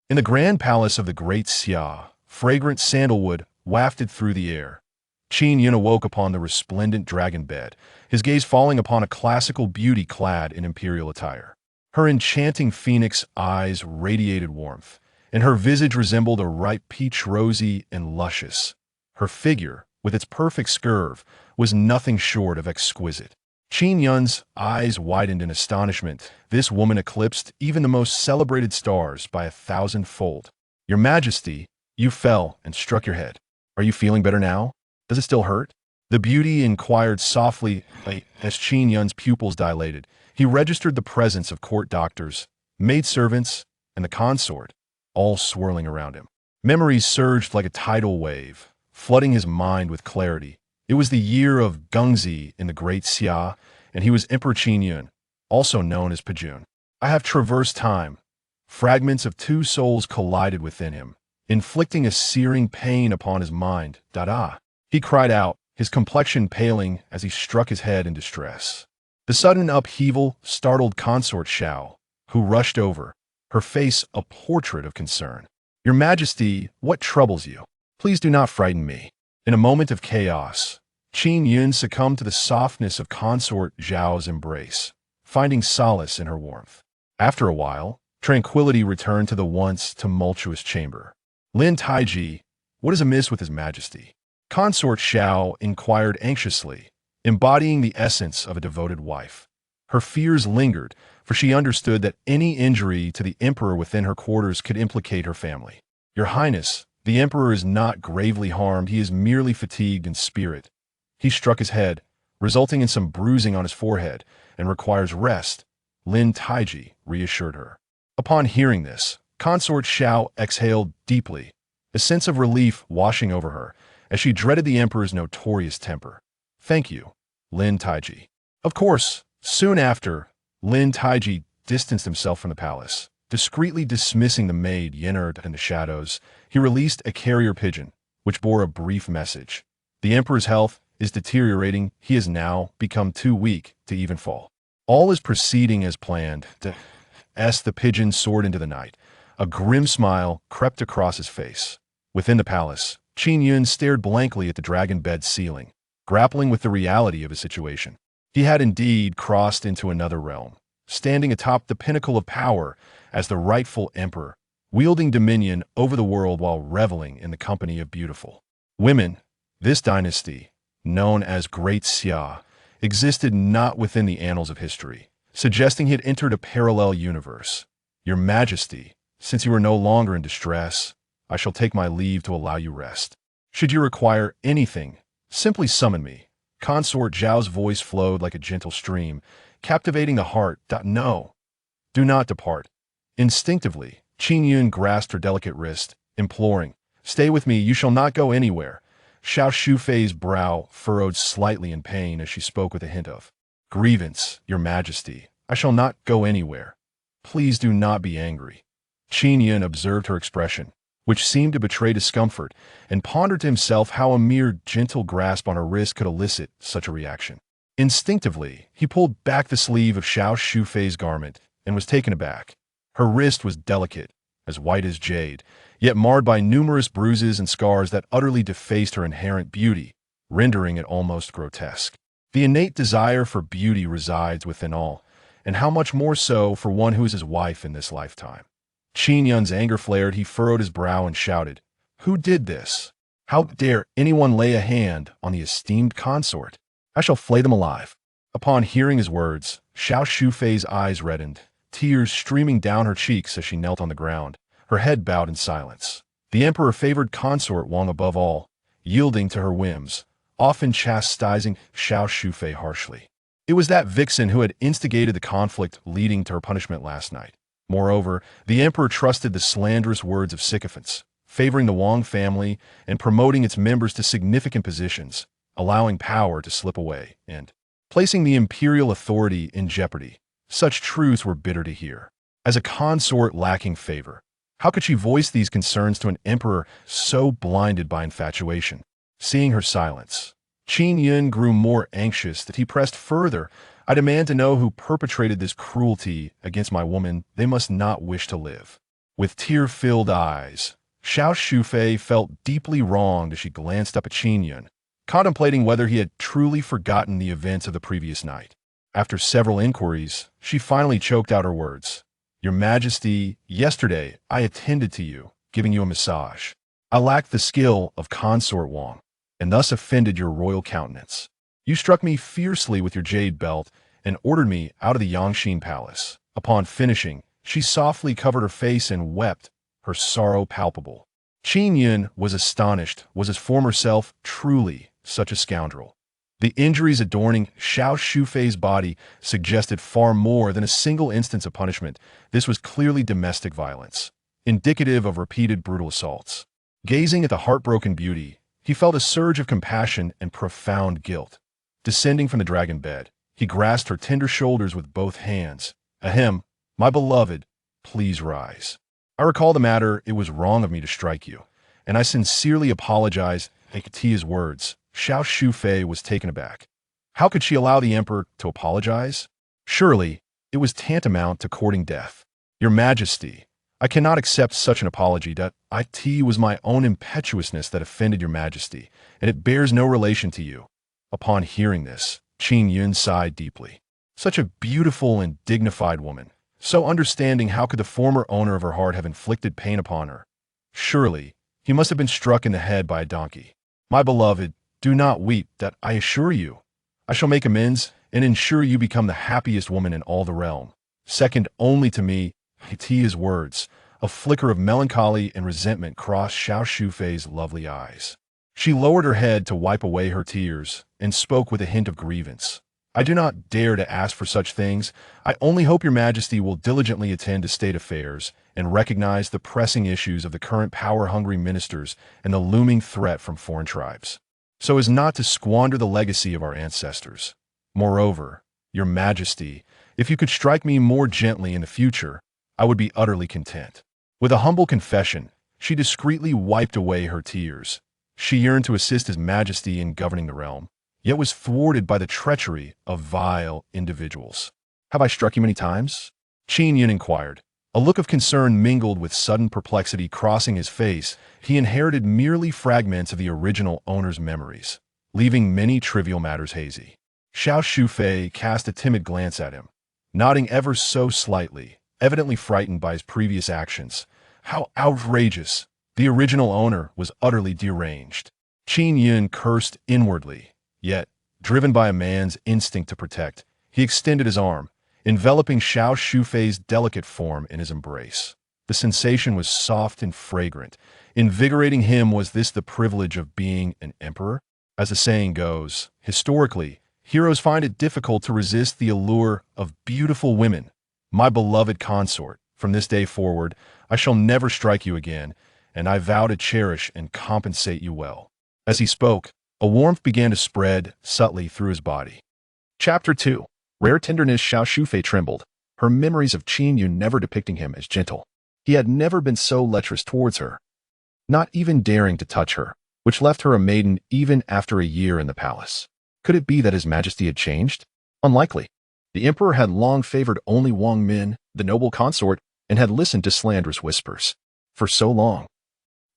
In the grand palace of the great Xia, fragrant sandalwood wafted through the air. Qin Yun awoke upon the resplendent dragon bed, his gaze falling upon a classical beauty clad in imperial attire. Her enchanting phoenix eyes radiated warmth, and her visage resembled a ripe peach, rosy and luscious. Her figure, with its perfect curve, was nothing short of exquisite. Qin Yun's eyes widened in astonishment. This woman eclipsed even the most celebrated stars by 1,000-fold. Your Majesty, you fell and struck your head. Are you feeling better now? Does it still hurt? The beauty inquired softly as Qin Yun's pupils dilated. He registered the presence of court doctors, maidservants, and the consort, all swirling around him. Memories surged like a tidal wave, flooding his mind with clarity. It was the year of Gengzi in the Great Xia, and he was Emperor Qin Yun, also known as Pejun. I have traversed time. Fragments of two souls collided within him, inflicting a searing pain upon his mind. Da-da! He cried out, his complexion paling as he struck his head in distress. The sudden upheaval startled Consort Xiao, who rushed over, her face a portrait of concern. Your Majesty, what troubles you? Please do not frighten me. In a moment of chaos, Qin Yun succumbed to the softness of Consort Zhao's embrace, finding solace in her warmth. After a while, tranquility returned to the once tumultuous chamber. Lin Taiji, what is amiss with His Majesty? Consort Xiao inquired anxiously, embodying the essence of a devoted wife. Her fears lingered, for she understood that any injury to the emperor within her quarters could implicate her family. Your Highness, the emperor is not gravely harmed, he is merely fatigued in spirit. He struck his head, resulting in some bruising on his forehead, and requires rest, Lin Taiji reassured her. Upon hearing this, Consort Xiao exhaled deeply, a sense of relief washing over her, as she dreaded the emperor's notorious temper. Thank you, Lin Taiji. Of course, soon after, Lin Taiji distanced himself from the palace. Discreetly dismissing the maid Yenerd and the shadows, he released a carrier pigeon, which bore a brief message. The emperor's health is deteriorating. He has now become too weak to even fall. All is proceeding as planned. As the pigeon soared into the night, a grim smile crept across his face. Within the palace, Qin Yun stared blankly at the dragon bed ceiling, grappling with the reality of his situation. He had indeed crossed into another realm, standing atop the pinnacle of power as the rightful emperor, wielding dominion over the world while reveling in the company of beautiful women. This dynasty, known as Great Xia, existed not within the annals of history, suggesting he had entered a parallel universe. Your Majesty, since you are no longer in distress, I shall take my leave to allow you rest. Should you require anything, simply summon me. Consort Zhao's voice flowed like a gentle stream, captivating the heart. No, do not depart. Instinctively, Qin Yun grasped her delicate wrist, imploring, Stay with me, you shall not go anywhere. Xiao Shufei's brow furrowed slightly in pain as she spoke with a hint of grievance. Your Majesty, I shall not go anywhere. Please do not be angry. Qin Yun observed her expression, which seemed to betray discomfort, and pondered to himself how a mere gentle grasp on her wrist could elicit such a reaction. Instinctively, he pulled back the sleeve of Xiao Shufei's garment and was taken aback. Her wrist was delicate, as white as jade, yet marred by numerous bruises and scars that utterly defaced her inherent beauty, rendering it almost grotesque. The innate desire for beauty resides within all, and how much more so for one who is his wife in this lifetime. Qin Yun's anger flared. He furrowed his brow and shouted, Who did this? How dare anyone lay a hand on the esteemed consort? I shall flay them alive. Upon hearing his words, Xiao Shufei's eyes reddened, tears streaming down her cheeks as she knelt on the ground, her head bowed in silence. The emperor favored consort Wang above all, yielding to her whims, often chastising Xiao Shufei harshly. It was that vixen who had instigated the conflict leading to her punishment last night. Moreover, the emperor trusted the slanderous words of sycophants, favoring the Wang family and promoting its members to significant positions, allowing power to slip away and placing the imperial authority in jeopardy. Such truths were bitter to hear. As a consort lacking favor, how could she voice these concerns to an emperor so blinded by infatuation? Seeing her silence, Qin Yun grew more anxious that he pressed further. I demand to know who perpetrated this cruelty against my woman. They must not wish to live. With tear-filled eyes, Xiao Shufei felt deeply wronged as she glanced up at Qin Yun, contemplating whether he had truly forgotten the events of the previous night. After several inquiries, she finally choked out her words. "Your Majesty, yesterday I attended to you, giving you a massage. I lacked the skill of Consort Wang, and thus offended your royal countenance. You struck me fiercely with your jade belt and ordered me out of the Yangxin Palace. Upon finishing, she softly covered her face and wept, her sorrow palpable." Qin Yun was astonished. Was his former self truly such a scoundrel? The injuries adorning Xiao Shufei's body suggested far more than a single instance of punishment. This was clearly domestic violence, indicative of repeated brutal assaults. Gazing at the heartbroken beauty, he felt a surge of compassion and profound guilt. Descending from the dragon bed, he grasped her tender shoulders with both hands. "Ahem, my beloved, please rise. I recall the matter. It was wrong of me to strike you, and I sincerely apologize." At his words, Xiao Shufei was taken aback. How could she allow the emperor to apologize? Surely, it was tantamount to courting death. "Your Majesty, I cannot accept such an apology. It was my own impetuousness that offended your Majesty, and it bears no relation to you." Upon hearing this, Qin Yun sighed deeply. Such a beautiful and dignified woman, so understanding, how could the former owner of her heart have inflicted pain upon her? Surely, he must have been struck in the head by a donkey. "My beloved, do not weep. I assure you, I shall make amends and ensure you become the happiest woman in all the realm, second only to me." At his words, a flicker of melancholy and resentment crossed Xiao Shufei's lovely eyes. She lowered her head to wipe away her tears and spoke with a hint of grievance. "I do not dare to ask for such things. I only hope your Majesty will diligently attend to state affairs and recognize the pressing issues of the current power-hungry ministers and the looming threat from foreign tribes, so as not to squander the legacy of our ancestors. Moreover, your Majesty, if you could strike me more gently in the future, I would be utterly content." With a humble confession, she discreetly wiped away her tears. She yearned to assist His Majesty in governing the realm, yet was thwarted by the treachery of vile individuals. "Have I struck you many times?" Qin Yun inquired. A look of concern mingled with sudden perplexity crossing his face. He inherited merely fragments of the original owner's memories, leaving many trivial matters hazy. Xiao Shufei cast a timid glance at him, nodding ever so slightly, evidently frightened by his previous actions. How outrageous! The original owner was utterly deranged. Qin Yun cursed inwardly, yet, driven by a man's instinct to protect, he extended his arm, enveloping Xiao Shufei's delicate form in his embrace. The sensation was soft and fragrant. Invigorating him. Was this the privilege of being an emperor? As the saying goes, historically, heroes find it difficult to resist the allure of beautiful women. "My beloved consort, from this day forward, I shall never strike you again, and I vow to cherish and compensate you well." As he spoke, a warmth began to spread subtly through his body. Chapter 2. Rare tenderness. Xiao Shufei trembled, her memories of Qin Yun never depicting him as gentle. He had never been so lecherous towards her, not even daring to touch her, which left her a maiden even after a year in the palace. Could it be that His Majesty had changed? Unlikely. The emperor had long favored only Wang Min, the noble consort, and had listened to slanderous whispers. For so long,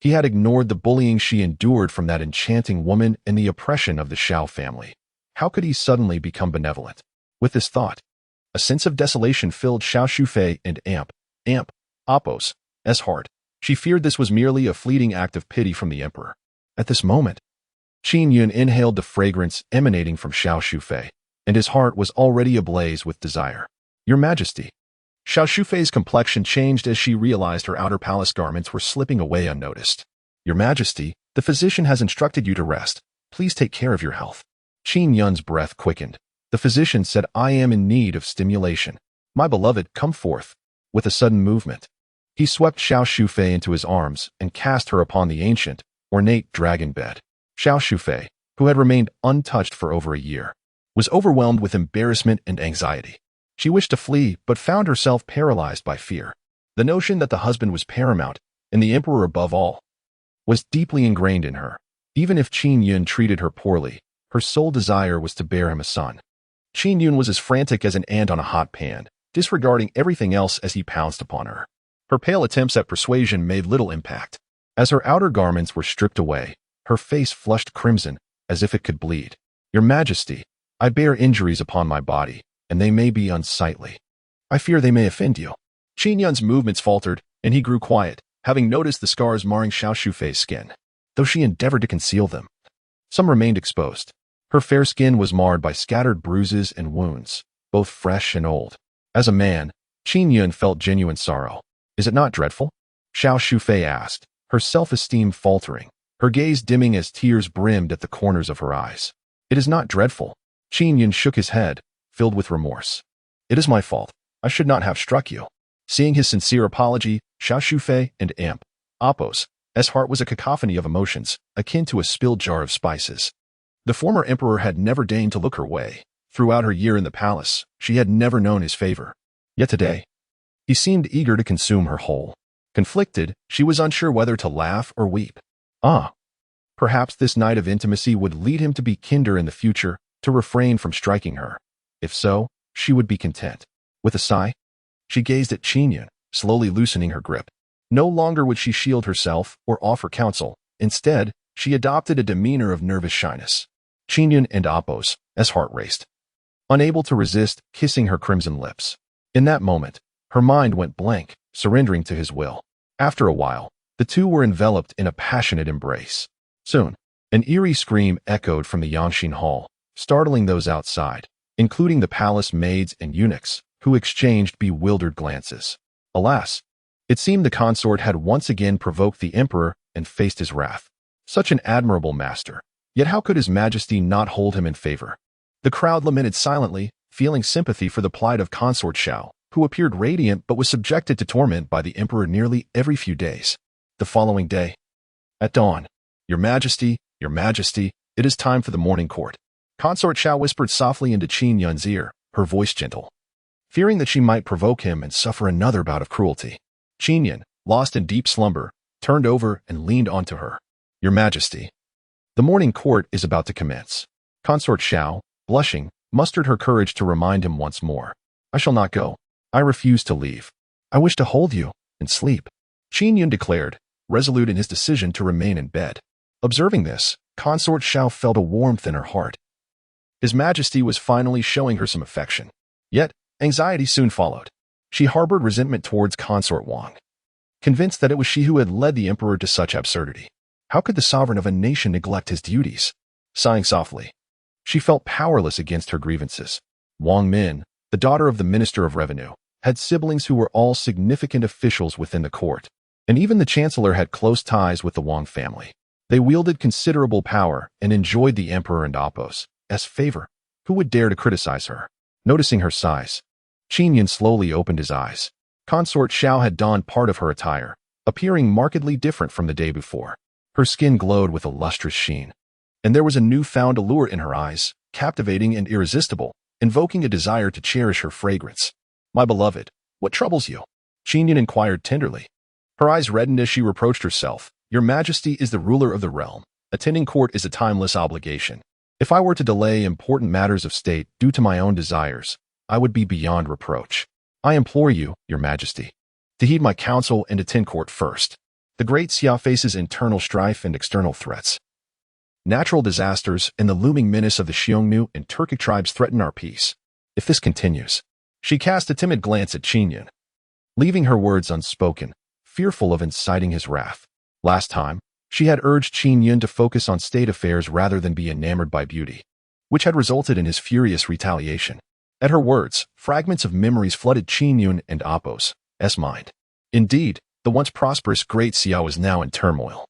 he had ignored the bullying she endured from that enchanting woman and the oppression of the Xiao family. How could he suddenly become benevolent? With this thought, a sense of desolation filled Xiao Shufei and Appos' heart. She feared this was merely a fleeting act of pity from the emperor. At this moment, Qin Yun inhaled the fragrance emanating from Xiao Shufei, and his heart was already ablaze with desire. "Your Majesty." Xiao Shufei's complexion changed as she realized her outer palace garments were slipping away unnoticed. "Your Majesty, the physician has instructed you to rest. Please take care of your health." Qin Yun's breath quickened. The physician said, "I am in need of stimulation. My beloved, come forth." With a sudden movement, he swept Xiao Shufei into his arms and cast her upon the ancient, ornate dragon bed. Xiao Shufei, who had remained untouched for over a year, was overwhelmed with embarrassment and anxiety. She wished to flee, but found herself paralyzed by fear. The notion that the husband was paramount, and the emperor above all, was deeply ingrained in her. Even if Qin Yun treated her poorly, her sole desire was to bear him a son. Qin Yun was as frantic as an ant on a hot pan, disregarding everything else as he pounced upon her. Her pale attempts at persuasion made little impact. As her outer garments were stripped away, her face flushed crimson, as if it could bleed. "Your Majesty, I bear injuries upon my body, and they may be unsightly. I fear they may offend you." Qin Yun's movements faltered, and he grew quiet, having noticed the scars marring Xiao Shufei's skin. Though she endeavored to conceal them, some remained exposed. Her fair skin was marred by scattered bruises and wounds, both fresh and old. As a man, Qin Yun felt genuine sorrow. "Is it not dreadful?" Xiao Shufei asked, her self-esteem faltering, her gaze dimming as tears brimmed at the corners of her eyes. "It is not dreadful." Qin Yun shook his head, filled with remorse. "It is my fault. I should not have struck you." Seeing his sincere apology, Xiao Shufei and Imp Apos' heart was a cacophony of emotions, akin to a spilled jar of spices. The former emperor had never deigned to look her way. Throughout her year in the palace, she had never known his favor. Yet today, he seemed eager to consume her whole. Conflicted, she was unsure whether to laugh or weep. Perhaps this night of intimacy would lead him to be kinder in the future, to refrain from striking her. If so, she would be content. With a sigh, she gazed at Qin Yun, slowly loosening her grip. No longer would she shield herself or offer counsel. Instead, she adopted a demeanor of nervous shyness. Qin Yun and Apos' heart raced, unable to resist kissing her crimson lips. In that moment, her mind went blank, surrendering to his will. After a while, the two were enveloped in a passionate embrace. Soon, an eerie scream echoed from the Yanshin Hall, startling those outside, including the palace maids and eunuchs, who exchanged bewildered glances. Alas, it seemed the consort had once again provoked the emperor and faced his wrath. Such an admirable master, yet how could his majesty not hold him in favor? The crowd lamented silently, feeling sympathy for the plight of consort Xiao, who appeared radiant but was subjected to torment by the emperor nearly every few days. The following day, at dawn, Your Majesty, it is time for the morning court." Consort Xiao whispered softly into Qin Yun's ear, her voice gentle. Fearing that she might provoke him and suffer another bout of cruelty, Qin Yun, lost in deep slumber, turned over and leaned onto her. "Your Majesty, the morning court is about to commence." Consort Xiao, blushing, mustered her courage to remind him once more. "I shall not go. I refuse to leave. I wish to hold you and sleep," Qin Yun declared, resolute in his decision to remain in bed. Observing this, Consort Xiao felt a warmth in her heart. His Majesty was finally showing her some affection. Yet, anxiety soon followed. She harbored resentment towards Consort Wang, convinced that it was she who had led the emperor to such absurdity. How could the sovereign of a nation neglect his duties? Sighing softly, she felt powerless against her grievances. Wang Min, the daughter of the Minister of Revenue, had siblings who were all significant officials within the court, and even the Chancellor had close ties with the Wang family. They wielded considerable power and enjoyed the emperor and Apos' favor. Who would dare to criticize her? Noticing her sighs, Qin Yun slowly opened his eyes. Consort Xiao had donned part of her attire, appearing markedly different from the day before. Her skin glowed with a lustrous sheen, and there was a newfound allure in her eyes, captivating and irresistible, invoking a desire to cherish her fragrance. "My beloved, what troubles you?" Qin Yun inquired tenderly. Her eyes reddened as she reproached herself. "Your Majesty is the ruler of the realm. Attending court is a timeless obligation. If I were to delay important matters of state due to my own desires, I would be beyond reproach. I implore you, Your Majesty, to heed my counsel and attend court first." The Great Xia faces internal strife and external threats. Natural disasters and the looming menace of the Xiongnu and Turkic tribes threaten our peace. If this continues, she cast a timid glance at Qin Yun, leaving her words unspoken, fearful of inciting his wrath. Last time, she had urged Qin Yun to focus on state affairs rather than be enamored by beauty, which had resulted in his furious retaliation. At her words, fragments of memories flooded Qin Yun and Apos' mind. Indeed, the once prosperous Great Xia was now in turmoil.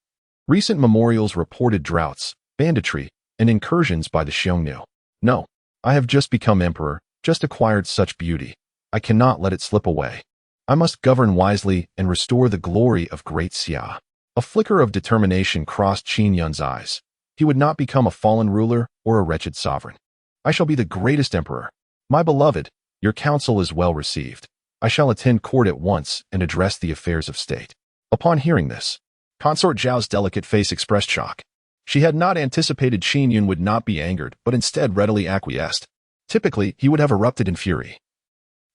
Recent memorials reported droughts, banditry, and incursions by the Xiongnu. "No, I have just become emperor, just acquired such beauty. I cannot let it slip away. I must govern wisely and restore the glory of Great Xia." A flicker of determination crossed Qin Yun's eyes. He would not become a fallen ruler or a wretched sovereign. "I shall be the greatest emperor. My beloved, your counsel is well received. I shall attend court at once and address the affairs of state." Upon hearing this, Consort Zhao's delicate face expressed shock. She had not anticipated Qin Yun would not be angered, but instead readily acquiesced. Typically, he would have erupted in fury,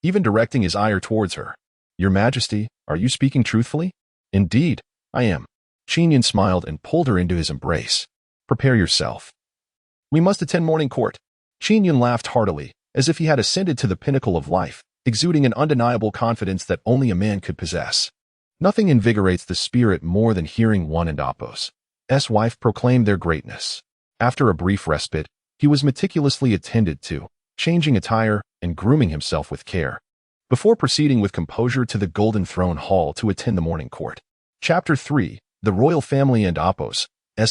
even directing his ire towards her. Your Majesty, are you speaking truthfully? Indeed, I am. Qin Yun smiled and pulled her into his embrace. Prepare yourself. We must attend morning court. Qin Yun laughed heartily, as if he had ascended to the pinnacle of life, exuding an undeniable confidence that only a man could possess. Nothing invigorates the spirit more than hearing Yuan and Apos' wife proclaim their greatness. After a brief respite, he was meticulously attended to, changing attire and grooming himself with care, before proceeding with composure to the Golden Throne Hall to attend the morning court. Chapter 3: The Royal Family and Apos'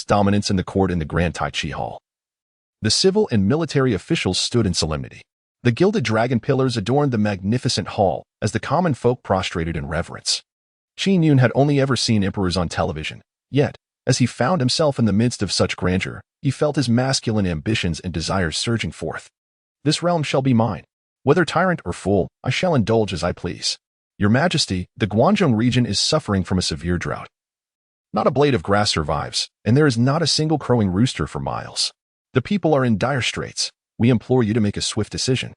Dominance in the Court in the Grand Tai Chi Hall. The civil and military officials stood in solemnity. The gilded dragon pillars adorned the magnificent hall as the common folk prostrated in reverence. Qin Yun had only ever seen emperors on television, yet, as he found himself in the midst of such grandeur, he felt his masculine ambitions and desires surging forth. This realm shall be mine. Whether tyrant or fool, I shall indulge as I please. Your Majesty, the Guangzhou region is suffering from a severe drought. Not a blade of grass survives, and there is not a single crowing rooster for miles. The people are in dire straits. We implore you to make a swift decision.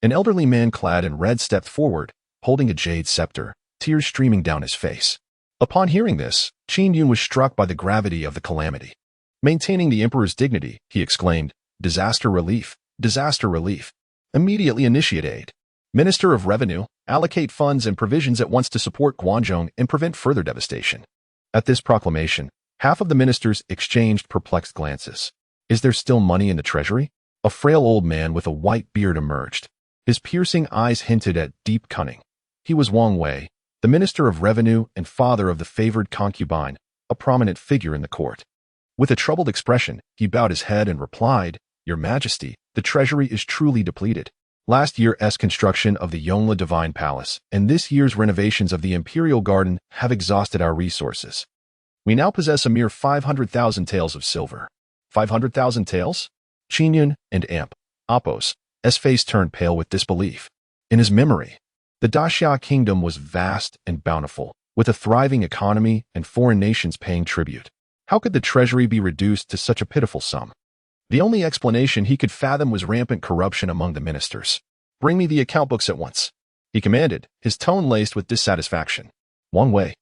An elderly man clad in red stepped forward, holding a jade scepter, tears streaming down his face. Upon hearing this, Qin Yun was struck by the gravity of the calamity. Maintaining the emperor's dignity, he exclaimed, "Disaster relief, disaster relief. Immediately initiate aid. Minister of Revenue, allocate funds and provisions at once to support Guangzhou and prevent further devastation." At this proclamation, half of the ministers exchanged perplexed glances. Is there still money in the treasury? A frail old man with a white beard emerged. His piercing eyes hinted at deep cunning. He was Wang Wei, the Minister of Revenue and father of the favored concubine, a prominent figure in the court. With a troubled expression, he bowed his head and replied, "Your Majesty, the treasury is truly depleted. Last year's construction of the Yongle Divine Palace and this year's renovations of the Imperial Garden have exhausted our resources. We now possess a mere 500,000 taels of silver." 500,000 taels? Qin Yun and Apos' face turned pale with disbelief. In his memory, the Daxia kingdom was vast and bountiful, with a thriving economy and foreign nations paying tribute. How could the treasury be reduced to such a pitiful sum? The only explanation he could fathom was rampant corruption among the ministers. "Bring me the account books at once," he commanded, his tone laced with dissatisfaction. Wang Wei,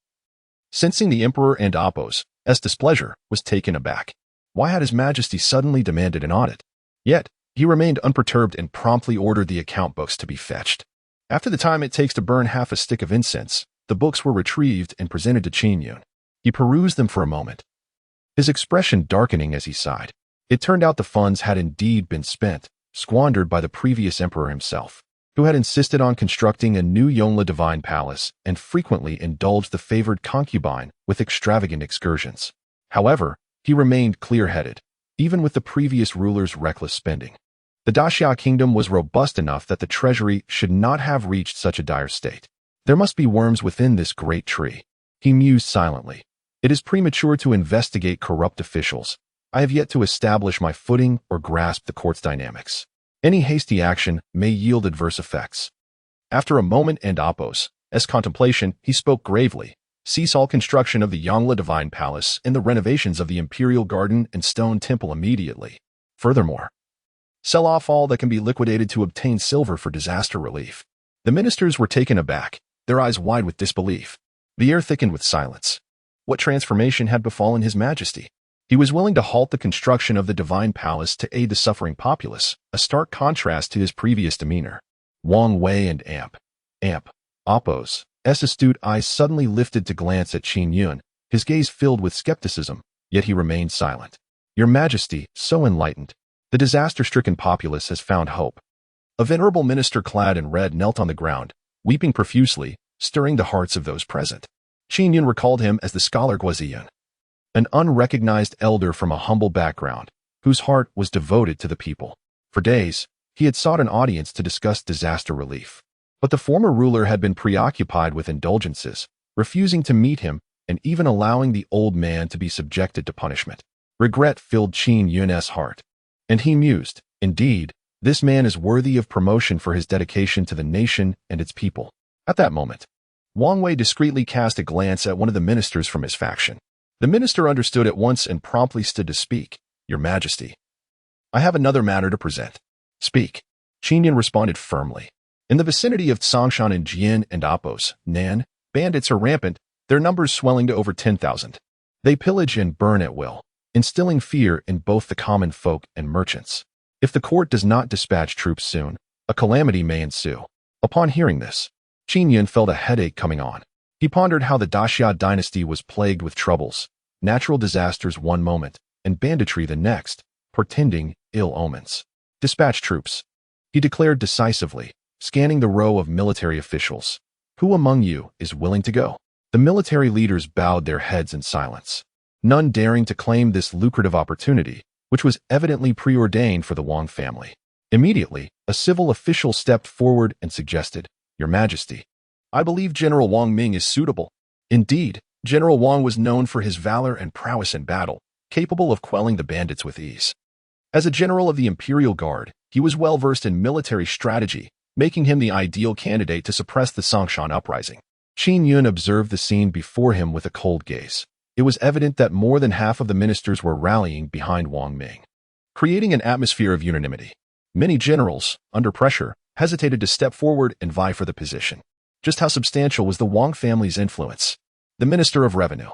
sensing the emperor and Apos' displeasure, was taken aback. Why had His Majesty suddenly demanded an audit? Yet, he remained unperturbed and promptly ordered the account books to be fetched. After the time it takes to burn half a stick of incense, the books were retrieved and presented to Qin Yun. He perused them for a moment, his expression darkening as he sighed. It turned out the funds had indeed been spent, squandered by the previous emperor himself, who had insisted on constructing a new Yongle Divine Palace and frequently indulged the favored concubine with extravagant excursions. However, he remained clear-headed, even with the previous ruler's reckless spending. The Daxia kingdom was robust enough that the treasury should not have reached such a dire state. There must be worms within this great tree. He mused silently. It is premature to investigate corrupt officials. I have yet to establish my footing or grasp the court's dynamics. Any hasty action may yield adverse effects. After a moment and Apos' contemplation, he spoke gravely. Cease all construction of the Yongle Divine Palace and the renovations of the Imperial Garden and Stone Temple immediately. Furthermore, sell off all that can be liquidated to obtain silver for disaster relief. The ministers were taken aback, their eyes wide with disbelief. The air thickened with silence. What transformation had befallen His Majesty? He was willing to halt the construction of the Divine Palace to aid the suffering populace, a stark contrast to his previous demeanor. Wang Wei and Apos' astute eyes suddenly lifted to glance at Qin Yun, his gaze filled with skepticism, yet he remained silent. Your Majesty, so enlightened, the disaster-stricken populace has found hope. A venerable minister clad in red knelt on the ground, weeping profusely, stirring the hearts of those present. Qin Yun recalled him as the scholar Guiziyun, an unrecognized elder from a humble background, whose heart was devoted to the people. For days, he had sought an audience to discuss disaster relief. But the former ruler had been preoccupied with indulgences, refusing to meet him and even allowing the old man to be subjected to punishment. Regret filled Qin Yun's heart, and he mused, indeed, this man is worthy of promotion for his dedication to the nation and its people. At that moment, Wang Wei discreetly cast a glance at one of the ministers from his faction. The minister understood at once and promptly stood to speak. Your Majesty, I have another matter to present. Speak. Qin Yun responded firmly. In the vicinity of Tsongshan and Jian and Apos, Nan, bandits are rampant, their numbers swelling to over 10,000. They pillage and burn at will, instilling fear in both the common folk and merchants. If the court does not dispatch troops soon, a calamity may ensue. Upon hearing this, Qin Yun felt a headache coming on. He pondered how the Daxia dynasty was plagued with troubles, natural disasters one moment, and banditry the next, portending ill omens. Dispatch troops, he declared decisively, scanning the row of military officials. Who among you is willing to go? The military leaders bowed their heads in silence, none daring to claim this lucrative opportunity, which was evidently preordained for the Wang family. Immediately, a civil official stepped forward and suggested, "Your Majesty, I believe General Wang Ming is suitable." Indeed, General Wang was known for his valor and prowess in battle, capable of quelling the bandits with ease. As a general of the Imperial Guard, he was well versed in military strategy, making him the ideal candidate to suppress the Tsongshan uprising. Qin Yun observed the scene before him with a cold gaze. It was evident that more than half of the ministers were rallying behind Wang Ming, creating an atmosphere of unanimity. Many generals, under pressure, hesitated to step forward and vie for the position. Just how substantial was the Wang family's influence? The Minister of Revenue,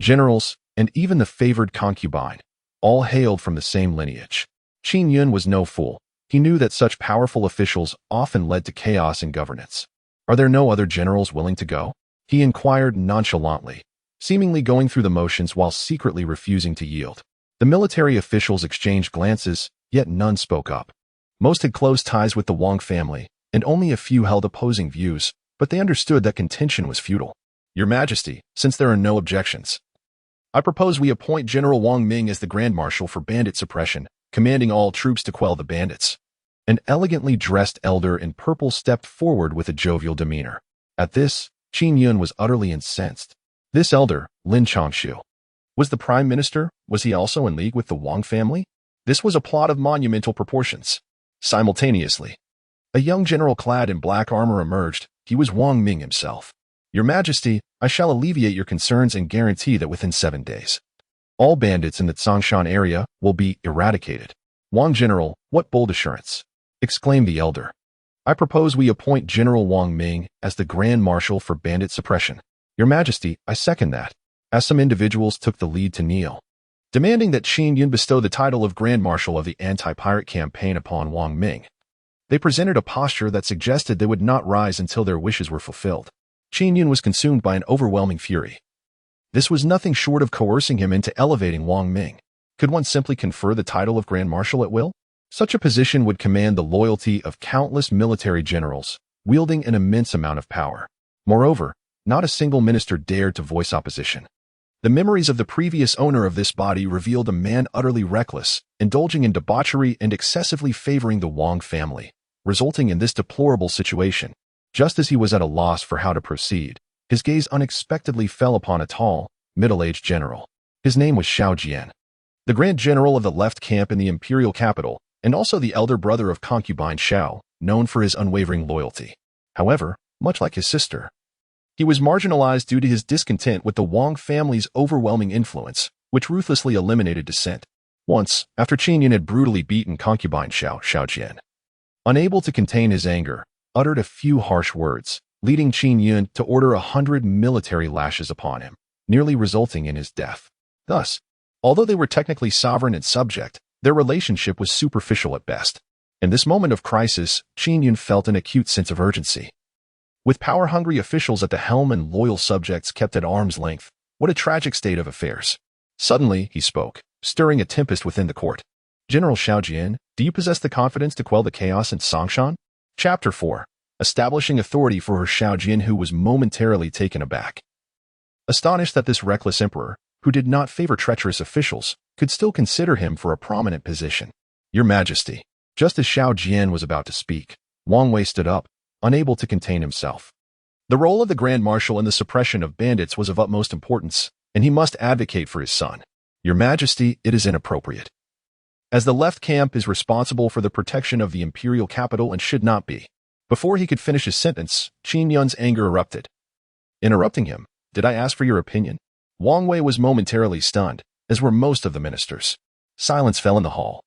generals, and even the favored concubine, all hailed from the same lineage. Qin Yun was no fool. He knew that such powerful officials often led to chaos in governance. Are there no other generals willing to go? He inquired nonchalantly, seemingly going through the motions while secretly refusing to yield. The military officials exchanged glances, yet none spoke up. Most had close ties with the Wang family, and only a few held opposing views, but they understood that contention was futile. "Your Majesty, since there are no objections, I propose we appoint General Wang Ming as the Grand Marshal for bandit suppression, commanding all troops to quell the bandits." An elegantly dressed elder in purple stepped forward with a jovial demeanor. At this, Qin Yun was utterly incensed. This elder, Lin Changshu, was the prime minister. Was he also in league with the Wang family? This was a plot of monumental proportions. Simultaneously, a young general clad in black armor emerged. He was Wang Ming himself. "Your Majesty, I shall alleviate your concerns and guarantee that within 7 days, all bandits in the Tsongshan area will be eradicated." "Wang General, what bold assurance!" exclaimed the elder. "I propose we appoint General Wang Ming as the Grand Marshal for bandit suppression." "Your Majesty, I second that," as some individuals took the lead to kneel, demanding that Qin Yun bestow the title of Grand Marshal of the anti-pirate campaign upon Wang Ming. They presented a posture that suggested they would not rise until their wishes were fulfilled. Qin Yun was consumed by an overwhelming fury. This was nothing short of coercing him into elevating Wang Ming. Could one simply confer the title of Grand Marshal at will? Such a position would command the loyalty of countless military generals, wielding an immense amount of power. Moreover, not a single minister dared to voice opposition. The memories of the previous owner of this body revealed a man utterly reckless, indulging in debauchery and excessively favoring the Wang family, resulting in this deplorable situation. Just as he was at a loss for how to proceed, his gaze unexpectedly fell upon a tall, middle-aged general. His name was Xiao Jian, the Grand General of the left camp in the imperial capital, and also the elder brother of concubine Xiao, known for his unwavering loyalty. However, much like his sister, he was marginalized due to his discontent with the Wang family's overwhelming influence, which ruthlessly eliminated dissent. Once, after Qin Yun had brutally beaten concubine Xiao Jian, unable to contain his anger, uttered a few harsh words, leading Qin Yun to order 100 military lashes upon him, nearly resulting in his death. Thus, although they were technically sovereign and subject, their relationship was superficial at best. In this moment of crisis, Qin Yun felt an acute sense of urgency. With power-hungry officials at the helm and loyal subjects kept at arm's length, what a tragic state of affairs. Suddenly, he spoke, stirring a tempest within the court. "General Xiao Jian, do you possess the confidence to quell the chaos in Tsongshan?" Chapter 4. Establishing authority for her. Xiao Jian, who was momentarily taken aback, astonished that this reckless emperor, who did not favor treacherous officials, could still consider him for a prominent position. "Your Majesty." Just as Xiao Jian was about to speak, Wang Wei stood up, unable to contain himself. The role of the Grand Marshal in the suppression of bandits was of utmost importance, and he must advocate for his son. "Your Majesty, it is inappropriate, as the left camp is responsible for the protection of the imperial capital and should not be." Before he could finish his sentence, Qin Yun's anger erupted. Interrupting him, "Did I ask for your opinion?" Wang Wei was momentarily stunned, as were most of the ministers. Silence fell in the hall,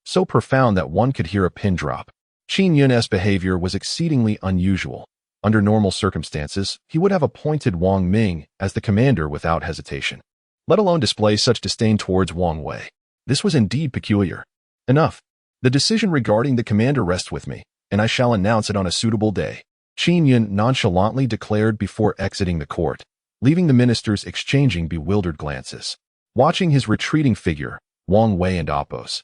so profound that one could hear a pin drop. Qin Yun's behavior was exceedingly unusual. Under normal circumstances, he would have appointed Wang Ming as the commander without hesitation, let alone display such disdain towards Wang Wei. This was indeed peculiar. Enough. The decision regarding the commander rests with me, and I shall announce it on a suitable day, Qin Yun nonchalantly declared before exiting the court, leaving the ministers exchanging bewildered glances. Watching his retreating figure, Wang Wei and Apos'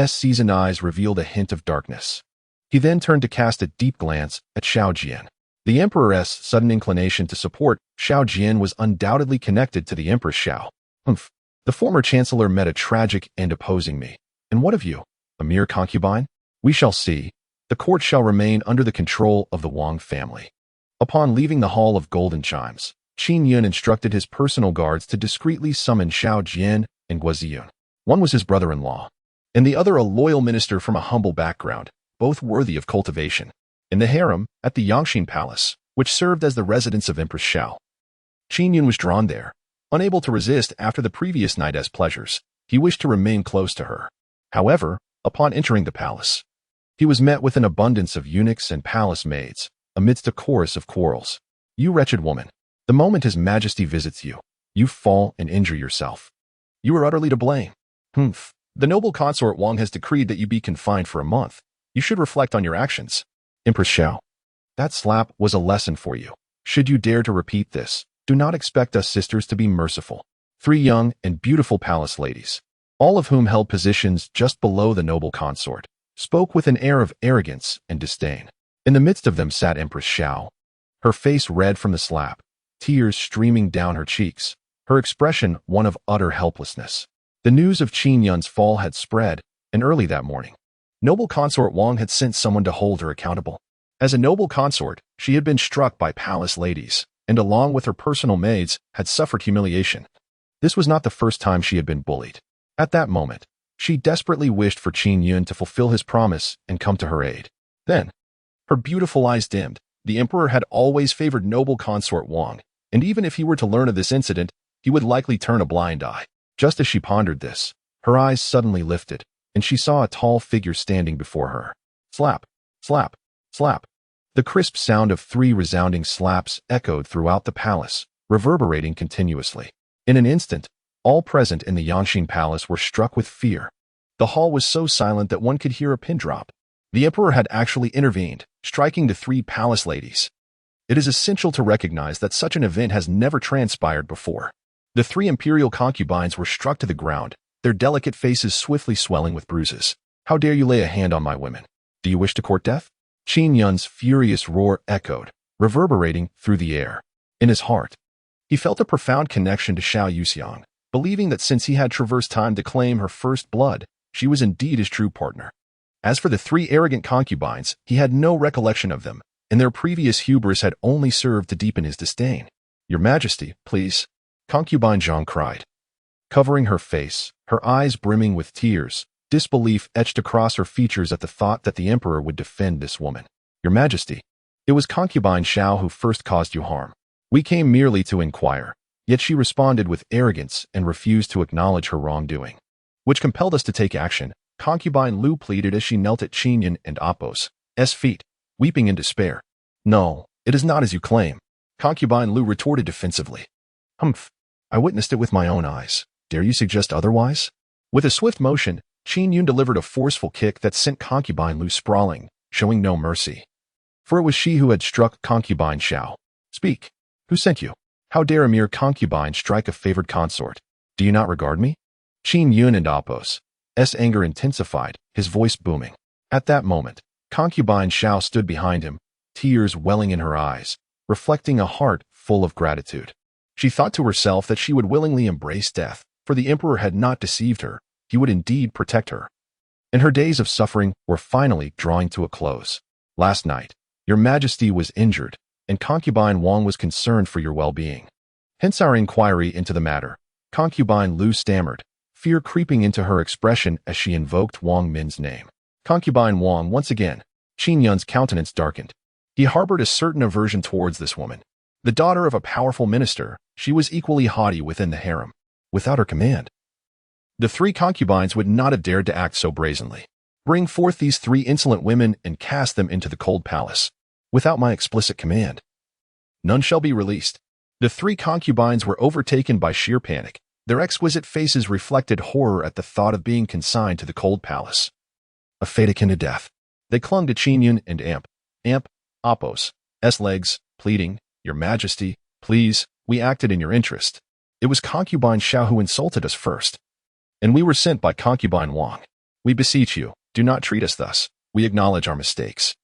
seasoned eyes revealed a hint of darkness. He then turned to cast a deep glance at Xiao Jian. The Emperor's sudden inclination to support Xiao Jian was undoubtedly connected to the Empress Xiao. The former chancellor met a tragic end opposing me. And what of you? A mere concubine? We shall see. The court shall remain under the control of the Wang family. Upon leaving the Hall of Golden Chimes, Qin Yun instructed his personal guards to discreetly summon Xiao Jian and Guoziyun. One was his brother-in-law, and the other a loyal minister from a humble background, both worthy of cultivation. In the harem, at the Yangxin Palace, which served as the residence of Empress Xiao, Qin Yun was drawn there. Unable to resist after the previous night's pleasures, he wished to remain close to her. However, upon entering the palace, he was met with an abundance of eunuchs and palace maids, amidst a chorus of quarrels. You wretched woman, the moment His Majesty visits you, you fall and injure yourself. You are utterly to blame. The noble consort Wang has decreed that you be confined for a month. You should reflect on your actions. Empress Xiao, that slap was a lesson for you. Should you dare to repeat this, do not expect us sisters to be merciful. 3 young and beautiful palace ladies, all of whom held positions just below the noble consort, spoke with an air of arrogance and disdain. In the midst of them sat Empress Xiao, her face red from the slap, tears streaming down her cheeks, her expression one of utter helplessness. The news of Qin Yun's fall had spread, and early that morning, noble consort Wang had sent someone to hold her accountable. As a noble consort, she had been struck by palace ladies, and along with her personal maids, had suffered humiliation. This was not the first time she had been bullied. At that moment, she desperately wished for Qin Yun to fulfill his promise and come to her aid. Then, her beautiful eyes dimmed. The emperor had always favored noble consort Wang, and even if he were to learn of this incident, he would likely turn a blind eye. Just as she pondered this, her eyes suddenly lifted, and she saw a tall figure standing before her. Slap, slap, slap. The crisp sound of 3 resounding slaps echoed throughout the palace, reverberating continuously. In an instant, all present in the Yangxin Palace were struck with fear. The hall was so silent that one could hear a pin drop. The emperor had actually intervened, striking the 3 palace ladies. It is essential to recognize that such an event has never transpired before. The 3 imperial concubines were struck to the ground, their delicate faces swiftly swelling with bruises. How dare you lay a hand on my women? Do you wish to court death? Qin Yun's furious roar echoed, reverberating through the air. In his heart, he felt a profound connection to Xiao Yuxiang, believing that since he had traversed time to claim her first blood, she was indeed his true partner. As for the 3 arrogant concubines, he had no recollection of them, and their previous hubris had only served to deepen his disdain. Your Majesty, please. Concubine Zhang cried. Covering her face, her eyes brimming with tears, disbelief etched across her features at the thought that the emperor would defend this woman. Your Majesty, it was concubine Xiao who first caused you harm. We came merely to inquire, yet she responded with arrogance and refused to acknowledge her wrongdoing, which compelled us to take action. Concubine Lu pleaded as she knelt at Qin Yun and Apos' feet, weeping in despair. No, it is not as you claim. Concubine Lu retorted defensively. I witnessed it with my own eyes. Dare you suggest otherwise? With a swift motion, Qin Yun delivered a forceful kick that sent concubine Lu sprawling, showing no mercy. For it was she who had struck concubine Xiao. Speak. Who sent you? How dare a mere concubine strike a favored consort? Do you not regard me? Qin Yun and Apos' anger intensified, his voice booming. At that moment, concubine Xiao stood behind him, tears welling in her eyes, reflecting a heart full of gratitude. She thought to herself that she would willingly embrace death, for the emperor had not deceived her. He would indeed protect her. And her days of suffering were finally drawing to a close. Last night, your Majesty was injured, and concubine Wang was concerned for your well-being. Hence our inquiry into the matter. Concubine Lu stammered, fear creeping into her expression as she invoked Wang Min's name. Concubine Wang once again. Qin Yun's countenance darkened. He harbored a certain aversion towards this woman. The daughter of a powerful minister, she was equally haughty within the harem. Without her command, the 3 concubines would not have dared to act so brazenly. Bring forth these 3 insolent women and cast them into the cold palace. Without my explicit command, none shall be released." The 3 concubines were overtaken by sheer panic. Their exquisite faces reflected horror at the thought of being consigned to the cold palace, a fate akin to death. They clung to Qin Yun and Apos' legs, pleading, "Your Majesty, please, we acted in your interest. It was concubine Xiao who insulted us first, and we were sent by concubine Wang. We beseech you, do not treat us thus. We acknowledge our mistakes."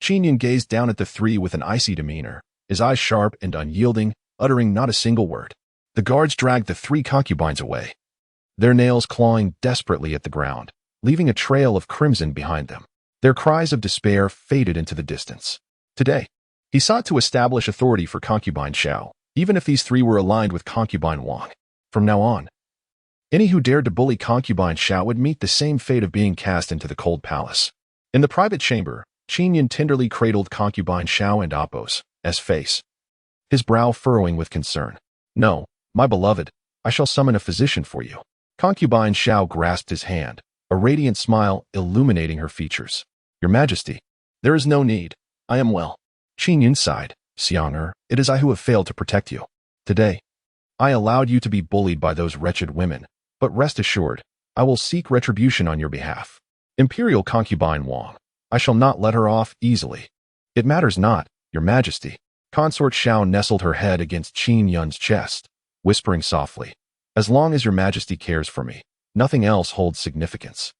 Qin Yun gazed down at the 3 with an icy demeanor, his eyes sharp and unyielding, uttering not a single word. The guards dragged the 3 concubines away, their nails clawing desperately at the ground, leaving a trail of crimson behind them. Their cries of despair faded into the distance. Today, he sought to establish authority for concubine Xiao, even if these 3 were aligned with concubine Wang. From now on, any who dared to bully concubine Xiao would meet the same fate of being cast into the cold palace. In the private chamber, Qin Yun tenderly cradled concubine Xiao and Apos' face, his brow furrowing with concern. "No, my beloved, I shall summon a physician for you." Concubine Xiao grasped his hand, a radiant smile illuminating her features. "Your Majesty, there is no need. I am well." Qin Yun sighed. "Xiang'er, it is I who have failed to protect you. Today, I allowed you to be bullied by those wretched women, but rest assured, I will seek retribution on your behalf. Imperial concubine Wang, I shall not let her off easily." "It matters not, Your Majesty." Consort Xiao nestled her head against Qin Yun's chest, whispering softly, "As long as Your Majesty cares for me, nothing else holds significance."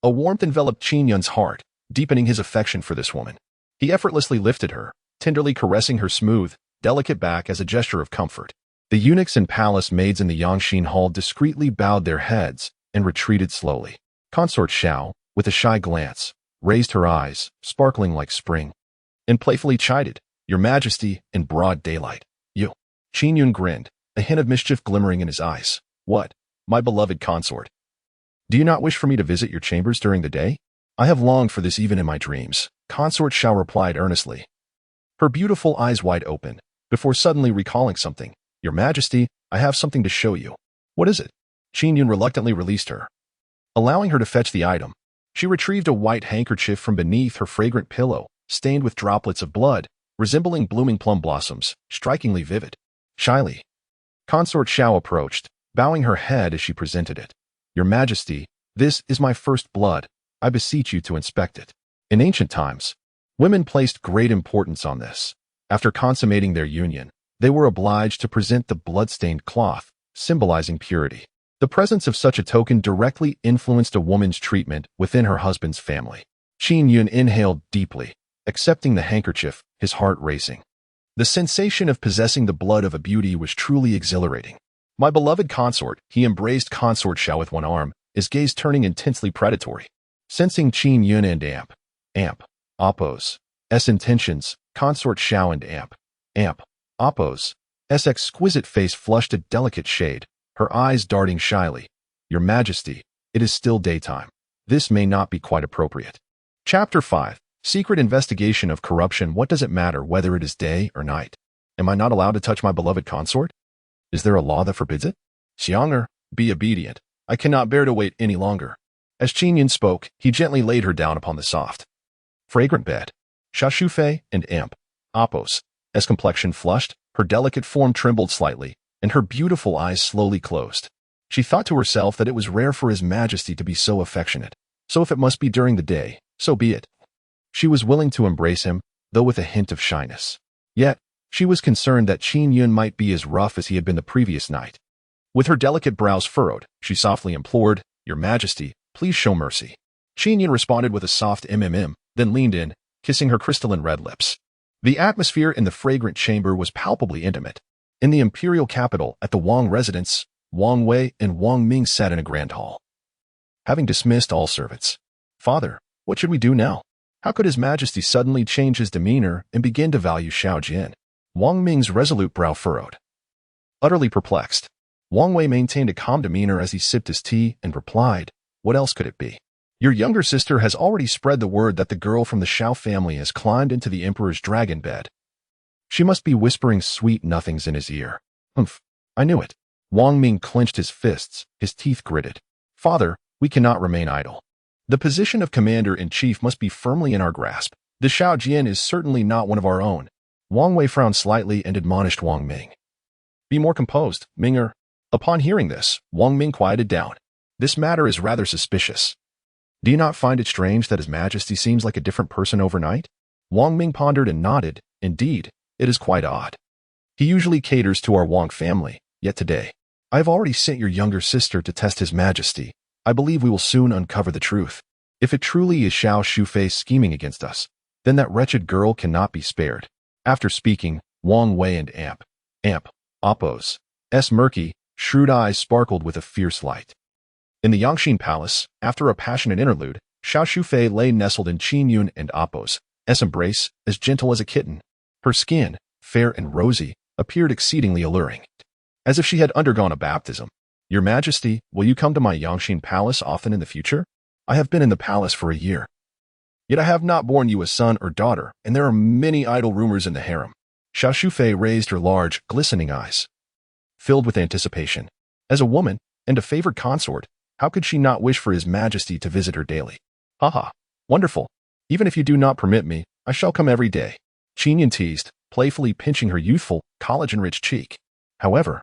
A warmth enveloped Qin Yun's heart, deepening his affection for this woman. He effortlessly lifted her, tenderly caressing her smooth, delicate back as a gesture of comfort. The eunuchs and palace maids in the Yangxin hall discreetly bowed their heads and retreated slowly. Consort Xiao, with a shy glance, raised her eyes, sparkling like spring, and playfully chided, "Your Majesty, in broad daylight. You." Qin Yun grinned, a hint of mischief glimmering in his eyes. "What, my beloved consort? Do you not wish for me to visit your chambers during the day? I have longed for this even in my dreams." Consort Xiao replied earnestly, her beautiful eyes wide open, before suddenly recalling something. "Your Majesty, I have something to show you." "What is it?" Qin Yun reluctantly released her, allowing her to fetch the item. She retrieved a white handkerchief from beneath her fragrant pillow, stained with droplets of blood, resembling blooming plum blossoms, strikingly vivid. Shyly, Consort Xiao approached, bowing her head as she presented it. "Your Majesty, this is my first blood. I beseech you to inspect it." In ancient times, women placed great importance on this. After consummating their union, they were obliged to present the blood-stained cloth, symbolizing purity. The presence of such a token directly influenced a woman's treatment within her husband's family. Qin Yun inhaled deeply, accepting the handkerchief, his heart racing. The sensation of possessing the blood of a beauty was truly exhilarating. "My beloved consort," he embraced Consort Xiao with one arm, his gaze turning intensely predatory. Sensing Qin Yun and Apos' intentions, Consort Xiao and Apos' exquisite face flushed a delicate shade, her eyes darting shyly. "Your Majesty, it is still daytime. This may not be quite appropriate." Chapter 5. Secret Investigation of Corruption. What does it matter whether it is day or night? Am I not allowed to touch my beloved consort? Is there a law that forbids it? Xiang'er, be obedient. I cannot bear to wait any longer. As Qin Yun spoke, he gently laid her down upon the soft, fragrant bed. Shashufei and Apos' complexion flushed, her delicate form trembled slightly, and her beautiful eyes slowly closed. She thought to herself that it was rare for His Majesty to be so affectionate, so if it must be during the day, so be it. She was willing to embrace him, though with a hint of shyness. Yet, she was concerned that Qin Yun might be as rough as he had been the previous night. With her delicate brows furrowed, she softly implored, "Your Majesty, please show mercy." Qin Yun responded with a soft then leaned in, kissing her crystalline red lips. The atmosphere in the fragrant chamber was palpably intimate. In the imperial capital, at the Wang residence, Wang Wei and Wang Ming sat in a grand hall, having dismissed all servants. "Father, what should we do now? How could His Majesty suddenly change his demeanor and begin to value Xiao Jin?" Wang Ming's resolute brow furrowed. Utterly perplexed, Wang Wei maintained a calm demeanor as he sipped his tea and replied, "What else could it be? Your younger sister has already spread the word that the girl from the Xiao family has climbed into the Emperor's dragon bed. She must be whispering sweet nothings in his ear." "Humph, I knew it." Wang Ming clenched his fists, his teeth gritted. "Father, we cannot remain idle. The position of commander-in-chief must be firmly in our grasp. The Xiao Jian is certainly not one of our own. Wang Wei frowned slightly and admonished Wang Ming. Be more composed, Minger. Upon hearing this, Wang Ming quieted down. This matter is rather suspicious. Do you not find it strange that His Majesty seems like a different person overnight? Wang Ming pondered and nodded. Indeed, it is quite odd. He usually caters to our Wang family, yet today, I have already sent your younger sister to test His Majesty. I believe we will soon uncover the truth. If it truly is Xiao Shufei scheming against us, then that wretched girl cannot be spared. After speaking, Wang Wei and Appo's murky, shrewd eyes sparkled with a fierce light. In the Yangxin Palace, after a passionate interlude, Xiao Shufei lay nestled in Qin Yun and Appo's embrace, as gentle as a kitten. Her skin, fair and rosy, appeared exceedingly alluring, as if she had undergone a baptism. Your Majesty, will you come to my Yangxin Palace often in the future? I have been in the palace for a year. Yet I have not borne you a son or daughter, and there are many idle rumors in the harem. Xiao Shufei raised her large, glistening eyes, filled with anticipation. As a woman, and a favored consort, how could she not wish for His Majesty to visit her daily? Haha, wonderful. Even if you do not permit me, I shall come every day. Qin Yun teased, playfully pinching her youthful, collagen-rich cheek. However,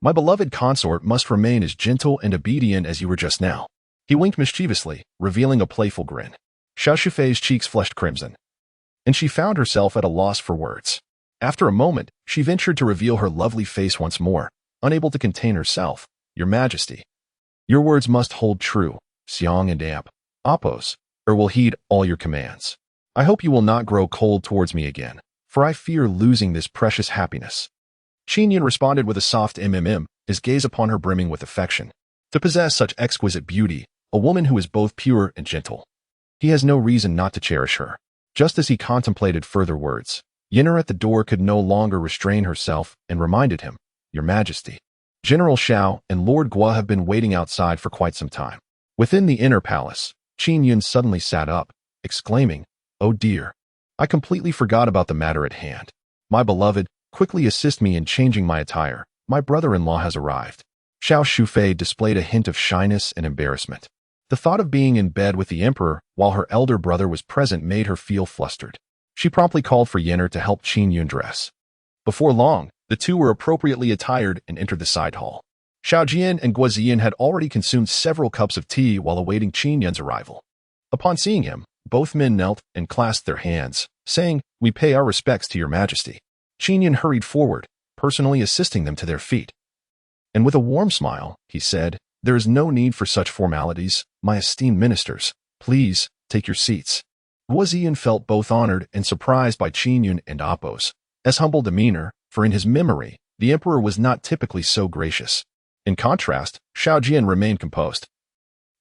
my beloved consort must remain as gentle and obedient as you were just now. He winked mischievously, revealing a playful grin. Xiao Shufei's cheeks flushed crimson, and she found herself at a loss for words. After a moment, she ventured to reveal her lovely face once more, unable to contain herself. Your Majesty, your words must hold true, Xiang and Appo's, or will heed all your commands. I hope you will not grow cold towards me again, for I fear losing this precious happiness. Qin Yun responded with a soft his gaze upon her brimming with affection. To possess such exquisite beauty, a woman who is both pure and gentle, he has no reason not to cherish her. Just as he contemplated further words, Yinner at the door could no longer restrain herself and reminded him, Your Majesty, General Xiao and Lord Guo have been waiting outside for quite some time. Within the inner palace, Qin Yun suddenly sat up, exclaiming, Oh dear, I completely forgot about the matter at hand. My beloved, quickly assist me in changing my attire. My brother-in-law has arrived. Xiao Shufei displayed a hint of shyness and embarrassment. The thought of being in bed with the emperor while her elder brother was present made her feel flustered. She promptly called for Yinner to help Qin Yun dress. Before long, the two were appropriately attired and entered the side hall. Xiao Jian and Guo Ziyin had already consumed several cups of tea while awaiting Qin Yun's arrival. Upon seeing him, both men knelt and clasped their hands, saying, We pay our respects to your Majesty. Qin Yun hurried forward, personally assisting them to their feet. And with a warm smile, he said, There is no need for such formalities, my esteemed ministers. Please, take your seats. Guo Ziyin felt both honored and surprised by Qin Yun and Appo's humble demeanor, for in his memory, the emperor was not typically so gracious. In contrast, Xiao Jian remained composed,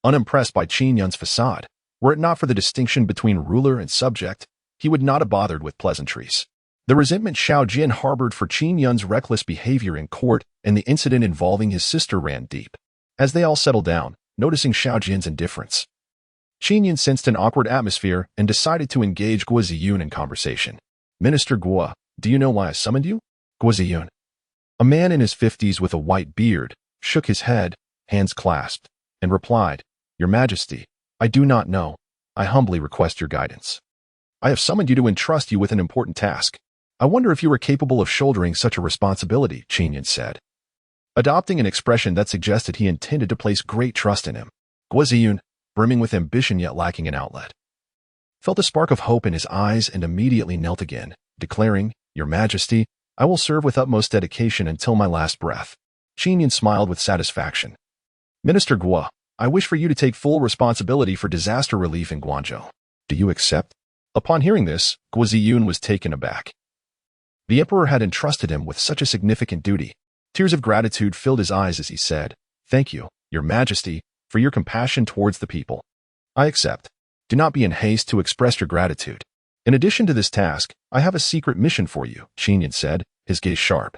unimpressed by Qin Yun's facade. Were it not for the distinction between ruler and subject, he would not have bothered with pleasantries. The resentment Xiao Jian harbored for Qin Yun's reckless behavior in court and the incident involving his sister ran deep. As they all settled down, noticing Xiao Jian's indifference, Qin Yun sensed an awkward atmosphere and decided to engage Guo Ziyun in conversation. Minister Guo, do you know why I summoned you? Guo Ziyun, a man in his 50s with a white beard, shook his head, hands clasped, and replied, Your Majesty, I do not know. I humbly request your guidance. I have summoned you to entrust you with an important task. I wonder if you are capable of shouldering such a responsibility, Qin Yun said, adopting an expression that suggested he intended to place great trust in him. Guo Ziyun, brimming with ambition yet lacking an outlet, felt a spark of hope in his eyes and immediately knelt again, declaring, Your Majesty, I will serve with utmost dedication until my last breath. Qin Yun smiled with satisfaction. Minister Guo, I wish for you to take full responsibility for disaster relief in Guangzhou. Do you accept? Upon hearing this, Guo Ziyun was taken aback. The emperor had entrusted him with such a significant duty. Tears of gratitude filled his eyes as he said, Thank you, Your Majesty, for your compassion towards the people. I accept. Do not be in haste to express your gratitude. In addition to this task, I have a secret mission for you, Qin Yun said, his gaze sharp.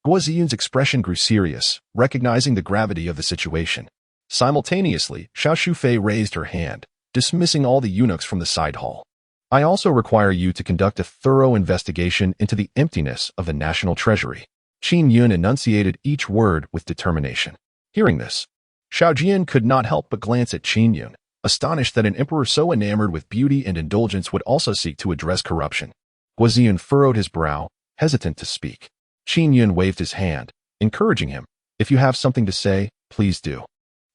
Guo Ziyun's expression grew serious, recognizing the gravity of the situation. Simultaneously, Xiao Shufei raised her hand, dismissing all the eunuchs from the side hall. I also require you to conduct a thorough investigation into the emptiness of the national treasury. Qin Yun enunciated each word with determination. Hearing this, Xiao Jian could not help but glance at Qin Yun, astonished that an emperor so enamored with beauty and indulgence would also seek to address corruption. Guo furrowed his brow, hesitant to speak. Qin Yun waved his hand, encouraging him. If you have something to say, please do.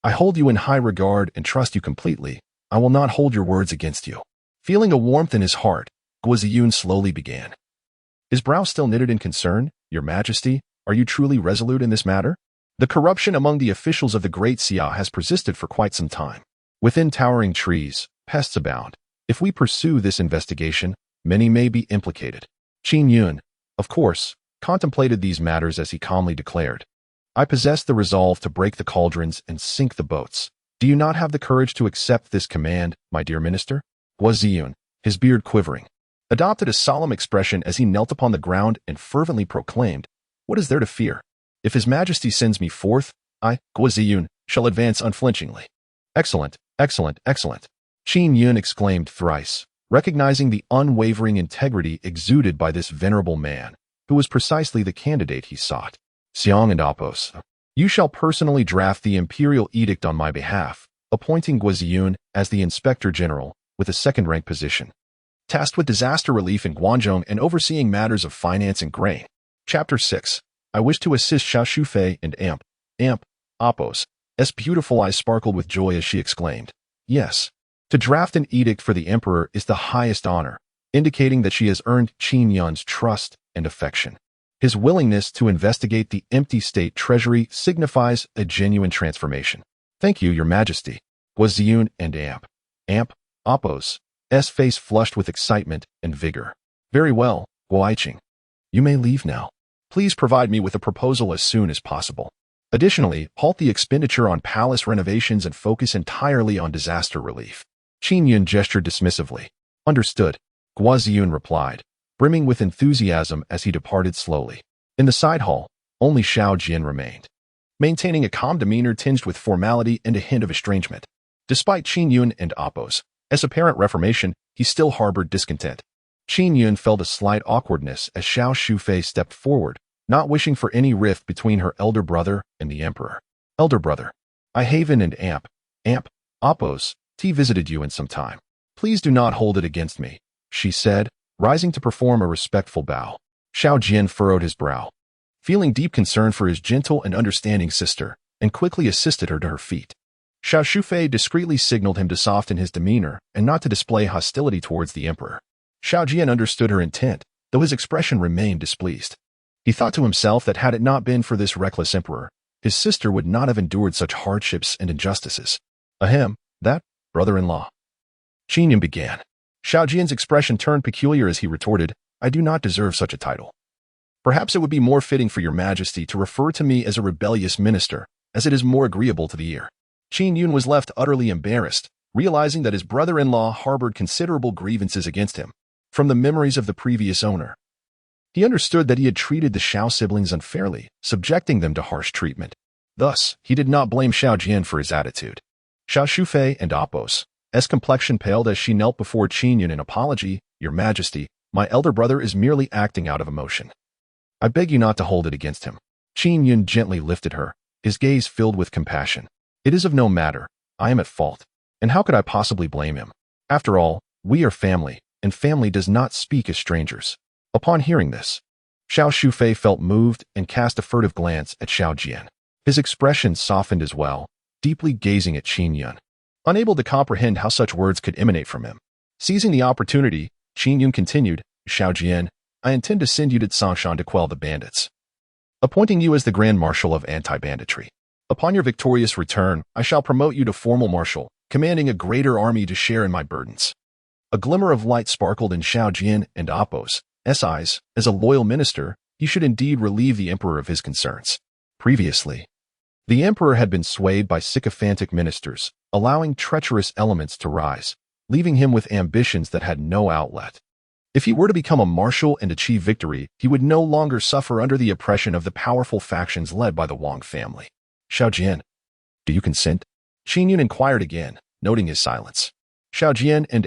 I hold you in high regard and trust you completely. I will not hold your words against you. Feeling a warmth in his heart, Guo Yun slowly began. His brow still knitted in concern. Your Majesty, are you truly resolute in this matter? The corruption among the officials of the Great Xia has persisted for quite some time. Within towering trees, pests abound. If we pursue this investigation, many may be implicated. Qin Yun, of course, contemplated these matters as he calmly declared. I possess the resolve to break the cauldrons and sink the boats. Do you not have the courage to accept this command, my dear minister? Guo Yun, his beard quivering, adopted a solemn expression as he knelt upon the ground and fervently proclaimed, what is there to fear? If His Majesty sends me forth, I, Guo Yun, shall advance unflinchingly. Excellent, excellent, excellent. Qin Yun exclaimed thrice, recognizing the unwavering integrity exuded by this venerable man, who was precisely the candidate he sought. Xiang and Apos, you shall personally draft the imperial edict on my behalf, appointing Guo Yun as the Inspector General with a second-rank position, tasked with disaster relief in Guangzhou and overseeing matters of finance and grain. Chapter 6. I wish to assist Xiao Shufei and Amp. Apos. S beautiful eyes sparkled with joy as she exclaimed. Yes. To draft an edict for the emperor is the highest honor, indicating that she has earned Qin Yun's trust and affection. His willingness to investigate the empty state treasury signifies a genuine transformation. Thank you, Your Majesty. Guo Yun and Apos. S face flushed with excitement and vigor. Very well, Guo Aiqing. You may leave now. Please provide me with a proposal as soon as possible. Additionally, halt the expenditure on palace renovations and focus entirely on disaster relief. Qin Yun gestured dismissively. Understood, Guo Yun replied, brimming with enthusiasm as he departed slowly. In the side hall, only Xiao Jian remained, maintaining a calm demeanor tinged with formality and a hint of estrangement. Despite Qin Yun and Apos' apparent reformation, he still harbored discontent. Qin Yun felt a slight awkwardness as Xiao Shufei stepped forward, not wishing for any rift between her elder brother and the emperor. Elder brother, I Haven and Apos, visited you in some time. Please do not hold it against me, she said, rising to perform a respectful bow. Xiao Jian furrowed his brow, feeling deep concern for his gentle and understanding sister, and quickly assisted her to her feet. Xiao Shufei discreetly signaled him to soften his demeanor and not to display hostility towards the emperor. Xiao Jian understood her intent, though his expression remained displeased. He thought to himself that had it not been for this reckless emperor, his sister would not have endured such hardships and injustices. That brother-in-law. Qin Yun began. Xiao Jian's expression turned peculiar as he retorted, I do not deserve such a title. Perhaps it would be more fitting for your Majesty to refer to me as a rebellious minister, as it is more agreeable to the ear. Qin Yun was left utterly embarrassed, realizing that his brother-in-law harbored considerable grievances against him, from the memories of the previous owner. He understood that he had treated the Xiao siblings unfairly, subjecting them to harsh treatment. Thus, he did not blame Xiao Jian for his attitude. Xiao Shufei and Apos' complexion paled as she knelt before Qin Yun in apology. Your Majesty, my elder brother is merely acting out of emotion. I beg you not to hold it against him. Qin Yun gently lifted her, his gaze filled with compassion. It is of no matter. I am at fault. And how could I possibly blame him? After all, we are family, and family does not speak as strangers. Upon hearing this, Xiao Shufei felt moved and cast a furtive glance at Xiao Jian. His expression softened as well, deeply gazing at Qin Yun, unable to comprehend how such words could emanate from him. Seizing the opportunity, Qin Yun continued, Xiao Jian, I intend to send you to Tsangshan to quell the bandits, appointing you as the Grand Marshal of Anti-Banditry. Upon your victorious return, I shall promote you to formal marshal, commanding a greater army to share in my burdens. A glimmer of light sparkled in Xiao Jian and Apos' eyes. As a loyal minister, he should indeed relieve the emperor of his concerns. Previously, the emperor had been swayed by sycophantic ministers, allowing treacherous elements to rise, leaving him with ambitions that had no outlet. If he were to become a marshal and achieve victory, he would no longer suffer under the oppression of the powerful factions led by the Wang family. Xiao Jian, do you consent? Qin Yun inquired again, noting his silence. Xiao Jian and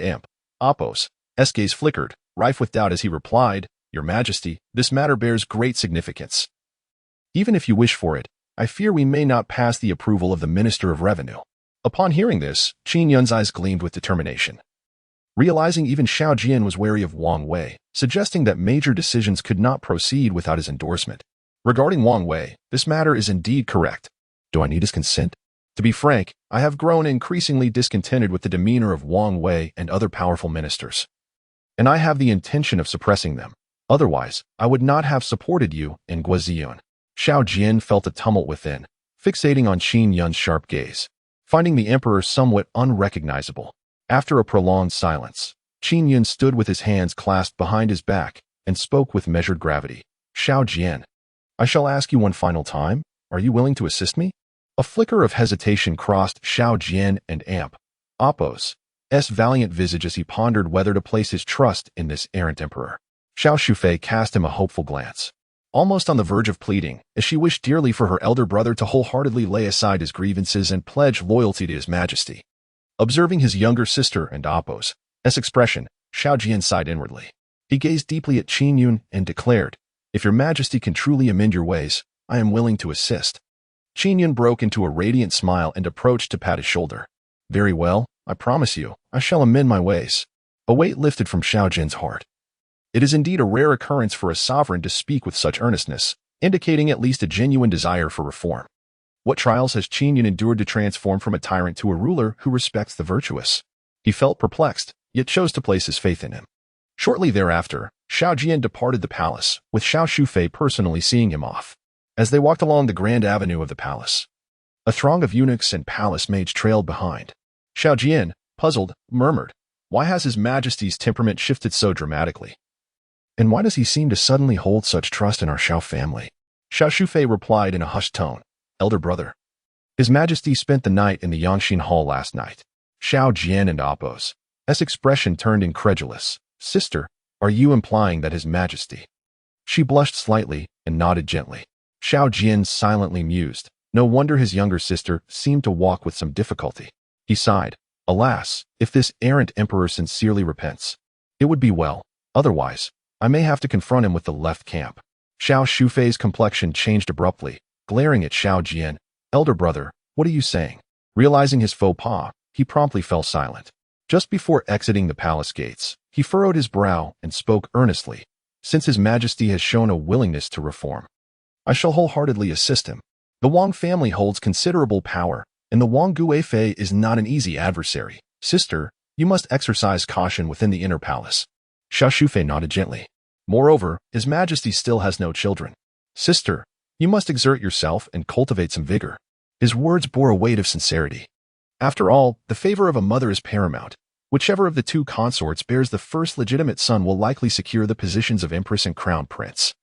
Apos' gaze flickered, rife with doubt as he replied, Your Majesty, this matter bears great significance. Even if you wish for it, I fear we may not pass the approval of the Minister of Revenue. Upon hearing this, Qin Yun's eyes gleamed with determination. Realizing even Xiao Jian was wary of Wang Wei, suggesting that major decisions could not proceed without his endorsement. Regarding Wang Wei, this matter is indeed correct. Do I need his consent? To be frank, I have grown increasingly discontented with the demeanor of Wang Wei and other powerful ministers. And I have the intention of suppressing them. Otherwise, I would not have supported you in Guiziyun. Xiao Jian felt a tumult within, fixating on Qin Yun's sharp gaze, finding the emperor somewhat unrecognizable. After a prolonged silence, Qin Yun stood with his hands clasped behind his back and spoke with measured gravity. Xiao Jian, I shall ask you one final time. Are you willing to assist me? A flicker of hesitation crossed Xiao Jian and Appo's valiant visage as he pondered whether to place his trust in this errant emperor. Xiao Shufei cast him a hopeful glance, almost on the verge of pleading, as she wished dearly for her elder brother to wholeheartedly lay aside his grievances and pledge loyalty to his majesty. Observing his younger sister and Appo's expression, Xiao Jian sighed inwardly. He gazed deeply at Qin Yun and declared, If your majesty can truly amend your ways, I am willing to assist. Qin Yun broke into a radiant smile and approached to pat his shoulder. Very well, I promise you, I shall amend my ways. A weight lifted from Xiao Jian's heart. It is indeed a rare occurrence for a sovereign to speak with such earnestness, indicating at least a genuine desire for reform. What trials has Qin Yun endured to transform from a tyrant to a ruler who respects the virtuous? He felt perplexed, yet chose to place his faith in him. Shortly thereafter, Xiao Jian departed the palace, with Xiao Shufei personally seeing him off. As they walked along the grand avenue of the palace, a throng of eunuchs and palace maids trailed behind. Xiao Jian, puzzled, murmured, Why has His Majesty's temperament shifted so dramatically? And why does he seem to suddenly hold such trust in our Xiao family? Xiao Shufei replied in a hushed tone, Elder brother, His Majesty spent the night in the Yangxin Hall last night. Xiao Jian and Appo's expression turned incredulous. Sister, are you implying that His Majesty? She blushed slightly and nodded gently. Xiao Jian silently mused. No wonder his younger sister seemed to walk with some difficulty. He sighed. Alas, if this errant emperor sincerely repents, it would be well. Otherwise, I may have to confront him with the left camp. Xiao Shufei's complexion changed abruptly, glaring at Xiao Jian. Elder brother, what are you saying? Realizing his faux pas, he promptly fell silent. Just before exiting the palace gates, he furrowed his brow and spoke earnestly. Since His Majesty has shown a willingness to reform, I shall wholeheartedly assist him. The Wang family holds considerable power, and the Wang Guifei is not an easy adversary. Sister, you must exercise caution within the inner palace. Xiao Shufei nodded gently. Moreover, His Majesty still has no children. Sister, you must exert yourself and cultivate some vigor. His words bore a weight of sincerity. After all, the favor of a mother is paramount. Whichever of the two consorts bears the first legitimate son will likely secure the positions of Empress and Crown Prince.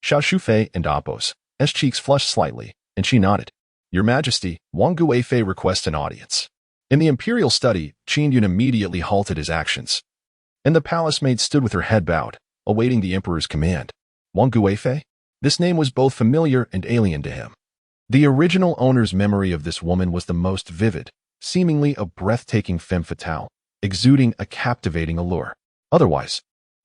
Xiao Shufei and Appo's cheeks flushed slightly, and she nodded. Your Majesty, Wang Guifei requests an audience. In the imperial study, Qin Yun immediately halted his actions, and the palace maid stood with her head bowed, awaiting the emperor's command. Wang Guifei? This name was both familiar and alien to him. The original owner's memory of this woman was the most vivid, seemingly a breathtaking femme fatale, exuding a captivating allure. Otherwise,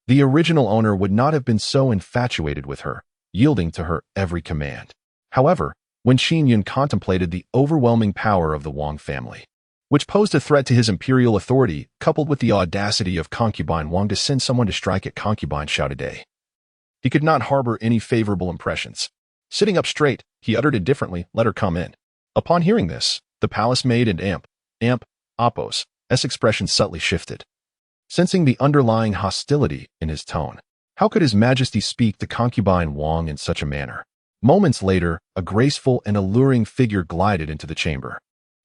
the original owner would not have been so infatuated with her, yielding to her every command. However, when Qin Yun contemplated the overwhelming power of the Wang family, which posed a threat to his imperial authority, coupled with the audacity of concubine Wang to send someone to strike at concubine Xiao today, he could not harbor any favorable impressions. Sitting up straight, he uttered indifferently, Let her come in. Upon hearing this, the palace maid and Appo's expression subtly shifted. Sensing the underlying hostility in his tone, how could His Majesty speak to concubine Wang in such a manner? Moments later, a graceful and alluring figure glided into the chamber.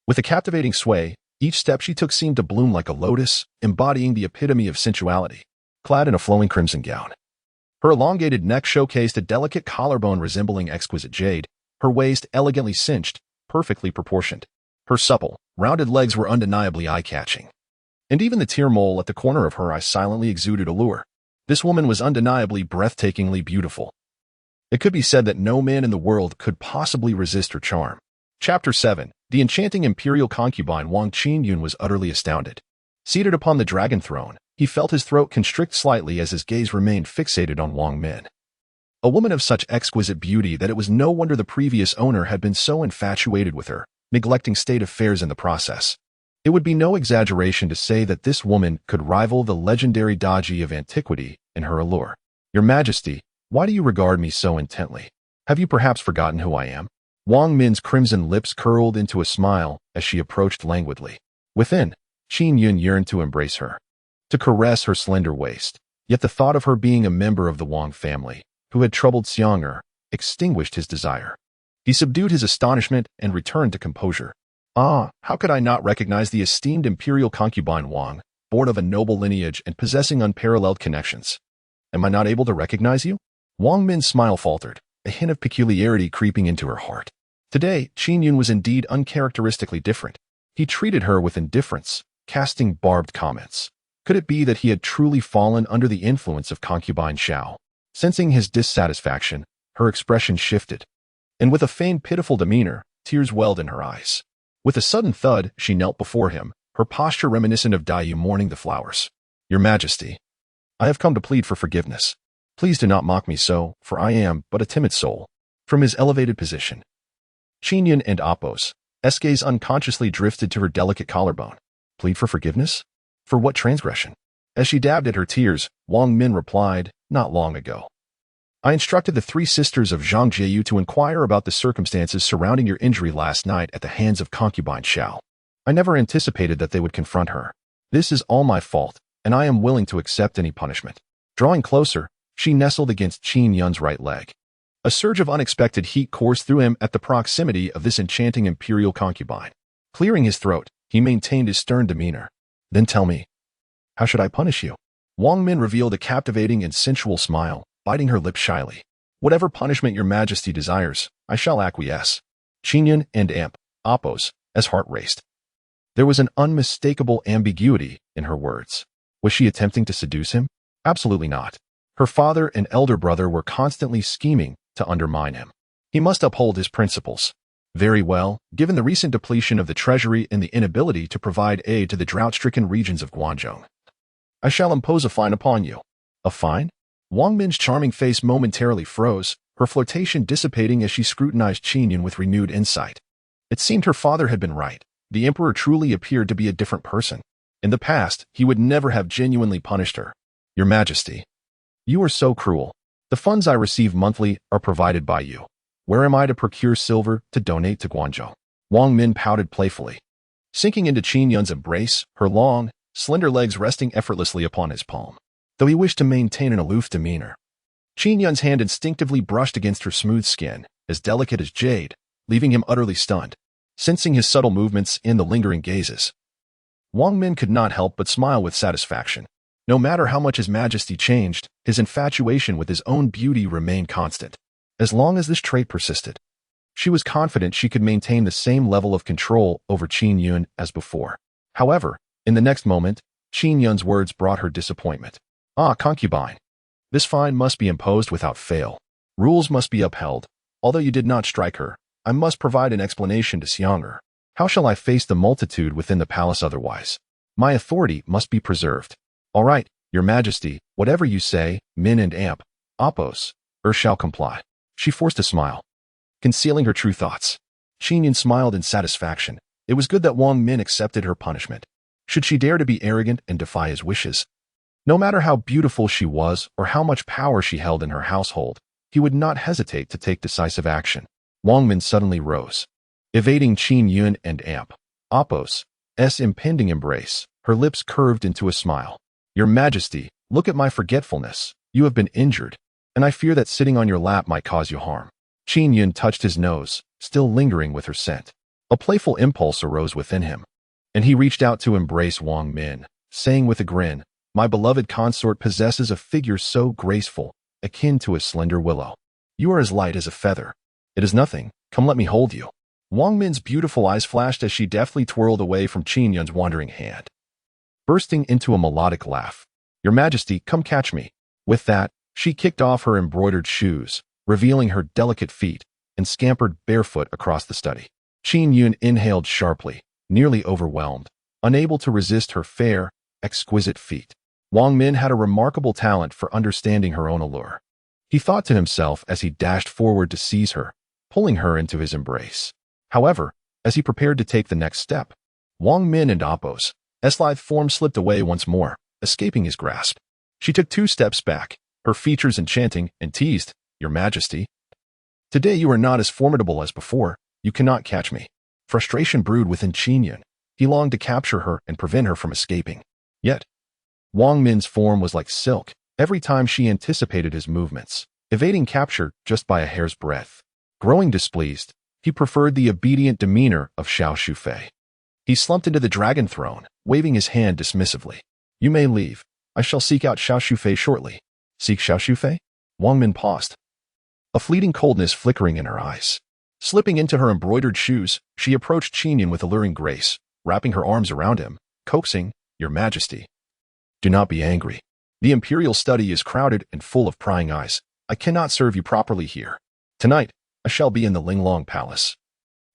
With a captivating sway, each step she took seemed to bloom like a lotus, embodying the epitome of sensuality. Clad in a flowing crimson gown, her elongated neck showcased a delicate collarbone resembling exquisite jade, her waist elegantly cinched, perfectly proportioned. Her supple, rounded legs were undeniably eye-catching, and even the tear mole at the corner of her eye silently exuded allure. This woman was undeniably breathtakingly beautiful. It could be said that no man in the world could possibly resist her charm. Chapter 7. The enchanting imperial concubine Wang. Qin Yun was utterly astounded. Seated upon the dragon throne, he felt his throat constrict slightly as his gaze remained fixated on Wang Min. A woman of such exquisite beauty that it was no wonder the previous owner had been so infatuated with her, neglecting state affairs in the process. It would be no exaggeration to say that this woman could rival the legendary Daji of antiquity in her allure. Your Majesty, why do you regard me so intently? Have you perhaps forgotten who I am? Wang Min's crimson lips curled into a smile as she approached languidly. Within, Qin Yun yearned to embrace her, to caress her slender waist. Yet the thought of her being a member of the Wang family, who had troubled Xiang'er, extinguished his desire. He subdued his astonishment and returned to composure. Ah, how could I not recognize the esteemed imperial concubine Wang, born of a noble lineage and possessing unparalleled connections? Am I not able to recognize you? Wang Min's smile faltered, a hint of peculiarity creeping into her heart. Today, Qin Yun was indeed uncharacteristically different. He treated her with indifference, casting barbed comments. Could it be that he had truly fallen under the influence of concubine Xiao? Sensing his dissatisfaction, her expression shifted, and with a feigned pitiful demeanor, tears welled in her eyes. With a sudden thud, she knelt before him, her posture reminiscent of Dai Yu mourning the flowers. Your Majesty, I have come to plead for forgiveness. Please do not mock me so, for I am but a timid soul. From his elevated position, Qin Yun and Appo's gaze unconsciously drifted to her delicate collarbone. Plead for forgiveness? For what transgression? As she dabbed at her tears, Wang Min replied, not long ago. I instructed the three sisters of Zhang Jieyu to inquire about the circumstances surrounding your injury last night at the hands of concubine Xiao. I never anticipated that they would confront her. This is all my fault, and I am willing to accept any punishment. Drawing closer, she nestled against Qin Yun's right leg. A surge of unexpected heat coursed through him at the proximity of this enchanting imperial concubine. Clearing his throat, he maintained his stern demeanor. Then tell me, how should I punish you? Wang Min revealed a captivating and sensual smile, biting her lips shyly. Whatever punishment your Majesty desires, I shall acquiesce. Qin Yun and Appo's heart raced. There was an unmistakable ambiguity in her words. Was she attempting to seduce him? Absolutely not. Her father and elder brother were constantly scheming to undermine him. He must uphold his principles. Very well, given the recent depletion of the treasury and the inability to provide aid to the drought-stricken regions of Guangzhou, I shall impose a fine upon you. A fine? Wang Min's charming face momentarily froze, her flirtation dissipating as she scrutinized Qin Yun with renewed insight. It seemed her father had been right. The emperor truly appeared to be a different person. In the past, he would never have genuinely punished her. Your Majesty, you are so cruel. The funds I receive monthly are provided by you. Where am I to procure silver to donate to Guangzhou? Wang Min pouted playfully. Sinking into Qin Yun's embrace, her long, slender legs resting effortlessly upon his palm. Though he wished to maintain an aloof demeanor, Qin Yun's hand instinctively brushed against her smooth skin, as delicate as jade, leaving him utterly stunned. Sensing his subtle movements and the lingering gazes, Wang Min could not help but smile with satisfaction. No matter how much His Majesty changed, his infatuation with his own beauty remained constant. As long as this trait persisted, she was confident she could maintain the same level of control over Qin Yun as before. However, in the next moment, Qin Yun's words brought her disappointment. Ah, concubine. This fine must be imposed without fail. Rules must be upheld. Although you did not strike her, I must provide an explanation to Xiang'er. How shall I face the multitude within the palace otherwise? My authority must be preserved. All right, Your Majesty, whatever you say, Min and Appo's shall comply. She forced a smile, concealing her true thoughts. Qin Yun smiled in satisfaction. It was good that Wang Min accepted her punishment. Should she dare to be arrogant and defy his wishes? No matter how beautiful she was or how much power she held in her household, he would not hesitate to take decisive action. Wang Min suddenly rose, evading Qin Yun and Appo's impending embrace. Her lips curved into a smile. Your Majesty, look at my forgetfulness. You have been injured, and I fear that sitting on your lap might cause you harm. Qin Yun touched his nose, still lingering with her scent. A playful impulse arose within him, and he reached out to embrace Wang Min, saying with a grin, My beloved consort possesses a figure so graceful, akin to a slender willow. You are as light as a feather. It is nothing. Come, let me hold you. Wang Min's beautiful eyes flashed as she deftly twirled away from Qin Yun's wandering hand, bursting into a melodic laugh. Your Majesty, come catch me. With that, she kicked off her embroidered shoes, revealing her delicate feet, and scampered barefoot across the study. Qin Yun inhaled sharply, nearly overwhelmed, unable to resist her fair, exquisite feet. Wang Min had a remarkable talent for understanding her own allure. He thought to himself as he dashed forward to seize her, pulling her into his embrace. However, as he prepared to take the next step. Wang Min and Appo's lithe form slipped away once more, escaping his grasp. She took 2 steps back, her features enchanting, and teased, "Your Majesty, today you are not as formidable as before. You cannot catch me." Frustration brewed within Qin Yun. He longed to capture her and prevent her from escaping. Yet, Wang Min's form was like silk every time she anticipated his movements, evading capture just by a hair's breadth. Growing displeased, he preferred the obedient demeanor of Xiao Shufei. He slumped into the dragon throne, waving his hand dismissively. "You may leave. I shall seek out Xiao Shufei shortly." "Seek Xiao Shufei?" Wang Min paused, a fleeting coldness flickering in her eyes. Slipping into her embroidered shoes, she approached Qin Yun with alluring grace, wrapping her arms around him, coaxing, "Your Majesty, do not be angry. The imperial study is crowded and full of prying eyes. I cannot serve you properly here. Tonight, I shall be in the Linglong Palace,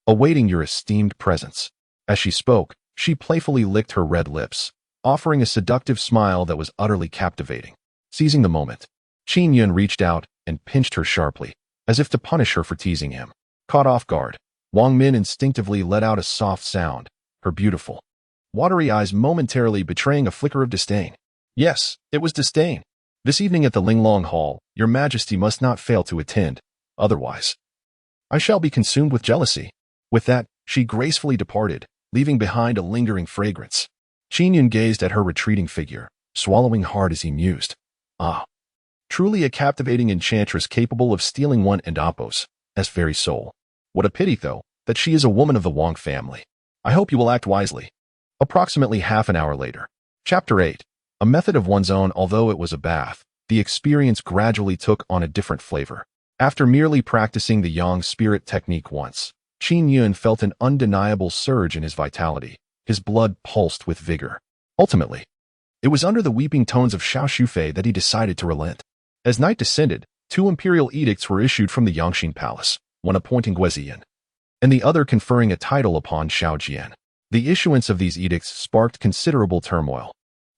awaiting your esteemed presence." As she spoke, she playfully licked her red lips, offering a seductive smile that was utterly captivating. Seizing the moment, Qin Yun reached out and pinched her sharply, as if to punish her for teasing him. Caught off guard, Wang Min instinctively let out a soft sound, her beautiful, watery eyes momentarily betraying a flicker of disdain. Yes, it was disdain. "This evening at the Linglong Hall, Your Majesty must not fail to attend. Otherwise, I shall be consumed with jealousy." With that, she gracefully departed, leaving behind a lingering fragrance. Qin Yun gazed at her retreating figure, swallowing hard as he mused. Ah, truly a captivating enchantress capable of stealing one and Appo's very soul. What a pity, though, that she is a woman of the Wang family. I hope you will act wisely. Approximately half an hour later. Chapter 8. A method of one's own. Although it was a bath, the experience gradually took on a different flavor. After merely practicing the Yang spirit technique once, Qin Yun felt an undeniable surge in his vitality. His blood pulsed with vigor. Ultimately, it was under the weeping tones of Xiao Shufei that he decided to relent. As night descended, 2 imperial edicts were issued from the Yangxin Palace, one appointing Guizian, and the other conferring a title upon Xiao Jian. The issuance of these edicts sparked considerable turmoil.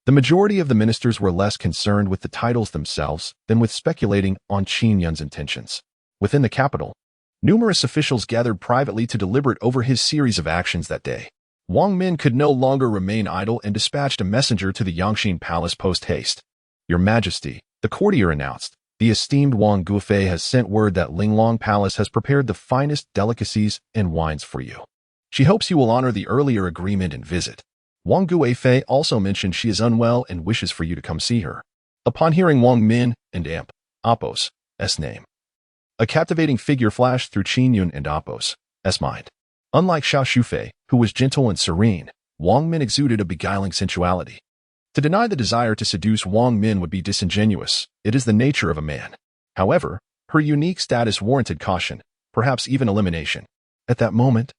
The majority of the ministers were less concerned with the titles themselves than with speculating on Qin Yun's intentions. Within the capital, numerous officials gathered privately to deliberate over his series of actions that day. Wang Min could no longer remain idle and dispatched a messenger to the Yangxin Palace post-haste. "Your Majesty," the courtier announced, "the esteemed Wang Guifei has sent word that Linglong Palace has prepared the finest delicacies and wines for you. She hopes you will honor the earlier agreement and visit." Wang Guifei also mentioned she is unwell and wishes for you to come see her. Upon hearing Wang Min and Appo's name, a captivating figure flashed through Qin Yun and Appo's mind. Unlike Xiao Shufei, who was gentle and serene, Wang Min exuded a beguiling sensuality. To deny the desire to seduce Wang Min would be disingenuous. It is the nature of a man. However, her unique status warranted caution, perhaps even elimination. At that moment,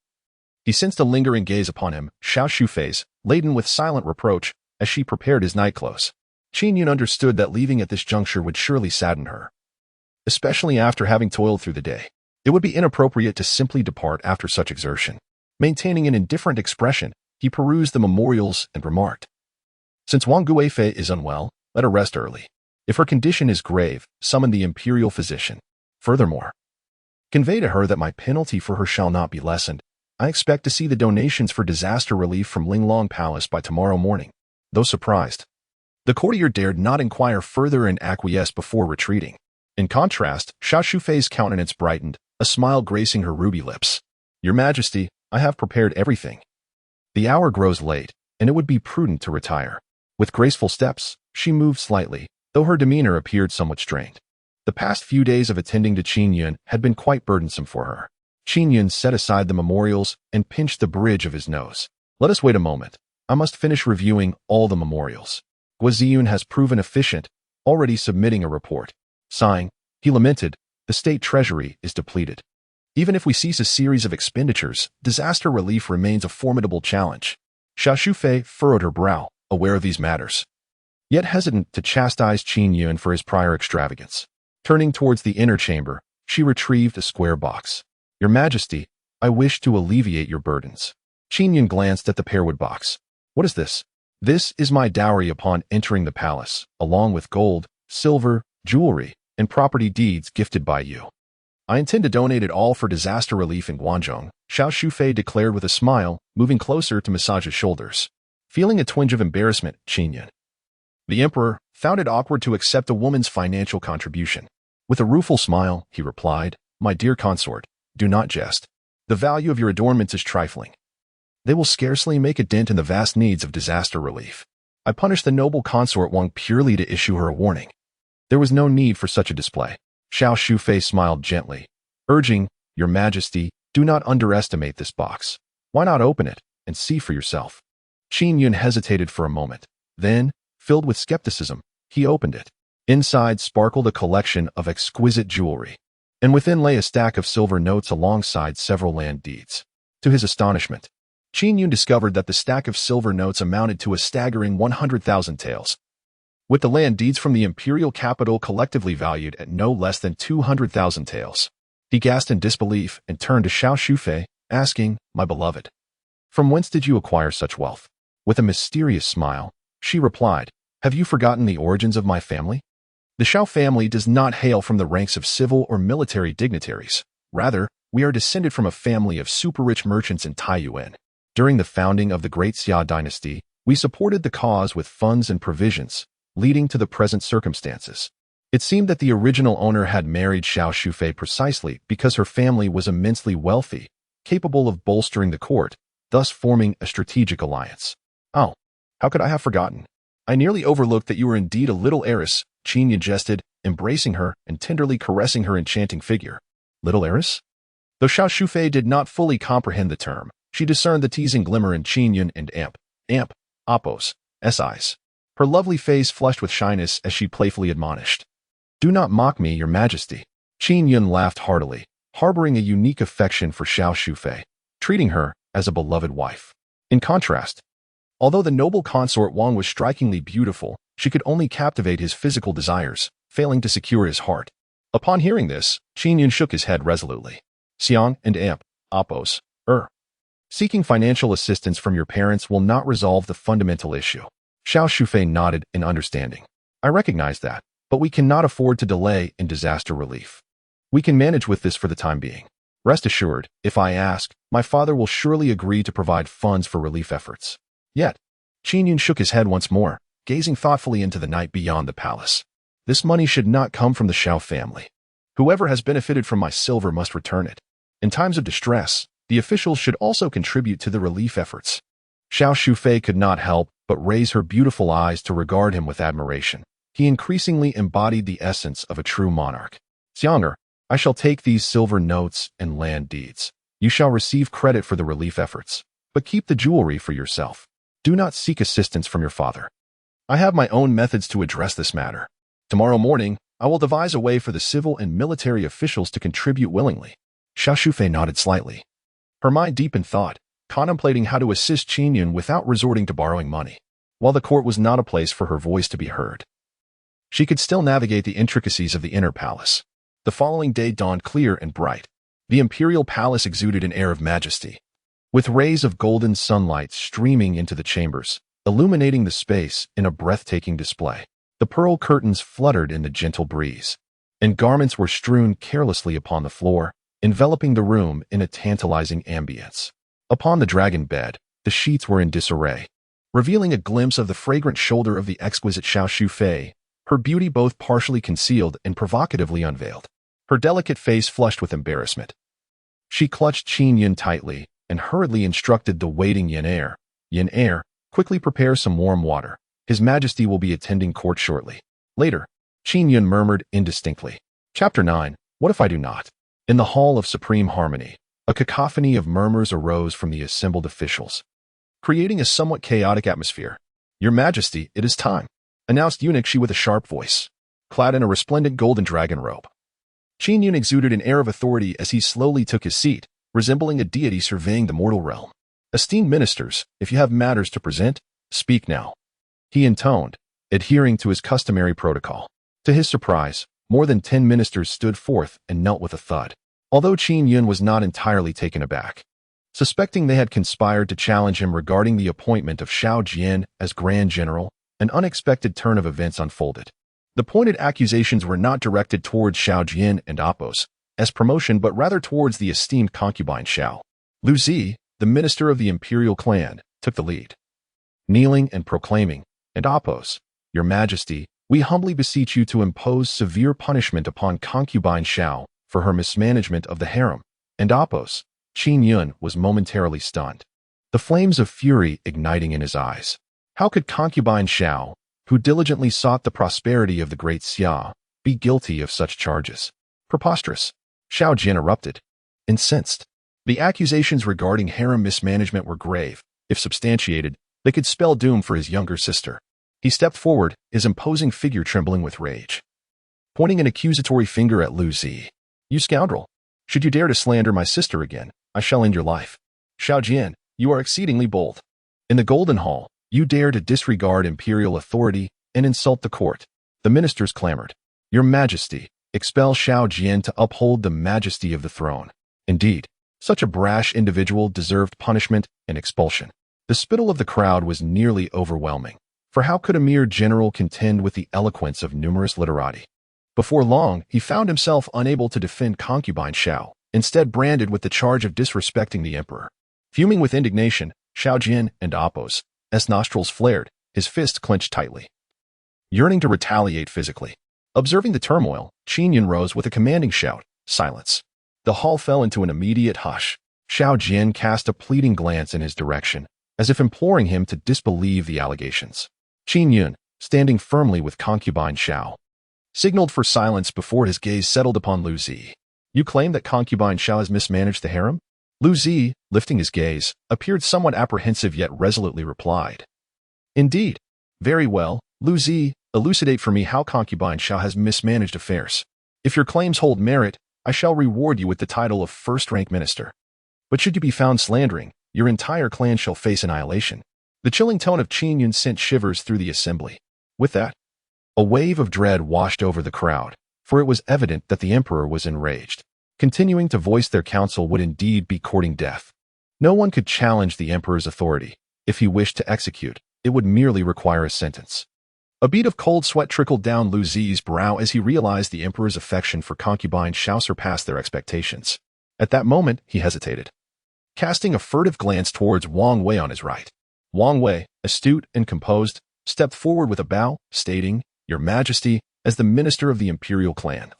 he sensed a lingering gaze upon him, Xiao Shufei's, laden with silent reproach, as she prepared his nightclothes. Qin Yun understood that leaving at this juncture would surely sadden her, especially after having toiled through the day. It would be inappropriate to simply depart after such exertion. Maintaining an indifferent expression, he perused the memorials and remarked, "Since Wang Guifei is unwell, let her rest early. If her condition is grave, summon the imperial physician. Furthermore, convey to her that my penalty for her shall not be lessened. I expect to see the donations for disaster relief from Linglong Palace by tomorrow morning." Though surprised, the courtier dared not inquire further and acquiesced before retreating. In contrast, Xiao Shufei's countenance brightened, a smile gracing her ruby lips. "Your Majesty, I have prepared everything. The hour grows late, and it would be prudent to retire." With graceful steps, she moved slightly, though her demeanor appeared somewhat strained. The past few days of attending to Qin Yun had been quite burdensome for her. Qin Yun set aside the memorials and pinched the bridge of his nose. "Let us wait a moment. I must finish reviewing all the memorials. Guizian has proven efficient, already submitting a report." Sighing, he lamented, "The state treasury is depleted. Even if we cease a series of expenditures, disaster relief remains a formidable challenge." Xiao Shufei furrowed her brow, aware of these matters, yet hesitant to chastise Qin Yun for his prior extravagance. Turning towards the inner chamber, she retrieved a square box. "Your Majesty, I wish to alleviate your burdens." Qin Yun glanced at the pearwood box. "What is this?" "This is my dowry upon entering the palace, along with gold, silver, jewelry, and property deeds gifted by you." I intend to donate it all for disaster relief in Guangzhou, Xiao Shufei declared with a smile, moving closer to massage his shoulders. Feeling a twinge of embarrassment, Qin Yun, the emperor, found it awkward to accept a woman's financial contribution. With a rueful smile, he replied, "My dear consort, do not jest. The value of your adornments is trifling. They will scarcely make a dent in the vast needs of disaster relief. I punished the noble consort Wang purely to issue her a warning. There was no need for such a display." Xiao Shufei smiled gently, urging, "Your Majesty, do not underestimate this box. Why not open it and see for yourself?" Qin Yun hesitated for a moment. Then, filled with skepticism, he opened it. Inside sparkled a collection of exquisite jewelry, and within lay a stack of silver notes alongside several land deeds. To his astonishment, Qin Yun discovered that the stack of silver notes amounted to a staggering 100,000 taels, with the land deeds from the imperial capital collectively valued at no less than 200,000 taels. He gasped in disbelief and turned to Xiao Shufei, asking, "My beloved, from whence did you acquire such wealth?" With a mysterious smile, she replied, "Have you forgotten the origins of my family? The Xiao family does not hail from the ranks of civil or military dignitaries. Rather, we are descended from a family of super-rich merchants in Taiyuan. During the founding of the Great Xia dynasty, we supported the cause with funds and provisions, leading to the present circumstances." It seemed that the original owner had married Xiao Shufei precisely because her family was immensely wealthy, capable of bolstering the court, thus forming a strategic alliance. "Oh, how could I have forgotten? I nearly overlooked that you were indeed a little heiress," Qin Yun jested, embracing her and tenderly caressing her enchanting figure. Little heiress? Though Xiao Shufei did not fully comprehend the term, she discerned the teasing glimmer in Qin Yun and Appo's eyes. Her lovely face flushed with shyness as she playfully admonished, "Do not mock me, Your Majesty." Qin Yun laughed heartily, harboring a unique affection for Xiao Shufei, treating her as a beloved wife. In contrast, although the noble consort Wang was strikingly beautiful, she could only captivate his physical desires, failing to secure his heart. Upon hearing this, Qin Yun shook his head resolutely. "Xiang and Appo's, seeking financial assistance from your parents will not resolve the fundamental issue." Xiao Shufei nodded in understanding. "I recognize that, but we cannot afford to delay in disaster relief. We can manage with this for the time being. Rest assured, if I ask, my father will surely agree to provide funds for relief efforts." Yet, Qin Yun shook his head once more, gazing thoughtfully into the night beyond the palace. "This money should not come from the Xiao family. Whoever has benefited from my silver must return it. In times of distress, the officials should also contribute to the relief efforts." Xiao Shufei could not help but raise her beautiful eyes to regard him with admiration. He increasingly embodied the essence of a true monarch. "Xianger, I shall take these silver notes and land deeds. You shall receive credit for the relief efforts, but keep the jewelry for yourself. Do not seek assistance from your father. I have my own methods to address this matter. Tomorrow morning, I will devise a way for the civil and military officials to contribute willingly." Xiao Shufei nodded slightly, her mind deep in thought, contemplating how to assist Qin Yun without resorting to borrowing money. While the court was not a place for her voice to be heard, she could still navigate the intricacies of the inner palace. The following day dawned clear and bright. The imperial palace exuded an air of majesty, with rays of golden sunlight streaming into the chambers, illuminating the space in a breathtaking display. The pearl curtains fluttered in the gentle breeze, and garments were strewn carelessly upon the floor, enveloping the room in a tantalizing ambience. Upon the dragon bed, the sheets were in disarray, revealing a glimpse of the fragrant shoulder of the exquisite Xiao Shufei, her beauty both partially concealed and provocatively unveiled. Her delicate face flushed with embarrassment. She clutched Qin Yun tightly and hurriedly instructed the waiting Yin Heir, quickly prepare some warm water. His Majesty will be attending court shortly. Later, Qin Yun murmured indistinctly. Chapter 9, What if I do not? In the Hall of Supreme Harmony, a cacophony of murmurs arose from the assembled officials, creating a somewhat chaotic atmosphere. "Your Majesty, it is time," announced Eunuch Shi with a sharp voice, clad in a resplendent golden dragon robe. Qin Yun exuded an air of authority as he slowly took his seat, resembling a deity surveying the mortal realm. "Esteemed ministers, if you have matters to present, speak now," he intoned, adhering to his customary protocol. To his surprise, more than 10 ministers stood forth and knelt with a thud. Although Qin Yun was not entirely taken aback, suspecting they had conspired to challenge him regarding the appointment of Xiao Jian as Grand General, an unexpected turn of events unfolded. The pointed accusations were not directed towards Xiao Jian and Appo's, promotion but rather towards the esteemed concubine Xiao. Lu Zi, the minister of the imperial clan, took the lead, kneeling and proclaiming, "And Oppos, your majesty, we humbly beseech you to impose severe punishment upon concubine Xiao for her mismanagement of the harem." And Oppos, Qin Yun was momentarily stunned, the flames of fury igniting in his eyes. How could concubine Xiao, who diligently sought the prosperity of the great Xia, be guilty of such charges? Preposterous. Xiao Jian erupted, incensed. The accusations regarding harem mismanagement were grave. If substantiated, they could spell doom for his younger sister. He stepped forward, his imposing figure trembling with rage, pointing an accusatory finger at Lu Zi. "You scoundrel! Should you dare to slander my sister again, I shall end your life. Xiao Jian, you are exceedingly bold. In the Golden Hall, you dare to disregard imperial authority and insult the court." The ministers clamored, "Your Majesty, expel Xiao Jian to uphold the majesty of the throne." Indeed, such a brash individual deserved punishment and expulsion. The spittle of the crowd was nearly overwhelming, for how could a mere general contend with the eloquence of numerous literati? Before long, he found himself unable to defend concubine Xiao, instead branded with the charge of disrespecting the emperor. Fuming with indignation, Xiao Jian and Oppos, as nostrils flared, his fist clenched tightly, yearning to retaliate physically. Observing the turmoil, Qin Yun rose with a commanding shout, "Silence." The hall fell into an immediate hush. Xiao Jian cast a pleading glance in his direction, as if imploring him to disbelieve the allegations. Qin Yun, standing firmly with concubine Xiao, signaled for silence before his gaze settled upon Lu Zi. "You claim that concubine Xiao has mismanaged the harem?" Lu Zi, lifting his gaze, appeared somewhat apprehensive yet resolutely replied, "Indeed. Very well, Lu Zi, elucidate for me how concubine Xiao has mismanaged affairs. If your claims hold merit, I shall reward you with the title of first-rank minister. But should you be found slandering, your entire clan shall face annihilation." The chilling tone of Qin Yun sent shivers through the assembly. With that, a wave of dread washed over the crowd, for it was evident that the emperor was enraged. Continuing to voice their counsel would indeed be courting death. No one could challenge the emperor's authority. If he wished to execute, it would merely require a sentence. A bead of cold sweat trickled down Lu Zi's brow as he realized the emperor's affection for concubine Xiao surpassed their expectations. At that moment, he hesitated, casting a furtive glance towards Wang Wei on his right. Wang Wei, astute and composed, stepped forward with a bow, stating, "Your Majesty, as the minister of the imperial clan,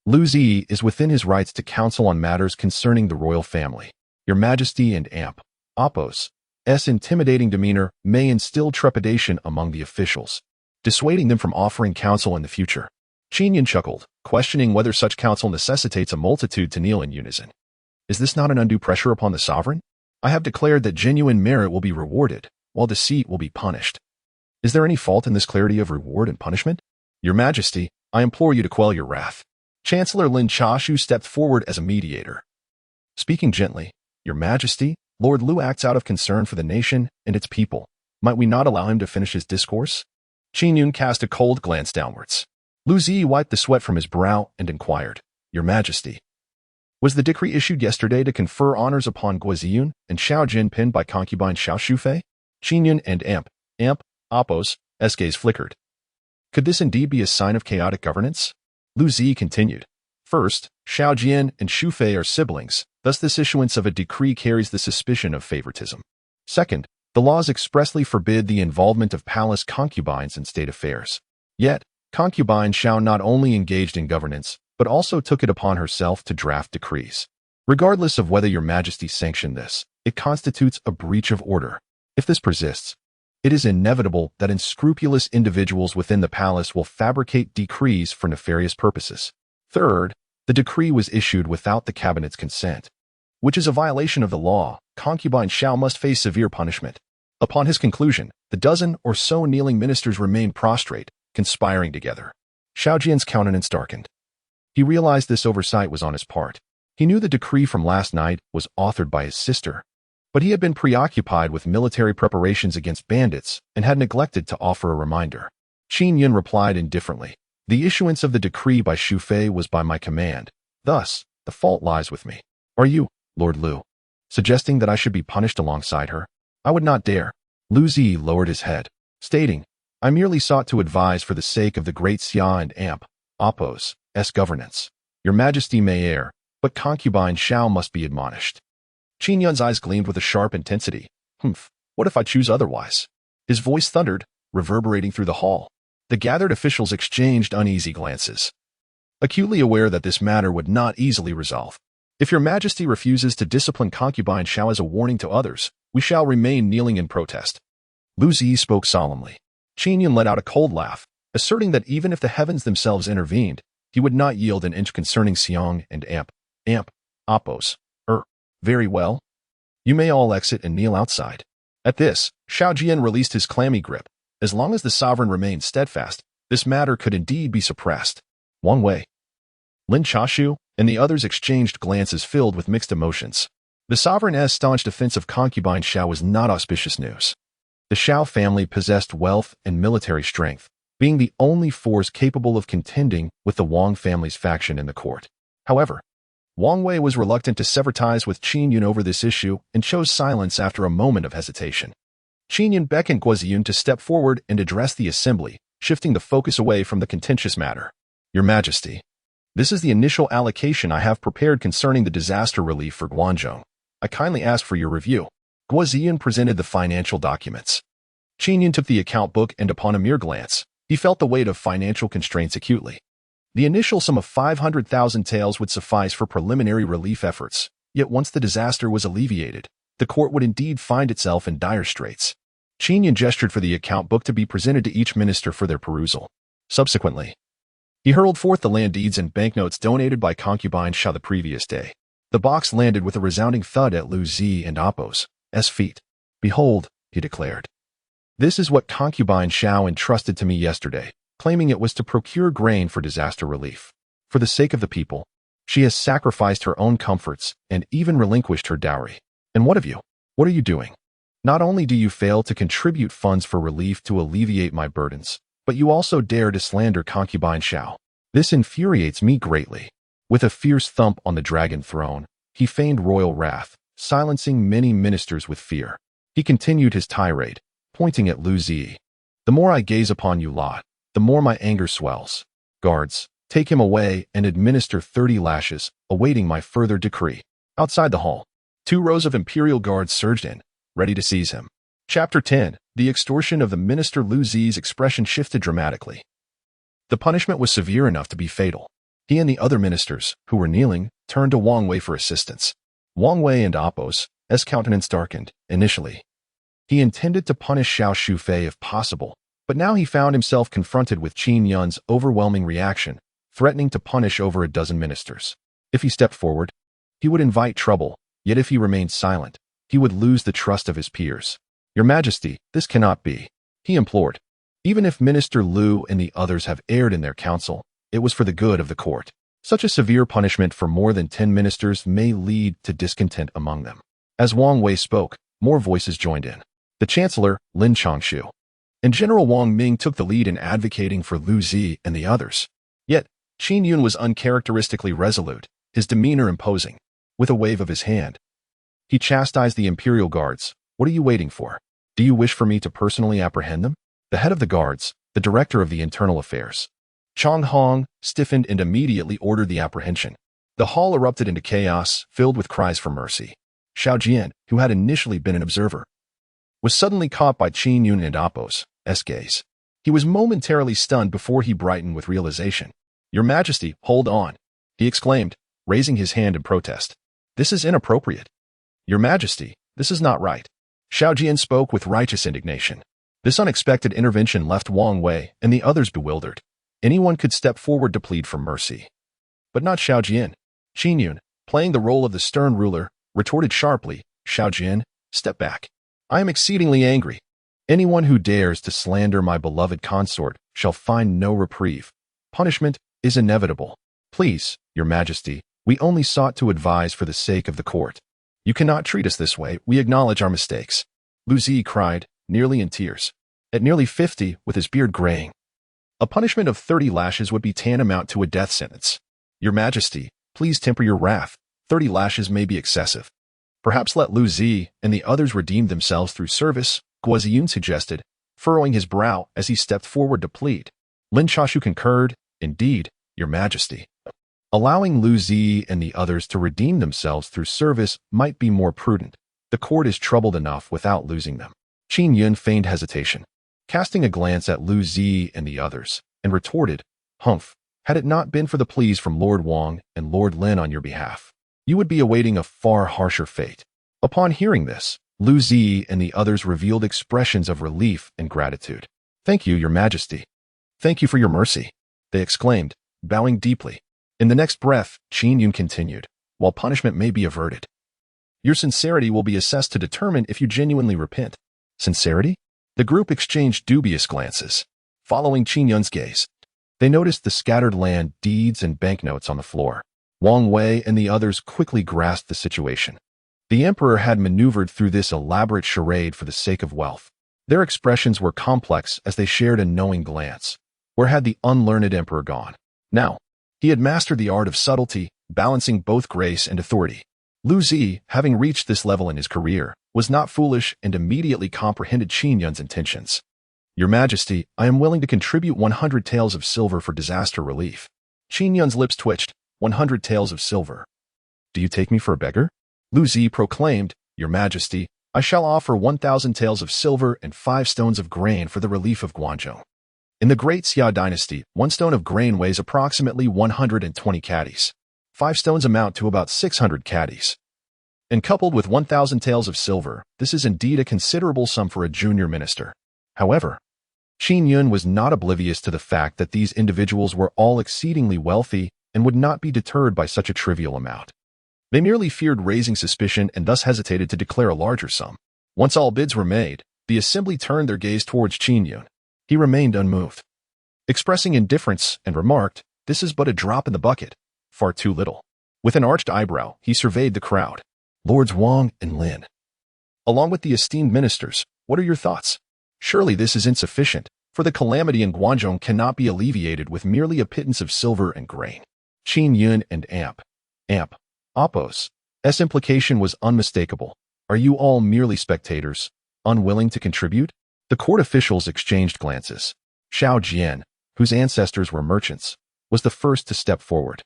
Lu Zi is within his rights to counsel on matters concerning the royal family. Your Majesty and Oppos' intimidating demeanor may instill trepidation among the officials, dissuading them from offering counsel in the future." Qin Yun chuckled, questioning whether such counsel necessitates a multitude to kneel in unison. "Is this not an undue pressure upon the sovereign? I have declared that genuine merit will be rewarded, while deceit will be punished. Is there any fault in this clarity of reward and punishment? Your Majesty, I implore you to quell your wrath." Chancellor Lin Chashu stepped forward as a mediator, speaking gently, "Your Majesty, Lord Lu acts out of concern for the nation and its people. Might we not allow him to finish his discourse?" Qin Yun cast a cold glance downwards. Lu Zi wiped the sweat from his brow and inquired, "Your Majesty, was the decree issued yesterday to confer honors upon Guiziyun and Xiao Jin pinned by concubine Xiao Shufei?" Qin Yun and Oppos' gaze flickered. Could this indeed be a sign of chaotic governance? Lu Zi continued, "First, Xiao Jian and Shufei are siblings, thus this issuance of a decree carries the suspicion of favoritism. Second, the laws expressly forbid the involvement of palace concubines in state affairs. Yet, concubine Xiao not only engaged in governance, but also took it upon herself to draft decrees. Regardless of whether your Majesty sanctioned this, it constitutes a breach of order. If this persists, it is inevitable that unscrupulous individuals within the palace will fabricate decrees for nefarious purposes. Third, the decree was issued without the cabinet's consent, which is a violation of the law. Concubine Xiao must face severe punishment." Upon his conclusion, the dozen or so kneeling ministers remained prostrate, conspiring together. Xiao Jian's countenance darkened. He realized this oversight was on his part. He knew the decree from last night was authored by his sister, but he had been preoccupied with military preparations against bandits and had neglected to offer a reminder. Qin Yun replied indifferently, "The issuance of the decree by Shufei was by my command. Thus, the fault lies with me. Are you, Lord Lu, suggesting that I should be punished alongside her? I would not dare." Lu Zi lowered his head, stating, "I merely sought to advise for the sake of the great Xia and Oppos' governance. Your Majesty may err, but concubine Xiao must be admonished. Qin Yun's eyes gleamed with a sharp intensity. What if I choose otherwise? His voice thundered, reverberating through the hall. The gathered officials exchanged uneasy glances, acutely aware that this matter would not easily resolve. If your majesty refuses to discipline concubine Xiao as a warning to others, we shall remain kneeling in protest. Lu Zi spoke solemnly. Qin Yun let out a cold laugh, asserting that even if the heavens themselves intervened, he would not yield an inch concerning Xiong and Appos. Very well. You may all exit and kneel outside. At this, Xiao Jian released his clammy grip. As long as the sovereign remained steadfast, this matter could indeed be suppressed. Wang Wei, Lin Chashu, and the others exchanged glances filled with mixed emotions. The sovereign's staunch defense of concubine Xiao was not auspicious news. The Xiao family possessed wealth and military strength, being the only force capable of contending with the Wang family's faction in the court. However, Wang Wei was reluctant to sever ties with Qin Yun over this issue and chose silence after a moment of hesitation. Qin Yun beckoned Guo Ziyun to step forward and address the assembly, shifting the focus away from the contentious matter. Your Majesty, this is the initial allocation I have prepared concerning the disaster relief for Guangzhou. I kindly ask for your review. Guo Ziyun presented the financial documents. Qin Yun took the account book and upon a mere glance, he felt the weight of financial constraints acutely. The initial sum of 500,000 taels would suffice for preliminary relief efforts, yet once the disaster was alleviated, the court would indeed find itself in dire straits. Qin Yun gestured for the account book to be presented to each minister for their perusal. Subsequently, he hurled forth the land deeds and banknotes donated by concubine Xiao the previous day. The box landed with a resounding thud at Lu Zi and Appos' feet. Behold, he declared. This is what concubine Xiao entrusted to me yesterday, claiming it was to procure grain for disaster relief. For the sake of the people, she has sacrificed her own comforts and even relinquished her dowry. And what of you? What are you doing? Not only do you fail to contribute funds for relief to alleviate my burdens, but you also dare to slander concubine Xiao. This infuriates me greatly. With a fierce thump on the dragon throne, he feigned royal wrath, silencing many ministers with fear. He continued his tirade, pointing at Lu Zi. The more I gaze upon you lot, the more my anger swells. Guards, take him away and administer 30 lashes, awaiting my further decree. Outside the hall, 2 rows of imperial guards surged in, ready to seize him. Chapter 10. The extortion of the minister. Lu Zi's expression shifted dramatically. The punishment was severe enough to be fatal. He and the other ministers, who were kneeling, turned to Wang Wei for assistance. Wang Wei and Appos' countenance darkened. Initially, he intended to punish Xiao Shufei if possible, but now he found himself confronted with Qin Yun's overwhelming reaction, threatening to punish over a dozen ministers. If he stepped forward, he would invite trouble, yet if he remained silent, he would lose the trust of his peers. Your Majesty, this cannot be, he implored. Even if Minister Lu and the others have erred in their counsel, it was for the good of the court. Such a severe punishment for more than 10 ministers may lead to discontent among them. As Wang Wei spoke, more voices joined in. The Chancellor, Lin Changshu, and General Wang Ming took the lead in advocating for Lu Zi and the others. Yet, Qin Yun was uncharacteristically resolute, his demeanor imposing. With a wave of his hand, he chastised the imperial guards. What are you waiting for? Do you wish for me to personally apprehend them? The head of the guards, the director of the internal affairs, Chang Hong, stiffened and immediately ordered the apprehension. The hall erupted into chaos, filled with cries for mercy. Xiao Jian, who had initially been an observer, was suddenly caught by Qin Yun and Appos' gaze. He was momentarily stunned before he brightened with realization. Your Majesty, hold on, he exclaimed, raising his hand in protest. This is inappropriate. Your Majesty, this is not right. Xiao Jian spoke with righteous indignation. This unexpected intervention left Wang Wei and the others bewildered. Anyone could step forward to plead for mercy, but not Xiao Jian. Qin Yun, playing the role of the stern ruler, retorted sharply, Xiao Jian, step back. I am exceedingly angry. Anyone who dares to slander my beloved consort shall find no reprieve. Punishment is inevitable. Please, Your Majesty, we only sought to advise for the sake of the court. You cannot treat us this way. We acknowledge our mistakes. Lu Zi cried, nearly in tears. At nearly 50, with his beard graying, a punishment of 30 lashes would be tantamount to a death sentence. Your Majesty, please temper your wrath. 30 lashes may be excessive. Perhaps let Lu Zi and the others redeem themselves through service, Guo Ziyun suggested, furrowing his brow as he stepped forward to plead. Lin Chashu concurred, indeed, Your Majesty. Allowing Lu Zi and the others to redeem themselves through service might be more prudent. The court is troubled enough without losing them. Qin Yun feigned hesitation, casting a glance at Lu Zi and the others, and retorted, "Humph, had it not been for the pleas from Lord Wang and Lord Lin on your behalf, you would be awaiting a far harsher fate." Upon hearing this, Lu Zi and the others revealed expressions of relief and gratitude. "Thank you, Your Majesty. Thank you for your mercy," they exclaimed, bowing deeply. In the next breath, Qin Yun continued, "While punishment may be averted, your sincerity will be assessed to determine if you genuinely repent." Sincerity? The group exchanged dubious glances. Following Qin Yun's gaze, they noticed the scattered land deeds and banknotes on the floor. Wang Wei and the others quickly grasped the situation. The emperor had maneuvered through this elaborate charade for the sake of wealth. Their expressions were complex as they shared a knowing glance. Where had the unlearned emperor gone? Now, he had mastered the art of subtlety, balancing both grace and authority. Lu Zi, having reached this level in his career, was not foolish and immediately comprehended Qin Yun's intentions. "Your Majesty, I am willing to contribute 100 taels of silver for disaster relief." Qin Yun's lips twitched. 100 taels of silver. "Do you take me for a beggar?" Lu Zi proclaimed, "Your Majesty, I shall offer 1,000 taels of silver and 5 stones of grain for the relief of Guangzhou." In the Great Xia dynasty, 1 stone of grain weighs approximately 120 caddies. 5 stones amount to about 600 caddies. And coupled with 1,000 taels of silver, this is indeed a considerable sum for a junior minister. However, Qin Yun was not oblivious to the fact that these individuals were all exceedingly wealthy and would not be deterred by such a trivial amount. They merely feared raising suspicion and thus hesitated to declare a larger sum. Once all bids were made, the assembly turned their gaze towards Qin Yun. He remained unmoved, expressing indifference, and remarked, "This is but a drop in the bucket, far too little." With an arched eyebrow, he surveyed the crowd. "Lords Wang and Lin, along with the esteemed ministers, what are your thoughts? Surely this is insufficient, for the calamity in Guangzhou cannot be alleviated with merely a pittance of silver and grain." Qin Yun and Appo's implication was unmistakable. "Are you all merely spectators, unwilling to contribute?" The court officials exchanged glances. Xiao Jian, whose ancestors were merchants, was the first to step forward,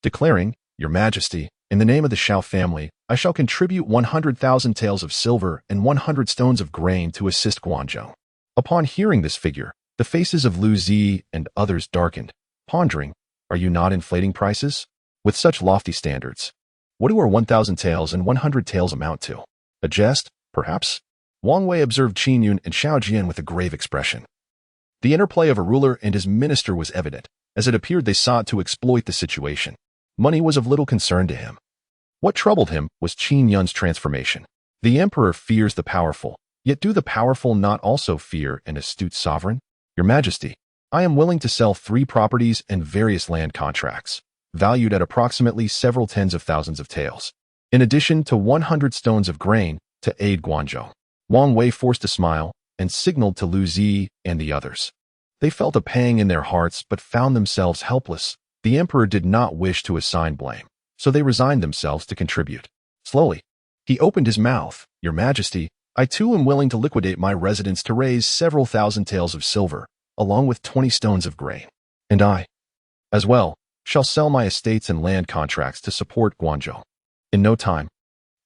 declaring, "Your Majesty, in the name of the Xiao family, I shall contribute 100,000 taels of silver and 100 stones of grain to assist Guangzhou." Upon hearing this figure, the faces of Lu Zi and others darkened, pondering, "Are you not inflating prices? With such lofty standards, what do our 1,000 taels and 100 taels amount to? A jest, perhaps?" Wang Wei observed Qin Yun and Xiao Jian with a grave expression. The interplay of a ruler and his minister was evident, as it appeared they sought to exploit the situation. Money was of little concern to him. What troubled him was Qin Yun's transformation. The emperor fears the powerful, yet do the powerful not also fear an astute sovereign? "Your Majesty, I am willing to sell 3 properties and various land contracts, valued at approximately several tens of thousands of taels, in addition to 100 stones of grain to aid Guangzhou." Wang Wei forced a smile and signaled to Lu Zi and the others. They felt a pang in their hearts but found themselves helpless. The emperor did not wish to assign blame, so they resigned themselves to contribute. Slowly, he opened his mouth. "Your Majesty, I too am willing to liquidate my residence to raise several thousand taels of silver, along with 20 stones of grain. And I, as well, shall sell my estates and land contracts to support Guangzhou." In no time,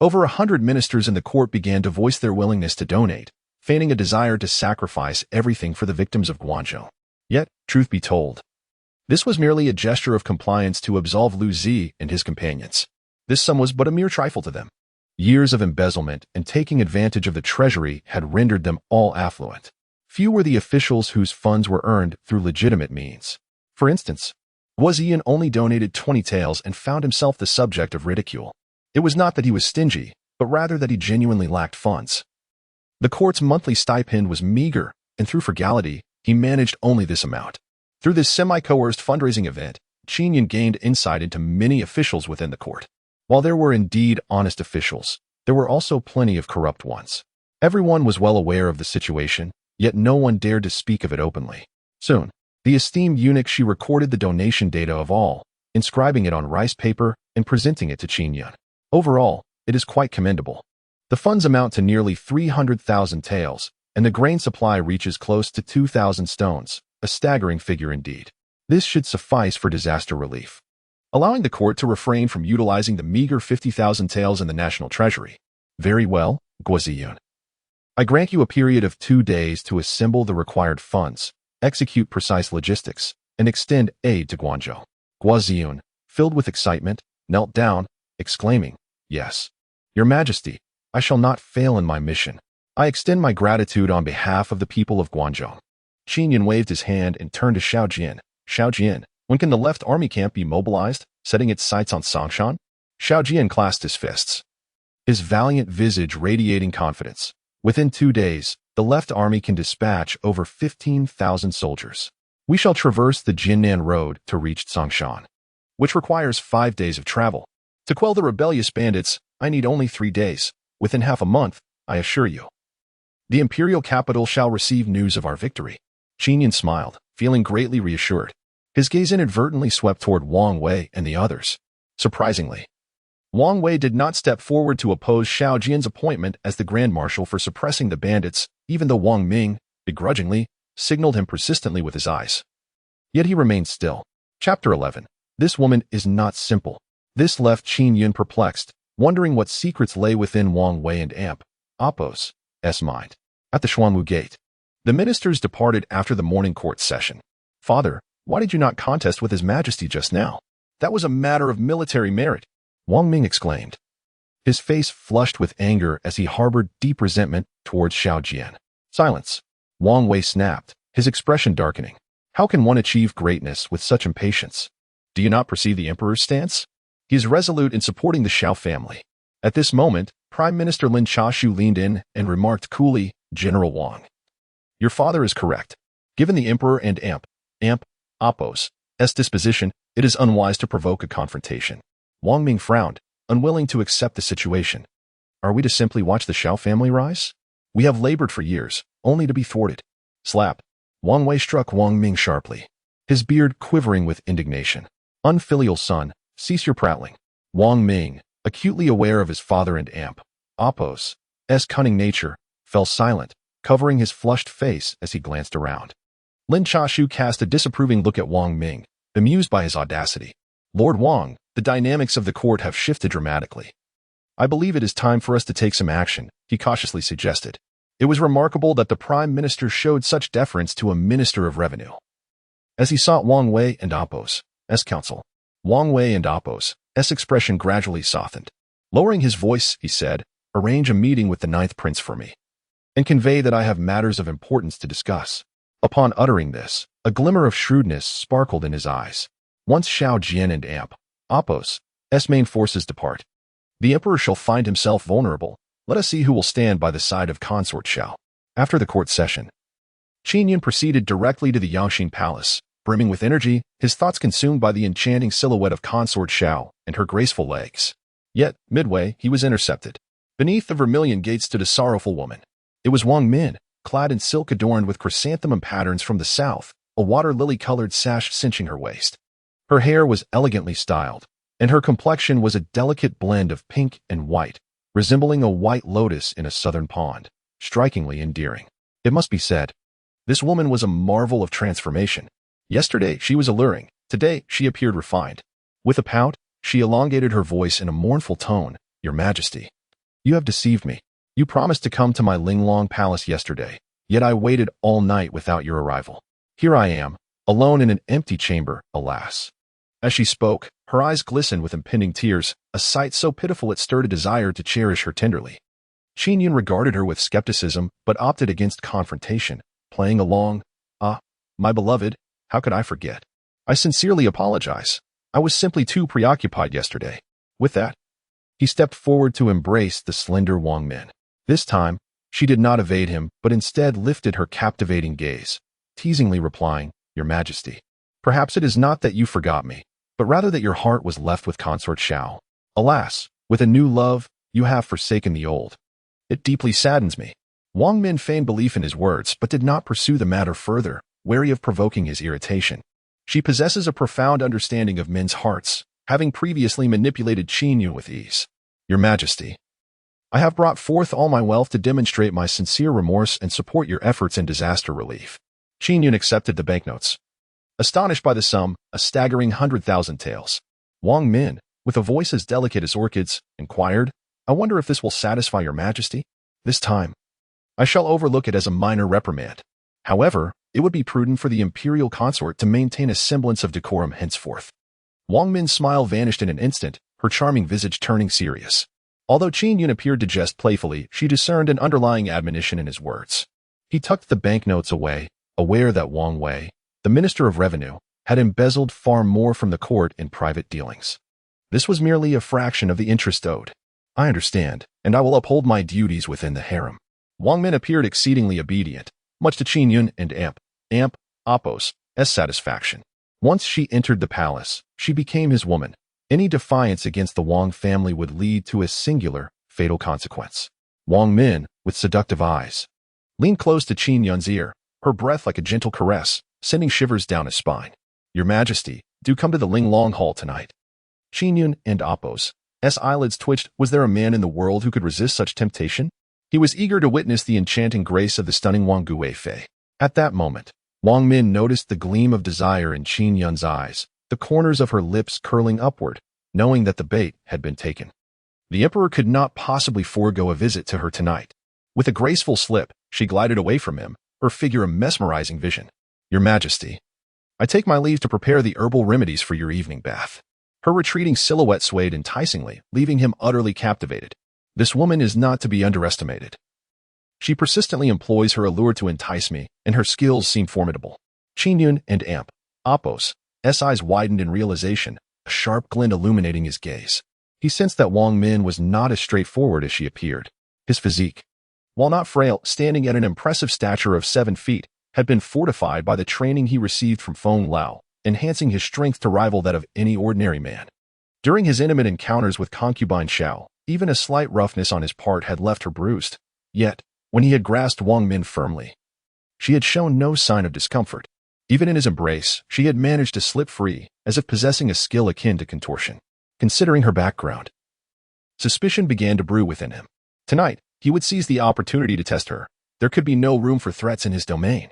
over 100 ministers in the court began to voice their willingness to donate, feigning a desire to sacrifice everything for the victims of Guangzhou. Yet, truth be told, this was merely a gesture of compliance to absolve Lu Zi and his companions. This sum was but a mere trifle to them. Years of embezzlement and taking advantage of the treasury had rendered them all affluent. Few were the officials whose funds were earned through legitimate means. For instance, Guo only donated 20 taels and found himself the subject of ridicule. It was not that he was stingy, but rather that he genuinely lacked funds. The court's monthly stipend was meager, and through frugality, he managed only this amount. Through this semi-coerced fundraising event, Qin Yun gained insight into many officials within the court. While there were indeed honest officials, there were also plenty of corrupt ones. Everyone was well aware of the situation, yet no one dared to speak of it openly. Soon, the esteemed eunuch Shi recorded the donation data of all, inscribing it on rice paper and presenting it to Qin Yun. Overall, it is quite commendable. The funds amount to nearly 300,000 taels, and the grain supply reaches close to 2,000 stones, a staggering figure indeed. This should suffice for disaster relief. allowing the court to refrain from utilizing the meager 50,000 taels in the national treasury. Very well, Qin Yun. I grant you a period of 2 days to assemble the required funds, execute precise logistics, and extend aid to Guangzhou. Qin Yun, filled with excitement, knelt down, exclaiming, "Yes, Your Majesty, I shall not fail in my mission. I extend my gratitude on behalf of the people of Guangzhou." Qin Yun waved his hand and turned to Xiao Jian. "Xiao Jian, when can the left army camp be mobilized, setting its sights on Songshan?" Xiao Jian clasped his fists, his valiant visage radiating confidence. "Within 2 days, the left army can dispatch over 15,000 soldiers. We shall traverse the Jinnan Road to reach Songshan, which requires 5 days of travel. To quell the rebellious bandits, I need only 3 days. Within half a month, I assure you, the imperial capital shall receive news of our victory." Qin Yun smiled, feeling greatly reassured. His gaze inadvertently swept toward Wang Wei and the others. Surprisingly, Wang Wei did not step forward to oppose Xiao Jian's appointment as the Grand Marshal for suppressing the bandits, even though Wang Ming, begrudgingly, signaled him persistently with his eyes. Yet he remained still. Chapter 11. This woman is not simple. This left Qin Yun perplexed, wondering what secrets lay within Wang Wei and Apos' mind. At the Xuanwu Gate, the ministers departed after the morning court session. "Father, why did you not contest with His Majesty just now? That was a matter of military merit," Wang Ming exclaimed. His face flushed with anger as he harbored deep resentment towards Xiao Jian. "Silence," Wang Wei snapped, his expression darkening. "How can one achieve greatness with such impatience? Do you not perceive the emperor's stance? He is resolute in supporting the Xiao family." At this moment, Prime Minister Lin Chashu leaned in and remarked coolly, "General Wang, your father is correct. Given the emperor and Apos' disposition, it is unwise to provoke a confrontation." Wang Ming frowned, unwilling to accept the situation. "Are we to simply watch the Xiao family rise? We have labored for years, only to be thwarted." Slap. Wang Wei struck Wang Ming sharply, his beard quivering with indignation. "Unfilial son, cease your prattling." Wang Ming, acutely aware of his father and Apos' cunning nature, fell silent, covering his flushed face as he glanced around. Lin Chashu cast a disapproving look at Wang Ming, bemused by his audacity. "Lord Wang, the dynamics of the court have shifted dramatically. I believe it is time for us to take some action," he cautiously suggested. It was remarkable that the Prime Minister showed such deference to a Minister of Revenue. As he sought Wang Wei and Apos' counsel, Wang Wei and Apos' expression gradually softened. Lowering his voice, he said, "Arrange a meeting with the 9th Prince for me, and convey that I have matters of importance to discuss." Upon uttering this, a glimmer of shrewdness sparkled in his eyes. "Once Xiao Jian and Apos' main forces depart, the emperor shall find himself vulnerable. Let us see who will stand by the side of Consort Xiao." After the court session, Qin Yun proceeded directly to the Yangxin Palace, brimming with energy, his thoughts consumed by the enchanting silhouette of Consort Xiao and her graceful legs. Yet, midway, he was intercepted. Beneath the vermilion gate stood a sorrowful woman. It was Wang Min, clad in silk adorned with chrysanthemum patterns from the south, a water lily-colored sash cinching her waist. Her hair was elegantly styled, and her complexion was a delicate blend of pink and white, resembling a white lotus in a southern pond, strikingly endearing. It must be said, this woman was a marvel of transformation. Yesterday, she was alluring. Today, she appeared refined. With a pout, she elongated her voice in a mournful tone. "Your Majesty, you have deceived me. You promised to come to my Linglong Palace yesterday, yet I waited all night without your arrival. Here I am, alone in an empty chamber, alas." As she spoke, her eyes glistened with impending tears, a sight so pitiful it stirred a desire to cherish her tenderly. Qin Yun regarded her with skepticism, but opted against confrontation, playing along. "Ah, my beloved, how could I forget? I sincerely apologize. I was simply too preoccupied yesterday." With that, he stepped forward to embrace the slender Wang Min. This time, she did not evade him, but instead lifted her captivating gaze, teasingly replying, "Your Majesty, perhaps it is not that you forgot me, but rather that your heart was left with Consort Xiao. Alas, with a new love, you have forsaken the old. It deeply saddens me." Wang Min feigned belief in his words, but did not pursue the matter further, wary of provoking his irritation. She possesses a profound understanding of men's hearts, having previously manipulated Qin Yun with ease. "Your Majesty, I have brought forth all my wealth to demonstrate my sincere remorse and support your efforts in disaster relief." Qin Yun accepted the banknotes, astonished by the sum, a staggering 100,000 taels. Wang Min, with a voice as delicate as orchids, inquired, "I wonder if this will satisfy your majesty? This time, I shall overlook it as a minor reprimand. However, it would be prudent for the imperial consort to maintain a semblance of decorum henceforth." Wang Min's smile vanished in an instant, her charming visage turning serious. Although Qin Yun appeared to jest playfully, she discerned an underlying admonition in his words. He tucked the banknotes away, aware that Wang Wei, the Minister of Revenue, had embezzled far more from the court in private dealings. This was merely a fraction of the interest owed. "I understand, and I will uphold my duties within the harem." Wang Min appeared exceedingly obedient, much to Qin Yun and Apos' satisfaction. Once she entered the palace, she became his woman. Any defiance against the Wang family would lead to a singular, fatal consequence. Wang Min, with seductive eyes, leaned close to Qin Yun's ear, her breath like a gentle caress, sending shivers down his spine. "Your Majesty, do come to the Ling Long Hall tonight." Qin Yun and Apos' eyelids twitched. Was there a man in the world who could resist such temptation? He was eager to witness the enchanting grace of the stunning Wang Guifei. At that moment, Wang Min noticed the gleam of desire in Qin Yun's eyes, the corners of her lips curling upward, knowing that the bait had been taken. The emperor could not possibly forego a visit to her tonight. With a graceful slip, she glided away from him, her figure a mesmerizing vision. "Your Majesty, I take my leave to prepare the herbal remedies for your evening bath." Her retreating silhouette swayed enticingly, leaving him utterly captivated. This woman is not to be underestimated. She persistently employs her allure to entice me, and her skills seem formidable. Qin Yun and Apos' eyes widened in realization, a sharp glint illuminating his gaze. He sensed that Wang Min was not as straightforward as she appeared. His physique, while not frail, standing at an impressive stature of 7 feet, had been fortified by the training he received from Feng Lao, enhancing his strength to rival that of any ordinary man. During his intimate encounters with concubine Xiao, even a slight roughness on his part had left her bruised. Yet, when he had grasped Wang Min firmly, she had shown no sign of discomfort. Even in his embrace, she had managed to slip free, as if possessing a skill akin to contortion. Considering her background, suspicion began to brew within him. Tonight, he would seize the opportunity to test her. There could be no room for threats in his domain.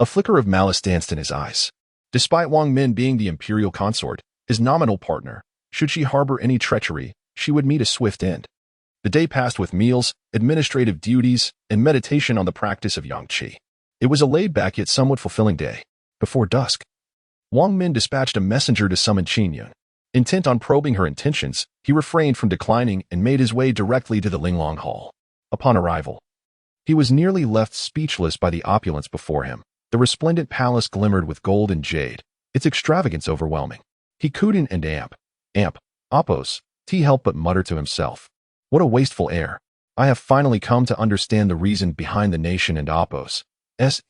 A flicker of malice danced in his eyes. Despite Wang Min being the imperial consort, his nominal partner, should she harbor any treachery, she would meet a swift end. The day passed with meals, administrative duties, and meditation on the practice of Yangqi. It was a laid-back yet somewhat fulfilling day. Before dusk, Wang Min dispatched a messenger to summon Qin Yun. Intent on probing her intentions, he refrained from declining and made his way directly to the Linglong Hall. Upon arrival, he was nearly left speechless by the opulence before him. The resplendent palace glimmered with gold and jade, its extravagance overwhelming. He cooed and Apos' helped but mutter to himself, "What a wasteful air. I have finally come to understand the reason behind the nation and Apos'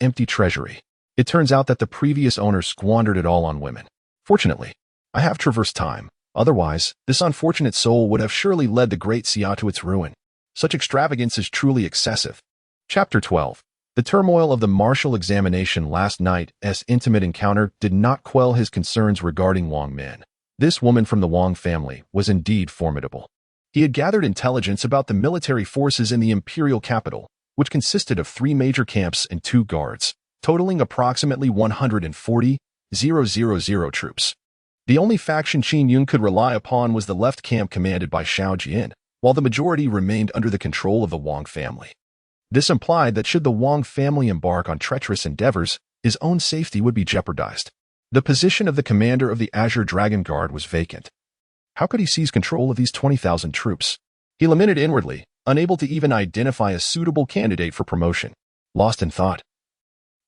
empty treasury. It turns out that the previous owner squandered it all on women. Fortunately, I have traversed time. Otherwise, this unfortunate soul would have surely led the great Xia to its ruin. Such extravagance is truly excessive." Chapter 12. The turmoil of the martial examination last night's intimate encounter did not quell his concerns regarding Wang Min. This woman from the Wang family was indeed formidable. He had gathered intelligence about the military forces in the imperial capital, which consisted of 3 major camps and 2 guards, totaling approximately 140,000 troops. The only faction Qin Yun could rely upon was the left camp commanded by Xiao Jian, while the majority remained under the control of the Wang family. This implied that should the Wang family embark on treacherous endeavors, his own safety would be jeopardized. The position of the commander of the Azure Dragon Guard was vacant. How could he seize control of these 20,000 troops? He lamented inwardly, unable to even identify a suitable candidate for promotion. Lost in thought,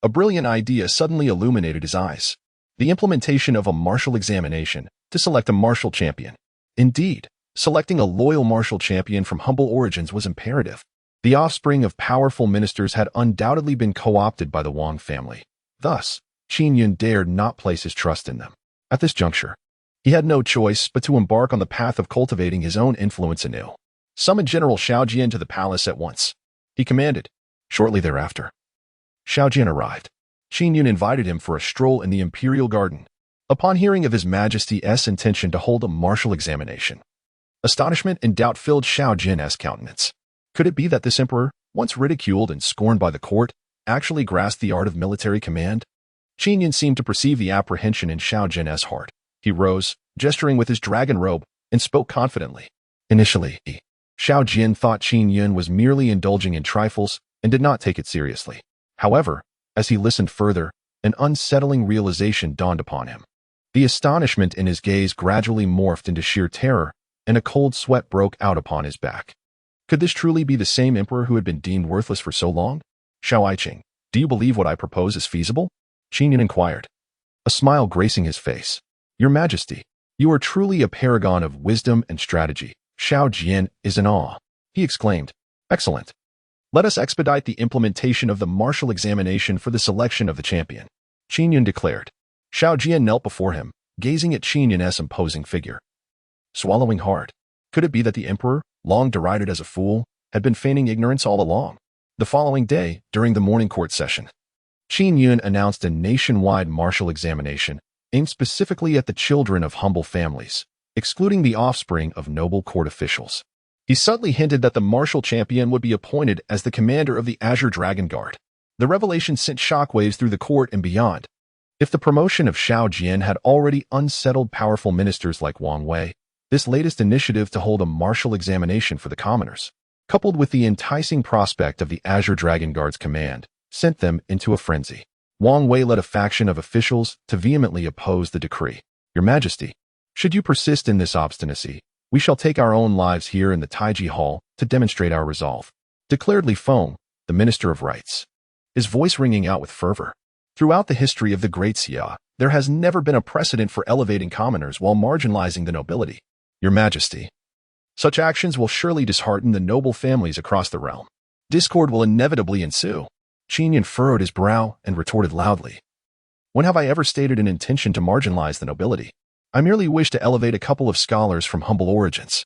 a brilliant idea suddenly illuminated his eyes. The implementation of a martial examination to select a martial champion. Indeed, selecting a loyal martial champion from humble origins was imperative. The offspring of powerful ministers had undoubtedly been co-opted by the Wang family. Thus, Qin Yun dared not place his trust in them. At this juncture, he had no choice but to embark on the path of cultivating his own influence anew. Summon General Xiao Jian to the palace at once, he commanded. Shortly thereafter, Xiao Jian arrived. Qin Yun invited him for a stroll in the imperial garden. Upon hearing of His Majesty's intention to hold a martial examination, astonishment and doubt filled Xiao Jian's countenance. Could it be that this emperor, once ridiculed and scorned by the court, actually grasped the art of military command? Qin Yun seemed to perceive the apprehension in Xiao Jian's heart. He rose, gesturing with his dragon robe, and spoke confidently. Initially, Xiao Jian thought Qin Yun was merely indulging in trifles and did not take it seriously. However, as he listened further, an unsettling realization dawned upon him. The astonishment in his gaze gradually morphed into sheer terror, and a cold sweat broke out upon his back. Could this truly be the same emperor who had been deemed worthless for so long? Xiao Aiqing, do you believe what I propose is feasible? Qin Yun inquired, a smile gracing his face. Your Majesty, you are truly a paragon of wisdom and strategy. Xiao Jian is in awe. He exclaimed, excellent. Let us expedite the implementation of the martial examination for the selection of the champion. Qin Yun declared. Xiao Jian knelt before him, gazing at Qin Yun's imposing figure. Swallowing hard, could it be that the emperor, long derided as a fool, had been feigning ignorance all along? The following day, during the morning court session, Qin Yun announced a nationwide martial examination aimed specifically at the children of humble families, excluding the offspring of noble court officials. He subtly hinted that the martial champion would be appointed as the commander of the Azure Dragon Guard. The revelation sent shockwaves through the court and beyond. If the promotion of Xiao Jian had already unsettled powerful ministers like Wang Wei, this latest initiative to hold a martial examination for the commoners, coupled with the enticing prospect of the Azure Dragon Guard's command, sent them into a frenzy. Wang Wei led a faction of officials to vehemently oppose the decree. Your Majesty, should you persist in this obstinacy, we shall take our own lives here in the Taiji Hall to demonstrate our resolve, declared Li Feng, the Minister of Rights, his voice ringing out with fervor. Throughout the history of the Great Xia, there has never been a precedent for elevating commoners while marginalizing the nobility. Your Majesty, such actions will surely dishearten the noble families across the realm. Discord will inevitably ensue. Qin Yun furrowed his brow and retorted loudly. When have I ever stated an intention to marginalize the nobility? I merely wish to elevate a couple of scholars from humble origins.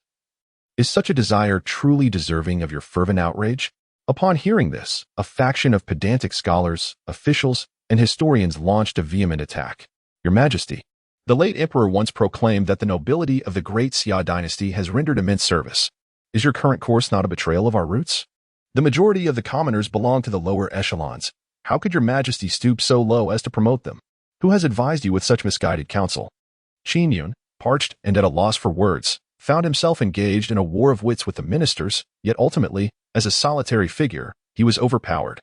Is such a desire truly deserving of your fervent outrage? Upon hearing this, a faction of pedantic scholars, officials, and historians launched a vehement attack. Your Majesty, the late emperor once proclaimed that the nobility of the Great Xia dynasty has rendered immense service. Is your current course not a betrayal of our roots? The majority of the commoners belong to the lower echelons. How could your Majesty stoop so low as to promote them? Who has advised you with such misguided counsel? Qin Yun, parched and at a loss for words, found himself engaged in a war of wits with the ministers, yet ultimately, as a solitary figure, he was overpowered.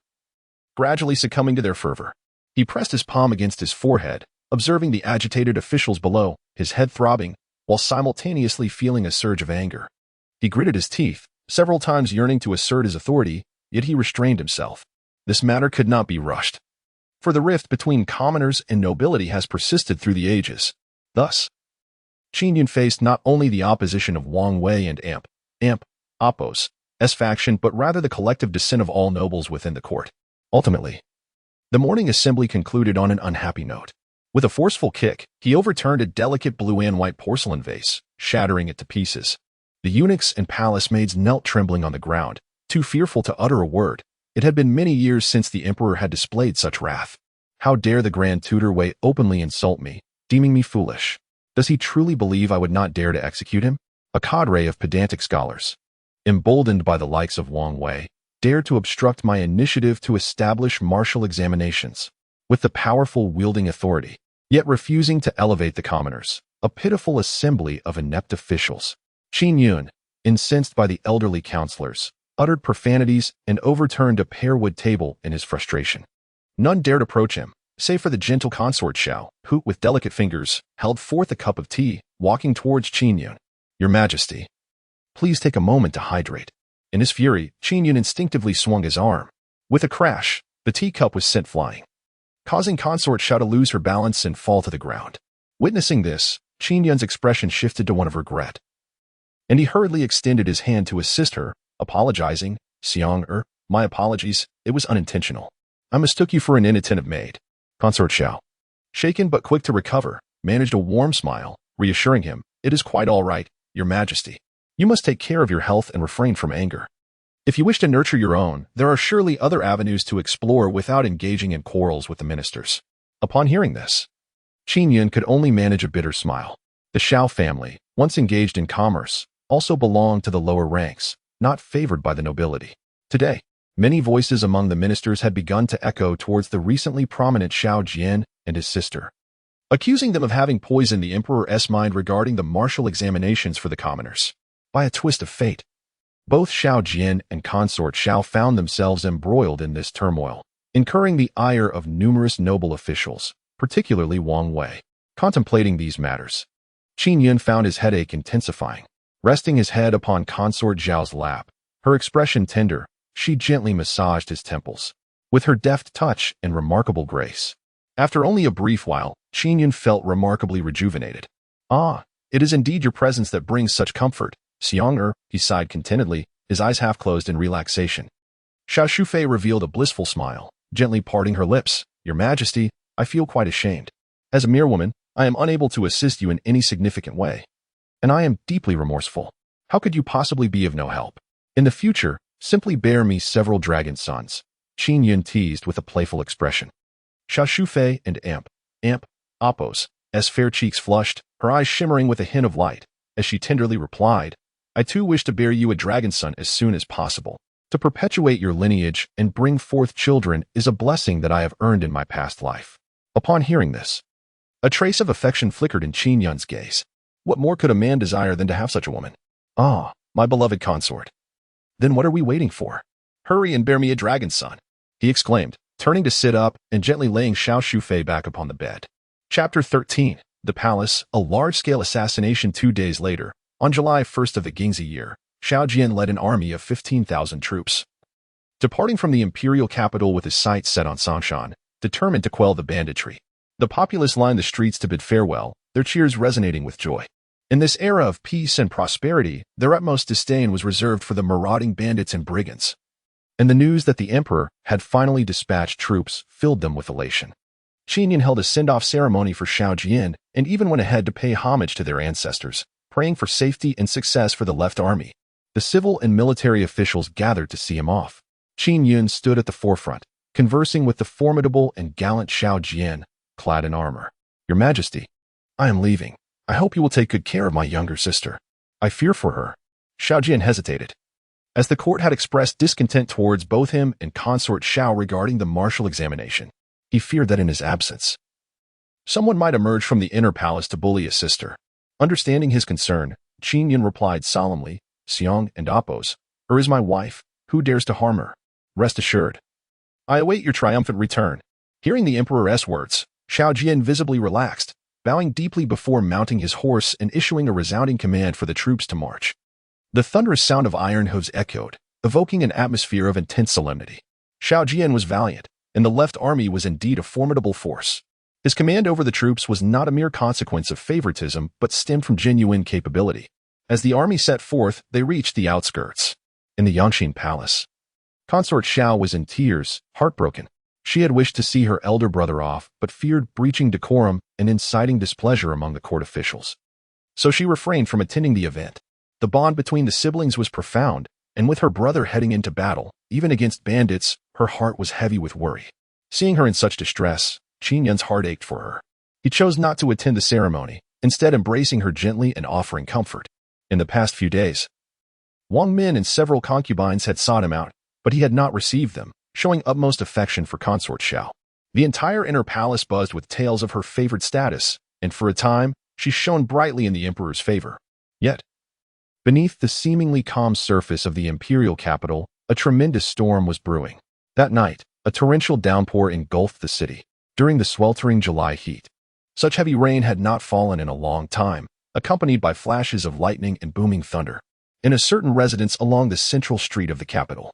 Gradually succumbing to their fervor, he pressed his palm against his forehead, observing the agitated officials below, his head throbbing, while simultaneously feeling a surge of anger. He gritted his teeth, several times yearning to assert his authority, yet he restrained himself. This matter could not be rushed, for the rift between commoners and nobility has persisted through the ages. Thus, Qin Yun faced not only the opposition of Wang Wei and Appo's faction, but rather the collective dissent of all nobles within the court. Ultimately, the morning assembly concluded on an unhappy note. With a forceful kick, he overturned a delicate blue and white porcelain vase, shattering it to pieces. The eunuchs and palace maids knelt trembling on the ground, too fearful to utter a word. It had been many years since the emperor had displayed such wrath. How dare the Grand Tutor Wei openly insult me, deeming me foolish? Does he truly believe I would not dare to execute him? A cadre of pedantic scholars, emboldened by the likes of Wang Wei, dared to obstruct my initiative to establish martial examinations, with the powerful wielding authority, yet refusing to elevate the commoners, a pitiful assembly of inept officials. Qin Yun, incensed by the elderly counselors, uttered profanities and overturned a pear-wood table in his frustration. None dared approach him, save for the gentle consort Xiao, who, with delicate fingers, held forth a cup of tea, walking towards Qin Yun. Your Majesty, please take a moment to hydrate. In his fury, Qin Yun instinctively swung his arm. With a crash, the teacup was sent flying, causing consort Xiao to lose her balance and fall to the ground. Witnessing this, Qin Yun's expression shifted to one of regret, and he hurriedly extended his hand to assist her, apologizing. Xiang, my apologies, it was unintentional. I mistook you for an inattentive maid. Consort Xiao, shaken but quick to recover, managed a warm smile, reassuring him, it is quite all right, Your Majesty. You must take care of your health and refrain from anger. If you wish to nurture your own, there are surely other avenues to explore without engaging in quarrels with the ministers. Upon hearing this, Qin Yun could only manage a bitter smile. The Xiao family, once engaged in commerce, also belonged to the lower ranks, not favored by the nobility. Today, many voices among the ministers had begun to echo towards the recently prominent Xiao Jian and his sister. accusing them of having poisoned the emperor's mind regarding the martial examinations for the commoners. By a twist of fate, both Xiao Jian and consort Xiao found themselves embroiled in this turmoil, incurring the ire of numerous noble officials, particularly Wang Wei. Contemplating these matters, Qin Yun found his headache intensifying. Resting his head upon consort Zhao's lap, her expression tender, she gently massaged his temples, with her deft touch and remarkable grace. After only a brief while, Qin Yun felt remarkably rejuvenated. "Ah, it is indeed your presence that brings such comfort, Xiang, he sighed contentedly, his eyes half closed in relaxation. Xiao Shufei revealed a blissful smile, gently parting her lips. "Your Majesty, I feel quite ashamed. As a mere woman, I am unable to assist you in any significant way. And I am deeply remorseful. How could you possibly be of no help? In the future, simply bear me several dragon sons," Qin Yun teased with a playful expression. Xiao Shufei and Apos, as fair cheeks flushed, her eyes shimmering with a hint of light, as she tenderly replied, "I too wish to bear you a dragon son as soon as possible. To perpetuate your lineage and bring forth children is a blessing that I have earned in my past life." Upon hearing this, a trace of affection flickered in Qin Yun's gaze. What more could a man desire than to have such a woman? "Ah, my beloved consort. Then what are we waiting for? Hurry and bear me a dragon son," he exclaimed, turning to sit up and gently laying Xiao Shufei back upon the bed. Chapter 13. The Palace, a large-scale assassination 2 days later. On July 1st of the Gingzi year, Xiao Jian led an army of 15,000 troops. Departing from the imperial capital with his sights set on Sanshan, determined to quell the banditry. The populace lined the streets to bid farewell, their cheers resonating with joy. In this era of peace and prosperity, their utmost disdain was reserved for the marauding bandits and brigands. And the news that the emperor had finally dispatched troops filled them with elation. Qin Yun held a send-off ceremony for Xiao Jian and even went ahead to pay homage to their ancestors, praying for safety and success for the left army. The civil and military officials gathered to see him off. Qin Yun stood at the forefront, conversing with the formidable and gallant Xiao Jian, clad in armor. "Your Majesty, I am leaving. I hope you will take good care of my younger sister. I fear for her." Xiao Jian hesitated. As the court had expressed discontent towards both him and consort Xiao regarding the martial examination, he feared that in his absence, someone might emerge from the inner palace to bully his sister. Understanding his concern, Qin Yun replied solemnly, "Xiang and Apos, her is my wife. Who dares to harm her? Rest assured, I await your triumphant return." Hearing the emperor's words, Xiao Jian visibly relaxed, bowing deeply before mounting his horse and issuing a resounding command for the troops to march. The thunderous sound of iron hooves echoed, evoking an atmosphere of intense solemnity. Xiao Jian was valiant, and the left army was indeed a formidable force. His command over the troops was not a mere consequence of favoritism, but stemmed from genuine capability. As the army set forth, they reached the outskirts. In the Yangqin Palace, consort Xiao was in tears, heartbroken. She had wished to see her elder brother off, but feared breaching decorum and inciting displeasure among the court officials. So she refrained from attending the event. The bond between the siblings was profound, and with her brother heading into battle, even against bandits, her heart was heavy with worry. Seeing her in such distress, Qin Yun's heart ached for her. He chose not to attend the ceremony, instead embracing her gently and offering comfort. In the past few days, Wang Min and several concubines had sought him out, but he had not received them, showing utmost affection for consort Xiao. The entire inner palace buzzed with tales of her favored status, and for a time, she shone brightly in the emperor's favor. Yet, beneath the seemingly calm surface of the imperial capital, a tremendous storm was brewing. That night, a torrential downpour engulfed the city. During the sweltering July heat, such heavy rain had not fallen in a long time, accompanied by flashes of lightning and booming thunder. In a certain residence along the central street of the capital,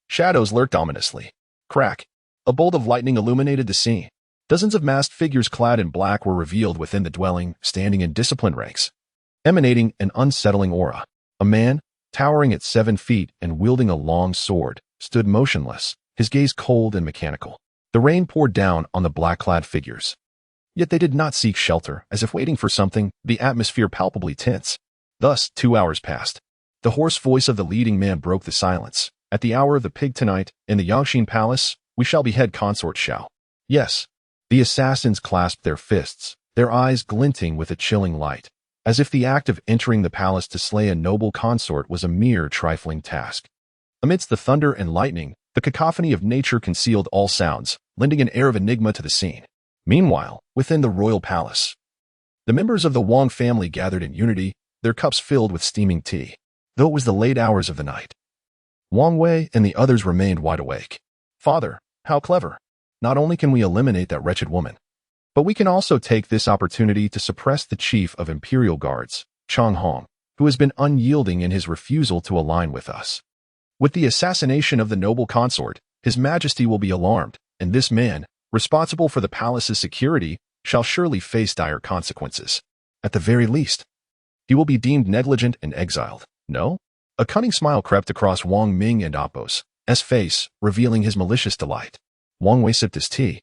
shadows lurked ominously. Crack! A bolt of lightning illuminated the scene. Dozens of masked figures clad in black were revealed within the dwelling, standing in disciplined ranks, emanating an unsettling aura. A man, towering at 7 feet and wielding a long sword, stood motionless, his gaze cold and mechanical. The rain poured down on the black-clad figures. Yet they did not seek shelter, as if waiting for something, the atmosphere palpably tense. Thus, 2 hours passed. The hoarse voice of the leading man broke the silence. "At the hour of the pig tonight, in the Yangqin Palace, we shall behead consort Xiao." Yes. The assassins clasped their fists, their eyes glinting with a chilling light, as if the act of entering the palace to slay a noble consort was a mere trifling task. Amidst the thunder and lightning, the cacophony of nature concealed all sounds, lending an air of enigma to the scene. Meanwhile, within the royal palace, the members of the Wang family gathered in unity, their cups filled with steaming tea. Though it was the late hours of the night, Wang Wei and the others remained wide awake. Father, how clever. Not only can we eliminate that wretched woman, but we can also take this opportunity to suppress the chief of Imperial Guards, Chang Hong, who has been unyielding in his refusal to align with us. With the assassination of the noble consort, His Majesty will be alarmed, and this man, responsible for the palace's security, shall surely face dire consequences. At the very least, he will be deemed negligent and exiled. No? A cunning smile crept across Wang Ming and Apos' face, revealing his malicious delight. Wang Wei sipped his tea,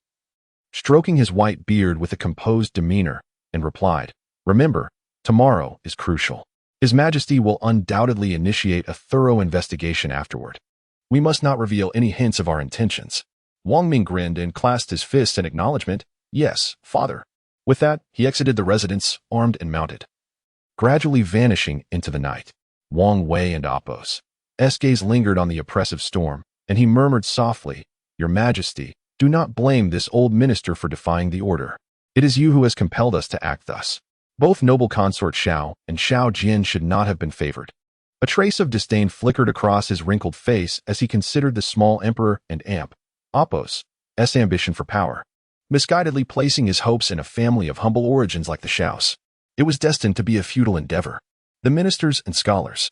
stroking his white beard with a composed demeanor, and replied, "Remember, tomorrow is crucial. His Majesty will undoubtedly initiate a thorough investigation afterward. We must not reveal any hints of our intentions." Wang Ming grinned and clasped his fists in acknowledgement. "Yes, father." With that, he exited the residence, armed and mounted, gradually vanishing into the night. Wang Wei and Apos' gaze lingered on the oppressive storm, and he murmured softly, "Your Majesty, do not blame this old minister for defying the order. It is you who has compelled us to act thus." Both noble consort Xiao and Xiao Jin should not have been favored. A trace of disdain flickered across his wrinkled face as he considered the small emperor and Apos' ambition for power, misguidedly placing his hopes in a family of humble origins like the Xiaos. It was destined to be a futile endeavor. The ministers and scholars,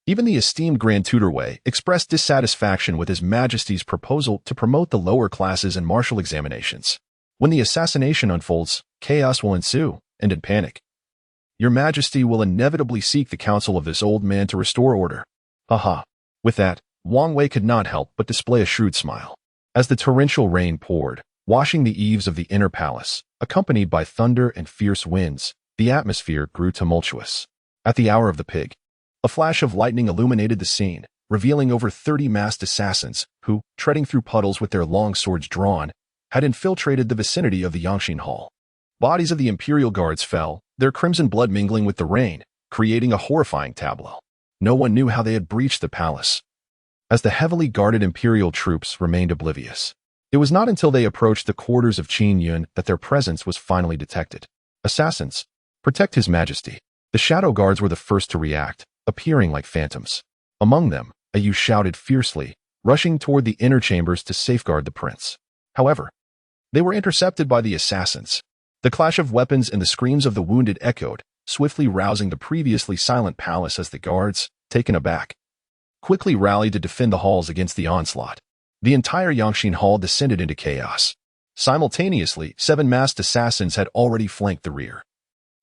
even the esteemed Grand Tutor Wei, expressed dissatisfaction with His Majesty's proposal to promote the lower classes in martial examinations. When the assassination unfolds, chaos will ensue, and in panic, Your Majesty will inevitably seek the counsel of this old man to restore order. Haha. With that, Wang Wei could not help but display a shrewd smile. As the torrential rain poured, washing the eaves of the inner palace, accompanied by thunder and fierce winds, the atmosphere grew tumultuous. At the hour of the pig, a flash of lightning illuminated the scene, revealing over 30 masked assassins who, treading through puddles with their long swords drawn, had infiltrated the vicinity of the Yangxin Hall. Bodies of the Imperial Guards fell, their crimson blood mingling with the rain, creating a horrifying tableau. No one knew how they had breached the palace, as the heavily guarded Imperial troops remained oblivious. It was not until they approached the quarters of Qin Yun that their presence was finally detected. "Assassins, protect His Majesty." The Shadow Guards were the first to react, appearing like phantoms. Among them, a youth shouted fiercely, rushing toward the inner chambers to safeguard the prince. However, they were intercepted by the assassins. The clash of weapons and the screams of the wounded echoed, swiftly rousing the previously silent palace as the guards, taken aback, quickly rallied to defend the halls against the onslaught. The entire Yangxin Hall descended into chaos. Simultaneously, 7 masked assassins had already flanked the rear,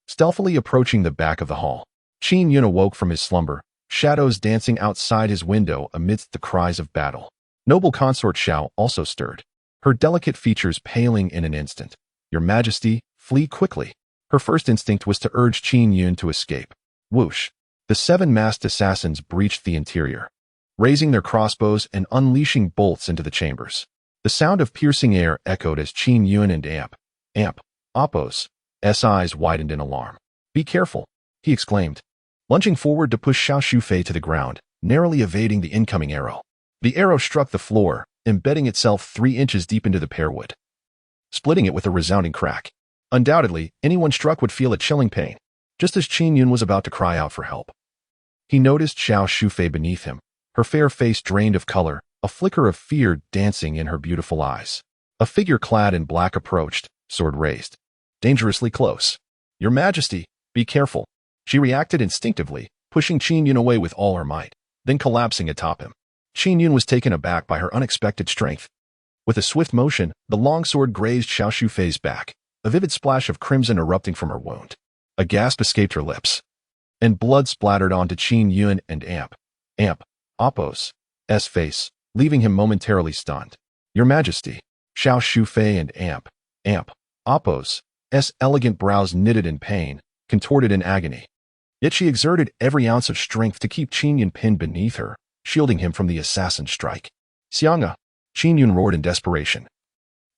stealthily approaching the back of the hall. Qin Yun awoke from his slumber, shadows dancing outside his window amidst the cries of battle. Noble consort Xiao also stirred, her delicate features paling in an instant. "Your Majesty, flee quickly." Her first instinct was to urge Qin Yun to escape. Whoosh! The 7 masked assassins breached the interior, raising their crossbows and unleashing bolts into the chambers. The sound of piercing air echoed as Qin Yun and Apos' eyes widened in alarm. "Be careful," he exclaimed, lunging forward to push Xiao Shufei to the ground, narrowly evading the incoming arrow. The arrow struck the floor, embedding itself 3 inches deep into the pearwood, splitting it with a resounding crack. Undoubtedly, anyone struck would feel a chilling pain. Just as Qin Yun was about to cry out for help, he noticed Xiao Shufei beneath him, her fair face drained of color, a flicker of fear dancing in her beautiful eyes. A figure clad in black approached, sword raised, dangerously close. "Your Majesty, be careful." She reacted instinctively, pushing Qin Yun away with all her might, then collapsing atop him. Qin Yun was taken aback by her unexpected strength. With a swift motion, the long sword grazed Xiao Shufei's back, a vivid splash of crimson erupting from her wound. A gasp escaped her lips, and blood splattered onto Qin Yun and Apos' face, leaving him momentarily stunned. "Your Majesty." Xiao Shufei and Apos' elegant brows knitted in pain, contorted in agony. Yet she exerted every ounce of strength to keep Qin Yun pinned beneath her, shielding him from the assassin's strike. "Xianga!" Qin Yun roared in desperation,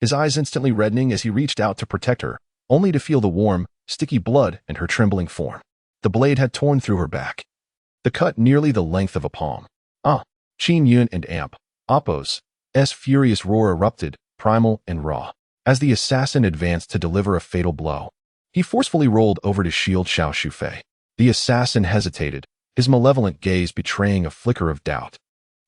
his eyes instantly reddening as he reached out to protect her, only to feel the warm, sticky blood in her trembling form. The blade had torn through her back, the cut nearly the length of a palm. Qin Yun and Apos' furious roar erupted, primal and raw. As the assassin advanced to deliver a fatal blow, he forcefully rolled over to shield Xiao Shufei. The assassin hesitated, his malevolent gaze betraying a flicker of doubt.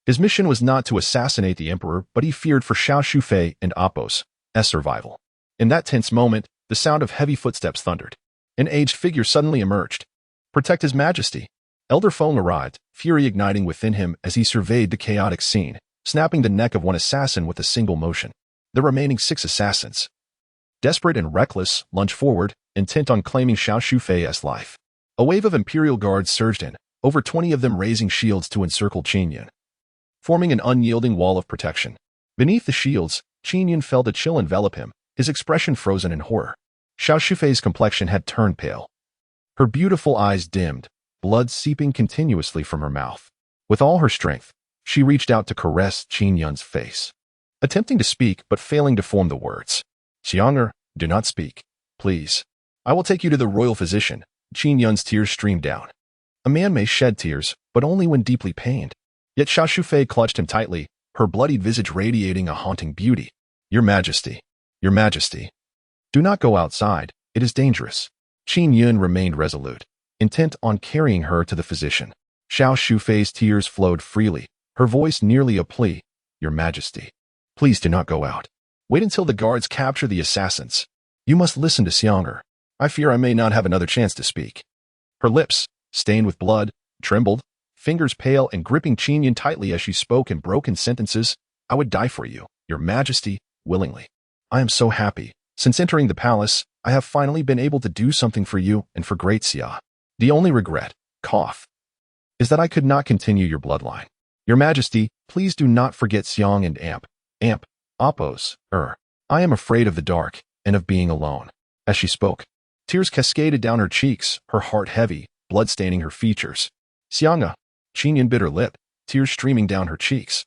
His mission was not to assassinate the emperor, but he feared for Xiao Shufei and Apos' survival. In that tense moment, the sound of heavy footsteps thundered. An aged figure suddenly emerged. "Protect His Majesty." Elder Feng arrived, fury igniting within him as he surveyed the chaotic scene, snapping the neck of one assassin with a single motion. The remaining 6 assassins, desperate and reckless, lunged forward, intent on claiming Xiao Shufei's life. A wave of Imperial guards surged in, over 20 of them raising shields to encircle Qin Yun, forming an unyielding wall of protection. Beneath the shields, Qin Yun felt a chill envelop him, his expression frozen in horror. Xiao Shufei's complexion had turned pale. Her beautiful eyes dimmed, blood seeping continuously from her mouth. With all her strength, she reached out to caress Qin Yun's face, attempting to speak but failing to form the words. "Xiang'er, do not speak, please. I will take you to the royal physician." Qin Yun's tears streamed down. A man may shed tears, but only when deeply pained. Yet Xiao Shufei clutched him tightly, her bloodied visage radiating a haunting beauty. "Your Majesty, Your Majesty, do not go outside, it is dangerous." Qin Yun remained resolute, intent on carrying her to the physician. Xiao Shufei's tears flowed freely, her voice nearly a plea. "Your Majesty, please do not go out. Wait until the guards capture the assassins. You must listen to Xiang'er. I fear I may not have another chance to speak." Her lips, stained with blood, trembled, fingers pale and gripping Qin Yun tightly as she spoke in broken sentences. "I would die for you, Your Majesty, willingly. I am so happy. Since entering the palace, I have finally been able to do something for you and for Great Xia. The only regret, is that I could not continue your bloodline. Your Majesty, please do not forget Xiang and Apos. I am afraid of the dark and of being alone." As she spoke, tears cascaded down her cheeks, her heart heavy, blood staining her features. "Xiang'er," Qin Yun bit her lip, tears streaming down her cheeks,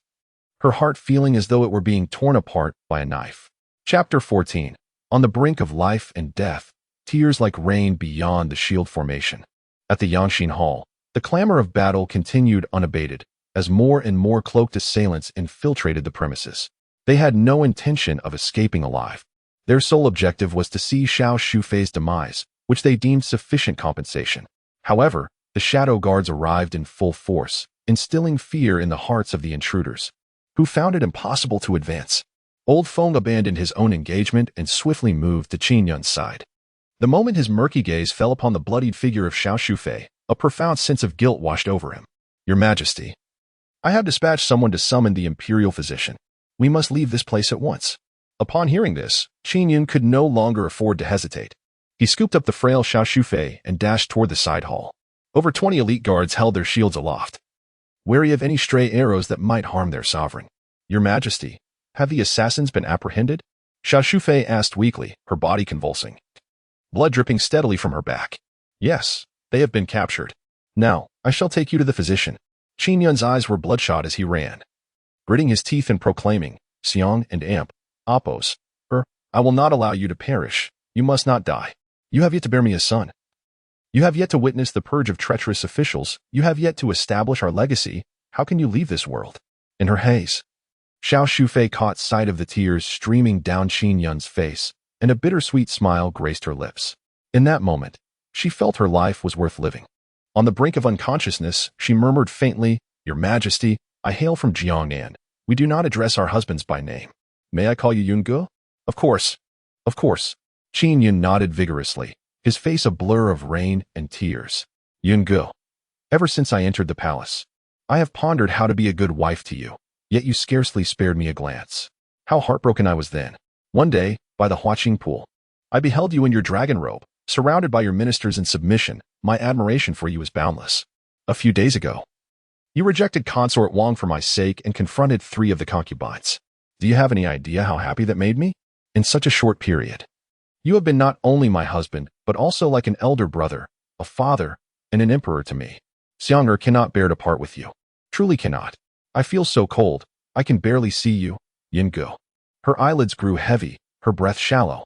her heart feeling as though it were being torn apart by a knife. Chapter 14. On the brink of life and death, tears like rain beyond the shield formation. At the Yangshin Hall, the clamor of battle continued unabated, as more and more cloaked assailants infiltrated the premises. They had no intention of escaping alive. Their sole objective was to see Xiao Shufei's demise, which they deemed sufficient compensation. However, the Shadow Guards arrived in full force, instilling fear in the hearts of the intruders, who found it impossible to advance. Old Feng abandoned his own engagement and swiftly moved to Qin Yun's side. The moment his murky gaze fell upon the bloodied figure of Xiao Shufei, a profound sense of guilt washed over him. "Your Majesty, I have dispatched someone to summon the imperial physician. We must leave this place at once." Upon hearing this, Qin Yun could no longer afford to hesitate. He scooped up the frail Xiao Shufei and dashed toward the side hall. Over 20 elite guards held their shields aloft, wary of any stray arrows that might harm their sovereign. "Your Majesty, have the assassins been apprehended?" Xiao Shufei asked weakly, her body convulsing, blood dripping steadily from her back. "Yes, they have been captured. Now, I shall take you to the physician." Qin Yun's eyes were bloodshot as he ran, gritting his teeth and proclaiming, "Xiang and Apos, I will not allow you to perish. You must not die. You have yet to bear me a son. You have yet to witness the purge of treacherous officials. You have yet to establish our legacy. How can you leave this world?" In her haze, Xiao Shufei caught sight of the tears streaming down Qin Yun's face, and a bittersweet smile graced her lips. In that moment, she felt her life was worth living. On the brink of unconsciousness, she murmured faintly, "Your Majesty, I hail from Jiangnan. We do not address our husbands by name. May I call you Yungu?" Of course. Qin Yun nodded vigorously, his face a blur of rain and tears. "Yungu, ever since I entered the palace, I have pondered how to be a good wife to you, yet you scarcely spared me a glance. How heartbroken I was then. One day, by the Huaqing pool, I beheld you in your dragon robe, surrounded by your ministers in submission. My admiration for you is boundless. A few days ago, you rejected Consort Wang for my sake and confronted 3 of the concubines. Do you have any idea how happy that made me? In such a short period, you have been not only my husband, but also like an elder brother, a father, and an emperor to me. Xiang'er cannot bear to part with you. Truly cannot. I feel so cold, I can barely see you, Yungu." Her eyelids grew heavy, her breath shallow.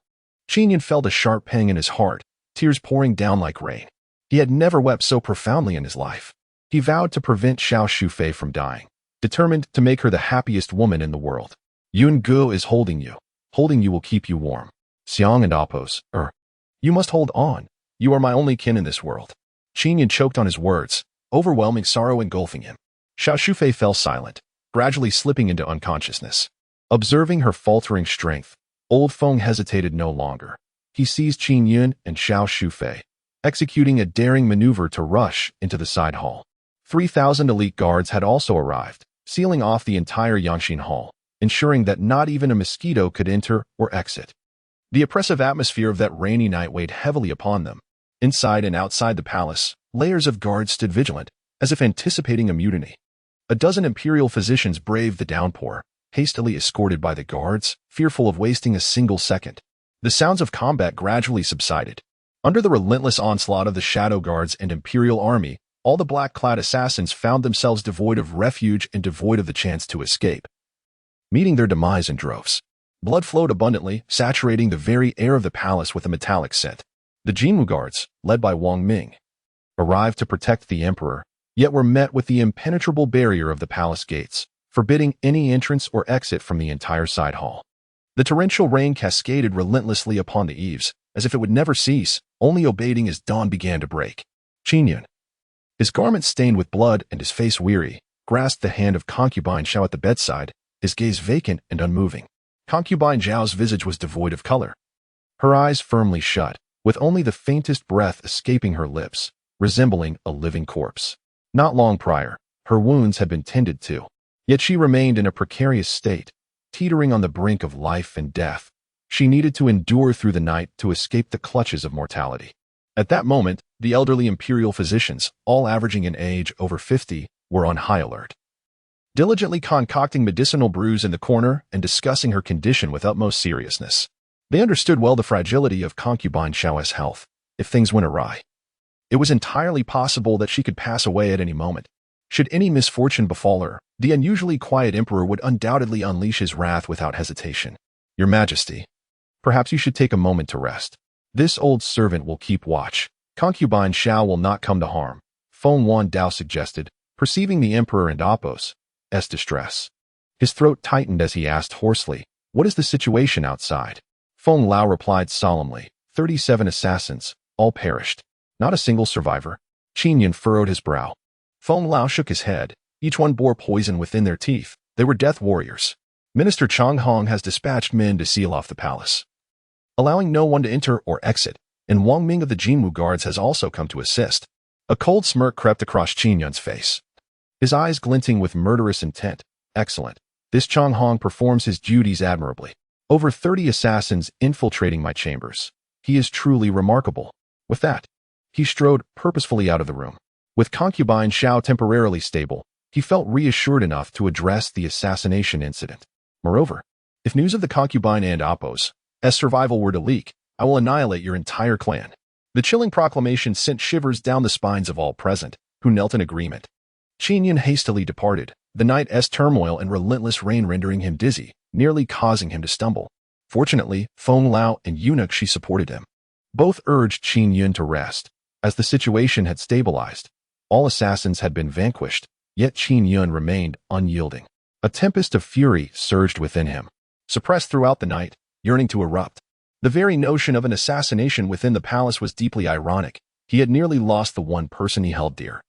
Qin Yun felt a sharp pang in his heart, tears pouring down like rain. He had never wept so profoundly in his life. He vowed to prevent Xiao Shufei from dying, determined to make her the happiest woman in the world. "Yungu is holding you. Holding you will keep you warm. Xiang and Appos, you must hold on. You are my only kin in this world. Qin Yun choked on his words, overwhelming sorrow engulfing him. Xiao Shufei fell silent, gradually slipping into unconsciousness. Observing her faltering strength, Old Feng hesitated no longer. He seized Qin Yun and Xiao Shufei, executing a daring maneuver to rush into the side hall. 3,000 elite guards had also arrived, sealing off the entire Yangxin Hall, ensuring that not even a mosquito could enter or exit. The oppressive atmosphere of that rainy night weighed heavily upon them. Inside and outside the palace, layers of guards stood vigilant, as if anticipating a mutiny. A dozen imperial physicians braved the downpour, hastily escorted by the guards, fearful of wasting a single second. The sounds of combat gradually subsided. Under the relentless onslaught of the shadow guards and imperial army, all the black-clad assassins found themselves devoid of refuge and devoid of the chance to escape, meeting their demise in droves. Blood flowed abundantly, saturating the very air of the palace with a metallic scent. The Jinwu guards, led by Wang Ming, arrived to protect the emperor, yet were met with the impenetrable barrier of the palace gates, forbidding any entrance or exit from the entire side hall. The torrential rain cascaded relentlessly upon the eaves, as if it would never cease, only abating as dawn began to break. Qin Yun, his garments stained with blood and his face weary, grasped the hand of concubine Xiao at the bedside, his gaze vacant and unmoving. Concubine Zhao's visage was devoid of color. Her eyes firmly shut, with only the faintest breath escaping her lips, resembling a living corpse. Not long prior, her wounds had been tended to, yet she remained in a precarious state, teetering on the brink of life and death. She needed to endure through the night to escape the clutches of mortality. At that moment, the elderly imperial physicians, all averaging in age over 50, were on high alert, diligently concocting medicinal brews in the corner and discussing her condition with utmost seriousness. They understood well the fragility of concubine Xiao's health. If things went awry, it was entirely possible that she could pass away at any moment. Should any misfortune befall her, the unusually quiet emperor would undoubtedly unleash his wrath without hesitation. Your Majesty, perhaps you should take a moment to rest. This old servant will keep watch. Concubine Xiao will not come to harm, Feng Wan Dao suggested, perceiving the emperor and Appos' distress. His throat tightened as he asked hoarsely, "What is the situation outside?" Feng Lao replied solemnly, 37 assassins, all perished. Not a single survivor. Qin Yun furrowed his brow. Feng Lao shook his head. Each one bore poison within their teeth. They were death warriors. Minister Chang Hong has dispatched men to seal off the palace, allowing no one to enter or exit, and Wang Ming of the Jinwu guards has also come to assist. A cold smirk crept across Qin Yun's face, his eyes glinting with murderous intent. Excellent. This Chang Hong performs his duties admirably. Over 30 assassins infiltrating my chambers. He is truly remarkable. With that, he strode purposefully out of the room. With concubine Xiao temporarily stable, he felt reassured enough to address the assassination incident. Moreover, if news of the concubine and Appos' survival were to leak, I will annihilate your entire clan. The chilling proclamation sent shivers down the spines of all present, who knelt in agreement. Qin Yun hastily departed, the night's turmoil and relentless rain rendering him dizzy, nearly causing him to stumble. Fortunately, Feng Lao and Eunuch Shi supported him. Both urged Qin Yun to rest. As the situation had stabilized, all assassins had been vanquished, yet Qin Yun remained unyielding. A tempest of fury surged within him, suppressed throughout the night, yearning to erupt. The very notion of an assassination within the palace was deeply ironic. He had nearly lost the one person he held dear.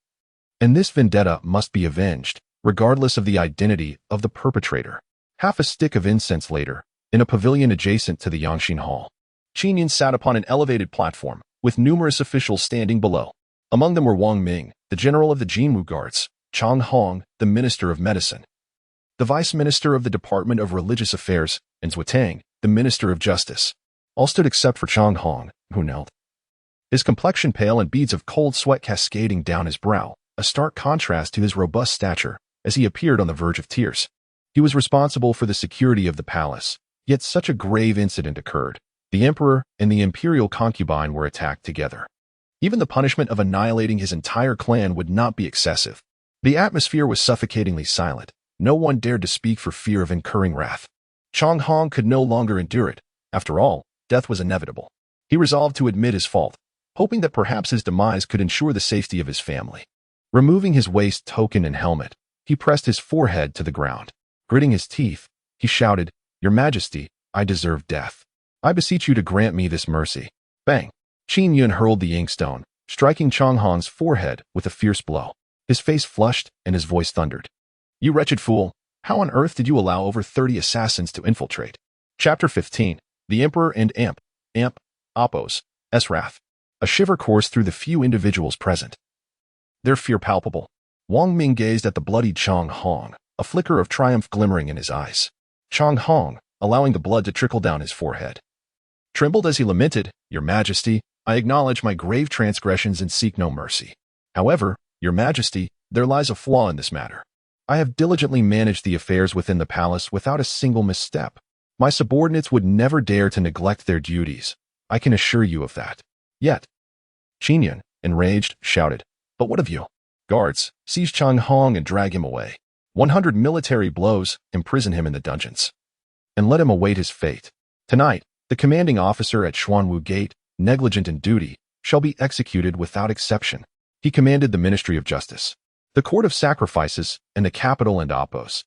And this vendetta must be avenged, regardless of the identity of the perpetrator. Half a stick of incense later, in a pavilion adjacent to the Yangxin Hall, Qin Yun sat upon an elevated platform, with numerous officials standing below. Among them were Wang Ming, the general of the Jinwu guards, Chang Hong, the minister of medicine, the vice minister of the Department of Religious Affairs, and Zhu Tang, the minister of justice. All stood except for Chang Hong, who knelt, his complexion pale and beads of cold sweat cascading down his brow, a stark contrast to his robust stature, as he appeared on the verge of tears. He was responsible for the security of the palace, yet such a grave incident occurred. The emperor and the imperial concubine were attacked together. Even the punishment of annihilating his entire clan would not be excessive. The atmosphere was suffocatingly silent. No one dared to speak for fear of incurring wrath. Chang Hong could no longer endure it. After all, death was inevitable. He resolved to admit his fault, hoping that perhaps his demise could ensure the safety of his family. Removing his waist token and helmet, he pressed his forehead to the ground. Gritting his teeth, he shouted, "Your Majesty, I deserve death. I beseech you to grant me this mercy. Bang! Qin Yun hurled the inkstone, striking Chang Hong's forehead with a fierce blow. His face flushed and his voice thundered. You wretched fool! How on earth did you allow over 30 assassins to infiltrate? Chapter 15. The Emperor and Oppos, wrath. A shiver coursed through the few individuals present. Their fear palpable. Wang Ming gazed at the bloodied Chang Hong, a flicker of triumph glimmering in his eyes. Chang Hong, allowing the blood to trickle down his forehead, trembled as he lamented, Your Majesty, I acknowledge my grave transgressions and seek no mercy. However, Your Majesty, there lies a flaw in this matter. I have diligently managed the affairs within the palace without a single misstep. My subordinates would never dare to neglect their duties. I can assure you of that. Yet, Qin Yun, enraged, shouted, But what of you? Guards, seize Chang Hong and drag him away. 100 military blows, imprison him in the dungeons. And let him await his fate. Tonight, the commanding officer at Xuanwu Gate, negligent in duty, shall be executed without exception. He commanded the Ministry of Justice, the Court of Sacrifices, and the capital and Oppos'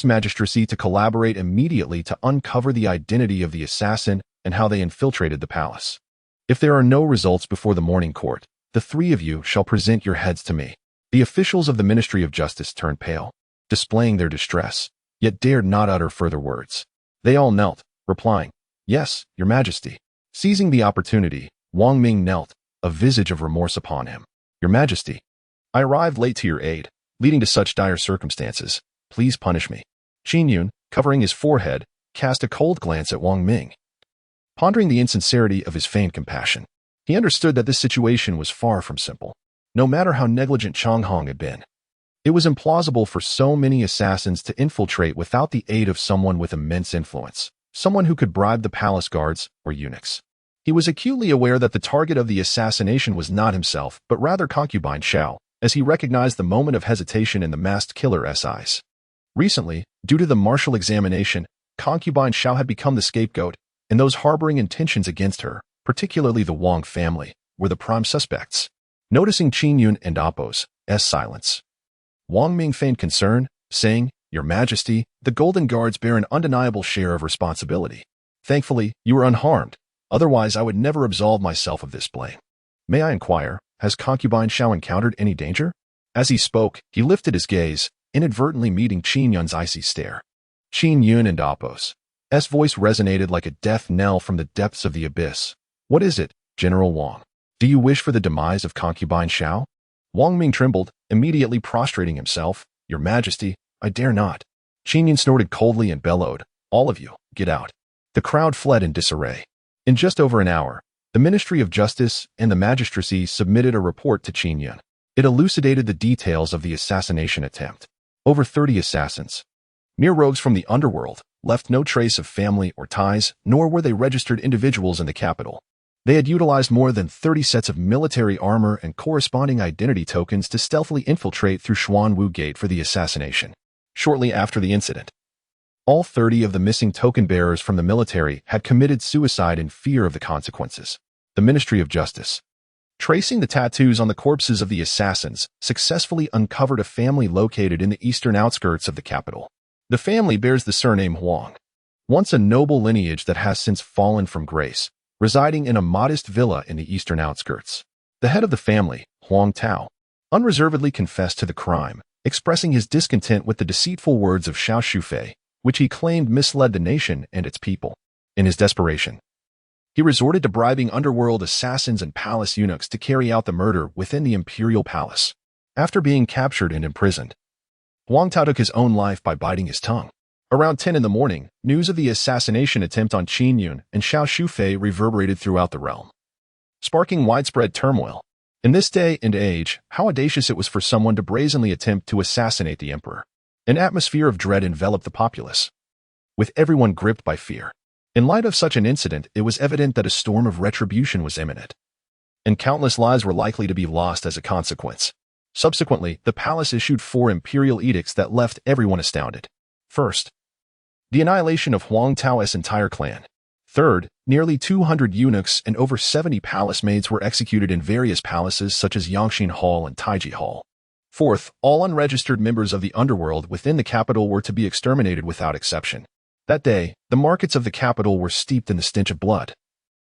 magistracy to collaborate immediately to uncover the identity of the assassin and how they infiltrated the palace. If there are no results before the morning court, the three of you shall present your heads to me. The officials of the Ministry of Justice turned pale, displaying their distress, yet dared not utter further words. They all knelt, replying, Yes, Your Majesty. Seizing the opportunity, Wang Ming knelt, a visage of remorse upon him. Your Majesty, I arrived late to your aid, leading to such dire circumstances. Please punish me. Qin Yun, covering his forehead, cast a cold glance at Wang Ming. Pondering the insincerity of his feigned compassion, he understood that this situation was far from simple. No matter how negligent Chang Hong had been, it was implausible for so many assassins to infiltrate without the aid of someone with immense influence, someone who could bribe the palace guards or eunuchs. He was acutely aware that the target of the assassination was not himself, but rather concubine Xiao, as he recognized the moment of hesitation in the masked killer's eyes. Recently, due to the martial examination, concubine Xiao had become the scapegoat, and those harboring intentions against her, particularly the Wang family, were the prime suspects. Noticing Qin Yun and Oppos' silence, Wang Ming feigned concern, saying, Your Majesty, the Golden Guards bear an undeniable share of responsibility. Thankfully, you are unharmed. Otherwise, I would never absolve myself of this blame. May I inquire, has concubine Xiao encountered any danger? As he spoke, he lifted his gaze, inadvertently meeting Qin Yun's icy stare. Qin Yun and Oppos' voice resonated like a death knell from the depths of the abyss. What is it, General Wang? Do you wish for the demise of concubine Xiao? Wang Ming trembled, immediately prostrating himself. Your Majesty, I dare not. Qin Yun snorted coldly and bellowed, All of you, get out. The crowd fled in disarray. In just over an hour, the Ministry of Justice and the magistracy submitted a report to Qin Yun. It elucidated the details of the assassination attempt. Over 30 assassins, mere rogues from the underworld, left no trace of family or ties, nor were they registered individuals in the capital. They had utilized more than 30 sets of military armor and corresponding identity tokens to stealthily infiltrate through Xuanwu Gate for the assassination. Shortly after the incident, all 30 of the missing token bearers from the military had committed suicide in fear of the consequences. The Ministry of Justice, tracing the tattoos on the corpses of the assassins, successfully uncovered a family located in the eastern outskirts of the capital. The family bears the surname Huang, once a noble lineage that has since fallen from grace, residing in a modest villa in the eastern outskirts. The head of the family, Huang Tao, unreservedly confessed to the crime, expressing his discontent with the deceitful words of Xiao Shufei, which he claimed misled the nation and its people. In his desperation, he resorted to bribing underworld assassins and palace eunuchs to carry out the murder within the imperial palace. After being captured and imprisoned, Huang Tao took his own life by biting his tongue. Around 10 in the morning, news of the assassination attempt on Qin Yun and Xiao Shufei reverberated throughout the realm, sparking widespread turmoil. In this day and age, how audacious it was for someone to brazenly attempt to assassinate the emperor. An atmosphere of dread enveloped the populace, with everyone gripped by fear. In light of such an incident, it was evident that a storm of retribution was imminent, and countless lives were likely to be lost as a consequence. Subsequently, the palace issued 4 imperial edicts that left everyone astounded. First, the annihilation of Huang Tao's entire clan. Third, nearly 200 eunuchs and over 70 palace maids were executed in various palaces such as Yangxin Hall and Taiji Hall. Fourth, all unregistered members of the underworld within the capital were to be exterminated without exception. That day, the markets of the capital were steeped in the stench of blood.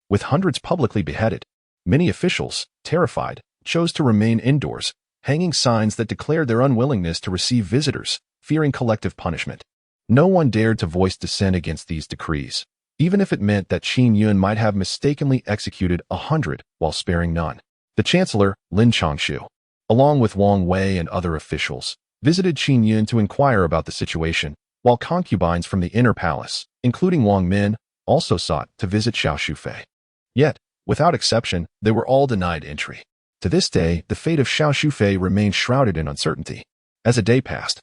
With hundreds publicly beheaded, many officials, terrified, chose to remain indoors, hanging signs that declared their unwillingness to receive visitors, fearing collective punishment. No one dared to voice dissent against these decrees, even if it meant that Qin Yun might have mistakenly executed 100 while sparing none. The chancellor, Lin Changshu, along with Wang Wei and other officials, visited Qin Yun to inquire about the situation, while concubines from the inner palace, including Wang Min, also sought to visit Xiao Shufei. Yet, without exception, they were all denied entry. To this day, the fate of Xiao Shufei remained shrouded in uncertainty. As a day passed,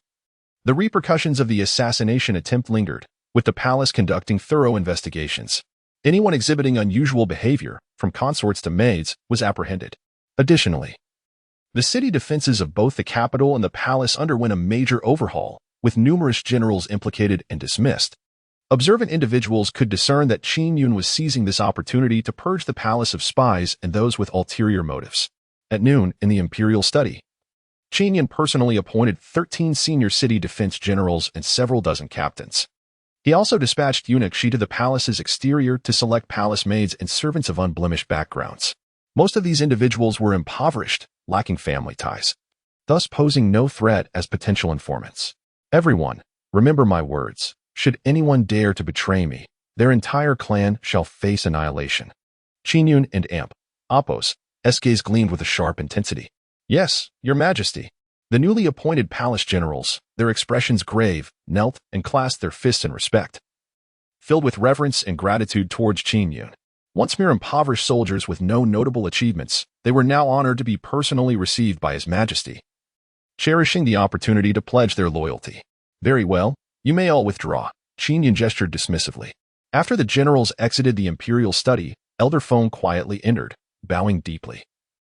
the repercussions of the assassination attempt lingered, with the palace conducting thorough investigations. Anyone exhibiting unusual behavior, from consorts to maids, was apprehended. Additionally, the city defenses of both the capital and the palace underwent a major overhaul, with numerous generals implicated and dismissed. Observant individuals could discern that Qin Yun was seizing this opportunity to purge the palace of spies and those with ulterior motives. At noon, in the imperial study, Qin Yun personally appointed 13 senior city defense generals and several dozen captains. He also dispatched eunuchs to the palace's exterior to select palace maids and servants of unblemished backgrounds. Most of these individuals were impoverished, lacking family ties, thus posing no threat as potential informants. Everyone, remember my words. Should anyone dare to betray me, their entire clan shall face annihilation. Qin Yun and Apos' gaze gleamed with a sharp intensity. Yes, your majesty. The newly appointed palace generals, their expressions grave, knelt and clasped their fists in respect. Filled with reverence and gratitude towards Qin Yun. Once mere impoverished soldiers with no notable achievements, they were now honored to be personally received by His Majesty, cherishing the opportunity to pledge their loyalty. Very well, you may all withdraw, Qin Yun gestured dismissively. After the generals exited the imperial study, Elder Feng quietly entered, bowing deeply.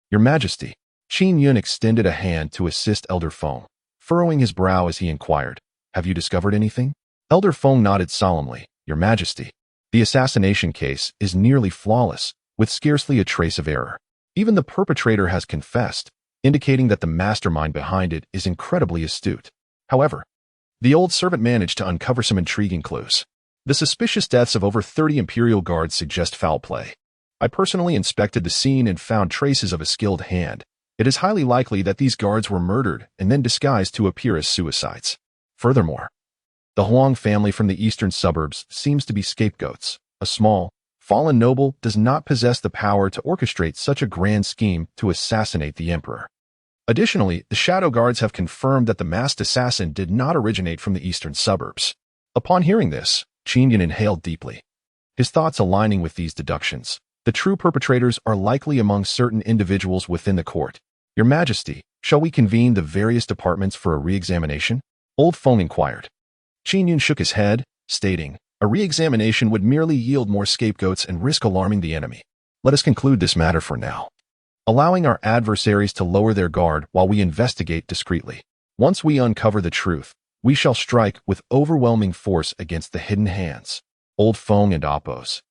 Your Majesty. Qin Yun extended a hand to assist Elder Feng, furrowing his brow as he inquired, have you discovered anything? Elder Feng nodded solemnly, Your Majesty. The assassination case is nearly flawless, with scarcely a trace of error. Even the perpetrator has confessed, indicating that the mastermind behind it is incredibly astute. However, the old servant managed to uncover some intriguing clues. The suspicious deaths of over 30 Imperial guards suggest foul play. I personally inspected the scene and found traces of a skilled hand. It is highly likely that these guards were murdered and then disguised to appear as suicides. Furthermore, the Huang family from the eastern suburbs seems to be scapegoats. A small, fallen noble does not possess the power to orchestrate such a grand scheme to assassinate the emperor. Additionally, the Shadow Guards have confirmed that the masked assassin did not originate from the eastern suburbs. Upon hearing this, Qin Yun inhaled deeply, his thoughts aligning with these deductions. The true perpetrators are likely among certain individuals within the court. Your Majesty, shall we convene the various departments for a re-examination? Old Feng inquired. Qin Yun shook his head, stating, a re-examination would merely yield more scapegoats and risk alarming the enemy. Let us conclude this matter for now, allowing our adversaries to lower their guard while we investigate discreetly. Once we uncover the truth, we shall strike with overwhelming force against the hidden hands. Old Feng and Apos'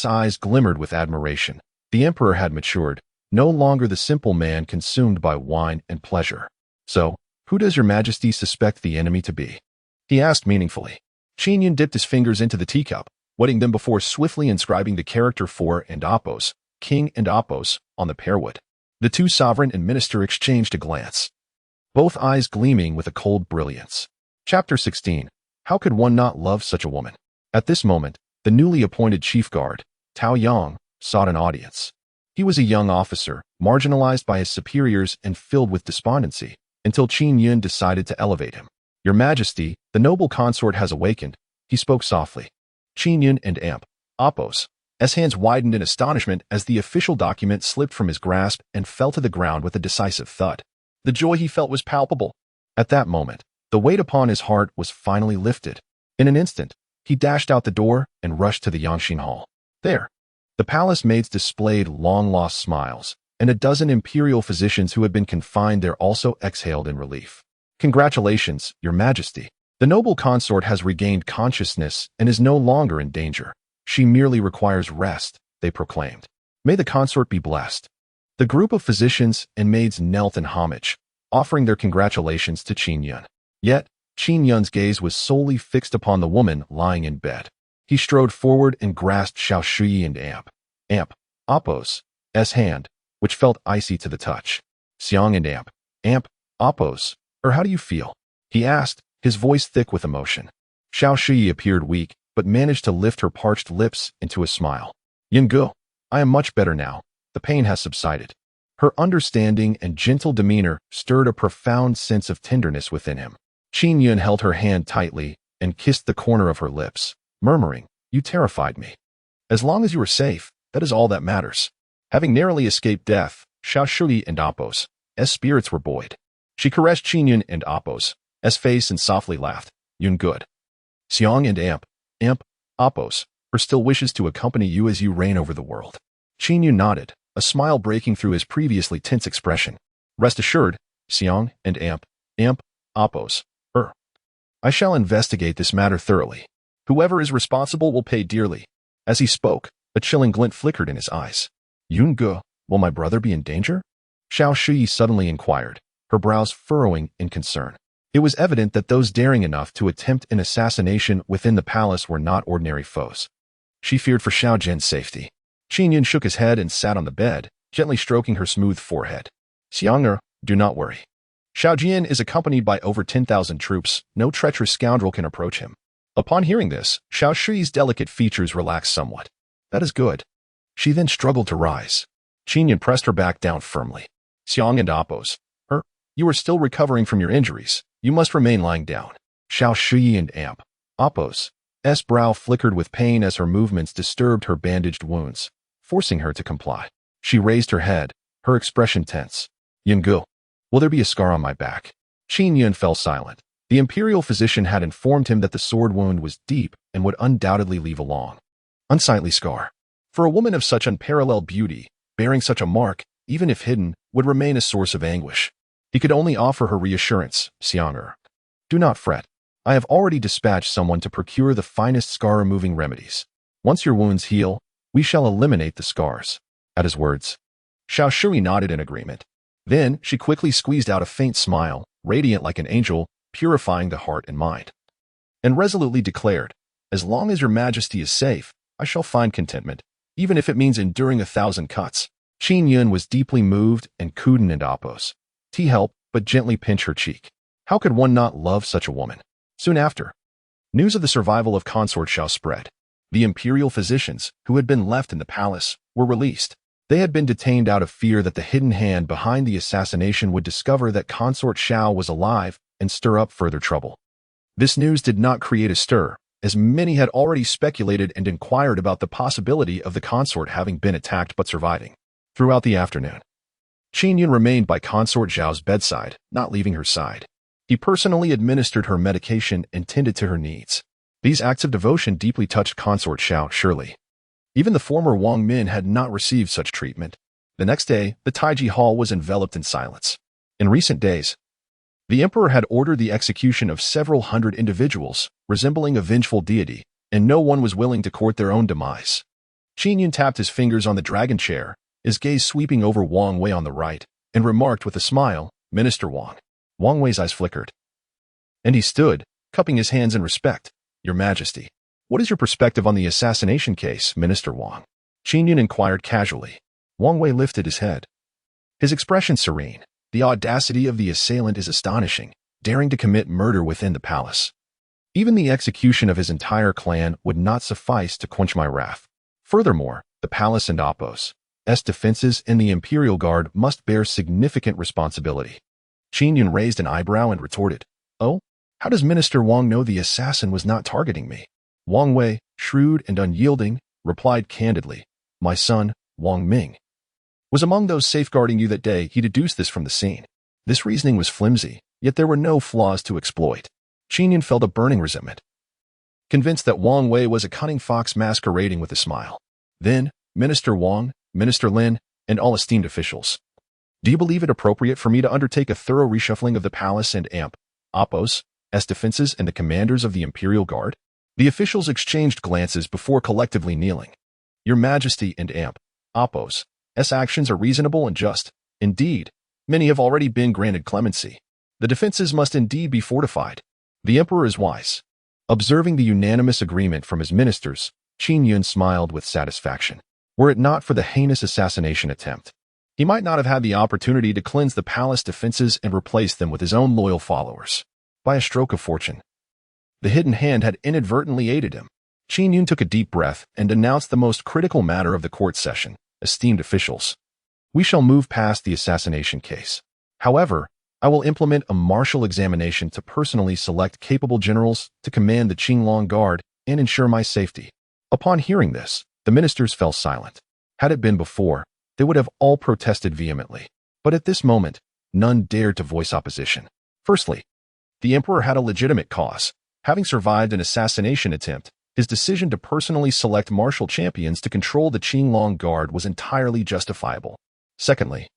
eyes glimmered with admiration. The emperor had matured, no longer the simple man consumed by wine and pleasure. So, who does your Majesty suspect the enemy to be? He asked meaningfully. Qin Yun dipped his fingers into the teacup, wetting them before swiftly inscribing the character for and Apos, King and Apos, on the pearwood. The two sovereign and minister exchanged a glance, both eyes gleaming with a cold brilliance. Chapter 16. How could one not love such a woman? At this moment, the newly appointed chief guard, Tao Yang, sought an audience. He was a young officer, marginalized by his superiors and filled with despondency, until Qin Yun decided to elevate him. Your Majesty, the noble consort has awakened, he spoke softly. Qin Yun and Apos' hands widened in astonishment as the official document slipped from his grasp and fell to the ground with a decisive thud. The joy he felt was palpable. At that moment, the weight upon his heart was finally lifted. In an instant, he dashed out the door and rushed to the Yangxin Hall. There, the palace maids displayed long-lost smiles, and a dozen imperial physicians who had been confined there also exhaled in relief. Congratulations, Your Majesty. The noble consort has regained consciousness and is no longer in danger. She merely requires rest, they proclaimed. May the consort be blessed. The group of physicians and maids knelt in homage, offering their congratulations to Qin Yun. Yet, Qin Yun's gaze was solely fixed upon the woman lying in bed. He strode forward and grasped Xiao Shui and Appo's hand, which felt icy to the touch. Xiang and Appo's, or how do you feel? He asked, his voice thick with emotion. Xiao Shui appeared weak, but managed to lift her parched lips into a smile. Yungu, I am much better now. The pain has subsided. Her understanding and gentle demeanor stirred a profound sense of tenderness within him. Qin Yun held her hand tightly and kissed the corner of her lips, murmuring, "You terrified me. As long as you are safe, that is all that matters." Having narrowly escaped death, Xiao Shui and Appo's spirits were buoyed. She caressed Qin Yun and Appo's face and softly laughed. "Yun good. Xiang and Appo's, her still wishes to accompany you as you reign over the world." Qin Yun nodded, a smile breaking through his previously tense expression. "Rest assured, Xiang and Appo's, I shall investigate this matter thoroughly. Whoever is responsible will pay dearly." As he spoke, a chilling glint flickered in his eyes. "Yungu, will my brother be in danger?" Xiao Shui suddenly inquired, her brows furrowing in concern. It was evident that those daring enough to attempt an assassination within the palace were not ordinary foes. She feared for Xiao Jian's safety. Qin Yun shook his head and sat on the bed, gently stroking her smooth forehead. "Xiang, do not worry. Xiao Jian is accompanied by over 10,000 troops. No treacherous scoundrel can approach him." Upon hearing this, Xiao Shui's delicate features relaxed somewhat. "That is good." She then struggled to rise. Qin Yun pressed her back down firmly. "Xiang and Appo's, you are still recovering from your injuries. You must remain lying down." Xiao Shui and Appo's brow flickered with pain as her movements disturbed her bandaged wounds, forcing her to comply. She raised her head, her expression tense. "Yungu, will there be a scar on my back?" Qin Yun fell silent. The imperial physician had informed him that the sword wound was deep and would undoubtedly leave a long, unsightly scar. For a woman of such unparalleled beauty, bearing such a mark, even if hidden, would remain a source of anguish. He could only offer her reassurance. "Xiang, do not fret. I have already dispatched someone to procure the finest scar-removing remedies. Once your wounds heal, we shall eliminate the scars." At his words, Xiao Shui nodded in agreement. Then she quickly squeezed out a faint smile, radiant like an angel, purifying the heart and mind, and resolutely declared, "As long as your majesty is safe, I shall find contentment, even if it means enduring 1,000 cuts." Qin Yun was deeply moved, and Kuden and Appo's helped but gently pinch her cheek. How could one not love such a woman? Soon after, news of the survival of Consort Xiao spread. The imperial physicians, who had been left in the palace, were released. They had been detained out of fear that the hidden hand behind the assassination would discover that Consort Xiao was alive and stir up further trouble. This news did not create a stir, as many had already speculated and inquired about the possibility of the consort having been attacked but surviving. Throughout the afternoon, Qin Yun remained by Consort Zhao's bedside, not leaving her side. He personally administered her medication and tended to her needs. These acts of devotion deeply touched Consort Xiao, surely. Even the former Wang Min had not received such treatment. The next day, the Taiji Hall was enveloped in silence. In recent days, the emperor had ordered the execution of several hundred individuals, resembling a vengeful deity, and no one was willing to court their own demise. Qin Yun tapped his fingers on the dragon chair, his gaze sweeping over Wang Wei on the right, and remarked with a smile, "Minister Wang." Wang Wei's eyes flickered, and he stood, cupping his hands in respect. "Your Majesty, what is your perspective on the assassination case, Minister Wang?" Qin Yun inquired casually. Wang Wei lifted his head, his expression serene. "The audacity of the assailant is astonishing, daring to commit murder within the palace. Even the execution of his entire clan would not suffice to quench my wrath. Furthermore, the palace and Appo's defenses and the Imperial Guard must bear significant responsibility." Qin Yun raised an eyebrow and retorted, "Oh, how does Minister Wang know the assassin was not targeting me?" Wang Wei, shrewd and unyielding, replied candidly, "My son, Wang Ming, was among those safeguarding you that day. He deduced this from the scene." This reasoning was flimsy, yet there were no flaws to exploit. Qin Yun felt a burning resentment, convinced that Wang Wei was a cunning fox masquerading with a smile. "Then, Minister Wang, Minister Lin, and all esteemed officials, do you believe it appropriate for me to undertake a thorough reshuffling of the palace and Appo's defenses and the commanders of the Imperial Guard?" The officials exchanged glances before collectively kneeling. "Your Majesty and Appo's actions are reasonable and just. Indeed, many have already been granted clemency. The defenses must indeed be fortified. The emperor is wise. Observing the unanimous agreement from his ministers, Qin Yun smiled with satisfaction. Were it not for the heinous assassination attempt, he might not have had the opportunity to cleanse the palace defenses and replace them with his own loyal followers. By a stroke of fortune, the hidden hand had inadvertently aided him. Qin Yun took a deep breath and announced the most critical matter of the court session. Esteemed officials, we shall move past the assassination case. However, I will implement a martial examination to personally select capable generals to command the Qinglong Guard and ensure my safety. Upon hearing this, the ministers fell silent. Had it been before, they would have all protested vehemently. But at this moment, none dared to voice opposition. Firstly, the emperor had a legitimate cause. Having survived an assassination attempt, his decision to personally select martial champions to control the Qinglong Guard was entirely justifiable. Secondly,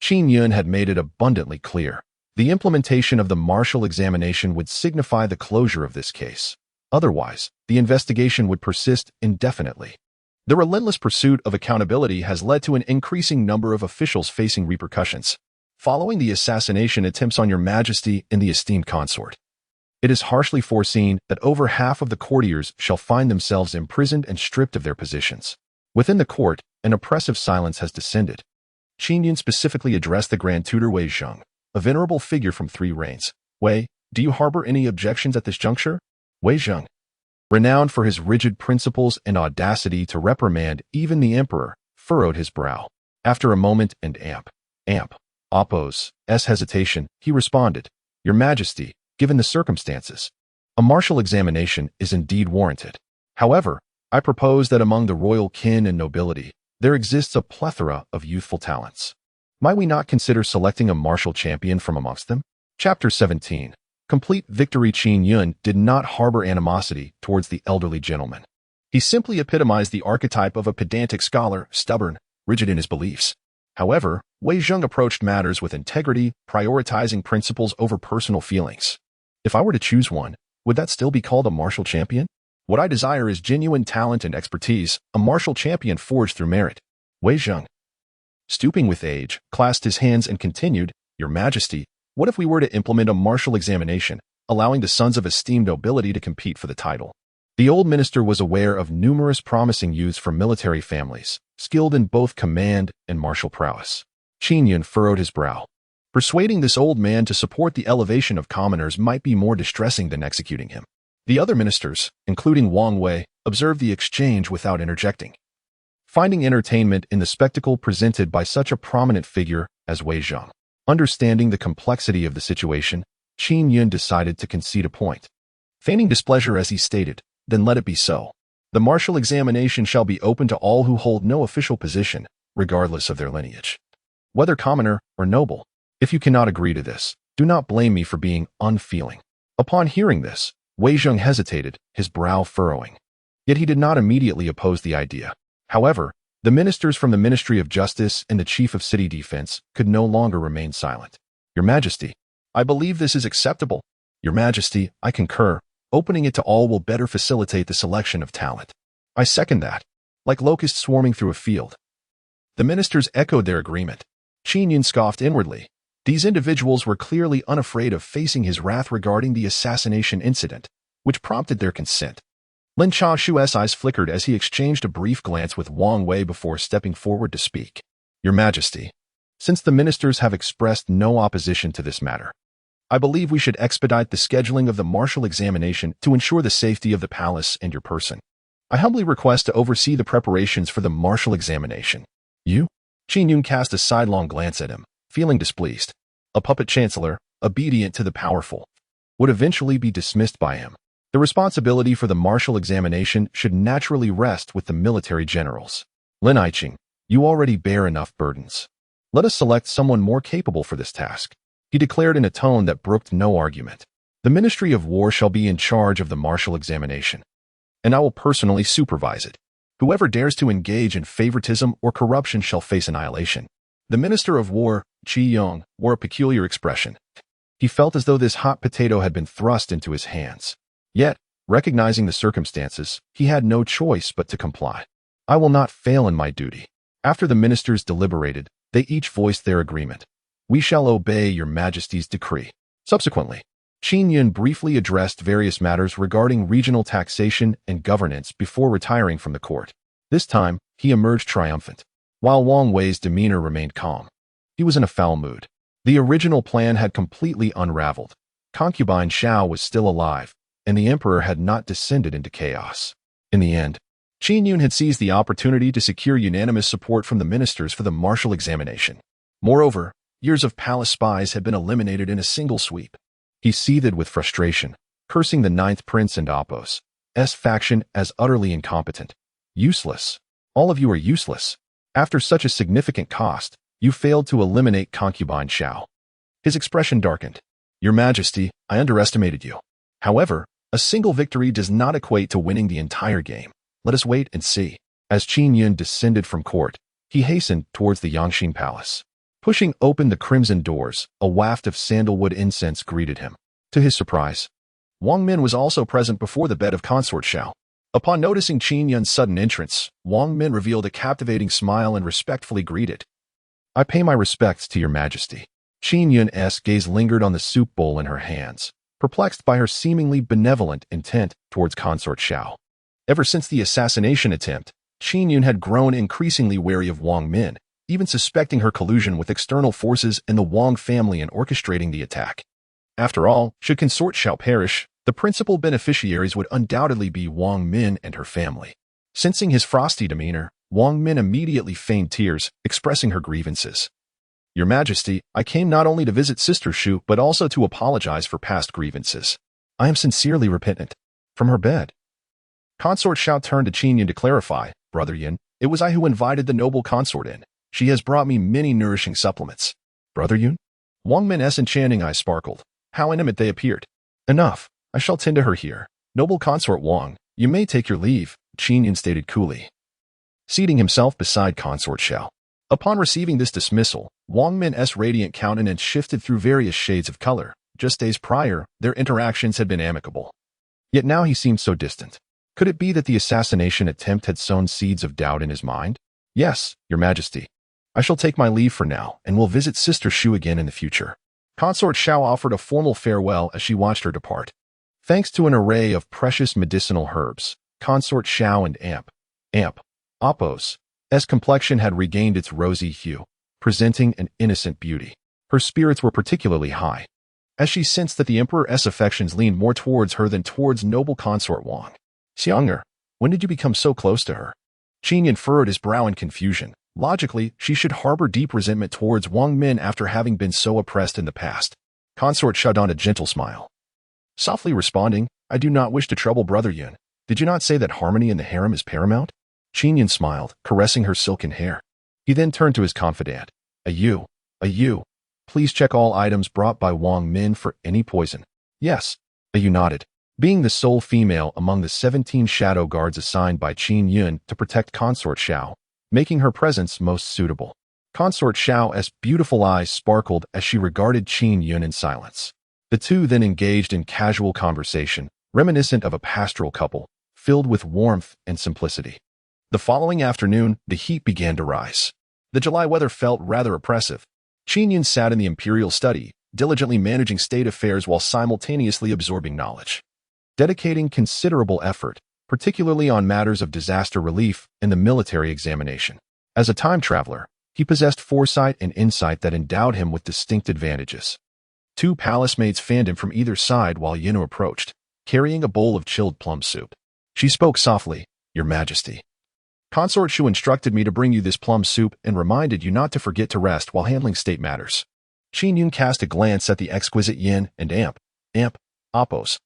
Qin Yun had made it abundantly clear. The implementation of the martial examination would signify the closure of this case. Otherwise, the investigation would persist indefinitely. The relentless pursuit of accountability has led to an increasing number of officials facing repercussions. Following the assassination attempts on Your Majesty and the esteemed consort, it is harshly foreseen that over half of the courtiers shall find themselves imprisoned and stripped of their positions. Within the court, an oppressive silence has descended. Qin Yun specifically addressed the Grand Tutor Wei Zheng, a venerable figure from 3 reigns. Wei, do you harbor any objections at this juncture? Wei Zheng, renowned for his rigid principles and audacity to reprimand even the emperor, furrowed his brow. After a moment and Oppo's hesitation, he responded, Your Majesty, given the circumstances, a martial examination is indeed warranted. However, I propose that among the royal kin and nobility, there exists a plethora of youthful talents. Might we not consider selecting a martial champion from amongst them? Chapter 17. Complete victory. Qin Yun did not harbor animosity towards the elderly gentleman. He simply epitomized the archetype of a pedantic scholar, stubborn, rigid in his beliefs. However, Wei Zheng approached matters with integrity, prioritizing principles over personal feelings. If I were to choose one, would that still be called a martial champion? What I desire is genuine talent and expertise, a martial champion forged through merit. Wei Zheng, stooping with age, clasped his hands and continued, Your Majesty, what if we were to implement a martial examination, allowing the sons of esteemed nobility to compete for the title? The old minister was aware of numerous promising youths from military families, skilled in both command and martial prowess. Qin Yun furrowed his brow. Persuading this old man to support the elevation of commoners might be more distressing than executing him. The other ministers, including Wang Wei, observed the exchange without interjecting, finding entertainment in the spectacle presented by such a prominent figure as Wei Zheng. Understanding the complexity of the situation, Qin Yun decided to concede a point. Feigning displeasure as he stated, Then let it be so. The martial examination shall be open to all who hold no official position, regardless of their lineage, whether commoner or noble. If you cannot agree to this, do not blame me for being unfeeling. Upon hearing this, Wei Zheng hesitated, his brow furrowing. Yet he did not immediately oppose the idea. However, the ministers from the Ministry of Justice and the Chief of City Defense could no longer remain silent. Your Majesty, I believe this is acceptable. Your Majesty, I concur. Opening it to all will better facilitate the selection of talent. I second that. Like locusts swarming through a field. The ministers echoed their agreement. Qin Yun scoffed inwardly. These individuals were clearly unafraid of facing his wrath regarding the assassination incident, which prompted their consent. Lin Chashu's eyes flickered as he exchanged a brief glance with Wang Wei before stepping forward to speak. Your Majesty, since the ministers have expressed no opposition to this matter, I believe we should expedite the scheduling of the martial examination to ensure the safety of the palace and your person. I humbly request to oversee the preparations for the martial examination. You? Qin Yun cast a sidelong glance at him, feeling displeased. A puppet chancellor, obedient to the powerful, would eventually be dismissed by him. The responsibility for the martial examination should naturally rest with the military generals. Lin Aiqing, you already bear enough burdens. Let us select someone more capable for this task, he declared in a tone that brooked no argument. The Ministry of War shall be in charge of the martial examination, and I will personally supervise it. Whoever dares to engage in favoritism or corruption shall face annihilation. The Minister of War, Qin Yun, wore a peculiar expression. He felt as though this hot potato had been thrust into his hands. Yet, recognizing the circumstances, he had no choice but to comply. I will not fail in my duty. After the ministers deliberated, they each voiced their agreement. We shall obey your Majesty's decree. Subsequently, Qin Yun briefly addressed various matters regarding regional taxation and governance before retiring from the court. This time, he emerged triumphant, while Wang Wei's demeanor remained calm. He was in a foul mood. The original plan had completely unraveled. Concubine Xiao was still alive, and the emperor had not descended into chaos. In the end, Qin Yun had seized the opportunity to secure unanimous support from the ministers for the martial examination. Moreover, years of palace spies had been eliminated in a single sweep. He seethed with frustration, cursing the ninth prince and Apos' faction as utterly incompetent. Useless. All of you are useless. After such a significant cost, you failed to eliminate concubine Xiao. His expression darkened. Your Majesty, I underestimated you. However, a single victory does not equate to winning the entire game. Let us wait and see. As Qin Yun descended from court, he hastened towards the Yangxin Palace. Pushing open the crimson doors, a waft of sandalwood incense greeted him. To his surprise, Wang Min was also present before the bed of consort Xiao. Upon noticing Qin Yun's sudden entrance, Wang Min revealed a captivating smile and respectfully greeted. I pay my respects to your Majesty. Qin Yun's gaze lingered on the soup bowl in her hands, perplexed by her seemingly benevolent intent towards consort Xiao. Ever since the assassination attempt, Qin Yun had grown increasingly wary of Wang Min, even suspecting her collusion with external forces and the Wang family in orchestrating the attack. After all, should consort Xiao perish, the principal beneficiaries would undoubtedly be Wang Min and her family. Sensing his frosty demeanor, Wang Min immediately feigned tears, expressing her grievances. Your Majesty, I came not only to visit Sister Shu but also to apologize for past grievances. I am sincerely repentant. From her bed. Consort Xiao turned to Qin Yun to clarify, Brother Yun, it was I who invited the noble consort in. She has brought me many nourishing supplements. Brother Yun? Wang Min's enchanting eyes sparkled. How intimate they appeared. Enough. I shall tend to her here. Noble consort Wang, you may take your leave, Qin Yun stated coolly, seating himself beside consort Xiao. Upon receiving this dismissal, Wang Min's radiant countenance shifted through various shades of color. Just days prior, their interactions had been amicable. Yet now he seemed so distant. Could it be that the assassination attempt had sown seeds of doubt in his mind? Yes, Your Majesty. I shall take my leave for now and will visit Sister Shu again in the future. Consort Xiao offered a formal farewell as she watched her depart. Thanks to an array of precious medicinal herbs, Consort Xiao and Apos' complexion had regained its rosy hue, presenting an innocent beauty. Her spirits were particularly high, as she sensed that the Emperor's affections leaned more towards her than towards noble consort Wang. Xiang'er, when did you become so close to her? Qin Yun furrowed his brow in confusion. Logically, she should harbor deep resentment towards Wang Min after having been so oppressed in the past. Consort shut on a gentle smile, softly responding, I do not wish to trouble Brother Yun. Did you not say that harmony in the harem is paramount? Qin Yun smiled, caressing her silken hair. He then turned to his confidant. A you. Please check all items brought by Wang Min for any poison. Yes. A you nodded. Being the sole female among the 17 shadow guards assigned by Qin Yun to protect consort Xiao, making her presence most suitable. Consort Xiao's beautiful eyes sparkled as she regarded Qin Yun in silence. The two then engaged in casual conversation, reminiscent of a pastoral couple, filled with warmth and simplicity. The following afternoon, the heat began to rise. The July weather felt rather oppressive. Qin Yun sat in the imperial study, diligently managing state affairs while simultaneously absorbing knowledge. Dedicating considerable effort, particularly on matters of disaster relief and the military examination. As a time traveler, he possessed foresight and insight that endowed him with distinct advantages. Two palace maids fanned him from either side while Yinu approached, carrying a bowl of chilled plum soup. She spoke softly, Your Majesty. Consort Shu instructed me to bring you this plum soup and reminded you not to forget to rest while handling state matters. Qin Yun cast a glance at the exquisite yin and Apos,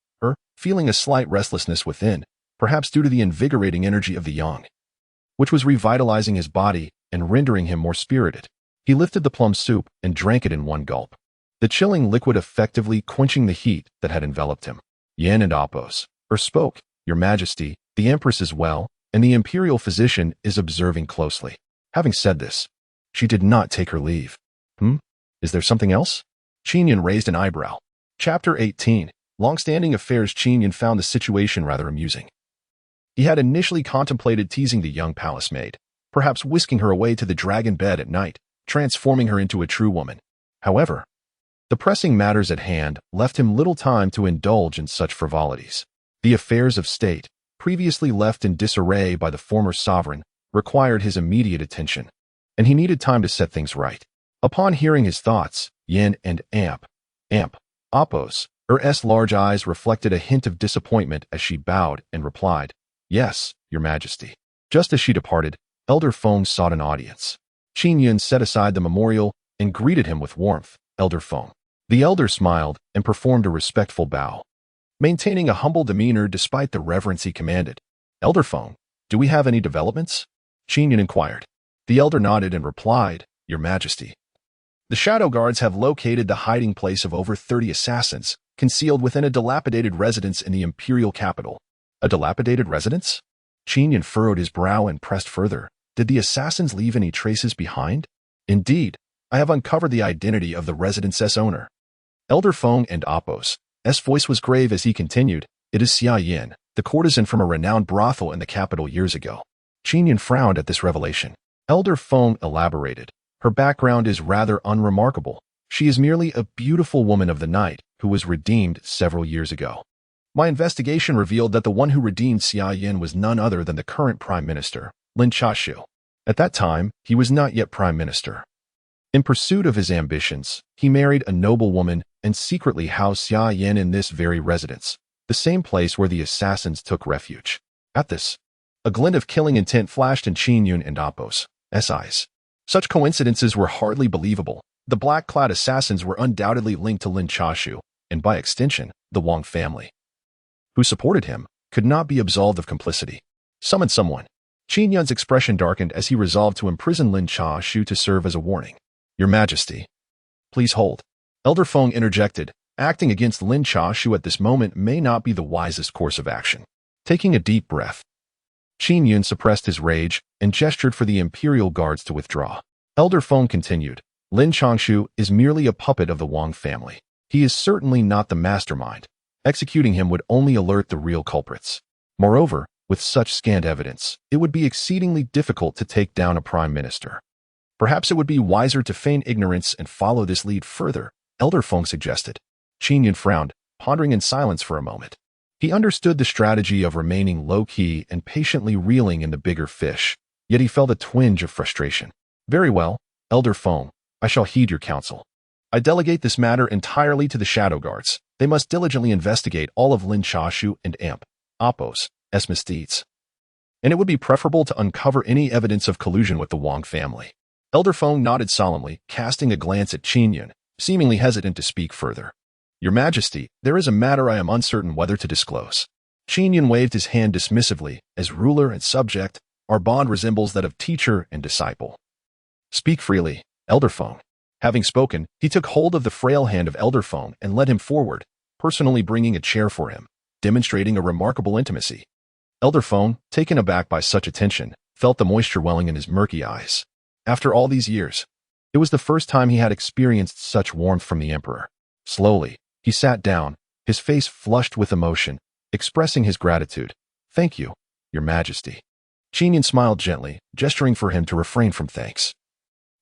feeling a slight restlessness within, perhaps due to the invigorating energy of the yang, which was revitalizing his body and rendering him more spirited. He lifted the plum soup and drank it in one gulp, the chilling liquid effectively quenching the heat that had enveloped him. Yin and Apos spoke, Your Majesty, the Empress is well, and the imperial physician is observing closely. Having said this, she did not take her leave. Is there something else? Qin Yun raised an eyebrow. Chapter 18. Long-standing affairs. Qin Yun found the situation rather amusing. He had initially contemplated teasing the young palace maid, perhaps whisking her away to the dragon bed at night, transforming her into a true woman. However, The pressing matters at hand left him little time to indulge in such frivolities. The affairs of state, previously left in disarray by the former sovereign, required his immediate attention, and he needed time to set things right. Upon hearing his thoughts, Yin and Oppos, her large eyes reflected a hint of disappointment as she bowed and replied, "Yes, Your Majesty." Just as she departed, Elder Feng sought an audience. Qin Yun set aside the memorial and greeted him with warmth. "Elder Feng." The elder smiled and performed a respectful bow, maintaining a humble demeanor despite the reverence he commanded. "Elder Feng, do we have any developments?" Qin Yun inquired. The elder nodded and replied, "Your Majesty. The Shadow Guards have located the hiding place of over 30 assassins, concealed within a dilapidated residence in the imperial capital." "A dilapidated residence?" Qin Yun furrowed his brow and pressed further. "Did the assassins leave any traces behind?" "Indeed, I have uncovered the identity of the residence's owner." Elder Feng and Oppos' voice was grave as he continued, "It is Xia Yin, the courtesan from a renowned brothel in the capital years ago." Qin Yun frowned at this revelation. Elder Feng elaborated, "Her background is rather unremarkable. She is merely a beautiful woman of the night who was redeemed several years ago. My investigation revealed that the one who redeemed Xia Yin was none other than the current Prime Minister, Lin Chashu. At that time, he was not yet Prime Minister. In pursuit of his ambitions, he married a noble woman and secretly housed Xia Yin in this very residence, the same place where the assassins took refuge." At this, a glint of killing intent flashed in Qin Yun and Oppos' eyes. Such coincidences were hardly believable. The black-clad assassins were undoubtedly linked to Lin Chashu, and by extension, the Wang family, who supported him, could not be absolved of complicity. "Summon someone." Qin Yun's expression darkened as he resolved to imprison Lin Chashu to serve as a warning. "Your Majesty, please hold." Elder Feng interjected, "Acting against Lin Chashu at this moment may not be the wisest course of action." Taking a deep breath, Qin Yun suppressed his rage and gestured for the Imperial Guards to withdraw. Elder Feng continued, "Lin Chashu is merely a puppet of the Wang family. He is certainly not the mastermind. Executing him would only alert the real culprits. Moreover, with such scant evidence, it would be exceedingly difficult to take down a prime minister. Perhaps it would be wiser to feign ignorance and follow this lead further," Elder Feng suggested. Qin Yun frowned, pondering in silence for a moment. He understood the strategy of remaining low-key and patiently reeling in the bigger fish, yet he felt a twinge of frustration. "Very well, Elder Feng, I shall heed your counsel. I delegate this matter entirely to the Shadow Guards. They must diligently investigate all of Lin Chashu and Oppos' misdeeds. And it would be preferable to uncover any evidence of collusion with the Wang family." Elder Feng nodded solemnly, casting a glance at Qin Yun, seemingly hesitant to speak further. "Your Majesty, there is a matter I am uncertain whether to disclose." Qin Yun waved his hand dismissively. "As ruler and subject, our bond resembles that of teacher and disciple. Speak freely, Elder Feng." Having spoken, he took hold of the frail hand of Elder Feng and led him forward, personally bringing a chair for him, demonstrating a remarkable intimacy. Elder Feng, taken aback by such attention, felt the moisture welling in his murky eyes. After all these years, it was the first time he had experienced such warmth from the Emperor. Slowly, he sat down, his face flushed with emotion, expressing his gratitude. "Thank you, Your Majesty." Qin Yun smiled gently, gesturing for him to refrain from thanks.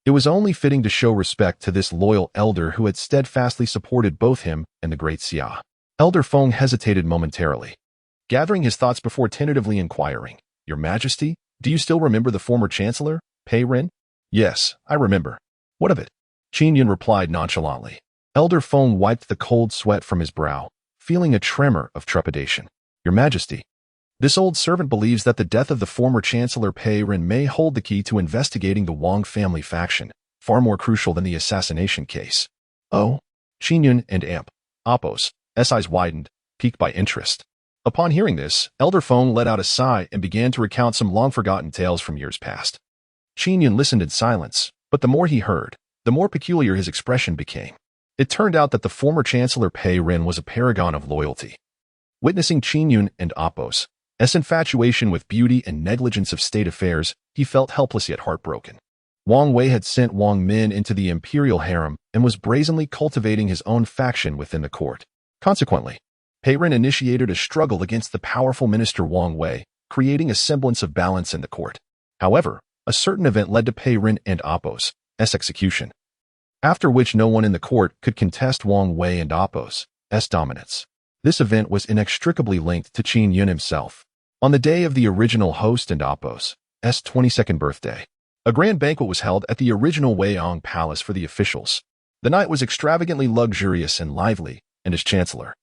It was only fitting to show respect to this loyal elder who had steadfastly supported both him and the great Xia. Elder Feng hesitated momentarily, gathering his thoughts before tentatively inquiring, "Your Majesty, do you still remember the former Chancellor, Pei Ren?" "Yes, I remember." "What of it?" Qin Yun replied nonchalantly. Elder Feng wiped the cold sweat from his brow, feeling a tremor of trepidation. "Your Majesty, this old servant believes that the death of the former Chancellor Pei Ren may hold the key to investigating the Wang family faction, far more crucial than the assassination case." "Oh?" Qin Yun and Oppos' eyes widened, piqued by interest. Upon hearing this, Elder Feng let out a sigh and began to recount some long-forgotten tales from years past. Qin Yun listened in silence, but the more he heard, the more peculiar his expression became. It turned out that the former Chancellor Pei Ren was a paragon of loyalty. Witnessing Qin Yun and Oppos' infatuation with beauty and negligence of state affairs, he felt helpless yet heartbroken. Wang Wei had sent Wang Min into the imperial harem and was brazenly cultivating his own faction within the court. Consequently, Pei Ren initiated a struggle against the powerful minister Wang Wei, creating a semblance of balance in the court. However, a certain event led to Pei Ren and Oppos' execution. after which no one in the court could contest Wang Wei and Appo's dominance. This event was inextricably linked to Qin Yun himself. On the day of the original host and Appo's 22nd birthday, a grand banquet was held at the original Weiang Palace for the officials. The night was extravagantly luxurious and lively, and as chancellor,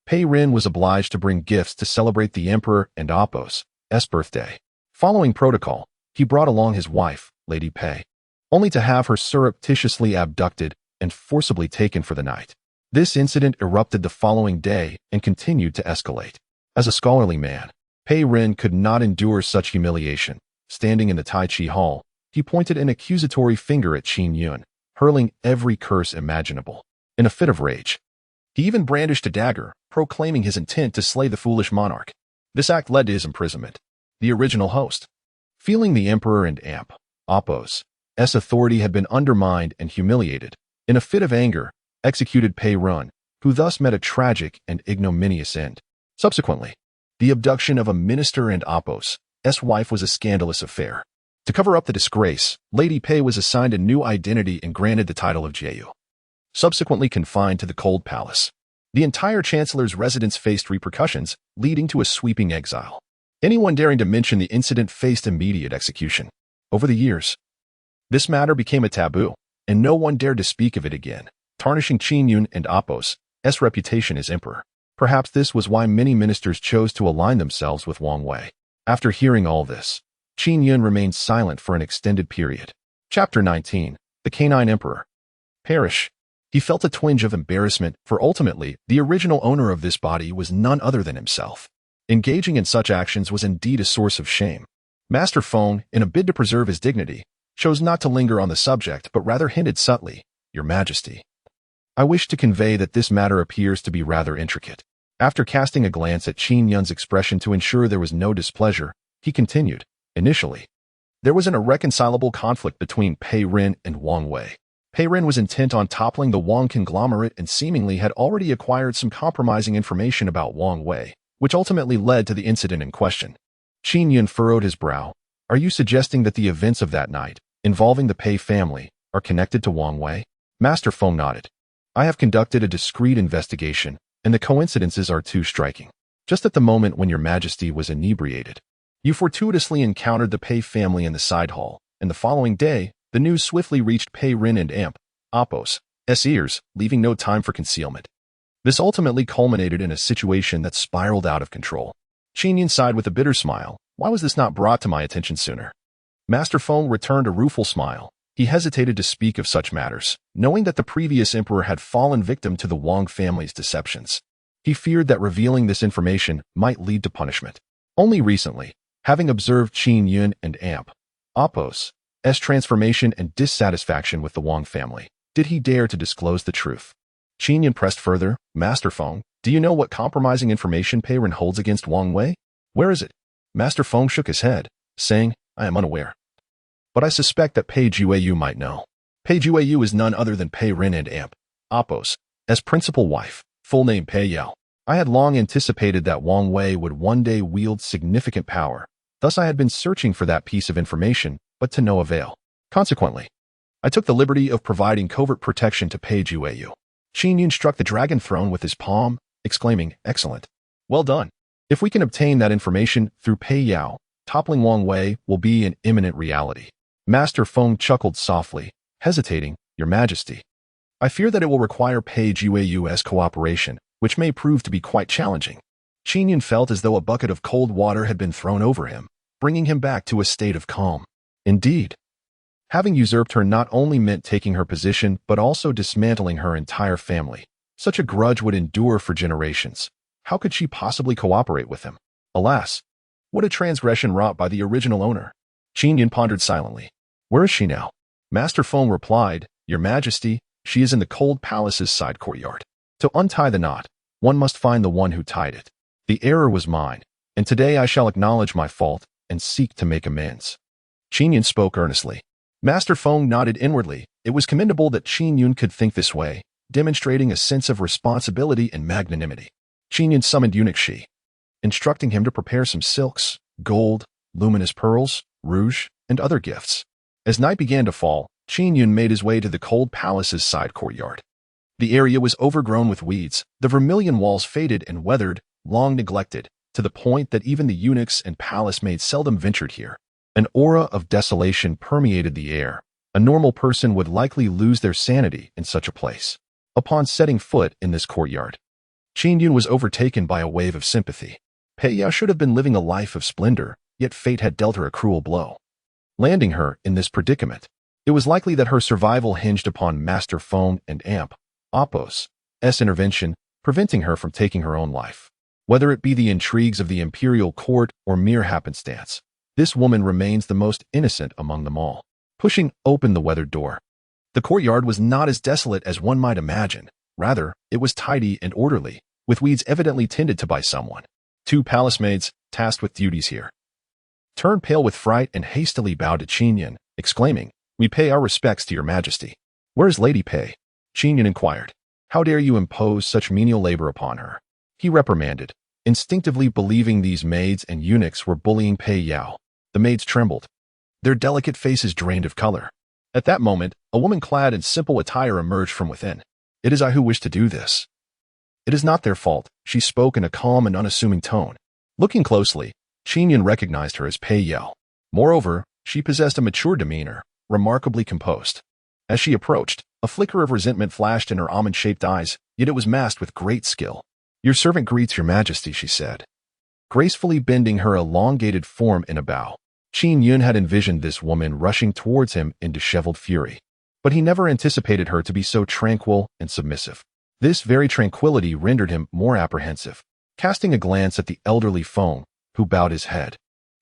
Pei Ren was obliged to bring gifts to celebrate the emperor and Appo's birthday. Following protocol, he brought along his wife, Lady Pei, only to have her surreptitiously abducted and forcibly taken for the night. This incident erupted the following day and continued to escalate. As a scholarly man, Pei Ren could not endure such humiliation. Standing in the Tai Chi Hall, he pointed an accusatory finger at Qin Yun, hurling every curse imaginable. In a fit of rage, he even brandished a dagger, proclaiming his intent to slay the foolish monarch. This act led to his imprisonment. The original host, feeling the emperor and Appo's authority had been undermined and humiliated, in a fit of anger, executed Pei Ren, who thus met a tragic and ignominious end. Subsequently, the abduction of a minister and Appo's wife was a scandalous affair. To cover up the disgrace, Lady Pei was assigned a new identity and granted the title of Jiu. Subsequently confined to the Cold Palace, the entire chancellor's residence faced repercussions, leading to a sweeping exile. Anyone daring to mention the incident faced immediate execution. Over the years, this matter became a taboo, and no one dared to speak of it again, tarnishing Qin Yun and Appo's reputation as emperor. Perhaps this was why many ministers chose to align themselves with Wang Wei. After hearing all this, Qin Yun remained silent for an extended period. Chapter 19. The Canine Emperor. Perish. He felt a twinge of embarrassment, for ultimately, the original owner of this body was none other than himself. Engaging in such actions was indeed a source of shame. Master Feng, in a bid to preserve his dignity, chose not to linger on the subject but rather hinted subtly, "Your Majesty, I wish to convey that this matter appears to be rather intricate." After casting a glance at Qin Yun's expression to ensure there was no displeasure, he continued, "Initially, there was an irreconcilable conflict between Pei Ren and Wang Wei. Pei Ren was intent on toppling the Wang conglomerate and seemingly had already acquired some compromising information about Wang Wei, which ultimately led to the incident in question." Qin Yun furrowed his brow. "Are you suggesting that the events of that night, involving the Pei family, are connected to Wang Wei?" Master Feng nodded. "I have conducted a discreet investigation, and the coincidences are too striking. Just at the moment when Your Majesty was inebriated, you fortuitously encountered the Pei family in the side hall, and the following day, the news swiftly reached Pei Ren and Appo's ears, leaving no time for concealment. This ultimately culminated in a situation that spiraled out of control." Qin Yun sighed with a bitter smile. "Why was this not brought to my attention sooner?" Master Feng returned a rueful smile. He hesitated to speak of such matters, knowing that the previous emperor had fallen victim to the Wang family's deceptions. He feared that revealing this information might lead to punishment. Only recently, having observed Qin Yun and Appo's transformation and dissatisfaction with the Wang family, did he dare to disclose the truth. Qin Yun pressed further, "Master Feng, do you know what compromising information Pei Ren holds against Wang Wei? Where is it?" Master Feng shook his head, saying, "I am unaware. But I suspect that Pei Jueyu might know." Pei Jueyu is none other than Pei Ren and Appo's principal wife, full name Pei Yao. I had long anticipated that Wang Wei would one day wield significant power. Thus I had been searching for that piece of information, but to no avail. Consequently, I took the liberty of providing covert protection to Pei Jueyu. Qin Yun struck the dragon throne with his palm, exclaiming, "Excellent. Well done. If we can obtain that information through Pei Yao, toppling Wang Wei will be an imminent reality." Master Feng chuckled softly, hesitating, "Your Majesty, I fear that it will require Pei Jueyu's cooperation, which may prove to be quite challenging." Qin Yun felt as though a bucket of cold water had been thrown over him, bringing him back to a state of calm. Indeed, having usurped her not only meant taking her position but also dismantling her entire family. Such a grudge would endure for generations. How could she possibly cooperate with him? Alas, what a transgression wrought by the original owner. Qin Yun pondered silently. "Where is she now?" Master Feng replied, "Your Majesty, she is in the Cold Palace's side courtyard. To untie the knot, one must find the one who tied it. The error was mine, and today I shall acknowledge my fault and seek to make amends." Qin Yun spoke earnestly. Master Feng nodded inwardly. It was commendable that Qin Yun could think this way, demonstrating a sense of responsibility and magnanimity. Qin Yun summoned Eunuch Shi, instructing him to prepare some silks, gold, luminous pearls, rouge, and other gifts. As night began to fall, Qin Yun made his way to the cold palace's side courtyard. The area was overgrown with weeds, the vermilion walls faded and weathered, long neglected, to the point that even the eunuchs and palace maids seldom ventured here. An aura of desolation permeated the air. A normal person would likely lose their sanity in such a place. Upon setting foot in this courtyard, Qin Yun was overtaken by a wave of sympathy. Pei Yao should have been living a life of splendor, yet fate had dealt her a cruel blow, landing her in this predicament. It was likely that her survival hinged upon Master Feng and Amp Apos' intervention, preventing her from taking her own life. Whether it be the intrigues of the imperial court or mere happenstance, this woman remains the most innocent among them all. Pushing open the weathered door, the courtyard was not as desolate as one might imagine. Rather, it was tidy and orderly, with weeds evidently tended to by someone. 2 palace maids, tasked with duties here, turned pale with fright and hastily bowed to Qin Yun, exclaiming, "We pay our respects to your majesty." "Where is Lady Pei?" Qin Yun inquired. "How dare you impose such menial labor upon her?" he reprimanded, instinctively believing these maids and eunuchs were bullying Pei Yao. The maids trembled, their delicate faces drained of color. At that moment, a woman clad in simple attire emerged from within. "It is I who wish to do this." "It is not their fault," she spoke in a calm and unassuming tone. Looking closely, Qin Yun recognized her as Pei Yao. Moreover, she possessed a mature demeanor, remarkably composed. As she approached, a flicker of resentment flashed in her almond-shaped eyes, yet it was masked with great skill. "Your servant greets your majesty," she said, gracefully bending her elongated form in a bow. Qin Yun had envisioned this woman rushing towards him in disheveled fury, but he never anticipated her to be so tranquil and submissive. This very tranquility rendered him more apprehensive. Casting a glance at the elderly Feng, who bowed his head,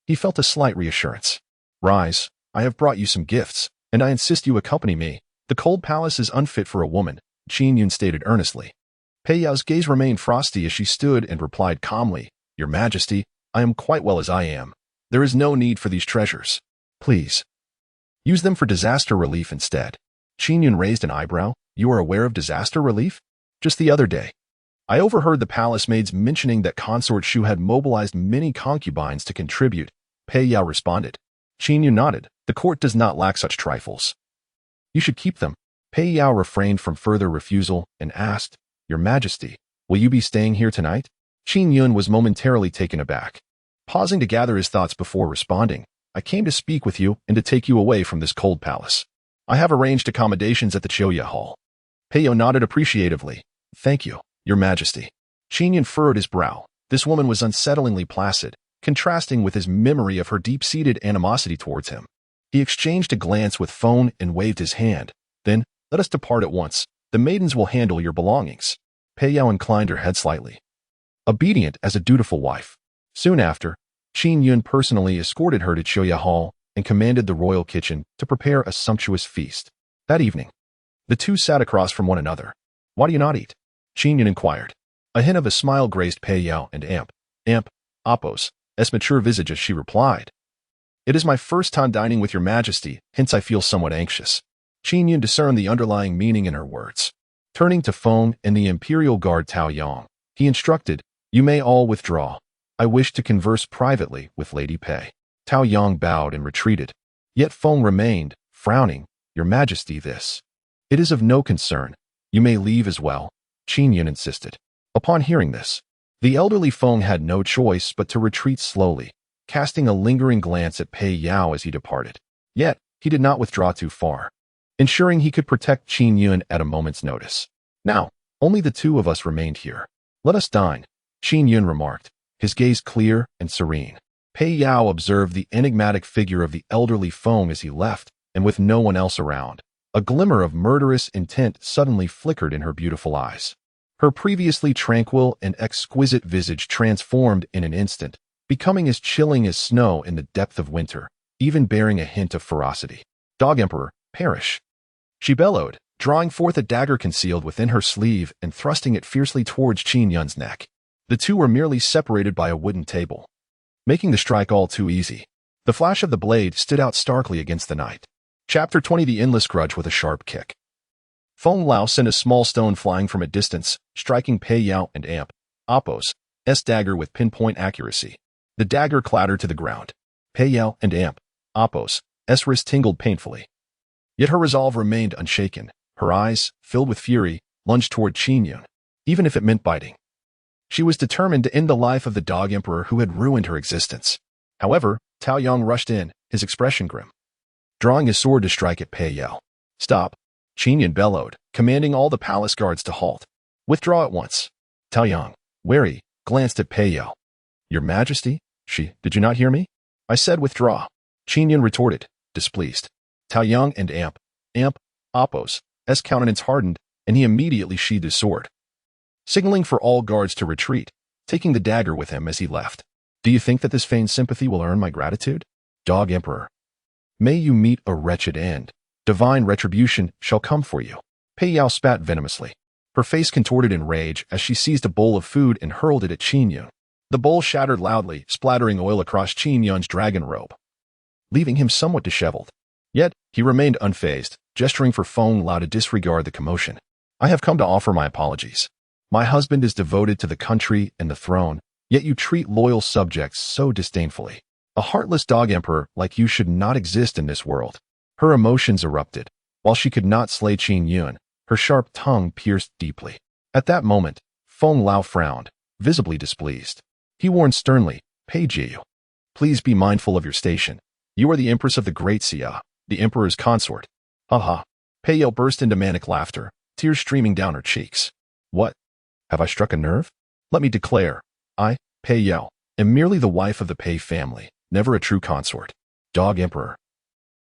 he felt a slight reassurance. "Rise, I have brought you some gifts, and I insist you accompany me. The cold palace is unfit for a woman," Qin Yun stated earnestly. Pei Yao's gaze remained frosty as she stood and replied calmly, "Your majesty, I am quite well as I am. There is no need for these treasures. Please use them for disaster relief instead." Qin Yun raised an eyebrow. "You are aware of disaster relief?" "Just the other day, I overheard the palace maids mentioning that Consort Shu had mobilized many concubines to contribute," Pei Yao responded. Qin Yun nodded. "The court does not lack such trifles. You should keep them." Pei Yao refrained from further refusal and asked, "Your majesty, will you be staying here tonight?" Qin Yun was momentarily taken aback, pausing to gather his thoughts before responding. "I came to speak with you and to take you away from this cold palace. I have arranged accommodations at the Choya Hall." Pei Yao nodded appreciatively. "Thank you, your majesty." Qin Yun furrowed his brow. This woman was unsettlingly placid, contrasting with his memory of her deep-seated animosity towards him. He exchanged a glance with Feng and waved his hand. "Then, let us depart at once. The maidens will handle your belongings." Pei Yao inclined her head slightly, obedient as a dutiful wife. Soon after, Qin Yun personally escorted her to Choya Hall and commanded the royal kitchen to prepare a sumptuous feast. That evening, the two sat across from one another. "Why do you not eat?" Qin Yun inquired. A hint of a smile graced Pei Yao and Amp Apos' mature visage as she replied, "It is my first time dining with your majesty, hence I feel somewhat anxious." Qin Yun discerned the underlying meaning in her words. Turning to Feng and the imperial guard Tao Yang, he instructed, "You may all withdraw. I wish to converse privately with Lady Pei." Tao Yang bowed and retreated. Yet Feng remained, frowning. "Your majesty, this. It is of no concern. You may leave as well," Qin Yun insisted. Upon hearing this, the elderly Feng had no choice but to retreat slowly, casting a lingering glance at Pei Yao as he departed. Yet, he did not withdraw too far, ensuring he could protect Qin Yun at a moment's notice. "Now, only the two of us remained here. Let us dine," Qin Yun remarked, his gaze clear and serene. Pei Yao observed the enigmatic figure of the elderly Feng as he left, and with no one else around, a glimmer of murderous intent suddenly flickered in her beautiful eyes. Her previously tranquil and exquisite visage transformed in an instant, becoming as chilling as snow in the depth of winter, even bearing a hint of ferocity. "Dog Emperor, perish!" she bellowed, drawing forth a dagger concealed within her sleeve and thrusting it fiercely towards Qin Yun's neck. The two were merely separated by a wooden table, making the strike all too easy. The flash of the blade stood out starkly against the night. Chapter 20 The Endless Grudge with a sharp kick. Feng Lao sent a small stone flying from a distance, striking Pei Yao and Amp Apos' dagger with pinpoint accuracy. The dagger clattered to the ground. Pei Yao and Amp Apos' wrist tingled painfully. Yet her resolve remained unshaken. Her eyes, filled with fury, lunged toward Qin Yun, even if it meant biting. She was determined to end the life of the Dog Emperor who had ruined her existence. However, Tao Yang rushed in, his expression grim, drawing his sword to strike at Pei Yao. "Stop!" Qin Yun bellowed, commanding all the palace guards to halt. "Withdraw at once." Tao Yang, wary, glanced at Pei Yao. "Your Majesty?" "Did you not hear me? I said withdraw." Qin Yun retorted, displeased. Tao Yang and Apos' countenance hardened, and he immediately sheathed his sword, signaling for all guards to retreat, taking the dagger with him as he left. "Do you think that this feigned sympathy will earn my gratitude? Dog Emperor, may you meet a wretched end. Divine retribution shall come for you." Pei Yao spat venomously. Her face contorted in rage as she seized a bowl of food and hurled it at Qin Yun. The bowl shattered loudly, splattering oil across Qin Yun's dragon robe, leaving him somewhat disheveled. Yet, he remained unfazed, gesturing for Feng Lao to disregard the commotion. "I have come to offer my apologies. My husband is devoted to the country and the throne, yet you treat loyal subjects so disdainfully. A heartless Dog Emperor like you should not exist in this world." Her emotions erupted. While she could not slay Qin Yun, her sharp tongue pierced deeply. At that moment, Feng Lao frowned, visibly displeased. He warned sternly, "Pei Jiu, please be mindful of your station. You are the Empress of the Great Xia, the Emperor's consort." "Ha ha." Pei Yao burst into manic laughter, tears streaming down her cheeks. "What? Have I struck a nerve? Let me declare, I, Pei Yao, am merely the wife of the Pei family, never a true consort. Dog Emperor,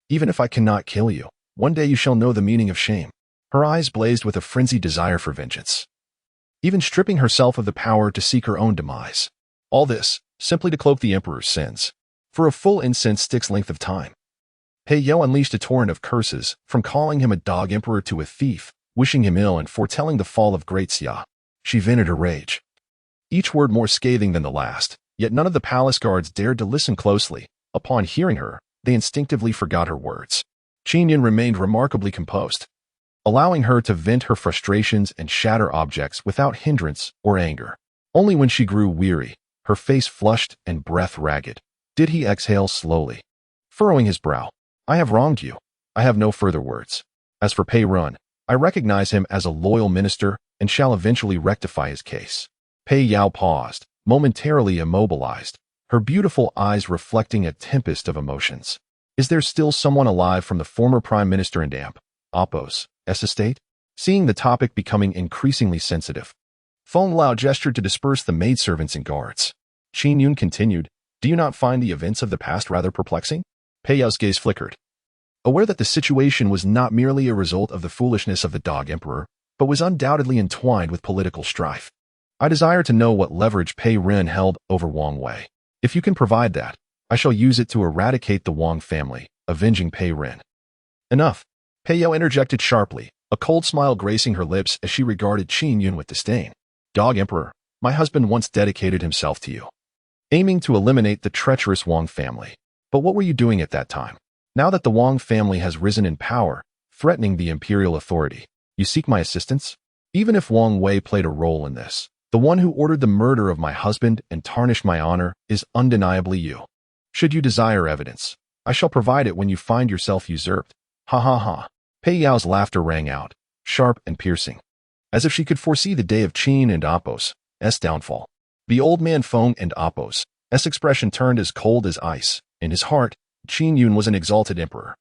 even if I cannot kill you, one day you shall know the meaning of shame." Her eyes blazed with a frenzied desire for vengeance, even stripping herself of the power to seek her own demise. All this, simply to cloak the Emperor's sins. For a full incense stick's length of time, Pei Yao unleashed a torrent of curses, from calling him a Dog Emperor to a thief, wishing him ill and foretelling the fall of Great Xia. She vented her rage, each word more scathing than the last, yet none of the palace guards dared to listen closely. Upon hearing her, they instinctively forgot her words. Qin Yun remained remarkably composed, allowing her to vent her frustrations and shatter objects without hindrance or anger. Only when she grew weary, her face flushed and breath ragged, did he exhale slowly, furrowing his brow. "I have wronged you. I have no further words. As for Pei Run, I recognize him as a loyal minister and shall eventually rectify his case." Pei Yao paused, momentarily immobilized, her beautiful eyes reflecting a tempest of emotions. "Is there still someone alive from the former Prime Minister and Apos' estate?" Seeing the topic becoming increasingly sensitive, Feng Lao gestured to disperse the maidservants and guards. Qin Yun continued, "Do you not find the events of the past rather perplexing?" Pei Yao's gaze flickered, aware that the situation was not merely a result of the foolishness of the Dog Emperor, but was undoubtedly entwined with political strife. "I desire to know what leverage Pei Ren held over Wang Wei. If you can provide that, I shall use it to eradicate the Wang family, avenging Pei Ren." "Enough." Pei Yao interjected sharply, a cold smile gracing her lips as she regarded Qin Yun with disdain. "Dog Emperor, my husband once dedicated himself to you, aiming to eliminate the treacherous Wang family. But what were you doing at that time? Now that the Wang family has risen in power, threatening the imperial authority, you seek my assistance? Even if Wang Wei played a role in this, the one who ordered the murder of my husband and tarnished my honor is undeniably you. Should you desire evidence, I shall provide it when you find yourself usurped." "Ha ha ha." Pei Yao's laughter rang out, sharp and piercing, as if she could foresee the day of Qin and Apos' downfall. The old man Feng and Apos' expression turned as cold as ice. In his heart, Qin Yun was an exalted emperor,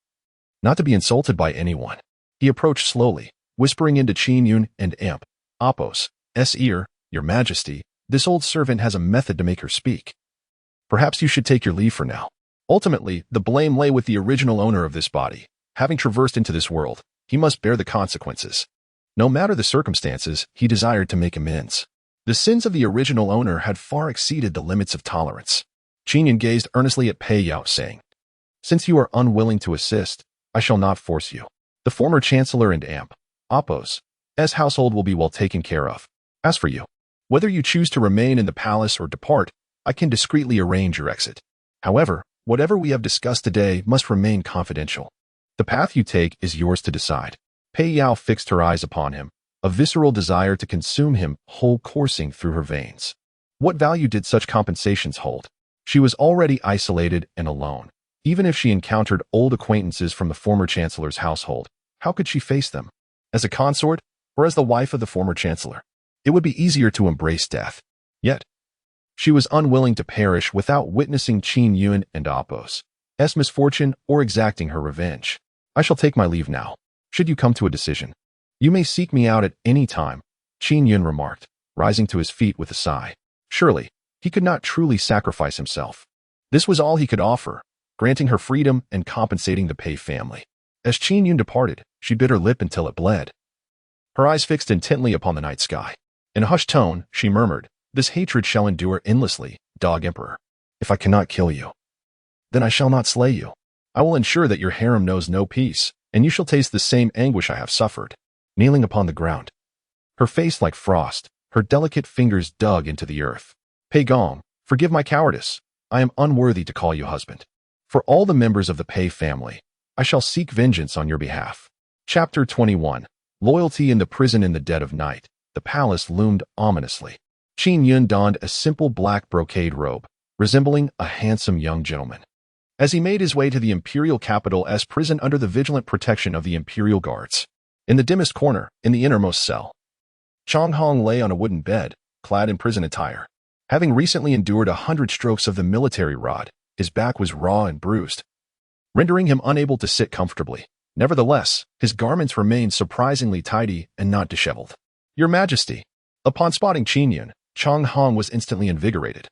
not to be insulted by anyone. He approached slowly, whispering into Qin Yun and Apos' ear, "Your Majesty, this old servant has a method to make her speak. Perhaps you should take your leave for now." Ultimately, the blame lay with the original owner of this body. Having traversed into this world, he must bear the consequences. No matter the circumstances, he desired to make amends. The sins of the original owner had far exceeded the limits of tolerance. Qin Yun gazed earnestly at Pei Yao, saying, "Since you are unwilling to assist, I shall not force you. The former Chancellor and Apos' household will be well taken care of. As for you, whether you choose to remain in the palace or depart, I can discreetly arrange your exit. However, whatever we have discussed today must remain confidential. The path you take is yours to decide." Pei Yao fixed her eyes upon him, a visceral desire to consume him whole coursing through her veins. What value did such compensations hold? She was already isolated and alone, Even if she encountered old acquaintances from the former chancellor's household, how could she face them? As a consort, or as the wife of the former chancellor? It would be easier to embrace death. Yet, she was unwilling to perish without witnessing Qin Yun and Apos' misfortune or exacting her revenge. I shall take my leave now. Should you come to a decision, you may seek me out at any time, Qin Yun remarked, rising to his feet with a sigh. Surely, he could not truly sacrifice himself. This was all he could offer, granting her freedom and compensating the Pei family. As Qin Yun departed, she bit her lip until it bled. Her eyes fixed intently upon the night sky. In a hushed tone, she murmured, "This hatred shall endure endlessly, Dog Emperor. If I cannot kill you, then I shall not slay you. I will ensure that your harem knows no peace, and you shall taste the same anguish I have suffered." Kneeling upon the ground, her face like frost, her delicate fingers dug into the earth. "Pei Gong, forgive my cowardice. I am unworthy to call you husband. For all the members of the Pei family, I shall seek vengeance on your behalf." Chapter 21. Loyalty in the prison. In the dead of night, the palace loomed ominously. Qin Yun donned a simple black brocade robe, resembling a handsome young gentleman. As he made his way to the imperial capital's prison under the vigilant protection of the imperial guards. In the dimmest corner, in the innermost cell, Chang Hong lay on a wooden bed, clad in prison attire. Having recently endured 100 strokes of the military rod, his back was raw and bruised, rendering him unable to sit comfortably. Nevertheless, his garments remained surprisingly tidy and not disheveled. "Your Majesty." Upon spotting Qin Yun, Chang Hong was instantly invigorated.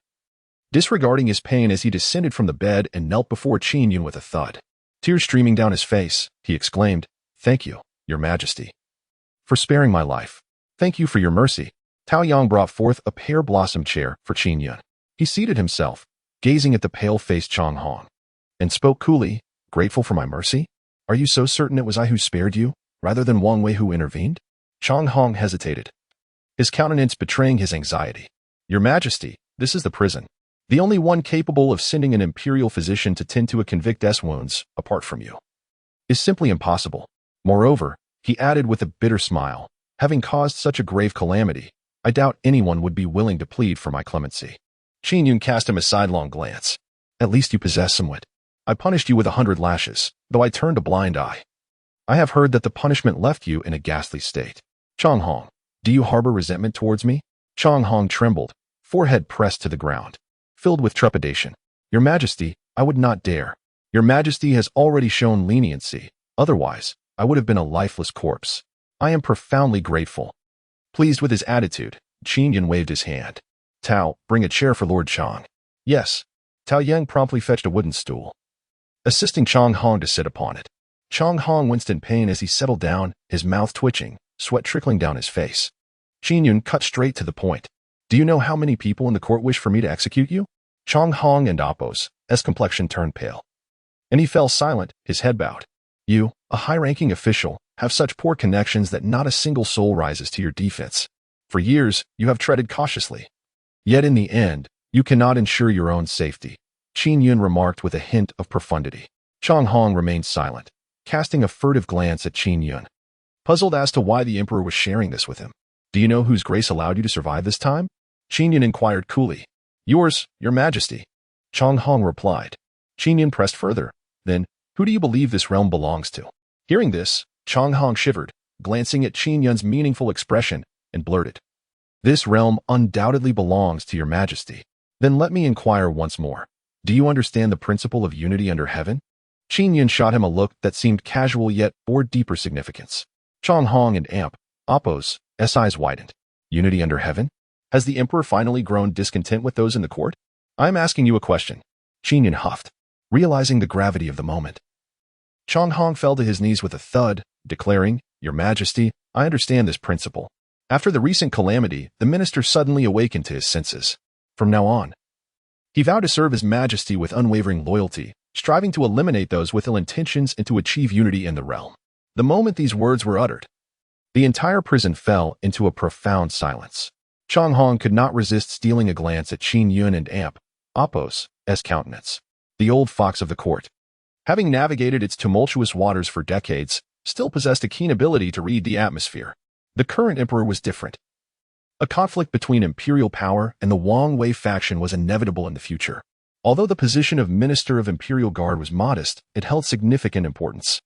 Disregarding his pain as he descended from the bed and knelt before Qin Yun with a thud. Tears streaming down his face, he exclaimed, "Thank you, Your Majesty, for sparing my life. Thank you for your mercy." Tao Yang brought forth a pear-blossom chair for Qin Yun. He seated himself, gazing at the pale-faced Chang Hong, and spoke coolly, "Grateful for my mercy? Are you so certain it was I who spared you, rather than Wang Wei who intervened?" Chang Hong hesitated, his countenance betraying his anxiety. "Your Majesty, this is the prison. The only one capable of sending an imperial physician to tend to a convict's wounds, apart from you, is simply impossible. Moreover," he added with a bitter smile, "having caused such a grave calamity, I doubt anyone would be willing to plead for my clemency." Qin Yun cast him a sidelong glance. "At least you possess some wit. I punished you with 100 lashes, though I turned a blind eye. I have heard that the punishment left you in a ghastly state. Chang Hong, do you harbor resentment towards me?" Chang Hong trembled, forehead pressed to the ground, filled with trepidation. "Your Majesty, I would not dare. Your Majesty has already shown leniency. Otherwise, I would have been a lifeless corpse. I am profoundly grateful." Pleased with his attitude, Qin Yun waved his hand. "Tao, bring a chair for Lord Chang." "Yes." Tao Yang promptly fetched a wooden stool, assisting Chang Hong to sit upon it. Chang Hong winced in pain as he settled down, his mouth twitching, sweat trickling down his face. Qin Yun cut straight to the point. "Do you know how many people in the court wish for me to execute you?" Chang Hong and Apos' complexion turned pale, and he fell silent, his head bowed. "You, a high-ranking official, have such poor connections that not a single soul rises to your defense. For years, you have treaded cautiously. Yet in the end, you cannot ensure your own safety," Qin Yun remarked with a hint of profundity. Chang Hong remained silent, casting a furtive glance at Qin Yun, puzzled as to why the emperor was sharing this with him. "Do you know whose grace allowed you to survive this time?" Qin Yun inquired coolly. "Yours, Your Majesty," Chang Hong replied. Qin Yun pressed further. "Then, who do you believe this realm belongs to?" Hearing this, Chang Hong shivered, glancing at Qin Yun's meaningful expression, and blurted, "This realm undoubtedly belongs to Your Majesty. Then let me inquire once more. Do you understand the principle of unity under heaven?" Qin Yun shot him a look that seemed casual yet bore deeper significance. Chang Hong and Apos' eyes widened. "Unity under heaven? Has the emperor finally grown discontent with those in the court?" "I'm asking you a question," Qin Yun huffed, realizing the gravity of the moment. Chang Hong fell to his knees with a thud, declaring, "Your Majesty, I understand this principle. After the recent calamity, the minister suddenly awakened to his senses. From now on, he vowed to serve His Majesty with unwavering loyalty, striving to eliminate those with ill intentions and to achieve unity in the realm." The moment these words were uttered, the entire prison fell into a profound silence. Chang Hong could not resist stealing a glance at Qin Yun and Apos' countenance. The old fox of the court, having navigated its tumultuous waters for decades, still possessed a keen ability to read the atmosphere. The current emperor was different. A conflict between imperial power and the Wang Wei faction was inevitable in the future. Although the position of Minister of Imperial Guard was modest, it held significant importance.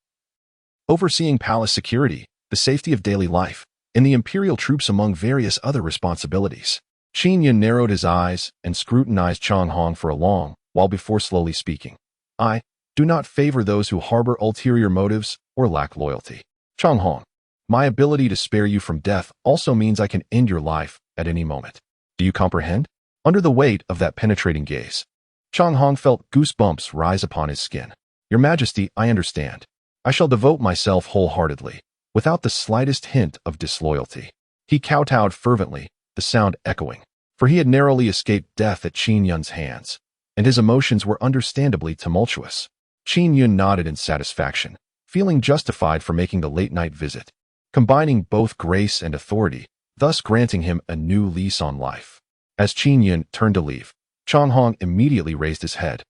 Overseeing palace security, the safety of daily life, and the imperial troops among various other responsibilities. Qin Yun narrowed his eyes and scrutinized Chang Hong for a long while before slowly speaking. I do not favor those who harbor ulterior motives or lack loyalty. Chang Hong, my ability to spare you from death also means I can end your life at any moment. Do you comprehend? Under the weight of that penetrating gaze, Chang Hong felt goosebumps rise upon his skin. Your Majesty, I understand. I shall devote myself wholeheartedly, without the slightest hint of disloyalty. He kowtowed fervently, the sound echoing, for he had narrowly escaped death at Qin Yun's hands, and his emotions were understandably tumultuous. Qin Yun nodded in satisfaction, feeling justified for making the late-night visit, combining both grace and authority, thus granting him a new lease on life. As Qin Yun turned to leave, Chang Hong immediately raised his head.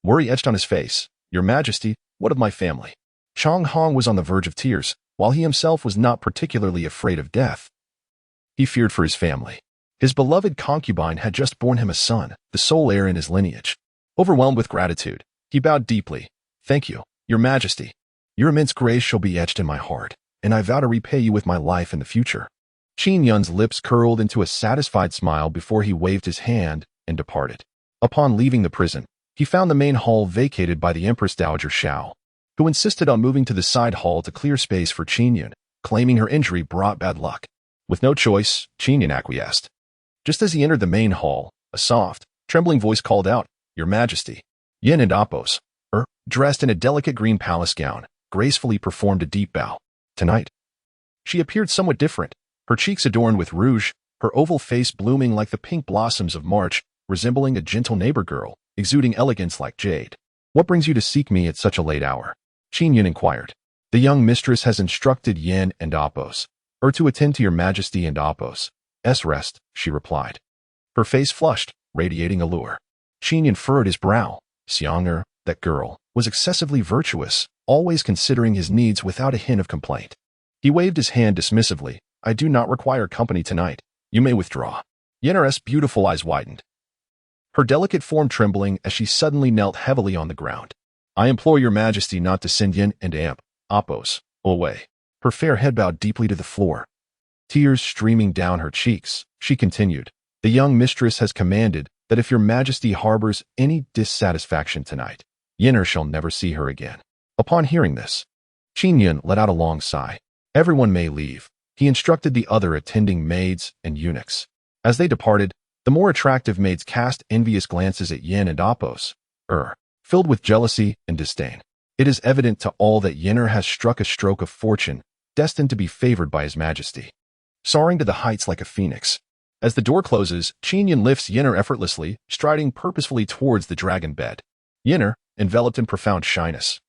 Worry etched on his face. Your Majesty, what of my family? Chang Hong was on the verge of tears, while he himself was not particularly afraid of death. He feared for his family. His beloved concubine had just borne him a son, the sole heir in his lineage. Overwhelmed with gratitude, he bowed deeply. Thank you, Your Majesty. Your immense grace shall be etched in my heart, and I vow to repay you with my life in the future. Qin Yun's lips curled into a satisfied smile before he waved his hand and departed. Upon leaving the prison, he found the main hall vacated by the Empress Dowager Xiao, who insisted on moving to the side hall to clear space for Qin Yun, claiming her injury brought bad luck. With no choice, Qin Yun acquiesced. Just as he entered the main hall, a soft, trembling voice called out, Your Majesty. Yin and Appos, dressed in a delicate green palace gown, gracefully performed a deep bow. Tonight, she appeared somewhat different, her cheeks adorned with rouge, her oval face blooming like the pink blossoms of March, resembling a gentle neighbor girl, exuding elegance like jade. What brings you to seek me at such a late hour? Qin Yun inquired. The young mistress has instructed Yin and Appos, to attend to Your Majesty and Appos' rest, she replied. Her face flushed, radiating allure. Qin Yun furrowed his brow. Xiang that girl, was excessively virtuous, always considering his needs without a hint of complaint. He waved his hand dismissively. I do not require company tonight. You may withdraw. Yen's beautiful eyes widened, her delicate form trembling as she suddenly knelt heavily on the ground. I implore Your Majesty not to send Yin and Appos away. Her fair head bowed deeply to the floor. Tears streaming down her cheeks, she continued. The young mistress has commanded that if Your Majesty harbors any dissatisfaction tonight, Yin shall never see her again. Upon hearing this, Qin Yun let out a long sigh. Everyone may leave, he instructed the other attending maids and eunuchs. As they departed, the more attractive maids cast envious glances at Yin and Appos, filled with jealousy and disdain. It is evident to all that Yin has struck a stroke of fortune, destined to be favored by His Majesty. Soaring to the heights like a phoenix. As the door closes, Qin Yun lifts Yin effortlessly, striding purposefully towards the dragon bed. Yin, enveloped in profound shyness,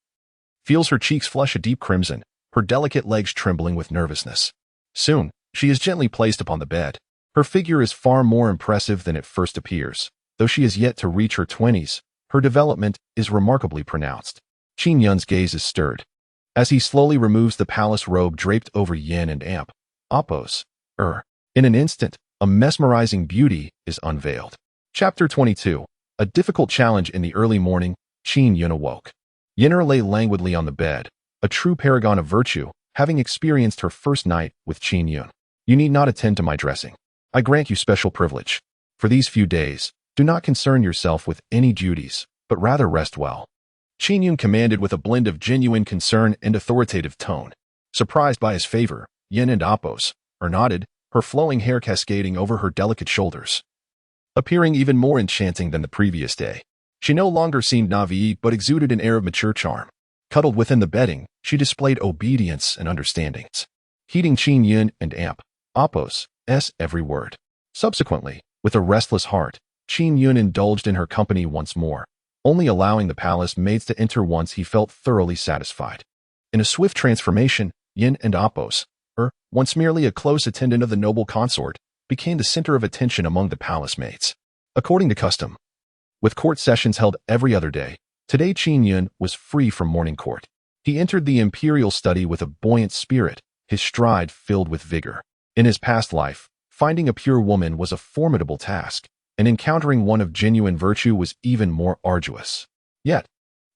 feels her cheeks flush a deep crimson, her delicate legs trembling with nervousness. Soon, she is gently placed upon the bed. Her figure is far more impressive than it first appears. Though she is yet to reach her 20s, her development is remarkably pronounced. Qin Yun's gaze is stirred, as he slowly removes the palace robe draped over Yin and Appos. In an instant, a mesmerizing beauty is unveiled. Chapter 22. A difficult challenge. In the early morning, Qin Yun awoke. Yin lay languidly on the bed, a true paragon of virtue, having experienced her first night with Qin Yun. You need not attend to my dressing. I grant you special privilege. For these few days, do not concern yourself with any duties, but rather rest well. Qin Yun commanded with a blend of genuine concern and authoritative tone. Surprised by his favor, Yin and Appos nodded, her flowing hair cascading over her delicate shoulders, appearing even more enchanting than the previous day. She no longer seemed naive but exuded an air of mature charm. Cuddled within the bedding, she displayed obedience and understanding, heeding Qin Yun and Appos' every word. Subsequently, with a restless heart, Qin Yun indulged in her company once more, only allowing the palace maids to enter once he felt thoroughly satisfied. In a swift transformation, Yin and Appos, once merely a close attendant of the noble consort, became the center of attention among the palace maids. According to custom, with court sessions held every other day, today Qin Yun was free from morning court. He entered the imperial study with a buoyant spirit, his stride filled with vigor. In his past life, finding a pure woman was a formidable task, and encountering one of genuine virtue was even more arduous. Yet,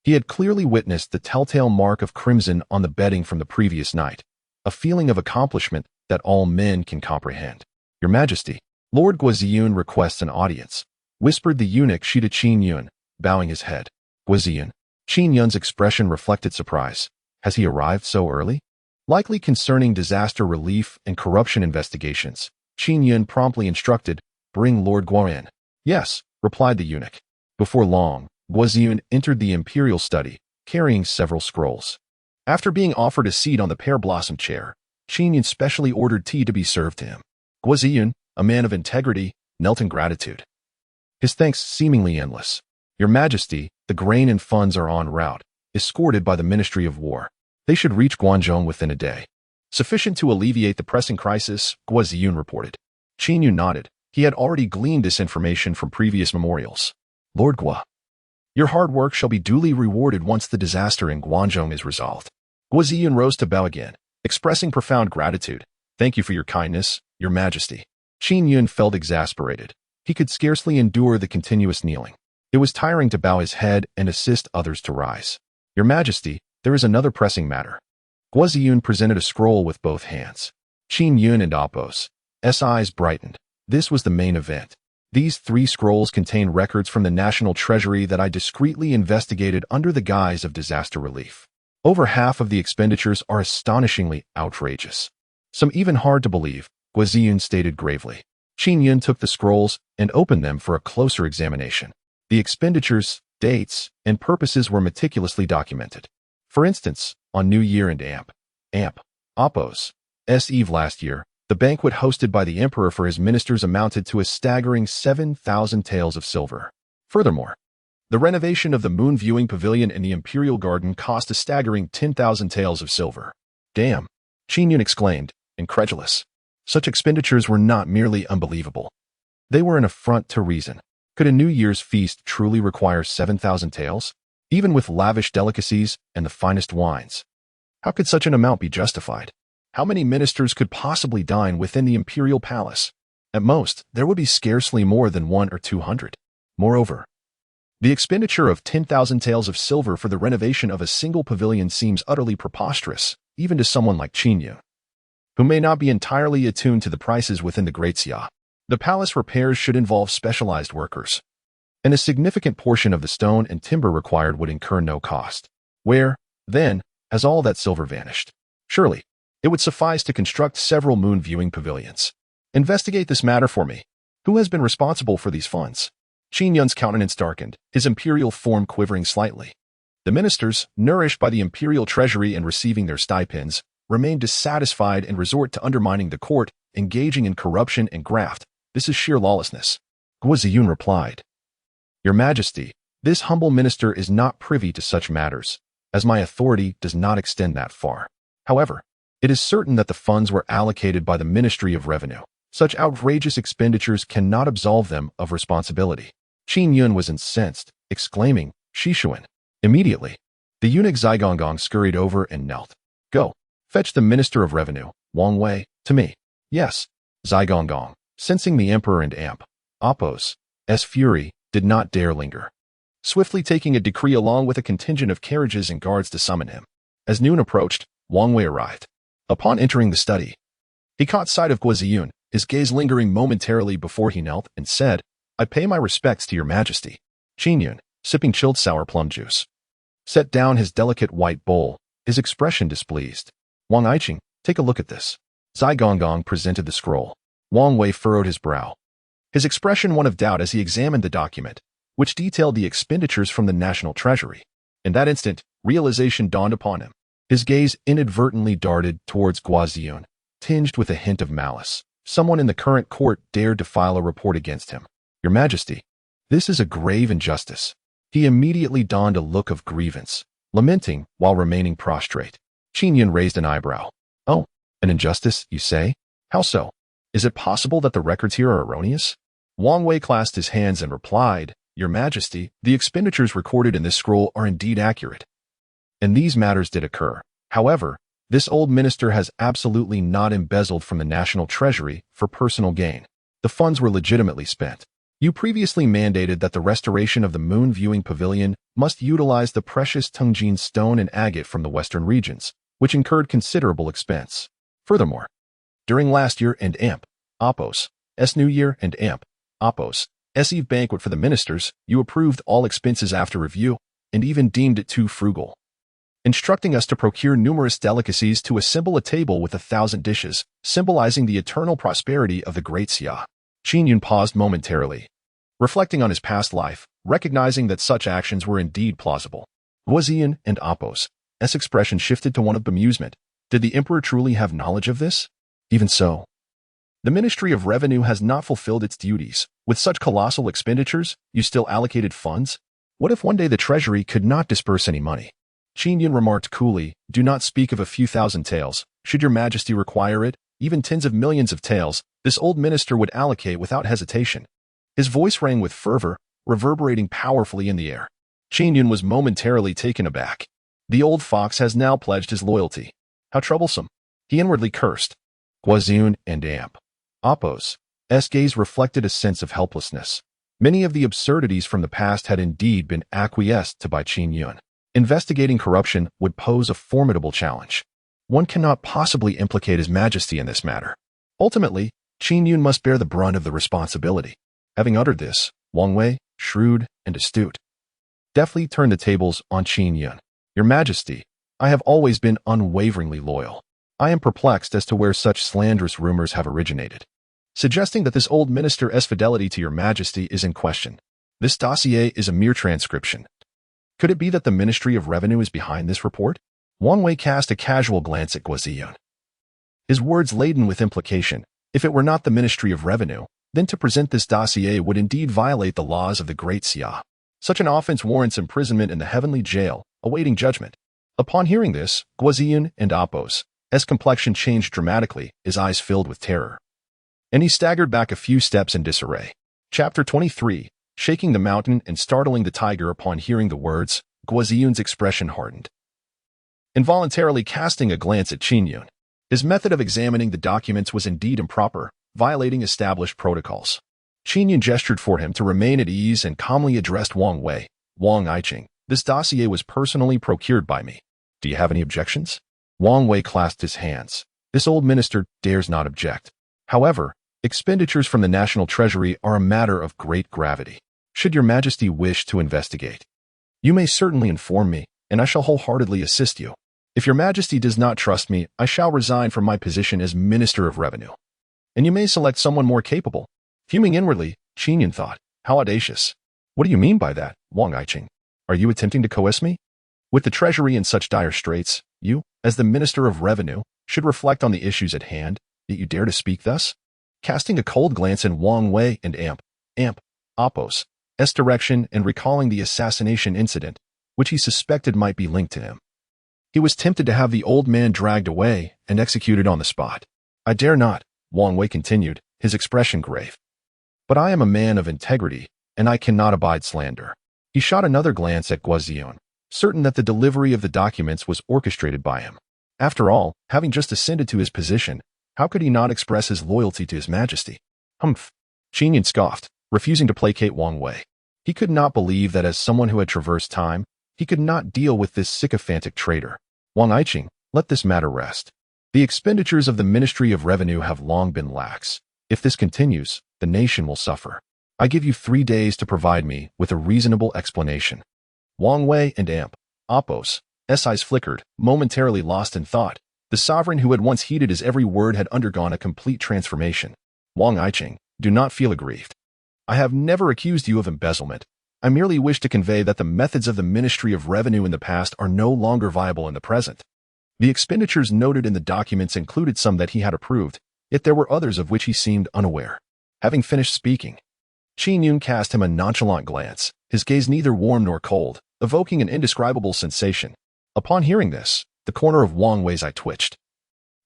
he had clearly witnessed the telltale mark of crimson on the bedding from the previous night, a feeling of accomplishment that all men can comprehend. "Your Majesty, Lord Guiziyun requests an audience," whispered the eunuch Shi to Qin Yun, bowing his head. "Guiziyun." Qin Yun's expression reflected surprise. Has he arrived so early? Likely concerning disaster relief and corruption investigations, Qin Yun promptly instructed, "Bring Lord Guo in." "Yes," replied the eunuch. Before long, Guiziyun entered the imperial study, carrying several scrolls. After being offered a seat on the pear-blossom chair, Qin Yun specially ordered tea to be served to him. Guiziyun, a man of integrity, knelt in gratitude. His thanks seemingly endless. "Your Majesty, the grain and funds are en route, escorted by the Ministry of War. They should reach Guangzhou within a day. Sufficient to alleviate the pressing crisis," Guiziyun reported. Qin Yun nodded. He had already gleaned this information from previous memorials. "Lord Guo, your hard work shall be duly rewarded once the disaster in Guangzhou is resolved." Guiziyun rose to bow again, expressing profound gratitude. "Thank you for your kindness, Your Majesty." Qin Yun felt exasperated. He could scarcely endure the continuous kneeling. It was tiring to bow his head and assist others to rise. "Your Majesty, there is another pressing matter." Guiziyun presented a scroll with both hands. Qin Yun and Appo's eyes brightened. This was the main event. "These 3 scrolls contain records from the National Treasury that I discreetly investigated under the guise of disaster relief. Over half of the expenditures are astonishingly outrageous. Some even hard to believe," Guiziyun stated gravely. Qin Yun took the scrolls and opened them for a closer examination. The expenditures, dates, and purposes were meticulously documented. For instance, on New Year and Appo's Eve last year, the banquet hosted by the emperor for his ministers amounted to a staggering 7,000 taels of silver. Furthermore, the renovation of the moon viewing pavilion in the imperial garden cost a staggering 10,000 taels of silver. "Damn!" Qin Yun exclaimed, incredulous. Such expenditures were not merely unbelievable. They were an affront to reason. Could a New Year's feast truly require 7,000 taels, even with lavish delicacies and the finest wines? How could such an amount be justified? How many ministers could possibly dine within the imperial palace? At most, there would be scarcely more than 100 or 200. Moreover, the expenditure of 10,000 taels of silver for the renovation of a single pavilion seems utterly preposterous, even to someone like Qin Yun, who may not be entirely attuned to the prices within the Great Xia. The palace repairs should involve specialized workers, and a significant portion of the stone and timber required would incur no cost. Where, then, has all that silver vanished? Surely, it would suffice to construct several moon viewing pavilions. Investigate this matter for me. Who has been responsible for these funds? Qin Yun's countenance darkened, his imperial form quivering slightly. The ministers, nourished by the imperial treasury and receiving their stipends, remained dissatisfied and resort to undermining the court, engaging in corruption and graft. This is sheer lawlessness. Guiziyun replied, "Your Majesty, this humble minister is not privy to such matters, as my authority does not extend that far. However, it is certain that the funds were allocated by the Ministry of Revenue. Such outrageous expenditures cannot absolve them of responsibility." Qin Yun was incensed, exclaiming, "Shishuan." Immediately, the eunuch Zigongong scurried over and knelt. "Go, fetch the Minister of Revenue, Wang Wei, to me." "Yes." Zigongong, sensing the emperor and Appo's fury, did not dare linger, swiftly taking a decree along with a contingent of carriages and guards to summon him. As noon approached, Wang Wei arrived. Upon entering the study, he caught sight of Guiziyun, his gaze lingering momentarily before he knelt, and said, "I pay my respects to Your Majesty." Qin Yun, sipping chilled sour plum juice, set down his delicate white bowl, his expression displeased. "Wang Aiqing, take a look at this." Zigongong presented the scroll. Wang Wei furrowed his brow, his expression one of doubt as he examined the document, which detailed the expenditures from the national treasury. In that instant, realization dawned upon him. His gaze inadvertently darted towards Guiziyun, tinged with a hint of malice. Someone in the current court dared to file a report against him. "Your Majesty, this is a grave injustice." He immediately donned a look of grievance, lamenting while remaining prostrate. Qin Yun raised an eyebrow. "Oh, an injustice, you say? How so? Is it possible that the records here are erroneous?" Wang Wei clasped his hands and replied, "Your Majesty, the expenditures recorded in this scroll are indeed accurate, and these matters did occur. However, this old minister has absolutely not embezzled from the national treasury for personal gain. The funds were legitimately spent. You previously mandated that the restoration of the moon viewing pavilion must utilize the precious Tungjin stone and agate from the western regions, which incurred considerable expense. Furthermore, during last year and AMP, Oppos, New Year and AMP, Oppos, Eve banquet for the ministers, you approved all expenses after review, and even deemed it too frugal, instructing us to procure numerous delicacies to assemble a table with 1,000 dishes, symbolizing the eternal prosperity of the great Xia. Qin Yun paused momentarily, reflecting on his past life, recognizing that such actions were indeed plausible. Guoziyan and Oppos' expression shifted to one of bemusement. Did the emperor truly have knowledge of this? Even so, the Ministry of Revenue has not fulfilled its duties. With such colossal expenditures, you still allocated funds? What if one day the treasury could not disperse any money? Qin Yun remarked coolly, do not speak of a few thousand taels. Should your majesty require it, even tens of millions of taels, this old minister would allocate without hesitation. His voice rang with fervor, reverberating powerfully in the air. Qin Yun was momentarily taken aback. The old fox has now pledged his loyalty. How troublesome. He inwardly cursed. Guoziyan and AMP. Oppos' gaze reflected a sense of helplessness. Many of the absurdities from the past had indeed been acquiesced to by Qin Yun. Investigating corruption would pose a formidable challenge. One cannot possibly implicate His Majesty in this matter. Ultimately, Qin Yun must bear the brunt of the responsibility. Having uttered this, Wang Wei, shrewd and astute, deftly turned the tables on Qin Yun. Your Majesty, I have always been unwaveringly loyal. I am perplexed as to where such slanderous rumors have originated, suggesting that this old minister's fidelity to your Majesty is in question. This dossier is a mere transcription. Could it be that the Ministry of Revenue is behind this report? Wang Wei cast a casual glance at Guoziyan, his words laden with implication. If it were not the Ministry of Revenue, then to present this dossier would indeed violate the laws of the Great Xia. Such an offense warrants imprisonment in the heavenly jail, awaiting judgment. Upon hearing this, Guoziyan and Oppos' complexion changed dramatically, his eyes filled with terror, and he staggered back a few steps in disarray. Chapter 23, Shaking the Mountain and Startling the Tiger. Upon hearing the words, Guoziyan's expression hardened, involuntarily casting a glance at Qin Yun. His method of examining the documents was indeed improper, violating established protocols. Qin Yun gestured for him to remain at ease and calmly addressed Wang Wei. Wang Iching, this dossier was personally procured by me. Do you have any objections? Wang Wei clasped his hands. This old minister dares not object. However, expenditures from the national treasury are a matter of great gravity. Should your Majesty wish to investigate, you may certainly inform me, and I shall wholeheartedly assist you. If your Majesty does not trust me, I shall resign from my position as Minister of Revenue, and you may select someone more capable. Fuming inwardly, Qin Yun thought, how audacious. What do you mean by that, Wang Iching? Are you attempting to coerce me? With the treasury in such dire straits, you, as the Minister of Revenue, should reflect on the issues at hand, yet you dare to speak thus? Casting a cold glance in Wang Wei and Oppos' direction and recalling the assassination incident, which he suspected might be linked to him, he was tempted to have the old man dragged away and executed on the spot. I dare not, Wang Wei continued, his expression grave. But I am a man of integrity, and I cannot abide slander. He shot another glance at Guoziyan, certain that the delivery of the documents was orchestrated by him. After all, having just ascended to his position, how could he not express his loyalty to His Majesty? Humph! Qin Yun scoffed, refusing to placate Wang Wei. He could not believe that as someone who had traversed time, he could not deal with this sycophantic traitor. Wang Iching, let this matter rest. The expenditures of the Ministry of Revenue have long been lax. If this continues, the nation will suffer. I give you 3 days to provide me with a reasonable explanation. Wang Wei and Oppos' eyes flickered, momentarily lost in thought. The sovereign who had once heeded his every word had undergone a complete transformation. Wang Iching, do not feel aggrieved. I have never accused you of embezzlement. I merely wish to convey that the methods of the Ministry of Revenue in the past are no longer viable in the present. The expenditures noted in the documents included some that he had approved, yet there were others of which he seemed unaware. Having finished speaking, Qin Yun cast him a nonchalant glance, his gaze neither warm nor cold, evoking an indescribable sensation. Upon hearing this, the corner of Wang Wei's eye twitched.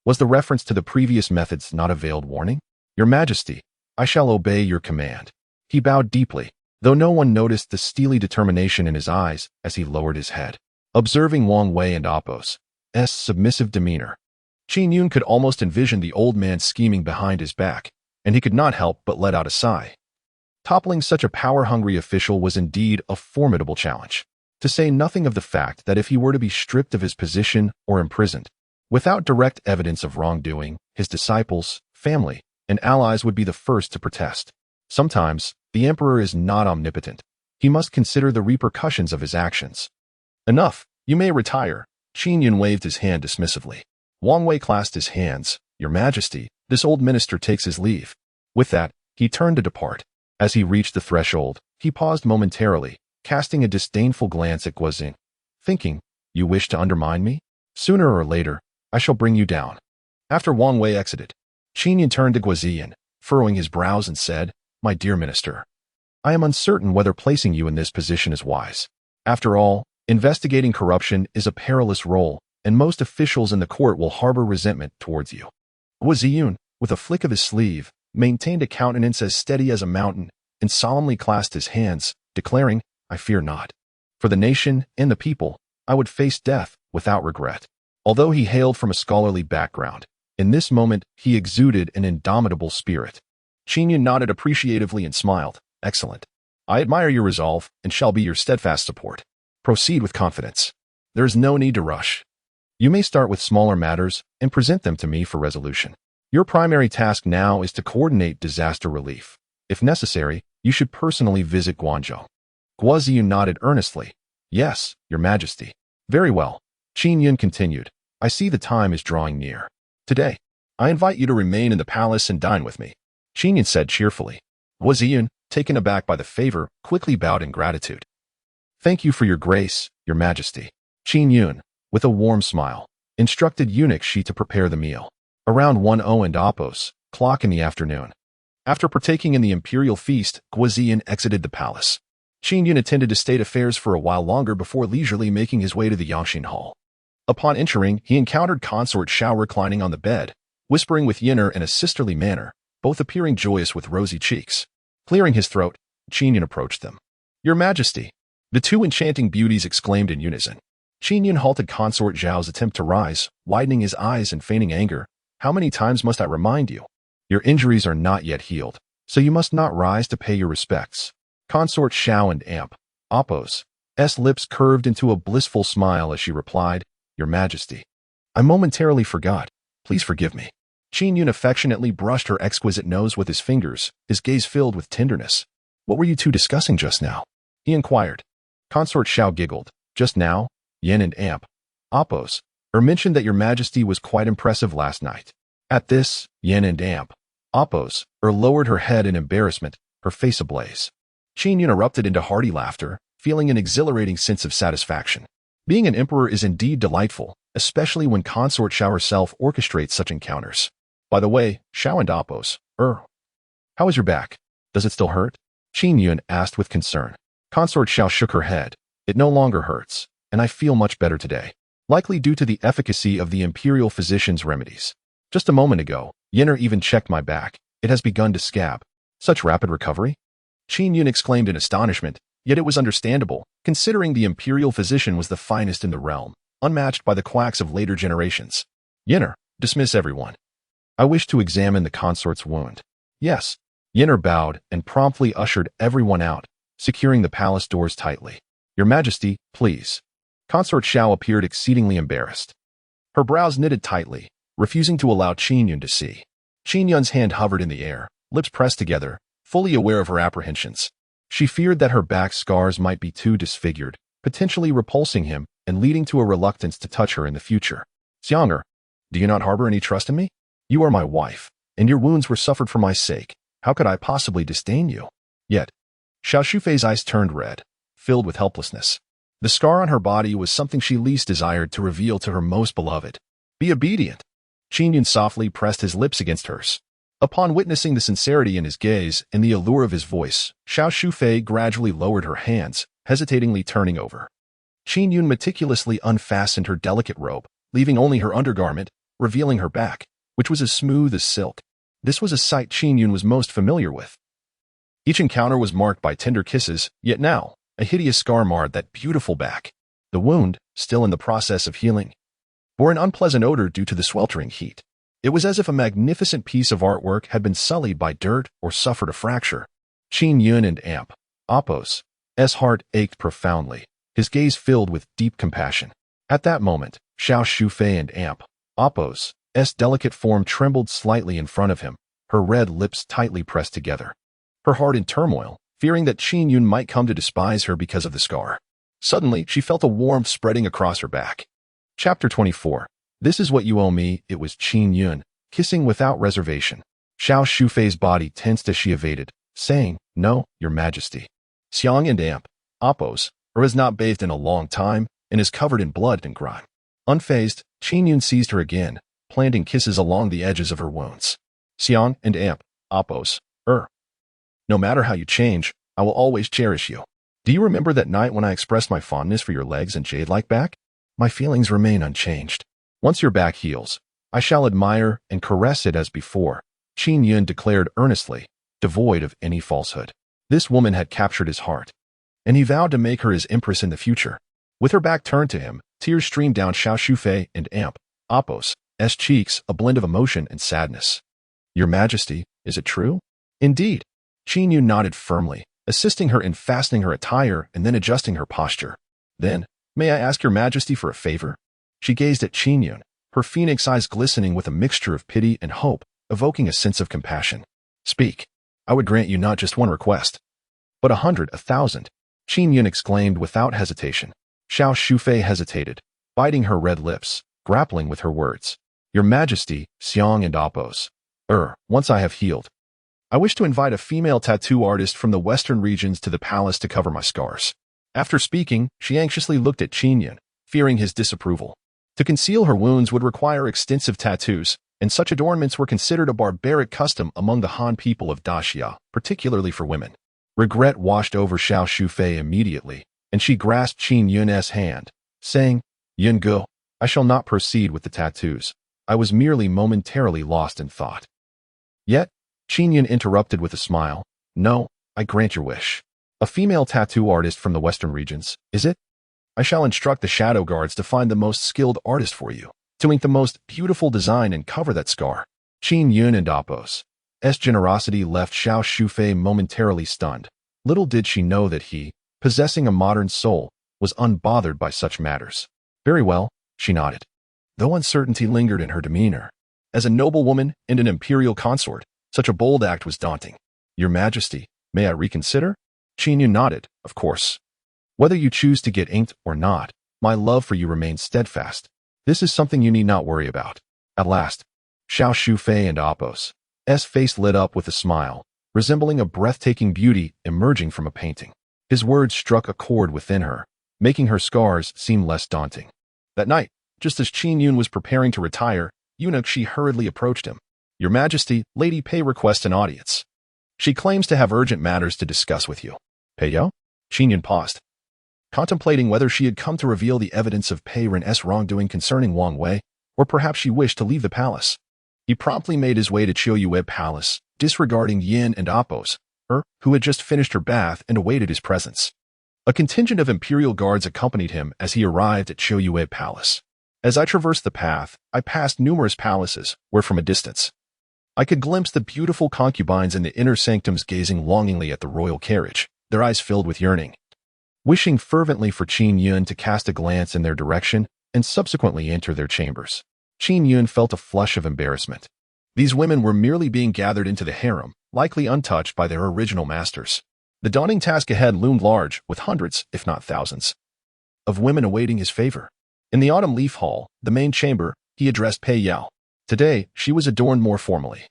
Was the reference to the previous methods not a veiled warning? Your Majesty, I shall obey your command. He bowed deeply, though no one noticed the steely determination in his eyes as he lowered his head. Observing Wang Wei and Oppos' submissive demeanor, Qin Yun could almost envision the old man scheming behind his back, and he could not help but let out a sigh. Toppling such a power-hungry official was indeed a formidable challenge, to say nothing of the fact that if he were to be stripped of his position or imprisoned, without direct evidence of wrongdoing, his disciples, family, and allies would be the first to protest. Sometimes, the emperor is not omnipotent. He must consider the repercussions of his actions. Enough, you may retire. Qin Yun waved his hand dismissively. Wang Wei clasped his hands. Your Majesty, this old minister takes his leave. With that, he turned to depart. As he reached the threshold, he paused momentarily, casting a disdainful glance at Guozin, thinking, you wish to undermine me? Sooner or later, I shall bring you down. After Wang Wei exited, Qin Yun turned to Guozin, furrowing his brows and said, my dear minister, I am uncertain whether placing you in this position is wise. After all, investigating corruption is a perilous role, and most officials in the court will harbor resentment towards you. Guozin, with a flick of his sleeve, maintained a countenance as steady as a mountain, and solemnly clasped his hands, declaring, I fear not. For the nation and the people, I would face death without regret. Although he hailed from a scholarly background, in this moment he exuded an indomitable spirit. Qin Yun nodded appreciatively and smiled. Excellent. I admire your resolve and shall be your steadfast support. Proceed with confidence. There is no need to rush. You may start with smaller matters and present them to me for resolution. Your primary task now is to coordinate disaster relief. If necessary, you should personally visit Guangzhou. Guozin nodded earnestly. Yes, Your Majesty. Very well. Qin Yun continued. I see the time is drawing near. Today, I invite you to remain in the palace and dine with me. Qin Yun said cheerfully. Guozin, taken aback by the favor, quickly bowed in gratitude. Thank you for your grace, Your Majesty. Qin Yun, with a warm smile, instructed eunuch Shi to prepare the meal. Around 1:00 and Oppos, clock in the afternoon. After partaking in the imperial feast, Guozin exited the palace. Qin Yun attended to state affairs for a while longer before leisurely making his way to the Yangxin Hall. Upon entering, he encountered Consort Xiao reclining on the bed, whispering with Yinner in a sisterly manner, both appearing joyous with rosy cheeks. Clearing his throat, Qin Yun approached them. Your Majesty, the two enchanting beauties exclaimed in unison. Qin Yun halted Consort Xiao's attempt to rise, widening his eyes and feigning anger. How many times must I remind you? Your injuries are not yet healed, so you must not rise to pay your respects. Consort Xiao and Amp, Oppos, S lips curved into a blissful smile as she replied, Your Majesty, I momentarily forgot. Please forgive me. Qin Yun affectionately brushed her exquisite nose with his fingers, his gaze filled with tenderness. What were you two discussing just now? He inquired. Consort Xiao giggled. Just now, Yin and Amp, Oppos, mentioned that Your Majesty was quite impressive last night. At this, Yin and Amp, Oppos, lowered her head in embarrassment, her face ablaze. Qin Yun erupted into hearty laughter, feeling an exhilarating sense of satisfaction. Being an emperor is indeed delightful, especially when Consort Xiao herself orchestrates such encounters. By the way, Xiao and Oppos, how is your back? Does it still hurt? Qin Yun asked with concern. Consort Xiao shook her head. It no longer hurts, and I feel much better today. Likely due to the efficacy of the imperial physician's remedies. Just a moment ago, Yinner even checked my back. It has begun to scab. Such rapid recovery? Qin Yun exclaimed in astonishment, yet it was understandable, considering the imperial physician was the finest in the realm, unmatched by the quacks of later generations. Yinner, dismiss everyone. I wish to examine the consort's wound. Yes. Yinner bowed and promptly ushered everyone out, securing the palace doors tightly. Your Majesty, please. Consort Xiao appeared exceedingly embarrassed. Her brows knitted tightly, refusing to allow Qin Yun to see. Qin Yun's hand hovered in the air, lips pressed together, fully aware of her apprehensions. She feared that her back scars might be too disfigured, potentially repulsing him and leading to a reluctance to touch her in the future. Xianger, do you not harbor any trust in me? You are my wife, and your wounds were suffered for my sake. How could I possibly disdain you? Yet, Xiao Shufei's eyes turned red, filled with helplessness. The scar on her body was something she least desired to reveal to her most beloved. Be obedient. Qin Yun softly pressed his lips against hers. Upon witnessing the sincerity in his gaze and the allure of his voice, Xiao Shufei gradually lowered her hands, hesitatingly turning over. Qin Yun meticulously unfastened her delicate robe, leaving only her undergarment, revealing her back, which was as smooth as silk. This was a sight Qin Yun was most familiar with. Each encounter was marked by tender kisses, yet now, a hideous scar marred that beautiful back. The wound, still in the process of healing, bore an unpleasant odor due to the sweltering heat. It was as if a magnificent piece of artwork had been sullied by dirt or suffered a fracture. Qin Yun and Amp, Appos, heart ached profoundly, his gaze filled with deep compassion. At that moment, Xiao Shufei and Amp, Appos, delicate form trembled slightly in front of him, her red lips tightly pressed together. Her heart in turmoil, fearing that Qin Yun might come to despise her because of the scar. Suddenly, she felt a warmth spreading across her back. Chapter 24. This is what you owe me. It was Qin Yun, kissing without reservation. Xiao Shufei's body tensed as she evaded, saying, "No, your majesty." Xiang and Amp, Appos, has not bathed in a long time and is covered in blood and grime. Unfazed, Qin Yun seized her again, planting kisses along the edges of her wounds. Xiang and Amp, Appos, no matter how you change, I will always cherish you. Do you remember that night when I expressed my fondness for your legs and jade-like back? My feelings remain unchanged. Once your back heals, I shall admire and caress it as before, Qin Yun declared earnestly, devoid of any falsehood. This woman had captured his heart, and he vowed to make her his empress in the future. With her back turned to him, tears streamed down Xiao Shufei and Amp, Appos' cheeks, a blend of emotion and sadness. Your majesty, is it true? Indeed. Qin Yun nodded firmly, assisting her in fastening her attire and then adjusting her posture. Then, may I ask your majesty for a favor? She gazed at Qin Yun, her phoenix eyes glistening with a mixture of pity and hope, evoking a sense of compassion. Speak. I would grant you not just one request, but 100, 1,000. Qin Yun exclaimed without hesitation. Xiao Shufei hesitated, biting her red lips, grappling with her words. Your majesty, Xiang and Appos. Once I have healed, I wish to invite a female tattoo artist from the western regions to the palace to cover my scars. After speaking, she anxiously looked at Qin Yun, fearing his disapproval. To conceal her wounds would require extensive tattoos, and such adornments were considered a barbaric custom among the Han people of Daxia, particularly for women. Regret washed over Xiao Shufei immediately, and she grasped Qin Yun's hand, saying, Yun go, I shall not proceed with the tattoos. I was merely momentarily lost in thought. Yet, Qin Yun interrupted with a smile. No, I grant your wish. A female tattoo artist from the western regions, is it? I shall instruct the shadow guards to find the most skilled artist for you, to ink the most beautiful design and cover that scar. Qin Yun and Appos' generosity left Xiao Shufei momentarily stunned. Little did she know that he, possessing a modern soul, was unbothered by such matters. Very well, she nodded, though uncertainty lingered in her demeanor. As a noblewoman and an imperial consort, such a bold act was daunting. Your majesty, may I reconsider? Qin Yun nodded, of course. Whether you choose to get inked or not, my love for you remains steadfast. This is something you need not worry about. At last, Xiao Shufei and Appos' face lit up with a smile, resembling a breathtaking beauty emerging from a painting. His words struck a chord within her, making her scars seem less daunting. That night, just as Qin Yun was preparing to retire, Eunuch Shi hurriedly approached him. Your Majesty, Lady Pei requests an audience. She claims to have urgent matters to discuss with you. Pei Yao? Qin Yun paused, contemplating whether she had come to reveal the evidence of Pei Ren's wrongdoing concerning Wang Wei, or perhaps she wished to leave the palace. He promptly made his way to Qiuyue Palace, disregarding Yin and Appos, who had just finished her bath and awaited his presence. A contingent of imperial guards accompanied him as he arrived at Qiuyue Palace. As I traversed the path, I passed numerous palaces, where from a distance, I could glimpse the beautiful concubines in the inner sanctums gazing longingly at the royal carriage, their eyes filled with yearning. Wishing fervently for Qin Yun to cast a glance in their direction and subsequently enter their chambers. Qin Yun felt a flush of embarrassment. These women were merely being gathered into the harem, likely untouched by their original masters. The daunting task ahead loomed large, with hundreds, if not thousands, of women awaiting his favor. In the Autumn Leaf Hall, the main chamber, he addressed Pei Yao. Today, she was adorned more formally.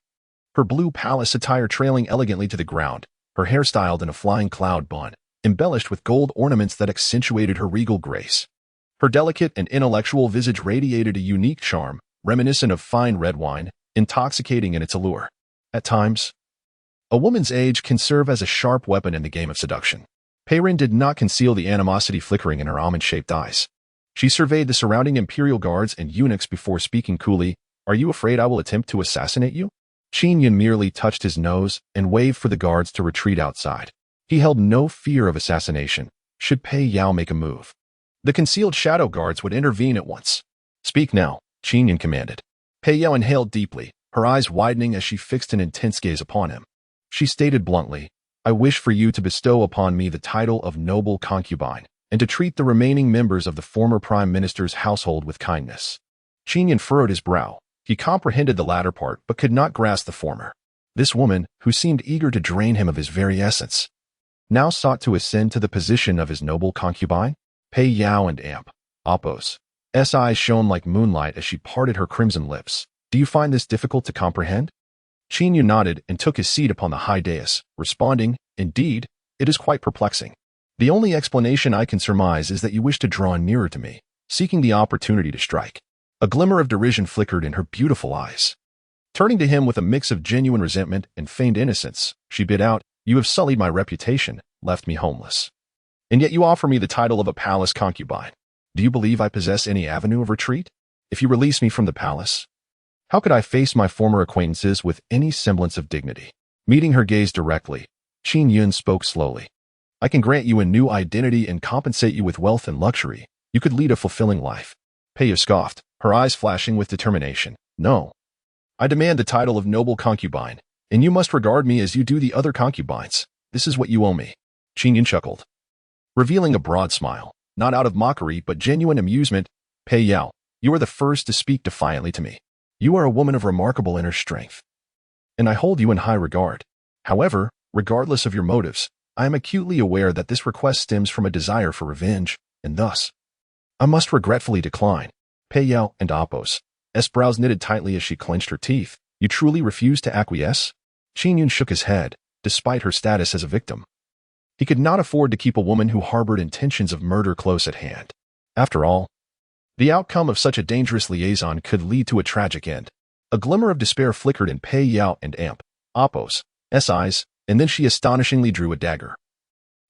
Her blue palace attire trailing elegantly to the ground, her hair styled in a flying cloud bun, embellished with gold ornaments that accentuated her regal grace. Her delicate and intellectual visage radiated a unique charm, reminiscent of fine red wine, intoxicating in its allure. At times, a woman's age can serve as a sharp weapon in the game of seduction. Pei Ren did not conceal the animosity flickering in her almond-shaped eyes. She surveyed the surrounding imperial guards and eunuchs before speaking coolly. Are you afraid I will attempt to assassinate you? Qin Yun merely touched his nose and waved for the guards to retreat outside. He held no fear of assassination, should Pei Yao make a move. The concealed shadow guards would intervene at once. Speak now, Qin Yun commanded. Pei Yao inhaled deeply, her eyes widening as she fixed an intense gaze upon him. She stated bluntly, I wish for you to bestow upon me the title of noble concubine, and to treat the remaining members of the former prime minister's household with kindness. Qin Yun furrowed his brow. He comprehended the latter part, but could not grasp the former. This woman, who seemed eager to drain him of his very essence, now sought to ascend to the position of his noble concubine? Pei Yao and Amp, Apos. S eyes shone like moonlight as she parted her crimson lips. Do you find this difficult to comprehend? Qin Yun nodded and took his seat upon the high dais, responding, Indeed, it is quite perplexing. The only explanation I can surmise is that you wish to draw nearer to me, seeking the opportunity to strike. A glimmer of derision flickered in her beautiful eyes. Turning to him with a mix of genuine resentment and feigned innocence, she bid out, You have sullied my reputation, left me homeless. And yet you offer me the title of a palace concubine. Do you believe I possess any avenue of retreat? If you release me from the palace, how could I face my former acquaintances with any semblance of dignity? Meeting her gaze directly, Qin Yun spoke slowly. I can grant you a new identity and compensate you with wealth and luxury. You could lead a fulfilling life. Pei Yao scoffed, her eyes flashing with determination. No. I demand the title of noble concubine, and you must regard me as you do the other concubines. This is what you owe me. Qin Yun chuckled, revealing a broad smile, not out of mockery but genuine amusement. Pei Yao, you are the first to speak defiantly to me. You are a woman of remarkable inner strength, and I hold you in high regard. However, regardless of your motives, I am acutely aware that this request stems from a desire for revenge, and thus, I must regretfully decline. Pei Yao and Apos. S brows knitted tightly as she clenched her teeth. You truly refuse to acquiesce? Qin Yun shook his head, despite her status as a victim. He could not afford to keep a woman who harbored intentions of murder close at hand. After all, the outcome of such a dangerous liaison could lead to a tragic end. A glimmer of despair flickered in Pei Yao and Amp, Apos, S eyes, and then she astonishingly drew a dagger.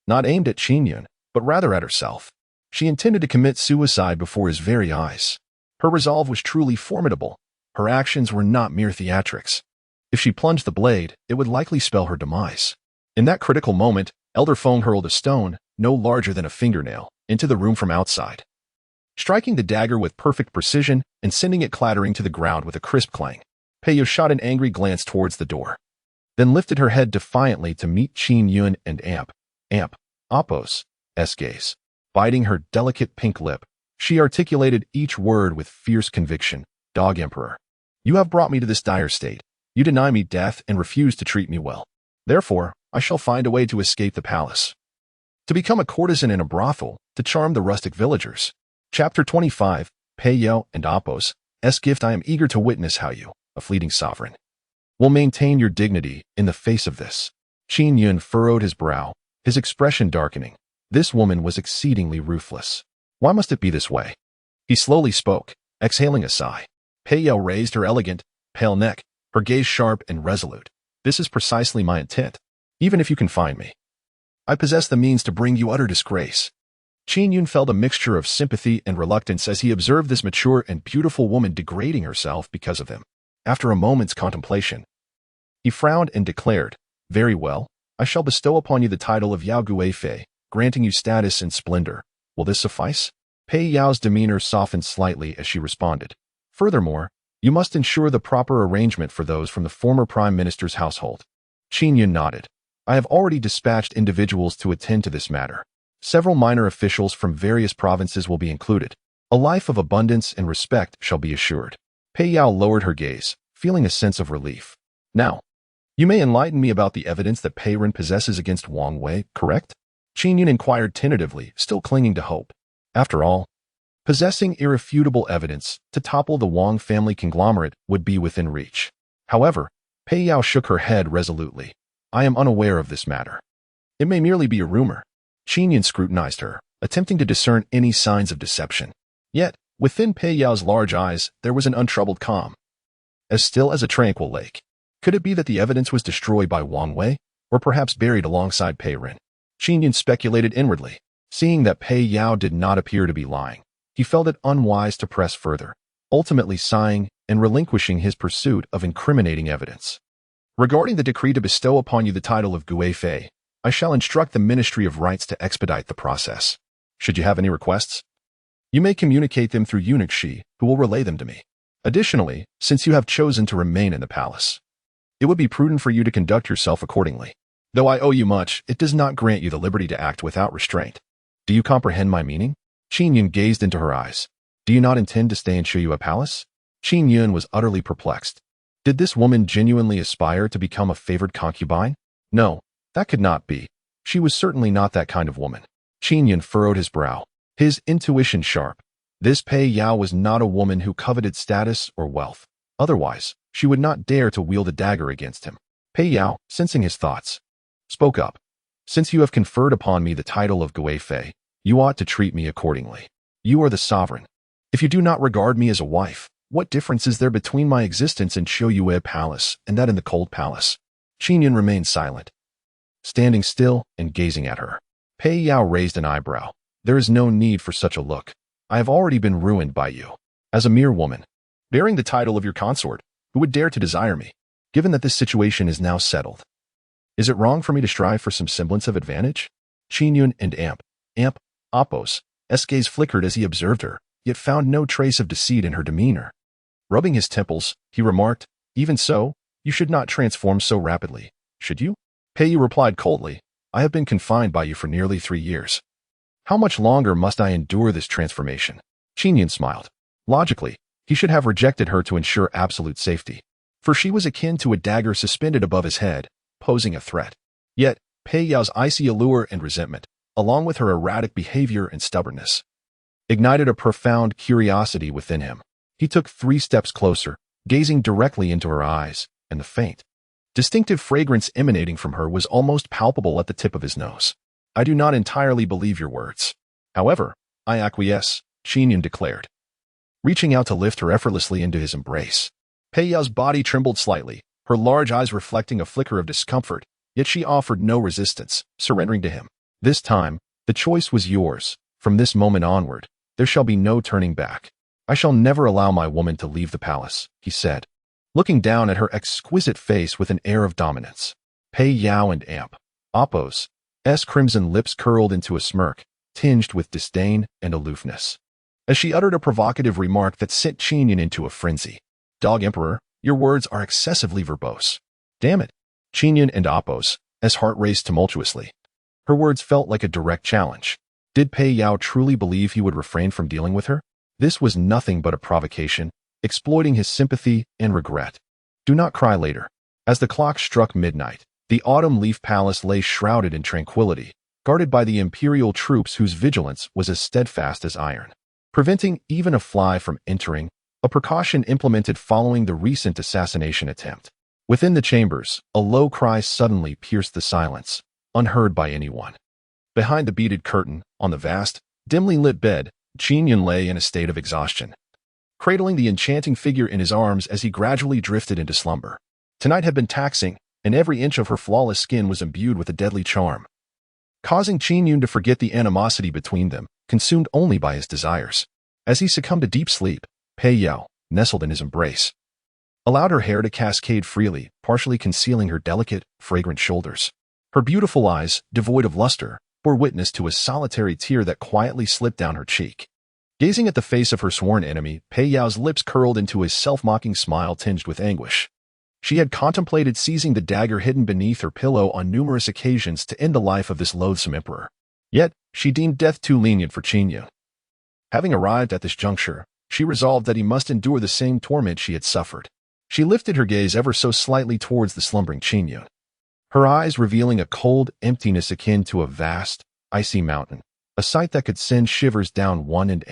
Not aimed at Qin Yun, but rather at herself. She intended to commit suicide before his very eyes. Her resolve was truly formidable. Her actions were not mere theatrics. If she plunged the blade, it would likely spell her demise. In that critical moment, Elder Feng hurled a stone, no larger than a fingernail, into the room from outside, striking the dagger with perfect precision and sending it clattering to the ground with a crisp clang. Pei Yao shot an angry glance towards the door, then lifted her head defiantly to meet Qin Yun and Amp, Apos, S gaze. Biting her delicate pink lip, she articulated each word with fierce conviction. Dog Emperor, you have brought me to this dire state. You deny me death and refuse to treat me well. Therefore, I shall find a way to escape the palace, to become a courtesan in a brothel, to charm the rustic villagers. Chapter 25, Pei Yao and Apos, S gift. I am eager to witness how you, a fleeting sovereign, will maintain your dignity in the face of this. Qin Yun furrowed his brow, his expression darkening. This woman was exceedingly ruthless. Why must it be this way? He slowly spoke, exhaling a sigh. Pei Yao raised her elegant, pale neck, her gaze sharp and resolute. This is precisely my intent. Even if you can find me, I possess the means to bring you utter disgrace. Qin Yun felt a mixture of sympathy and reluctance as he observed this mature and beautiful woman degrading herself because of him. After a moment's contemplation, he frowned and declared, Very well, I shall bestow upon you the title of Yao Gui Fei, granting you status and splendor. Will this suffice? Pei Yao's demeanor softened slightly as she responded. Furthermore, you must ensure the proper arrangement for those from the former prime minister's household. Qin Yun nodded. I have already dispatched individuals to attend to this matter. Several minor officials from various provinces will be included. A life of abundance and respect shall be assured. Pei Yao lowered her gaze, feeling a sense of relief. Now, you may enlighten me about the evidence that Pei Ren possesses against Wang Wei, correct? Qin Yun inquired tentatively, still clinging to hope. After all, possessing irrefutable evidence to topple the Wang family conglomerate would be within reach. However, Pei Yao shook her head resolutely. I am unaware of this matter. It may merely be a rumor. Qin Yun scrutinized her, attempting to discern any signs of deception. Yet, within Pei Yao's large eyes, there was an untroubled calm, as still as a tranquil lake. Could it be that the evidence was destroyed by Wang Wei, or perhaps buried alongside Pei Ren? Qin Yun speculated inwardly. Seeing that Pei Yao did not appear to be lying, he felt it unwise to press further, ultimately sighing and relinquishing his pursuit of incriminating evidence. Regarding the decree to bestow upon you the title of Gui Fei, I shall instruct the Ministry of Rites to expedite the process. Should you have any requests, you may communicate them through Eunuch Shi, who will relay them to me. Additionally, since you have chosen to remain in the palace, it would be prudent for you to conduct yourself accordingly. Though I owe you much, it does not grant you the liberty to act without restraint. Do you comprehend my meaning? Qin Yun gazed into her eyes. Do you not intend to stay in Shuyue Palace? Qin Yun was utterly perplexed. Did this woman genuinely aspire to become a favored concubine? No, that could not be. She was certainly not that kind of woman. Qin Yun furrowed his brow, his intuition sharp. This Pei Yao was not a woman who coveted status or wealth. Otherwise, she would not dare to wield a dagger against him. Pei Yao, sensing his thoughts, spoke up. Since you have conferred upon me the title of Gui Fei, you ought to treat me accordingly. You are the sovereign. If you do not regard me as a wife, what difference is there between my existence in Shuyue Palace and that in the Cold Palace? Qin Yun remained silent, standing still and gazing at her. Pei Yao raised an eyebrow. There is no need for such a look. I have already been ruined by you. As a mere woman, bearing the title of your consort, who would dare to desire me, given that this situation is now settled? Is it wrong for me to strive for some semblance of advantage? Qin Yun and Apos' gaze flickered as he observed her, yet found no trace of deceit in her demeanor. Rubbing his temples, he remarked, even so, you should not transform so rapidly, should you? Pei Yu replied coldly, I have been confined by you for nearly 3 years. How much longer must I endure this transformation? Qin Yun smiled. Logically, he should have rejected her to ensure absolute safety, for she was akin to a dagger suspended above his head, posing a threat. Yet, Pei Yao's icy allure and resentment, along with her erratic behavior and stubbornness, ignited a profound curiosity within him. He took 3 steps closer, gazing directly into her eyes, and the faint, distinctive fragrance emanating from her was almost palpable at the tip of his nose. I do not entirely believe your words. However, I acquiesce, Qin Yun declared, reaching out to lift her effortlessly into his embrace. Pei Yao's body trembled slightly, her large eyes reflecting a flicker of discomfort, yet she offered no resistance, surrendering to him. This time, the choice was yours. From this moment onward, there shall be no turning back. I shall never allow my woman to leave the palace, he said, looking down at her exquisite face with an air of dominance. Pei Yao and Apos' crimson lips curled into a smirk, tinged with disdain and aloofness, as she uttered a provocative remark that sent Qin Yun into a frenzy. Dog Emperor, your words are excessively verbose. Damn it. Qin Yun and Apos' heart raced tumultuously. Her words felt like a direct challenge. Did Pei Yao truly believe he would refrain from dealing with her? This was nothing but a provocation, exploiting his sympathy and regret. Do not cry later. As the clock struck midnight, the Autumn Leaf Palace lay shrouded in tranquility, guarded by the imperial troops whose vigilance was as steadfast as iron, preventing even a fly from entering, a precaution implemented following the recent assassination attempt. Within the chambers, a low cry suddenly pierced the silence, unheard by anyone. Behind the beaded curtain, on the vast, dimly lit bed, Qin Yun lay in a state of exhaustion, cradling the enchanting figure in his arms as he gradually drifted into slumber. Tonight had been taxing, and every inch of her flawless skin was imbued with a deadly charm, causing Qin Yun to forget the animosity between them, consumed only by his desires. As he succumbed to deep sleep, Pei Yao, nestled in his embrace, allowed her hair to cascade freely, partially concealing her delicate, fragrant shoulders. Her beautiful eyes, devoid of luster, bore witness to a solitary tear that quietly slipped down her cheek. Gazing at the face of her sworn enemy, Pei Yao's lips curled into a self-mocking smile tinged with anguish. She had contemplated seizing the dagger hidden beneath her pillow on numerous occasions to end the life of this loathsome emperor. Yet, she deemed death too lenient for Qin Yun. Having arrived at this juncture, she resolved that he must endure the same torment she had suffered. She lifted her gaze ever so slightly towards the slumbering Qin Yun, her eyes revealing a cold emptiness akin to a vast, icy mountain, a sight that could send shivers down one and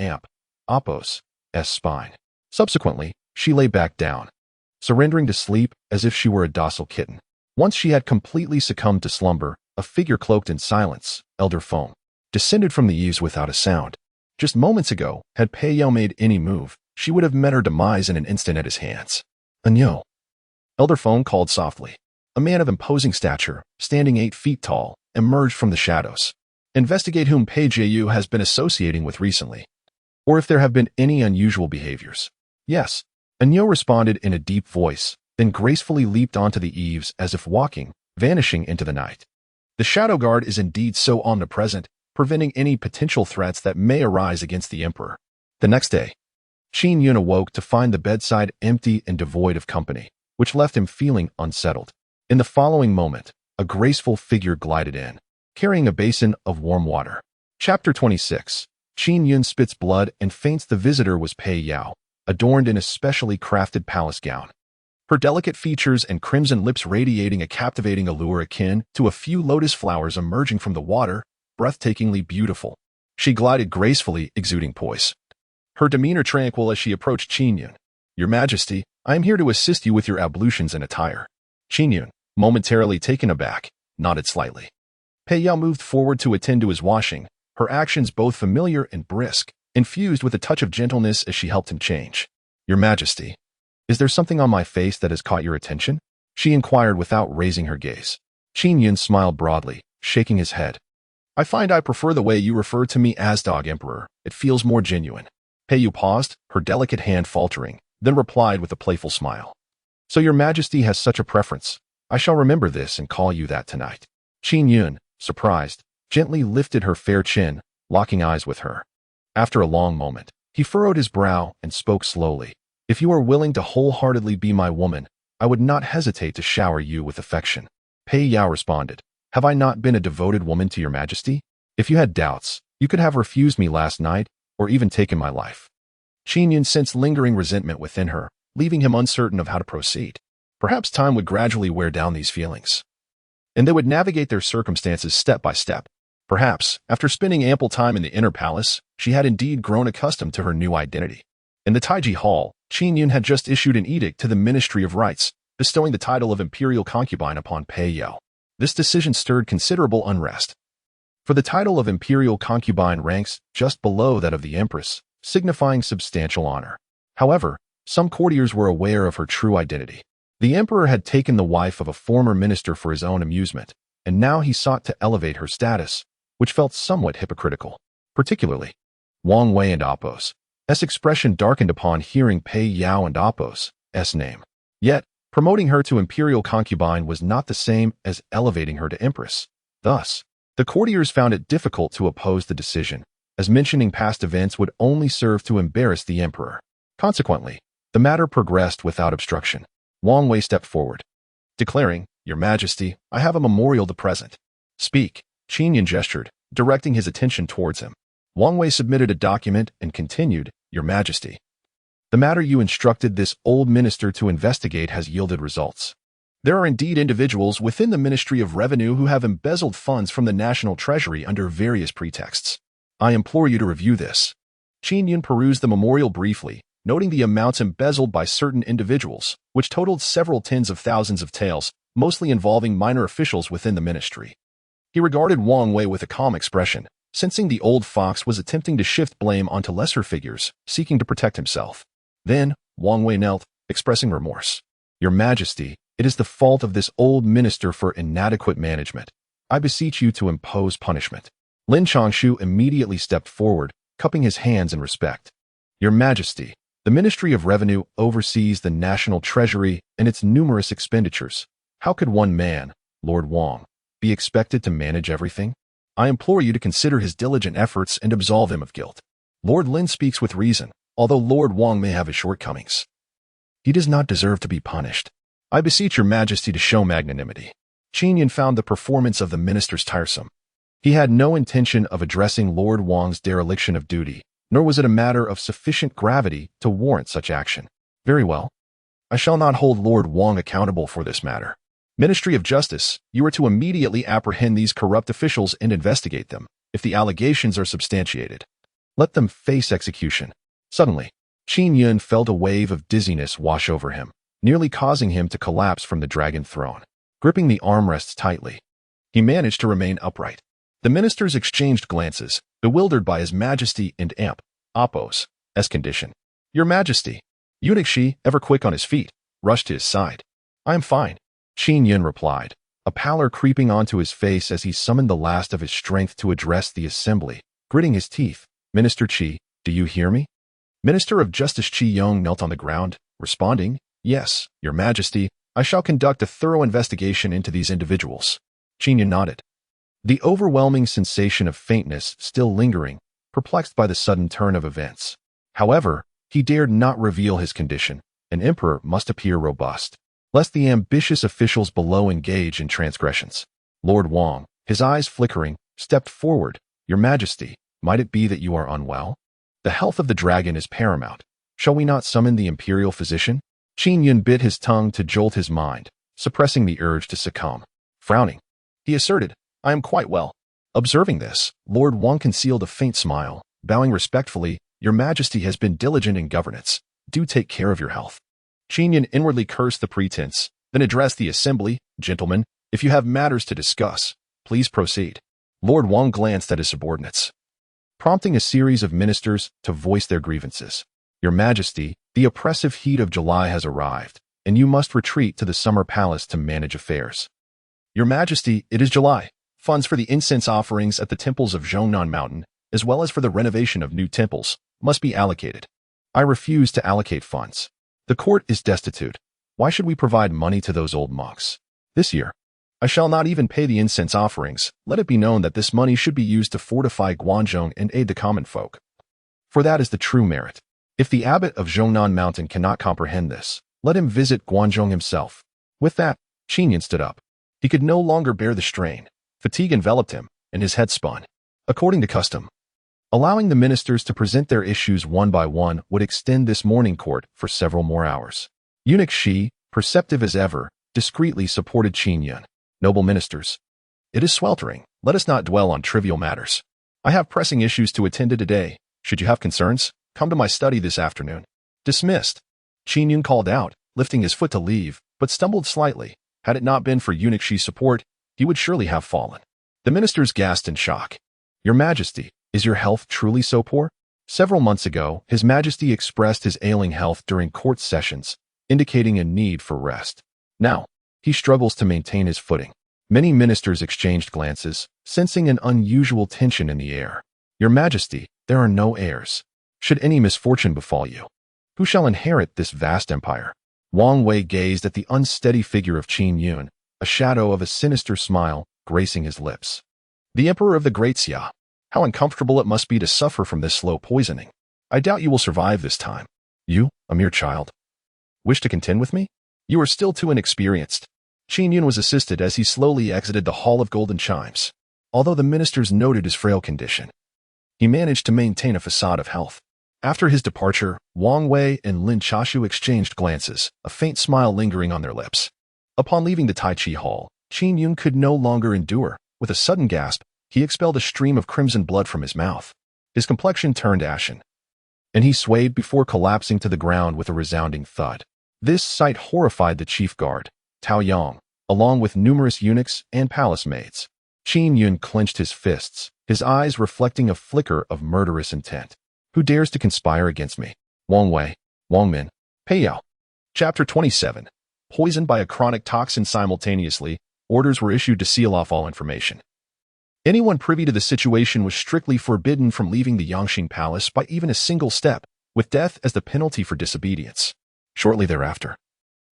Apos' spine. Subsequently, she lay back down, surrendering to sleep as if she were a docile kitten. Once she had completely succumbed to slumber, a figure cloaked in silence, Elder Foam, descended from the eaves without a sound. Just moments ago, had Pei Yao made any move, she would have met her demise in an instant at his hands. Anyo, Elder Foam called softly. A man of imposing stature, standing 8 feet tall, emerged from the shadows. Investigate whom Pei Jiu has been associating with recently, or if there have been any unusual behaviors. Yes, Anyo responded in a deep voice, then gracefully leaped onto the eaves as if walking, vanishing into the night. The Shadow Guard is indeed so omnipresent, preventing any potential threats that may arise against the Emperor. The next day, Qin Yun awoke to find the bedside empty and devoid of company, which left him feeling unsettled. In the following moment, a graceful figure glided in, carrying a basin of warm water. Chapter 26. Qin Yun spits blood and faints. The visitor was Pei Yao, adorned in a specially crafted palace gown. Her delicate features and crimson lips radiating a captivating allure akin to a few lotus flowers emerging from the water, breathtakingly beautiful. She glided gracefully, exuding poise. Her demeanor tranquil as she approached Qin Yun. "Your Majesty, I am here to assist you with your ablutions and attire." Qin Yun, momentarily taken aback, nodded slightly. Pei Yao moved forward to attend to his washing, her actions both familiar and brisk, infused with a touch of gentleness as she helped him change. "Your Majesty, is there something on my face that has caught your attention?" she inquired without raising her gaze. Qin Yun smiled broadly, shaking his head. "I find I prefer the way you refer to me as Dog Emperor. It feels more genuine." Pei Yao paused, her delicate hand faltering, then replied with a playful smile. "So your Majesty has such a preference. I shall remember this and call you that tonight." Qin Yun, surprised, gently lifted her fair chin, locking eyes with her. After a long moment, he furrowed his brow and spoke slowly. "If you are willing to wholeheartedly be my woman, I would not hesitate to shower you with affection." Pei Yao responded, "Have I not been a devoted woman to your Majesty? If you had doubts, you could have refused me last night, or even taken my life." Qin Yun sensed lingering resentment within her, leaving him uncertain of how to proceed. Perhaps time would gradually wear down these feelings, and they would navigate their circumstances step by step. Perhaps, after spending ample time in the inner palace, she had indeed grown accustomed to her new identity. In the Taiji Hall, Qin Yun had just issued an edict to the Ministry of Rites, bestowing the title of Imperial Concubine upon Pei Yao. This decision stirred considerable unrest. For the title of Imperial Concubine ranks just below that of the Empress, signifying substantial honor. However, some courtiers were aware of her true identity. The Emperor had taken the wife of a former minister for his own amusement, and now he sought to elevate her status, which felt somewhat hypocritical. Particularly, Wang Wei and Apos' expression darkened upon hearing Pei Yao and Apos' name. Yet, promoting her to Imperial Concubine was not the same as elevating her to Empress. Thus, the courtiers found it difficult to oppose the decision, as mentioning past events would only serve to embarrass the Emperor. Consequently, the matter progressed without obstruction. Wang Wei stepped forward, declaring, "Your Majesty, I have a memorial to present." "Speak," Qin Yun gestured, directing his attention towards him. Wang Wei submitted a document and continued, "Your Majesty, the matter you instructed this old minister to investigate has yielded results. There are indeed individuals within the Ministry of Revenue who have embezzled funds from the national treasury under various pretexts. I implore you to review this." Qin Yun perused the memorial briefly, noting the amounts embezzled by certain individuals, which totaled several tens of thousands of taels, mostly involving minor officials within the ministry. He regarded Wang Wei with a calm expression, sensing the old fox was attempting to shift blame onto lesser figures, seeking to protect himself. Then, Wang Wei knelt, expressing remorse. "Your Majesty, it is the fault of this old minister for inadequate management. I beseech you to impose punishment." Lin Changshu immediately stepped forward, cupping his hands in respect. "Your Majesty, the Ministry of Revenue oversees the national treasury and its numerous expenditures. How could one man, Lord Wang, be expected to manage everything? I implore you to consider his diligent efforts and absolve him of guilt. Lord Lin speaks with reason, although Lord Wang may have his shortcomings. He does not deserve to be punished. I beseech your Majesty to show magnanimity." Qin Yun found the performance of the ministers tiresome. He had no intention of addressing Lord Wang's dereliction of duty, nor was it a matter of sufficient gravity to warrant such action. "Very well. I shall not hold Lord Wang accountable for this matter. Ministry of Justice, you are to immediately apprehend these corrupt officials and investigate them. If the allegations are substantiated, let them face execution." Suddenly, Qin Yun felt a wave of dizziness wash over him, nearly causing him to collapse from the dragon throne. Gripping the armrests tightly, he managed to remain upright. The ministers exchanged glances, bewildered by His Majesty and Apos' condition. "Your Majesty." Eunuch Shi, ever quick on his feet, rushed to his side. "I am fine," Qin Yun replied, a pallor creeping onto his face as he summoned the last of his strength to address the assembly, gritting his teeth. "Minister Qi, do you hear me?" Minister of Justice Qi Yong knelt on the ground, responding, "Yes, Your Majesty, I shall conduct a thorough investigation into these individuals." Qin Yun nodded, the overwhelming sensation of faintness still lingering, perplexed by the sudden turn of events. However, he dared not reveal his condition. An emperor must appear robust. lest the ambitious officials below engage in transgressions. Lord Wang, his eyes flickering, stepped forward. Your Majesty, might it be that you are unwell? The health of the dragon is paramount. Shall we not summon the imperial physician? Qin Yun bit his tongue to jolt his mind, suppressing the urge to succumb. Frowning, he asserted, I am quite well. Observing this, Lord Wang concealed a faint smile, bowing respectfully. Your Majesty has been diligent in governance. Do take care of your health. Qin Yun inwardly cursed the pretense, then addressed the assembly. Gentlemen, if you have matters to discuss, please proceed. Lord Wang glanced at his subordinates, prompting a series of ministers to voice their grievances. Your Majesty, the oppressive heat of July has arrived, and you must retreat to the summer palace to manage affairs. Your Majesty, it is July. Funds for the incense offerings at the temples of Zhongnan Mountain, as well as for the renovation of new temples, must be allocated. I refuse to allocate funds. The court is destitute. Why should we provide money to those old monks? This year, I shall not even pay the incense offerings. Let it be known that this money should be used to fortify Guanzhong and aid the common folk. For that is the true merit. If the abbot of Zhongnan Mountain cannot comprehend this, let him visit Guanzhong himself. With that, Qin Yun stood up. He could no longer bear the strain. Fatigue enveloped him, and his head spun. According to custom, allowing the ministers to present their issues one by one would extend this morning court for several more hours. Eunuch Shi, perceptive as ever, discreetly supported Qin Yun. Noble ministers, it is sweltering. Let us not dwell on trivial matters. I have pressing issues to attend to today. Should you have concerns, come to my study this afternoon. Dismissed. Qin Yun called out, lifting his foot to leave, but stumbled slightly. Had it not been for Eunuch Shi's support, he would surely have fallen. The ministers gasped in shock. Your Majesty, is your health truly so poor? Several months ago, His Majesty expressed his ailing health during court sessions, indicating a need for rest. Now, he struggles to maintain his footing. Many ministers exchanged glances, sensing an unusual tension in the air. Your Majesty, there are no heirs. Should any misfortune befall you, who shall inherit this vast empire? Wang Wei gazed at the unsteady figure of Qin Yun, a shadow of a sinister smile gracing his lips. The Emperor of the Great Xia. How uncomfortable it must be to suffer from this slow poisoning. I doubt you will survive this time. You, a mere child, wish to contend with me? You are still too inexperienced. Qin Yun was assisted as he slowly exited the Hall of Golden Chimes. Although the ministers noted his frail condition, he managed to maintain a facade of health. After his departure, Wang Wei and Lin Chashu exchanged glances, a faint smile lingering on their lips. Upon leaving the Tai Chi Hall, Qin Yun could no longer endure. With a sudden gasp, he expelled a stream of crimson blood from his mouth. His complexion turned ashen, and he swayed before collapsing to the ground with a resounding thud. This sight horrified the chief guard, Tao Yang, along with numerous eunuchs and palace maids. Qin Yun clenched his fists, his eyes reflecting a flicker of murderous intent. Who dares to conspire against me? Wang Wei, Wang Min, Pei Yao. Chapter 27. Poisoned by a chronic toxin simultaneously, orders were issued to seal off all information. Anyone privy to the situation was strictly forbidden from leaving the Yangxing Palace by even a single step, with death as the penalty for disobedience. Shortly thereafter,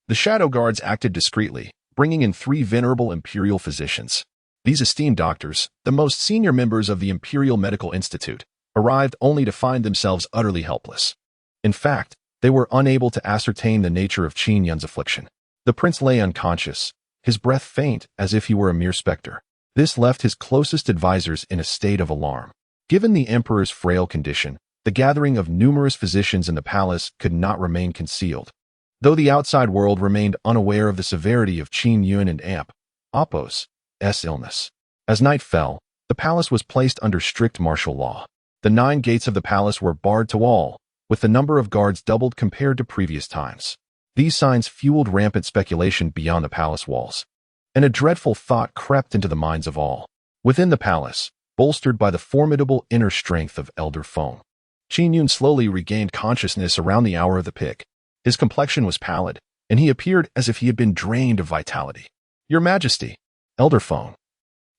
the shadow guards acted discreetly, bringing in 3 venerable imperial physicians. These esteemed doctors, the most senior members of the Imperial Medical Institute, arrived only to find themselves utterly helpless. In fact, they were unable to ascertain the nature of Qin Yun's affliction. The prince lay unconscious, his breath faint as if he were a mere specter. This left his closest advisors in a state of alarm. Given the emperor's frail condition, the gathering of numerous physicians in the palace could not remain concealed. Though the outside world remained unaware of the severity of Qin Yun and Appo's illness. As night fell, the palace was placed under strict martial law. The 9 gates of the palace were barred to all, with the number of guards doubled compared to previous times. These signs fueled rampant speculation beyond the palace walls, and a dreadful thought crept into the minds of all. Within the palace, bolstered by the formidable inner strength of Elder Feng, Qin Yun slowly regained consciousness around the hour of the pick. His complexion was pallid, and he appeared as if he had been drained of vitality. Your Majesty, Elder Feng,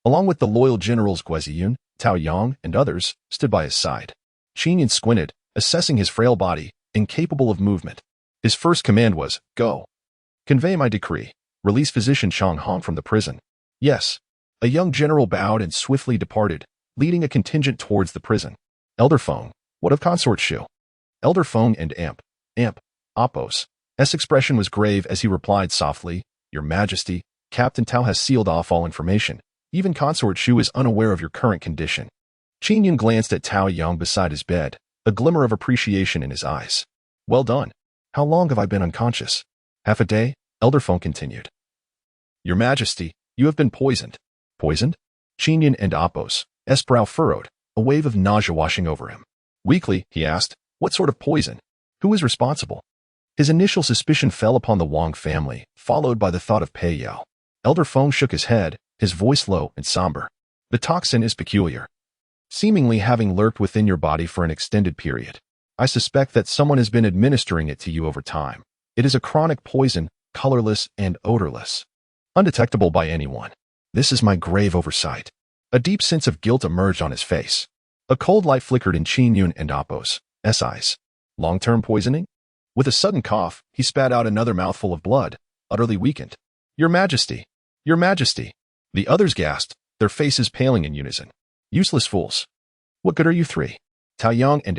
along with the loyal generals Guiziyun, Tao Yang, and others, stood by his side. Qin Yun squinted, assessing his frail body, incapable of movement. His first command was, "Go. Convey my decree. Release physician Chang Hong from the prison." Yes. A young general bowed and swiftly departed, leading a contingent towards the prison. Elder Feng, what of Consort Shu? Elder Feng and Appo's expression was grave as he replied softly, "Your Majesty, Captain Tao has sealed off all information. Even Consort Shu is unaware of your current condition." Qin Yun glanced at Tao Yang beside his bed, a glimmer of appreciation in his eyes. "Well done. How long have I been unconscious?" "Half a day," Elder Feng continued. "Your Majesty, you have been poisoned." "Poisoned?" Qin Yun and Apos, brow furrowed, a wave of nausea washing over him. Weakly, he asked, "What sort of poison? Who is responsible?" His initial suspicion fell upon the Wang family, followed by the thought of Pei Yao. Elder Feng shook his head, his voice low and somber. "The toxin is peculiar, seemingly having lurked within your body for an extended period. I suspect that someone has been administering it to you over time. It is a chronic poison, colorless and odorless, undetectable by anyone. This is my grave oversight." A deep sense of guilt emerged on his face. A cold light flickered in Qin Yun and Apos' eyes. Long-term poisoning? With a sudden cough, he spat out another mouthful of blood, utterly weakened. "Your Majesty! Your Majesty!" The others gasped, their faces paling in unison. "Useless fools. What good are you three?" Tao Yang and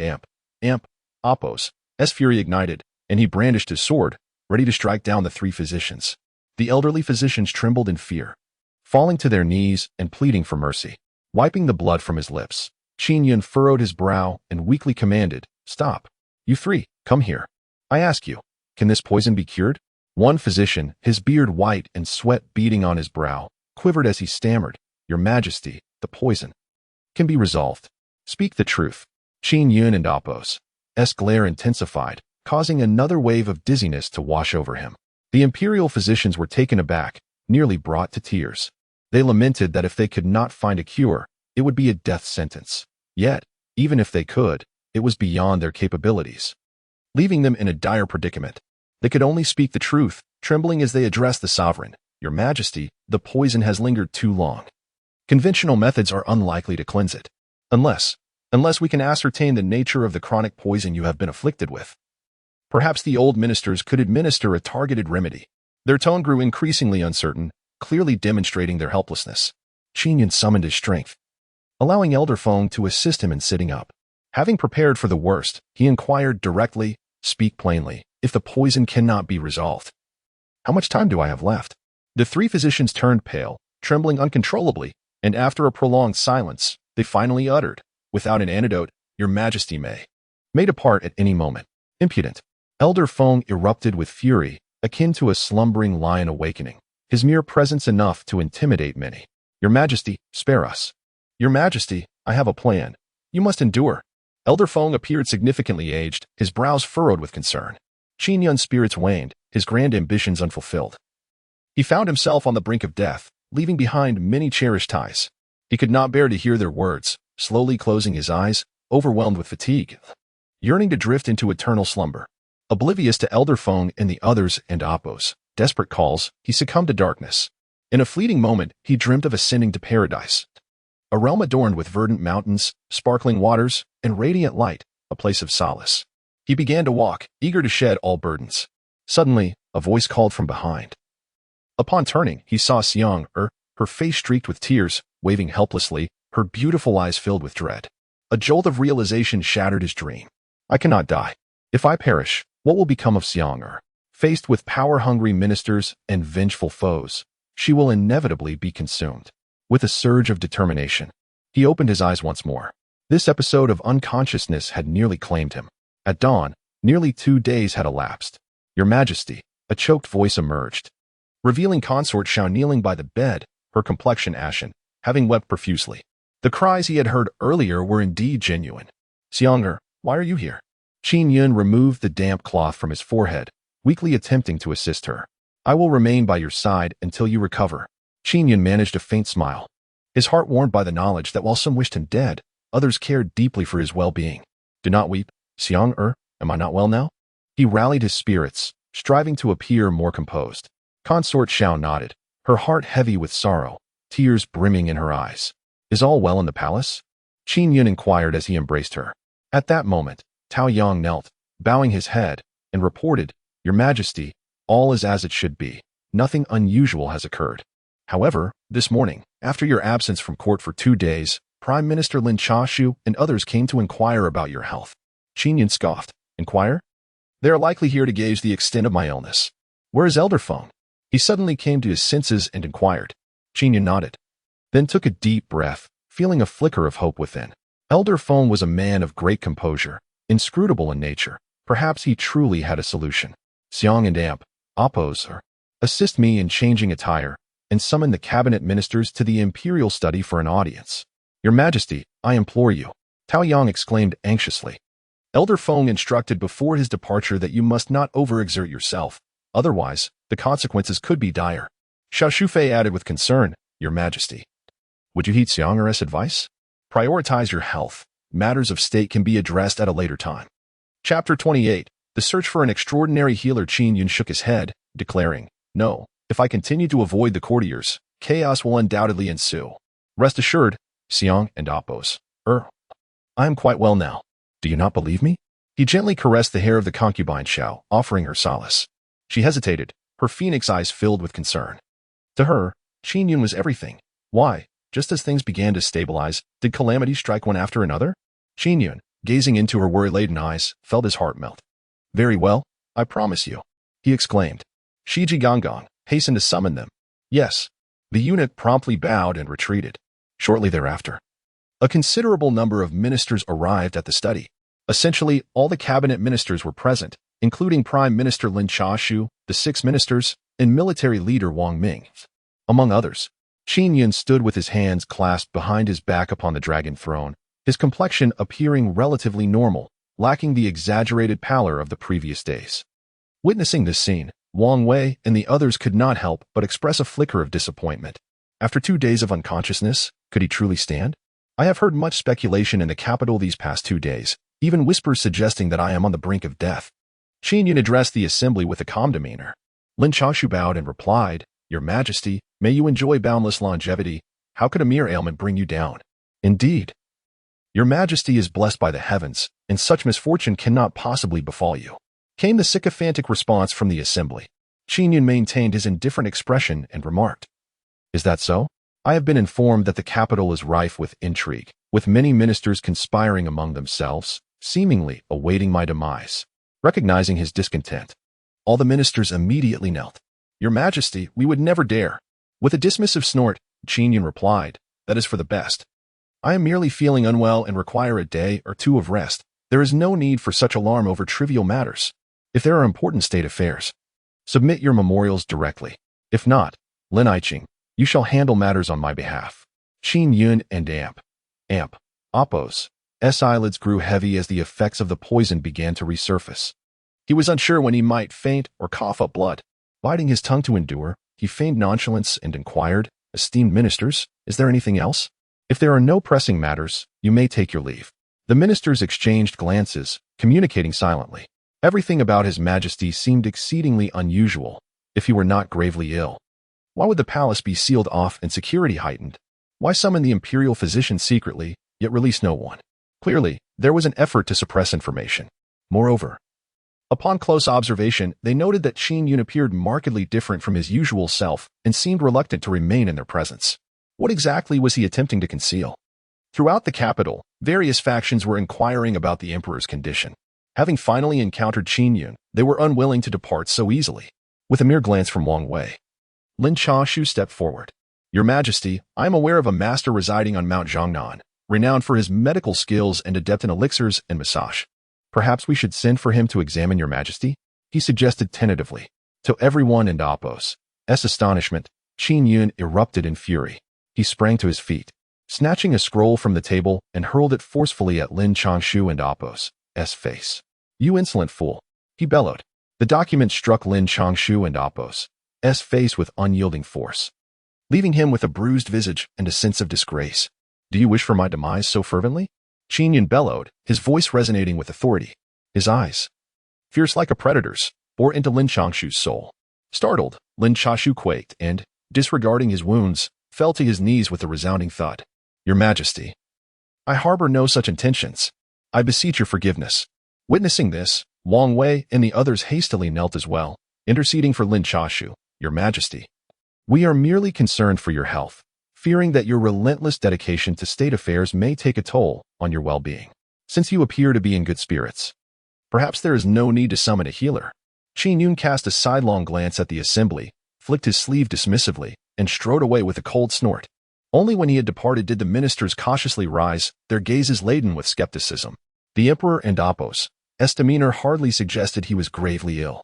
Apos' fury ignited, and he brandished his sword, ready to strike down the three physicians. The elderly physicians trembled in fear, falling to their knees and pleading for mercy. Wiping the blood from his lips, Qin Yun furrowed his brow and weakly commanded, "Stop. You three, come here. I ask you, can this poison be cured?" One physician, his beard white and sweat beading on his brow, quivered as he stammered, "Your Majesty, the poison can be resolved. Speak the truth." Qin Yun and Apos' glare intensified, causing another wave of dizziness to wash over him. The imperial physicians were taken aback, nearly brought to tears. They lamented that if they could not find a cure, it would be a death sentence. Yet, even if they could, it was beyond their capabilities, leaving them in a dire predicament. They could only speak the truth, trembling as they addressed the sovereign. "Your Majesty, the poison has lingered too long. Conventional methods are unlikely to cleanse it. Unless we can ascertain the nature of the chronic poison you have been afflicted with. Perhaps the old ministers could administer a targeted remedy." Their tone grew increasingly uncertain, clearly demonstrating their helplessness. Qin Yun summoned his strength, allowing Elder Feng to assist him in sitting up. Having prepared for the worst, he inquired directly, "Speak plainly, if the poison cannot be resolved. How much time do I have left?" The three physicians turned pale, trembling uncontrollably, and after a prolonged silence, they finally uttered, "Without an antidote, Your Majesty may depart at any moment." Impudent. Elder Feng erupted with fury, akin to a slumbering lion awakening, his mere presence enough to intimidate many. "Your Majesty, spare us. Your Majesty, I have a plan. You must endure." Elder Feng appeared significantly aged, his brows furrowed with concern. Qin Yun's spirits waned, his grand ambitions unfulfilled. He found himself on the brink of death, leaving behind many cherished ties. He could not bear to hear their words, slowly closing his eyes, overwhelmed with fatigue, yearning to drift into eternal slumber. Oblivious to Elder Feng and the others and Apos' desperate calls, he succumbed to darkness. In a fleeting moment, he dreamt of ascending to paradise, a realm adorned with verdant mountains, sparkling waters, and radiant light, a place of solace. He began to walk, eager to shed all burdens. Suddenly, a voice called from behind. Upon turning, he saw Xiang, her face streaked with tears, waving helplessly, her beautiful eyes filled with dread. A jolt of realization shattered his dream. "I cannot die. If I perish, what will become of Xiang? Faced with power-hungry ministers and vengeful foes, she will inevitably be consumed." With a surge of determination, he opened his eyes once more. This episode of unconsciousness had nearly claimed him. At dawn, nearly 2 days had elapsed. "Your Majesty," a choked voice emerged, revealing Consort Shu kneeling by the bed, her complexion ashen, having wept profusely. The cries he had heard earlier were indeed genuine. "Xiang, why are you here?" Qin Yun removed the damp cloth from his forehead, weakly attempting to assist her. "I will remain by your side until you recover." Qin Yun managed a faint smile, his heart warmed by the knowledge that while some wished him dead, others cared deeply for his well-being. "Do not weep. Xiang, am I not well now?" He rallied his spirits, striving to appear more composed. Consort Shu nodded, her heart heavy with sorrow, tears brimming in her eyes. "Is all well in the palace?" Qin Yun inquired as he embraced her. At that moment, Tao Yang knelt, bowing his head, and reported, "Your Majesty, all is as it should be. Nothing unusual has occurred. However, this morning, after your absence from court for 2 days, Prime Minister Lin Chashu and others came to inquire about your health." Qin Yun scoffed. "Inquire? They are likely here to gauge the extent of my illness. Where is Elder Feng? He suddenly came to his senses and inquired. Qin Yun nodded, then took a deep breath, feeling a flicker of hope within. Elder Feng was a man of great composure, inscrutable in nature. Perhaps he truly had a solution. Xiang and Amp, oppose her. Assist me in changing attire, and summon the cabinet ministers to the imperial study for an audience. Your Majesty, I implore you, Tao Yang exclaimed anxiously. Elder Feng instructed before his departure that you must not overexert yourself, otherwise, the consequences could be dire. Xiao Shufei added with concern, Your Majesty. Would you heed Xiang Er's advice? Prioritize your health. Matters of state can be addressed at a later time. Chapter 28. The search for an extraordinary healer. Qin Yun shook his head, declaring, No, if I continue to avoid the courtiers, chaos will undoubtedly ensue. Rest assured, Xiang and Oppos. I am quite well now. Do you not believe me? He gently caressed the hair of the concubine Xiao, offering her solace. She hesitated, her phoenix eyes filled with concern. To her, Qin Yun was everything. Why, just as things began to stabilize, did calamity strike one after another? Qin Yun, gazing into her worry-laden eyes, felt his heart melt. Very well, I promise you, he exclaimed. Shiji Gonggong hastened to summon them. Yes. The eunuch promptly bowed and retreated. Shortly thereafter, a considerable number of ministers arrived at the study. Essentially, all the cabinet ministers were present, including Prime Minister Lin Chashu, the 6 ministers, and military leader Wang Ming. Among others, Qin Yun stood with his hands clasped behind his back upon the dragon throne, his complexion appearing relatively normal, lacking the exaggerated pallor of the previous days. Witnessing this scene, Wang Wei and the others could not help but express a flicker of disappointment. After 2 days of unconsciousness, could he truly stand? I have heard much speculation in the capital these past 2 days, even whispers suggesting that I am on the brink of death. Qin Yun addressed the assembly with a calm demeanor. Lin Chashu bowed and replied, Your Majesty, may you enjoy boundless longevity. How could a mere ailment bring you down? Indeed. Your Majesty is blessed by the heavens, and such misfortune cannot possibly befall you. Came the sycophantic response from the assembly. Qin Yun maintained his indifferent expression and remarked, Is that so? I have been informed that the capital is rife with intrigue, with many ministers conspiring among themselves, seemingly awaiting my demise. Recognizing his discontent, all the ministers immediately knelt. Your Majesty, we would never dare. With a dismissive snort, Qin Yun replied, That is for the best. I am merely feeling unwell and require a day or 2 of rest. There is no need for such alarm over trivial matters. If there are important state affairs, submit your memorials directly. If not, Lin Aiqing, you shall handle matters on my behalf. Qin Yun and Amp, Oppos, eyelids grew heavy as the effects of the poison began to resurface. He was unsure when he might faint or cough up blood. Biting his tongue to endure, he feigned nonchalance and inquired, Esteemed ministers, is there anything else? If there are no pressing matters, you may take your leave. The ministers exchanged glances, communicating silently. Everything about His Majesty seemed exceedingly unusual, if he were not gravely ill. Why would the palace be sealed off and security heightened? Why summon the imperial physician secretly, yet release no one? Clearly, there was an effort to suppress information. Moreover, upon close observation, they noted that Qin Yun appeared markedly different from his usual self and seemed reluctant to remain in their presence. What exactly was he attempting to conceal? Throughout the capital, various factions were inquiring about the emperor's condition. Having finally encountered Qin Yun, they were unwilling to depart so easily. With a mere glance from Wang Wei, Lin Chashu stepped forward. Your Majesty, I am aware of a master residing on Mount Zhongnan, renowned for his medical skills and adept in elixirs and massage. Perhaps we should send for him to examine Your Majesty? He suggested tentatively. To everyone in Oppos' astonishment, Qin Yun erupted in fury. He sprang to his feet, snatching a scroll from the table and hurled it forcefully at Lin Chashu and Oppos' face. You insolent fool, he bellowed. The document struck Lin Chashu and Oppos' face with unyielding force, leaving him with a bruised visage and a sense of disgrace. Do you wish for my demise so fervently? Qin Yun bellowed, his voice resonating with authority. His eyes, fierce like a predator's, bore into Lin Chashu's soul. Startled, Lin Chashu quaked and, disregarding his wounds, fell to his knees with a resounding thud. Your Majesty, I harbor no such intentions. I beseech your forgiveness. Witnessing this, Wang Wei and the others hastily knelt as well, interceding for Lin Chashu. Your Majesty, we are merely concerned for your health, fearing that your relentless dedication to state affairs may take a toll on your well-being. Since you appear to be in good spirits, Perhaps there is no need to summon a healer. Qin Yun cast a sidelong glance at the assembly, flicked his sleeve dismissively, and strode away with a cold snort. Only when he had departed did the ministers cautiously rise, their gazes laden with skepticism. The Emperor and Apos' demeanor hardly suggested he was gravely ill.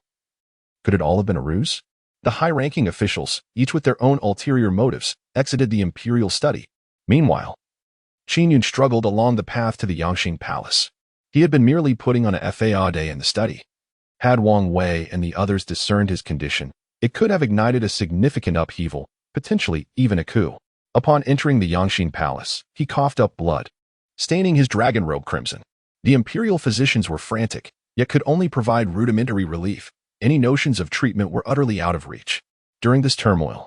Could it all have been a ruse? The high-ranking officials, each with their own ulterior motives, exited the imperial study. Meanwhile, Qin Yun struggled along the path to the Yangqing Palace. He had been merely putting on a FAA day in the study. Had Wang Wei and the others discerned his condition, it could have ignited a significant upheaval, potentially even a coup. Upon entering the Yangqing Palace, he coughed up blood, staining his dragon robe crimson. The imperial physicians were frantic, yet could only provide rudimentary relief. Any notions of treatment were utterly out of reach. During this turmoil,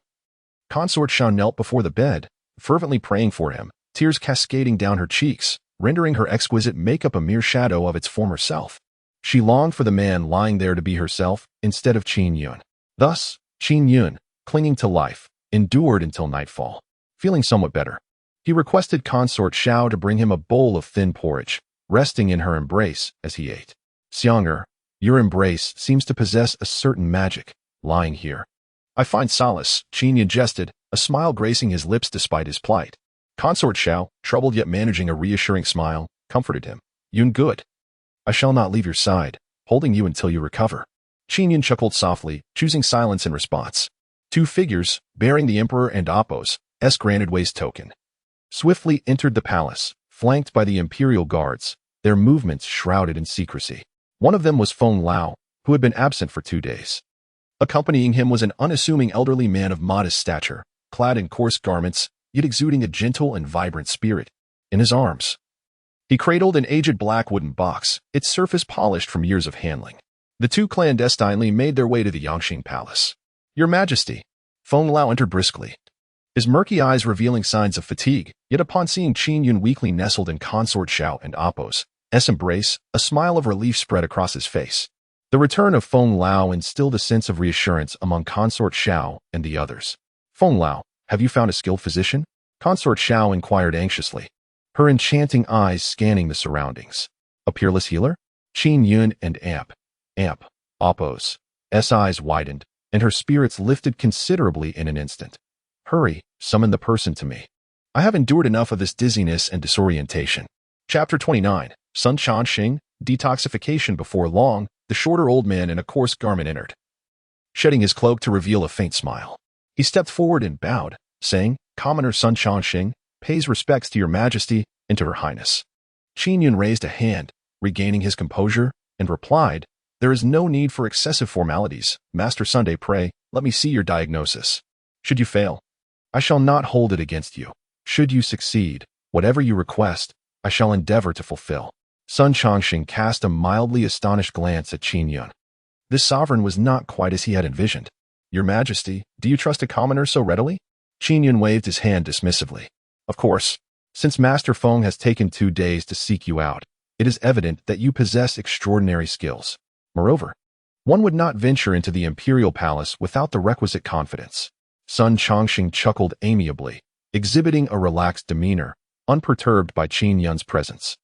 Consort Shao knelt before the bed, fervently praying for him, tears cascading down her cheeks, rendering her exquisite makeup a mere shadow of its former self. She longed for the man lying there to be herself instead of Qin Yun. Thus, Qin Yun, clinging to life, endured until nightfall. Feeling somewhat better, he requested Consort Shao to bring him a bowl of thin porridge, resting in her embrace as he ate. Xiang'er, your embrace seems to possess a certain magic, lying here. I find solace, Qin Yun jested, a smile gracing his lips despite his plight. Consort Shao, troubled yet managing a reassuring smile, comforted him. Yun good. I shall not leave your side, holding you until you recover. Qin Yun chuckled softly, choosing silence in response. Two figures, bearing the Emperor and Apos' granted Wei's token, swiftly entered the palace, flanked by the imperial guards, their movements shrouded in secrecy. One of them was Feng Lao, who had been absent for 2 days. Accompanying him was an unassuming elderly man of modest stature, clad in coarse garments, yet exuding a gentle and vibrant spirit. In his arms, he cradled an aged black wooden box, its surface polished from years of handling. The two clandestinely made their way to the Yangqing Palace. Your Majesty, Feng Lao entered briskly, his murky eyes revealing signs of fatigue, yet upon seeing Qin Yun weakly nestled in Consort Shao and Apos' embrace, a smile of relief spread across his face. The return of Feng Lao instilled a sense of reassurance among Consort Shao and the others. Feng Lao, have you found a skilled physician? Consort Shao inquired anxiously, her enchanting eyes scanning the surroundings. A peerless healer? Qin Yun and Apos' eyes widened, and her spirits lifted considerably in an instant. Hurry, summon the person to me. I have endured enough of this dizziness and disorientation. Chapter 29, Sun Changxing, Detoxification. Before long, the shorter old man in a coarse garment entered, shedding his cloak to reveal a faint smile. He stepped forward and bowed, saying, Commoner Sun Changxing pays respects to your Majesty and to her Highness. Qin Yun raised a hand, regaining his composure, and replied, There is no need for excessive formalities. Master Sunday, pray, let me see your diagnosis. Should you fail, I shall not hold it against you. Should you succeed, whatever you request, I shall endeavor to fulfill. Sun Changxing cast a mildly astonished glance at Qin Yun. This sovereign was not quite as he had envisioned. Your Majesty, do you trust a commoner so readily? Qin Yun waved his hand dismissively. Of course, since Master Feng has taken 2 days to seek you out, it is evident that you possess extraordinary skills. Moreover, one would not venture into the imperial palace without the requisite confidence. Sun Changxing chuckled amiably, exhibiting a relaxed demeanor, unperturbed by Qin Yun's presence,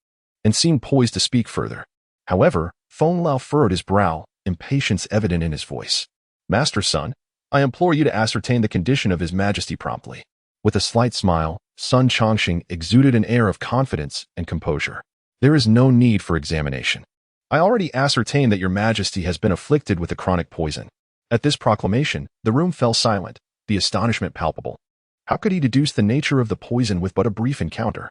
and seemed poised to speak further. However, Feng Lao furrowed his brow, impatience evident in his voice. Master Sun, I implore you to ascertain the condition of His Majesty promptly. With a slight smile, Sun Changxing exuded an air of confidence and composure. There is no need for examination. I already ascertained that your Majesty has been afflicted with a chronic poison. At this proclamation, the room fell silent, the astonishment palpable. How could he deduce the nature of the poison with but a brief encounter?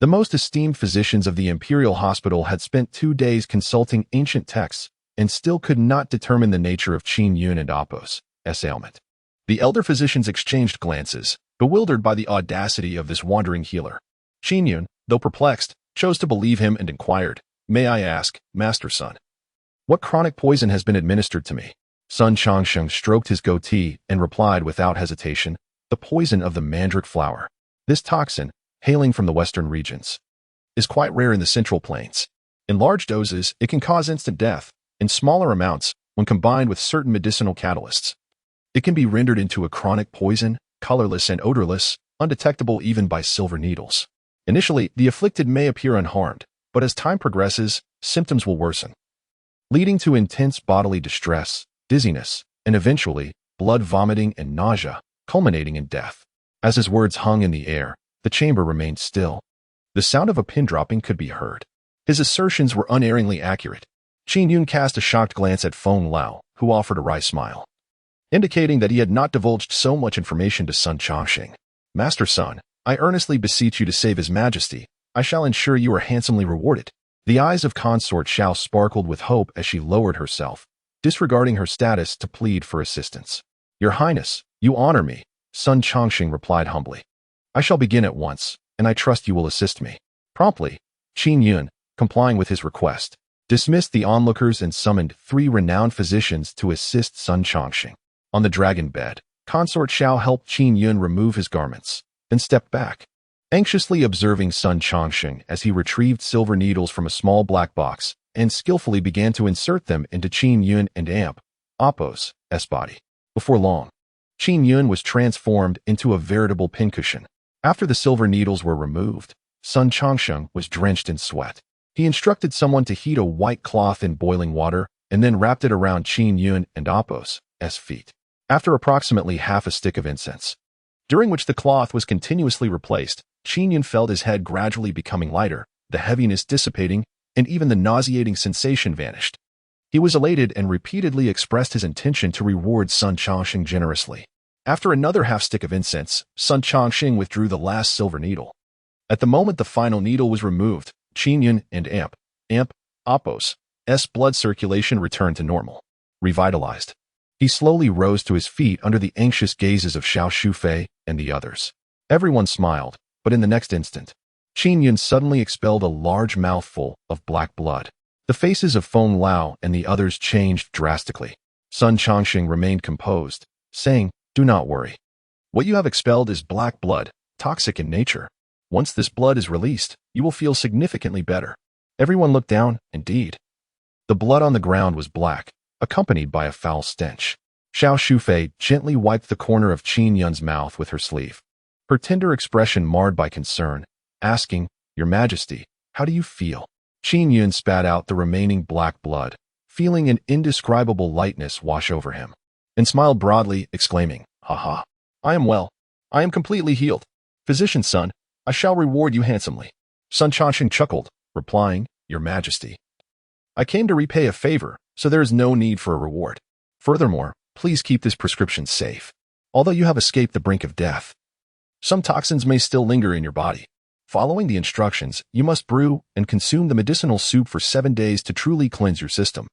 The most esteemed physicians of the Imperial Hospital had spent 2 days consulting ancient texts and still could not determine the nature of Qin Yun and Apos' ailment. The elder physicians exchanged glances, bewildered by the audacity of this wandering healer. Qin Yun, though perplexed, chose to believe him and inquired, May I ask, Master Sun, what chronic poison has been administered to me? Sun Changxing stroked his goatee and replied without hesitation, the poison of the mandrake flower. This toxin, hailing from the western regions, is quite rare in the central plains. In large doses, it can cause instant death. In smaller amounts, when combined with certain medicinal catalysts, it can be rendered into a chronic poison, colorless and odorless, undetectable even by silver needles. Initially, the afflicted may appear unharmed, but as time progresses, symptoms will worsen. leading to intense bodily distress, dizziness, and eventually, blood vomiting and nausea, culminating in death. As his words hung in the air, the chamber remained still. The sound of a pin dropping could be heard. His assertions were unerringly accurate. Qin Yun cast a shocked glance at Feng Lao, who offered a wry smile, indicating that he had not divulged so much information to Sun Chongqing. Master Sun, I earnestly beseech you to save His Majesty. I shall ensure you are handsomely rewarded. The eyes of Consort Shao sparkled with hope as she lowered herself, disregarding her status to plead for assistance. Your Highness, you honor me, Sun Chongqing replied humbly. I shall begin at once, and I trust you will assist me. Promptly, Qin Yun, complying with his request, dismissed the onlookers and summoned 3 renowned physicians to assist Sun Chongqing. On the dragon bed, Consort Shao helped Qin Yun remove his garments, then stepped back, anxiously observing Sun Chongqing as he retrieved silver needles from a small black box and skillfully began to insert them into Qin Yun and Appo's body. Before long, Qin Yun was transformed into a veritable pincushion. After the silver needles were removed, Sun Chongqing was drenched in sweat. He instructed someone to heat a white cloth in boiling water and then wrapped it around Qin Yun and Appo's feet. After approximately half a stick of incense, during which the cloth was continuously replaced, Qin Yun felt his head gradually becoming lighter, the heaviness dissipating, and even the nauseating sensation vanished. He was elated and repeatedly expressed his intention to reward Sun Chongqing generously. After another half stick of incense, Sun Chongqing withdrew the last silver needle. At the moment the final needle was removed, Qin Yun and Appo's blood circulation returned to normal. Revitalized, he slowly rose to his feet under the anxious gazes of Xiao Shufei and the others. Everyone smiled, but in the next instant, Qin Yun suddenly expelled a large mouthful of black blood. The faces of Feng Lao and the others changed drastically. Sun Chongqing remained composed, saying, "Do not worry. What you have expelled is black blood, toxic in nature. Once this blood is released, you will feel significantly better." Everyone looked down, indeed. The blood on the ground was black, accompanied by a foul stench. Xiao Shufei gently wiped the corner of Qin Yun's mouth with her sleeve, her tender expression marred by concern, asking, "Your Majesty, how do you feel?" Qin Yun spat out the remaining black blood, feeling an indescribable lightness wash over him, and smiled broadly, exclaiming, "Ha ha! I am well. I am completely healed. Physician son, I shall reward you handsomely." Sun Chongqing chuckled, replying, "Your Majesty, I came to repay a favor, so there is no need for a reward. Furthermore, please keep this prescription safe. Although you have escaped the brink of death, some toxins may still linger in your body. Following the instructions, you must brew and consume the medicinal soup for 7 days to truly cleanse your system."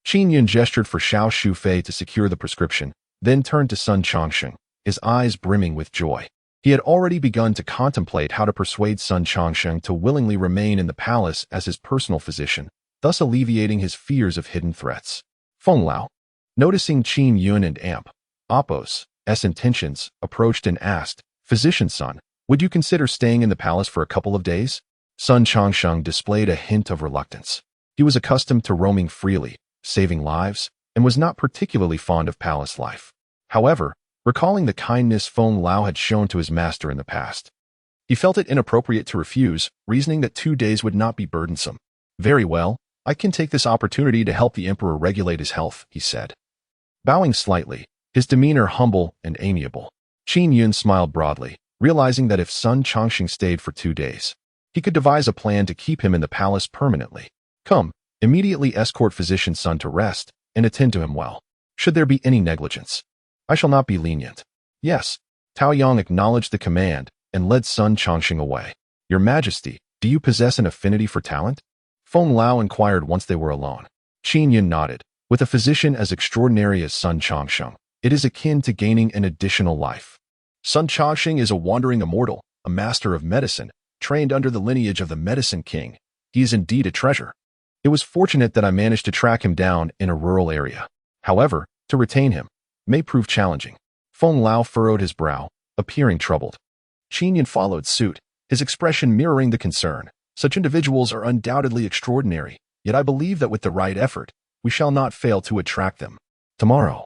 Qin Yun gestured for Xiao Shufei to secure the prescription, then turned to Sun Chongqing, his eyes brimming with joy. He had already begun to contemplate how to persuade Sun Chongqing to willingly remain in the palace as his personal physician, thus alleviating his fears of hidden threats. Feng Lao, noticing Qin Yun and Appo's intentions, approached and asked, "Physician son, would you consider staying in the palace for a couple of days?" Sun Chongqing displayed a hint of reluctance. He was accustomed to roaming freely, saving lives, and was not particularly fond of palace life. However, recalling the kindness Feng Lao had shown to his master in the past, he felt it inappropriate to refuse, reasoning that 2 days would not be burdensome. "Very well, I can take this opportunity to help the emperor regulate his health," he said, bowing slightly, his demeanor humble and amiable. Qin Yun smiled broadly, realizing that if Sun Chongqing stayed for 2 days, he could devise a plan to keep him in the palace permanently. "Come, immediately escort physician son to rest and attend to him well. Should there be any negligence, I shall not be lenient." "Yes." Tao Yang acknowledged the command and led Sun Chongqing away. "Your Majesty, do you possess an affinity for talent?" Feng Lao inquired once they were alone. Qin Yun nodded. With a physician as extraordinary as Sun Chongqing, it is akin to gaining an additional life. Sun Chongqing is a wandering immortal, a master of medicine, trained under the lineage of the Medicine King. He is indeed a treasure. It was fortunate that I managed to track him down in a rural area. However, to retain him may prove challenging. Feng Lao furrowed his brow, appearing troubled. Qin Yun followed suit, his expression mirroring the concern. "Such individuals are undoubtedly extraordinary, yet I believe that with the right effort, we shall not fail to attract them. Tomorrow,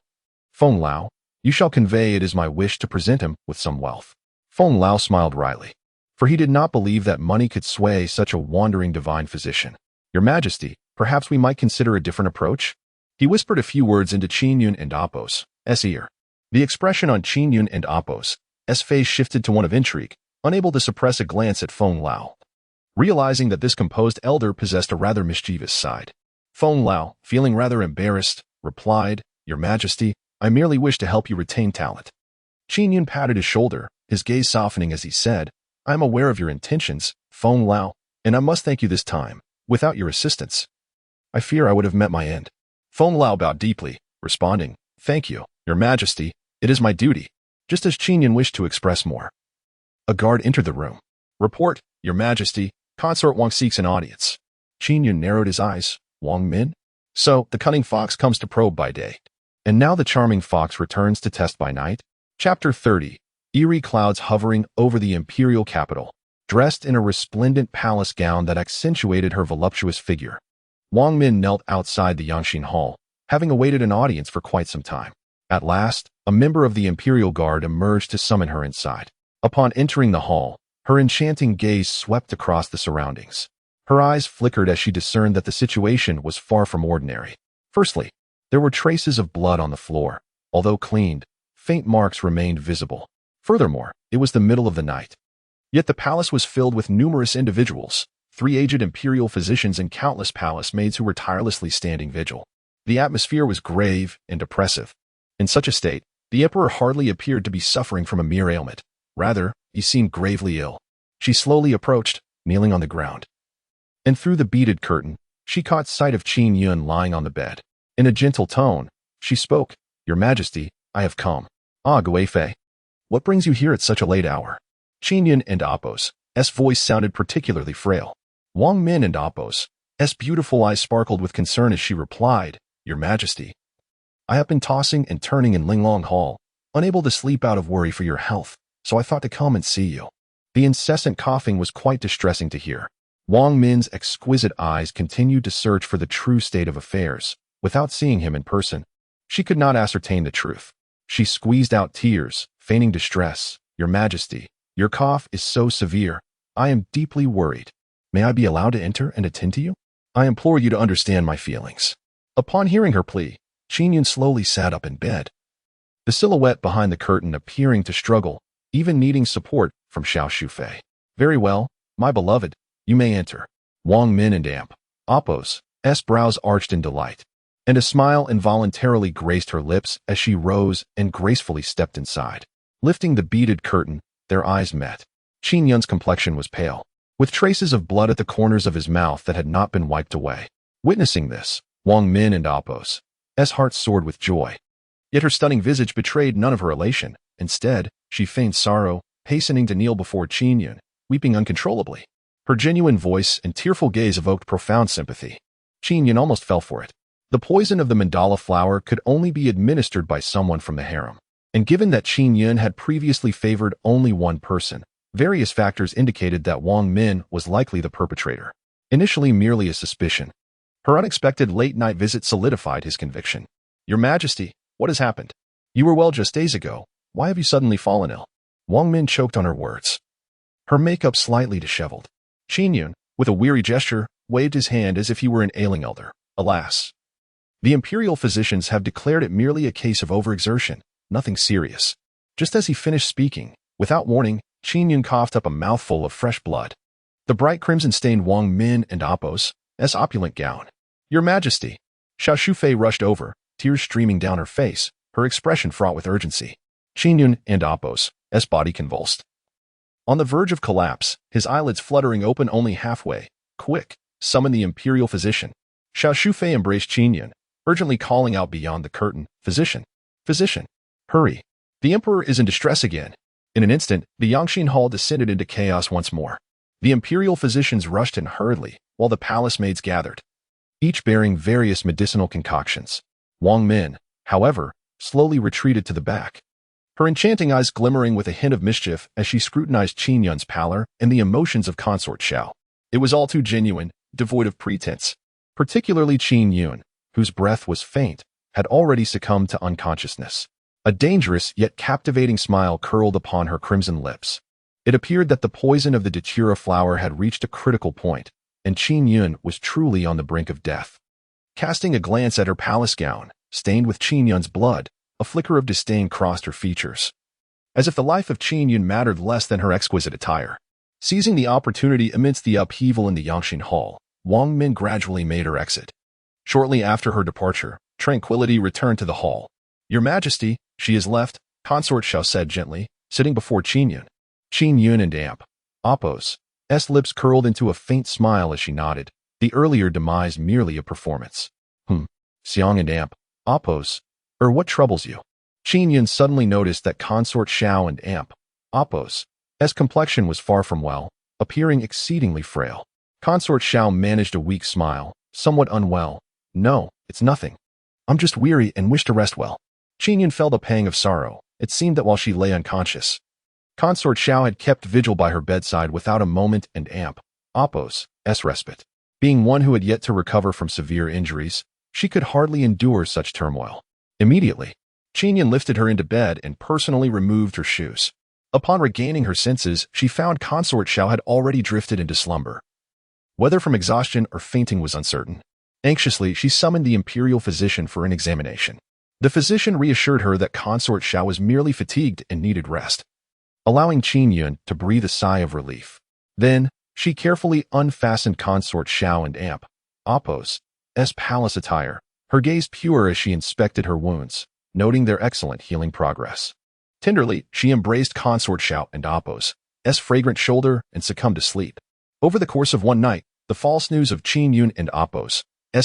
Feng Lao, you shall convey it is my wish to present him with some wealth." Feng Lao smiled wryly, for he did not believe that money could sway such a wandering divine physician. "Your Majesty, Perhaps we might consider a different approach? He whispered a few words into Qin Yun and Apos' ear. The expression on Qin Yun and Apos' face shifted to one of intrigue, unable to suppress a glance at Feng Lao. Realizing that this composed elder possessed a rather mischievous side, Feng Lao, feeling rather embarrassed, replied, "Your Majesty, I merely wish to help you retain talent." Qin Yun patted his shoulder, his gaze softening as he said, "I am aware of your intentions, Feng Lao, and I must thank you this time. Without your assistance, I fear I would have met my end." Feng Lao bowed deeply, responding, "Thank you, Your Majesty, it is my duty," just as Qin Yun wished to express more. A guard entered the room. "Report, Your Majesty, Consort Wang seeks an audience." Qin Yun narrowed his eyes. Wang Min? So, the cunning fox comes to probe by day, and now the charming fox returns to test by night? Chapter 30. Eerie clouds hovering over the imperial capital, dressed in a resplendent palace gown that accentuated her voluptuous figure. Wang Min knelt outside the Yangxin Hall, having awaited an audience for quite some time. At last, a member of the Imperial Guard emerged to summon her inside. Upon entering the hall, her enchanting gaze swept across the surroundings. Her eyes flickered as she discerned that the situation was far from ordinary. Firstly, there were traces of blood on the floor. Although cleaned, faint marks remained visible. Furthermore, it was the middle of the night. Yet the palace was filled with numerous individuals, 3 aged imperial physicians and countless palace maids who were tirelessly standing vigil. The atmosphere was grave and oppressive. In such a state, the emperor hardly appeared to be suffering from a mere ailment. Rather, he seemed gravely ill. She slowly approached, kneeling on the ground. And through the beaded curtain, she caught sight of Qin Yun lying on the bed. In a gentle tone, she spoke, "Your Majesty, I have come." "Ah, Guifei. What brings you here at such a late hour?" Qin Yun and Apos' voice sounded particularly frail. Wang Min and Apos' beautiful eyes sparkled with concern as she replied, "Your Majesty, I have been tossing and turning in Linglong Hall, unable to sleep out of worry for your health, so I thought to come and see you." The incessant coughing was quite distressing to hear. Wang Min's exquisite eyes continued to search for the true state of affairs. Without seeing him in person, she could not ascertain the truth. She squeezed out tears, feigning distress. "Your Majesty, your cough is so severe. I am deeply worried. May I be allowed to enter and attend to you? I implore you to understand my feelings." Upon hearing her plea, Qin Yun slowly sat up in bed, the silhouette behind the curtain appearing to struggle, even needing support from Xiao Shufei. "Very well, my beloved, you may enter." Wang Min and Apos' brows arched in delight, and a smile involuntarily graced her lips as she rose and gracefully stepped inside. Lifting the beaded curtain, their eyes met. Qin Yun's complexion was pale, with traces of blood at the corners of his mouth that had not been wiped away. Witnessing this, Wang Min and Apos' hearts soared with joy. Yet her stunning visage betrayed none of her elation. Instead, she feigned sorrow, hastening to kneel before Qin Yun, weeping uncontrollably. Her genuine voice and tearful gaze evoked profound sympathy. Qin Yun almost fell for it. The poison of the mandala flower could only be administered by someone from the harem. And given that Qin Yun had previously favored only one person, various factors indicated that Wang Min was likely the perpetrator. Initially merely a suspicion, her unexpected late-night visit solidified his conviction. "Your Majesty, what has happened? You were well just days ago. Why have you suddenly fallen ill?" Wang Min choked on her words, her makeup slightly disheveled. Qin Yun, with a weary gesture, waved his hand as if he were an ailing elder. "Alas, the imperial physicians have declared it merely a case of overexertion, nothing serious." Just as he finished speaking, without warning, Qin Yun coughed up a mouthful of fresh blood. The bright crimson-stained Wang Min and Apos' opulent gown. "Your Majesty." Xiao Shufei rushed over, tears streaming down her face, her expression fraught with urgency. Qin Yun and Apos' body convulsed. On the verge of collapse, his eyelids fluttering open only halfway. "Quick, summon the imperial physician." Xiao Shufei embraced Qin Yun, urgently calling out beyond the curtain, "Physician! Physician! Hurry! The emperor is in distress again." In an instant, the Yangxin Hall descended into chaos once more. The imperial physicians rushed in hurriedly, while the palace maids gathered, each bearing various medicinal concoctions. Wang Min, however, slowly retreated to the back, her enchanting eyes glimmering with a hint of mischief as she scrutinized Qin Yun's pallor and the emotions of Consort Xiao. It was all too genuine, devoid of pretense. Particularly Qin Yun, whose breath was faint, had already succumbed to unconsciousness. A dangerous yet captivating smile curled upon her crimson lips. It appeared that the poison of the datura flower had reached a critical point, and Qin Yun was truly on the brink of death. Casting a glance at her palace gown, stained with Qin Yun's blood, a flicker of disdain crossed her features. As if the life of Qin Yun mattered less than her exquisite attire. Seizing the opportunity amidst the upheaval in the Yangxin Hall, Wang Min gradually made her exit. Shortly after her departure, tranquility returned to the hall. "Your Majesty, she has left," Consort Xiao said gently, sitting before Qin Yun. Qin Yun and Appo's lips curled into a faint smile as she nodded, the earlier demise merely a performance. Xiang and Appo's, what troubles you?" Qin Yun suddenly noticed that Consort Xiao and Appo's complexion was far from well, appearing exceedingly frail. Consort Xiao managed a weak smile, somewhat unwell. "No, it's nothing. I'm just weary and wish to rest well." Qin Yun felt a pang of sorrow. It seemed that while she lay unconscious, Consort Xiao had kept vigil by her bedside without a moment, and Appo's respite. Being one who had yet to recover from severe injuries, she could hardly endure such turmoil. Immediately, Qin Yun lifted her into bed and personally removed her shoes. Upon regaining her senses, she found Consort Xiao had already drifted into slumber. Whether from exhaustion or fainting was uncertain. Anxiously, she summoned the imperial physician for an examination. The physician reassured her that Consort Xiao was merely fatigued and needed rest, allowing Qin Yun to breathe a sigh of relief. Then, she carefully unfastened Consort Xiao and Appo's palace attire, her gaze pure as she inspected her wounds, noting their excellent healing progress. Tenderly, she embraced Consort Xiao and Appo's fragrant shoulder and succumbed to sleep. Over the course of one night, the false news of Qin Yun and Appo's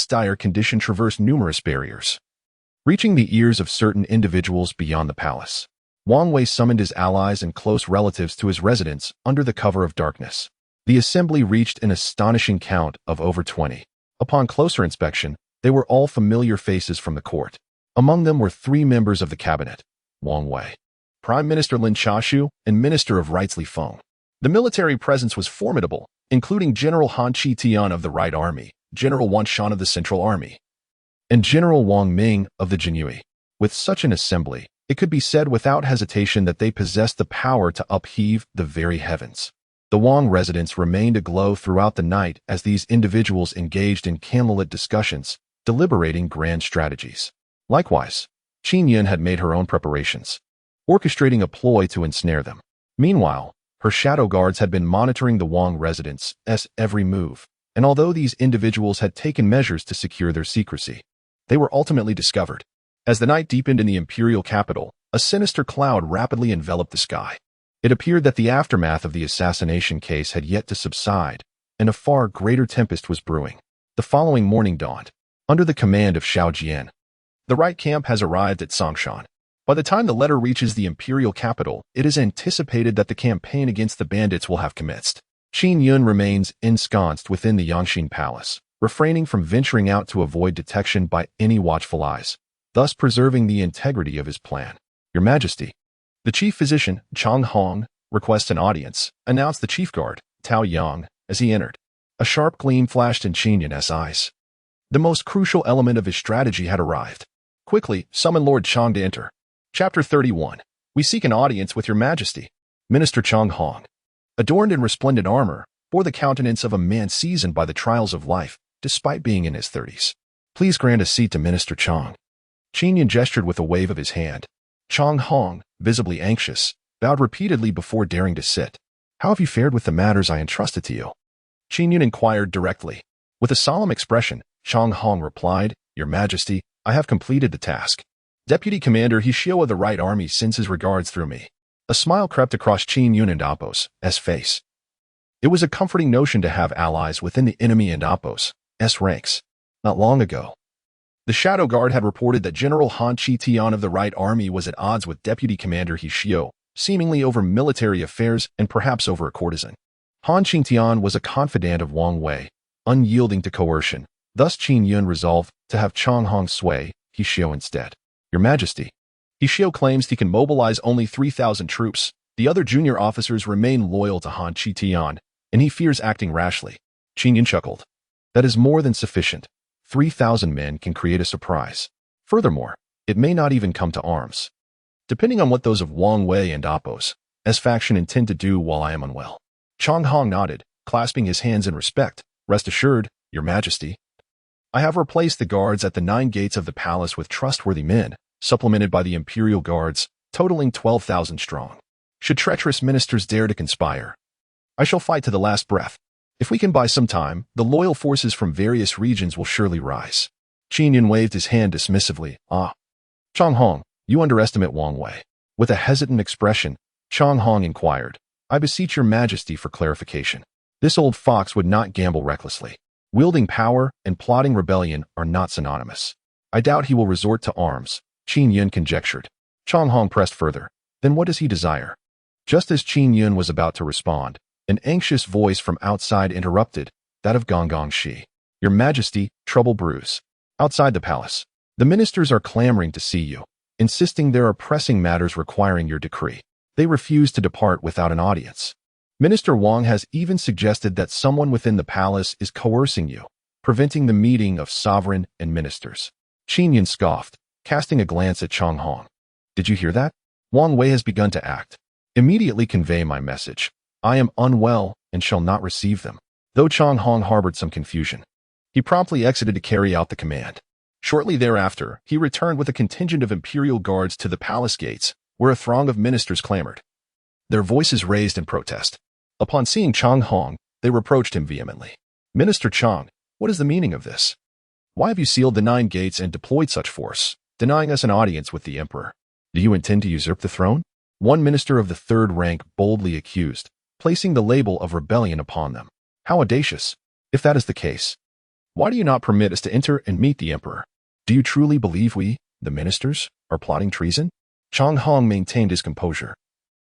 dire condition traversed numerous barriers, reaching the ears of certain individuals beyond the palace. Wang Wei summoned his allies and close relatives to his residence under the cover of darkness. The assembly reached an astonishing count of over 20. Upon closer inspection, they were all familiar faces from the court. Among them were 3 members of the cabinet: Wang Wei, Prime Minister Lin Chashu, and Minister of Rights Li Feng. The military presence was formidable, including General Han Chi-Tian of the Right Army, General Wan Shan of the Central Army, and General Wang Ming of the Jinyue. With such an assembly, it could be said without hesitation that they possessed the power to upheave the very heavens. The Wang residence remained aglow throughout the night as these individuals engaged in candlelit discussions, deliberating grand strategies. Likewise, Qin Yun had made her own preparations, orchestrating a ploy to ensnare them. Meanwhile, her shadow guards had been monitoring the Wang resident's every move, and although these individuals had taken measures to secure their secrecy, they were ultimately discovered. As the night deepened in the imperial capital, a sinister cloud rapidly enveloped the sky. It appeared that the aftermath of the assassination case had yet to subside, and a far greater tempest was brewing. The following morning dawned, under the command of Xiao Jian. "The right camp has arrived at Songshan. By the time the letter reaches the imperial capital, it is anticipated that the campaign against the bandits will have commenced." Qin Yun remains ensconced within the Yangxin Palace, refraining from venturing out to avoid detection by any watchful eyes, thus preserving the integrity of his plan. "Your Majesty." The chief physician, Chang Hong, requests an audience, announced the chief guard, Tao Yang, as he entered. A sharp gleam flashed in Qin Yun's eyes. The most crucial element of his strategy had arrived. "Quickly, summon Lord Chang to enter." Chapter 31. "We seek an audience with your Majesty." Minister Chang Hong, adorned in resplendent armor, bore the countenance of a man seasoned by the trials of life, despite being in his 30s. "Please grant a seat to Minister Chang." Qin Yun gestured with a wave of his hand. Chang Hong, visibly anxious, bowed repeatedly before daring to sit. "How have you fared with the matters I entrusted to you?" Qin Yun inquired directly. With a solemn expression, Chang Hong replied, "Your Majesty, I have completed the task. Deputy Commander Hishio of the Right Army sends his regards through me." A smile crept across Qin Yun and Appo's face. It was a comforting notion to have allies within the enemy and Appo's ranks. Not long ago, the Shadow Guard had reported that General Han Chi-Tian of the Right Army was at odds with Deputy Commander Hishio, seemingly over military affairs and perhaps over a courtesan. Han Chi-Tian was a confidant of Wang Wei, unyielding to coercion. Thus Qin Yun resolved to have Chang Hong sway Hishio instead. "Your Majesty, Hishio claims he can mobilize only 3,000 troops. The other junior officers remain loyal to Han Chi-Tian, and he fears acting rashly." Qin Yun chuckled. "That is more than sufficient. 3,000 men can create a surprise. Furthermore, it may not even come to arms, depending on what those of Wang Wei and Appo's faction intend to do while I am unwell." Chang Hong nodded, clasping his hands in respect. Rest assured, Your Majesty. I have replaced the guards at the 9 gates of the palace with trustworthy men, supplemented by the imperial guards, totaling 12,000 strong. Should treacherous ministers dare to conspire, I shall fight to the last breath. If we can buy some time, the loyal forces from various regions will surely rise. Qin Yun waved his hand dismissively. Chang Hong, you underestimate Wang Wei. With a hesitant expression, Chang Hong inquired, I beseech Your Majesty for clarification. This old fox would not gamble recklessly. Wielding power and plotting rebellion are not synonymous. I doubt he will resort to arms, Qin Yun conjectured. Chang Hong pressed further. Then what does he desire? Just as Qin Yun was about to respond, an anxious voice from outside interrupted, that of Gong Gong Shi. Your Majesty, trouble brews. Outside the palace, the ministers are clamoring to see you, insisting there are pressing matters requiring your decree. They refuse to depart without an audience. Minister Wang has even suggested that someone within the palace is coercing you, preventing the meeting of sovereign and ministers. Qin Yun scoffed, casting a glance at Chang Hong. Did you hear that? Wang Wei has begun to act. Immediately convey my message. I am unwell and shall not receive them. Though Chang Hong harbored some confusion, he promptly exited to carry out the command. Shortly thereafter, he returned with a contingent of imperial guards to the palace gates, where a throng of ministers clamored, their voices raised in protest. Upon seeing Chang Hong, they reproached him vehemently. Minister Chang, what is the meaning of this? Why have you sealed the 9 gates and deployed such force, denying us an audience with the emperor? Do you intend to usurp the throne? One minister of the 3rd rank boldly accused, placing the label of rebellion upon them. How audacious! If that is the case, why do you not permit us to enter and meet the emperor? Do you truly believe we, the ministers, are plotting treason? Chang Hong maintained his composure.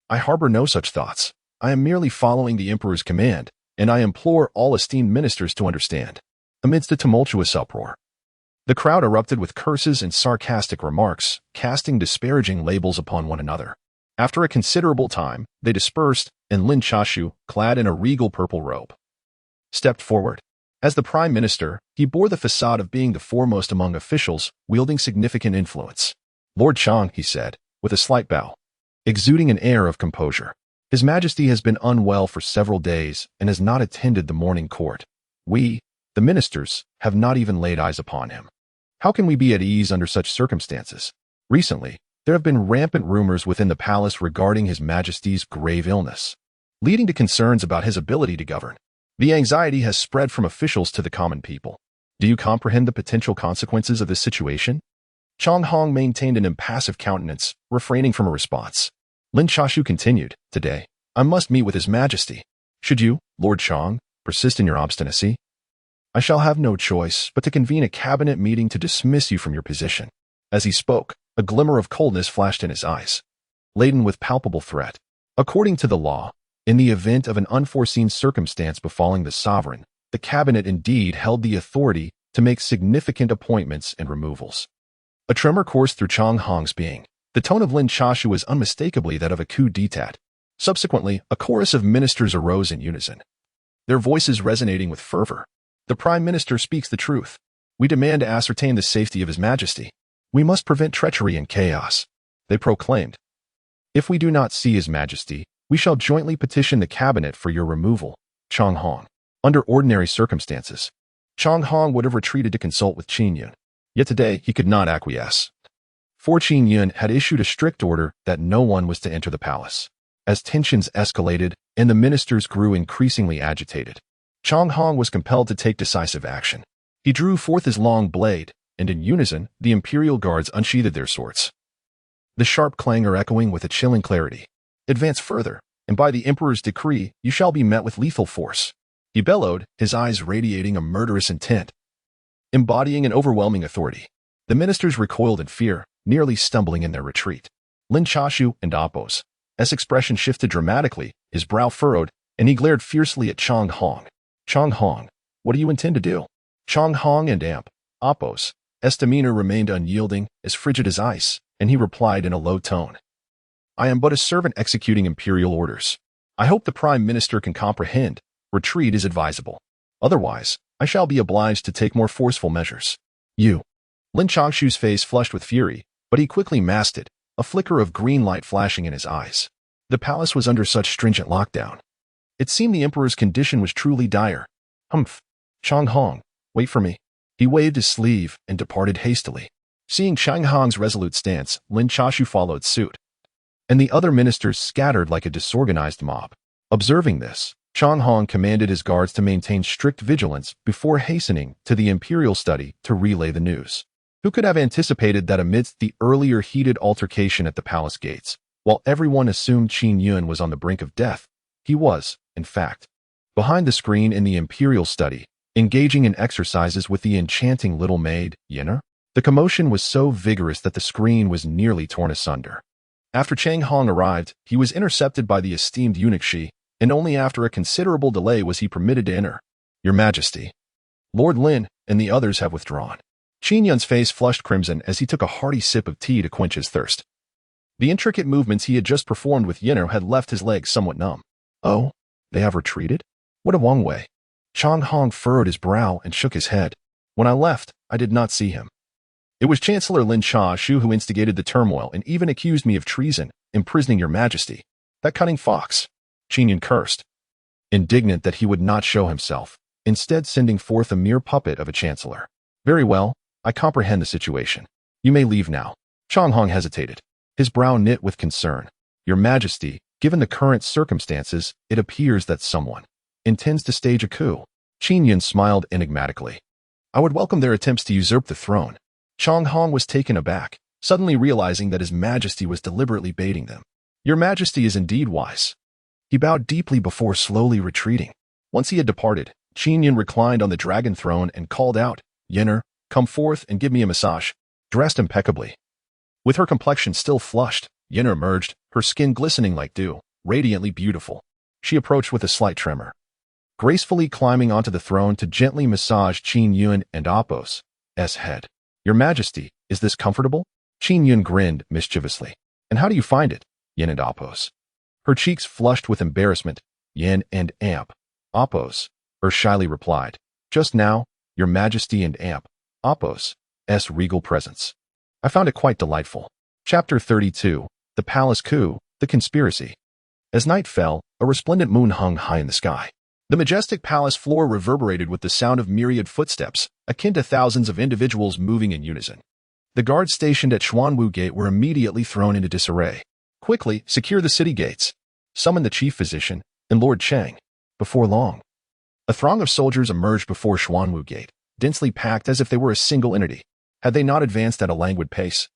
I harbor no such thoughts. I am merely following the emperor's command, and I implore all esteemed ministers to understand. Amidst a tumultuous uproar, the crowd erupted with curses and sarcastic remarks, casting disparaging labels upon one another. After a considerable time, they dispersed, and Lin Chashu, clad in a regal purple robe, stepped forward. As the prime minister, he bore the facade of being the foremost among officials, wielding significant influence. Lord Chang, he said, with a slight bow, exuding an air of composure. His Majesty has been unwell for several days and has not attended the morning court. We, the ministers, have not even laid eyes upon him. How can we be at ease under such circumstances? Recently, there have been rampant rumors within the palace regarding His Majesty's grave illness, leading to concerns about his ability to govern. The anxiety has spread from officials to the common people. Do you comprehend the potential consequences of this situation? Chang Hong maintained an impassive countenance, refraining from a response. Lin Chashu continued, Today, I must meet with His Majesty. Should you, Lord Chang, persist in your obstinacy, I shall have no choice but to convene a cabinet meeting to dismiss you from your position. As he spoke, a glimmer of coldness flashed in his eyes, laden with palpable threat. According to the law, in the event of an unforeseen circumstance befalling the sovereign, the cabinet indeed held the authority to make significant appointments and removals. A tremor coursed through Chang Hong's being. The tone of Lin Chashu was unmistakably that of a coup d'etat. Subsequently, a chorus of ministers arose in unison, their voices resonating with fervor. The Prime Minister speaks the truth. We demand to ascertain the safety of His Majesty. We must prevent treachery and chaos, they proclaimed. If we do not see His Majesty, we shall jointly petition the cabinet for your removal, Chang Hong. Under ordinary circumstances, Chang Hong would have retreated to consult with Qin Yun. Yet today he could not acquiesce. For Qin Yun had issued a strict order that no one was to enter the palace. As tensions escalated and the ministers grew increasingly agitated, Chang Hong was compelled to take decisive action. He drew forth his long blade, and in unison, the imperial guards unsheathed their swords, the sharp clangor echoing with a chilling clarity. Advance further, and by the emperor's decree, you shall be met with lethal force. He bellowed, his eyes radiating a murderous intent, embodying an overwhelming authority. The ministers recoiled in fear, nearly stumbling in their retreat. Lin Chashu and Appos, S. expression shifted dramatically, his brow furrowed, and he glared fiercely at Chang Hong. Chang Hong, what do you intend to do? Chang Hong and Appos, S. demeanor remained unyielding, as frigid as ice, and he replied in a low tone. I am but a servant executing imperial orders. I hope the Prime Minister can comprehend. Retreat is advisable. Otherwise, I shall be obliged to take more forceful measures. You. Lin Changshu's face flushed with fury, but he quickly masked it, a flicker of green light flashing in his eyes. The palace was under such stringent lockdown. It seemed the emperor's condition was truly dire. Humph. Chang Hong, wait for me. He waved his sleeve and departed hastily. Seeing Chang Hong's resolute stance, Lin Chashu followed suit, and the other ministers scattered like a disorganized mob. Observing this, Chang Hong commanded his guards to maintain strict vigilance before hastening to the imperial study to relay the news. Who could have anticipated that amidst the earlier heated altercation at the palace gates, while everyone assumed Qin Yun was on the brink of death, he was, in fact, behind the screen in the imperial study, engaging in exercises with the enchanting little maid, Yenner? The commotion was so vigorous that the screen was nearly torn asunder. After Chang Hong arrived, he was intercepted by the esteemed eunuch Shi, and only after a considerable delay was he permitted to enter. Your Majesty, Lord Lin and the others have withdrawn. Qin Yun's face flushed crimson as he took a hearty sip of tea to quench his thirst. The intricate movements he had just performed with Yenner had left his legs somewhat numb. Oh, they have retreated? What a Wang Wei. Chang Hong furrowed his brow and shook his head. When I left, I did not see him. It was Chancellor Lin Chashu who instigated the turmoil and even accused me of treason, imprisoning your Majesty. That cunning fox. Qin Yun cursed, indignant that he would not show himself, instead sending forth a mere puppet of a chancellor. Very well, I comprehend the situation. You may leave now. Chang Hong hesitated, his brow knit with concern. Your Majesty, given the current circumstances, it appears that someone intends to stage a coup. Qin Yun smiled enigmatically. I would welcome their attempts to usurp the throne. Chang Hong was taken aback, suddenly realizing that his Majesty was deliberately baiting them. Your Majesty is indeed wise. He bowed deeply before slowly retreating. Once he had departed, Qin Yun reclined on the dragon throne and called out, Yenner, come forth and give me a massage. Dressed impeccably, with her complexion still flushed, Yenner emerged, her skin glistening like dew, radiantly beautiful. She approached with a slight tremor, gracefully climbing onto the throne to gently massage Qin Yun and Apos' head. Your Majesty, is this comfortable? Qin Yun grinned mischievously. And how do you find it? Yen and Apos. Her cheeks flushed with embarrassment. Yen and Apos, shyly replied. Just now, Your Majesty and Apos' regal presence. I found it quite delightful. Chapter 32, The Palace Coup, The Conspiracy. As night fell, a resplendent moon hung high in the sky. The majestic palace floor reverberated with the sound of myriad footsteps, akin to thousands of individuals moving in unison. The guards stationed at Xuanwu Gate were immediately thrown into disarray. Quickly, secure the city gates. Summon the chief physician and Lord Cheng. Before long, a throng of soldiers emerged before Xuanwu Gate, densely packed as if they were a single entity. Had they not advanced at a languid pace,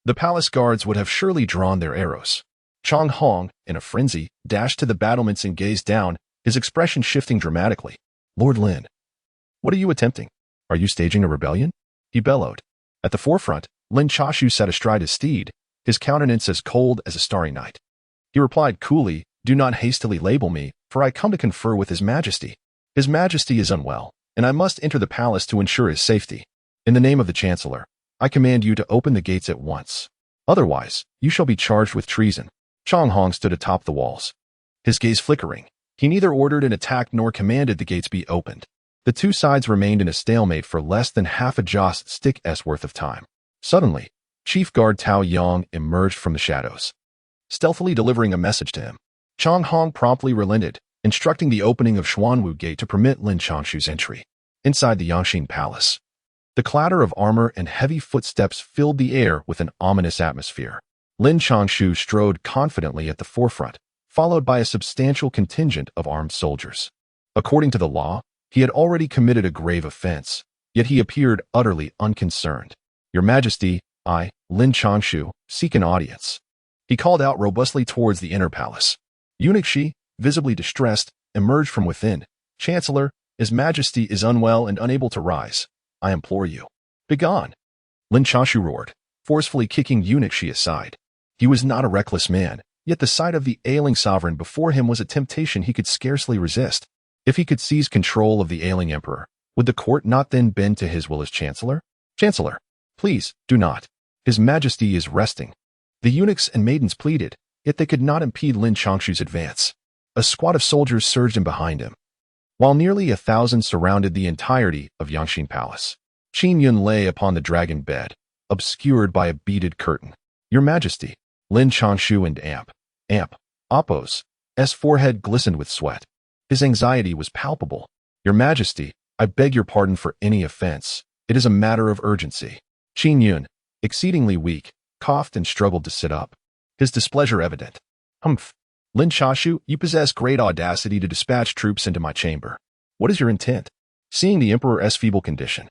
the palace guards would have surely drawn their arrows. Chang Hong, in a frenzy, dashed to the battlements and gazed down, his expression shifting dramatically. Lord Lin, what are you attempting? Are you staging a rebellion? He bellowed. At the forefront, Lin Chashu sat astride his steed, his countenance as cold as a starry night. He replied coolly, Do not hastily label me, for I come to confer with His Majesty. His Majesty is unwell, and I must enter the palace to ensure his safety. In the name of the Chancellor, I command you to open the gates at once. Otherwise, you shall be charged with treason. Chang Hong stood atop the walls, his gaze flickering. He neither ordered an attack nor commanded the gates be opened. The two sides remained in a stalemate for less than half a joss stick's worth of time. Suddenly, Chief Guard Tao Yang emerged from the shadows, stealthily delivering a message to him. Chang Hong promptly relented, instructing the opening of Xuanwu Gate to permit Lin Changshu's entry. Inside the Yangxin Palace, the clatter of armor and heavy footsteps filled the air with an ominous atmosphere. Lin Changshu strode confidently at the forefront, followed by a substantial contingent of armed soldiers. According to the law, he had already committed a grave offense, yet he appeared utterly unconcerned. Your Majesty, I, Lin Changshu, seek an audience. He called out robustly towards the inner palace. Eunuch Shi, visibly distressed, emerged from within. Chancellor, His Majesty is unwell and unable to rise. I implore you. Begone. Lin Changshu roared, forcefully kicking Eunuch Shi aside. He was not a reckless man, yet the sight of the ailing sovereign before him was a temptation he could scarcely resist. If he could seize control of the ailing emperor, would the court not then bend to his will as chancellor? Chancellor, please, do not. His Majesty is resting. The eunuchs and maidens pleaded, yet they could not impede Lin Changshu's advance. A squad of soldiers surged in behind him, while nearly 1,000 surrounded the entirety of Yangxin Palace. Qin Yun lay upon the dragon bed, obscured by a beaded curtain. Your Majesty, Lin Changshu and Apos' forehead glistened with sweat. His anxiety was palpable. Your Majesty, I beg your pardon for any offense. It is a matter of urgency. Qin Yun, exceedingly weak, coughed and struggled to sit up. His displeasure evident. Humph. Lin Chashu, you possess great audacity to dispatch troops into my chamber. What is your intent? Seeing the Emperor's feeble condition,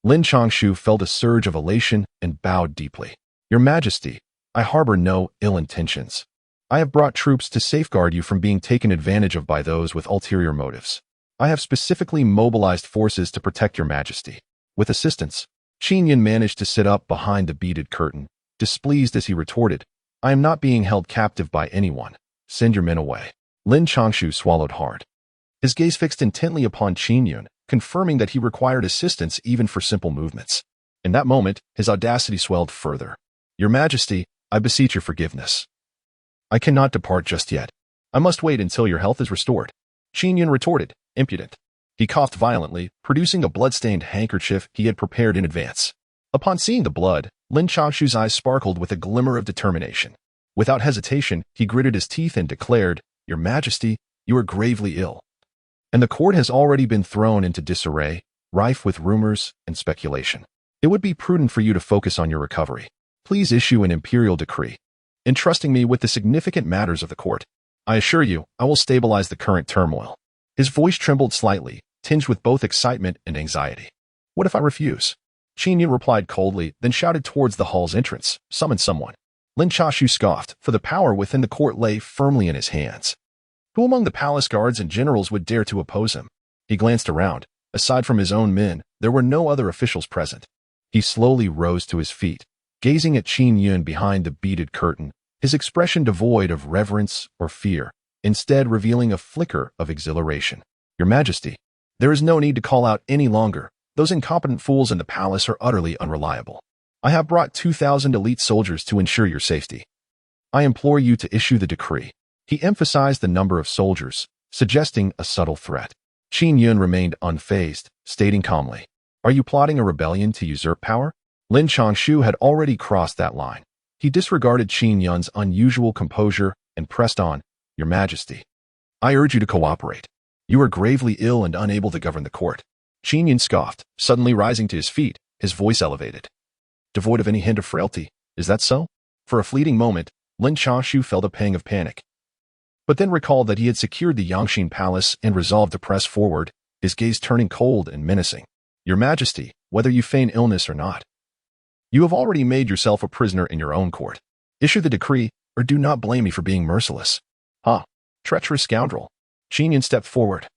Lin Changshu felt a surge of elation and bowed deeply. Your Majesty, I harbor no ill intentions. I have brought troops to safeguard you from being taken advantage of by those with ulterior motives. I have specifically mobilized forces to protect your Majesty. With assistance, Qin Yun managed to sit up behind the beaded curtain, displeased as he retorted, I am not being held captive by anyone. Send your men away. Lin Changshu swallowed hard. His gaze fixed intently upon Qin Yun, confirming that he required assistance even for simple movements. In that moment, his audacity swelled further. Your Majesty, I beseech your forgiveness. I cannot depart just yet. I must wait until your health is restored. Qin Yun retorted, impudent. He coughed violently, producing a blood-stained handkerchief he had prepared in advance. Upon seeing the blood, Lin Changshu's eyes sparkled with a glimmer of determination. Without hesitation, he gritted his teeth and declared, Your Majesty, you are gravely ill. And the court has already been thrown into disarray, rife with rumors and speculation. It would be prudent for you to focus on your recovery. Please issue an imperial decree, entrusting me with the significant matters of the court. I assure you, I will stabilize the current turmoil. His voice trembled slightly, tinged with both excitement and anxiety. What if I refuse? Qin Yun replied coldly, then shouted towards the hall's entrance, Summon someone. Lin Chashu scoffed, for the power within the court lay firmly in his hands. Who among the palace guards and generals would dare to oppose him? He glanced around. Aside from his own men, there were no other officials present. He slowly rose to his feet, gazing at Qin Yun behind the beaded curtain, his expression devoid of reverence or fear, instead revealing a flicker of exhilaration. Your Majesty, there is no need to call out any longer. Those incompetent fools in the palace are utterly unreliable. I have brought 2,000 elite soldiers to ensure your safety. I implore you to issue the decree. He emphasized the number of soldiers, suggesting a subtle threat. Qin Yun remained unfazed, stating calmly, Are you plotting a rebellion to usurp power? Lin Changshu had already crossed that line. He disregarded Qin Yun's unusual composure and pressed on, Your Majesty, I urge you to cooperate. You are gravely ill and unable to govern the court. Qin Yun scoffed, suddenly rising to his feet, his voice elevated. Devoid of any hint of frailty, is that so? For a fleeting moment, Lin Changshu felt a pang of panic, but then recalled that he had secured the Yangxin Palace and resolved to press forward, his gaze turning cold and menacing. Your Majesty, whether you feign illness or not, you have already made yourself a prisoner in your own court. Issue the decree, or do not blame me for being merciless. Treacherous scoundrel. Qin Yun stepped forward,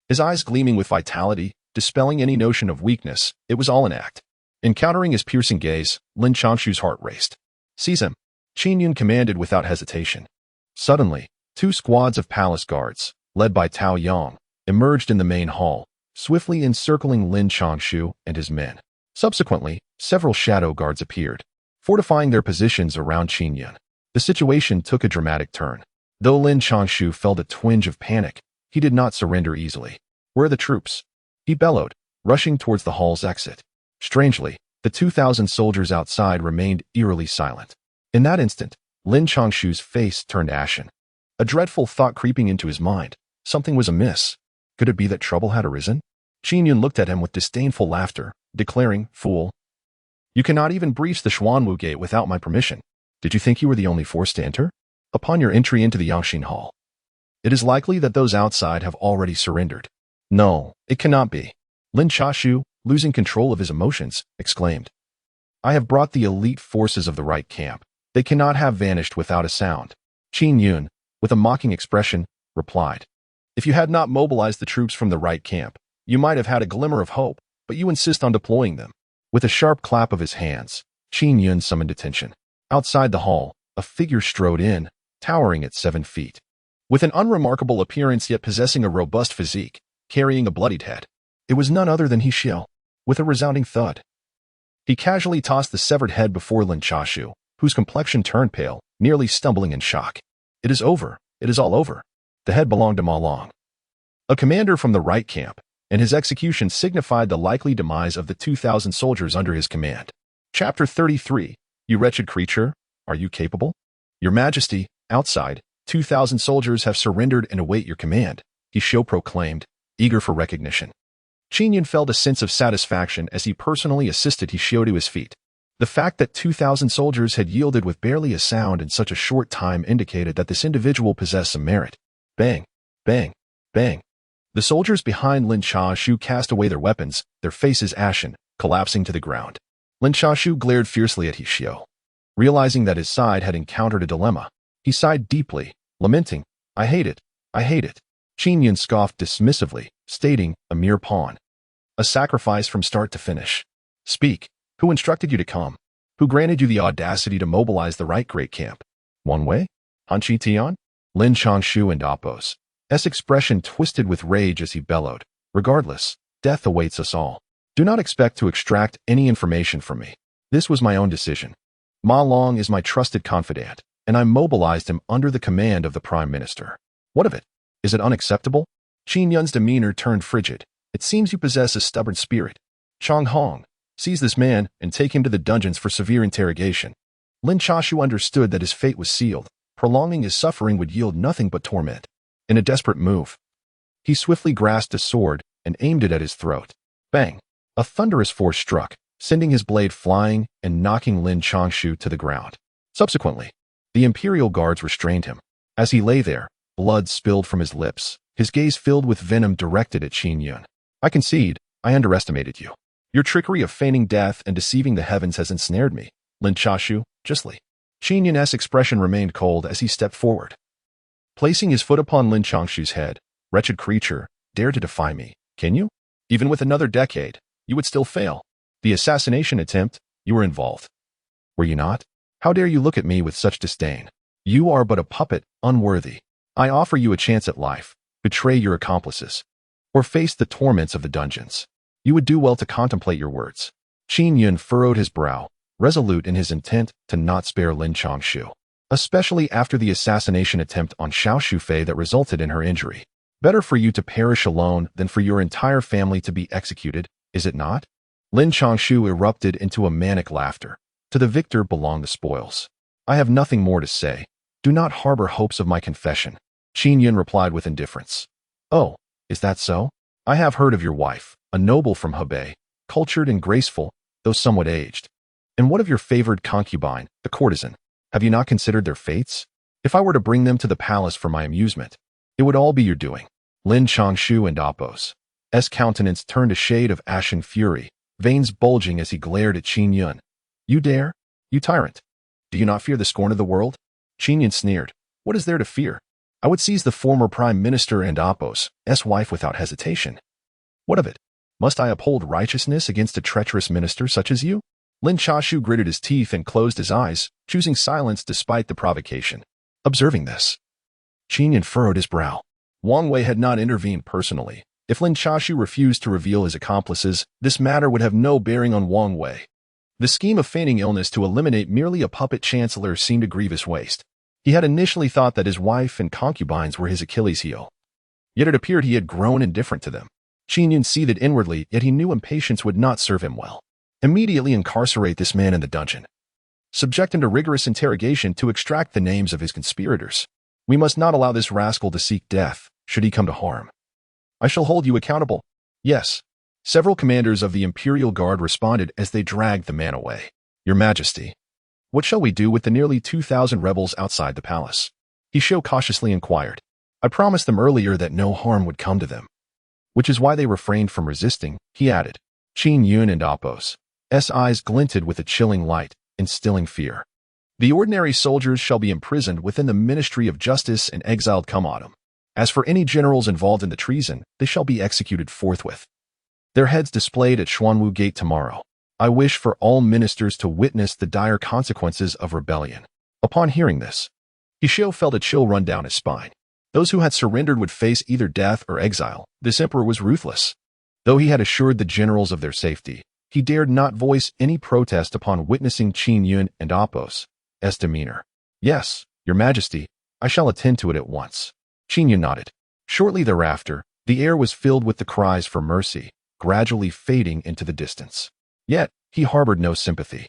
his eyes gleaming with vitality, dispelling any notion of weakness. It was all an act. Encountering his piercing gaze, Lin Changshu's heart raced. Seize him, Qin Yun commanded without hesitation. Suddenly, 2 squads of palace guards, led by Tao Yang, emerged in the main hall, swiftly encircling Lin Changshu and his men. Subsequently, several shadow guards appeared, fortifying their positions around Qin Yun. The situation took a dramatic turn. Though Lin Changshu felt a twinge of panic, he did not surrender easily. Where are the troops? He bellowed, rushing towards the hall's exit. Strangely, the 2,000 soldiers outside remained eerily silent. In that instant, Lin Changshu's face turned ashen. A dreadful thought creeping into his mind. Something was amiss. Could it be that trouble had arisen? Qin Yun looked at him with disdainful laughter, declaring, Fool, you cannot even breach the Xuanwu Gate without my permission. Did you think you were the only force to enter? Upon your entry into the Yangxin Hall, it is likely that those outside have already surrendered. No, it cannot be. Lin Chashu, losing control of his emotions, exclaimed, I have brought the elite forces of the right camp. They cannot have vanished without a sound. Qin Yun, with a mocking expression, replied, If you had not mobilized the troops from the right camp, you might have had a glimmer of hope, but you insist on deploying them. With a sharp clap of his hands, Qin Yun summoned attention. Outside the hall, a figure strode in, towering at 7 feet. With an unremarkable appearance yet possessing a robust physique, carrying a bloodied head, it was none other than He Xiao. With a resounding thud, he casually tossed the severed head before Lin Chashu, whose complexion turned pale, nearly stumbling in shock. It is over. It is all over. The head belonged to Ma Long, a commander from the right camp, and his execution signified the likely demise of the 2,000 soldiers under his command. Chapter 33. You wretched creature, are you capable? Your Majesty, outside, 2,000 soldiers have surrendered and await your command, He Xiao proclaimed, eager for recognition. Qin Yun felt a sense of satisfaction as he personally assisted Hsiao to his feet. The fact that 2,000 soldiers had yielded with barely a sound in such a short time indicated that this individual possessed some merit. Bang! Bang! Bang! The soldiers behind Lin Chashu cast away their weapons, their faces ashen, collapsing to the ground. Lin Chashu glared fiercely at Hsiao. Realizing that his side had encountered a dilemma, he sighed deeply, lamenting, I hate it. I hate it. Qin Yun scoffed dismissively, stating, a mere pawn. A sacrifice from start to finish. Speak. Who instructed you to come? Who granted you the audacity to mobilize the right great camp? One way? Hanchi Tian? Lin Changshu and Appos. S expression twisted with rage as he bellowed. Regardless, death awaits us all. Do not expect to extract any information from me. This was my own decision. Ma Long is my trusted confidant, and I mobilized him under the command of the Prime Minister. What of it? Is it unacceptable? Qin Yun's demeanor turned frigid. It seems you possess a stubborn spirit. Chong Hong, seize this man and take him to the dungeons for severe interrogation. Lin Chashu understood that his fate was sealed. Prolonging his suffering would yield nothing but torment. In a desperate move, he swiftly grasped a sword and aimed it at his throat. Bang! A thunderous force struck, sending his blade flying and knocking Lin Changshu to the ground. Subsequently, the Imperial Guards restrained him. As he lay there, blood spilled from his lips, his gaze filled with venom directed at Qin Yun. I concede, I underestimated you. Your trickery of feigning death and deceiving the heavens has ensnared me. Lin Chashu, justly. Qin Yun's expression remained cold as he stepped forward. Placing his foot upon Lin Changshu's head, wretched creature, dare to defy me, can you? Even with another decade, you would still fail. The assassination attempt, you were involved. Were you not? How dare you look at me with such disdain? You are but a puppet, unworthy. I offer you a chance at life. Betray your accomplices. Or face the torments of the dungeons. You would do well to contemplate your words. Qin Yun furrowed his brow, resolute in his intent to not spare Lin Changshu, especially after the assassination attempt on Xiao Shufei that resulted in her injury. Better for you to perish alone than for your entire family to be executed, is it not? Lin Changshu erupted into a manic laughter. To the victor belong the spoils. I have nothing more to say. Do not harbor hopes of my confession. Qin Yun replied with indifference. Oh, is that so? I have heard of your wife, a noble from Hebei, cultured and graceful, though somewhat aged. And what of your favored concubine, the courtesan? Have you not considered their fates? If I were to bring them to the palace for my amusement, it would all be your doing. Lin Changshu and Appos. S countenance turned a shade of ashen fury, veins bulging as he glared at Qin Yun. You dare? You tyrant? Do you not fear the scorn of the world? Qin Yun sneered. What is there to fear? I would seize the former Prime Minister and Appos' wife without hesitation. What of it? Must I uphold righteousness against a treacherous minister such as you? Lin Chashu gritted his teeth and closed his eyes, choosing silence despite the provocation. Observing this, Qin Yun furrowed his brow. Wang Wei had not intervened personally. If Lin Chashu refused to reveal his accomplices, this matter would have no bearing on Wang Wei. The scheme of feigning illness to eliminate merely a puppet chancellor seemed a grievous waste. He had initially thought that his wife and concubines were his Achilles heel. Yet it appeared he had grown indifferent to them. Qin Yun seethed inwardly, yet he knew impatience would not serve him well. Immediately incarcerate this man in the dungeon. Subject him to rigorous interrogation to extract the names of his conspirators. We must not allow this rascal to seek death, should he come to harm. I shall hold you accountable. Yes. Several commanders of the Imperial Guard responded as they dragged the man away. Your Majesty, what shall we do with the nearly 2,000 rebels outside the palace? Hsiao cautiously inquired. I promised them earlier that no harm would come to them. Which is why they refrained from resisting, he added. Qin Yun and Appos' eyes glinted with a chilling light, instilling fear. The ordinary soldiers shall be imprisoned within the Ministry of Justice and exiled come autumn. As for any generals involved in the treason, they shall be executed forthwith. Their heads displayed at Xuanwu Gate tomorrow. I wish for all ministers to witness the dire consequences of rebellion. Upon hearing this, Hsiao felt a chill run down his spine. Those who had surrendered would face either death or exile. This emperor was ruthless. Though he had assured the generals of their safety, he dared not voice any protest upon witnessing Qin Yun and Appos' demeanor. Yes, Your Majesty, I shall attend to it at once. Qin Yun nodded. Shortly thereafter, the air was filled with the cries for mercy, gradually fading into the distance. Yet, he harbored no sympathy.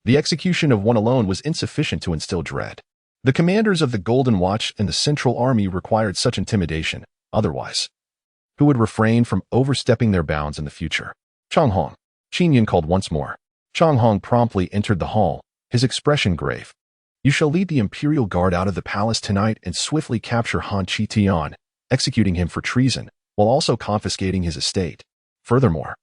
The execution of one alone was insufficient to instill dread. The commanders of the Golden Watch and the Central Army required such intimidation, otherwise who would refrain from overstepping their bounds in the future. Changhong. Qin Yun called once more. Changhong promptly entered the hall, his expression grave. You shall lead the Imperial Guard out of the palace tonight and swiftly capture Han Qitian, executing him for treason, while also confiscating his estate. Furthermore,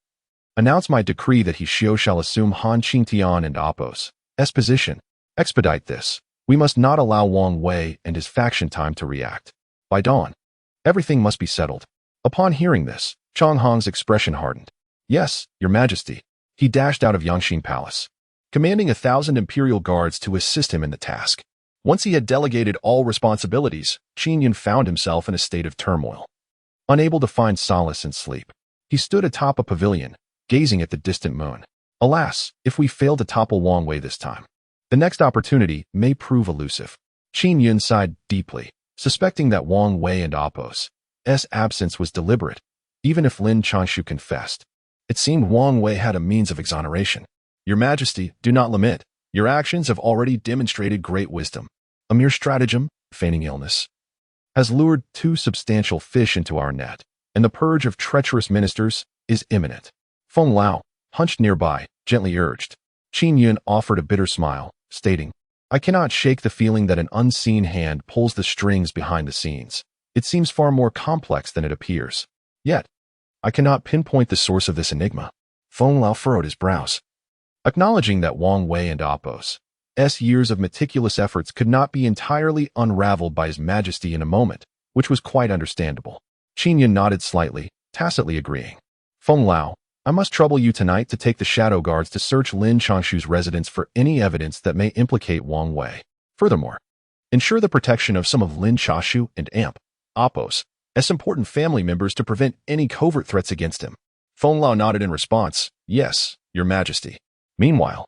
announce my decree that he shall assume Han Qitian and Apos' position. Expedite this. We must not allow Wang Wei and his faction time to react. By dawn, everything must be settled. Upon hearing this, Changhong's expression hardened. Yes, Your Majesty. He dashed out of Yangxin Palace, commanding 1,000 Imperial Guards to assist him in the task. Once he had delegated all responsibilities, Qin Yun found himself in a state of turmoil. Unable to find solace in sleep, he stood atop a pavilion, gazing at the distant moon. Alas, if we fail to topple Wang Wei this time, the next opportunity may prove elusive. Qin Yun sighed deeply, suspecting that Wang Wei and Apos' absence was deliberate. Even if Lin Changshu confessed, it seemed Wang Wei had a means of exoneration. Your Majesty, do not lament. Your actions have already demonstrated great wisdom. A mere stratagem, feigning illness, has lured 2 substantial fish into our net, and the purge of treacherous ministers is imminent. Feng Lao, hunched nearby, gently urged. Qin Yun offered a bitter smile, stating, I cannot shake the feeling that an unseen hand pulls the strings behind the scenes. It seems far more complex than it appears. Yet, I cannot pinpoint the source of this enigma. Feng Lao furrowed his brows, acknowledging that Wang Wei and Apos' years of meticulous efforts could not be entirely unraveled by His Majesty in a moment, which was quite understandable. Qin Yun nodded slightly, tacitly agreeing. Feng Lao, I must trouble you tonight to take the shadow guards to search Lin Changshu's residence for any evidence that may implicate Wang Wei. Furthermore, ensure the protection of some of Lin Changshu and Apos' important family members to prevent any covert threats against him. Feng Lao nodded in response. Yes, Your Majesty. Meanwhile,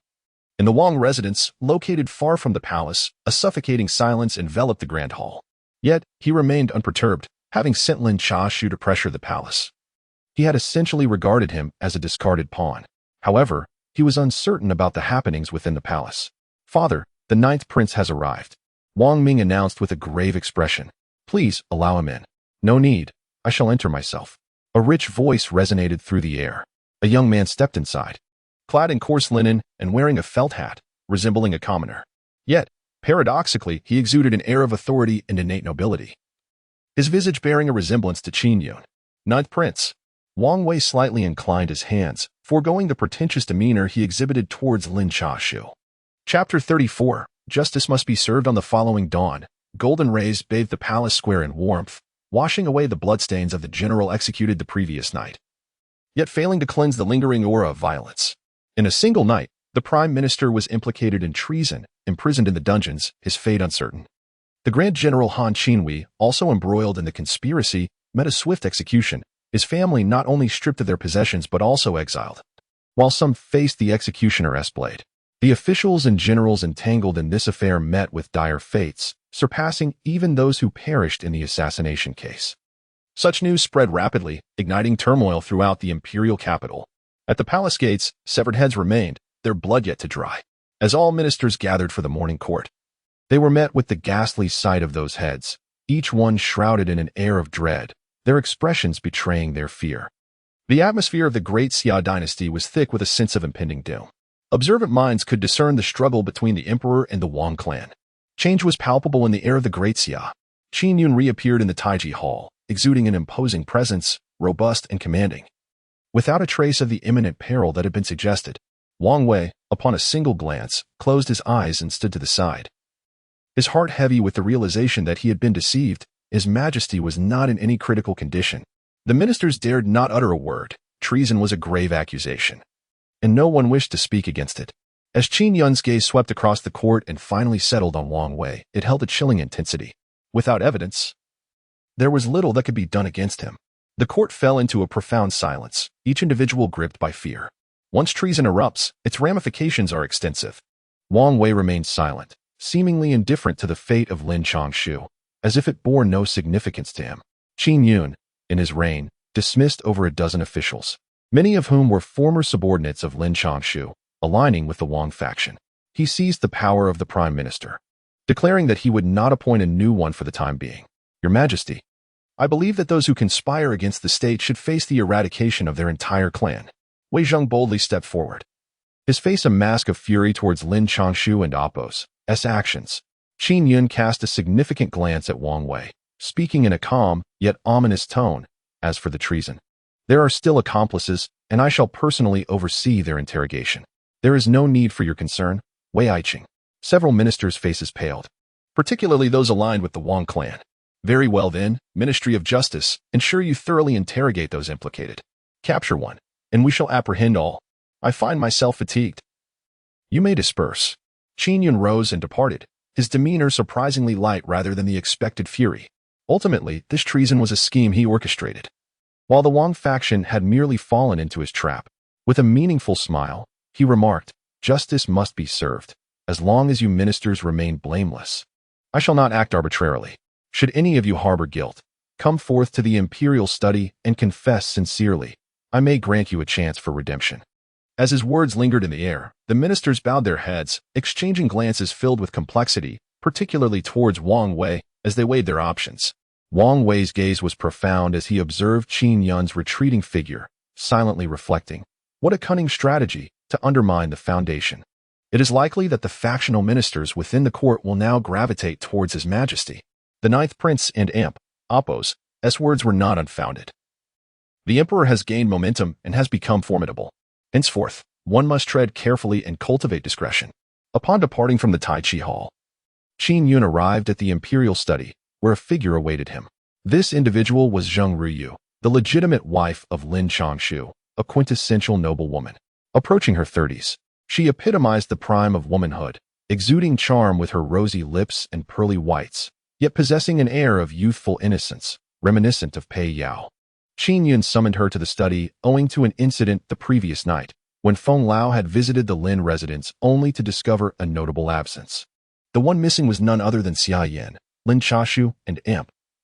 in the Wang residence, located far from the palace, a suffocating silence enveloped the grand hall. Yet, he remained unperturbed, having sent Lin Changshu to pressure the palace. He had essentially regarded him as a discarded pawn. However, he was uncertain about the happenings within the palace. Father, the 9th prince has arrived. Wang Ming announced with a grave expression. Please, allow him in. No need. I shall enter myself. A rich voice resonated through the air. A young man stepped inside, clad in coarse linen and wearing a felt hat, resembling a commoner. Yet, paradoxically, he exuded an air of authority and innate nobility, his visage bearing a resemblance to Qin Yun. 9th prince. Wang Wei slightly inclined his hands, foregoing the pretentious demeanor he exhibited towards Lin Changshu. Chapter 34. Justice must be served on the following dawn. Golden rays bathed the palace square in warmth, washing away the bloodstains of the general executed the previous night, yet failing to cleanse the lingering aura of violence. In a single night, the prime minister was implicated in treason, imprisoned in the dungeons, his fate uncertain. The Grand General Han Qinhui, also embroiled in the conspiracy, met a swift execution, his family not only stripped of their possessions but also exiled. While some faced the executioner's blade, the officials and generals entangled in this affair met with dire fates, surpassing even those who perished in the assassination case. Such news spread rapidly, igniting turmoil throughout the imperial capital. At the palace gates, severed heads remained, their blood yet to dry. As all ministers gathered for the morning court, they were met with the ghastly sight of those heads, each one shrouded in an air of dread, their expressions betraying their fear. The atmosphere of the Great Xia dynasty was thick with a sense of impending doom. Observant minds could discern the struggle between the emperor and the Wang clan. Change was palpable in the air of the Great Xia. Qin Yun reappeared in the Taiji Hall, exuding an imposing presence, robust and commanding. Without a trace of the imminent peril that had been suggested, Wang Wei, upon a single glance, closed his eyes and stood to the side. His heart heavy with the realization that he had been deceived, His Majesty was not in any critical condition. The ministers dared not utter a word. Treason was a grave accusation, and no one wished to speak against it. As Qin Yun's gaze swept across the court and finally settled on Wang Wei, it held a chilling intensity. Without evidence, there was little that could be done against him. The court fell into a profound silence, each individual gripped by fear. Once treason erupts, its ramifications are extensive. Wang Wei remained silent, seemingly indifferent to the fate of Lin Changshu, as if it bore no significance to him. Qin Yun, in his reign, dismissed over a dozen officials, many of whom were former subordinates of Lin Changshu, aligning with the Wang faction. He seized the power of the prime minister, declaring that he would not appoint a new one for the time being. Your Majesty, I believe that those who conspire against the state should face the eradication of their entire clan. Wei Zheng boldly stepped forward, his face a mask of fury towards Lin Changshu and Apos' actions. Qin Yun cast a significant glance at Wang Wei, speaking in a calm, yet ominous tone. As for the treason, there are still accomplices, and I shall personally oversee their interrogation. There is no need for your concern, Wei Aiqing. Several ministers' faces paled, particularly those aligned with the Wang clan. Very well then, Ministry of Justice, ensure you thoroughly interrogate those implicated. Capture one, and we shall apprehend all. I find myself fatigued. You may disperse. Qin Yun rose and departed, his demeanor surprisingly light rather than the expected fury. Ultimately, this treason was a scheme he orchestrated. While the Wang faction had merely fallen into his trap, with a meaningful smile, he remarked, justice must be served, as long as you ministers remain blameless. I shall not act arbitrarily. Should any of you harbor guilt, come forth to the imperial study and confess sincerely. I may grant you a chance for redemption. As his words lingered in the air, the ministers bowed their heads, exchanging glances filled with complexity, particularly towards Wang Wei, as they weighed their options. Wang Wei's gaze was profound as he observed Qin Yun's retreating figure, silently reflecting, what a cunning strategy to undermine the foundation. It is likely that the factional ministers within the court will now gravitate towards His Majesty. The ninth prince and Apos' words were not unfounded. The emperor has gained momentum and has become formidable. Henceforth, one must tread carefully and cultivate discretion. Upon departing from the Tai Chi Hall, Qin Yun arrived at the imperial study, where a figure awaited him. This individual was Zheng Ruyu, the legitimate wife of Lin Changshu, a quintessential noblewoman. Approaching her 30s, she epitomized the prime of womanhood, exuding charm with her rosy lips and pearly whites, yet possessing an air of youthful innocence, reminiscent of Pei Yao. Qin Yun summoned her to the study owing to an incident the previous night, when Feng Lao had visited the Lin residence only to discover a notable absence. The one missing was none other than Xia Yan, Lin Chashu and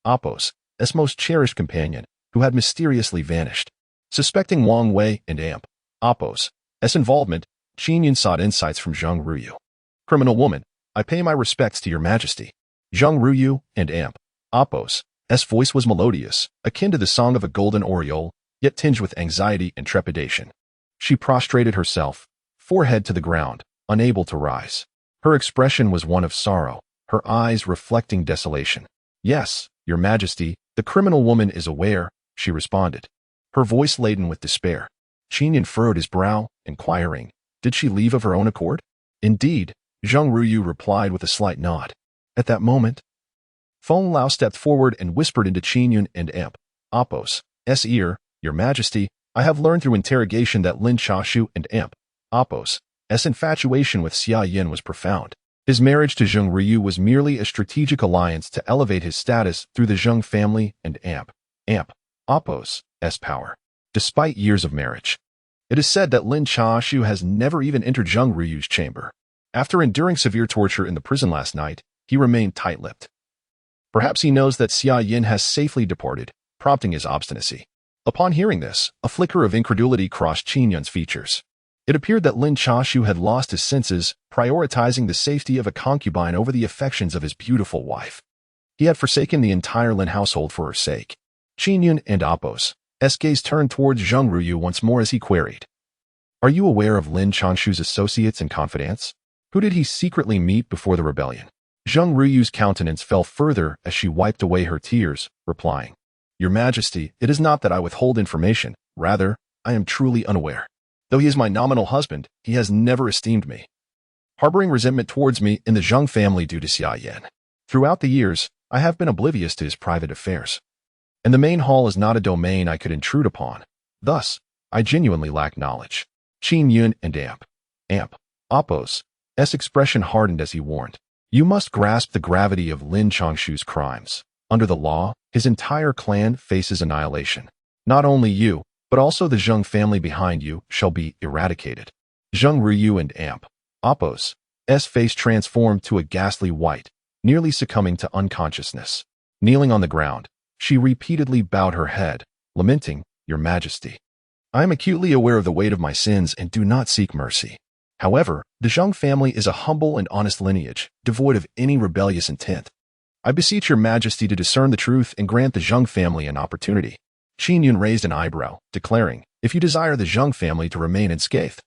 Apos' most cherished companion, who had mysteriously vanished. Suspecting Wang Wei and Apos' involvement, Qin Yun sought insights from Zheng Ruyu. Criminal woman, I pay my respects to your majesty. Zheng Ruyu and Apos' voice was melodious, akin to the song of a golden oriole, yet tinged with anxiety and trepidation. She prostrated herself, forehead to the ground, unable to rise. Her expression was one of sorrow, her eyes reflecting desolation. Yes, your majesty, the criminal woman is aware, she responded, her voice laden with despair. Qin Yun furrowed his brow, inquiring, did she leave of her own accord? Indeed, Zheng Ruyu replied with a slight nod. At that moment, Feng Lao stepped forward and whispered into Qin Yun and Apos' ear, your majesty, I have learned through interrogation that Lin Chashu and Apos' infatuation with Xia Yan was profound. His marriage to Zheng Ruyu was merely a strategic alliance to elevate his status through the Zheng family and Apos' power. Despite years of marriage, it is said that Lin Chashu has never even entered Zheng Ruyu's chamber. After enduring severe torture in the prison last night, he remained tight-lipped. Perhaps he knows that Xia Yan has safely departed, prompting his obstinacy. Upon hearing this, a flicker of incredulity crossed Qin Yun's features. It appeared that Lin Chashu had lost his senses, prioritizing the safety of a concubine over the affections of his beautiful wife. He had forsaken the entire Lin household for her sake. Qin Yun and Apos' gaze turned towards Zheng Ruyu once more as he queried, are you aware of Lin Changshu's associates and confidants? Who did he secretly meet before the rebellion? Zheng Ruyu's countenance fell further as she wiped away her tears, replying, your majesty, it is not that I withhold information, rather, I am truly unaware. Though he is my nominal husband, he has never esteemed me, harboring resentment towards me in the Zheng family due to Xia Yan. Throughout the years, I have been oblivious to his private affairs, and the main hall is not a domain I could intrude upon. Thus, I genuinely lack knowledge. Qin Yun and Apos' expression hardened as he warned, you must grasp the gravity of Lin Changshu's crimes. Under the law, his entire clan faces annihilation. Not only you, but also the Zheng family behind you shall be eradicated. Zheng Ruyu and Apos' face transformed to a ghastly white, nearly succumbing to unconsciousness. Kneeling on the ground, she repeatedly bowed her head, lamenting, your majesty, I am acutely aware of the weight of my sins and do not seek mercy. However, the Zheng family is a humble and honest lineage, devoid of any rebellious intent. I beseech your majesty to discern the truth and grant the Zheng family an opportunity. Qin Yun raised an eyebrow, declaring, if you desire the Zheng family to remain unscathed,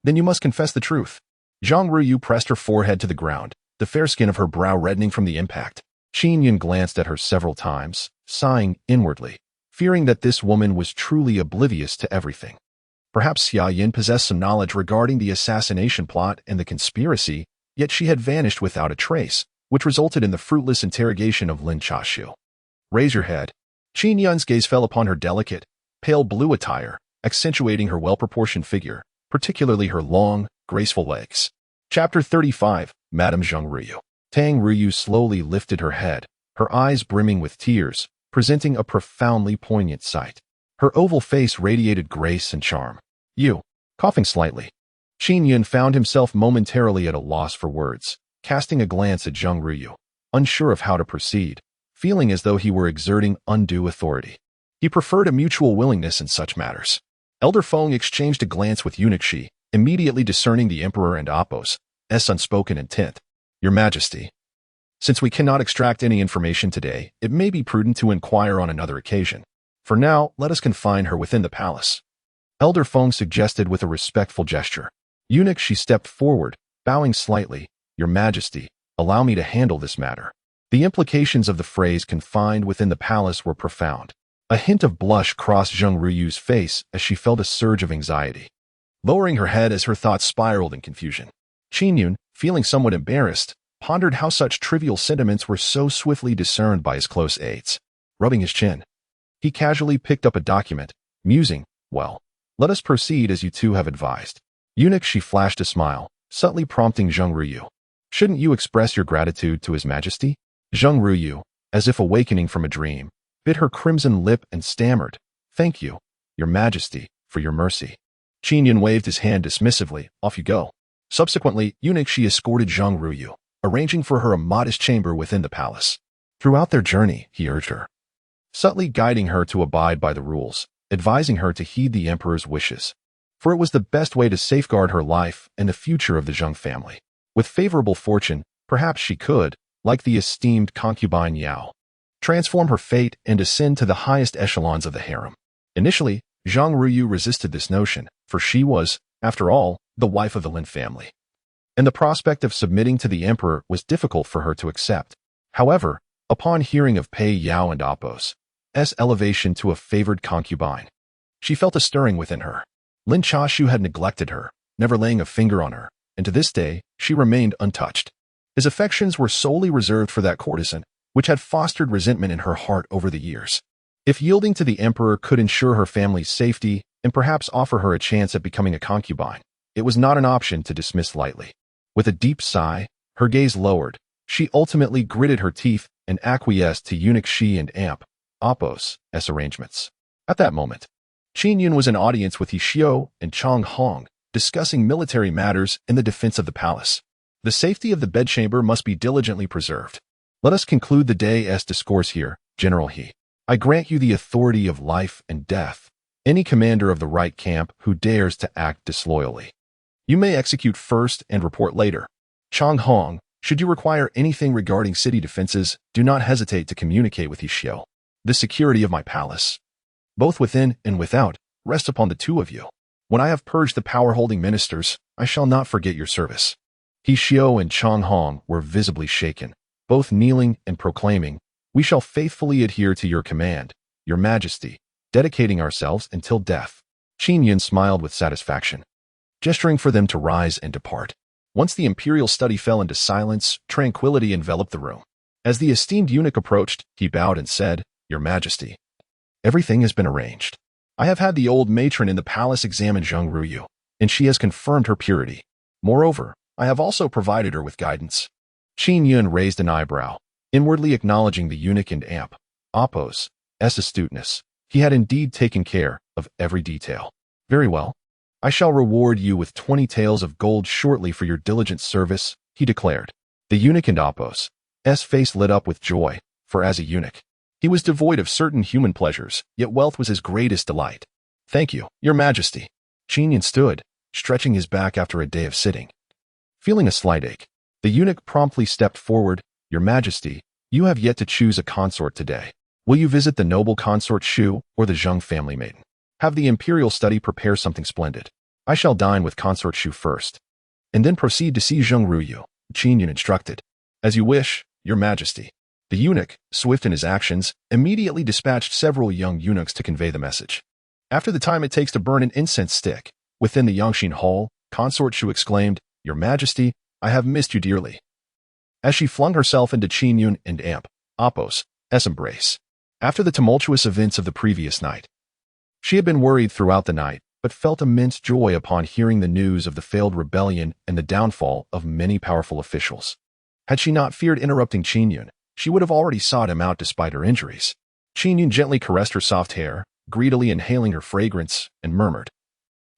then you must confess the truth. Zhang Ruyu pressed her forehead to the ground, the fair skin of her brow reddening from the impact. Qin Yun glanced at her several times, sighing inwardly, fearing that this woman was truly oblivious to everything. Perhaps Xia Yin possessed some knowledge regarding the assassination plot and the conspiracy, yet she had vanished without a trace, which resulted in the fruitless interrogation of Lin Chashu. Raise your head. Qin Yun's gaze fell upon her delicate, pale blue attire, accentuating her well-proportioned figure, particularly her long, graceful legs. Chapter 35, Madame Zheng Ruyu. Tang Ruyu slowly lifted her head, her eyes brimming with tears, presenting a profoundly poignant sight. Her oval face radiated grace and charm. You, coughing slightly. Qin Yun found himself momentarily at a loss for words, casting a glance at Zheng Ruyu, unsure of how to proceed, feeling as though he were exerting undue authority. He preferred a mutual willingness in such matters. Elder Feng exchanged a glance with Eunuch Shi, immediately discerning the Emperor and Apos' unspoken intent. Your Majesty, since we cannot extract any information today, it may be prudent to inquire on another occasion. For now, let us confine her within the palace. Elder Feng suggested with a respectful gesture. Eunuch Shi stepped forward, bowing slightly. Your Majesty, allow me to handle this matter. The implications of the phrase confined within the palace were profound. A hint of blush crossed Zheng Ruyu's face as she felt a surge of anxiety, lowering her head as her thoughts spiraled in confusion. Qin Yun, feeling somewhat embarrassed, pondered how such trivial sentiments were so swiftly discerned by his close aides. Rubbing his chin, he casually picked up a document, musing, well, let us proceed as you two have advised. Eunuch Shi flashed a smile, subtly prompting Zheng Ruyu. Shouldn't you express your gratitude to His Majesty? Zheng Ruyu, as if awakening from a dream, bit her crimson lip and stammered, thank you, Your Majesty, for your mercy. Qin Yun waved his hand dismissively, off you go. Subsequently, Eunuch Shi escorted Zheng Ruyu, arranging for her a modest chamber within the palace. Throughout their journey, he urged her, subtly guiding her to abide by the rules, advising her to heed the Emperor's wishes, for it was the best way to safeguard her life and the future of the Zheng family. With favorable fortune, perhaps she could, like the esteemed concubine Yao, transform her fate and ascend to the highest echelons of the harem. Initially, Zheng Ruyu resisted this notion, for she was, after all, the wife of the Lin family, and the prospect of submitting to the Emperor was difficult for her to accept. However, upon hearing of Pei Yao and Apos' elevation to a favored concubine, she felt a stirring within her. Lin Chashu had neglected her, never laying a finger on her, and to this day, she remained untouched. His affections were solely reserved for that courtesan, which had fostered resentment in her heart over the years. If yielding to the Emperor could ensure her family's safety and perhaps offer her a chance at becoming a concubine, it was not an option to dismiss lightly. With a deep sigh, her gaze lowered, she ultimately gritted her teeth and acquiesced to Eunuch Shi and Apos' arrangements. At that moment, Qin Yun was in audience with He Xiao and Chang Hong, discussing military matters and the defense of the palace. The safety of the bedchamber must be diligently preserved. Let us conclude the day's discourse here, General He. I grant you the authority of life and death. Any commander of the right camp who dares to act disloyally, you may execute first and report later. Chang Hong, should you require anything regarding city defenses, do not hesitate to communicate with He Xiao. The security of my palace, both within and without, rests upon the two of you. When I have purged the power-holding ministers, I shall not forget your service. He Xiao and Chang Hong were visibly shaken, both kneeling and proclaiming, we shall faithfully adhere to your command, Your Majesty, dedicating ourselves until death. Qin Yun smiled with satisfaction, gesturing for them to rise and depart. Once the imperial study fell into silence, tranquility enveloped the room. As the esteemed eunuch approached, he bowed and said, Your Majesty, everything has been arranged. I have had the old matron in the palace examine Zheng Ruyu, and she has confirmed her purity. Moreover, I have also provided her with guidance. Qin Yun raised an eyebrow, inwardly acknowledging the eunuch and Apos' astuteness. He had indeed taken care of every detail. Very well. I shall reward you with 20 taels of gold shortly for your diligent service, he declared. The eunuch and Apos' face lit up with joy, for as a eunuch, he was devoid of certain human pleasures, yet wealth was his greatest delight. Thank you, Your Majesty. Qin Yun stood, stretching his back after a day of sitting. Feeling a slight ache, the eunuch promptly stepped forward. Your Majesty, You have yet to choose a consort today. Will you visit the noble consort Shu or the Zheng family maiden? Have the imperial study prepare something splendid. I shall dine with consort Shu first, and then proceed to see Zheng Ruyu, Qin Yun instructed. As you wish, your majesty. The eunuch, swift in his actions, immediately dispatched several young eunuchs to convey the message. After the time it takes to burn an incense stick, within the Yangxin hall, consort Shu exclaimed, Your Majesty, I have missed you dearly. As she flung herself into Qin Yun and Apos' embrace. After the tumultuous events of the previous night, she had been worried throughout the night, but felt immense joy upon hearing the news of the failed rebellion and the downfall of many powerful officials. Had she not feared interrupting Qin Yun, she would have already sought him out despite her injuries. Qin Yun gently caressed her soft hair, greedily inhaling her fragrance, and murmured,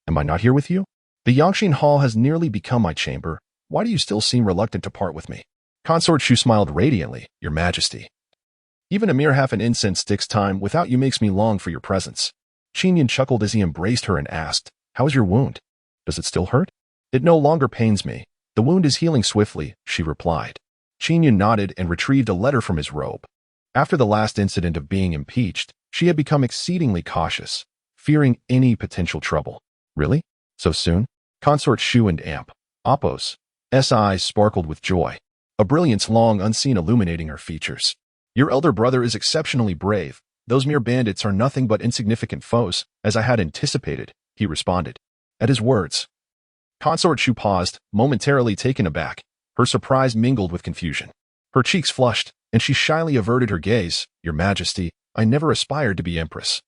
Am I not here with you? The Yangxin hall has nearly become my chamber. Why do you still seem reluctant to part with me? Consort Shu smiled radiantly, Your Majesty. Even a mere half an incense stick's time without you makes me long for your presence. Qin Yun chuckled as he embraced her and asked, How is your wound? Does it still hurt? It no longer pains me. The wound is healing swiftly, she replied. Qin Yun nodded and retrieved a letter from his robe. After the last incident of being impeached, she had become exceedingly cautious, fearing any potential trouble. Really? So soon? Consort Shu and Apos' eyes sparkled with joy, a brilliance long unseen illuminating her features. Your elder brother is exceptionally brave. Those mere bandits are nothing but insignificant foes, as I had anticipated, he responded. At his words, Consort Shu paused, momentarily taken aback. Her surprise mingled with confusion. Her cheeks flushed, and she shyly averted her gaze. Your Majesty, I never aspired to be empress.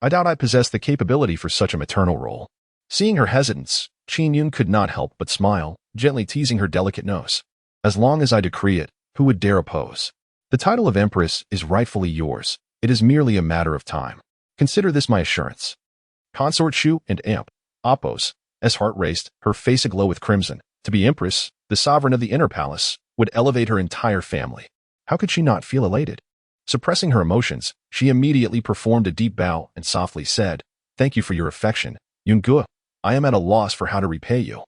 I doubt I possess the capability for such a maternal role. Seeing her hesitance, Qin Yun could not help but smile, gently teasing her delicate nose. As long as I decree it, who would dare oppose? The title of empress is rightfully yours. It is merely a matter of time. Consider this my assurance. Consort Shu and Apos' heart raced, her face aglow with crimson. To be empress, the sovereign of the inner palace, would elevate her entire family. How could she not feel elated? Suppressing her emotions, she immediately performed a deep bow and softly said, Thank you for your affection, Yungu. I am at a loss for how to repay you.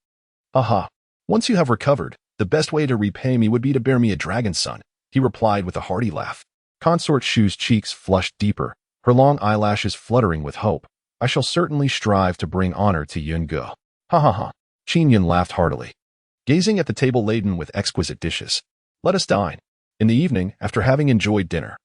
Aha. Once you have recovered, the best way to repay me would be to bear me a dragon son, he replied with a hearty laugh. Consort Shu's cheeks flushed deeper, her long eyelashes fluttering with hope. I shall certainly strive to bring honor to Yungu. Ha ha ha. Qin Yun laughed heartily, gazing at the table laden with exquisite dishes. Let us dine. In the evening, after having enjoyed dinner,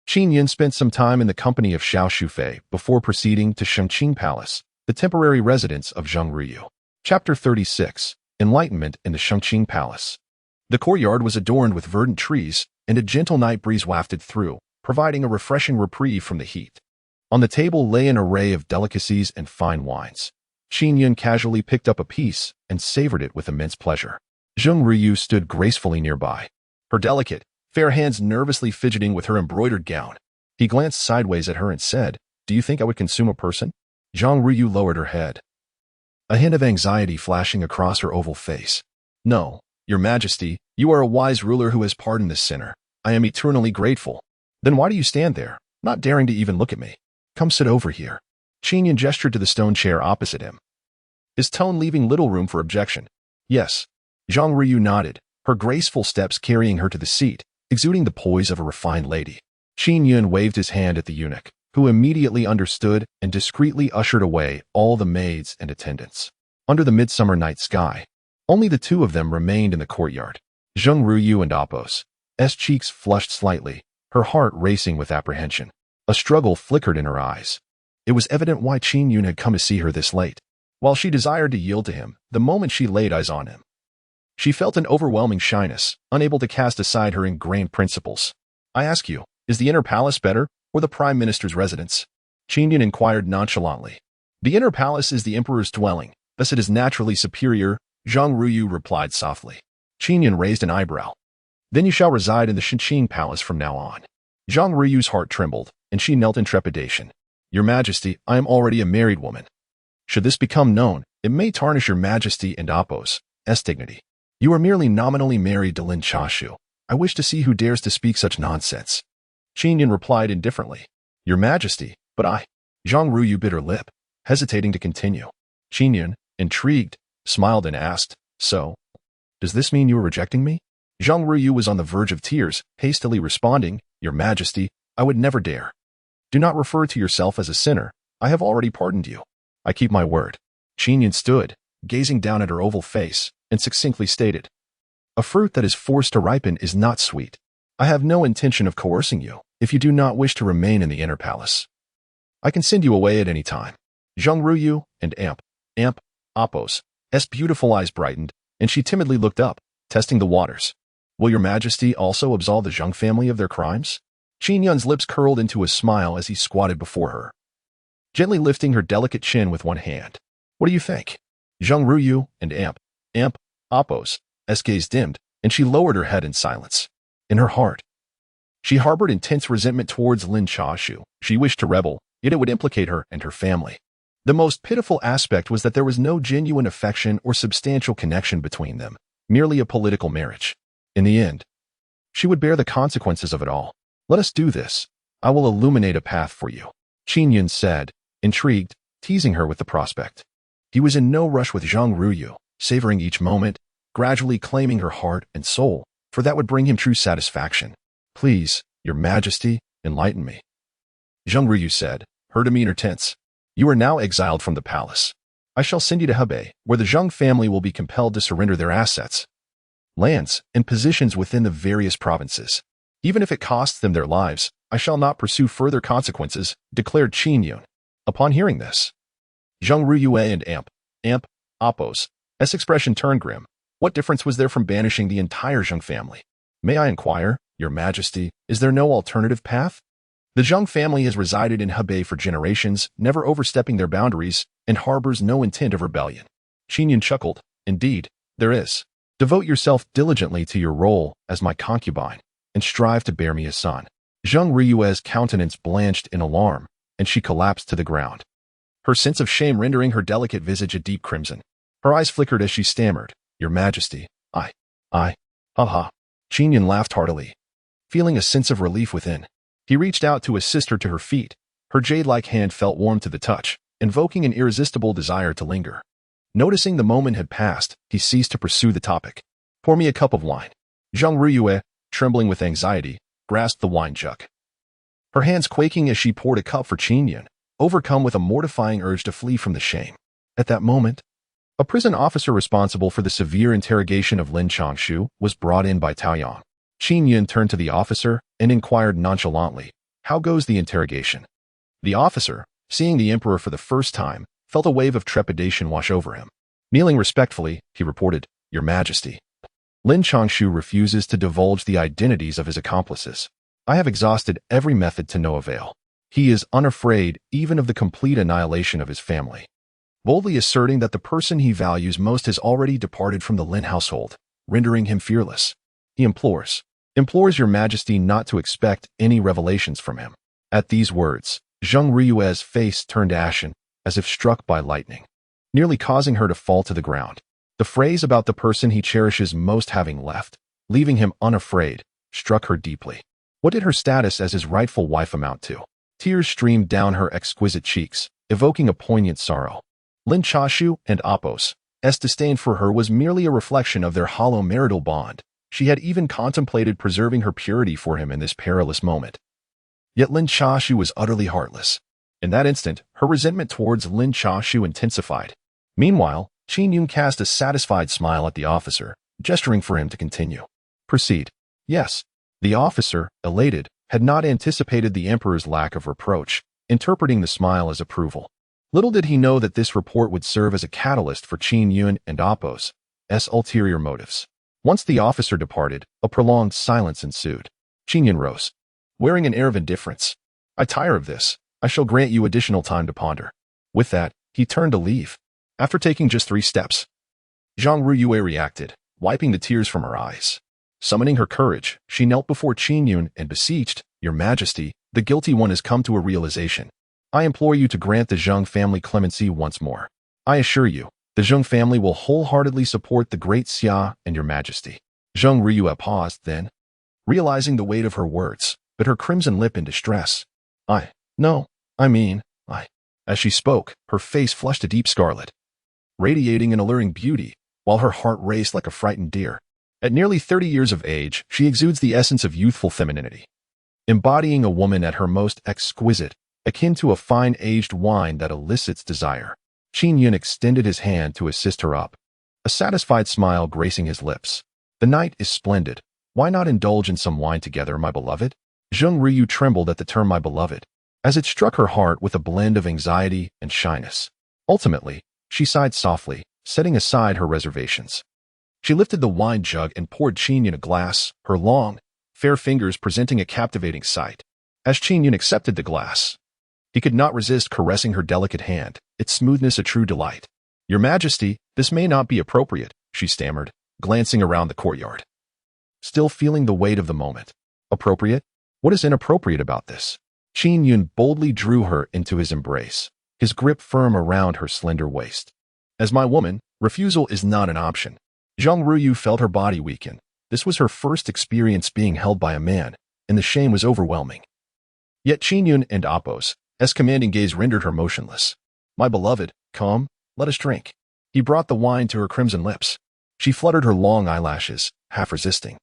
Qin Yun spent some time in the company of Xiao Shufei before proceeding to Shengqing Palace, the temporary residence of Zheng Ruyu. Chapter 36. Enlightenment in the Shengqing Palace. The courtyard was adorned with verdant trees, and a gentle night breeze wafted through, providing a refreshing reprieve from the heat. On the table lay an array of delicacies and fine wines. Qin Yun casually picked up a piece and savored it with immense pleasure. Zheng Ruyu stood gracefully nearby, her delicate, fair hands nervously fidgeting with her embroidered gown. He glanced sideways at her and said, Do you think I would consume a person? Zheng Ruyu lowered her head, a hint of anxiety flashing across her oval face. No, Your Majesty, you are a wise ruler who has pardoned this sinner. I am eternally grateful. Then why do you stand there, not daring to even look at me? Come sit over here. Qin Yun gestured to the stone chair opposite him, his tone leaving little room for objection. Yes. Zheng Ruyu nodded, her graceful steps carrying her to the seat, exuding the poise of a refined lady. Qin Yun waved his hand at the eunuch, who immediately understood and discreetly ushered away all the maids and attendants. Under the midsummer night sky, only the two of them remained in the courtyard. Zheng Ruyu and Apos' cheeks flushed slightly, her heart racing with apprehension. A struggle flickered in her eyes. It was evident why Qin Yun had come to see her this late. While she desired to yield to him, the moment she laid eyes on him, she felt an overwhelming shyness, unable to cast aside her ingrained principles. I ask you, is the inner palace better, or the prime minister's residence? Qin Yun inquired nonchalantly. The inner palace is the emperor's dwelling, thus it is naturally superior, Zheng Ruyu replied softly. Qin Yun raised an eyebrow. Then you shall reside in the Shengqing Palace from now on. Zheng Ruyu's heart trembled, and she knelt in trepidation. Your Majesty, I am already a married woman. Should this become known, it may tarnish Your Majesty and Apos' dignity. You are merely nominally married to Lin Chashu. I wish to see who dares to speak such nonsense. Qin Yun replied indifferently. Your Majesty, but I. Zheng Ruyu bit her lip, hesitating to continue. Qin Yun, intrigued, smiled and asked, So, does this mean you are rejecting me? Zhang Ruyu was on the verge of tears, hastily responding, "Your Majesty, I would never dare. Do not refer to yourself as a sinner. I have already pardoned you. I keep my word." Qin Yun stood, gazing down at her oval face, and succinctly stated, "A fruit that is forced to ripen is not sweet. I have no intention of coercing you if you do not wish to remain in the inner palace. I can send you away at any time." Zhang Ruyu and Apos' beautiful eyes brightened, and she timidly looked up, testing the waters. "Will your Majesty also absolve the Zhang family of their crimes?" Qin Yun's lips curled into a smile as he squatted before her, gently lifting her delicate chin with one hand. "What do you think?" Zhang Ruyu and Apos' gaze dimmed, and she lowered her head in silence. In her heart, she harbored intense resentment towards Lin Chashu. She wished to rebel, yet it would implicate her and her family. The most pitiful aspect was that there was no genuine affection or substantial connection between them, merely a political marriage. In the end, she would bear the consequences of it all. "Let us do this. I will illuminate a path for you," Qin Yun said, intrigued, teasing her with the prospect. He was in no rush with Zhang Ruyu, savoring each moment, gradually claiming her heart and soul, for that would bring him true satisfaction. "Please, your Majesty, enlighten me," Zhang Ruyu said, her demeanor tense. "You are now exiled from the palace. I shall send you to Hebei, where the Zhang family will be compelled to surrender their assets, lands, and positions within the various provinces. Even if it costs them their lives, I shall not pursue further consequences," declared Qin Yun. Upon hearing this, Zhang Ruyu and Apos' expression turned grim. What difference was there from banishing the entire Zhang family? "May I inquire, your Majesty, is there no alternative path?" The Zhang family has resided in Hebei for generations, never overstepping their boundaries, and harbors no intent of rebellion. Qin Yun chuckled. "Indeed, there is. Devote yourself diligently to your role as my concubine, and strive to bear me a son." Zhang Riyue's countenance blanched in alarm, and she collapsed to the ground, her sense of shame rendering her delicate visage a deep crimson. Her eyes flickered as she stammered, "Your Majesty, ha." Qin Yun laughed heartily, feeling a sense of relief within. He reached out to assist her to her feet. Her jade-like hand felt warm to the touch, invoking an irresistible desire to linger. Noticing the moment had passed, he ceased to pursue the topic. "Pour me a cup of wine." Zhang Riyue, trembling with anxiety, grasped the wine jug, her hands quaking as she poured a cup for Qin Yun, overcome with a mortifying urge to flee from the shame. At that moment, a prison officer responsible for the severe interrogation of Lin Changshu was brought in by Taoyang. Qin Yun turned to the officer and inquired nonchalantly, "How goes the interrogation?" The officer, seeing the emperor for the first time, felt a wave of trepidation wash over him. Kneeling respectfully, he reported, "Your Majesty, Lin Changshu refuses to divulge the identities of his accomplices. I have exhausted every method to no avail. He is unafraid even of the complete annihilation of his family, boldly asserting that the person he values most has already departed from the Lin household, rendering him fearless. He implores your Majesty not to expect any revelations from him." At these words, Zhang Riyue's face turned ashen, as if struck by lightning, nearly causing her to fall to the ground. The phrase about the person he cherishes most having left, leaving him unafraid, struck her deeply. What did her status as his rightful wife amount to? Tears streamed down her exquisite cheeks, evoking a poignant sorrow. Lin Chashu and Apos' disdain for her was merely a reflection of their hollow marital bond. She had even contemplated preserving her purity for him in this perilous moment. Yet Lin Chashu was utterly heartless. In that instant, her resentment towards Lin Chashu intensified. Meanwhile, Qin Yun cast a satisfied smile at the officer, gesturing for him to continue. "Proceed." "Yes." The officer, elated, had not anticipated the emperor's lack of reproach, interpreting the smile as approval. Little did he know that this report would serve as a catalyst for Qin Yun and Apos' ulterior motives. Once the officer departed, a prolonged silence ensued. Qin Yun rose, wearing an air of indifference. "I tire of this. I shall grant you additional time to ponder." With that, he turned to leave. After taking just 3 steps, Zhang Riyue reacted, wiping the tears from her eyes. Summoning her courage, she knelt before Qin Yun and beseeched, "Your Majesty, the guilty one has come to a realization. I implore you to grant the Zhang family clemency once more. I assure you, the Zhang family will wholeheartedly support the great Xia and your Majesty." Zhang Riyue paused, then, realizing the weight of her words, bit her crimson lip in distress. As she spoke, her face flushed a deep scarlet, radiating an alluring beauty, while her heart raced like a frightened deer. At nearly 30 years of age, she exudes the essence of youthful femininity, embodying a woman at her most exquisite, akin to a fine aged wine that elicits desire. Qin Yun extended his hand to assist her up, a satisfied smile gracing his lips. The night is splendid. Why not indulge in some wine together, my beloved? Zheng Ryu trembled at the term my beloved, as it struck her heart with a blend of anxiety and shyness. Ultimately, she sighed softly, setting aside her reservations. She lifted the wine jug and poured Qin Yun a glass, her long, fair fingers presenting a captivating sight. As Qin Yun accepted the glass, he could not resist caressing her delicate hand, its smoothness a true delight. Your Majesty, this may not be appropriate, she stammered, glancing around the courtyard, still feeling the weight of the moment. Appropriate? What is inappropriate about this? Qin Yun boldly drew her into his embrace, his grip firm around her slender waist. As my woman, refusal is not an option. Zheng Ryu felt her body weaken. This was her first experience being held by a man, and the shame was overwhelming. Yet Qin Yun and Appo's commanding gaze rendered her motionless. My beloved, come, let us drink. He brought the wine to her crimson lips. She fluttered her long eyelashes, half resisting,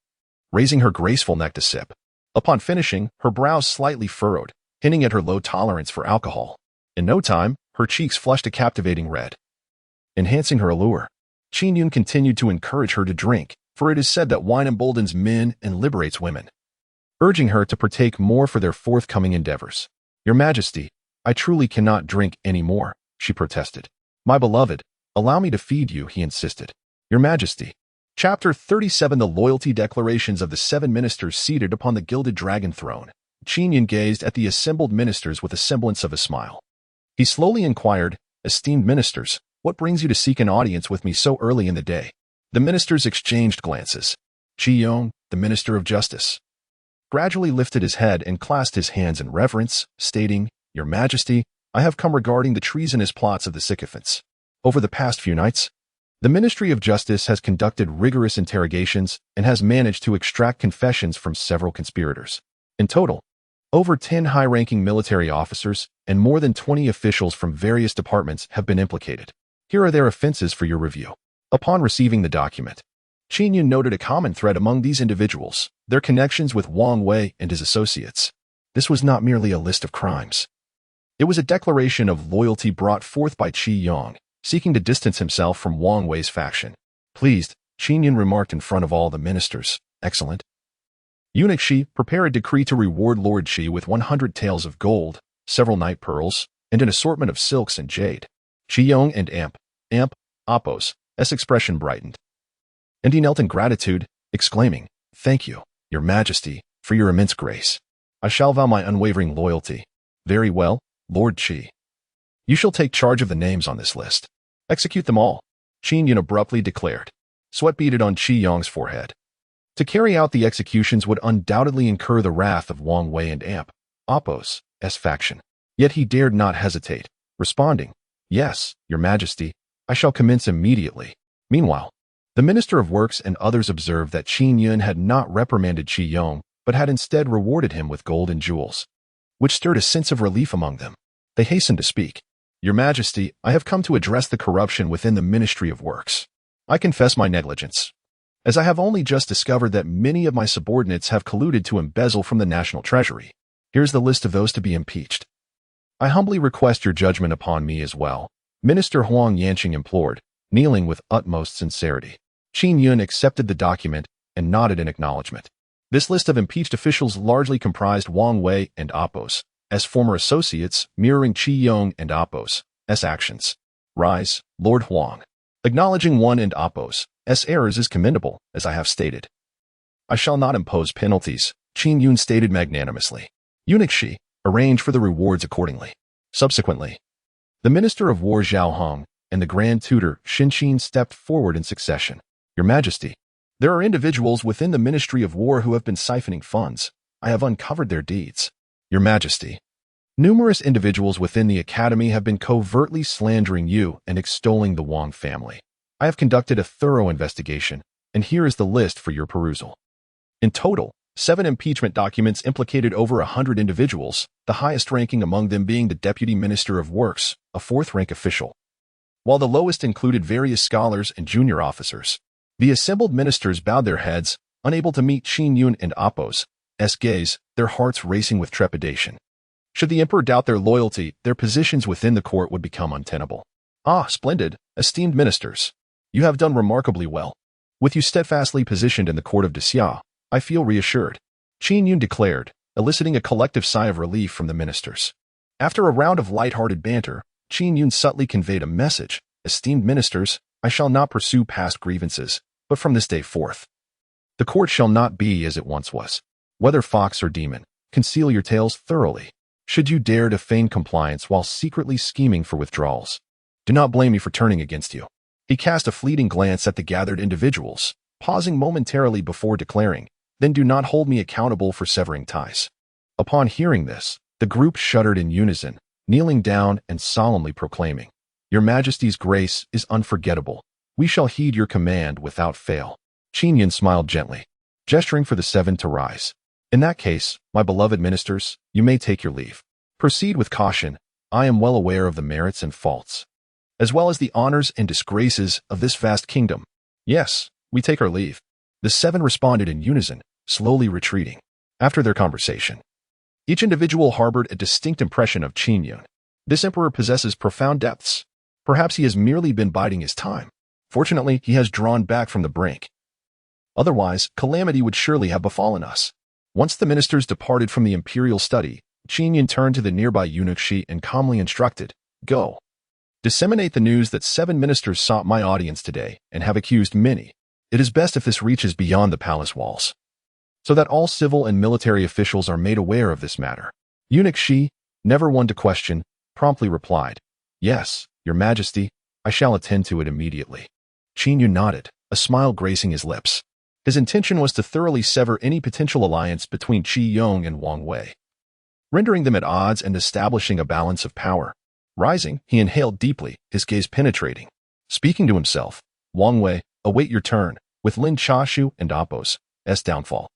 raising her graceful neck to sip. Upon finishing, her brows slightly furrowed, hinting at her low tolerance for alcohol. In no time, her cheeks flushed a captivating red, enhancing her allure. Qin Yun continued to encourage her to drink, for it is said that wine emboldens men and liberates women, urging her to partake more for their forthcoming endeavors. Your Majesty, I truly cannot drink any more, she protested. My beloved, allow me to feed you, he insisted. Your Majesty. Chapter 37 The Loyalty Declarations of the 7 Ministers Seated upon the Gilded Dragon Throne. Qin Yun gazed at the assembled ministers with a semblance of a smile. He slowly inquired, Esteemed ministers, what brings you to seek an audience with me so early in the day? The ministers exchanged glances. Qin Yun, the Minister of Justice, gradually lifted his head and clasped his hands in reverence, stating, Your Majesty, I have come regarding the treasonous plots of the sycophants. Over the past few nights, the Ministry of Justice has conducted rigorous interrogations and has managed to extract confessions from several conspirators. In total, over 10 high-ranking military officers and more than 20 officials from various departments have been implicated. Here are their offenses for your review. Upon receiving the document, Qin Yun noted a common thread among these individuals, their connections with Wang Wei and his associates. This was not merely a list of crimes. It was a declaration of loyalty brought forth by Qi Yong, seeking to distance himself from Wang Wei's faction. Pleased, Qin Yun remarked in front of all the ministers, Excellent. Eunuch Shi, prepare a decree to reward Lord Shi with 100 taels of gold, several night pearls, and an assortment of silks and jade. Qi Yong and Appo's expression brightened, and he knelt in gratitude, exclaiming, Thank you, Your Majesty, for your immense grace. I shall vow my unwavering loyalty. Very well, Lord Qi. You shall take charge of the names on this list. Execute them all, Qin Yun abruptly declared. Sweat beaded on Qi Yong's forehead. To carry out the executions would undoubtedly incur the wrath of Wang Wei and Appo's faction. Yet he dared not hesitate, responding, Yes, Your Majesty, I shall commence immediately. Meanwhile, the Minister of Works and others observed that Qin Yun had not reprimanded Qi Yong, but had instead rewarded him with gold and jewels, which stirred a sense of relief among them. They hastened to speak. Your Majesty, I have come to address the corruption within the Ministry of Works. I confess my negligence, as I have only just discovered that many of my subordinates have colluded to embezzle from the national treasury. Here's the list of those to be impeached. I humbly request your judgment upon me as well, Minister Huang Yanqing implored, kneeling with utmost sincerity. Qin Yun accepted the document and nodded in acknowledgement. This list of impeached officials largely comprised Wang Wei and Appo's former associates, mirroring Qi Yong and Appo's actions. Rise, Lord Huang. Acknowledging one and Appo's errors is commendable, as I have stated. I shall not impose penalties, Qin Yun stated magnanimously. Eunuch Shi, arrange for the rewards accordingly. Subsequently, the Minister of War Zhao Hong and the Grand Tutor Xin Qin stepped forward in succession. Your Majesty, there are individuals within the Ministry of War who have been siphoning funds. I have uncovered their deeds. Your Majesty, numerous individuals within the Academy have been covertly slandering you and extolling the Wang family. I have conducted a thorough investigation, and here is the list for your perusal. In total, 7 impeachment documents implicated over 100 individuals, the highest ranking among them being the Deputy Minister of Works, a 4th-rank official, while the lowest included various scholars and junior officers. The assembled ministers bowed their heads, unable to meet Qin Yun and Apos' gaze, their hearts racing with trepidation. Should the emperor doubt their loyalty, their positions within the court would become untenable. Ah, splendid, esteemed ministers. You have done remarkably well. With you steadfastly positioned in the court of Daxia, I feel reassured, Qin Yun declared, eliciting a collective sigh of relief from the ministers. After a round of light-hearted banter, Qin Yun subtly conveyed a message. Esteemed ministers, I shall not pursue past grievances, but from this day forth, the court shall not be as it once was. Whether fox or demon, conceal your tales thoroughly. Should you dare to feign compliance while secretly scheming for withdrawals, do not blame me for turning against you. He cast a fleeting glance at the gathered individuals, pausing momentarily before declaring, then do not hold me accountable for severing ties. Upon hearing this, the group shuddered in unison, kneeling down and solemnly proclaiming, Your Majesty's grace is unforgettable. We shall heed your command without fail. Qin Yun smiled gently, gesturing for the seven to rise. In that case, my beloved ministers, you may take your leave. Proceed with caution. I am well aware of the merits and faults, as well as the honors and disgraces of this vast kingdom. Yes, we take our leave. The seven responded in unison, slowly retreating. After their conversation, each individual harbored a distinct impression of Qin Yun. This emperor possesses profound depths. Perhaps he has merely been biding his time. Fortunately, he has drawn back from the brink. Otherwise, calamity would surely have befallen us. Once the ministers departed from the imperial study, Qin Yun turned to the nearby eunuch Shi and calmly instructed, Go. Disseminate the news that 7 ministers sought my audience today and have accused many. It is best if this reaches beyond the palace walls, so that all civil and military officials are made aware of this matter. Eunuch Shi, never one to question, promptly replied, Yes, Your Majesty, I shall attend to it immediately. Qin Yun nodded, a smile gracing his lips. His intention was to thoroughly sever any potential alliance between Qi Yong and Wang Wei, rendering them at odds and establishing a balance of power. Rising, he inhaled deeply, his gaze penetrating. Speaking to himself, Wang Wei, await your turn, with Lin Chashu and Apos' downfall.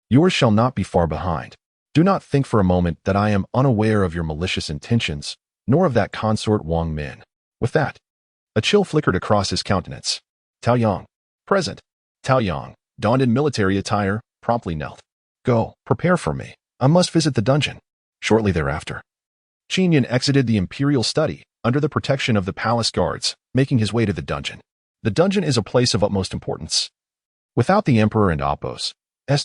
Yours shall not be far behind. Do not think for a moment that I am unaware of your malicious intentions, nor of that consort Wang Min. With that, a chill flickered across his countenance. Tao Yang, present. Tao Yang, donned in military attire, promptly knelt. Go, prepare for me. I must visit the dungeon. Shortly thereafter, Qin Yun exited the imperial study, under the protection of the palace guards, making his way to the dungeon. The dungeon is a place of utmost importance. Without the emperor and Apos'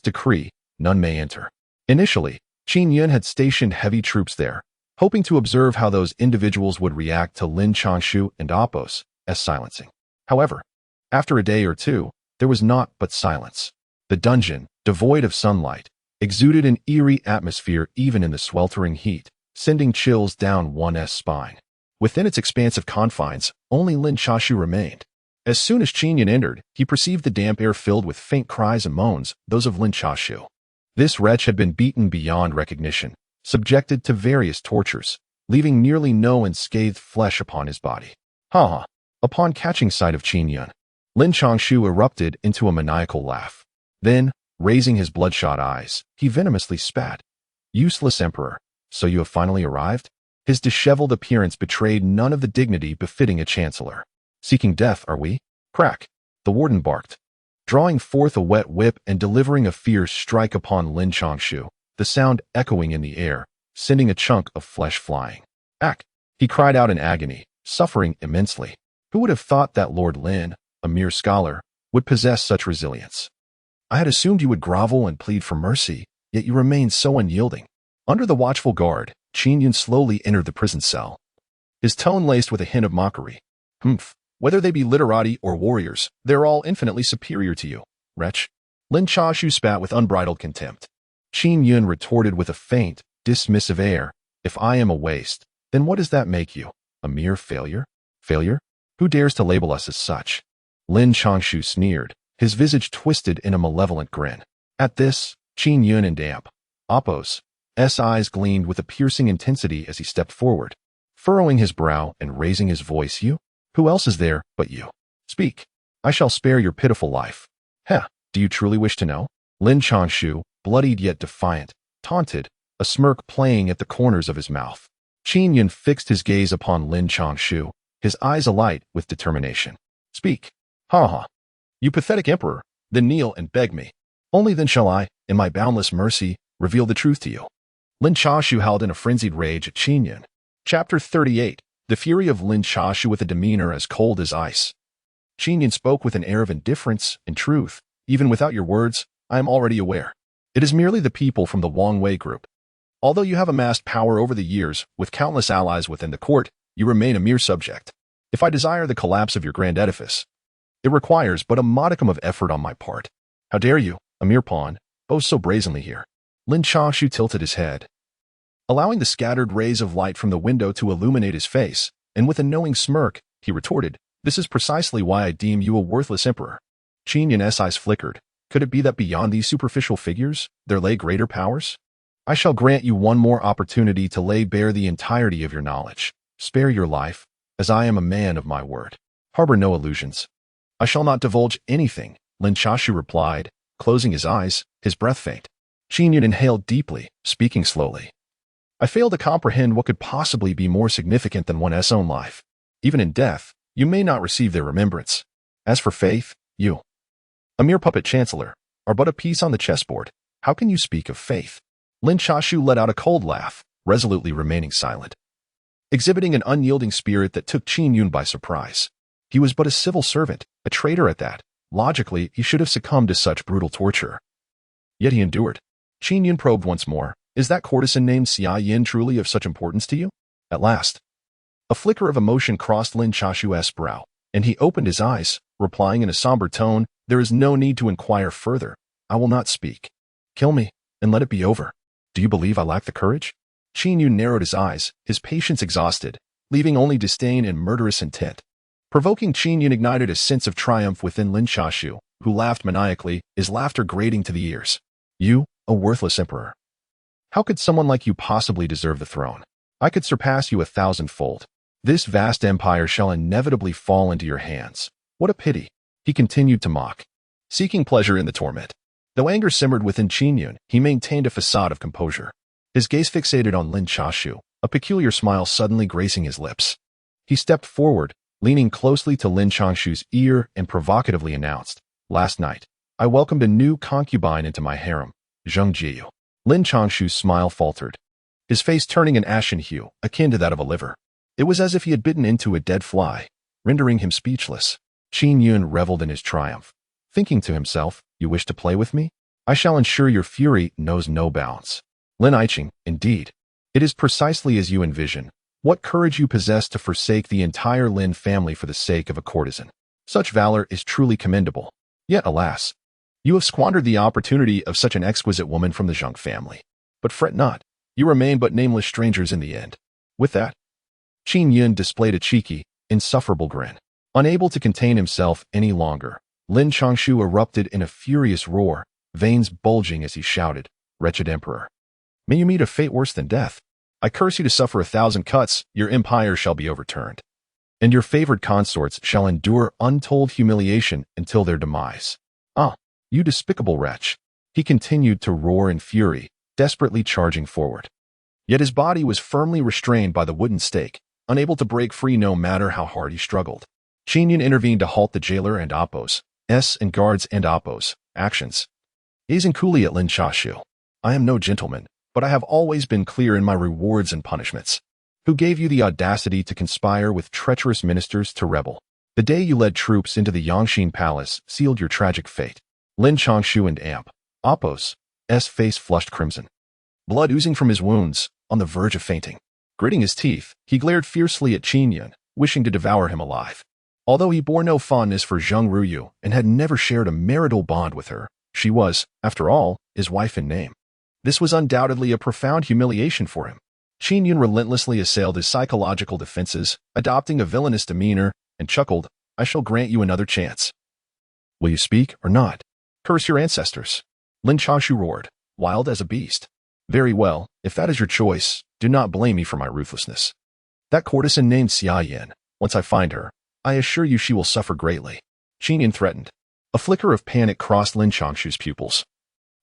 decree, none may enter. Initially, Qin Yun had stationed heavy troops there, hoping to observe how those individuals would react to Lin Changshu and Apos' silencing. However, after a day or two, there was naught but silence. The dungeon, devoid of sunlight, exuded an eerie atmosphere even in the sweltering heat, sending chills down one's spine. Within its expansive confines, only Lin Chashu remained. As soon as Qin Yun entered, he perceived the damp air filled with faint cries and moans, those of Lin Chashu. This wretch had been beaten beyond recognition, subjected to various tortures, leaving nearly no unscathed flesh upon his body. Ha! Upon catching sight of Qin Yun, Lin Changshu erupted into a maniacal laugh. Then, raising his bloodshot eyes, he venomously spat. Useless emperor, so you have finally arrived? His disheveled appearance betrayed none of the dignity befitting a chancellor. Seeking death, are we? Crack! The warden barked, drawing forth a wet whip and delivering a fierce strike upon Lin Changshu, the sound echoing in the air, sending a chunk of flesh flying. Ack! He cried out in agony, suffering immensely. Who would have thought that Lord Lin, a mere scholar, would possess such resilience? I had assumed you would grovel and plead for mercy, yet you remained so unyielding. Under the watchful guard, Qin Yun slowly entered the prison cell, his tone laced with a hint of mockery. Whether they be literati or warriors, they're all infinitely superior to you, wretch. Lin Chashu spat with unbridled contempt. Qin Yun retorted with a faint, dismissive air. If I am a waste, then what does that make you? A mere failure? Failure? Who dares to label us as such? Lin Changshu sneered, his visage twisted in a malevolent grin. At this, Qin Yun and Apos' eyes gleamed with a piercing intensity as he stepped forward, furrowing his brow and raising his voice. You? Who else is there but you? Speak. I shall spare your pitiful life. Heh, do you truly wish to know? Lin Changshu, bloodied yet defiant, taunted, a smirk playing at the corners of his mouth. Qin Yun fixed his gaze upon Lin Changshu, his eyes alight with determination. Speak. Ha ha. You pathetic emperor, then kneel and beg me. Only then shall I, in my boundless mercy, reveal the truth to you." Lin Chashu howled in a frenzied rage at Qin Yun. Chapter 38. The fury of Lin Chashu with a demeanor as cold as ice. Qin Yun spoke with an air of indifference. "In truth, even without your words, I am already aware. It is merely the people from the Wang Wei group. Although you have amassed power over the years, with countless allies within the court, you remain a mere subject. If I desire the collapse of your grand edifice, it requires but a modicum of effort on my part. How dare you, a mere pawn, boast so brazenly here?" Lin Chashu tilted his head, allowing the scattered rays of light from the window to illuminate his face, and with a knowing smirk, he retorted, "This is precisely why I deem you a worthless emperor." Qin Yun's eyes flickered. Could it be that beyond these superficial figures, there lay greater powers? "I shall grant you one more opportunity to lay bare the entirety of your knowledge. Spare your life, as I am a man of my word. Harbor no illusions." "I shall not divulge anything," Lin Chashu replied, closing his eyes, his breath faint. Qin Yun inhaled deeply, speaking slowly. "I fail to comprehend what could possibly be more significant than one's own life. Even in death, you may not receive their remembrance. As for faith, you, a mere puppet chancellor, are but a piece on the chessboard. How can you speak of faith?" Lin Chashu let out a cold laugh, resolutely remaining silent, exhibiting an unyielding spirit that took Qin Yun by surprise. He was but a civil servant, a traitor at that. Logically, he should have succumbed to such brutal torture. Yet he endured. Qin Yun probed once more, "Is that courtesan named Xia Yin truly of such importance to you?" At last, a flicker of emotion crossed Lin Chashu's brow, and he opened his eyes, replying in a somber tone, "There is no need to inquire further. I will not speak. Kill me, and let it be over. Do you believe I lack the courage?" Qin Yun narrowed his eyes, his patience exhausted, leaving only disdain and murderous intent. Provoking Qin Yun ignited a sense of triumph within Lin Chashu, who laughed maniacally, his laughter grating to the ears. "You, a worthless emperor. How could someone like you possibly deserve the throne? I could surpass you 1,000-fold. This vast empire shall inevitably fall into your hands. What a pity." He continued to mock, seeking pleasure in the torment. Though anger simmered within Qin Yun, he maintained a facade of composure. His gaze fixated on Lin Chashu, a peculiar smile suddenly gracing his lips. He stepped forward, leaning closely to Lin Changshu's ear and provocatively announced, "Last night, I welcomed a new concubine into my harem, Zheng Jiu." Lin Changshu's smile faltered, his face turning an ashen hue, akin to that of a liver. It was as if he had bitten into a dead fly, rendering him speechless. Qin Yun reveled in his triumph, thinking to himself, "You wish to play with me? I shall ensure your fury knows no bounds." Lin Aiching, indeed. It is precisely as you envision. What courage you possess to forsake the entire Lin family for the sake of a courtesan. Such valor is truly commendable. Yet, alas, you have squandered the opportunity of such an exquisite woman from the Zheng family. But fret not, you remain but nameless strangers in the end. With that, Qin Yun displayed a cheeky, insufferable grin. Unable to contain himself any longer, Lin Changshu erupted in a furious roar, veins bulging as he shouted, "Wretched emperor! May you meet a fate worse than death. I curse you to suffer 1,000 cuts, your empire shall be overturned, and your favored consorts shall endure untold humiliation until their demise. Ah, you despicable wretch!" He continued to roar in fury, desperately charging forward. Yet his body was firmly restrained by the wooden stake, unable to break free no matter how hard he struggled. Qin Yun intervened to halt the jailer and Appos, and guards and Appos, actions. Gazing coolly at Lin Chashu, "I am no gentleman, but I have always been clear in my rewards and punishments. Who gave you the audacity to conspire with treacherous ministers to rebel? The day you led troops into the Yangxin Palace sealed your tragic fate." Lin Changshu and Appos' face flushed crimson, blood oozing from his wounds, on the verge of fainting. Gritting his teeth, he glared fiercely at Qin Yun, wishing to devour him alive. Although he bore no fondness for Zheng Ruyu and had never shared a marital bond with her, she was, after all, his wife in name. This was undoubtedly a profound humiliation for him. Qin Yun relentlessly assailed his psychological defenses, adopting a villainous demeanor, and chuckled, "I shall grant you another chance. Will you speak or not? Curse your ancestors." Lin Chashu roared, wild as a beast. "Very well, if that is your choice, do not blame me for my ruthlessness. That courtesan named Xia Yin, once I find her, I assure you she will suffer greatly." Qin Yun threatened. A flicker of panic crossed Lin Changshu's pupils,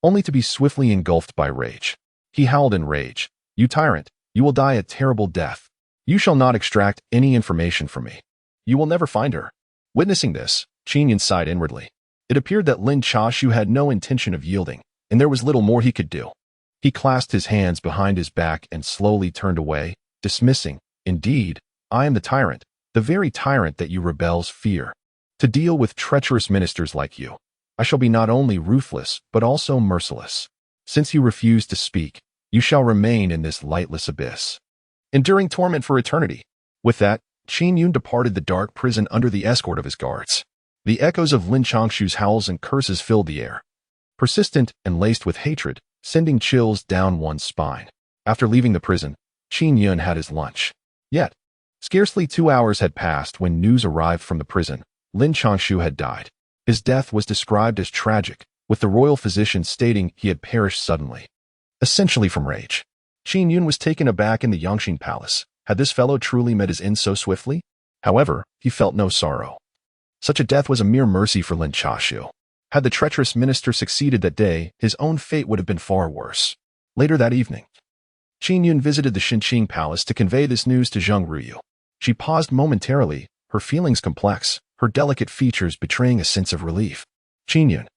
only to be swiftly engulfed by rage. He howled in rage, "You tyrant, you will die a terrible death. You shall not extract any information from me. You will never find her." Witnessing this, Qin Yun sighed inwardly. It appeared that Lin Chashu had no intention of yielding, and there was little more he could do. He clasped his hands behind his back and slowly turned away, dismissing, "Indeed, I am the tyrant, the very tyrant that you rebels fear. To deal with treacherous ministers like you, I shall be not only ruthless, but also merciless. Since you refuse to speak, you shall remain in this lightless abyss, enduring torment for eternity." With that, Qin Yun departed the dark prison under the escort of his guards. The echoes of Lin Changshu's howls and curses filled the air, persistent and laced with hatred, sending chills down one's spine. After leaving the prison, Qin Yun had his lunch. Yet, scarcely 2 hours had passed when news arrived from the prison. Lin Changshu had died. His death was described as tragic, with the royal physician stating he had perished suddenly, essentially from rage. Qin Yun was taken aback in the Yangqin Palace. Had this fellow truly met his end so swiftly? However, he felt no sorrow. Such a death was a mere mercy for Lin Chashu. Had the treacherous minister succeeded that day, his own fate would have been far worse. Later that evening, Qin Yun visited the Xinqing Palace to convey this news to Zheng Ruyu. She paused momentarily, her feelings complex, her delicate features betraying a sense of relief. Qin Yun,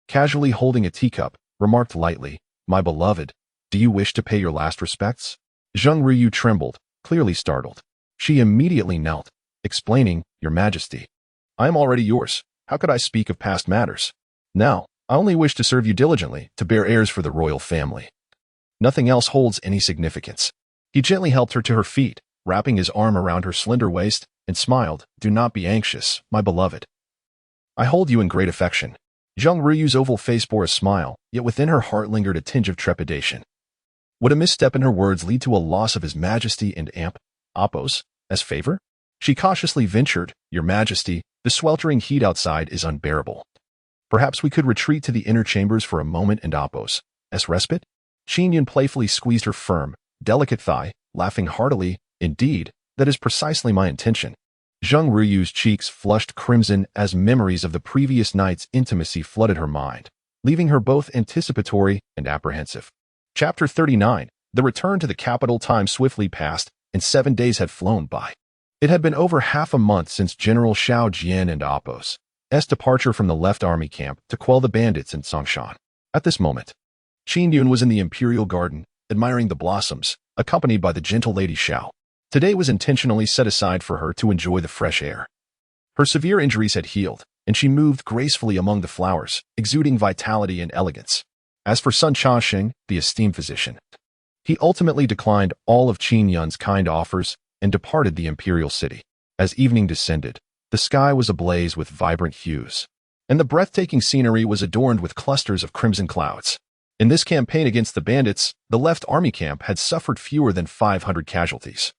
casually holding a teacup, remarked lightly, "My beloved, do you wish to pay your last respects?" Zheng Ruyu trembled, clearly startled. She immediately knelt, explaining, "Your Majesty, I am already yours. How could I speak of past matters? Now, I only wish to serve you diligently, to bear heirs for the royal family. Nothing else holds any significance." He gently helped her to her feet, wrapping his arm around her slender waist, and smiled, "Do not be anxious, my beloved. I hold you in great affection." Zheng Ruyu's oval face bore a smile, yet within her heart lingered a tinge of trepidation. Would a misstep in her words lead to a loss of his majesty and Appos as favor? She cautiously ventured, "Your Majesty, the sweltering heat outside is unbearable. Perhaps we could retreat to the inner chambers for a moment and Appos as respite?" Qin Yun playfully squeezed her firm, delicate thigh, laughing heartily, "Indeed, that is precisely my intention." Zheng Ruyu's cheeks flushed crimson as memories of the previous night's intimacy flooded her mind, leaving her both anticipatory and apprehensive. Chapter 39. The return to the capital. Time swiftly passed, and 7 days had flown by. It had been over half a month since General Xiao Jian and Appos' departure from the left army camp to quell the bandits in Songshan. At this moment, Qin Yun was in the imperial garden, admiring the blossoms, accompanied by the gentle Lady Xiao. Today was intentionally set aside for her to enjoy the fresh air. Her severe injuries had healed, and she moved gracefully among the flowers, exuding vitality and elegance. As for Sun Chasheng, the esteemed physician, he ultimately declined all of Qin Yun's kind offers and departed the imperial city. As evening descended, the sky was ablaze with vibrant hues, and the breathtaking scenery was adorned with clusters of crimson clouds. In this campaign against the bandits, the left army camp had suffered fewer than 500 casualties,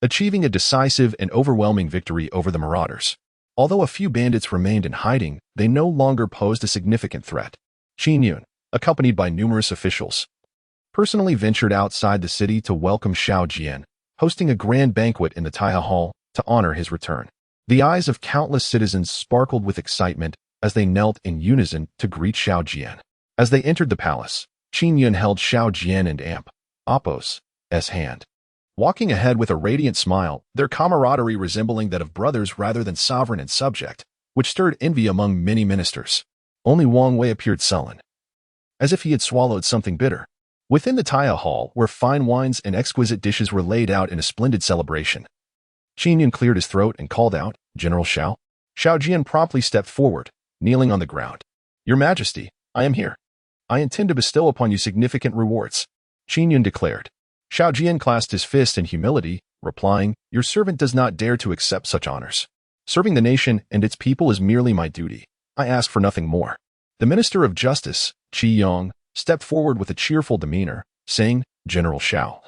achieving a decisive and overwhelming victory over the marauders. Although a few bandits remained in hiding, they no longer posed a significant threat. Qin Yun, accompanied by numerous officials, personally ventured outside the city to welcome Xiao Jian, hosting a grand banquet in the Taiha Hall to honor his return. The eyes of countless citizens sparkled with excitement as they knelt in unison to greet Xiao Jian. As they entered the palace, Qin Yun held Xiao Jian and Appos' hand, walking ahead with a radiant smile, their camaraderie resembling that of brothers rather than sovereign and subject, which stirred envy among many ministers. Only Wang Wei appeared sullen, as if he had swallowed something bitter. Within the Taiha Hall, where fine wines and exquisite dishes were laid out in a splendid celebration, Qin Yun cleared his throat and called out, "General Xiao." Xiao Jian promptly stepped forward, kneeling on the ground. "Your Majesty, I am here. I intend to bestow upon you significant rewards," Qin Yun declared. Xiao Jian clasped his fist in humility, replying, "Your servant does not dare to accept such honors. Serving the nation and its people is merely my duty. I ask for nothing more." The Minister of Justice, Qi Yong, stepped forward with a cheerful demeanor, saying, "General Xiao,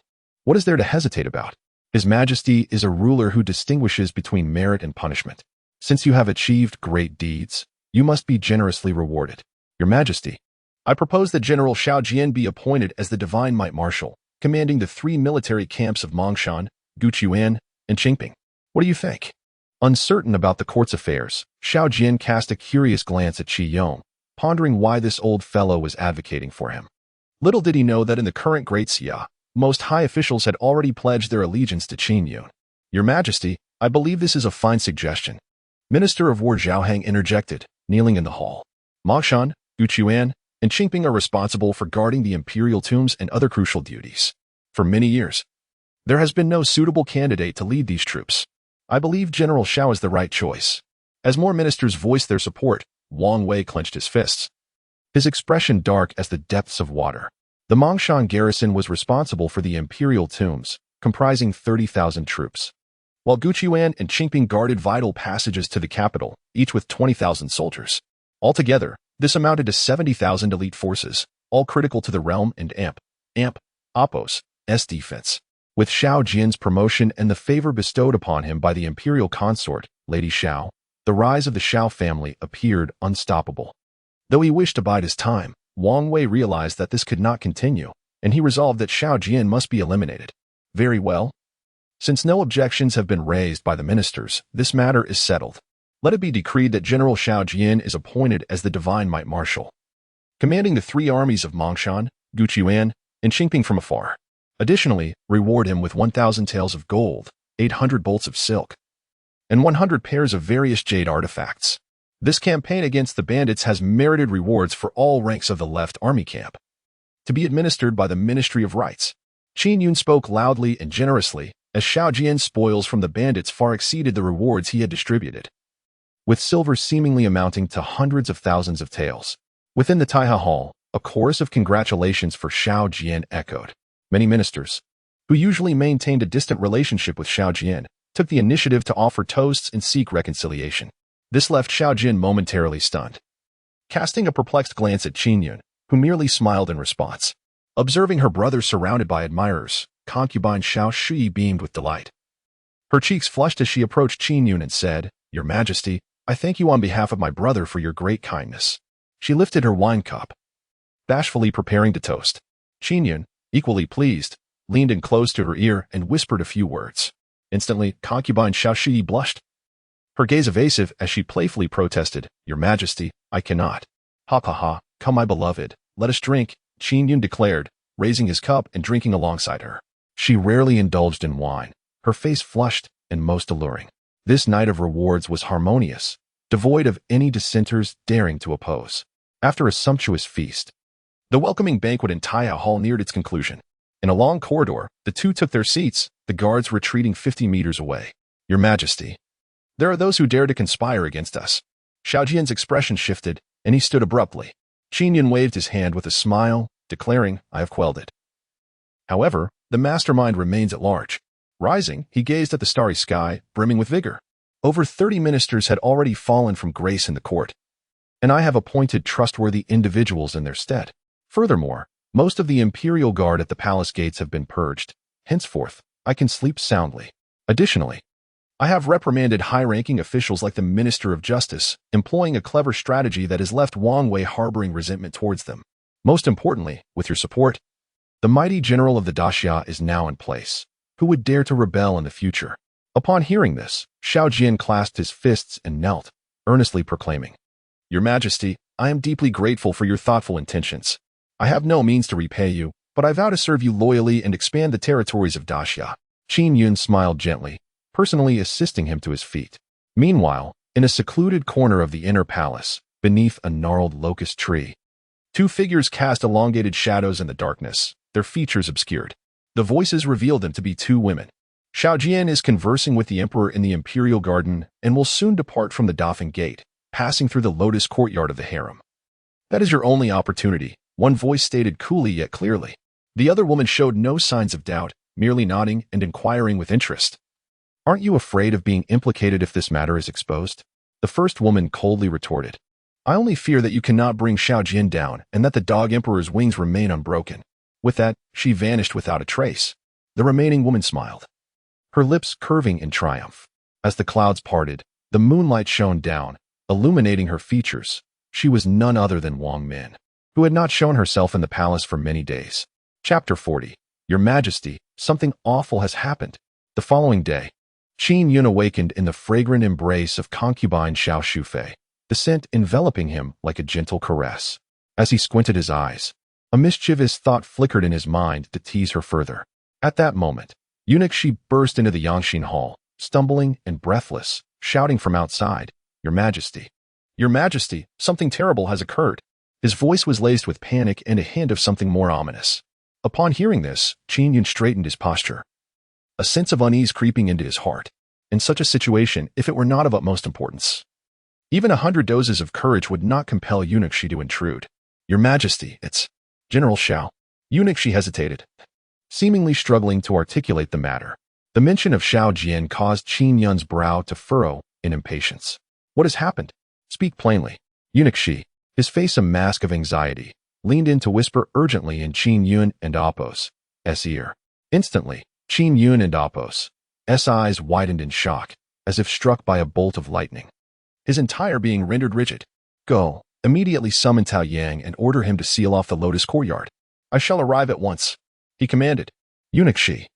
what is there to hesitate about? His Majesty is a ruler who distinguishes between merit and punishment. Since you have achieved great deeds, you must be generously rewarded. Your Majesty, I propose that General Xiao Jian be appointed as the Divine Might Marshal, commanding the 3 military camps of Mongshan, Guchuan, and Qingping. What do you think?" Uncertain about the court's affairs, Xiao Jian cast a curious glance at Qi Yong, pondering why this old fellow was advocating for him. Little did he know that in the current Great Xia, most high officials had already pledged their allegiance to Qin Yun. "Your Majesty, I believe this is a fine suggestion," Minister of War Zhao Hang interjected, kneeling in the hall. Mongshan, Guchuan, and Qingping are responsible for guarding the imperial tombs and other crucial duties. For many years, there has been no suitable candidate to lead these troops. I believe General Xiao is the right choice. As more ministers voiced their support, Wang Wei clenched his fists, his expression dark as the depths of water. The Mongshan garrison was responsible for the imperial tombs, comprising 30,000 troops, while Guchuan and Qingping guarded vital passages to the capital, each with 20,000 soldiers. Altogether, this amounted to 70,000 elite forces, all critical to the realm and Oppo's defense. With Xiao Jian's promotion and the favor bestowed upon him by the imperial consort, Lady Xiao, the rise of the Xiao family appeared unstoppable. Though he wished to bide his time, Wang Wei realized that this could not continue, and he resolved that Xiao Jian must be eliminated. Very well. Since no objections have been raised by the ministers, this matter is settled. Let it be decreed that General Xiao Jian is appointed as the Divine Might Marshal, commanding the 3 armies of Mongshan, Guchuan, and Qingping from afar. Additionally, reward him with 1,000 taels of gold, 800 bolts of silk, and 100 pairs of various jade artifacts. This campaign against the bandits has merited rewards for all ranks of the left army camp, to be administered by the Ministry of Rights. Qin Yun spoke loudly and generously, as Xiao Jian's spoils from the bandits far exceeded the rewards he had distributed, with silver seemingly amounting to hundreds of thousands of taels. Within the Taiha Hall, a chorus of congratulations for Xiao Jian echoed. Many ministers, who usually maintained a distant relationship with Xiao Jian, took the initiative to offer toasts and seek reconciliation. This left Xiao Jian momentarily stunned, casting a perplexed glance at Qin Yun, who merely smiled in response. Observing her brother surrounded by admirers, concubine Xiao Shi beamed with delight. Her cheeks flushed as she approached Qin Yun and said, "Your Majesty, I thank you on behalf of my brother for your great kindness." She lifted her wine cup, bashfully preparing to toast. Qin Yun, equally pleased, leaned in close to her ear and whispered a few words. Instantly, concubine Xiao Shi blushed, her gaze evasive as she playfully protested, "Your Majesty, I cannot." "Ha ha ha, come my beloved, let us drink," Qin Yun declared, raising his cup and drinking alongside her. She rarely indulged in wine, her face flushed and most alluring. This night of rewards was harmonious, devoid of any dissenters daring to oppose. After a sumptuous feast, the welcoming banquet in Taiha Hall neared its conclusion. In a long corridor, the two took their seats, the guards retreating 50 meters away. "Your Majesty, there are those who dare to conspire against us." Xiao Jian's expression shifted, and he stood abruptly. Qin Yun waved his hand with a smile, declaring, "I have quelled it." However, the mastermind remains at large. Rising, he gazed at the starry sky, brimming with vigor. Over 30 ministers had already fallen from grace in the court, and I have appointed trustworthy individuals in their stead. Furthermore, most of the imperial guard at the palace gates have been purged. Henceforth, I can sleep soundly. Additionally, I have reprimanded high-ranking officials like the Minister of Justice, employing a clever strategy that has left Wang Wei harboring resentment towards them. Most importantly, with your support, the mighty general of the Daxia is now in place. Who would dare to rebel in the future? Upon hearing this, Xiao Jian clasped his fists and knelt, earnestly proclaiming, "Your Majesty, I am deeply grateful for your thoughtful intentions. I have no means to repay you, but I vow to serve you loyally and expand the territories of Daxia." Qin Yun smiled gently, personally assisting him to his feet. Meanwhile, in a secluded corner of the inner palace, beneath a gnarled locust tree, 2 figures cast elongated shadows in the darkness, their features obscured. The voices revealed them to be 2 women. Xiao Jian is conversing with the emperor in the imperial garden and will soon depart from the Dauphin Gate, passing through the lotus courtyard of the harem. "That is your only opportunity," one voice stated coolly yet clearly. The other woman showed no signs of doubt, merely nodding and inquiring with interest. "Aren't you afraid of being implicated if this matter is exposed?" The first woman coldly retorted. "I only fear that you cannot bring Xiao Jian down and that the dog emperor's wings remain unbroken." With that, she vanished without a trace. The remaining woman smiled, her lips curving in triumph. As the clouds parted, the moonlight shone down, illuminating her features. She was none other than Wang Min, who had not shown herself in the palace for many days. Chapter 40. Your Majesty, something awful has happened. The following day, Qin Yun awakened in the fragrant embrace of concubine Xiao Shufei, the scent enveloping him like a gentle caress. As he squinted his eyes, a mischievous thought flickered in his mind to tease her further. At that moment, Eunuch Shi burst into the Yangxin Hall, stumbling and breathless, shouting from outside, "Your Majesty! Your Majesty, something terrible has occurred. His voice was laced with panic and a hint of something more ominous. Upon hearing this, Qin Yun straightened his posture, a sense of unease creeping into his heart. In such a situation, if it were not of utmost importance, even 100 doses of courage would not compel Eunuch Shi to intrude. Your Majesty, it's General Xiao. Eunuch Shi hesitated, seemingly struggling to articulate the matter. The mention of Xiao Jian caused Qin Yun's brow to furrow in impatience. What has happened? Speak plainly. Eunuch Shi, his face a mask of anxiety, leaned in to whisper urgently in Qin Yun and Apos' ear. Instantly, Qin Yun and Apos' eyes widened in shock, as if struck by a bolt of lightning. His entire being rendered rigid. Go, immediately summon Tao Yang and order him to seal off the Lotus Courtyard. I shall arrive at once, he commanded. Eunuch Shi,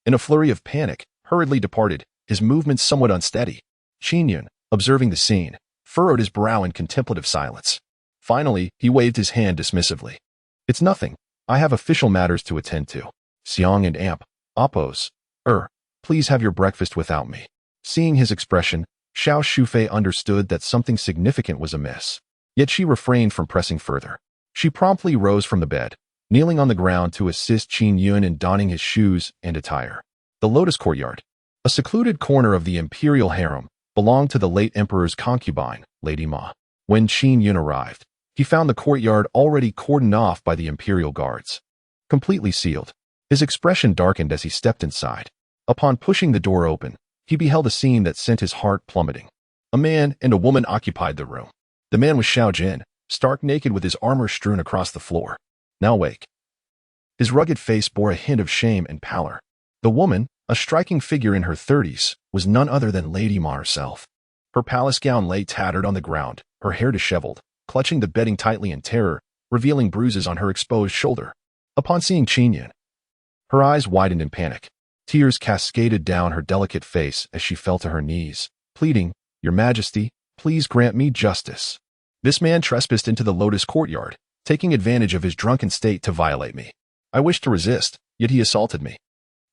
in a flurry of panic, hurriedly departed, his movements somewhat unsteady. Qin Yun, observing the scene, furrowed his brow in contemplative silence. Finally, he waved his hand dismissively. It's nothing. I have official matters to attend to. Xiang and Apos, please have your breakfast without me. Seeing his expression, Xiao Shufei understood that something significant was amiss. Yet she refrained from pressing further. She promptly rose from the bed, kneeling on the ground to assist Qin Yun in donning his shoes and attire. The Lotus Courtyard, a secluded corner of the imperial harem, belonged to the late emperor's concubine, Lady Ma. When Qin Yun arrived, he found the courtyard already cordoned off by the imperial guards, completely sealed. His expression darkened as he stepped inside. Upon pushing the door open, he beheld a scene that sent his heart plummeting. A man and a woman occupied the room. The man was Xiao Jin, stark naked with his armor strewn across the floor, now awake. His rugged face bore a hint of shame and pallor. The woman, a striking figure in her 30s, was none other than Lady Ma herself. Her palace gown lay tattered on the ground, her hair disheveled, clutching the bedding tightly in terror, revealing bruises on her exposed shoulder. Upon seeing Qin Yun, her eyes widened in panic. Tears cascaded down her delicate face as she fell to her knees, pleading, Your Majesty, please grant me justice. This man trespassed into the Lotus Courtyard, taking advantage of his drunken state to violate me. I wished to resist, yet he assaulted me.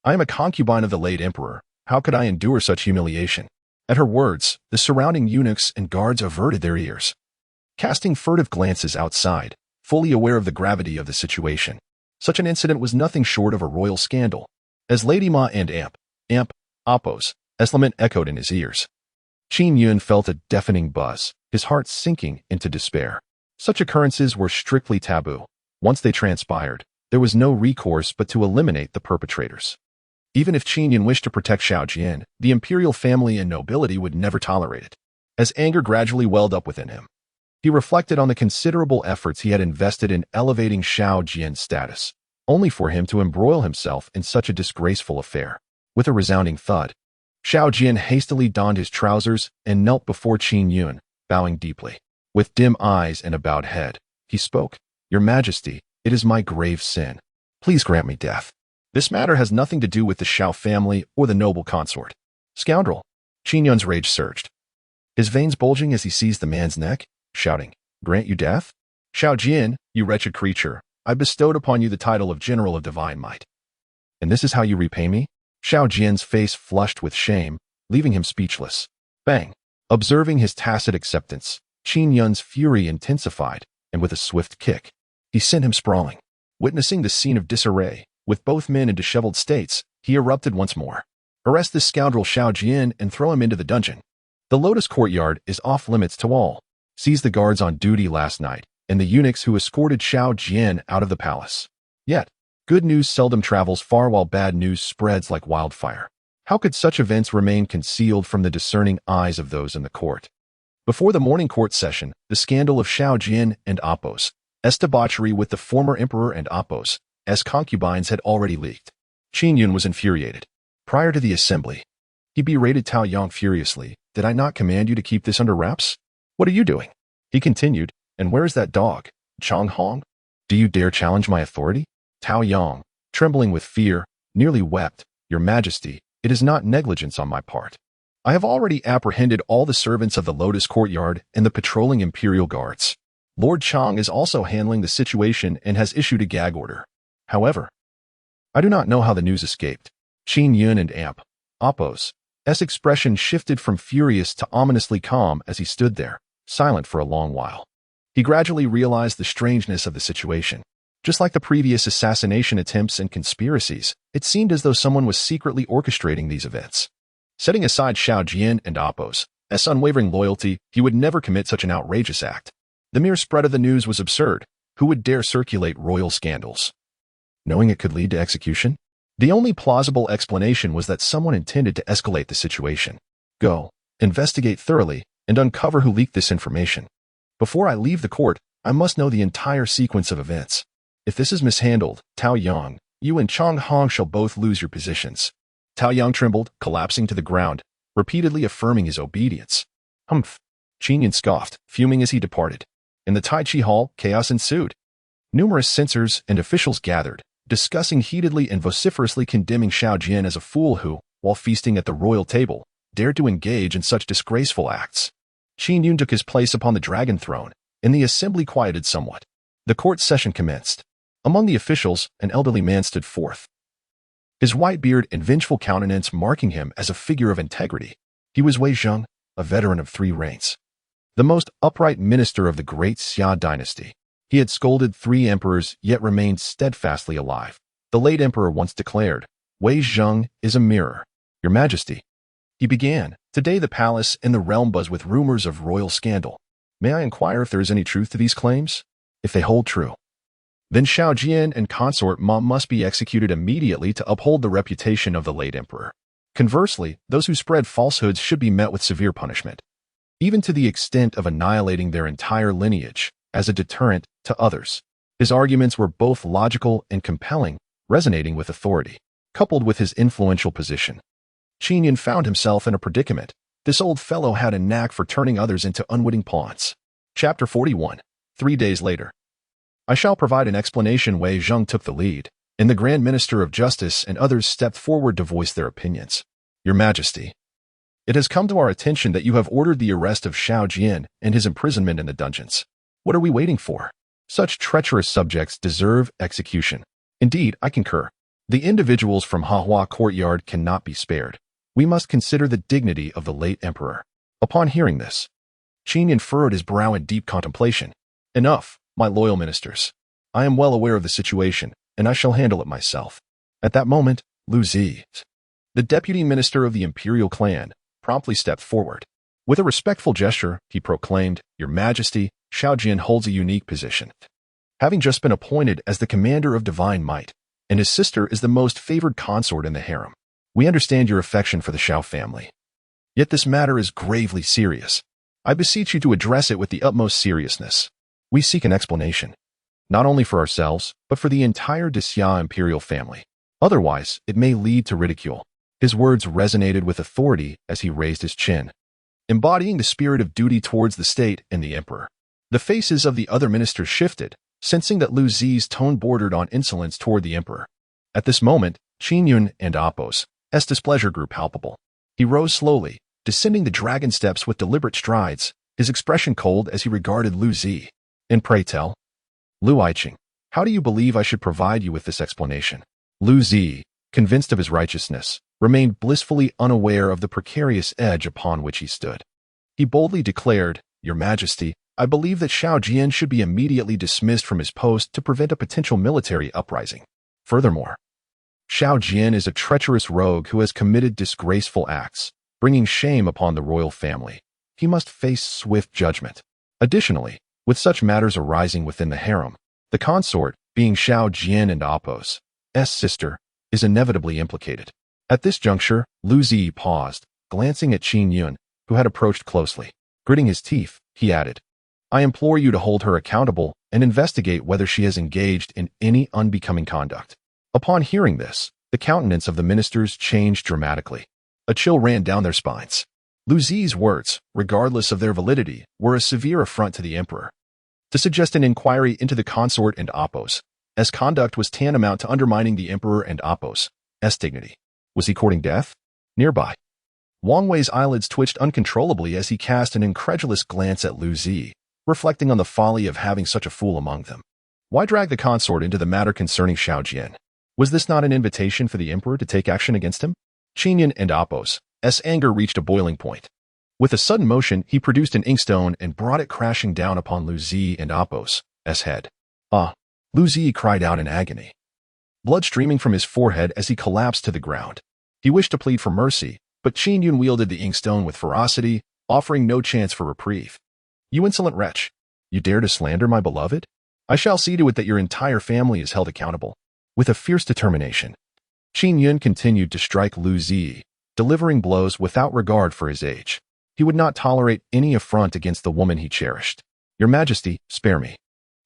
I am a concubine of the late emperor. How could I endure such humiliation? At her words, the surrounding eunuchs and guards averted their ears, casting furtive glances outside, fully aware of the gravity of the situation. Such an incident was nothing short of a royal scandal. As Lady Ma and Apos' lament echoed in his ears, Qin Yun felt a deafening buzz, his heart sinking into despair. Such occurrences were strictly taboo. Once they transpired, there was no recourse but to eliminate the perpetrators. Even if Qin Yun wished to protect Xiao Jian, the imperial family and nobility would never tolerate it. As anger gradually welled up within him, he reflected on the considerable efforts he had invested in elevating Xiao Jian's status, only for him to embroil himself in such a disgraceful affair. With a resounding thud, Xiao Jian hastily donned his trousers and knelt before Qin Yun, bowing deeply. With dim eyes and a bowed head, he spoke, Your Majesty, it is my grave sin. Please grant me death. This matter has nothing to do with the Xiao family or the noble consort. Scoundrel! Qin Yun's rage surged, his veins bulging as he seized the man's neck, shouting, Grant you death? Xiao Jian, you wretched creature, I bestowed upon you the title of General of Divine Might. And this is how you repay me? Xiao Jian's face flushed with shame, leaving him speechless. Bang! Observing his tacit acceptance, Qin Yun's fury intensified, and with a swift kick, he sent him sprawling. Witnessing the scene of disarray, with both men in disheveled states, he erupted once more. Arrest this scoundrel Xiao Jian and throw him into the dungeon. The Lotus Courtyard is off limits to all. Seize the guards on duty last night, and the eunuchs who escorted Xiao Jian out of the palace. Yet, good news seldom travels far while bad news spreads like wildfire. How could such events remain concealed from the discerning eyes of those in the court? Before the morning court session, the scandal of Xiao Jian and Apos' debauchery with the former emperor and Apos' concubines had already leaked. Qin Yun was infuriated. Prior to the assembly, he berated Tao Yang furiously. Did I not command you to keep this under wraps? What are you doing? He continued, and where is that dog, Chang Hong? Do you dare challenge my authority? Tao Yang, trembling with fear, nearly wept, Your Majesty, it is not negligence on my part. I have already apprehended all the servants of the Lotus Courtyard and the patrolling imperial guards. Lord Chang is also handling the situation and has issued a gag order. However, I do not know how the news escaped. Qin Yun and Apos' expression shifted from furious to ominously calm as he stood there, silent for a long while. He gradually realized the strangeness of the situation. Just like the previous assassination attempts and conspiracies, it seemed as though someone was secretly orchestrating these events. Setting aside Xiao Jian and Apos' unwavering loyalty, he would never commit such an outrageous act. The mere spread of the news was absurd. Who would dare circulate royal scandals, knowing it could lead to execution? The only plausible explanation was that someone intended to escalate the situation. Go, investigate thoroughly, and uncover who leaked this information. Before I leave the court, I must know the entire sequence of events. If this is mishandled, Tao Yang, you and Chong Hong shall both lose your positions. Tao Yang trembled, collapsing to the ground, repeatedly affirming his obedience. Humph. Qin Yun scoffed, fuming as he departed. In the Tai Chi Hall, chaos ensued. Numerous censors and officials gathered, discussing heatedly and vociferously condemning Xiao Jian as a fool who, while feasting at the royal table, dared to engage in such disgraceful acts. Qin Yun took his place upon the dragon throne, and the assembly quieted somewhat. The court session commenced. Among the officials, an elderly man stood forth, his white beard and vengeful countenance marking him as a figure of integrity. He was Wei Zheng, a veteran of 3 reigns, the most upright minister of the great Xia dynasty. He had scolded 3 emperors, yet remained steadfastly alive. The late emperor once declared, "Wei Zheng is a mirror. Your Majesty," he began, "today the palace and the realm buzz with rumors of royal scandal. May I inquire if there is any truth to these claims? If they hold true, then Xiao Jian and consort must be executed immediately to uphold the reputation of the late emperor. Conversely, those who spread falsehoods should be met with severe punishment, even to the extent of annihilating their entire lineage, as a deterrent to others." His arguments were both logical and compelling, resonating with authority, coupled with his influential position. Qin Yun found himself in a predicament. This old fellow had a knack for turning others into unwitting pawns. Chapter 41. 3 days later. I shall provide an explanation. Wei Zheng took the lead, and the Grand Minister of Justice and others stepped forward to voice their opinions. Your Majesty, it has come to our attention that you have ordered the arrest of Xiao Jian and his imprisonment in the dungeons. What are we waiting for? Such treacherous subjects deserve execution. Indeed, I concur. The individuals from Hahua Courtyard cannot be spared. We must consider the dignity of the late emperor. Upon hearing this, Qin Yun furrowed his brow in deep contemplation. Enough, my loyal ministers. I am well aware of the situation, and I shall handle it myself. At that moment, Lu Zi, the deputy minister of the imperial clan, promptly stepped forward. With a respectful gesture, he proclaimed, Your Majesty, Xiao Jian holds a unique position, having just been appointed as the commander of divine might, and his sister is the most favored consort in the harem. We understand your affection for the Xiao family. Yet this matter is gravely serious. I beseech you to address it with the utmost seriousness. We seek an explanation, not only for ourselves, but for the entire Daxia imperial family. Otherwise, it may lead to ridicule. His words resonated with authority as he raised his chin, embodying the spirit of duty towards the state and the emperor. The faces of the other ministers shifted, sensing that Lu Zi's tone bordered on insolence toward the emperor. At this moment, Qin Yun and Apos' displeasure grew palpable. He rose slowly, descending the dragon steps with deliberate strides, his expression cold as he regarded Lu Zi. And pray tell, Lu Aiqing, how do you believe I should provide you with this explanation? Lu Zi, convinced of his righteousness, remained blissfully unaware of the precarious edge upon which he stood. He boldly declared, Your Majesty, I believe that Xiao Jian should be immediately dismissed from his post to prevent a potential military uprising. Furthermore, Xiao Jian is a treacherous rogue who has committed disgraceful acts, bringing shame upon the royal family. He must face swift judgment. Additionally, with such matters arising within the harem, the consort, being Xiao Jian and Apos' sister, is inevitably implicated. At this juncture, Lu Zi paused, glancing at Qin Yun, who had approached closely. Gritting his teeth, he added, I implore you to hold her accountable and investigate whether she has engaged in any unbecoming conduct. Upon hearing this, the countenance of the ministers changed dramatically. A chill ran down their spines. Lu Zi's words, regardless of their validity, were a severe affront to the emperor. To suggest an inquiry into the consort and Apos' conduct was tantamount to undermining the emperor and Apos' dignity. Was he courting death? Nearby, Wang Wei's eyelids twitched uncontrollably as he cast an incredulous glance at Lu Zi, reflecting on the folly of having such a fool among them. Why drag the consort into the matter concerning Xiao Jian? Was this not an invitation for the emperor to take action against him? Qin Yun and Apos' anger reached a boiling point. With a sudden motion, he produced an inkstone and brought it crashing down upon Lu Zi and Apos' head. Ah! Lu Zi cried out in agony, blood streaming from his forehead as he collapsed to the ground. He wished to plead for mercy, but Qin Yun wielded the inkstone with ferocity, offering no chance for reprieve. You insolent wretch! You dare to slander my beloved? I shall see to it that your entire family is held accountable. With a fierce determination, Qin Yun continued to strike Lu Zi, delivering blows without regard for his age. He would not tolerate any affront against the woman he cherished. Your Majesty, spare me.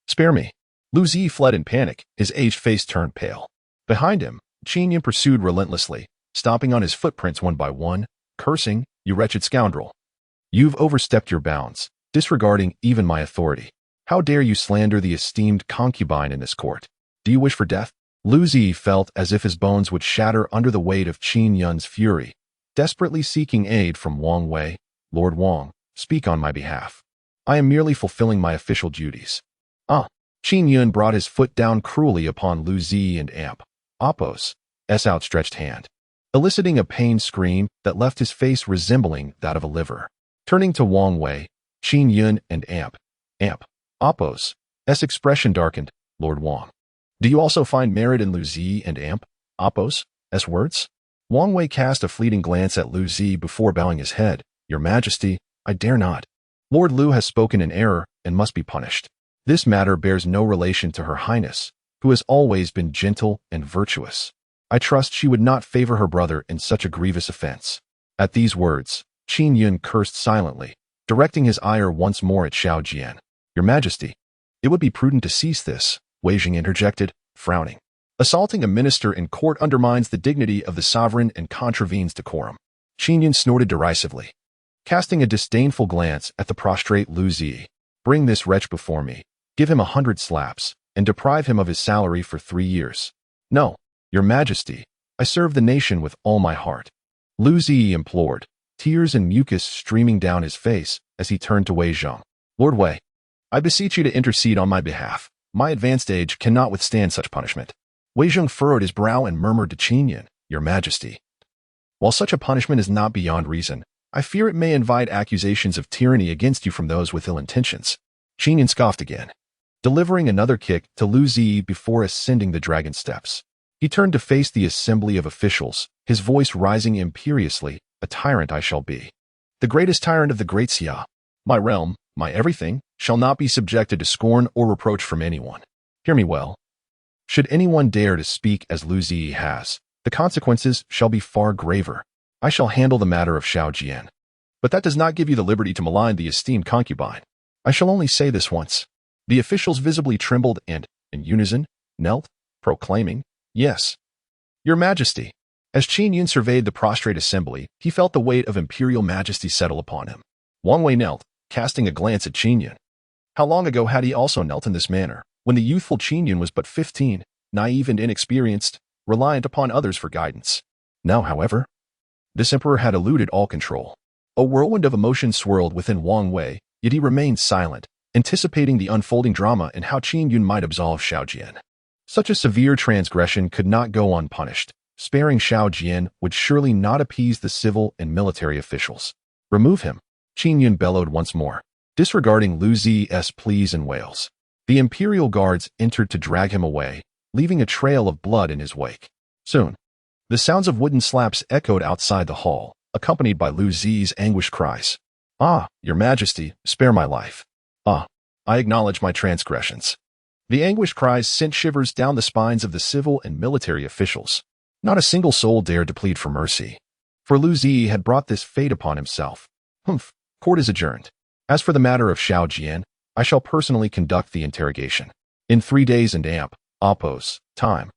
Spare me. Lu Zi fled in panic, his aged face turned pale. Behind him, Qin Yun pursued relentlessly, stomping on his footprints one by one, cursing, You wretched scoundrel. You've overstepped your bounds, disregarding even my authority. How dare you slander the esteemed concubine in this court? Do you wish for death? Lu Zi felt as if his bones would shatter under the weight of Qin Yun's fury, desperately seeking aid from Wang Wei. Lord Wang, speak on my behalf. I am merely fulfilling my official duties. Qin Yun brought his foot down cruelly upon Lu Zi and Apos' outstretched hand, eliciting a pained scream that left his face resembling that of a liver. Turning to Wang Wei, Qin Yun and Apos' expression darkened. Lord Wang, do you also find merit in Lu Zi and Apos' words? Wang Wei cast a fleeting glance at Lu Zi before bowing his head. Your Majesty, I dare not. Lord Lu has spoken in error and must be punished. This matter bears no relation to Her Highness, who has always been gentle and virtuous. I trust she would not favor her brother in such a grievous offense. At these words, Qin Yun cursed silently, directing his ire once more at Xiao Jian. Your Majesty, it would be prudent to cease this, Wei Jing interjected, frowning. Assaulting a minister in court undermines the dignity of the sovereign and contravenes decorum. Qin Yun snorted derisively, casting a disdainful glance at the prostrate Lu Zi. Bring this wretch before me, give him 100 slaps, and deprive him of his salary for 3 years. No, Your Majesty, I serve the nation with all my heart. Lu Zi implored, tears and mucus streaming down his face as he turned to Wei Zhong. Lord Wei, I beseech you to intercede on my behalf. My advanced age cannot withstand such punishment. Wei Zhong furrowed his brow and murmured to Qin Yun, Your Majesty, while such a punishment is not beyond reason, I fear it may invite accusations of tyranny against you from those with ill intentions. Qin Yun scoffed again, delivering another kick to Lu Zi before ascending the dragon steps. He turned to face the assembly of officials, his voice rising imperiously, A tyrant I shall be. The greatest tyrant of the great Xia. My realm, my everything, shall not be subjected to scorn or reproach from anyone. Hear me well. Should anyone dare to speak as Lu Zi has, the consequences shall be far graver. I shall handle the matter of Xiao Jian. But that does not give you the liberty to malign the esteemed concubine. I shall only say this once. The officials visibly trembled and, in unison, knelt, proclaiming, Yes, Your Majesty. As Qin Yun surveyed the prostrate assembly, he felt the weight of imperial majesty settle upon him. Wang Wei knelt, casting a glance at Qin Yun. How long ago had he also knelt in this manner, when the youthful Qin Yun was but 15, naive and inexperienced, reliant upon others for guidance. Now, however, this emperor had eluded all control. A whirlwind of emotion swirled within Wang Wei, yet he remained silent, anticipating the unfolding drama and how Qin Yun might absolve Xiao Jian. Such a severe transgression could not go unpunished. Sparing Xiao Jian would surely not appease the civil and military officials. Remove him, Qin Yun bellowed once more, disregarding Lu Zi's pleas and wails. The imperial guards entered to drag him away, leaving a trail of blood in his wake. Soon, the sounds of wooden slaps echoed outside the hall, accompanied by Lu Zi's anguished cries. Your Majesty, spare my life. I acknowledge my transgressions. The anguished cries sent shivers down the spines of the civil and military officials. Not a single soul dared to plead for mercy, for Lu Zi had brought this fate upon himself. Court is adjourned. As for the matter of Xiao Jian, I shall personally conduct the interrogation. In 3 days and Apos' time,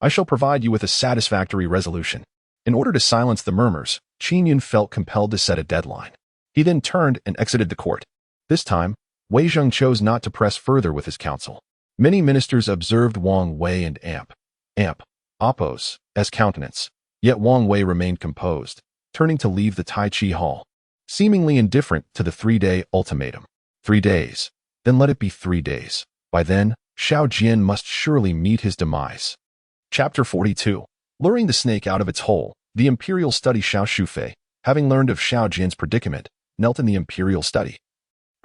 I shall provide you with a satisfactory resolution. In order to silence the murmurs, Qin Yun felt compelled to set a deadline. He then turned and exited the court. This time, Wei Zhong chose not to press further with his counsel. Many ministers observed Wang Wei and Apos' countenance, yet Wang Wei remained composed, turning to leave the Tai Chi Hall, seemingly indifferent to the 3-day ultimatum. 3 days, then let it be 3 days. By then, Xiao Jian must surely meet his demise. Chapter 42. Luring the snake out of its hole, the imperial study Xiao Shufei, having learned of Xiao Jian's predicament, knelt in the imperial study.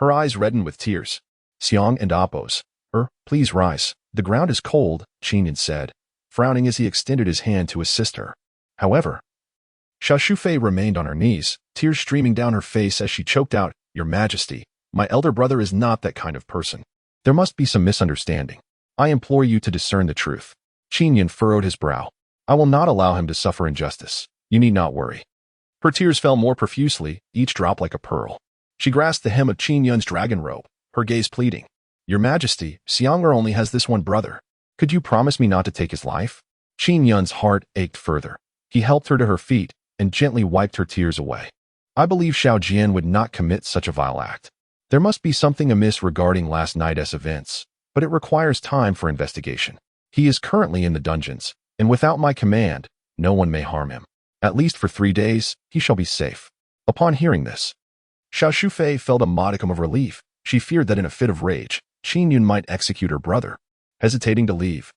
Her eyes reddened with tears. Xiang and Appos. Please rise. The ground is cold, Qin Yun said, frowning as he extended his hand to assist her. However, Xia Shufei remained on her knees, tears streaming down her face as she choked out, Your Majesty, my elder brother is not that kind of person. There must be some misunderstanding. I implore you to discern the truth. Qin Yun furrowed his brow. I will not allow him to suffer injustice. You need not worry. Her tears fell more profusely, each drop like a pearl. She grasped the hem of Qin Yun's dragon robe, her gaze pleading. Your Majesty, Xiang'er only has this one brother. Could you promise me not to take his life? Qin Yun's heart ached further. He helped her to her feet and gently wiped her tears away. I believe Xiao Jian would not commit such a vile act. There must be something amiss regarding last night's events, but it requires time for investigation. He is currently in the dungeons, and without my command, no one may harm him. At least for 3 days, he shall be safe. Upon hearing this, Xia Shufei felt a modicum of relief. She feared that in a fit of rage, Qin Yun might execute her brother. Hesitating to leave,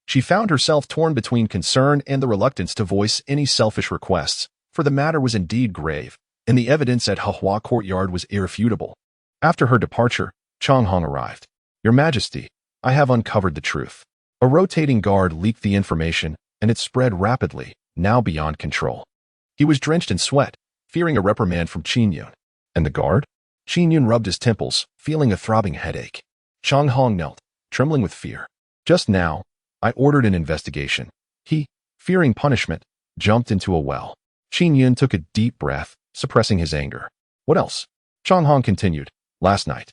she found herself torn between concern and the reluctance to voice any selfish requests, for the matter was indeed grave, and the evidence at Hehua Courtyard was irrefutable. After her departure, Chang Hong arrived. Your Majesty, I have uncovered the truth. A rotating guard leaked the information, and it spread rapidly, now beyond control. He was drenched in sweat, fearing a reprimand from Qin Yun. And the guard? Qin Yun rubbed his temples, feeling a throbbing headache. Chang Hong knelt, trembling with fear. Just now, I ordered an investigation. He, fearing punishment, jumped into a well. Qin Yun took a deep breath, suppressing his anger. What else? Chang Hong continued. Last night,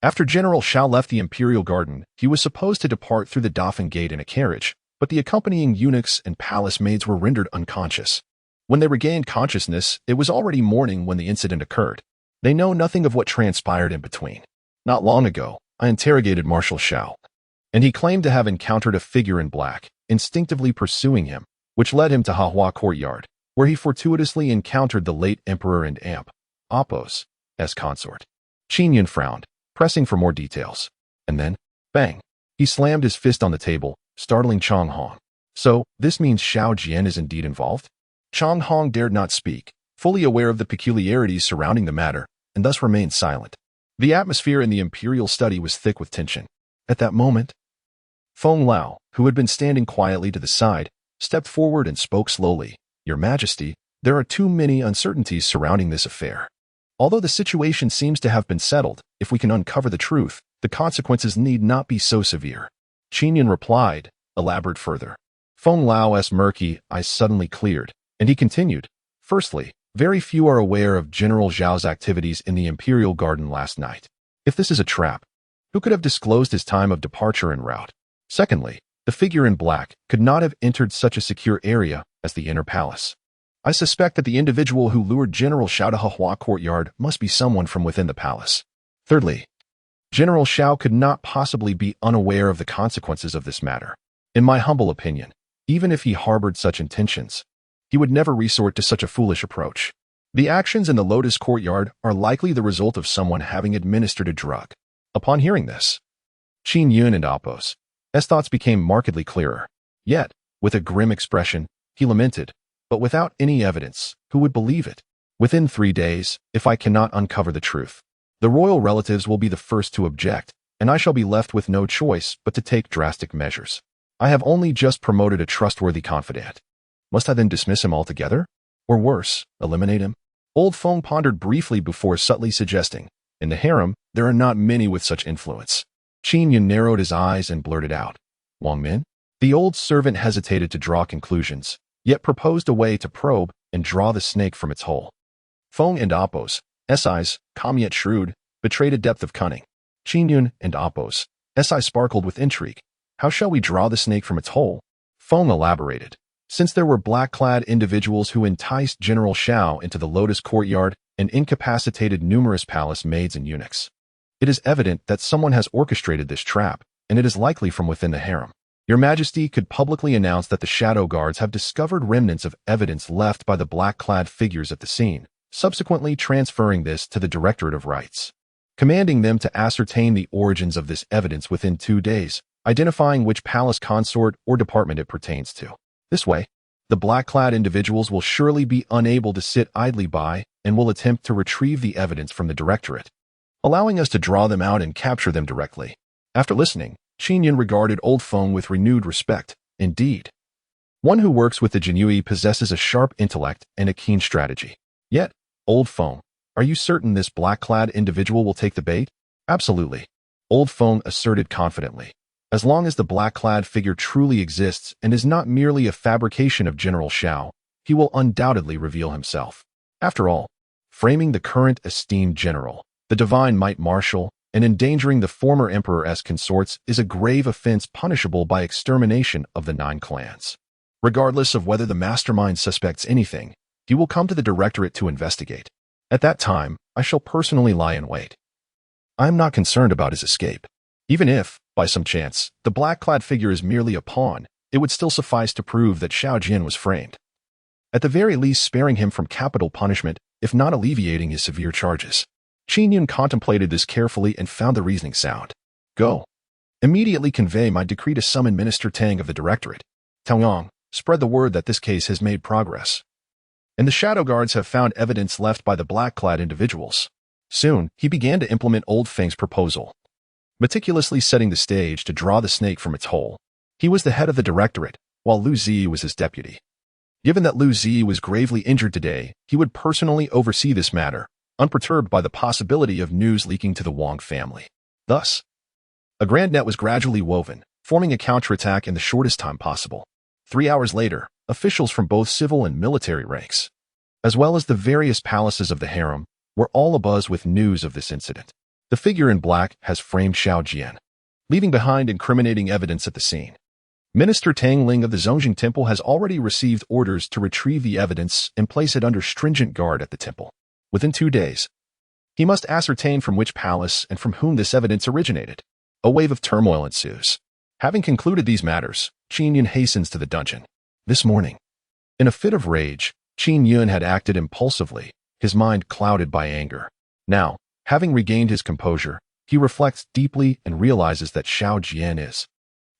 after General Xiao left the Imperial Garden, he was supposed to depart through the Dauphin Gate in a carriage, but the accompanying eunuchs and palace maids were rendered unconscious. When they regained consciousness, it was already morning when the incident occurred. They know nothing of what transpired in between. Not long ago, I interrogated Marshal Xiao, and he claimed to have encountered a figure in black, instinctively pursuing him, which led him to Hehua Courtyard, where he fortuitously encountered the late Emperor and Amp, Appos, as consort. Qin Yun frowned, pressing for more details. And then, bang, he slammed his fist on the table, startling Chang Hong. So, this means Xiao Jian is indeed involved? Chang Hong dared not speak, fully aware of the peculiarities surrounding the matter, and thus remained silent. The atmosphere in the imperial study was thick with tension. At that moment, Feng Lao, who had been standing quietly to the side, stepped forward and spoke slowly. Your Majesty, there are too many uncertainties surrounding this affair. Although the situation seems to have been settled, if we can uncover the truth, the consequences need not be so severe. Qin Yun replied, elaborate further. Feng Lao's murky eyes suddenly cleared, and he continued. Firstly, very few are aware of General Zhao's activities in the Imperial Garden last night. If this is a trap, who could have disclosed his time of departure en route? Secondly, the figure in black could not have entered such a secure area as the inner palace. I suspect that the individual who lured General Xiao to Hehua Courtyard must be someone from within the palace. Thirdly, General Xiao could not possibly be unaware of the consequences of this matter. In my humble opinion, even if he harbored such intentions, he would never resort to such a foolish approach. The actions in the Lotus Courtyard are likely the result of someone having administered a drug. Upon hearing this, Qin Yun and Appos' thoughts became markedly clearer. Yet, with a grim expression, he lamented, but without any evidence, who would believe it? Within 3 days, if I cannot uncover the truth, the royal relatives will be the first to object, and I shall be left with no choice but to take drastic measures. I have only just promoted a trustworthy confidant. Must I then dismiss him altogether? Or worse, eliminate him? Old Feng pondered briefly before subtly suggesting, in the harem, there are not many with such influence. Qin Yun narrowed his eyes and blurted out, Wang Min? The old servant hesitated to draw conclusions, yet proposed a way to probe and draw the snake from its hole. Feng and Appos' eyes, calm yet shrewd, betrayed a depth of cunning. Qin Yun and Appos' eyes sparkled with intrigue. How shall we draw the snake from its hole? Feng elaborated. Since there were black-clad individuals who enticed General Xiao into the Lotus Courtyard and incapacitated numerous palace maids and eunuchs, it is evident that someone has orchestrated this trap, and it is likely from within the harem. Your Majesty could publicly announce that the Shadow Guards have discovered remnants of evidence left by the black-clad figures at the scene, subsequently transferring this to the Directorate of Rights, commanding them to ascertain the origins of this evidence within 2 days, identifying which palace consort or department it pertains to. This way, the black-clad individuals will surely be unable to sit idly by and will attempt to retrieve the evidence from the directorate, allowing us to draw them out and capture them directly. After listening, Qin Yun regarded Old Feng with renewed respect. Indeed, one who works with the Jinui possesses a sharp intellect and a keen strategy. Yet, Old Feng, are you certain this black-clad individual will take the bait? Absolutely, Old Feng asserted confidently. As long as the black-clad figure truly exists and is not merely a fabrication of General Xiao, he will undoubtedly reveal himself. After all, framing the current esteemed general, the divine might marshal, and endangering the former emperor's consorts is a grave offense punishable by extermination of the 9 clans. Regardless of whether the mastermind suspects anything, he will come to the directorate to investigate. At that time, I shall personally lie in wait. I am not concerned about his escape. Even if, by some chance, the black-clad figure is merely a pawn, it would still suffice to prove that Xiao Jian was framed. At the very least sparing him from capital punishment, if not alleviating his severe charges. Qin Yun contemplated this carefully and found the reasoning sound. Go. Immediately convey my decree to summon Minister Tang of the Directorate. Taoyang, spread the word that this case has made progress. And the Shadow Guards have found evidence left by the black-clad individuals. Soon, he began to implement Old Feng's proposal, meticulously setting the stage to draw the snake from its hole. He was the head of the Directorate, while Lu Zi was his deputy. Given that Lu Zi was gravely injured today, he would personally oversee this matter, unperturbed by the possibility of news leaking to the Wang family. Thus, a grand net was gradually woven, forming a counterattack in the shortest time possible. 3 hours later, officials from both civil and military ranks, as well as the various palaces of the harem, were all abuzz with news of this incident. The figure in black has framed Xiao Jian, leaving behind incriminating evidence at the scene. Minister Tang Ling of the Zongjing Temple has already received orders to retrieve the evidence and place it under stringent guard at the temple. Within 2 days, he must ascertain from which palace and from whom this evidence originated. A wave of turmoil ensues. Having concluded these matters, Qin Yun hastens to the dungeon. This morning, in a fit of rage, Qin Yun had acted impulsively, his mind clouded by anger. Now, having regained his composure, he reflects deeply and realizes that Xiao Jian is,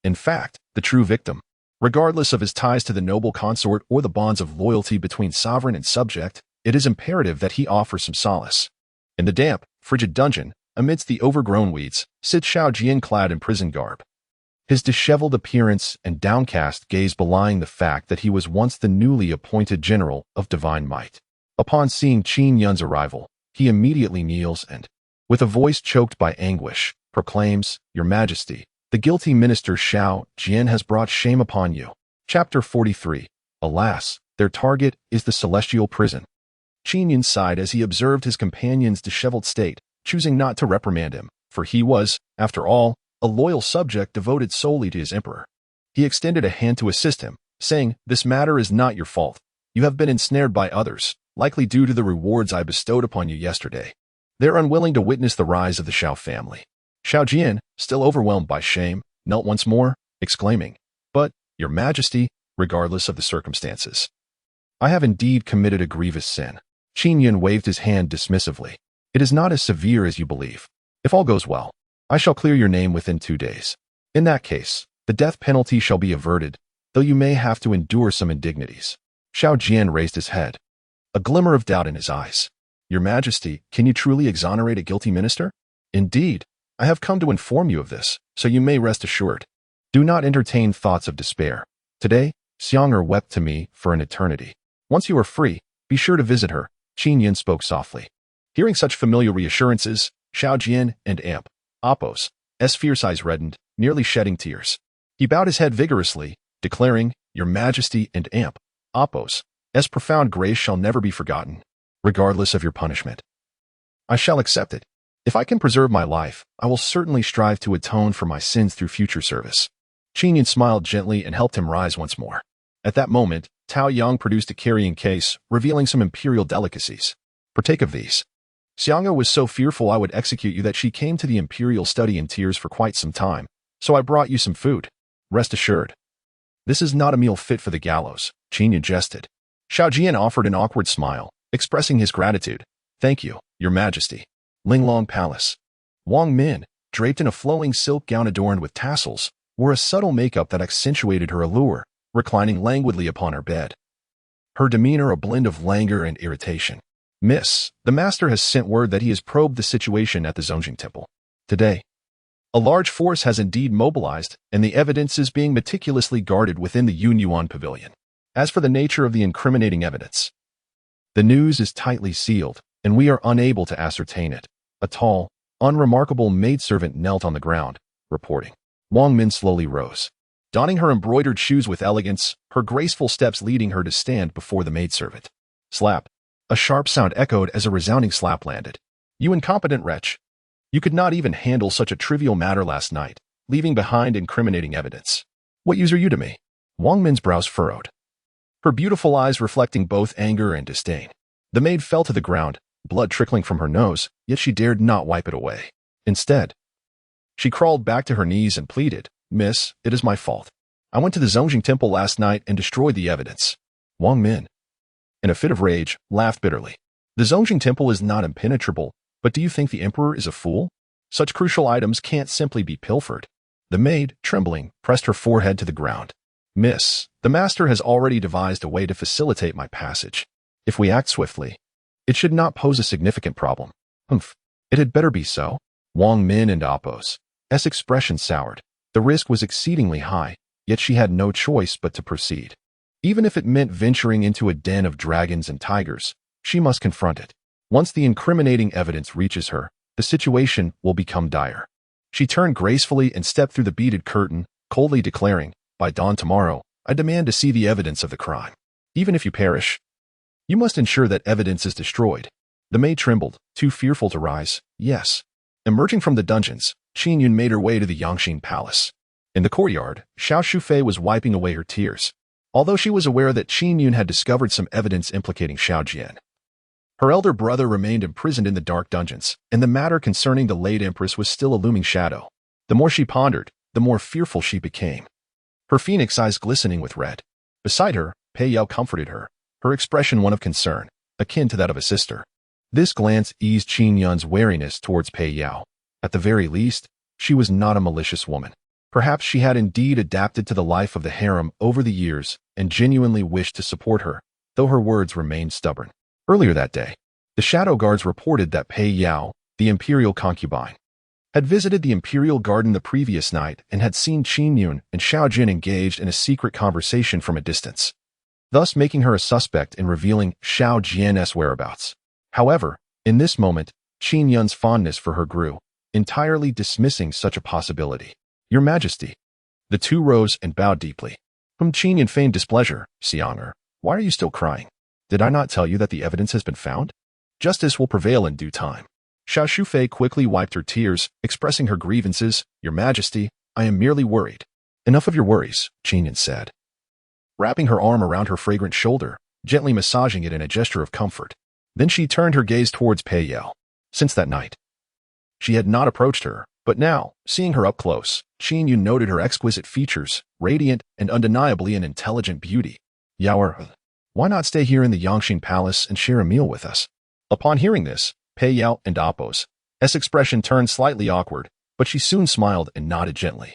in fact, the true victim. Regardless of his ties to the noble consort or the bonds of loyalty between sovereign and subject, it is imperative that he offer some solace. In the damp, frigid dungeon, amidst the overgrown weeds, sits Xiao Jian clad in prison garb. His disheveled appearance and downcast gaze belying the fact that he was once the newly appointed general of divine might. Upon seeing Qin Yun's arrival, he immediately kneels and, with a voice choked by anguish, proclaims, "Your Majesty, the guilty minister Xiao Jian has brought shame upon you." Chapter 43. Alas, their target is the celestial prison. Qin Yun sighed as he observed his companion's disheveled state, choosing not to reprimand him, for he was, after all, a loyal subject devoted solely to his emperor. He extended a hand to assist him, saying, "This matter is not your fault. You have been ensnared by others, likely due to the rewards I bestowed upon you yesterday. They're unwilling to witness the rise of the Xiao family." Xiao Jian, still overwhelmed by shame, knelt once more, exclaiming, "But, Your Majesty, regardless of the circumstances, I have indeed committed a grievous sin." Qin Yun waved his hand dismissively. "It is not as severe as you believe. If all goes well, I shall clear your name within 2 days. In that case, the death penalty shall be averted, though you may have to endure some indignities." Xiao Jian raised his head, a glimmer of doubt in his eyes. "Your Majesty, can you truly exonerate a guilty minister?" "Indeed, I have come to inform you of this, so you may rest assured. Do not entertain thoughts of despair. Today, Xiang'er wept to me for an eternity. Once you are free, be sure to visit her." Qin Yun spoke softly. Hearing such familiar reassurances, Xiao Jian and Amp, Apos, fierce eyes reddened, nearly shedding tears. He bowed his head vigorously, declaring, "Your Majesty and Amp, Apos, profound grace shall never be forgotten, regardless of your punishment. I shall accept it. If I can preserve my life, I will certainly strive to atone for my sins through future service." Qin Yun smiled gently and helped him rise once more. At that moment, Tao Yang produced a carrying case, revealing some imperial delicacies. "Partake of these. Xiang'er was so fearful I would execute you that she came to the imperial study in tears for quite some time, so I brought you some food. Rest assured. This is not a meal fit for the gallows," Qin Yun jested. Xiao Jian offered an awkward smile, expressing his gratitude. "Thank you, Your Majesty." Linglong Palace. Wang Min, draped in a flowing silk gown adorned with tassels, wore a subtle makeup that accentuated her allure, reclining languidly upon her bed. Her demeanor a blend of languor and irritation. Miss, the master has sent word that he has probed the situation at the Zongjing Temple. Today, a large force has indeed mobilized, and the evidence is being meticulously guarded within the Yun Pavilion. As for the nature of the incriminating evidence, the news is tightly sealed, and we are unable to ascertain it. A tall, unremarkable maidservant knelt on the ground, reporting. Wang Min slowly rose, donning her embroidered shoes with elegance, her graceful steps leading her to stand before the maidservant. Slap. A sharp sound echoed as a resounding slap landed. You incompetent wretch. You could not even handle such a trivial matter last night, leaving behind incriminating evidence. What use are you to me? Wang Min's brows furrowed, her beautiful eyes reflecting both anger and disdain. The maid fell to the ground, blood trickling from her nose, yet she dared not wipe it away. Instead, she crawled back to her knees and pleaded, Miss, it is my fault. I went to the Zongjing Temple last night and destroyed the evidence. Wang Min, in a fit of rage, laughed bitterly. The Zongjing Temple is not impenetrable, but do you think the emperor is a fool? Such crucial items can't simply be pilfered. The maid, trembling, pressed her forehead to the ground. Miss, the master has already devised a way to facilitate my passage. If we act swiftly, it should not pose a significant problem. Humph, it had better be so. Wang Min and Appo's expression soured. The risk was exceedingly high, yet she had no choice but to proceed. Even if it meant venturing into a den of dragons and tigers, she must confront it. Once the incriminating evidence reaches her, the situation will become dire. She turned gracefully and stepped through the beaded curtain, coldly declaring, by dawn tomorrow, I demand to see the evidence of the crime. Even if you perish, you must ensure that evidence is destroyed. The maid trembled, too fearful to rise. Yes. Emerging from the dungeons, Qin Yun made her way to the Yangxin Palace. In the courtyard, Xiao Shufei was wiping away her tears, although she was aware that Qin Yun had discovered some evidence implicating Xiao Jian. Her elder brother remained imprisoned in the dark dungeons, and the matter concerning the late empress was still a looming shadow. The more she pondered, the more fearful she became, her phoenix eyes glistening with red. Beside her, Pei Yao comforted her, her expression one of concern, akin to that of a sister. This glance eased Qin Yun's wariness towards Pei Yao. At the very least, she was not a malicious woman. Perhaps she had indeed adapted to the life of the harem over the years and genuinely wished to support her, though her words remained stubborn. Earlier that day, the shadow guards reported that Pei Yao, the imperial concubine, had visited the imperial garden the previous night and had seen Qin Yun and Xiao Jin engaged in a secret conversation from a distance, thus making her a suspect in revealing Xiao Jian's whereabouts. However, in this moment, Qin Yun's fondness for her grew, entirely dismissing such a possibility. Your Majesty. The two rose and bowed deeply. Qin Yun feigned displeasure. Xianger, why are you still crying? Did I not tell you that the evidence has been found? Justice will prevail in due time. Xiao Shufei quickly wiped her tears, expressing her grievances. Your Majesty, I am merely worried. Enough of your worries, Qin Yun said, wrapping her arm around her fragrant shoulder, gently massaging it in a gesture of comfort. Then she turned her gaze towards Pei Yao. Since that night, she had not approached her, but now, seeing her up close, Qin Yun noted her exquisite features, radiant and undeniably an intelligent beauty. Yao, why not stay here in the Yangxin Palace and share a meal with us? Upon hearing this, Pei Yao and Appo's expression turned slightly awkward, but she soon smiled and nodded gently.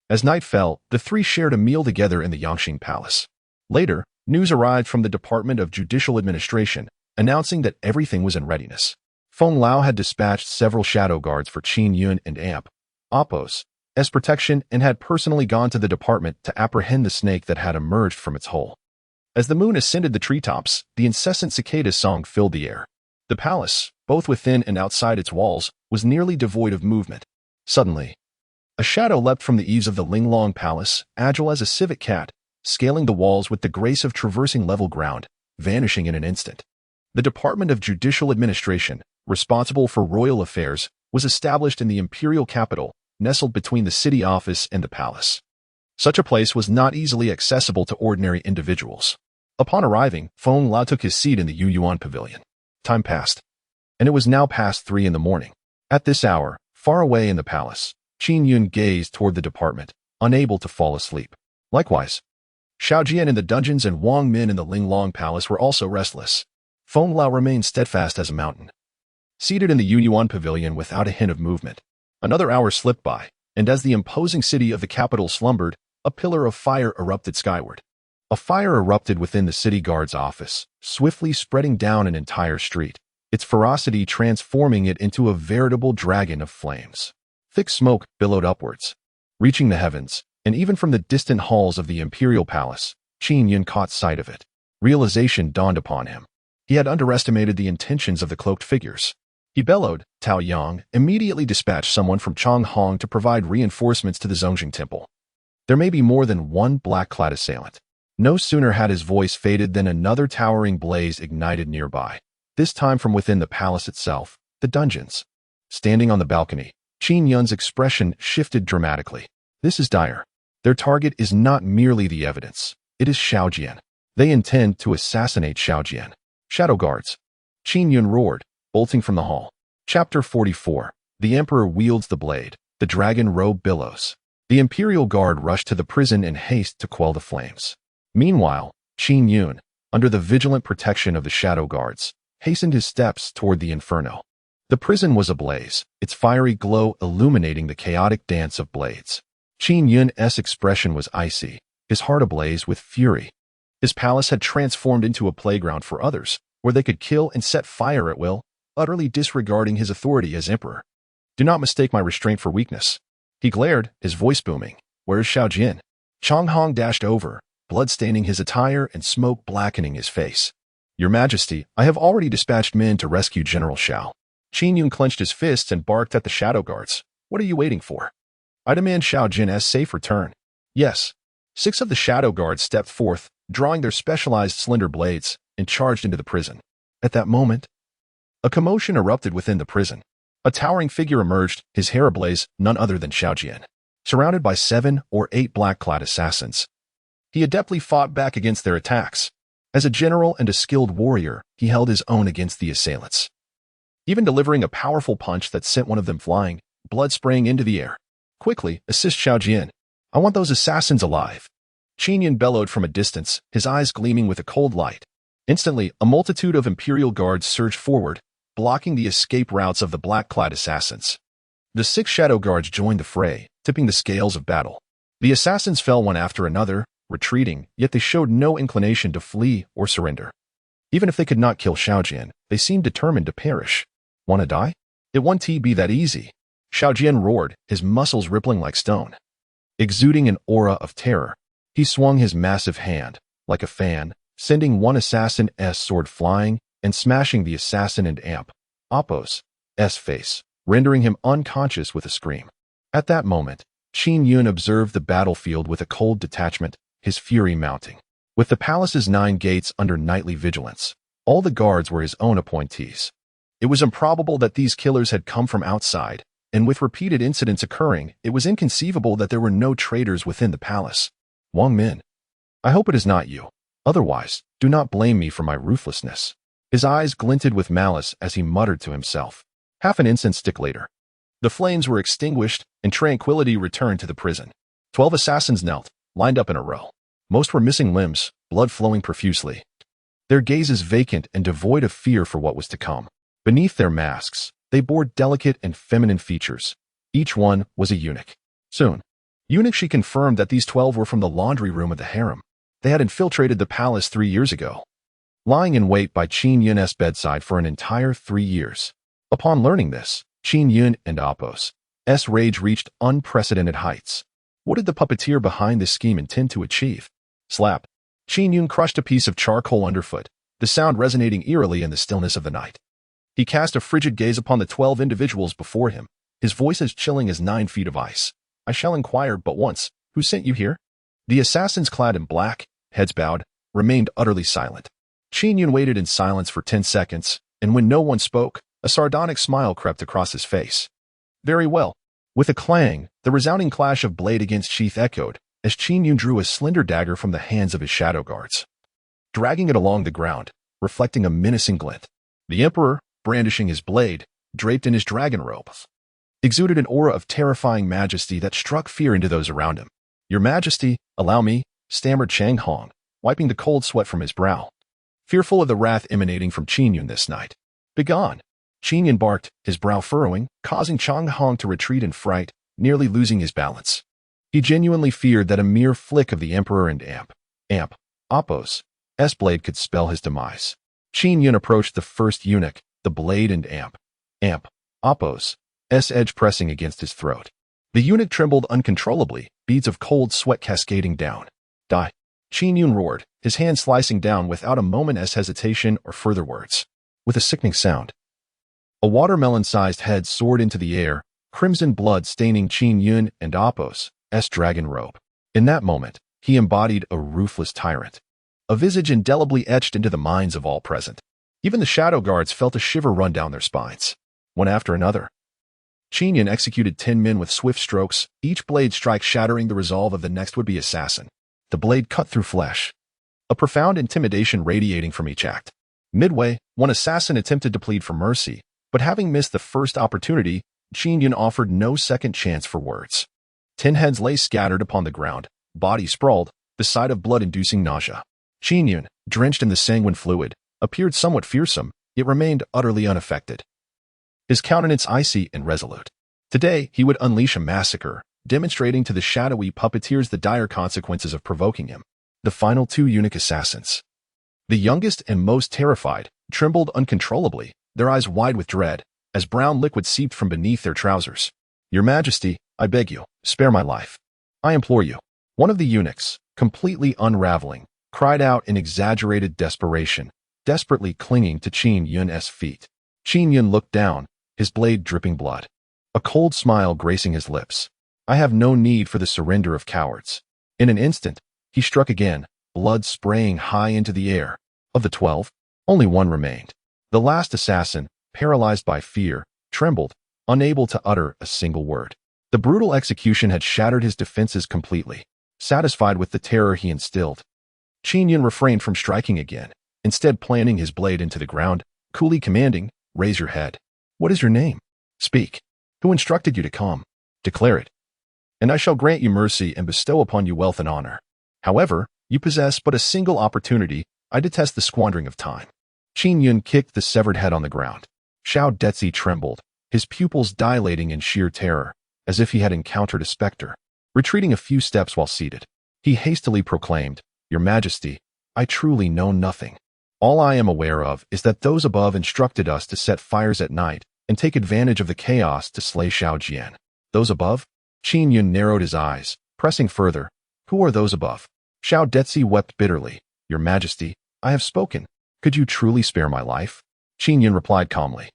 As night fell, the three shared a meal together in the Yangxin Palace. Later, news arrived from the Department of Judicial Administration, announcing that everything was in readiness. Feng Lao had dispatched several shadow guards for Qin Yun and Appo's protection and had personally gone to the department to apprehend the snake that had emerged from its hole. As the moon ascended the treetops, the incessant cicada song filled the air. The palace, both within and outside its walls, was nearly devoid of movement. Suddenly, a shadow leapt from the eaves of the Linglong Palace, agile as a civet cat, scaling the walls with the grace of traversing level ground, vanishing in an instant. The Department of Judicial Administration, responsible for royal affairs, was established in the imperial capital, nestled between the city office and the palace. Such a place was not easily accessible to ordinary individuals. Upon arriving, Feng Lao took his seat in the Yuan Pavilion. Time passed, and it was now past 3 in the morning. At this hour, far away in the palace, Qin Yun gazed toward the department, unable to fall asleep. Likewise, Xiao Jian in the dungeons and Wang Min in the Linglong Palace were also restless. Feng Lao remained steadfast as a mountain, seated in the Yuan Pavilion without a hint of movement. Another hour slipped by, and as the imposing city of the capital slumbered, a pillar of fire erupted skyward. A fire erupted within the city guard's office, swiftly spreading down an entire street, its ferocity transforming it into a veritable dragon of flames. Thick smoke billowed upwards, reaching the heavens, and even from the distant halls of the imperial palace, Qin Yun caught sight of it. Realization dawned upon him. He had underestimated the intentions of the cloaked figures. He bellowed, "Tao Yang, immediately dispatch someone from Changhong to provide reinforcements to the Zongjing Temple. There may be more than one black-clad assailant." No sooner had his voice faded than another towering blaze ignited nearby, this time from within the palace itself, the dungeons. Standing on the balcony, Qin Yun's expression shifted dramatically. This is dire. Their target is not merely the evidence. It is Xiaojian. They intend to assassinate Xiaojian. Shadow guards. Qin Yun roared, bolting from the hall. Chapter 44. The Emperor wields the blade. The dragon robe billows. The Imperial Guard rushed to the prison in haste to quell the flames. Meanwhile, Qin Yun, under the vigilant protection of the Shadow Guards, hastened his steps toward the inferno. The prison was ablaze, its fiery glow illuminating the chaotic dance of blades. Qin Yun's expression was icy, his heart ablaze with fury. His palace had transformed into a playground for others, where they could kill and set fire at will, utterly disregarding his authority as emperor. "Do not mistake my restraint for weakness." He glared, his voice booming. "Where is Xiaojian?" Changhong dashed over, blood staining his attire and smoke blackening his face. "Your Majesty, I have already dispatched men to rescue General Xiao." Qin Yun clenched his fists and barked at the Shadow Guards. "What are you waiting for? I demand Xiaojian's safe return." "Yes." 6 of the Shadow Guards stepped forth, drawing their specialized slender blades, and charged into the prison. At that moment, a commotion erupted within the prison. A towering figure emerged, his hair ablaze, none other than Xiaojian. Surrounded by 7 or 8 black-clad assassins, he adeptly fought back against their attacks. As a general and a skilled warrior, he held his own against the assailants, even delivering a powerful punch that sent one of them flying, blood spraying into the air. "Quickly, assist Xiaojian. I want those assassins alive." Qin Yun bellowed from a distance, his eyes gleaming with a cold light. Instantly, a multitude of Imperial Guards surged forward, blocking the escape routes of the black-clad assassins. The 6 Shadow Guards joined the fray, tipping the scales of battle. The assassins fell one after another, retreating, yet they showed no inclination to flee or surrender. Even if they could not kill Xiaojian, they seemed determined to perish. "Want to die? It won't be that easy." Xiaojian roared, his muscles rippling like stone. Exuding an aura of terror, he swung his massive hand, like a fan, sending one assassin's sword flying and smashing the assassin and Oppo's face, rendering him unconscious with a scream. At that moment, Qin Yun observed the battlefield with a cold detachment, his fury mounting. With the palace's 9 gates under nightly vigilance, all the guards were his own appointees. It was improbable that these killers had come from outside, and with repeated incidents occurring, it was inconceivable that there were no traitors within the palace. "Wang Min, I hope it is not you. Otherwise, do not blame me for my ruthlessness." His eyes glinted with malice as he muttered to himself. Half an incense stick later, the flames were extinguished and tranquility returned to the prison. 12 assassins knelt, lined up in a row. Most were missing limbs, blood flowing profusely. Their gazes vacant and devoid of fear for what was to come. Beneath their masks, they bore delicate and feminine features. Each one was a eunuch. Soon, Eunuch confirmed that these 12 were from the laundry room of the harem. They had infiltrated the palace 3 years ago, lying in wait by Qin Yun's bedside for an entire 3 years. Upon learning this, Qin Yun and Oppo's rage reached unprecedented heights. What did the puppeteer behind this scheme intend to achieve? Slap. Qin Yun crushed a piece of charcoal underfoot, the sound resonating eerily in the stillness of the night. He cast a frigid gaze upon the 12 individuals before him, his voice as chilling as 9 feet of ice. "I shall inquire but once, who sent you here?" The assassins clad in black, heads bowed, remained utterly silent. Qin Yun waited in silence for 10 seconds, and when no one spoke, a sardonic smile crept across his face. "Very well." With a clang, the resounding clash of blade against sheath echoed, as Qin Yun drew a slender dagger from the hands of his shadow guards, dragging it along the ground, reflecting a menacing glint. The Emperor, brandishing his blade, draped in his dragon robe, exuded an aura of terrifying majesty that struck fear into those around him. "Your Majesty, allow me," stammered Changhong, wiping the cold sweat from his brow, fearful of the wrath emanating from Qin Yun this night. "Begone!" Qin Yun barked, his brow furrowing, causing Changhong to retreat in fright, nearly losing his balance. He genuinely feared that a mere flick of the Emperor and Oppos. S-blade could spell his demise. Qin Yun approached the first eunuch, the blade and amp. Oppos. S-edge pressing against his throat. The eunuch trembled uncontrollably, beads of cold sweat cascading down. Die. Qin Yun roared, his hand slicing down without a moment's hesitation or further words. With a sickening sound, a watermelon-sized head soared into the air, crimson blood staining Qin Yun and Oppos' dragon robe. In that moment, he embodied a ruthless tyrant, a visage indelibly etched into the minds of all present. Even the shadow guards felt a shiver run down their spines. One after another, Qin Yun executed 10 men with swift strokes, each blade strike shattering the resolve of the next would-be assassin. The blade cut through flesh, a profound intimidation radiating from each act. Midway, one assassin attempted to plead for mercy, but having missed the first opportunity, Qin Yun offered no second chance for words. 10 heads lay scattered upon the ground, bodies sprawled, the sight of blood-inducing nausea. Qin Yun, drenched in the sanguine fluid, appeared somewhat fearsome, yet remained utterly unaffected, his countenance icy and resolute. Today, he would unleash a massacre, demonstrating to the shadowy puppeteers the dire consequences of provoking him. The final 2 eunuch assassins, the youngest and most terrified, trembled uncontrollably, their eyes wide with dread, as brown liquid seeped from beneath their trousers. Your Majesty, I beg you, spare my life. I implore you. One of the eunuchs, completely unraveling, cried out in exaggerated desperation, desperately clinging to Qin Yun's feet. Qin Yun looked down, his blade dripping blood, a cold smile gracing his lips. I have no need for the surrender of cowards. In an instant, he struck again, blood spraying high into the air. Of the 12, only 1 remained. The last assassin, paralyzed by fear, trembled, unable to utter a single word. The brutal execution had shattered his defenses completely. Satisfied with the terror he instilled, Qin Yun refrained from striking again, instead planting his blade into the ground, coolly commanding, "Raise your head. What is your name? Speak. Who instructed you to come? Declare it, and I shall grant you mercy and bestow upon you wealth and honor. However, you possess but a single opportunity. I detest the squandering of time." Qin Yun kicked the severed head on the ground. Xiao Detzi trembled, his pupils dilating in sheer terror, as if he had encountered a specter. Retreating a few steps while seated, he hastily proclaimed, "Your Majesty, I truly know nothing. All I am aware of is that those above instructed us to set fires at night and take advantage of the chaos to slay Xiao Jian." Those above? Qin Yun narrowed his eyes, pressing further. Who are those above? Xiao Detzi wept bitterly. "Your Majesty, I have spoken. Could you truly spare my life?" Qin Yun replied calmly,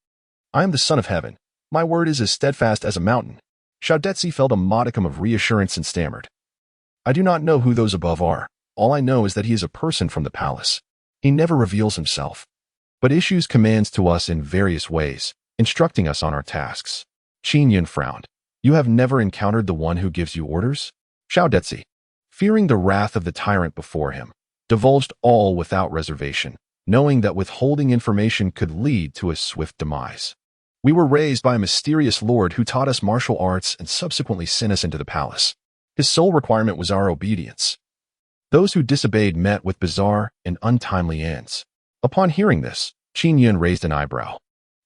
"I am the son of heaven. My word is as steadfast as a mountain." Xiao Detzi felt a modicum of reassurance and stammered, "I do not know who those above are. All I know is that he is a person from the palace. He never reveals himself, but issues commands to us in various ways, instructing us on our tasks." Qin Yun frowned. "You have never encountered the one who gives you orders?" Xiao Detzi, fearing the wrath of the tyrant before him, divulged all without reservation, knowing that withholding information could lead to a swift demise. "We were raised by a mysterious lord who taught us martial arts and subsequently sent us into the palace. His sole requirement was our obedience. Those who disobeyed met with bizarre and untimely ends." Upon hearing this, Qin Yun raised an eyebrow.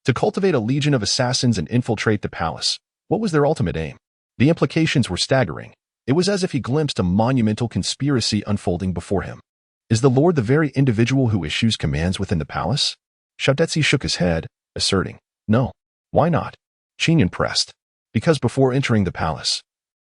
To cultivate a legion of assassins and infiltrate the palace, what was their ultimate aim? The implications were staggering. It was as if he glimpsed a monumental conspiracy unfolding before him. Is the lord the very individual who issues commands within the palace? Xiao Detzi shook his head, asserting, "No." "Why not?" Qin Yun pressed. "Because before entering the palace,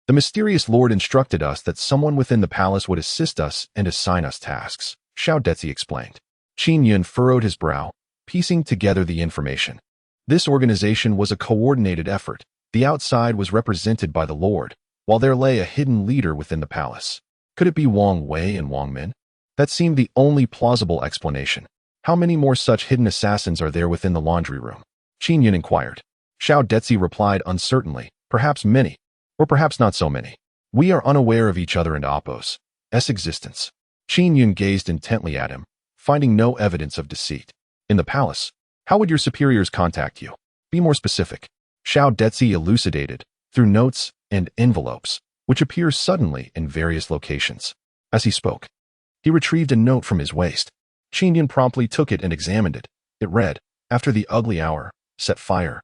the mysterious lord instructed us that someone within the palace would assist us and assign us tasks," Xiao Detzi explained. Qin Yun furrowed his brow, piecing together the information. This organization was a coordinated effort. The outside was represented by the lord, while there lay a hidden leader within the palace. Could it be Wang Wei and Wang Min? That seemed the only plausible explanation. How many more such hidden assassins are there within the laundry room? Qin Yun inquired. Xiao Detzi replied uncertainly, "Perhaps many, or perhaps not so many. We are unaware of each other and Oppos' existence." Qin Yun gazed intently at him, finding no evidence of deceit. "In the palace, how would your superiors contact you? Be more specific." Xiao Detzi elucidated, through notes and envelopes, which appear suddenly in various locations. As he spoke, he retrieved a note from his waist. Qin Yun promptly took it and examined it. It read, "After the ugly hour, set fire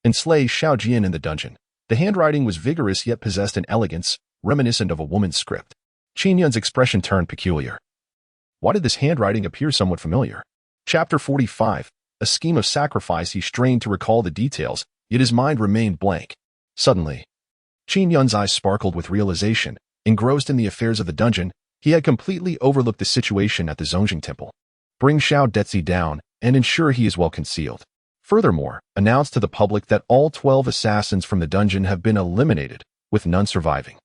and slay Xiao Jian in the dungeon." The handwriting was vigorous yet possessed an elegance reminiscent of a woman's script. Qin Yun's expression turned peculiar. Why did this handwriting appear somewhat familiar? Chapter 45. A scheme of sacrifice. He strained to recall the details, yet his mind remained blank. Suddenly, Qin Yun's eyes sparkled with realization. Engrossed in the affairs of the dungeon, he had completely overlooked the situation at the Zongjing Temple. Bring Xiao Detzi down and ensure he is well concealed. Furthermore, announce to the public that all 12 assassins from the dungeon have been eliminated, with none surviving.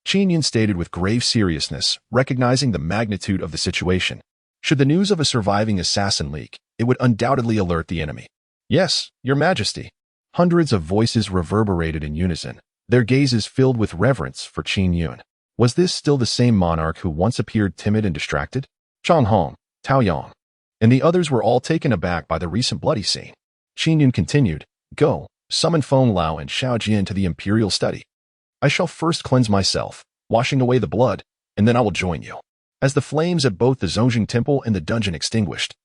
Qin Yun stated with grave seriousness, recognizing the magnitude of the situation. Should the news of a surviving assassin leak, it would undoubtedly alert the enemy. Yes, Your Majesty. Hundreds of voices reverberated in unison, their gazes filled with reverence for Qin Yun. Was this still the same monarch who once appeared timid and distracted? Zhang Hong, Tao Yang, and the others were all taken aback by the recent bloody scene. Qin Yun continued, Go, summon Feng Lao and Xiao Jian to the imperial study. I shall first cleanse myself, washing away the blood, and then I will join you. As the flames at both the Zongjing Temple and the dungeon extinguished,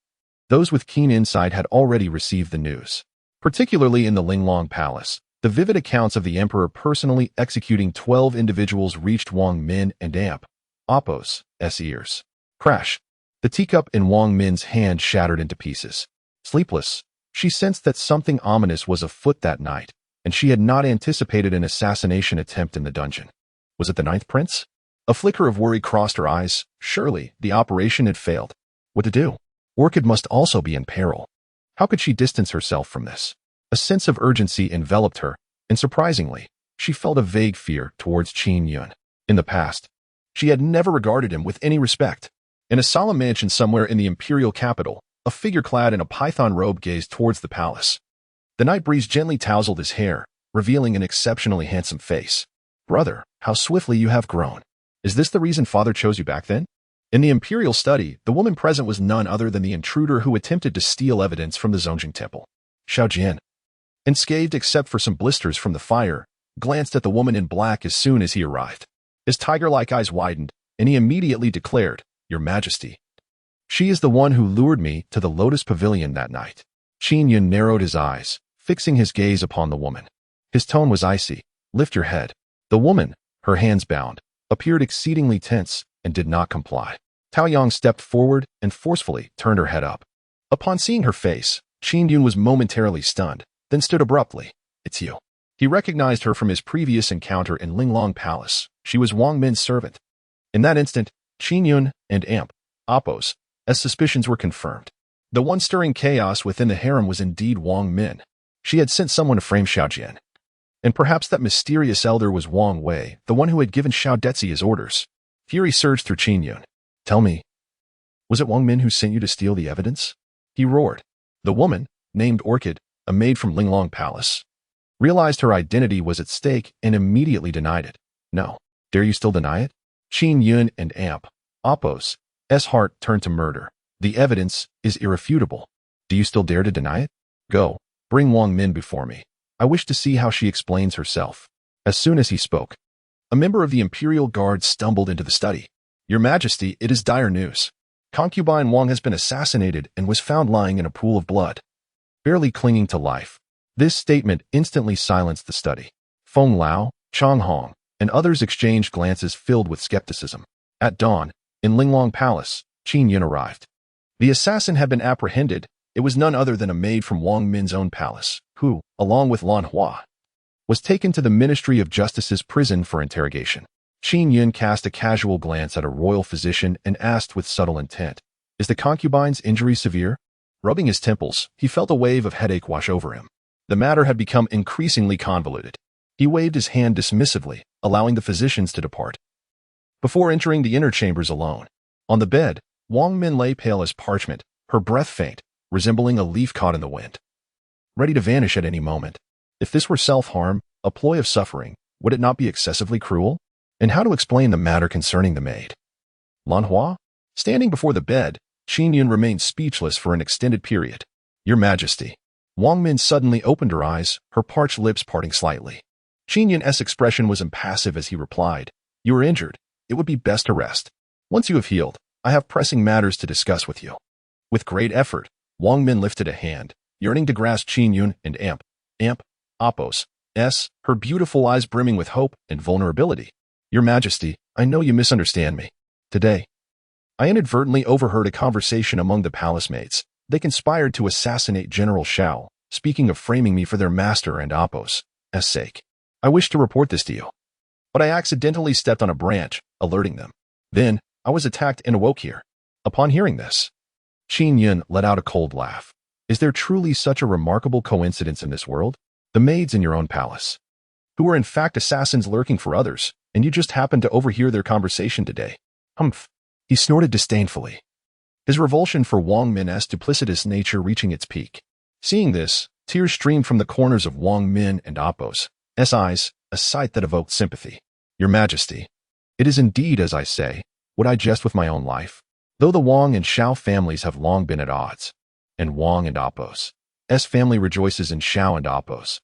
those with keen insight had already received the news. Particularly in the Linglong Palace, the vivid accounts of the emperor personally executing 12 individuals reached Wang Min and Amp Appo's ears. Crash! The teacup in Wang Min's hand shattered into pieces. Sleepless, she sensed that something ominous was afoot that night, and she had not anticipated an assassination attempt in the dungeon. Was it the Ninth Prince? A flicker of worry crossed her eyes. Surely, the operation had failed. What to do? Orchid must also be in peril. How could she distance herself from this? A sense of urgency enveloped her, and surprisingly, she felt a vague fear towards Qin Yun. In the past, she had never regarded him with any respect. In a solemn mansion somewhere in the imperial capital, a figure clad in a python robe gazed towards the palace. The night breeze gently tousled his hair, revealing an exceptionally handsome face. Brother, how swiftly you have grown. Is this the reason father chose you back then? In the imperial study, the woman present was none other than the intruder who attempted to steal evidence from the Zongjing Temple. Xiao Jian, unscathed except for some blisters from the fire, glanced at the woman in black as soon as he arrived. His tiger-like eyes widened, and he immediately declared, Your Majesty. She is the one who lured me to the Lotus Pavilion that night. Qin Yun narrowed his eyes, fixing his gaze upon the woman. His tone was icy. Lift your head. The woman, her hands bound, appeared exceedingly tense and did not comply. Tao Yang stepped forward and forcefully turned her head up. Upon seeing her face, Qin Yun was momentarily stunned, then stood abruptly. It's you. He recognized her from his previous encounter in Linglong Palace. She was Wang Min's servant. In that instant, Qin Yun and Amp Appo's suspicions were confirmed. The one stirring chaos within the harem was indeed Wang Min. She had sent someone to frame Xiao Jian. And perhaps that mysterious elder was Wang Wei, the one who had given Xiao Detzi his orders. Fury surged through Qin Yun. Tell me, was it Wang Min who sent you to steal the evidence? He roared. The woman, named Orchid, a maid from Linglong Palace, realized her identity was at stake and immediately denied it. No. Dare you still deny it? Qin Yun and Amp Appo's heart turned to murder. The evidence is irrefutable. Do you still dare to deny it? Go, bring Wang Min before me. I wish to see how she explains herself. As soon as he spoke, a member of the Imperial Guard stumbled into the study. Your Majesty, it is dire news. Concubine Wang has been assassinated and was found lying in a pool of blood, barely clinging to life. This statement instantly silenced the study. Feng Lao, Chang Hong, and others exchanged glances filled with skepticism. At dawn, in Linglong Palace, Qin Yun arrived. The assassin had been apprehended. It was none other than a maid from Wang Min's own palace, who, along with Lan Hua, was taken to the Ministry of Justice's prison for interrogation. Qin Yun cast a casual glance at a royal physician and asked with subtle intent, Is the concubine's injury severe? Rubbing his temples, he felt a wave of headache wash over him. The matter had become increasingly convoluted. He waved his hand dismissively, allowing the physicians to depart. Before entering the inner chambers alone, on the bed, Wang Min lay pale as parchment, her breath faint, resembling a leaf caught in the wind, ready to vanish at any moment. If this were self-harm, a ploy of suffering, would it not be excessively cruel? And how to explain the matter concerning the maid? Lan Hua? Standing before the bed, Qin Yun remained speechless for an extended period. Your Majesty. Wang Min suddenly opened her eyes, her parched lips parting slightly. Qin Yun's expression was impassive as he replied, You are injured. It would be best to rest. Once you have healed, I have pressing matters to discuss with you. With great effort, Wang Min lifted a hand, yearning to grasp Qin Yun and Amp Appo's, her beautiful eyes brimming with hope and vulnerability. Your Majesty, I know you misunderstand me. Today, I inadvertently overheard a conversation among the palace maids. They conspired to assassinate General Shao, speaking of framing me for their master and Apos' sake. I wish to report this to you, but I accidentally stepped on a branch, alerting them. Then, I was attacked and awoke here. Upon hearing this, Qin Yun let out a cold laugh. Is there truly such a remarkable coincidence in this world? The maids in your own palace, who were in fact assassins lurking for others, and you just happened to overhear their conversation today. Humph. He snorted disdainfully, his revulsion for Wang Min's duplicitous nature reaching its peak. Seeing this, tears streamed from the corners of Wang Min and Apos' eyes, a sight that evoked sympathy. Your Majesty, it is indeed as I say. Would I jest with my own life? Though the Wang and Shao families have long been at odds, and Wang and Apos' family rejoices in Shao and Apos'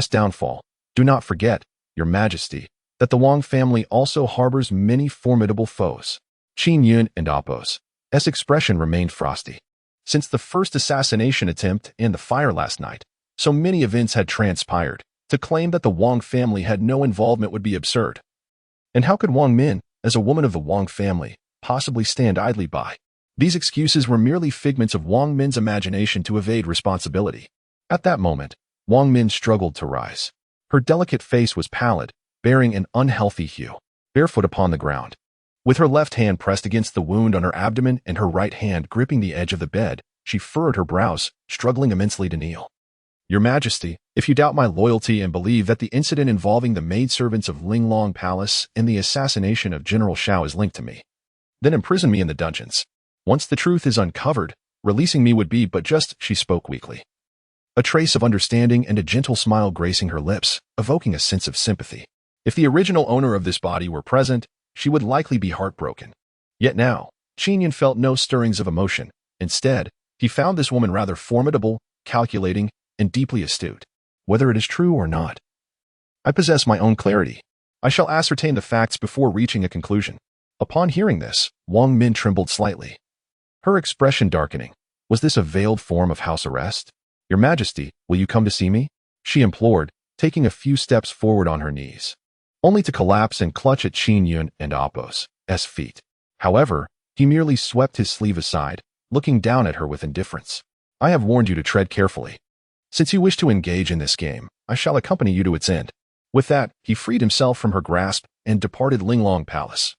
downfall, do not forget, Your Majesty, that the Wang family also harbors many formidable foes. Qin Yun and Apos' expression remained frosty. Since the first assassination attempt and the fire last night, so many events had transpired. To claim that the Wang family had no involvement would be absurd. And how could Wang Min, as a woman of the Wang family, possibly stand idly by? These excuses were merely figments of Wang Min's imagination to evade responsibility. At that moment, Wang Min struggled to rise. Her delicate face was pallid, bearing an unhealthy hue. Barefoot upon the ground, with her left hand pressed against the wound on her abdomen and her right hand gripping the edge of the bed, she furrowed her brows, struggling immensely to kneel. Your Majesty, if you doubt my loyalty and believe that the incident involving the maidservants of Linglong Palace and the assassination of General Shao is linked to me, then imprison me in the dungeons. Once the truth is uncovered, releasing me would be but just, she spoke weakly. A trace of understanding and a gentle smile gracing her lips, evoking a sense of sympathy. If the original owner of this body were present, she would likely be heartbroken. Yet now, Qin Yun felt no stirrings of emotion. Instead, he found this woman rather formidable, calculating, and deeply astute. Whether it is true or not, I possess my own clarity. I shall ascertain the facts before reaching a conclusion. Upon hearing this, Wang Min trembled slightly, her expression darkening. Was this a veiled form of house arrest? Your Majesty, will you come to see me? She implored, taking a few steps forward on her knees, only to collapse and clutch at Qin Yun and Apos' feet. However, he merely swept his sleeve aside, looking down at her with indifference. I have warned you to tread carefully. Since you wish to engage in this game, I shall accompany you to its end. With that, he freed himself from her grasp and departed Linglong Palace,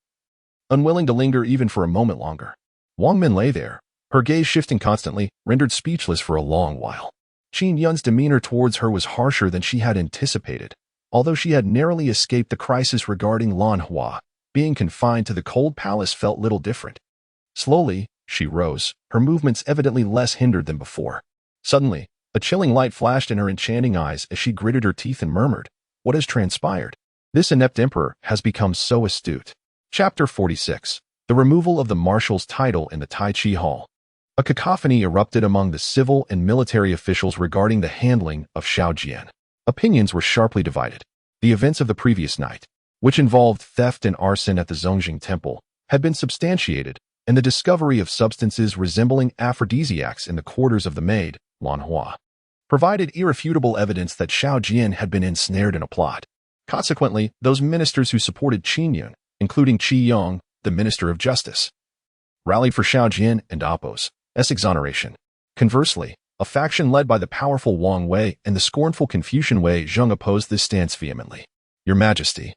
unwilling to linger even for a moment longer. Wang Min lay there, her gaze shifting constantly, rendered speechless for a long while. Qin Yun's demeanor towards her was harsher than she had anticipated. Although she had narrowly escaped the crisis regarding Lan Hua, being confined to the cold palace felt little different. Slowly, she rose, her movements evidently less hindered than before. Suddenly, a chilling light flashed in her enchanting eyes as she gritted her teeth and murmured, "What has transpired? This inept emperor has become so astute." Chapter 46. The removal of the marshal's title in the Tai Chi Hall. A cacophony erupted among the civil and military officials regarding the handling of Shao Jian. Opinions were sharply divided. The events of the previous night, which involved theft and arson at the Zongjing Temple, had been substantiated, and the discovery of substances resembling aphrodisiacs in the quarters of the maid, Lan Hua, provided irrefutable evidence that Shao Jian had been ensnared in a plot. Consequently, those ministers who supported Qin Yun, including Qi Yong, the Minister of Justice, rallied for Shao Jian and Apos' exoneration. Conversely, a faction led by the powerful Wang Wei and the scornful Confucian Wei Zheng opposed this stance vehemently. Your Majesty,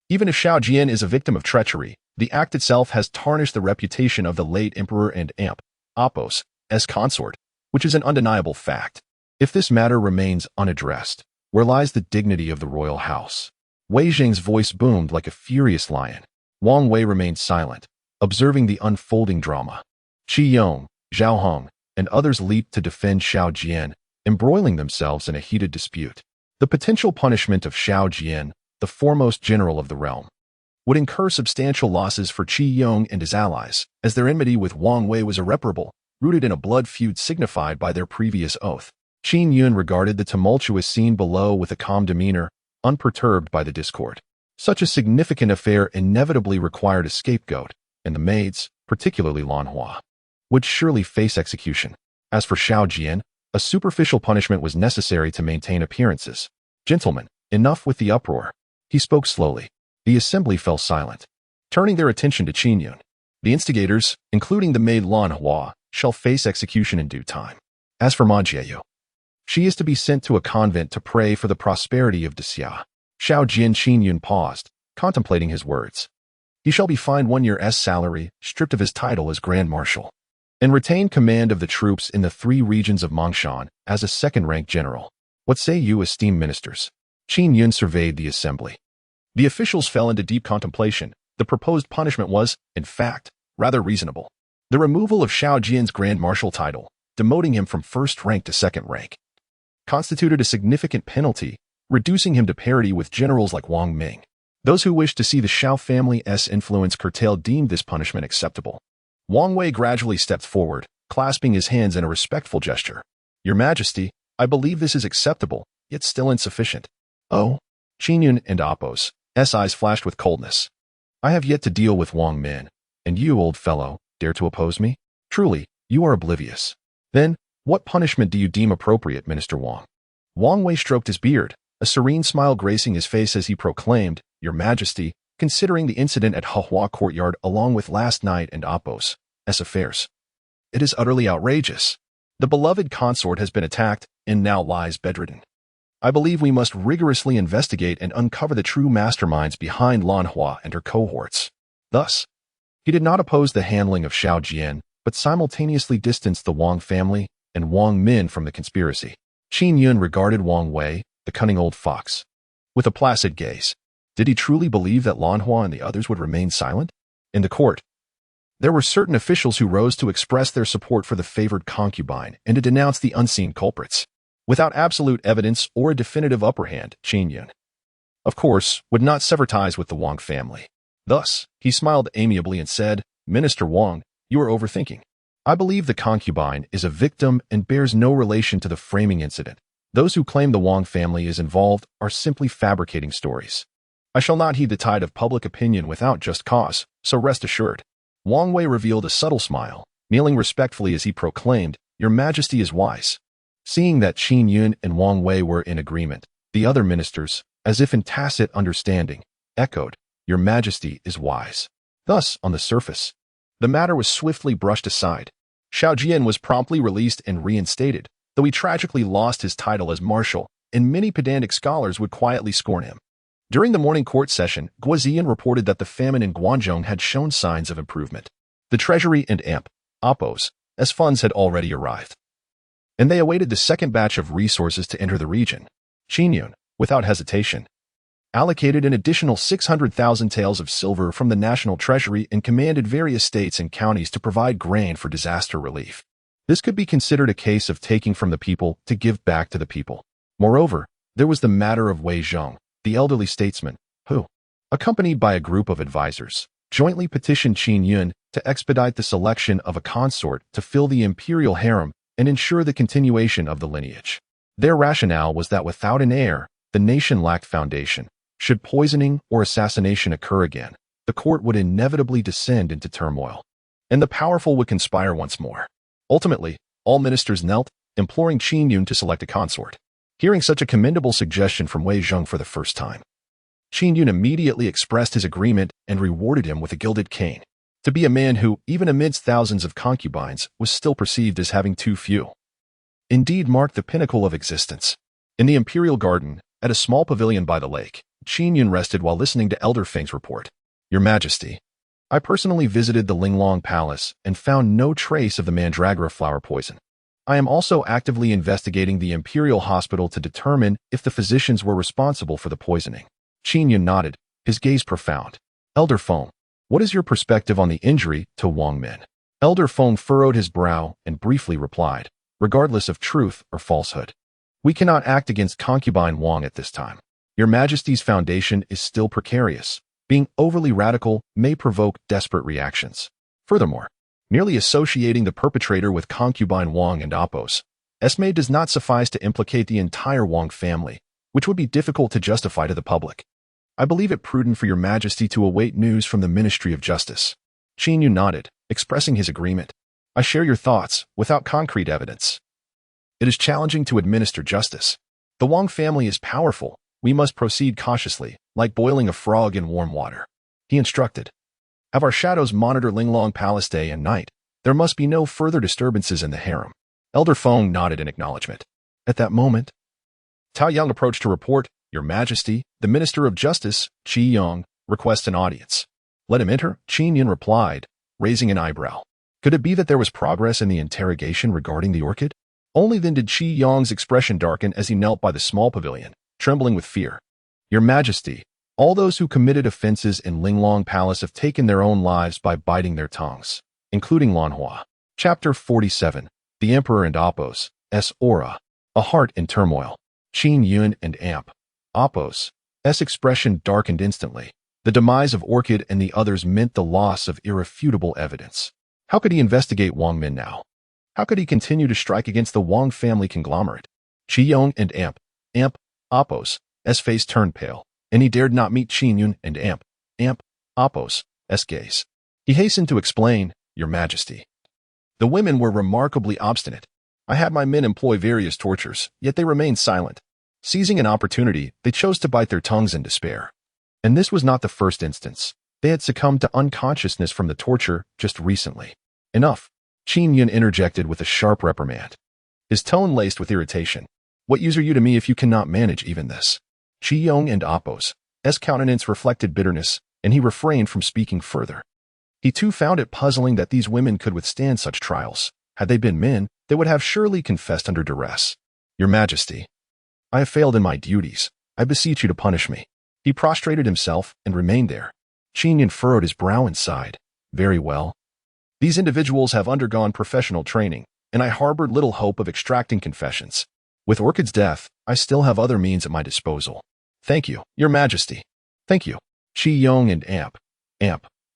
even if Shao Jian is a victim of treachery, the act itself has tarnished the reputation of the late emperor and Apos' consort, which is an undeniable fact. If this matter remains unaddressed, where lies the dignity of the royal house? Wei Zheng's voice boomed like a furious lion. Wang Wei remained silent, observing the unfolding drama. Qi Yong, Zhao Hong, and others leaped to defend Shao Jian, embroiling themselves in a heated dispute. The potential punishment of Shao Jian, the foremost general of the realm, would incur substantial losses for Qi Yong and his allies, as their enmity with Wang Wei was irreparable, rooted in a blood feud signified by their previous oath. Qin Yun regarded the tumultuous scene below with a calm demeanor, unperturbed by the discord. Such a significant affair inevitably required a scapegoat, and the maids, particularly Lan Hua, would surely face execution. As for Shao Jian, a superficial punishment was necessary to maintain appearances. Gentlemen, enough with the uproar. He spoke slowly. The assembly fell silent, turning their attention to Qin Yun. The instigators, including the maid Lan Hua, shall face execution in due time. As for Ma Jieyu, she is to be sent to a convent to pray for the prosperity of Daxia. Xiao Jin Qin Yun paused, contemplating his words. He shall be fined 1 year's salary, stripped of his title as Grand Marshal, and retain command of the troops in the 3 regions of Mongshan as a second-rank general. What say you, esteemed ministers? Qin Yun surveyed the assembly. The officials fell into deep contemplation. The proposed punishment was, in fact, rather reasonable. The removal of Xiao Jin's Grand Marshal title, demoting him from first rank to second rank, constituted a significant penalty, reducing him to parity with generals like Wang Ming. Those who wished to see the Xiao family's influence curtailed deemed this punishment acceptable. Wang Wei gradually stepped forward, clasping his hands in a respectful gesture. Your Majesty, I believe this is acceptable, yet still insufficient. Oh? Qin Yun and Appo's eyes flashed with coldness. I have yet to deal with Wang Min, and you, old fellow, dare to oppose me? Truly, you are oblivious. Then, what punishment do you deem appropriate, Minister Wang? Wang Wei stroked his beard, a serene smile gracing his face as he proclaimed, Your Majesty, considering the incident at Hua Courtyard along with last night and Appo's affairs, it is utterly outrageous. The beloved consort has been attacked and now lies bedridden. I believe we must rigorously investigate and uncover the true masterminds behind Lan Hua and her cohorts. Thus, he did not oppose the handling of Xiao Jian, but simultaneously distanced the Wang family and Wang Min from the conspiracy. Qin Yun regarded Wang Wei, the cunning old fox, with a placid gaze. Did he truly believe that Lan Hua and the others would remain silent? In the court, there were certain officials who rose to express their support for the favored concubine and to denounce the unseen culprits. Without absolute evidence or a definitive upper hand, Qin Yun, of course, would not sever ties with the Wang family. Thus, he smiled amiably and said, Minister Wang, you are overthinking. I believe the concubine is a victim and bears no relation to the framing incident. Those who claim the Wang family is involved are simply fabricating stories. I shall not heed the tide of public opinion without just cause, so rest assured. Wang Wei revealed a subtle smile, kneeling respectfully as he proclaimed, Your Majesty is wise. Seeing that Qin Yun and Wang Wei were in agreement, the other ministers, as if in tacit understanding, echoed, Your Majesty is wise. Thus, on the surface, the matter was swiftly brushed aside. Xiao Jian was promptly released and reinstated, though he tragically lost his title as marshal, and many pedantic scholars would quietly scorn him. During the morning court session, Guoziyan reported that the famine in Guangzhou had shown signs of improvement. The treasury and Appo's funds had already arrived, and they awaited the second batch of resources to enter the region. Qin Yun, without hesitation, allocated an additional 600,000 taels of silver from the national treasury and commanded various states and counties to provide grain for disaster relief. This could be considered a case of taking from the people to give back to the people. Moreover, there was the matter of Wei Zhong, the elderly statesman, who, accompanied by a group of advisors, jointly petitioned Qin Yun to expedite the selection of a consort to fill the imperial harem and ensure the continuation of the lineage. Their rationale was that without an heir, the nation lacked foundation. Should poisoning or assassination occur again, the court would inevitably descend into turmoil, and the powerful would conspire once more. Ultimately, all ministers knelt, imploring Qin Yun to select a consort. Hearing such a commendable suggestion from Wei Zhong for the first time, Qin Yun immediately expressed his agreement and rewarded him with a gilded cane. To be a man who, even amidst thousands of concubines, was still perceived as having too few, indeed marked the pinnacle of existence. In the imperial garden, at a small pavilion by the lake, Qin Yun rested while listening to Elder Feng's report. Your Majesty, I personally visited the Linglong Palace and found no trace of the mandragora flower poison. I am also actively investigating the Imperial Hospital to determine if the physicians were responsible for the poisoning. Qin Yun nodded, his gaze profound. Elder Feng, what is your perspective on the injury to Wang Min? Elder Feng furrowed his brow and briefly replied, regardless of truth or falsehood, we cannot act against concubine Wang at this time. Your Majesty's foundation is still precarious. Being overly radical may provoke desperate reactions. Furthermore, merely associating the perpetrator with concubine Wang and Appo's esme does not suffice to implicate the entire Wang family, which would be difficult to justify to the public. I believe it prudent for Your Majesty to await news from the Ministry of Justice. Qin Yun nodded, expressing his agreement. I share your thoughts, without concrete evidence. It is challenging to administer justice. The Wang family is powerful. We must proceed cautiously, like boiling a frog in warm water. He instructed. Have our shadows monitor Linglong Palace day and night. There must be no further disturbances in the harem. Elder Feng nodded in acknowledgement. At that moment, Tao Yang approached to report, Your Majesty, the Minister of Justice, Qin Yun, requests an audience. Let him enter, Qin Yun replied, raising an eyebrow. Could it be that there was progress in the interrogation regarding the orchid? Only then did Qin Yun's expression darken as he knelt by the small pavilion, trembling with fear. Your Majesty, all those who committed offenses in Linglong Palace have taken their own lives by biting their tongues, including Lan Hua. Chapter 47. The Emperor and Appos, S. Aura. A heart in turmoil. Qin Yun and Amp. Appos, S. expression darkened instantly. The demise of Orchid and the others meant the loss of irrefutable evidence. How could he investigate Wang Min now? How could he continue to strike against the Wang family conglomerate? Qi Yong and Amp. Appos, S. face turned pale, and he dared not meet Qin Yun and Amp. Appos, S. gaze. He hastened to explain, Your Majesty. The women were remarkably obstinate. I had my men employ various tortures, yet they remained silent. Seizing an opportunity, they chose to bite their tongues in despair. And this was not the first instance. They had succumbed to unconsciousness from the torture just recently. Enough. Qin Yun interjected with a sharp reprimand. His tone laced with irritation. What use are you to me if you cannot manage even this? Qi Yong and Appos, S. countenance reflected bitterness, and he refrained from speaking further. He too found it puzzling that these women could withstand such trials. Had they been men, they would have surely confessed under duress. Your Majesty, I have failed in my duties. I beseech you to punish me. He prostrated himself and remained there. Qin Yun furrowed his brow and sighed. Very well. These individuals have undergone professional training, and I harbored little hope of extracting confessions. With Orchid's death, I still have other means at my disposal. Thank you, Your Majesty. Thank you. Qi Yong and Amp.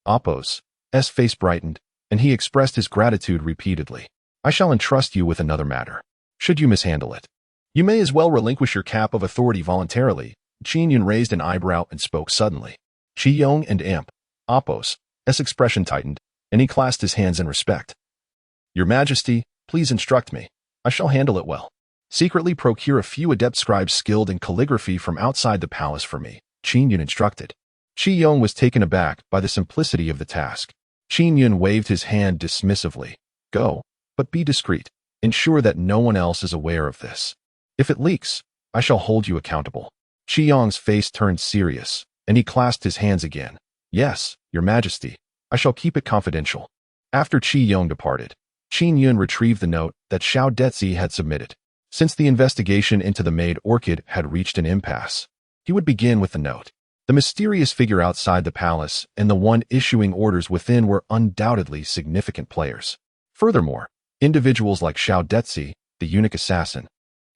Appos, S. face brightened, and he expressed his gratitude repeatedly. I shall entrust you with another matter. Should you mishandle it, you may as well relinquish your cap of authority voluntarily. Qin Yun raised an eyebrow and spoke suddenly. Qi Yong and Amp. Appos, S. expression tightened, and he clasped his hands in respect. Your Majesty, please instruct me. I shall handle it well. Secretly procure a few adept scribes skilled in calligraphy from outside the palace for me, Qin Yun instructed. Qi Yong was taken aback by the simplicity of the task. Qin Yun waved his hand dismissively. Go, but be discreet. Ensure that no one else is aware of this. If it leaks, I shall hold you accountable. Qi Yong's face turned serious, and he clasped his hands again. Yes, Your Majesty. I shall keep it confidential. After Qi Yong departed, Qin Yun retrieved the note that Xiao Detzi had submitted. Since the investigation into the maid Orchid had reached an impasse, he would begin with the note. The mysterious figure outside the palace and the one issuing orders within were undoubtedly significant players. Furthermore, individuals like Xiao Detzi, the eunuch assassin,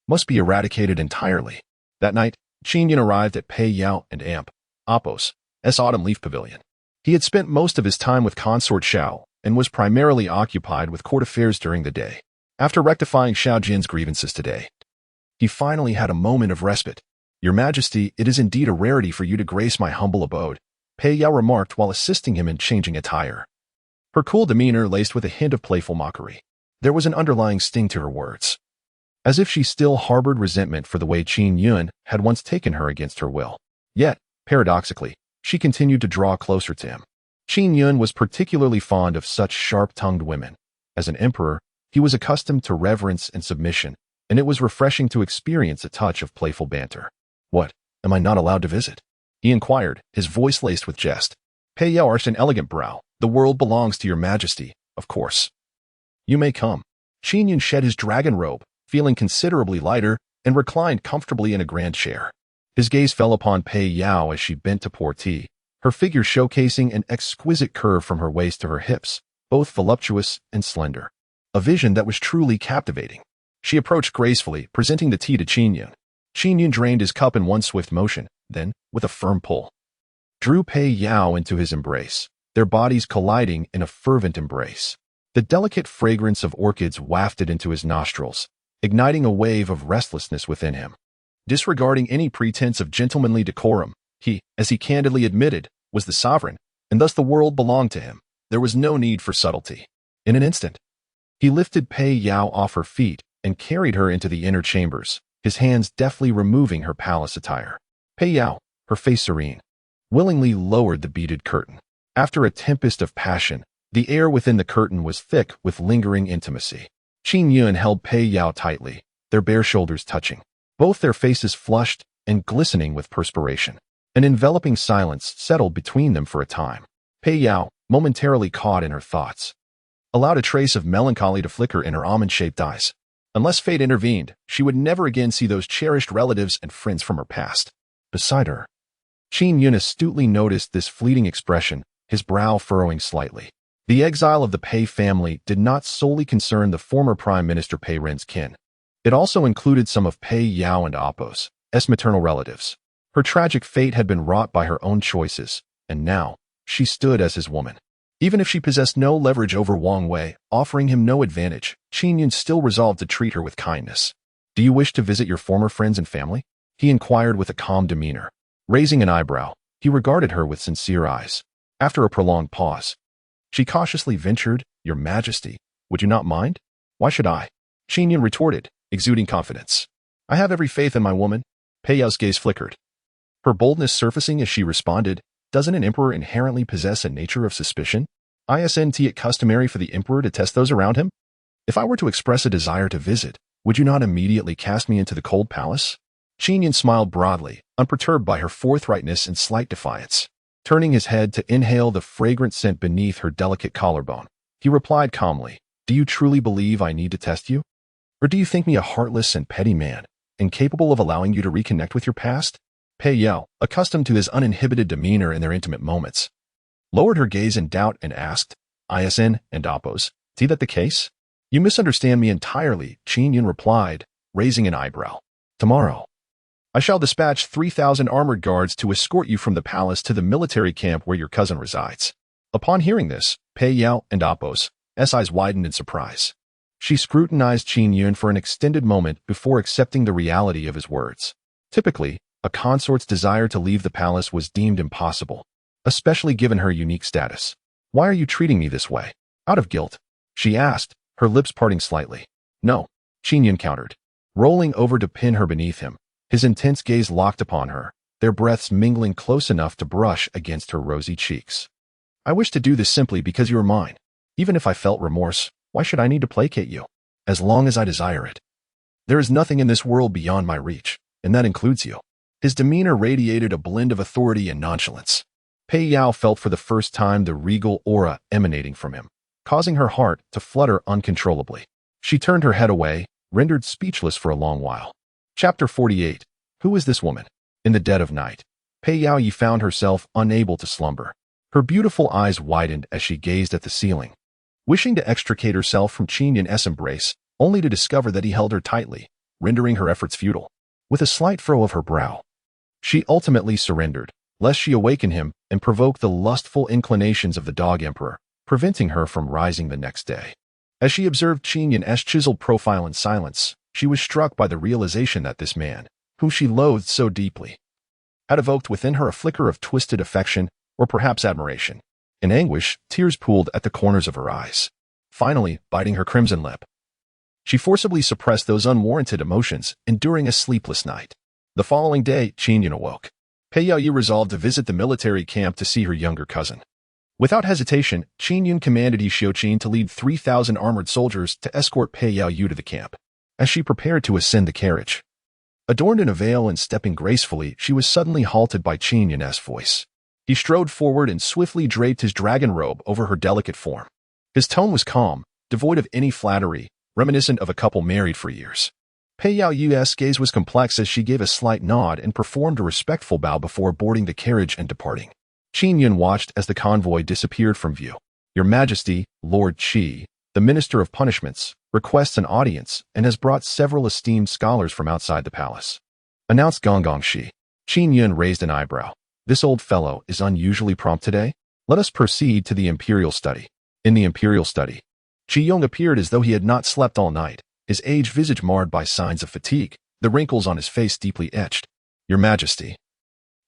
must be eradicated entirely. That night, Qin Yun arrived at Pei Yao and Amp. Appos, S. Autumn Leaf Pavilion. He had spent most of his time with Consort Xiao and was primarily occupied with court affairs during the day. After rectifying Xiao Jin's grievances today, he finally had a moment of respite. Your Majesty, it is indeed a rarity for you to grace my humble abode, Pei Yao remarked while assisting him in changing attire. Her cool demeanor laced with a hint of playful mockery. There was an underlying sting to her words, as if she still harbored resentment for the way Qin Yun had once taken her against her will. Yet, paradoxically, she continued to draw closer to him. Qin Yun was particularly fond of such sharp-tongued women. As an emperor, he was accustomed to reverence and submission, and it was refreshing to experience a touch of playful banter. What, am I not allowed to visit? He inquired, his voice laced with jest. Pei Yao arched an elegant brow. The world belongs to Your Majesty, of course. You may come. Qin Yun shed his dragon robe, feeling considerably lighter, and reclined comfortably in a grand chair. His gaze fell upon Pei Yao as she bent to pour tea, her figure showcasing an exquisite curve from her waist to her hips, both voluptuous and slender. A vision that was truly captivating. She approached gracefully, presenting the tea to Qin Yun. Qin Yun drained his cup in one swift motion, then, with a firm pull, drew Pei Yao into his embrace, their bodies colliding in a fervent embrace. The delicate fragrance of orchids wafted into his nostrils, igniting a wave of restlessness within him. Disregarding any pretense of gentlemanly decorum, he, as he candidly admitted, was the sovereign, and thus the world belonged to him. There was no need for subtlety. In an instant, he lifted Pei Yao off her feet and carried her into the inner chambers, his hands deftly removing her palace attire. Pei Yao, her face serene, willingly lowered the beaded curtain. After a tempest of passion, the air within the curtain was thick with lingering intimacy. Qin Yun held Pei Yao tightly, their bare shoulders touching, both their faces flushed and glistening with perspiration. An enveloping silence settled between them for a time. Pei Yao, momentarily caught in her thoughts, allowed a trace of melancholy to flicker in her almond-shaped eyes. Unless fate intervened, she would never again see those cherished relatives and friends from her past. Beside her, Qin Yun astutely noticed this fleeting expression, his brow furrowing slightly. The exile of the Pei family did not solely concern the former Prime Minister Pei Ren's kin. It also included some of Pei Yao and Appo's maternal relatives. Her tragic fate had been wrought by her own choices, and now, she stood as his woman. Even if she possessed no leverage over Wang Wei, offering him no advantage, Qin Yun still resolved to treat her with kindness. "Do you wish to visit your former friends and family?" he inquired with a calm demeanor. Raising an eyebrow, he regarded her with sincere eyes. After a prolonged pause, she cautiously ventured, "Your Majesty, would you not mind?" "Why should I?" Qin Yun retorted, exuding confidence. "I have every faith in my woman." Pei Yao's gaze flickered, her boldness surfacing as she responded, "Doesn't an emperor inherently possess a nature of suspicion? Isn't it customary for the emperor to test those around him? If I were to express a desire to visit, would you not immediately cast me into the cold palace?" Qin Yun smiled broadly, unperturbed by her forthrightness and slight defiance. Turning his head to inhale the fragrant scent beneath her delicate collarbone, he replied calmly, "Do you truly believe I need to test you? Or do you think me a heartless and petty man, incapable of allowing you to reconnect with your past?" Pei Yao, accustomed to his uninhibited demeanor in their intimate moments, lowered her gaze in doubt and asked, "Isn and Appo's, is that the case?" "You misunderstand me entirely," Qin Yun replied, raising an eyebrow. "Tomorrow, I shall dispatch 3,000 armored guards to escort you from the palace to the military camp where your cousin resides." Upon hearing this, Pei Yao and Appo's eyes widened in surprise. She scrutinized Qin Yun for an extended moment before accepting the reality of his words. Typically, a consort's desire to leave the palace was deemed impossible, especially given her unique status. "Why are you treating me this way? Out of guilt?" she asked, her lips parting slightly. "No," Qin Yun countered, rolling over to pin her beneath him, his intense gaze locked upon her, their breaths mingling close enough to brush against her rosy cheeks. "I wish to do this simply because you are mine. Even if I felt remorse, why should I need to placate you? As long as I desire it. There is nothing in this world beyond my reach, and that includes you." His demeanor radiated a blend of authority and nonchalance. Pei Yao felt for the first time the regal aura emanating from him, causing her heart to flutter uncontrollably. She turned her head away, rendered speechless for a long while. Chapter 48. Who is this woman? In the dead of night, Pei Yao found herself unable to slumber. Her beautiful eyes widened as she gazed at the ceiling, wishing to extricate herself from Qin Yun's embrace, only to discover that he held her tightly, rendering her efforts futile. With a slight furrow of her brow, she ultimately surrendered, lest she awaken him and provoke the lustful inclinations of the dog emperor, preventing her from rising the next day. As she observed Qin Yun's chiseled profile in silence, she was struck by the realization that this man, whom she loathed so deeply, had evoked within her a flicker of twisted affection or perhaps admiration. In anguish, tears pooled at the corners of her eyes. Finally, biting her crimson lip, she forcibly suppressed those unwarranted emotions, enduring a sleepless night. The following day, Qin Yun awoke. Pei Yao resolved to visit the military camp to see her younger cousin. Without hesitation, Qin Yun commanded Yi Xiuqin to lead 3,000 armored soldiers to escort Pei Yao to the camp. As she prepared to ascend the carriage, adorned in a veil and stepping gracefully, she was suddenly halted by Qin Yun's voice. He strode forward and swiftly draped his dragon robe over her delicate form. His tone was calm, devoid of any flattery, reminiscent of a couple married for years. Pei Yao's gaze was complex as she gave a slight nod and performed a respectful bow before boarding the carriage and departing. Qin Yun watched as the convoy disappeared from view. "Your Majesty, Lord Qi, the Minister of Punishments, requests an audience and has brought several esteemed scholars from outside the palace," announced Gong Shi. Qin Yun raised an eyebrow. "This old fellow is unusually prompt today. Let us proceed to the imperial study." In the imperial study, Qi Yong appeared as though he had not slept all night, his aged visage marred by signs of fatigue, the wrinkles on his face deeply etched. "Your Majesty,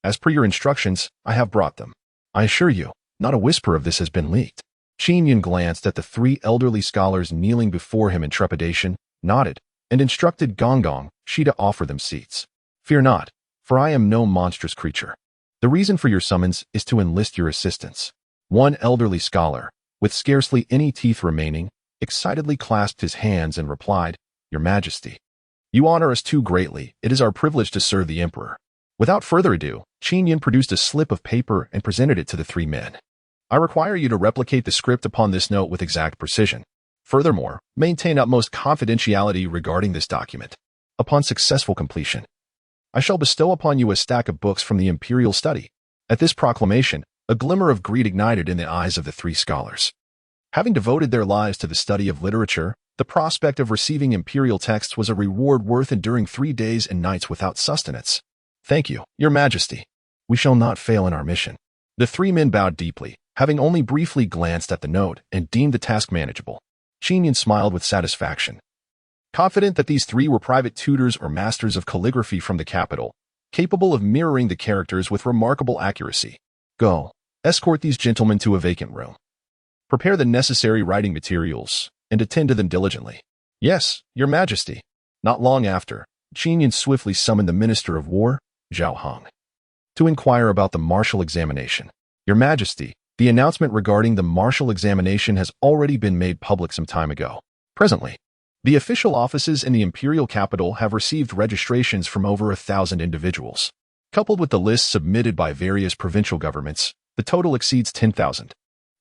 as per your instructions, I have brought them. I assure you, not a whisper of this has been leaked." Qin Yun glanced at the 3 elderly scholars kneeling before him in trepidation, nodded, and instructed Gong Shi to offer them seats. "Fear not, for I am no monstrous creature. The reason for your summons is to enlist your assistance." One elderly scholar, with scarcely any teeth remaining, excitedly clasped his hands and replied, "Your Majesty, you honor us too greatly. It is our privilege to serve the Emperor." Without further ado, Qin Yun produced a slip of paper and presented it to the three men. "I require you to replicate the script upon this note with exact precision. Furthermore, maintain utmost confidentiality regarding this document. Upon successful completion, I shall bestow upon you a stack of books from the Imperial Study." At this proclamation, a glimmer of greed ignited in the eyes of the three scholars. Having devoted their lives to the study of literature, the prospect of receiving imperial texts was a reward worth enduring 3 days and nights without sustenance. "Thank you, Your Majesty. We shall not fail in our mission." The three men bowed deeply, having only briefly glanced at the note and deemed the task manageable. Qin Yun smiled with satisfaction. Confident that these three were private tutors or masters of calligraphy from the capital, capable of mirroring the characters with remarkable accuracy. "Go, escort these gentlemen to a vacant room. Prepare the necessary writing materials, and attend to them diligently." "Yes, Your Majesty." Not long after, Qin Yun swiftly summoned the Minister of War, Zhao Hong, to inquire about the martial examination. "Your Majesty, the announcement regarding the martial examination has already been made public some time ago. Presently, the official offices in the imperial capital have received registrations from over 1,000 individuals. Coupled with the lists submitted by various provincial governments, the total exceeds 10,000.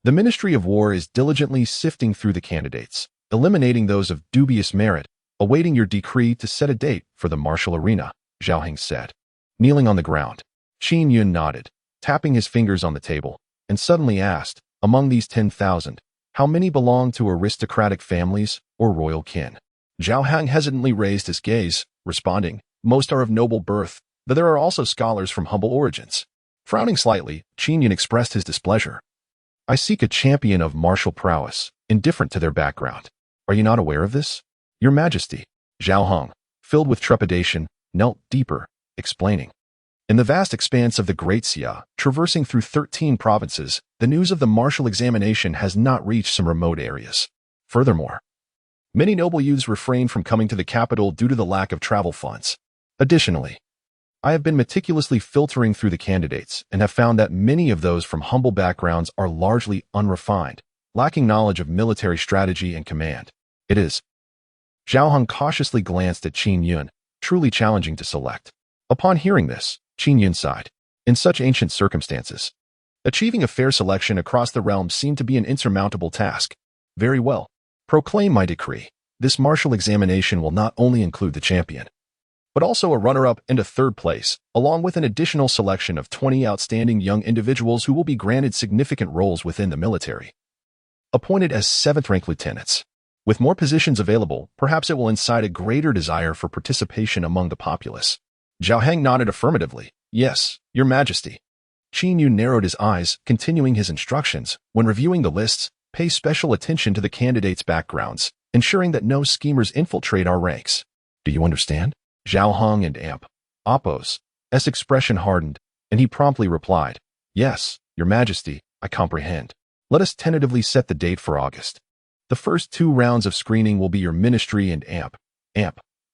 The Ministry of War is diligently sifting through the candidates, eliminating those of dubious merit, awaiting your decree to set a date for the martial arena," Zhao Heng said. Kneeling on the ground, Qin Yun nodded, tapping his fingers on the table, and suddenly asked, "Among these 10,000, how many belong to aristocratic families or royal kin?" Zhao Heng hesitantly raised his gaze, responding, "Most are of noble birth, but there are also scholars from humble origins." Frowning slightly, Qin Yun expressed his displeasure. "I seek a champion of martial prowess, indifferent to their background. Are you not aware of this?" "Your Majesty." Zhao Heng, filled with trepidation, knelt deeper, explaining. In the vast expanse of the Great Xia, traversing through 13 provinces, the news of the martial examination has not reached some remote areas. Furthermore, many noble youths refrain from coming to the capital due to the lack of travel funds. Additionally, I have been meticulously filtering through the candidates and have found that many of those from humble backgrounds are largely unrefined, lacking knowledge of military strategy and command. It is. Zhao Heng cautiously glanced at Qin Yun, truly challenging to select. Upon hearing this, Qin Yun sighed. In such ancient circumstances, achieving a fair selection across the realm seemed to be an insurmountable task. "Very well. Proclaim my decree. This martial examination will not only include the champion, but also a runner-up and a third place, along with an additional selection of 20 outstanding young individuals who will be granted significant roles within the military. Appointed as 7th-rank lieutenants. With more positions available, perhaps it will incite a greater desire for participation among the populace." Zhao Heng nodded affirmatively. "Yes, Your Majesty." Qin Yun narrowed his eyes, continuing his instructions. "When reviewing the lists, pay special attention to the candidates' backgrounds, ensuring that no schemers infiltrate our ranks. Do you understand?" Zhao Heng and Oppo's expression hardened, and he promptly replied, "Yes, Your Majesty, I comprehend. Let us tentatively set the date for August. The first 2 rounds of screening will be your ministry and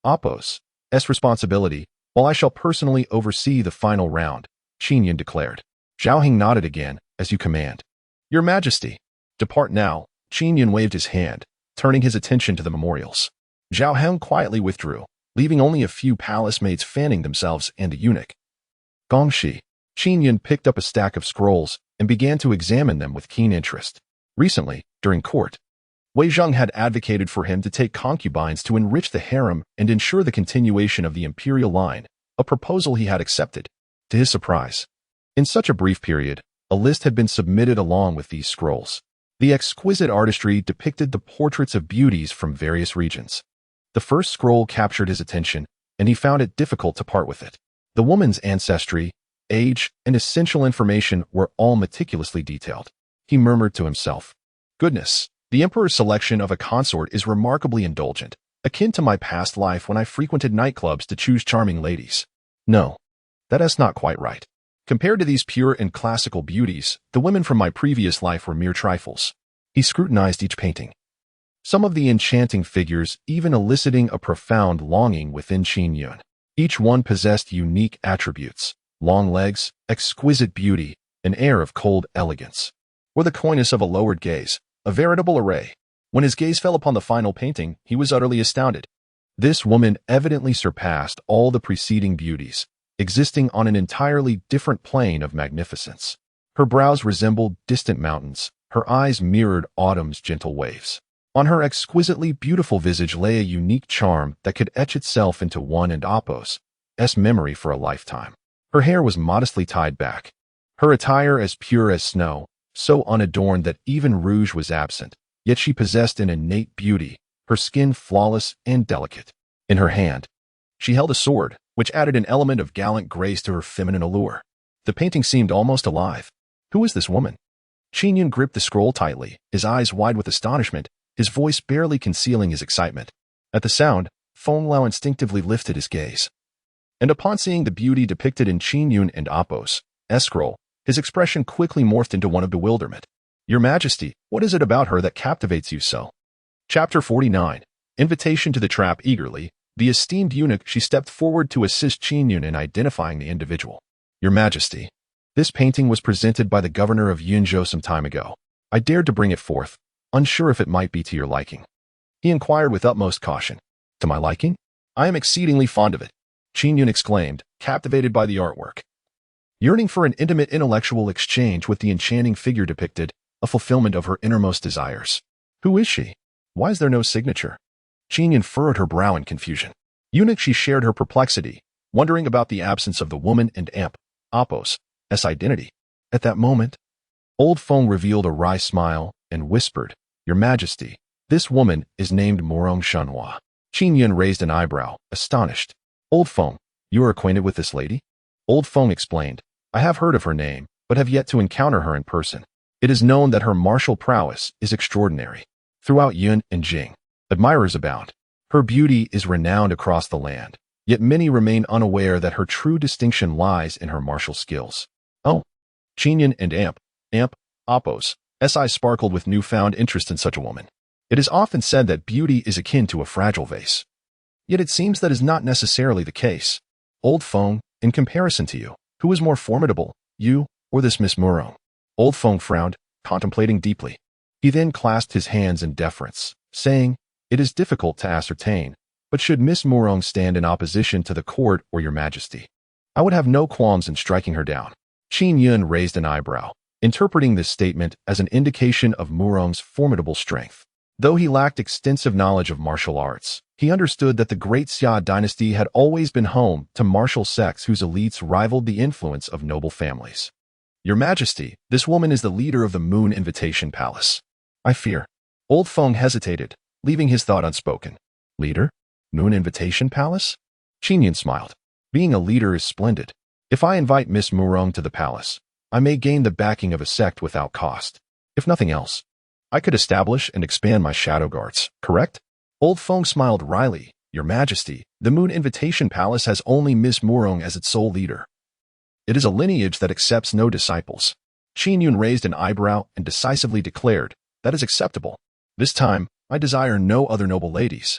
Oppo's responsibility, while I shall personally oversee the final round," Qin Yun declared. Zhao Heng nodded again, "As you command." "Your Majesty." "Depart now." Qin Yun waved his hand, turning his attention to the memorials. Zhao Heng quietly withdrew, leaving only a few palace maids fanning themselves and the eunuch. Gongshi. Qin Yun picked up a stack of scrolls and began to examine them with keen interest. Recently, during court, Wei Zheng had advocated for him to take concubines to enrich the harem and ensure the continuation of the imperial line, a proposal he had accepted. To his surprise, in such a brief period, a list had been submitted along with these scrolls. The exquisite artistry depicted the portraits of beauties from various regions. The first scroll captured his attention, and he found it difficult to part with it. The woman's ancestry, age, and essential information were all meticulously detailed. He murmured to himself, "Goodness, the Emperor's selection of a consort is remarkably indulgent, akin to my past life when I frequented nightclubs to choose charming ladies. No, that is not quite right. Compared to these pure and classical beauties, the women from my previous life were mere trifles." He scrutinized each painting, some of the enchanting figures even eliciting a profound longing within Qin Yun. Each one possessed unique attributes: long legs, exquisite beauty, an air of cold elegance. or the coyness of a lowered gaze, a veritable array. When his gaze fell upon the final painting, he was utterly astounded. This woman evidently surpassed all the preceding beauties, existing on an entirely different plane of magnificence. Her brows resembled distant mountains, her eyes mirrored autumn's gentle waves. On her exquisitely beautiful visage lay a unique charm that could etch itself into one and Apos' memory for a lifetime. Her hair was modestly tied back, her attire as pure as snow, so unadorned that even rouge was absent, yet she possessed an innate beauty, her skin flawless and delicate. In her hand, she held a sword, which added an element of gallant grace to her feminine allure. The painting seemed almost alive. Who was this woman? Qin Yun gripped the scroll tightly, his eyes wide with astonishment, his voice barely concealing his excitement. At the sound, Feng Lao instinctively lifted his gaze. And upon seeing the beauty depicted in Qin Yun and Apos' scroll, his expression quickly morphed into one of bewilderment. Your Majesty, what is it about her that captivates you so? Chapter 49. Invitation to the trap. Eagerly, the esteemed eunuch, she stepped forward to assist Qin Yun in identifying the individual. Your Majesty, this painting was presented by the governor of Yunzhou some time ago. I dared to bring it forth, unsure if it might be to your liking. He inquired with utmost caution. To my liking? I am exceedingly fond of it, Qin Yun exclaimed, captivated by the artwork. Yearning for an intimate intellectual exchange with the enchanting figure depicted, a fulfillment of her innermost desires. Who is she? Why is there no signature? Qin Yun furrowed her brow in confusion. Eunuch, she shared her perplexity, wondering about the absence of the woman and Apos' identity. At that moment, old Feng revealed a wry smile and whispered, Your Majesty, this woman is named Morong Shenhua. Qin Yun raised an eyebrow, astonished. Old Feng, you are acquainted with this lady? Old Feng explained, I have heard of her name, but have yet to encounter her in person. It is known that her martial prowess is extraordinary. Throughout Yun and Jing, admirers abound. Her beauty is renowned across the land, yet many remain unaware that her true distinction lies in her martial skills. Oh, Qin Yun and Apos' eyes sparkled with newfound interest in such a woman. It is often said that beauty is akin to a fragile vase. Yet it seems that is not necessarily the case. Old Feng, in comparison to you, who is more formidable, you or this Miss Morong? Old Feng frowned, contemplating deeply. He then clasped his hands in deference, saying, It is difficult to ascertain, but should Miss Morong stand in opposition to the court or your Majesty, I would have no qualms in striking her down. Qin Yun raised an eyebrow, interpreting this statement as an indication of Morong's formidable strength. Though he lacked extensive knowledge of martial arts, he understood that the Great Xia dynasty had always been home to martial sects whose elites rivaled the influence of noble families. Your Majesty, this woman is the leader of the Moon Invitation Palace. I fear. Old Feng hesitated, leaving his thought unspoken. Leader? Moon Invitation Palace? Qin Yun smiled. Being a leader is splendid. If I invite Miss Morong to the palace, I may gain the backing of a sect without cost. If nothing else, I could establish and expand my shadow guards, correct? Old Feng smiled wryly. Your Majesty, the Moon Invitation Palace has only Miss Morong as its sole leader. It is a lineage that accepts no disciples. Qin Yun raised an eyebrow and decisively declared, That is acceptable. This time, I desire no other noble ladies.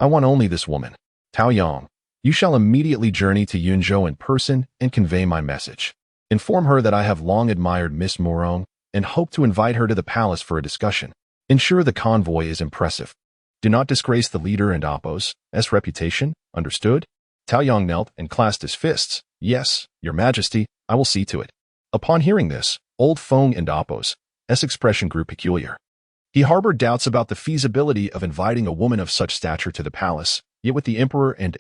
I want only this woman. Tao Yang, you shall immediately journey to Yunzhou in person and convey my message. Inform her that I have long admired Miss Morong and hope to invite her to the palace for a discussion. Ensure the convoy is impressive. Do not disgrace the leader and Apos' reputation, understood? Tao Yang knelt and clasped his fists. Yes, your Majesty, I will see to it. Upon hearing this, old Feng and Apos' expression grew peculiar. He harbored doubts about the feasibility of inviting a woman of such stature to the palace, yet with the Emperor and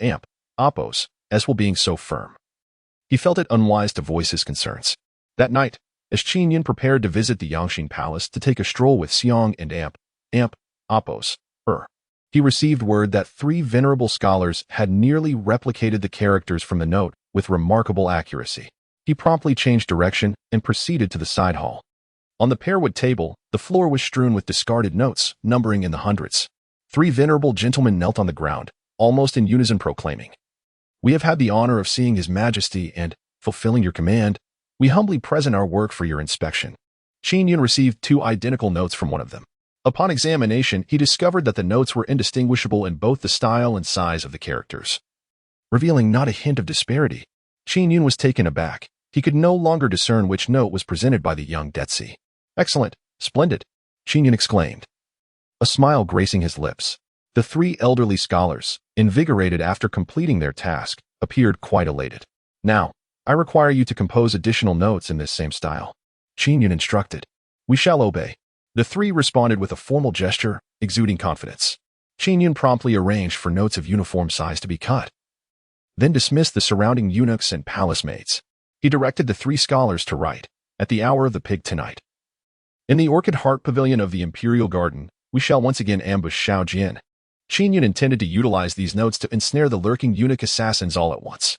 Apos' being so firm, he felt it unwise to voice his concerns. That night, as Qin Yun prepared to visit the Yangxin Palace to take a stroll with Xiong and Apos', he received word that 3 venerable scholars had nearly replicated the characters from the note with remarkable accuracy. He promptly changed direction and proceeded to the side hall. On the pearwood table, the floor was strewn with discarded notes, numbering in the hundreds. 3 venerable gentlemen knelt on the ground, almost in unison proclaiming, We have had the honor of seeing His Majesty and, fulfilling your command, we humbly present our work for your inspection. Qin Yun received 2 identical notes from one of them. Upon examination, he discovered that the notes were indistinguishable in both the style and size of the characters, revealing not a hint of disparity. Qin Yun was taken aback. He could no longer discern which note was presented by the young Daxia. Excellent, splendid, Qin Yun exclaimed, a smile gracing his lips. The three elderly scholars, invigorated after completing their task, appeared quite elated. Now, I require you to compose additional notes in this same style, Qin Yun instructed. We shall obey. The three responded with a formal gesture, exuding confidence. Qin Yun promptly arranged for notes of uniform size to be cut, then dismissed the surrounding eunuchs and palace maids. He directed the three scholars to write, at the hour of the pig tonight. In the Orchid Heart Pavilion of the Imperial Garden, we shall once again ambush Shao Jian. Qin Yun intended to utilize these notes to ensnare the lurking eunuch assassins all at once.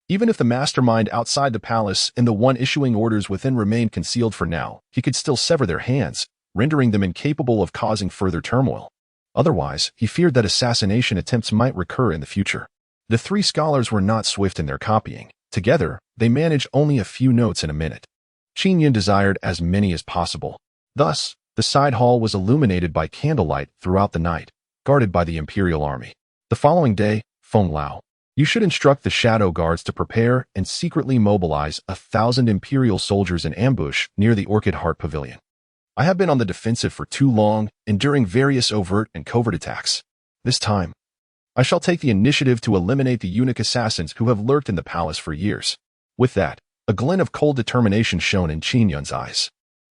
Even if the mastermind outside the palace and the one issuing orders within remained concealed for now, he could still sever their hands, rendering them incapable of causing further turmoil. Otherwise, he feared that assassination attempts might recur in the future. The three scholars were not swift in their copying. Together, they managed only a few notes in a minute. Qin Yun desired as many as possible. Thus, the side hall was illuminated by candlelight throughout the night, guarded by the Imperial Army. The following day, Feng Lao, you should instruct the shadow guards to prepare and secretly mobilize 1,000 Imperial soldiers in ambush near the Orchid Heart Pavilion. I have been on the defensive for too long, enduring various overt and covert attacks. This time, I shall take the initiative to eliminate the eunuch assassins who have lurked in the palace for years. With that, a glint of cold determination shone in Qin Yun's eyes.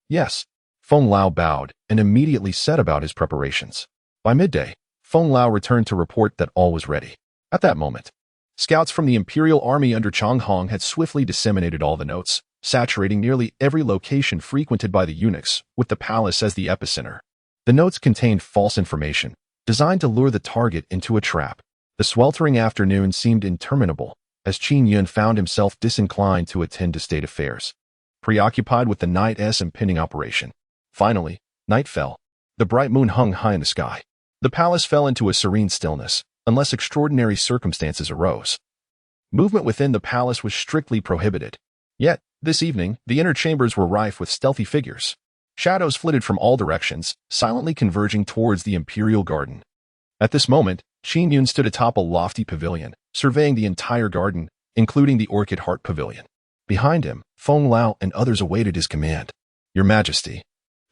Yes, Feng Lao bowed and immediately set about his preparations. By midday, Feng Lao returned to report that all was ready. At that moment, scouts from the Imperial Army under Chang Hong had swiftly disseminated all the notes, saturating nearly every location frequented by the eunuchs, with the palace as the epicenter. The notes contained false information, designed to lure the target into a trap. The sweltering afternoon seemed interminable, as Qin Yun found himself disinclined to attend to state affairs, preoccupied with the night's impending operation. Finally, night fell. The bright moon hung high in the sky. The palace fell into a serene stillness, unless extraordinary circumstances arose. Movement within the palace was strictly prohibited. Yet, this evening, the inner chambers were rife with stealthy figures. Shadows flitted from all directions, silently converging towards the Imperial Garden. At this moment, Qin Yun stood atop a lofty pavilion, surveying the entire garden, including the Orchid Heart Pavilion. Behind him, Feng Lao and others awaited his command. Your Majesty,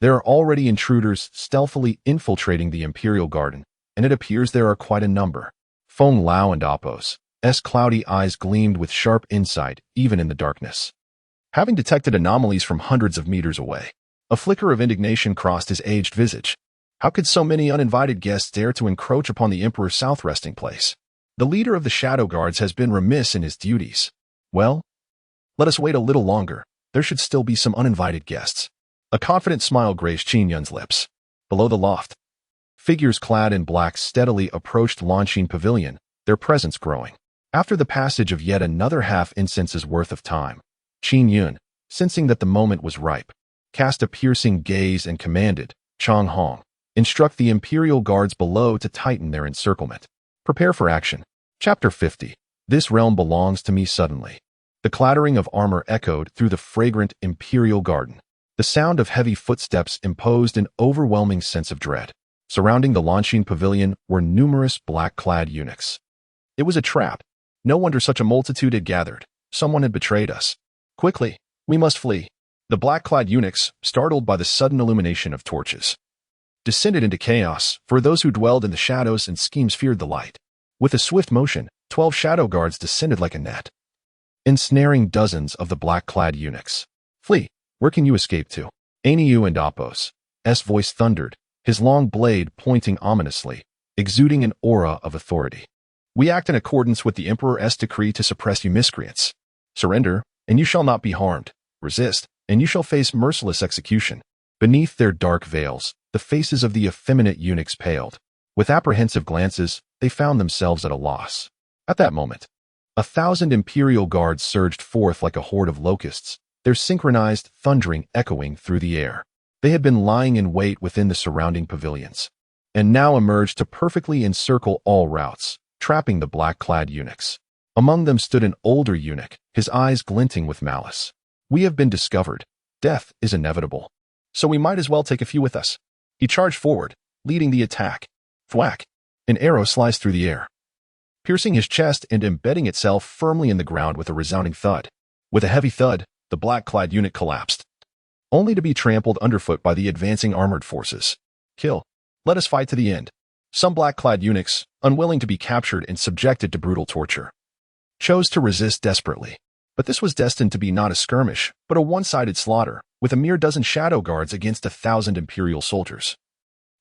there are already intruders stealthily infiltrating the Imperial Garden, and it appears there are quite a number. Feng Lao and Appo's cloudy eyes gleamed with sharp insight, even in the darkness. Having detected anomalies from hundreds of meters away, a flicker of indignation crossed his aged visage. How could so many uninvited guests dare to encroach upon the Emperor's south resting place? The leader of the Shadow Guards has been remiss in his duties. Well, let us wait a little longer. There should still be some uninvited guests. A confident smile graced Qin Yun's lips. Below the loft, figures clad in black steadily approached Longqing Pavilion, their presence growing. After the passage of yet another half incense's worth of time, Qin Yun, sensing that the moment was ripe, cast a piercing gaze and commanded, Chang Hong, instruct the Imperial Guards below to tighten their encirclement. Prepare for action. Chapter 50. This realm belongs to me suddenly. The clattering of armor echoed through the fragrant Imperial Garden. The sound of heavy footsteps imposed an overwhelming sense of dread. Surrounding the Longqing Pavilion were numerous black-clad eunuchs. It was a trap. No wonder such a multitude had gathered. Someone had betrayed us. Quickly, we must flee. The black-clad eunuchs, startled by the sudden illumination of torches, descended into chaos, for those who dwelled in the shadows and schemes feared the light. With a swift motion, 12 shadow guards descended like a net, ensnaring dozens of the black-clad eunuchs. Flee! Where can you escape to? Aniu and Appo's voice thundered, his long blade pointing ominously, exuding an aura of authority. We act in accordance with the Emperor's decree to suppress you miscreants. Surrender, and you shall not be harmed. Resist, and you shall face merciless execution. Beneath their dark veils, the faces of the effeminate eunuchs paled. With apprehensive glances, they found themselves at a loss. At that moment, 1,000 Imperial Guards surged forth like a horde of locusts, their synchronized thundering echoing through the air. They had been lying in wait within the surrounding pavilions, and now emerged to perfectly encircle all routes, trapping the black-clad eunuchs. Among them stood an older eunuch, his eyes glinting with malice. We have been discovered. Death is inevitable. So we might as well take a few with us. He charged forward, leading the attack. Thwack! An arrow sliced through the air, piercing his chest and embedding itself firmly in the ground with a resounding thud. With a heavy thud, the black-clad eunuch collapsed. only to be trampled underfoot by the advancing armored forces. Kill. Let us fight to the end. Some black-clad eunuchs, unwilling to be captured and subjected to brutal torture, chose to resist desperately. But this was destined to be not a skirmish, but a one-sided slaughter, with a mere dozen shadow guards against 1,000 imperial soldiers.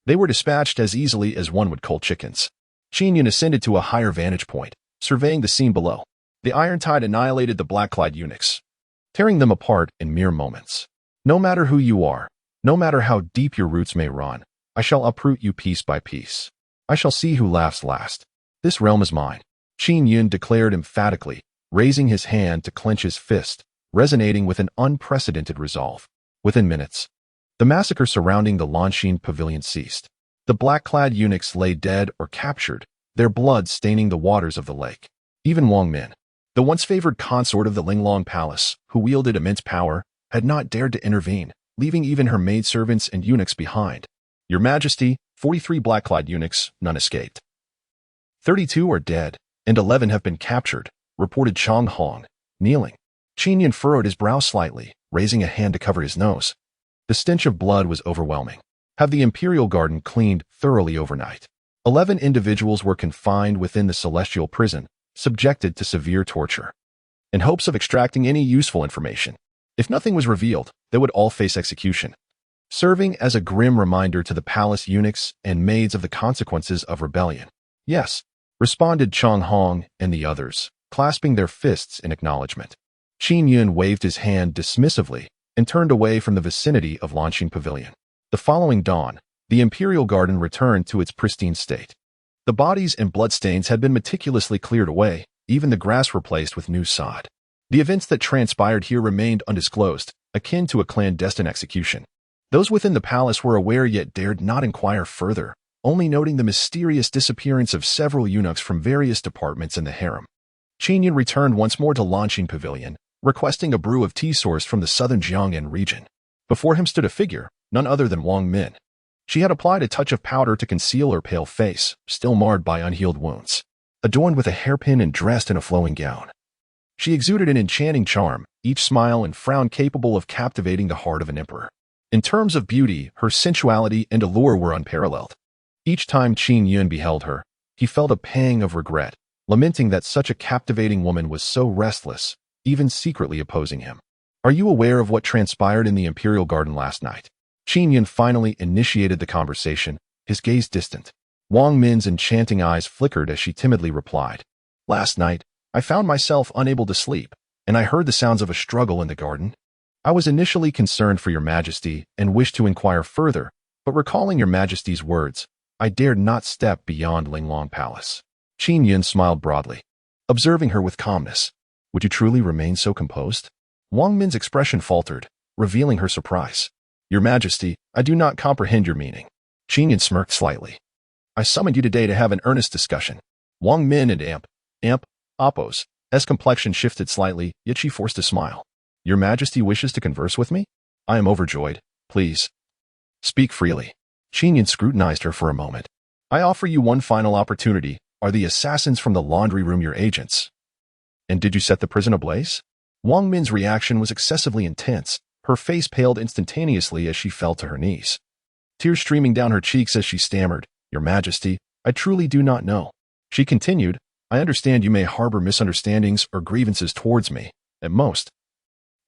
They were dispatched as easily as one would cold chickens. Qin Yun ascended to a higher vantage point, surveying the scene below. The Iron Tide annihilated the black-clad eunuchs, tearing them apart in mere moments. No matter who you are, no matter how deep your roots may run, I shall uproot you piece by piece. I shall see who laughs last. This realm is mine, Qin Yun declared emphatically, raising his hand to clench his fist, resonating with an unprecedented resolve. Within minutes, the massacre surrounding the Lanshin pavilion ceased. The black-clad eunuchs lay dead or captured, their blood staining the waters of the lake. Even Wang Min, the once favored consort of the Linglong Palace, who wielded immense power, had not dared to intervene, leaving even her maidservants and eunuchs behind. Your Majesty, 43 black-clad eunuchs, none escaped. 32 are dead, and 11 have been captured, reported Chang Hong, kneeling. Qin Yun furrowed his brow slightly, raising a hand to cover his nose. The stench of blood was overwhelming. Have the Imperial Garden cleaned thoroughly overnight. 11 individuals were confined within the celestial prison, subjected to severe torture, in hopes of extracting any useful information. If nothing was revealed, they would all face execution, serving as a grim reminder to the palace eunuchs and maids of the consequences of rebellion. Yes, responded Chang Hong and the others, clasping their fists in acknowledgement. Qin Yun waved his hand dismissively and turned away from the vicinity of Lanshin Pavilion. The following dawn, the Imperial Garden returned to its pristine state. The bodies and bloodstains had been meticulously cleared away, even the grass replaced with new sod. The events that transpired here remained undisclosed, akin to a clandestine execution. Those within the palace were aware yet dared not inquire further, only noting the mysterious disappearance of several eunuchs from various departments in the harem. Qin Yun returned once more to Lanshin Pavilion, requesting a brew of tea sourced from the southern Jiangnan region. Before him stood a figure, none other than Wang Min. She had applied a touch of powder to conceal her pale face, still marred by unhealed wounds. Adorned with a hairpin and dressed in a flowing gown, she exuded an enchanting charm, each smile and frown capable of captivating the heart of an emperor. In terms of beauty, her sensuality and allure were unparalleled. Each time Qin Yun beheld her, he felt a pang of regret, lamenting that such a captivating woman was so restless, even secretly opposing him. Are you aware of what transpired in the Imperial Garden last night? Qin Yun finally initiated the conversation, his gaze distant. Wang Min's enchanting eyes flickered as she timidly replied. Last night, I found myself unable to sleep, and I heard the sounds of a struggle in the garden. I was initially concerned for your Majesty and wished to inquire further, but recalling your Majesty's words, I dared not step beyond Linglong Palace. Qin Yun smiled broadly, observing her with calmness. Would you truly remain so composed? Wang Min's expression faltered, revealing her surprise. Your Majesty, I do not comprehend your meaning. Qin Yun smirked slightly. I summoned you today to have an earnest discussion. Wang Min and Appo's complexion shifted slightly, yet she forced a smile. Your Majesty wishes to converse with me? I am overjoyed. Please, speak freely. Qin Yun scrutinized her for a moment. I offer you one final opportunity. Are the assassins from the laundry room your agents? And did you set the prison ablaze? Wang Min's reaction was excessively intense. Her face paled instantaneously as she fell to her knees, tears streaming down her cheeks as she stammered, Your Majesty, I truly do not know. She continued, I understand you may harbor misunderstandings or grievances towards me, at most.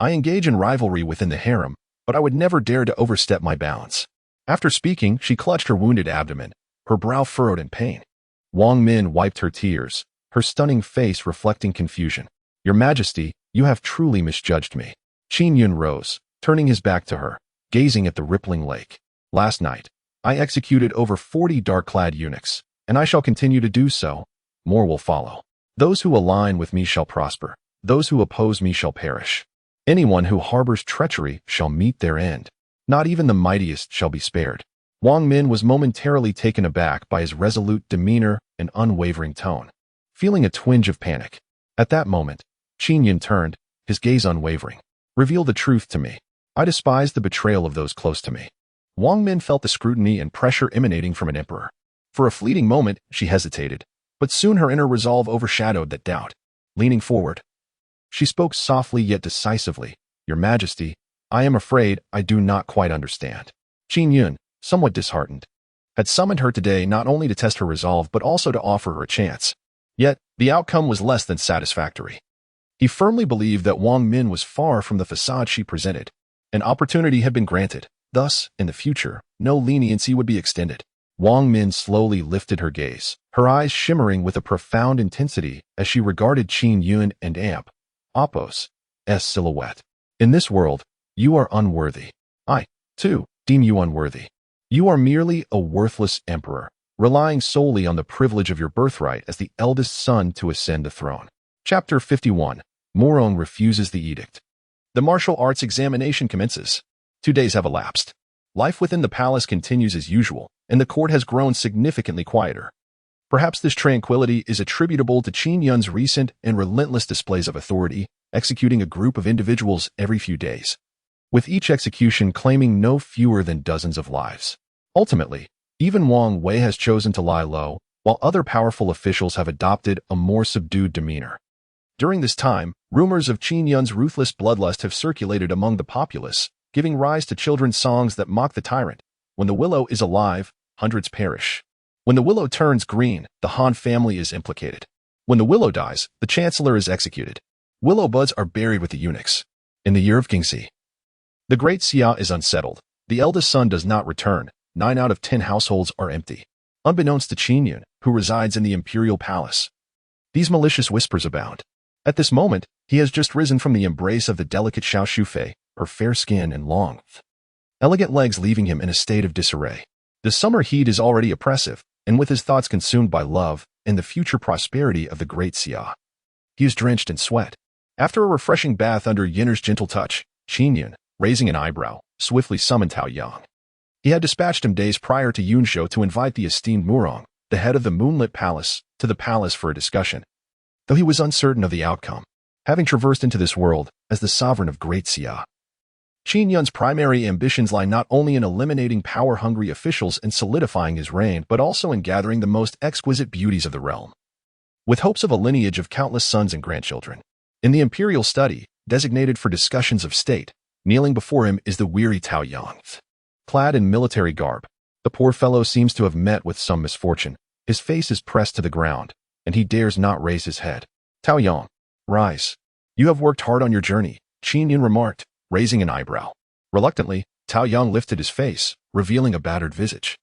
I engage in rivalry within the harem, but I would never dare to overstep my bounds. After speaking, she clutched her wounded abdomen, her brow furrowed in pain. Wang Min wiped her tears, her stunning face reflecting confusion. Your Majesty, you have truly misjudged me. Qin Yun rose, turning his back to her, gazing at the rippling lake. Last night, I executed over 40 dark-clad eunuchs, and I shall continue to do so. More will follow. Those who align with me shall prosper. Those who oppose me shall perish. Anyone who harbors treachery shall meet their end. Not even the mightiest shall be spared. Wang Min was momentarily taken aback by his resolute demeanor and unwavering tone, feeling a twinge of panic. At that moment, Qin Yun turned, his gaze unwavering. Reveal the truth to me. I despise the betrayal of those close to me. Wang Min felt the scrutiny and pressure emanating from an emperor. For a fleeting moment, she hesitated, but soon her inner resolve overshadowed that doubt. Leaning forward, she spoke softly yet decisively. Your Majesty, I am afraid I do not quite understand. Qin Yun, somewhat disheartened, had summoned her today not only to test her resolve but also to offer her a chance. Yet, the outcome was less than satisfactory. He firmly believed that Wang Min was far from the facade she presented. An opportunity had been granted. Thus, in the future, no leniency would be extended. Wang Min slowly lifted her gaze, her eyes shimmering with a profound intensity as she regarded Qin Yun and Apos' silhouette. In this world, you are unworthy. I, too, deem you unworthy. You are merely a worthless emperor, relying solely on the privilege of your birthright as the eldest son to ascend the throne. Chapter 51. Murong refuses the edict. The martial arts examination commences. 2 days have elapsed. Life within the palace continues as usual, and the court has grown significantly quieter. Perhaps this tranquility is attributable to Qin Yun's recent and relentless displays of authority, executing a group of individuals every few days, with each execution claiming no fewer than dozens of lives. Ultimately, even Wang Wei has chosen to lie low, while other powerful officials have adopted a more subdued demeanor. During this time, rumors of Qin Yun's ruthless bloodlust have circulated among the populace, giving rise to children's songs that mock the tyrant. When the willow is alive, hundreds perish. When the willow turns green, the Han family is implicated. When the willow dies, the chancellor is executed. Willow buds are buried with the eunuchs. In the year of Qingxi, the great Xia is unsettled. The eldest son does not return. 9 out of 10 households are empty. Unbeknownst to Qin Yun, who resides in the imperial palace, these malicious whispers abound. At this moment, he has just risen from the embrace of the delicate Xiao Shufei, her fair skin and long, elegant legs leaving him in a state of disarray. The summer heat is already oppressive, and with his thoughts consumed by love and the future prosperity of the great Xia, he is drenched in sweat. After a refreshing bath under Yinner's gentle touch, Qin Yun, raising an eyebrow, swiftly summoned Taoyang. He had dispatched him days prior to Yunzhou to invite the esteemed Murong, the head of the moonlit palace, to the palace for a discussion. Though he was uncertain of the outcome, having traversed into this world as the sovereign of Great Xia, Qin Yun's primary ambitions lie not only in eliminating power-hungry officials and solidifying his reign, but also in gathering the most exquisite beauties of the realm, with hopes of a lineage of countless sons and grandchildren. In the imperial study, designated for discussions of state, kneeling before him is the weary Taoyang, clad in military garb. The poor fellow seems to have met with some misfortune. His face is pressed to the ground, and he dares not raise his head. Taoyang, rise. You have worked hard on your journey, Qin Yun remarked, raising an eyebrow. Reluctantly, Taoyang lifted his face, revealing a battered visage,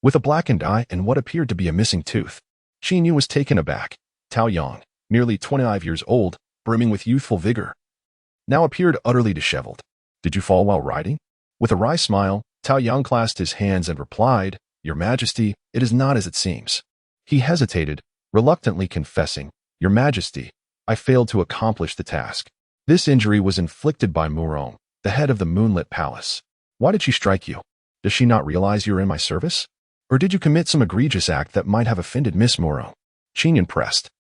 with a blackened eye and what appeared to be a missing tooth. Qin Yun was taken aback. Taoyang, nearly 25 years old, brimming with youthful vigor, now appeared utterly disheveled. Did you fall while riding? With a wry smile, Taoyang clasped his hands and replied, Your Majesty, it is not as it seems. He hesitated, reluctantly confessing, Your Majesty, I failed to accomplish the task. This injury was inflicted by Murong, the head of the moonlit palace. Why did she strike you? Does she not realize you are in my service? Or did you commit some egregious act that might have offended Miss Murong? Qin Yun pressed.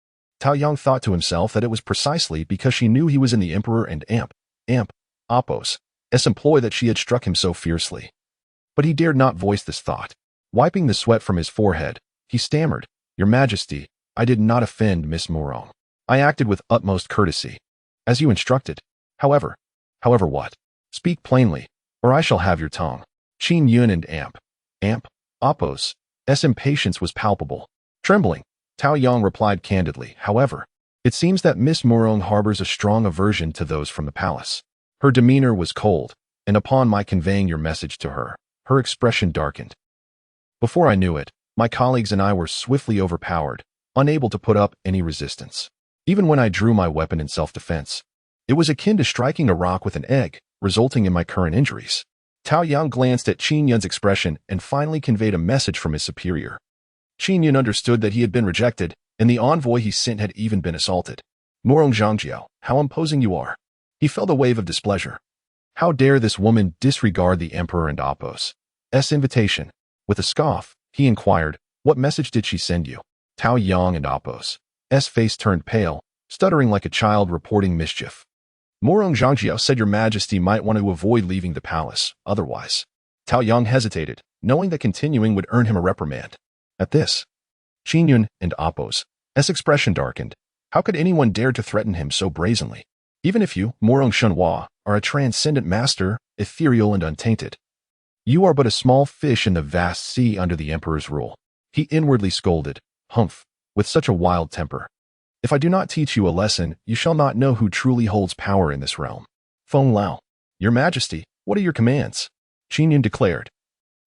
Taoyang thought to himself that it was precisely because she knew he was in the Emperor and Apos' employ that she had struck him so fiercely. But he dared not voice this thought. Wiping the sweat from his forehead, he stammered, Your Majesty, I did not offend Miss Murong. I acted with utmost courtesy, as you instructed. However what? Speak plainly, or I shall have your tongue. Qin Yun and Apos' impatience was palpable. Trembling, Taoyang replied candidly, However, it seems that Miss Murong harbors a strong aversion to those from the palace. Her demeanor was cold, and upon my conveying your message to her, her expression darkened. Before I knew it, my colleagues and I were swiftly overpowered, unable to put up any resistance. Even when I drew my weapon in self-defense, it was akin to striking a rock with an egg, resulting in my current injuries. Taoyang glanced at Qin Yun's expression and finally conveyed a message from his superior. Qin Yun understood that he had been rejected, and the envoy he sent had even been assaulted. Murong Zhangjiao, how imposing you are. He felt a wave of displeasure. How dare this woman disregard the Emperor and Apos' invitation? With a scoff, he inquired, What message did she send you? Taoyang and Apos' face turned pale, stuttering like a child reporting mischief. Murong Zhangjiao said Your Majesty might want to avoid leaving the palace, otherwise. Taoyang hesitated, knowing that continuing would earn him a reprimand. At this, Qin Yun and Apos' expression darkened. How could anyone dare to threaten him so brazenly? Even if you, Murong Shunhua, are a transcendent master, ethereal and untainted. You are but a small fish in the vast sea under the Emperor's rule. He inwardly scolded, humph, with such a wild temper. If I do not teach you a lesson, you shall not know who truly holds power in this realm. Feng Lao. Your Majesty, what are your commands? Qin Yun declared.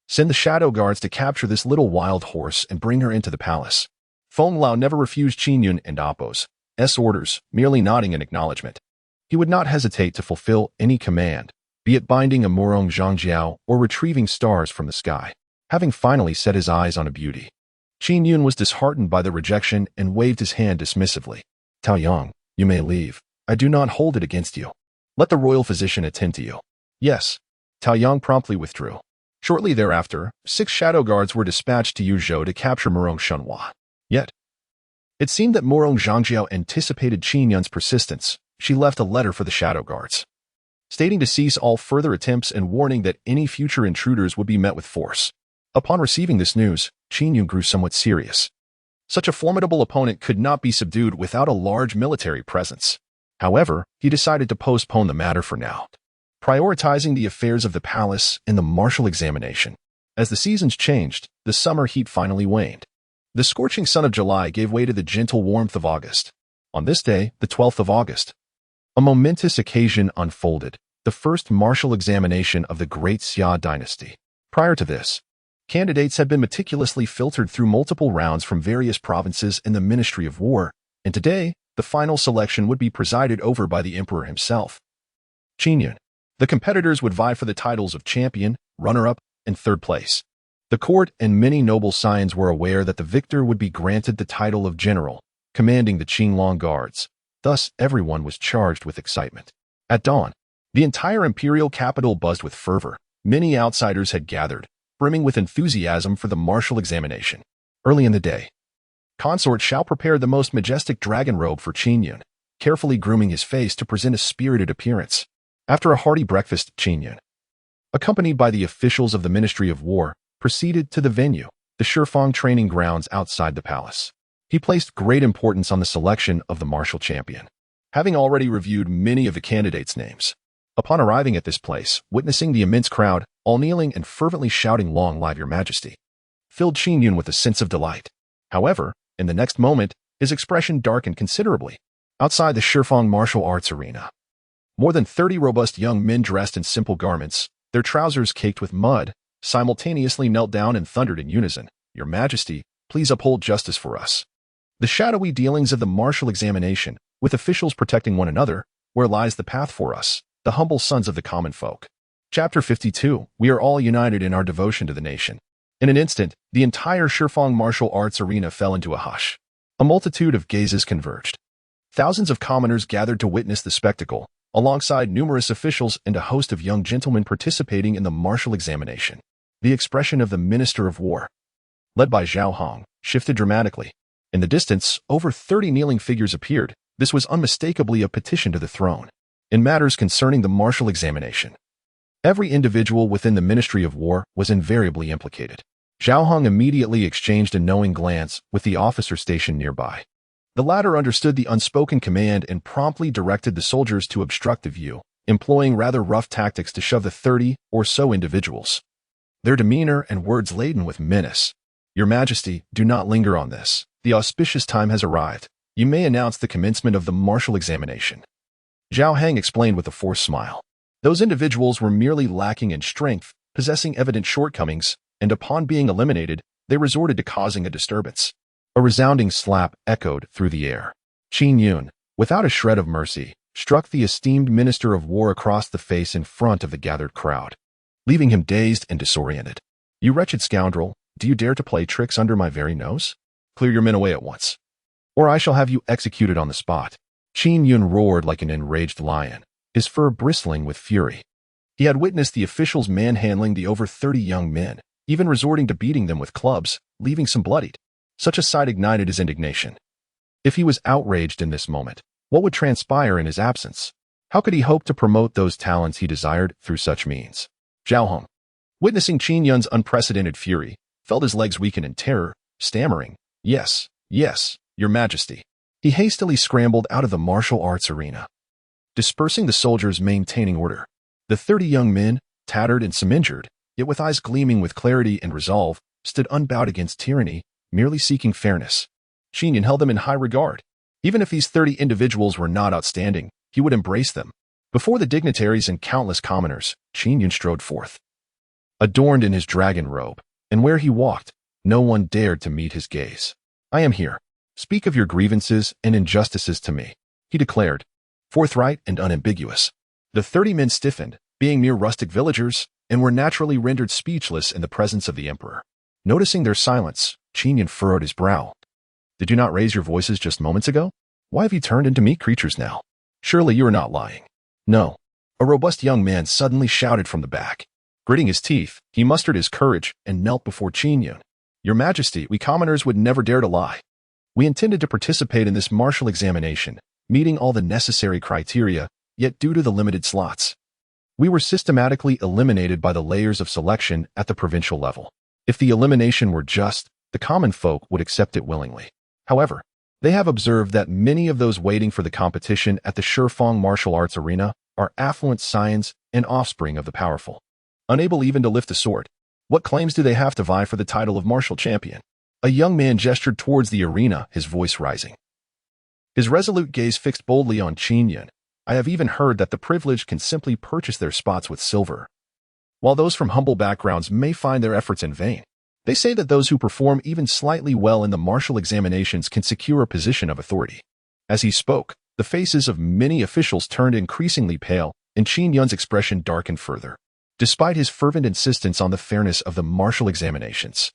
Send the shadow guards to capture this little wild horse and bring her into the palace. Feng Lao never refused Qin Yun and Appo's orders, merely nodding in acknowledgement. He would not hesitate to fulfill any command, be it binding a Murong Zhangjiao or retrieving stars from the sky. Having finally set his eyes on a beauty, Qin Yun was disheartened by the rejection and waved his hand dismissively. Taoyang, you may leave. I do not hold it against you. Let the royal physician attend to you. Yes. Taoyang promptly withdrew. Shortly thereafter, 6 shadow guards were dispatched to Yuzhou to capture Murong Shenhua. Yet, it seemed that Murong Zhangjiao anticipated Qin Yun's persistence. She left a letter for the shadow guards, stating to cease all further attempts and warning that any future intruders would be met with force. Upon receiving this news, Qin Yun grew somewhat serious. Such a formidable opponent could not be subdued without a large military presence. However, he decided to postpone the matter for now, prioritizing the affairs of the palace and the martial examination. As the seasons changed, the summer heat finally waned. The scorching sun of July gave way to the gentle warmth of August. On this day, the 12th of August, a momentous occasion unfolded, the first martial examination of the Great Xia dynasty. Prior to this, candidates had been meticulously filtered through multiple rounds from various provinces in the Ministry of War, and today, the final selection would be presided over by the Emperor himself. Qin Yun. The competitors would vie for the titles of champion, runner-up, and third place. The court and many noble scions were aware that the victor would be granted the title of general, commanding the Qinglong Guards. Thus, everyone was charged with excitement. At dawn, the entire imperial capital buzzed with fervor. Many outsiders had gathered, brimming with enthusiasm for the martial examination. Early in the day, Consort Shao prepared the most majestic dragon robe for Qin Yun, carefully grooming his face to present a spirited appearance. After a hearty breakfast, Qin Yun, accompanied by the officials of the Ministry of War, proceeded to the venue, the Shifang training grounds outside the palace. He placed great importance on the selection of the martial champion, having already reviewed many of the candidates' names. Upon arriving at this place, witnessing the immense crowd, all kneeling and fervently shouting "Long live your Majesty," filled Qin Yun with a sense of delight. However, in the next moment, his expression darkened considerably. Outside the Shifang martial arts arena, more than 30 robust young men dressed in simple garments, their trousers caked with mud, simultaneously knelt down and thundered in unison, "Your Majesty, please uphold justice for us." The shadowy dealings of the martial examination, with officials protecting one another, where lies the path for us, the humble sons of the common folk. Chapter 52. We are all united in our devotion to the nation. In an instant, the entire Shifang martial arts arena fell into a hush. A multitude of gazes converged. Thousands of commoners gathered to witness the spectacle, alongside numerous officials and a host of young gentlemen participating in the martial examination. The expression of the Minister of War, led by Zhao Hong, shifted dramatically. In the distance, over 30 kneeling figures appeared. This was unmistakably a petition to the throne. In matters concerning the martial examination, every individual within the Ministry of War was invariably implicated. Zhao Hong immediately exchanged a knowing glance with the officer stationed nearby. The latter understood the unspoken command and promptly directed the soldiers to obstruct the view, employing rather rough tactics to shove the 30 or so individuals, their demeanor and words laden with menace. "Your Majesty, do not linger on this. The auspicious time has arrived. You may announce the commencement of the martial examination." Zhao Heng explained with a forced smile. Those individuals were merely lacking in strength, possessing evident shortcomings, and upon being eliminated, they resorted to causing a disturbance. A resounding slap echoed through the air. Qin Yun, without a shred of mercy, struck the esteemed Minister of War across the face in front of the gathered crowd, leaving him dazed and disoriented. "You wretched scoundrel, do you dare to play tricks under my very nose? Clear your men away at once, or I shall have you executed on the spot." Qin Yun roared like an enraged lion, his fur bristling with fury. He had witnessed the officials manhandling the over 30 young men, even resorting to beating them with clubs, leaving some bloodied. Such a sight ignited his indignation. If he was outraged in this moment, what would transpire in his absence? How could he hope to promote those talents he desired through such means? Zhao Hong, witnessing Qin Yun's unprecedented fury, felt his legs weaken in terror, stammering, yes, your Majesty." He hastily scrambled out of the martial arts arena. dispersing the soldiers maintaining order. The 30 young men, tattered and some injured, yet with eyes gleaming with clarity and resolve, stood unbowed against tyranny, merely seeking fairness. Qin Yun held them in high regard. Even if these 30 individuals were not outstanding, he would embrace them. Before the dignitaries and countless commoners, Qin Yun strode forth. Adorned in his dragon robe, and where he walked, no one dared to meet his gaze. I am here. Speak of your grievances and injustices to me, he declared, forthright and unambiguous. The 30 men stiffened, being mere rustic villagers, and were naturally rendered speechless in the presence of the emperor. Noticing their silence, Qin Yun furrowed his brow. Did you not raise your voices just moments ago? Why have you turned into meat creatures now? Surely you are not lying. No. A robust young man suddenly shouted from the back. Gritting his teeth, he mustered his courage and knelt before Qin Yun. Your Majesty, we commoners would never dare to lie. We intended to participate in this martial examination, meeting all the necessary criteria, yet due to the limited slots, we were systematically eliminated by the layers of selection at the provincial level. If the elimination were just, the common folk would accept it willingly. However, they have observed that many of those waiting for the competition at the Shifeng martial arts arena are affluent scions and offspring of the powerful. Unable even to lift a sword, what claims do they have to vie for the title of martial champion? A young man gestured towards the arena, his voice rising. His resolute gaze fixed boldly on Qin Yun. I have even heard that the privileged can simply purchase their spots with silver. While those from humble backgrounds may find their efforts in vain, they say that those who perform even slightly well in the martial examinations can secure a position of authority. As he spoke, the faces of many officials turned increasingly pale, and Qin Yun's expression darkened further, despite his fervent insistence on the fairness of the martial examinations.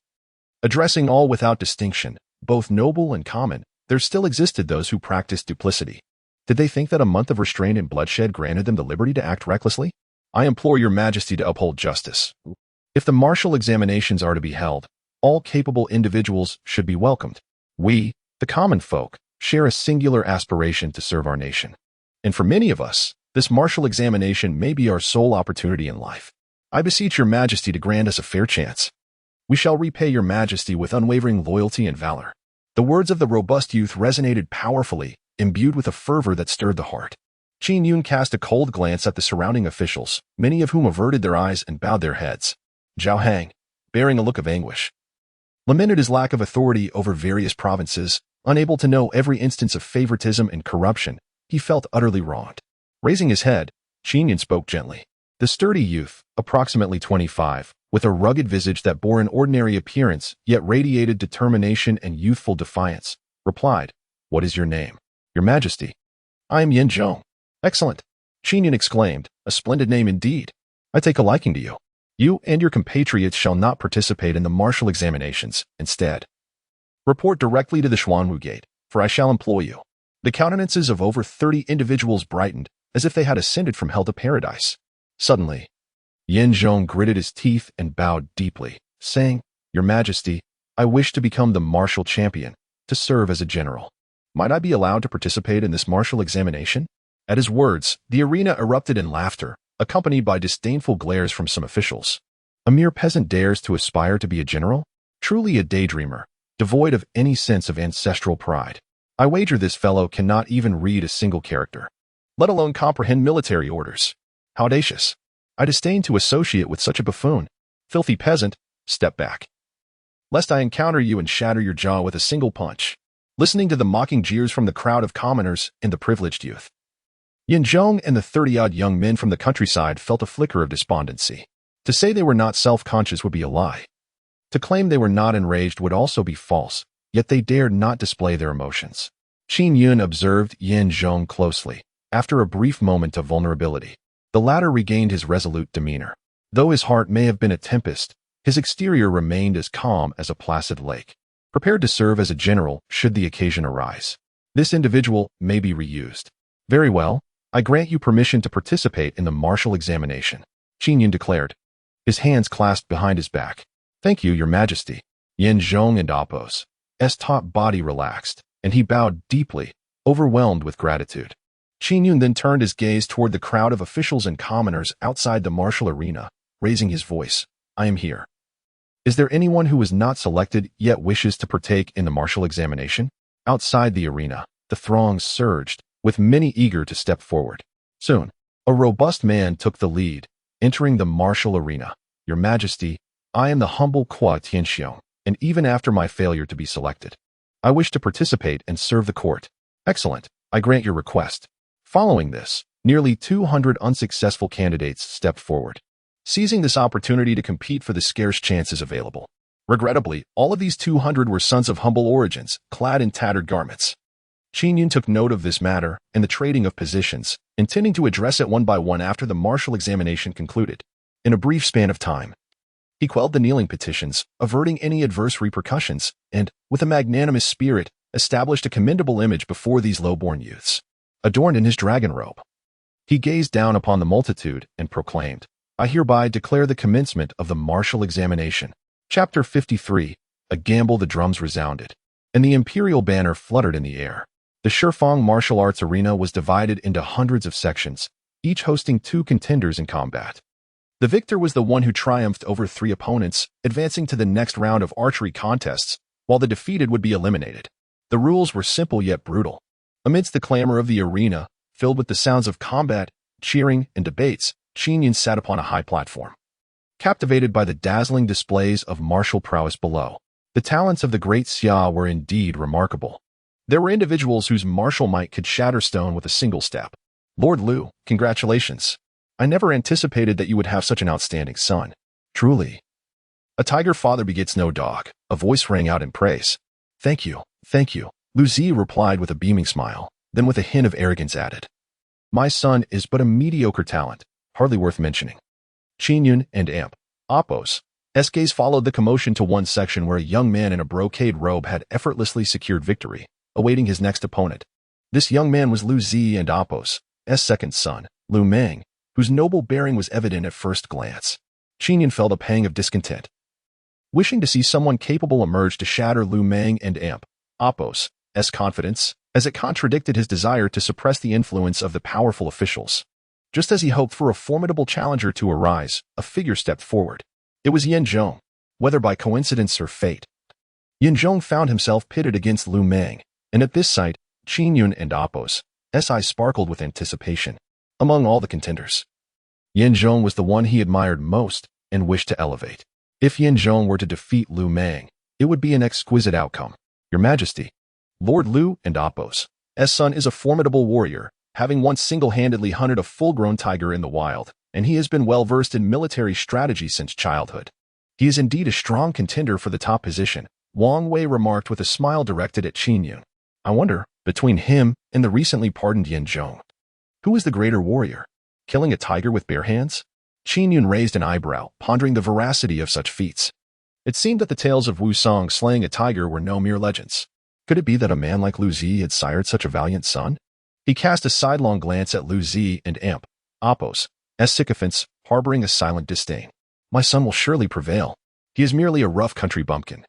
Addressing all without distinction, both noble and common, there still existed those who practiced duplicity. Did they think that a month of restraint and bloodshed granted them the liberty to act recklessly? I implore your Majesty to uphold justice. If the martial examinations are to be held, all capable individuals should be welcomed. We, the common folk, share a singular aspiration to serve our nation. And for many of us, this martial examination may be our sole opportunity in life. I beseech your Majesty to grant us a fair chance. We shall repay your Majesty with unwavering loyalty and valor. The words of the robust youth resonated powerfully, imbued with a fervor that stirred the heart. Qin Yun cast a cold glance at the surrounding officials, many of whom averted their eyes and bowed their heads. Zhao Hang, bearing a look of anguish, lamented his lack of authority over various provinces. Unable to know every instance of favoritism and corruption, he felt utterly wronged. Raising his head, Qin Yun spoke gently. The sturdy youth, approximately 25, with a rugged visage that bore an ordinary appearance yet radiated determination and youthful defiance, replied, What is your name? Your Majesty. I am Yin Zhong. Excellent, Qin Yun exclaimed, a splendid name indeed. I take a liking to you. You and your compatriots shall not participate in the martial examinations. Instead, report directly to the Xuanwu Gate, for I shall employ you. The countenances of over 30 individuals brightened, as if they had ascended from hell to paradise. Suddenly, Yin Zhong gritted his teeth and bowed deeply, saying, Your Majesty, I wish to become the martial champion, to serve as a general. Might I be allowed to participate in this martial examination? At his words, the arena erupted in laughter, accompanied by disdainful glares from some officials. A mere peasant dares to aspire to be a general? Truly a daydreamer, devoid of any sense of ancestral pride. I wager this fellow cannot even read a single character, let alone comprehend military orders. How audacious! I disdain to associate with such a buffoon. Filthy peasant, step back, lest I encounter you and shatter your jaw with a single punch. Listening to the mocking jeers from the crowd of commoners and the privileged youth, Yin Zhong and the 30-odd young men from the countryside felt a flicker of despondency. To say they were not self-conscious would be a lie. To claim they were not enraged would also be false, yet they dared not display their emotions. Qin Yun observed Yin Zhong closely. After a brief moment of vulnerability, the latter regained his resolute demeanor. Though his heart may have been a tempest, his exterior remained as calm as a placid lake, prepared to serve as a general should the occasion arise. This individual may be reused. Very well, I grant you permission to participate in the martial examination, Qin Yun declared, his hands clasped behind his back. Thank you, Your Majesty. Yin Zhong and Appo's taut body relaxed, and he bowed deeply, overwhelmed with gratitude. Qin Yun then turned his gaze toward the crowd of officials and commoners outside the martial arena, raising his voice. I am here. Is there anyone who was not selected yet wishes to partake in the martial examination? Outside the arena, the throng surged, with many eager to step forward. Soon, a robust man took the lead, entering the martial arena. Your Majesty, I am the humble Qin Yun, and even after my failure to be selected, I wish to participate and serve the court. Excellent, I grant your request. Following this, nearly 200 unsuccessful candidates stepped forward, seizing this opportunity to compete for the scarce chances available. Regrettably, all of these 200 were sons of humble origins, clad in tattered garments. Qin Yun took note of this matter and the trading of positions, intending to address it one by one after the martial examination concluded. In a brief span of time, he quelled the kneeling petitions, averting any adverse repercussions, and, with a magnanimous spirit, established a commendable image before these low-born youths. Adorned in his dragon robe, he gazed down upon the multitude and proclaimed, I hereby declare the commencement of the martial examination. Chapter 53. A gamble. The drums resounded, and the imperial banner fluttered in the air. The Shifeng martial arts arena was divided into hundreds of sections, each hosting 2 contenders in combat. The victor was the one who triumphed over 3 opponents, advancing to the next round of archery contests, while the defeated would be eliminated. The rules were simple yet brutal. Amidst the clamor of the arena, filled with the sounds of combat, cheering, and debates, Qin Yun sat upon a high platform, captivated by the dazzling displays of martial prowess below. The talents of the great Xia were indeed remarkable. There were individuals whose martial might could shatter stone with a single step. Lord Liu, congratulations. I never anticipated that you would have such an outstanding son. Truly. A tiger father begets no dog. A voice rang out in praise. Thank you, thank you. Lu Zi replied with a beaming smile, then with a hint of arrogance added. My son is but a mediocre talent, hardly worth mentioning. Qin Yun and Amp, Oppos, gaze followed the commotion to one section where a young man in a brocade robe had effortlessly secured victory, awaiting his next opponent. This young man was Lu Zi and Oppos' second son, Lu Meng, whose noble bearing was evident at first glance. Qin Yun felt a pang of discontent, wishing to see someone capable emerge to shatter Lu Meng and Amp, Oppos' confidence, as it contradicted his desire to suppress the influence of the powerful officials. Just as he hoped for a formidable challenger to arise, a figure stepped forward. It was Yin Zhong. Whether by coincidence or fate, Yin Zhong found himself pitted against Lu Meng, and at this sight, Qin Yun and Oppos' eyes sparkled with anticipation. Among all the contenders, Yin Zhong was the one he admired most and wished to elevate. If Yin Zhong were to defeat Lu Meng, it would be an exquisite outcome. Your Majesty, Lord Liu and Oppos' son is a formidable warrior, having once single-handedly hunted a full-grown tiger in the wild, and he has been well-versed in military strategy since childhood. He is indeed a strong contender for the top position, Wang Wei remarked with a smile directed at Qin Yun. I wonder, between him and the recently pardoned Yin Zhong, who is the greater warrior? Killing a tiger with bare hands? Qin Yun raised an eyebrow, pondering the veracity of such feats. It seemed that the tales of Wu Song slaying a tiger were no mere legends. Could it be that a man like Lu Zi had sired such a valiant son? He cast a sidelong glance at Lu Zi and Amp, Oppos' sycophants, harboring a silent disdain. My son will surely prevail. He is merely a rough country bumpkin.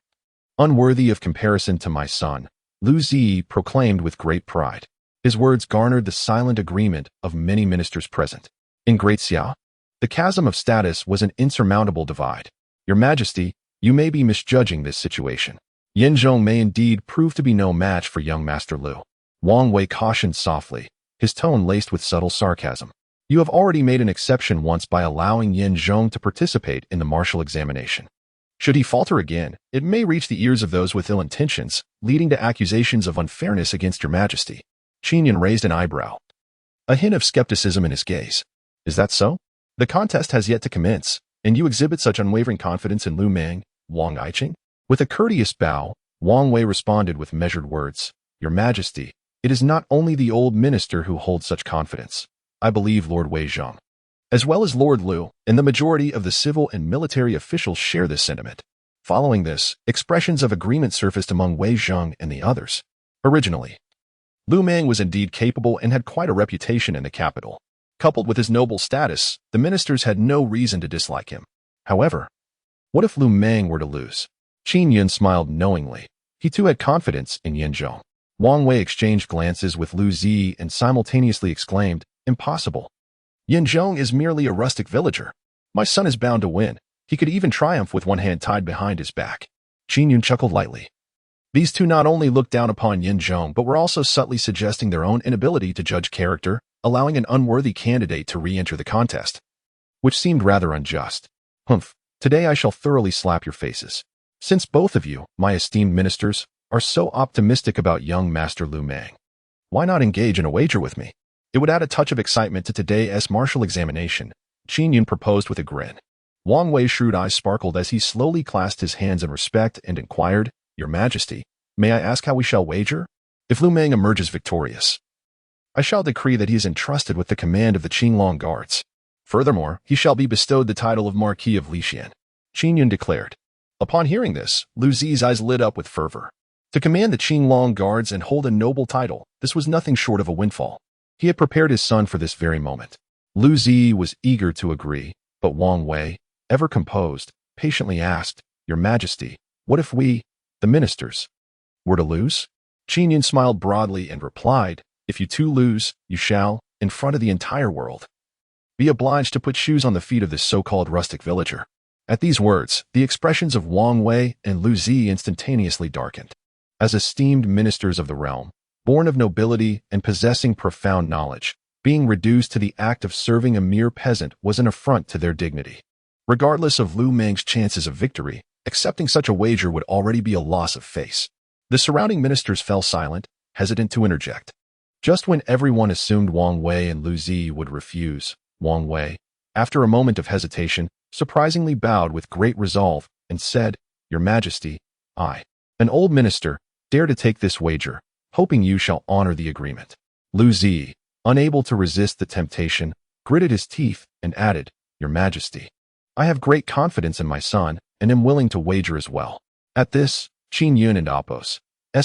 Unworthy of comparison to my son, Lu Zi proclaimed with great pride. His words garnered the silent agreement of many ministers present. In Great Xia, the chasm of status was an insurmountable divide. Your Majesty, you may be misjudging this situation. Yin Zhong may indeed prove to be no match for young Master Liu. Wang Wei cautioned softly, his tone laced with subtle sarcasm. You have already made an exception once by allowing Yin Zhong to participate in the martial examination. Should he falter again, it may reach the ears of those with ill intentions, leading to accusations of unfairness against your Majesty. Qin Yun raised an eyebrow, a hint of skepticism in his gaze. Is that so? The contest has yet to commence, and you exhibit such unwavering confidence in Lu Meng, Wang Aiqing? With a courteous bow, Wang Wei responded with measured words. Your Majesty, it is not only the old minister who holds such confidence. I believe Lord Wei Zhong, as well as Lord Liu, and the majority of the civil and military officials share this sentiment. Following this, expressions of agreement surfaced among Wei Zhong and the others. Originally, Lu Meng was indeed capable and had quite a reputation in the capital. Coupled with his noble status, the ministers had no reason to dislike him. However, what if Lu Meng were to lose? Qin Yun smiled knowingly. He too had confidence in Yin Zhong. Wang Wei exchanged glances with Lu Zi and simultaneously exclaimed, Impossible. Yin Zhong is merely a rustic villager. My son is bound to win. He could even triumph with one hand tied behind his back. Qin Yun chuckled lightly. These two not only looked down upon Yin Zhong, but were also subtly suggesting their own inability to judge character, allowing an unworthy candidate to re-enter the contest, which seemed rather unjust. Humph, today I shall thoroughly slap your faces. Since both of you, my esteemed ministers, are so optimistic about young Master Lu Meng, why not engage in a wager with me? It would add a touch of excitement to today's martial examination, Qin Yun proposed with a grin. Wang Wei's shrewd eyes sparkled as he slowly clasped his hands in respect and inquired, Your Majesty, may I ask how we shall wager? If Lu Meng emerges victorious, I shall decree that he is entrusted with the command of the Qinglong Guards. Furthermore, he shall be bestowed the title of Marquis of Lixian, Qin Yun declared. Upon hearing this, Lu Zi's eyes lit up with fervor. To command the Qinglong Guards and hold a noble title, this was nothing short of a windfall. He had prepared his son for this very moment. Lu Zi was eager to agree, but Wang Wei, ever composed, patiently asked, Your Majesty, what if we, the ministers, were to lose? Qin Yun smiled broadly and replied, If you too lose, you shall, in front of the entire world, be obliged to put shoes on the feet of this so-called rustic villager. At these words, the expressions of Wang Wei and Lu Zi instantaneously darkened. As esteemed ministers of the realm, born of nobility and possessing profound knowledge, being reduced to the act of serving a mere peasant was an affront to their dignity. Regardless of Lu Meng's chances of victory, accepting such a wager would already be a loss of face. The surrounding ministers fell silent, hesitant to interject. Just when everyone assumed Wang Wei and Lu Zi would refuse, Wang Wei, after a moment of hesitation, surprisingly bowed with great resolve and said, Your Majesty, I, an old minister, dare to take this wager, hoping you shall honor the agreement. Lu Zi, unable to resist the temptation, gritted his teeth and added, Your Majesty, I have great confidence in my son and am willing to wager as well. At this, Qin Yun and Apos'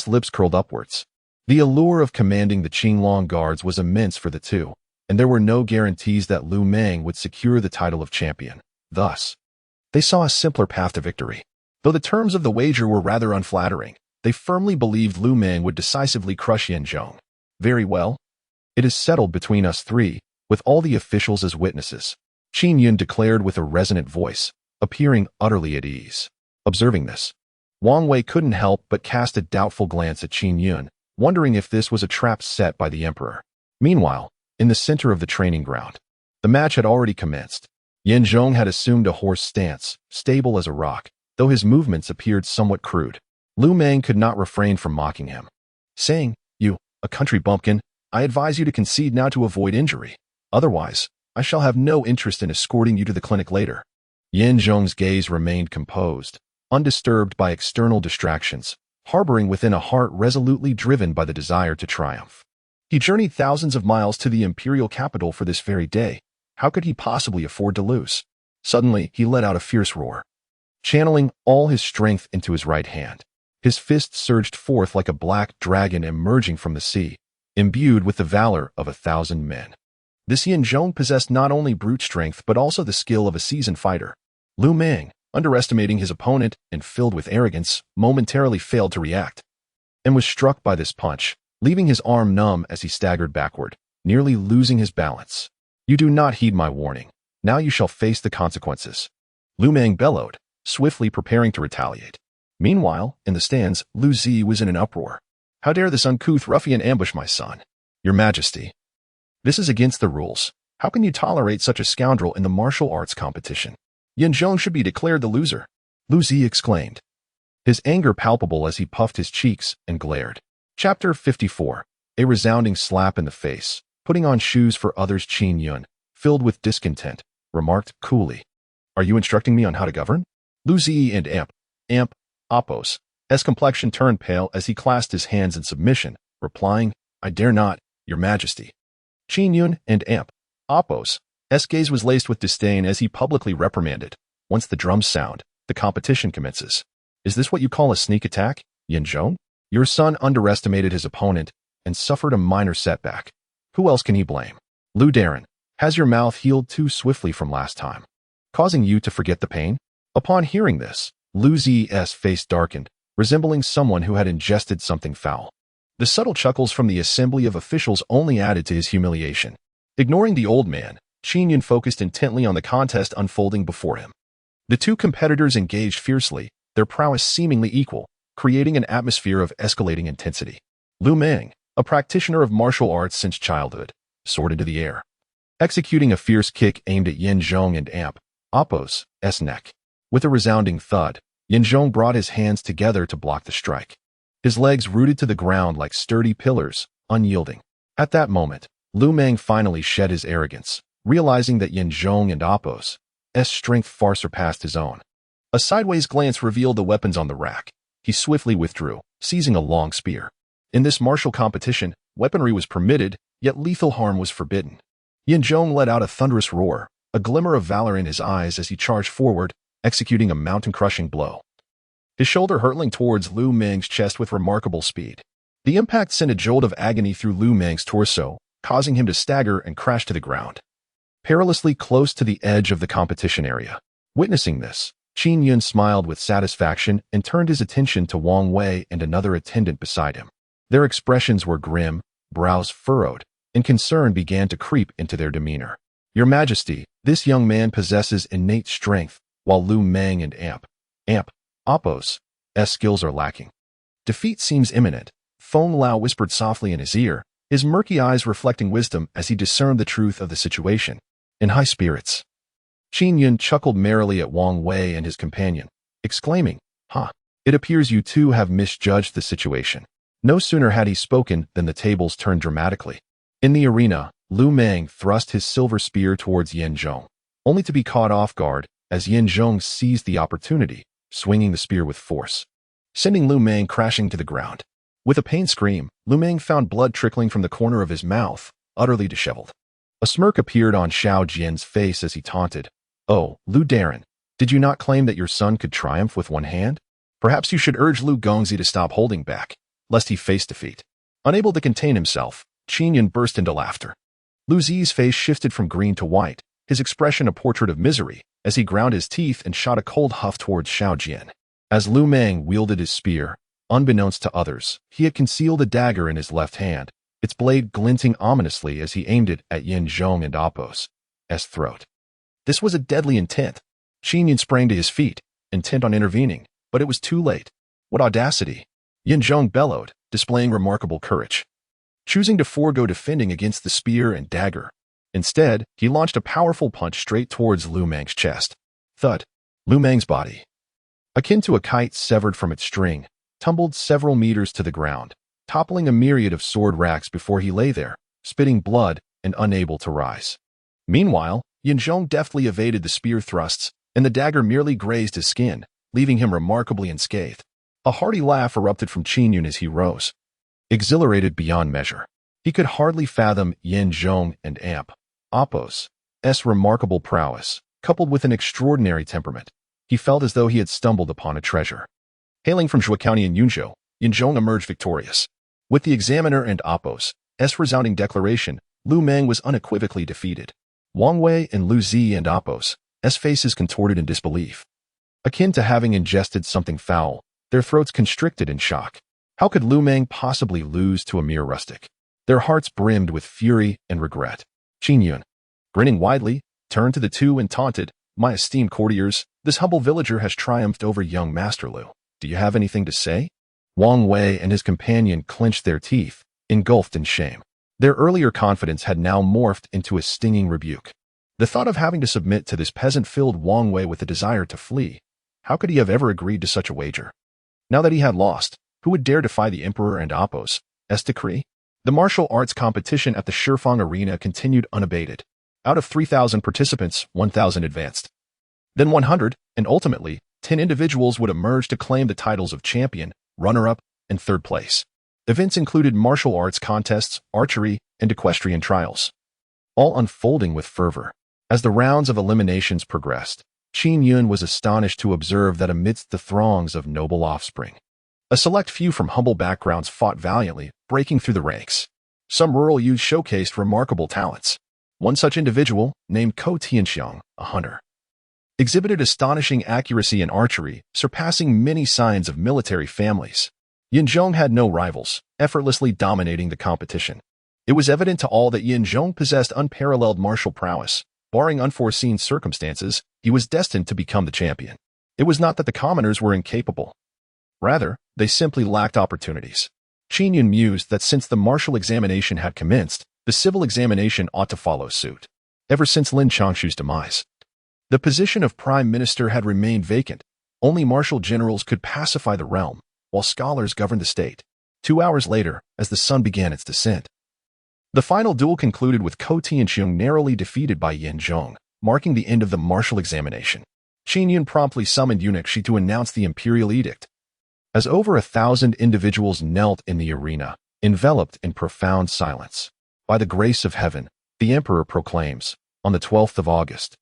lips curled upwards. The allure of commanding the Qinglong Guards was immense for the two, and there were no guarantees that Lu Meng would secure the title of champion. Thus, they saw a simpler path to victory. Though the terms of the wager were rather unflattering, they firmly believed Lu Meng would decisively crush Yin Zhong. Very well. It is settled between us three, with all the officials as witnesses, Qin Yun declared with a resonant voice, appearing utterly at ease. Observing this, Wang Wei couldn't help but cast a doubtful glance at Qin Yun, wondering if this was a trap set by the emperor. Meanwhile, in the center of the training ground, the match had already commenced. Yin Zhong had assumed a horse stance, stable as a rock, though his movements appeared somewhat crude. Lu Meng could not refrain from mocking him, saying, You, a country bumpkin, I advise you to concede now to avoid injury. Otherwise, I shall have no interest in escorting you to the clinic later. Yin Zhong's gaze remained composed, undisturbed by external distractions, harboring within a heart resolutely driven by the desire to triumph. He journeyed thousands of miles to the imperial capital for this very day. How could he possibly afford to lose? Suddenly, he let out a fierce roar. Channeling all his strength into his right hand, his fist surged forth like a black dragon emerging from the sea, imbued with the valor of 1,000 men. This Yin Zhong possessed not only brute strength but also the skill of a seasoned fighter. Lu Meng, underestimating his opponent and filled with arrogance, momentarily failed to react, and was struck by this punch, leaving his arm numb as he staggered backward, nearly losing his balance. You do not heed my warning. Now you shall face the consequences. Lu Meng bellowed, swiftly preparing to retaliate. Meanwhile, in the stands, Lu Zi was in an uproar. How dare this uncouth ruffian ambush my son? Your Majesty, this is against the rules. How can you tolerate such a scoundrel in the martial arts competition? Yin Zhong should be declared the loser, Lu Zi exclaimed, his anger palpable as he puffed his cheeks and glared. Chapter 54. A resounding slap in the face. Putting on shoes for others. Qin Yun, filled with discontent, remarked coolly, Are you instructing me on how to govern? Lu Zi and Apos' complexion turned pale as he clasped his hands in submission, replying, I dare not, Your Majesty. Qin Yun and Apos' gaze was laced with disdain as he publicly reprimanded, Once the drums sound, the competition commences. Is this what you call a sneak attack, Yin Zhong? Your son underestimated his opponent and suffered a minor setback. Who else can he blame? Lu Daran, has your mouth healed too swiftly from last time, causing you to forget the pain? Upon hearing this, Lu Zi's face darkened, resembling someone who had ingested something foul. The subtle chuckles from the assembly of officials only added to his humiliation. Ignoring the old man, Qin Yun focused intently on the contest unfolding before him. The two competitors engaged fiercely, their prowess seemingly equal, creating an atmosphere of escalating intensity. Lu Meng, a practitioner of martial arts since childhood, soared into the air, executing a fierce kick aimed at Yin Zhong and Apos' neck. With a resounding thud, Yin Zhong brought his hands together to block the strike. His legs rooted to the ground like sturdy pillars, unyielding. At that moment, Lu Meng finally shed his arrogance, realizing that Yin Zhong and Apos' strength far surpassed his own. A sideways glance revealed the weapons on the rack. He swiftly withdrew, seizing a long spear. In this martial competition, weaponry was permitted, yet lethal harm was forbidden. Yin Zhong let out a thunderous roar, a glimmer of valor in his eyes as he charged forward, executing a mountain-crushing blow. His shoulder hurtling towards Lu Meng's chest with remarkable speed. The impact sent a jolt of agony through Lu Meng's torso, causing him to stagger and crash to the ground, perilously close to the edge of the competition area. Witnessing this, Qin Yun smiled with satisfaction and turned his attention to Wang Wei and another attendant beside him. Their expressions were grim, brows furrowed, and concern began to creep into their demeanor. "Your Majesty, this young man possesses innate strength, while Lu Meng and Apos' skills are lacking. Defeat seems imminent," Feng Lao whispered softly in his ear, his murky eyes reflecting wisdom as he discerned the truth of the situation. In high spirits, Qin Yun chuckled merrily at Wang Wei and his companion, exclaiming, "It appears you two have misjudged the situation." No sooner had he spoken than the tables turned dramatically. In the arena, Lu Meng thrust his silver spear towards Yin Zhong, only to be caught off guard as Yin Zhong seized the opportunity, swinging the spear with force, sending Lu Meng crashing to the ground. With a pained scream, Lu Meng found blood trickling from the corner of his mouth, utterly disheveled. A smirk appeared on Xiao Jian's face as he taunted, "Oh, Lu Daran, did you not claim that your son could triumph with one hand? Perhaps you should urge Lu Gongzi to stop holding back, lest he face defeat." Unable to contain himself, Qin Yun burst into laughter. Lu Zi's face shifted from green to white, his expression a portrait of misery, as he ground his teeth and shot a cold huff towards Xiao Jian. As Lu Meng wielded his spear, unbeknownst to others, he had concealed a dagger in his left hand, its blade glinting ominously as he aimed it at Yin Zhong and Apos' throat. This was a deadly intent. Qin Yun sprang to his feet, intent on intervening, but it was too late. What audacity! Yin Zhong bellowed, displaying remarkable courage, choosing to forego defending against the spear and dagger. Instead, he launched a powerful punch straight towards Lu Meng's chest. Thud! Lu Meng's body, akin to a kite severed from its string, tumbled several meters to the ground, toppling a myriad of sword racks before he lay there, spitting blood and unable to rise. Meanwhile, Yin Zhong deftly evaded the spear thrusts, and the dagger merely grazed his skin, leaving him remarkably unscathed. A hearty laugh erupted from Qin Yun as he rose, exhilarated beyond measure. He could hardly fathom Yin Zhong and Apos' remarkable prowess, coupled with an extraordinary temperament. He felt as though he had stumbled upon a treasure. Hailing from Zhuo County in Yunzhou, Yin Zhong emerged victorious. With the examiner and Apos' resounding declaration, Lu Meng was unequivocally defeated. Wang Wei and Lu Zi and Apos' faces contorted in disbelief. Akin to having ingested something foul, their throats constricted in shock. How could Lu Meng possibly lose to a mere rustic? Their hearts brimmed with fury and regret. Qin Yun, grinning widely, turned to the two and taunted, "My esteemed courtiers, this humble villager has triumphed over young Master Lu. Do you have anything to say?" Wang Wei and his companion clenched their teeth, engulfed in shame. Their earlier confidence had now morphed into a stinging rebuke. The thought of having to submit to this peasant filled Wang Wei with a desire to flee. How could he have ever agreed to such a wager? Now that he had lost, who would dare defy the Emperor and Apos' decree? The martial arts competition at the Shifang Arena continued unabated. Out of 3,000 participants, 1,000 advanced. Then 100, and ultimately, 10 individuals would emerge to claim the titles of champion, runner-up, and third place. Events included martial arts contests, archery, and equestrian trials, all unfolding with fervor. As the rounds of eliminations progressed, Qin Yun was astonished to observe that amidst the throngs of noble offspring, a select few from humble backgrounds fought valiantly, breaking through the ranks. Some rural youths showcased remarkable talents. One such individual, named Ko Tianxiang, a hunter, exhibited astonishing accuracy in archery, surpassing many signs of military families. Yin Zhong had no rivals, effortlessly dominating the competition. It was evident to all that Yin Zhong possessed unparalleled martial prowess. Barring unforeseen circumstances, he was destined to become the champion. It was not that the commoners were incapable. Rather, they simply lacked opportunities. Qin Yun mused that since the martial examination had commenced, The civil examination ought to follow suit. Ever since Lin Changshu's demise, the position of prime minister had remained vacant. Only martial generals could pacify the realm, while scholars governed the state. 2 hours later, as the sun began its descent, the final duel concluded with Qin Yun narrowly defeated by Yin Zhong, marking the end of the martial examination. Qin Yun promptly summoned eunuch Shi to announce the imperial edict. As over 1,000 individuals knelt in the arena, enveloped in profound silence, by the grace of heaven, the emperor proclaims, on the 12th of August,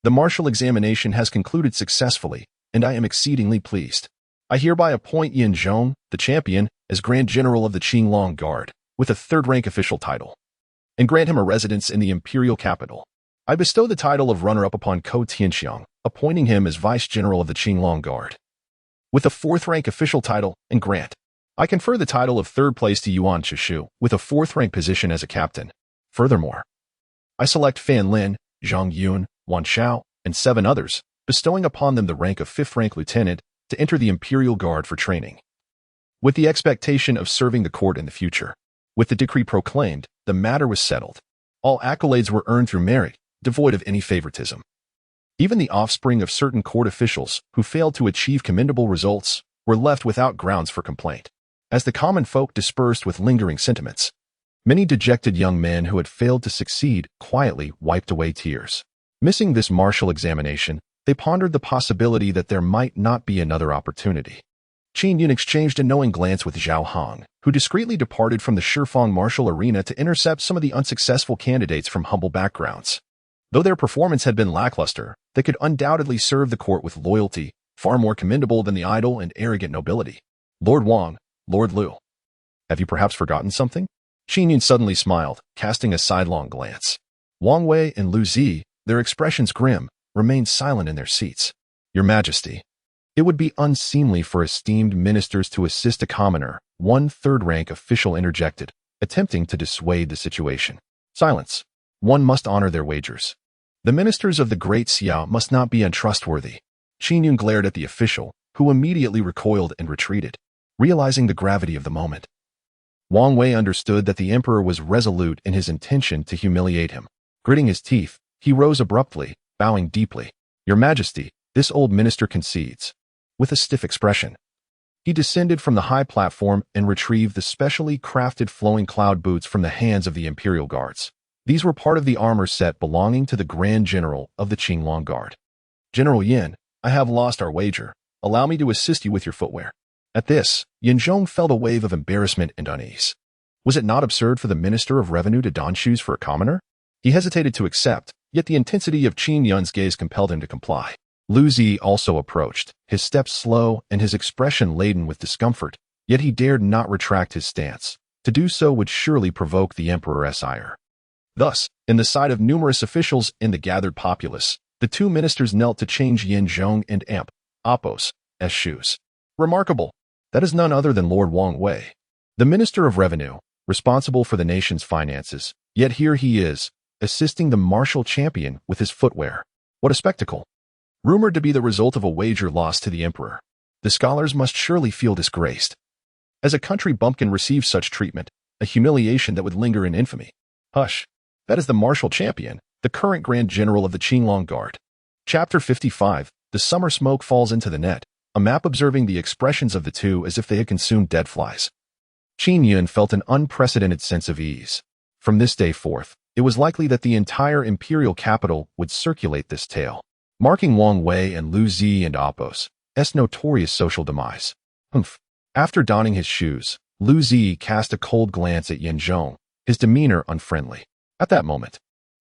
the martial examination has concluded successfully, and I am exceedingly pleased. I hereby appoint Yin Zhong, the champion, as Grand General of the Qinglong Guard, with a third-rank official title, and grant him a residence in the imperial capital. I bestow the title of runner-up upon Qin Yun, appointing him as Vice General of the Qinglong Guard, with a fourth-rank official title, and grant. I confer the title of third place to Yuan Chishu, with a fourth-rank position as a captain. Furthermore, I select Fan Lin, Zhang Yun, Wan Xiao, and 7 others, bestowing upon them the rank of fifth-rank lieutenant to enter the Imperial Guard for training, with the expectation of serving the court in the future. With the decree proclaimed, the matter was settled. All accolades were earned through merit, devoid of any favoritism. Even the offspring of certain court officials who failed to achieve commendable results were left without grounds for complaint. As the common folk dispersed with lingering sentiments, many dejected young men who had failed to succeed quietly wiped away tears. Missing this martial examination, they pondered the possibility that there might not be another opportunity. Qin Yun exchanged a knowing glance with Zhao Hong, who discreetly departed from the Shifeng martial arena to intercept some of the unsuccessful candidates from humble backgrounds. Though their performance had been lackluster, they could undoubtedly serve the court with loyalty, far more commendable than the idle and arrogant nobility. Lord Wang, Lord Liu. Have you perhaps forgotten something? Qin Yun suddenly smiled, casting a sidelong glance. Wang Wei and Lu Zi, their expressions grim, remained silent in their seats. Your Majesty, it would be unseemly for esteemed ministers to assist a commoner, one third-rank official interjected, attempting to dissuade the situation. Silence. One must honor their wagers. The ministers of the Great Xia must not be untrustworthy. Qin Yun glared at the official, who immediately recoiled and retreated, realizing the gravity of the moment. Wang Wei understood that the emperor was resolute in his intention to humiliate him. Gritting his teeth, he rose abruptly, bowing deeply. Your Majesty, this old minister concedes. With a stiff expression, he descended from the high platform and retrieved the specially crafted flowing cloud boots from the hands of the Imperial Guards. These were part of the armor set belonging to the Grand General of the Qinglong Guard. General Yin, I have lost our wager. Allow me to assist you with your footwear. At this, Yin Zhong felt a wave of embarrassment and unease. Was it not absurd for the Minister of Revenue to don shoes for a commoner? He hesitated to accept, yet the intensity of Qin Yun's gaze compelled him to comply. Lu Zi also approached, his steps slow and his expression laden with discomfort, yet he dared not retract his stance. To do so would surely provoke the emperor's ire. Thus, in the sight of numerous officials and the gathered populace, the two ministers knelt to change Yin Zhong and Appos' shoes. Remarkable. That is none other than Lord Wang Wei, the Minister of Revenue, responsible for the nation's finances, yet here he is, assisting the martial champion with his footwear. What a spectacle. Rumored to be the result of a wager lost to the emperor, the scholars must surely feel disgraced. As a country bumpkin receives such treatment, a humiliation that would linger in infamy. Hush. That is the martial champion, the current Grand General of the Qinglong Guard. Chapter 55, The Summer Smoke Falls into the Net, a map observing the expressions of the two as if they had consumed dead flies. Qin Yun felt an unprecedented sense of ease. From this day forth, it was likely that the entire imperial capital would circulate this tale, marking Wang Wei and Lu Zi and Appos' notorious social demise. Humph. After donning his shoes, Lu Zi cast a cold glance at Yin Zhong, his demeanor unfriendly. At that moment,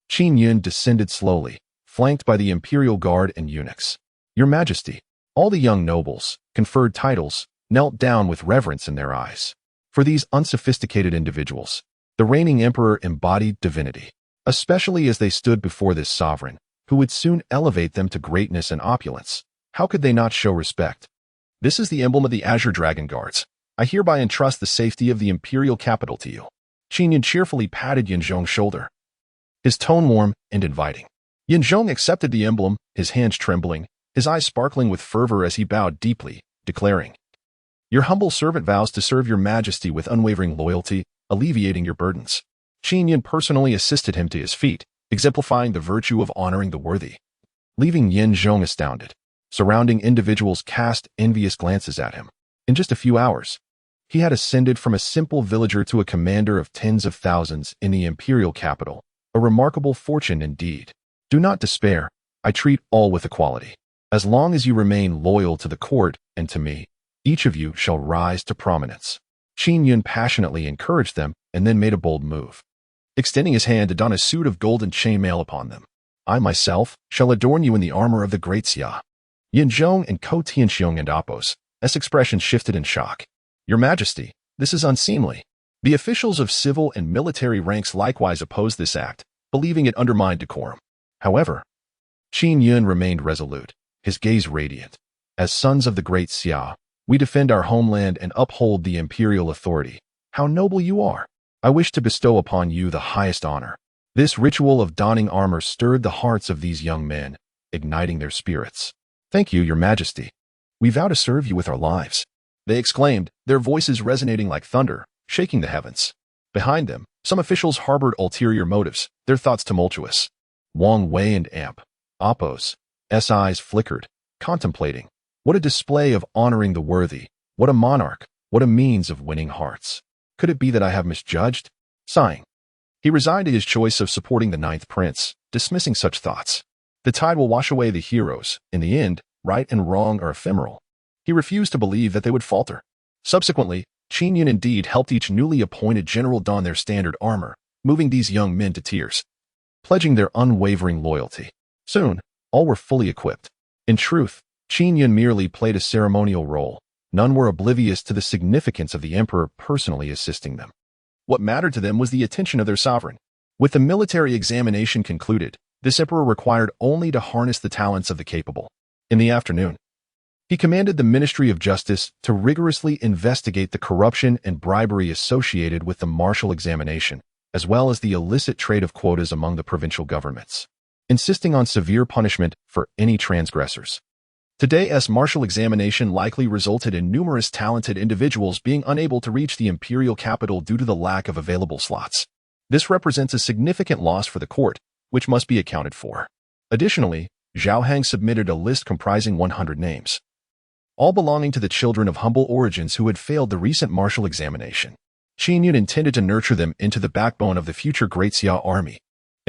Qin Yun descended slowly, flanked by the Imperial Guard and eunuchs. Your Majesty, all the young nobles, conferred titles, knelt down with reverence in their eyes. For these unsophisticated individuals, the reigning emperor embodied divinity, especially as they stood before this sovereign, who would soon elevate them to greatness and opulence. How could they not show respect? This is the emblem of the Azure Dragon Guards. I hereby entrust the safety of the imperial capital to you. Qin Yun cheerfully patted Yin Zhong's shoulder, his tone warm and inviting. Yin Zhong accepted the emblem, his hands trembling, his eyes sparkling with fervor as he bowed deeply, declaring, Your humble servant vows to serve your Majesty with unwavering loyalty, alleviating your burdens. Qin Yun personally assisted him to his feet, exemplifying the virtue of honoring the worthy. Leaving Yin Zhong astounded, surrounding individuals cast envious glances at him. In just a few hours, he had ascended from a simple villager to a commander of tens of thousands in the imperial capital, a remarkable fortune indeed. Do not despair, I treat all with equality. As long as you remain loyal to the court and to me, each of you shall rise to prominence. Qin Yun passionately encouraged them and then made a bold move, extending his hand to don a suit of golden chainmail upon them. I myself shall adorn you in the armor of the great Xia. Yin Zhong and Ko Tianxiong and Appos, S expression shifted in shock. Your Majesty, this is unseemly. The officials of civil and military ranks likewise opposed this act, believing it undermined decorum. However, Qin Yun remained resolute, his gaze radiant. As sons of the great Xia, we defend our homeland and uphold the imperial authority. How noble you are! I wish to bestow upon you the highest honor. This ritual of donning armor stirred the hearts of these young men, igniting their spirits. Thank you, Your Majesty. We vow to serve you with our lives. They exclaimed, their voices resonating like thunder, shaking the heavens. Behind them, some officials harbored ulterior motives, their thoughts tumultuous. Wang Wei and Appos, S eyes flickered, contemplating. What a display of honoring the worthy, what a monarch, what a means of winning hearts. Could it be that I have misjudged? Sighing, he resigned to his choice of supporting the ninth prince, dismissing such thoughts. The tide will wash away the heroes. In the end, right and wrong are ephemeral. He refused to believe that they would falter. Subsequently, Qin Yun indeed helped each newly appointed general don their standard armor, moving these young men to tears, pledging their unwavering loyalty. Soon, all were fully equipped. In truth, Qin Yun merely played a ceremonial role. None were oblivious to the significance of the emperor personally assisting them. What mattered to them was the attention of their sovereign. With the military examination concluded, this emperor required only to harness the talents of the capable. In the afternoon, he commanded the Ministry of Justice to rigorously investigate the corruption and bribery associated with the martial examination, as well as the illicit trade of quotas among the provincial governments, insisting on severe punishment for any transgressors. Today's martial examination likely resulted in numerous talented individuals being unable to reach the imperial capital due to the lack of available slots. This represents a significant loss for the court, which must be accounted for. Additionally, Zhao Hang submitted a list comprising 100 names, all belonging to the children of humble origins who had failed the recent martial examination. Qin Yun intended to nurture them into the backbone of the future Great Xia army.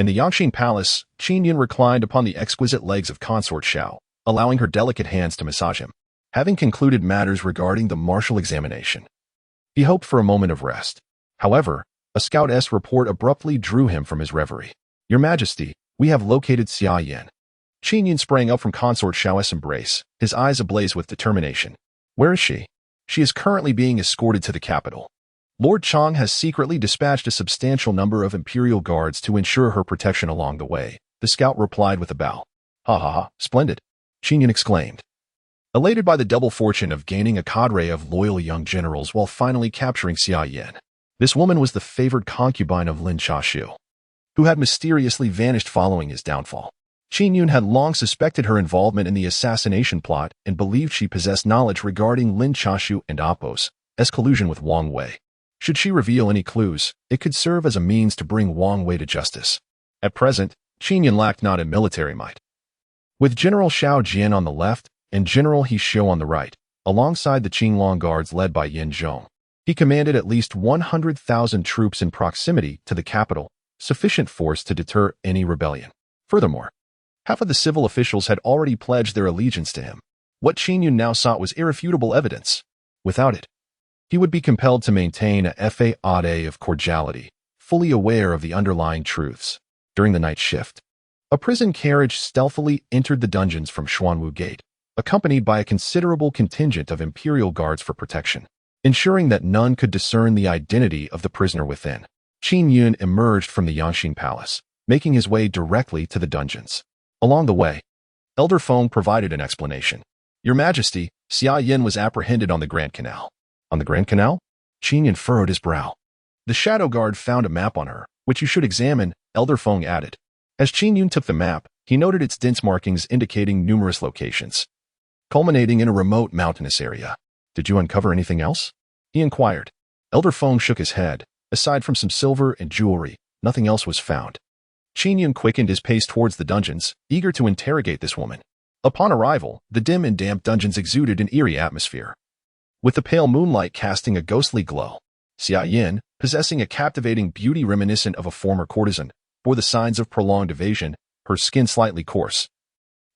In the Yangqing Palace, Qin Yun reclined upon the exquisite legs of Consort Xiao, allowing her delicate hands to massage him. Having concluded matters regarding the martial examination, he hoped for a moment of rest. However, a scout's report abruptly drew him from his reverie. Your Majesty, we have located Xia Yan. Qin Yun sprang up from Consort Xiao's embrace, his eyes ablaze with determination. Where is she? She is currently being escorted to the capital. Lord Chang has secretly dispatched a substantial number of imperial guards to ensure her protection along the way, the scout replied with a bow. Ha ha ha, splendid, Qin Yun exclaimed, elated by the double fortune of gaining a cadre of loyal young generals while finally capturing Xia Yan. This woman was the favored concubine of Lin Chashu, who had mysteriously vanished following his downfall. Qin Yun had long suspected her involvement in the assassination plot and believed she possessed knowledge regarding Lin Chashu and Appos' collusion with Wang Wei. Should she reveal any clues, it could serve as a means to bring Wang Wei to justice. At present, Qin Yun lacked not in military might. With General Xiao Jian on the left and General He Xiu on the right, alongside the Qinglong guards led by Yin Zhong, he commanded at least 100,000 troops in proximity to the capital, sufficient force to deter any rebellion. Furthermore, half of the civil officials had already pledged their allegiance to him. What Qin Yun now sought was irrefutable evidence. Without it, he would be compelled to maintain a facade of cordiality, fully aware of the underlying truths. During the night shift, a prison carriage stealthily entered the dungeons from Xuanwu Gate, accompanied by a considerable contingent of imperial guards for protection, ensuring that none could discern the identity of the prisoner within. Qin Yun emerged from the Yangqing Palace, making his way directly to the dungeons. Along the way, Elder Feng provided an explanation. Your Majesty, Xia Yan was apprehended on the Grand Canal. On the Grand Canal? Qin Yun furrowed his brow. The Shadow Guard found a map on her, which you should examine, Elder Feng added. As Qin Yun took the map, he noted its dense markings indicating numerous locations, culminating in a remote mountainous area. Did you uncover anything else? He inquired. Elder Feng shook his head. Aside from some silver and jewelry, Nothing else was found. Qin Yun quickened his pace towards the dungeons, eager to interrogate this woman. Upon arrival, the dim and damp dungeons exuded an eerie atmosphere, with the pale moonlight casting a ghostly glow. Xia Yin, possessing a captivating beauty reminiscent of a former courtesan, bore the signs of prolonged evasion, her skin slightly coarse,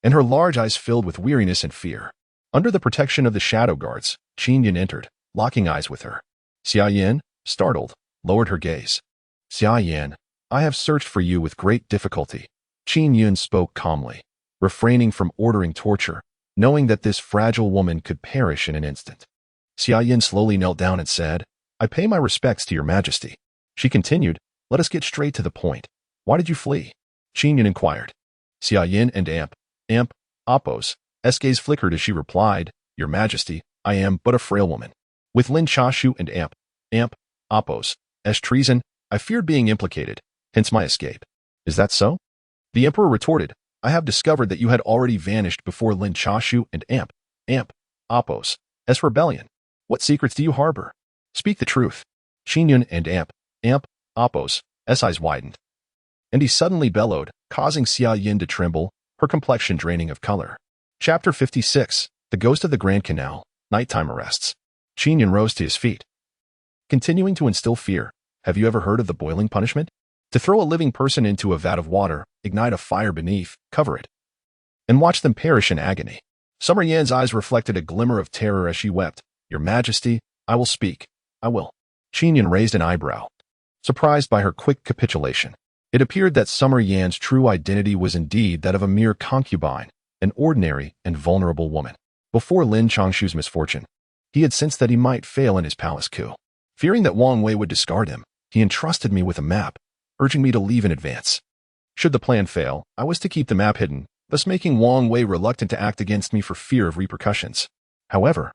and her large eyes filled with weariness and fear. Under the protection of the shadow guards, Qin Yun entered, locking eyes with her. Xia Yin, startled, lowered her gaze. Xia Yin, I have searched for you with great difficulty. Qin Yun spoke calmly, refraining from ordering torture, knowing that this fragile woman could perish in an instant. Xia Yin slowly knelt down and said, I pay my respects to your majesty. She continued, let us get straight to the point. Why did you flee? Qin Yun inquired. Xia Yin and Apos, gaze flickered as she replied, Your Majesty, I am but a frail woman. With Lin Chashu and Apos, treason, I feared being implicated, hence my escape. Is that so? The emperor retorted, I have discovered that you had already vanished before Lin Chashu and Apos' rebellion. What secrets do you harbor? Speak the truth. Qin Yun and Apos' eyes widened, and he suddenly bellowed, causing Xia Yin to tremble, her complexion draining of color. Chapter 56, The Ghost of the Grand Canal, Nighttime Arrests. Qin Yun rose to his feet, continuing to instill fear. Have you ever heard of the boiling punishment? To throw a living person into a vat of water, ignite a fire beneath, cover it, and watch them perish in agony. Summer Yan's eyes reflected a glimmer of terror as she wept. Your Majesty, I will speak. I will. Qin Yun raised an eyebrow, surprised by her quick capitulation. It appeared that Summer Yan's true identity was indeed that of a mere concubine, an ordinary and vulnerable woman. Before Lin Changshu's misfortune, he had sensed that he might fail in his palace coup. Fearing that Wang Wei would discard him, he entrusted me with a map, urging me to leave in advance. Should the plan fail, I was to keep the map hidden, thus making Wang Wei reluctant to act against me for fear of repercussions. However,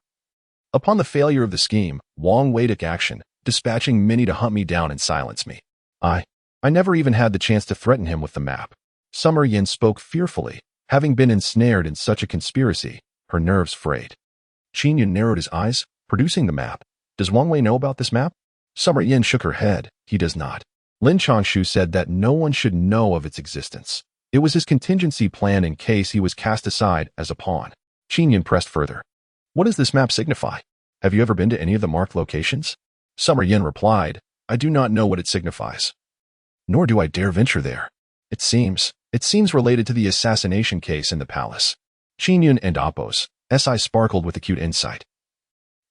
upon the failure of the scheme, Wang Wei took action, dispatching many to hunt me down and silence me. I never even had the chance to threaten him with the map. Summer Yin spoke fearfully, having been ensnared in such a conspiracy, her nerves frayed. Qin Yun narrowed his eyes, producing the map. Does Wang Wei know about this map? Summer Yin shook her head. He does not. Lin Changshu said that no one should know of its existence. It was his contingency plan in case he was cast aside as a pawn. Qin Yun pressed further. What does this map signify? Have you ever been to any of the marked locations? Summer Yin replied, I do not know what it signifies. Nor do I dare venture there. It seems related to the assassination case in the palace. Qin Yun and Apos' eyes sparkled with acute insight.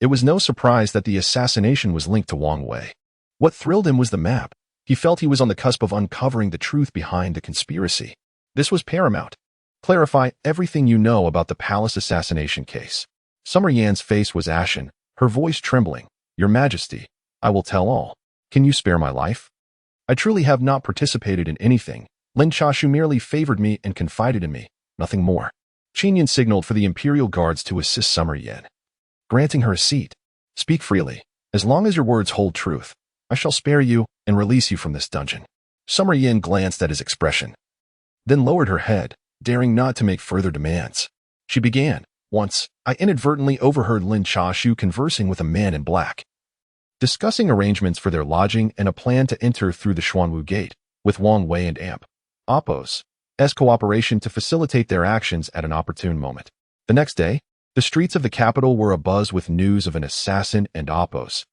It was no surprise that the assassination was linked to Wang Wei. What thrilled him was the map. He felt he was on the cusp of uncovering the truth behind the conspiracy. This was paramount. Clarify everything you know about the palace assassination case. Summer Yan's face was ashen, her voice trembling. Your Majesty, I will tell all. Can you spare my life? I truly have not participated in anything. Lin Chashu merely favored me and confided in me, nothing more. Qin Yun signaled for the imperial guards to assist Summer Yan, granting her a seat. Speak freely. As long as your words hold truth, I shall spare you and release you from this dungeon. Summer Yan glanced at his expression, then lowered her head, daring not to make further demands. She began, Once, I inadvertently overheard Lin Chashu conversing with a man in black, discussing arrangements for their lodging and a plan to enter through the Xuanwu Gate, with Wang Wei and Apos' cooperation to facilitate their actions at an opportune moment. The next day, the streets of the capital were abuzz with news of an assassin and Apos'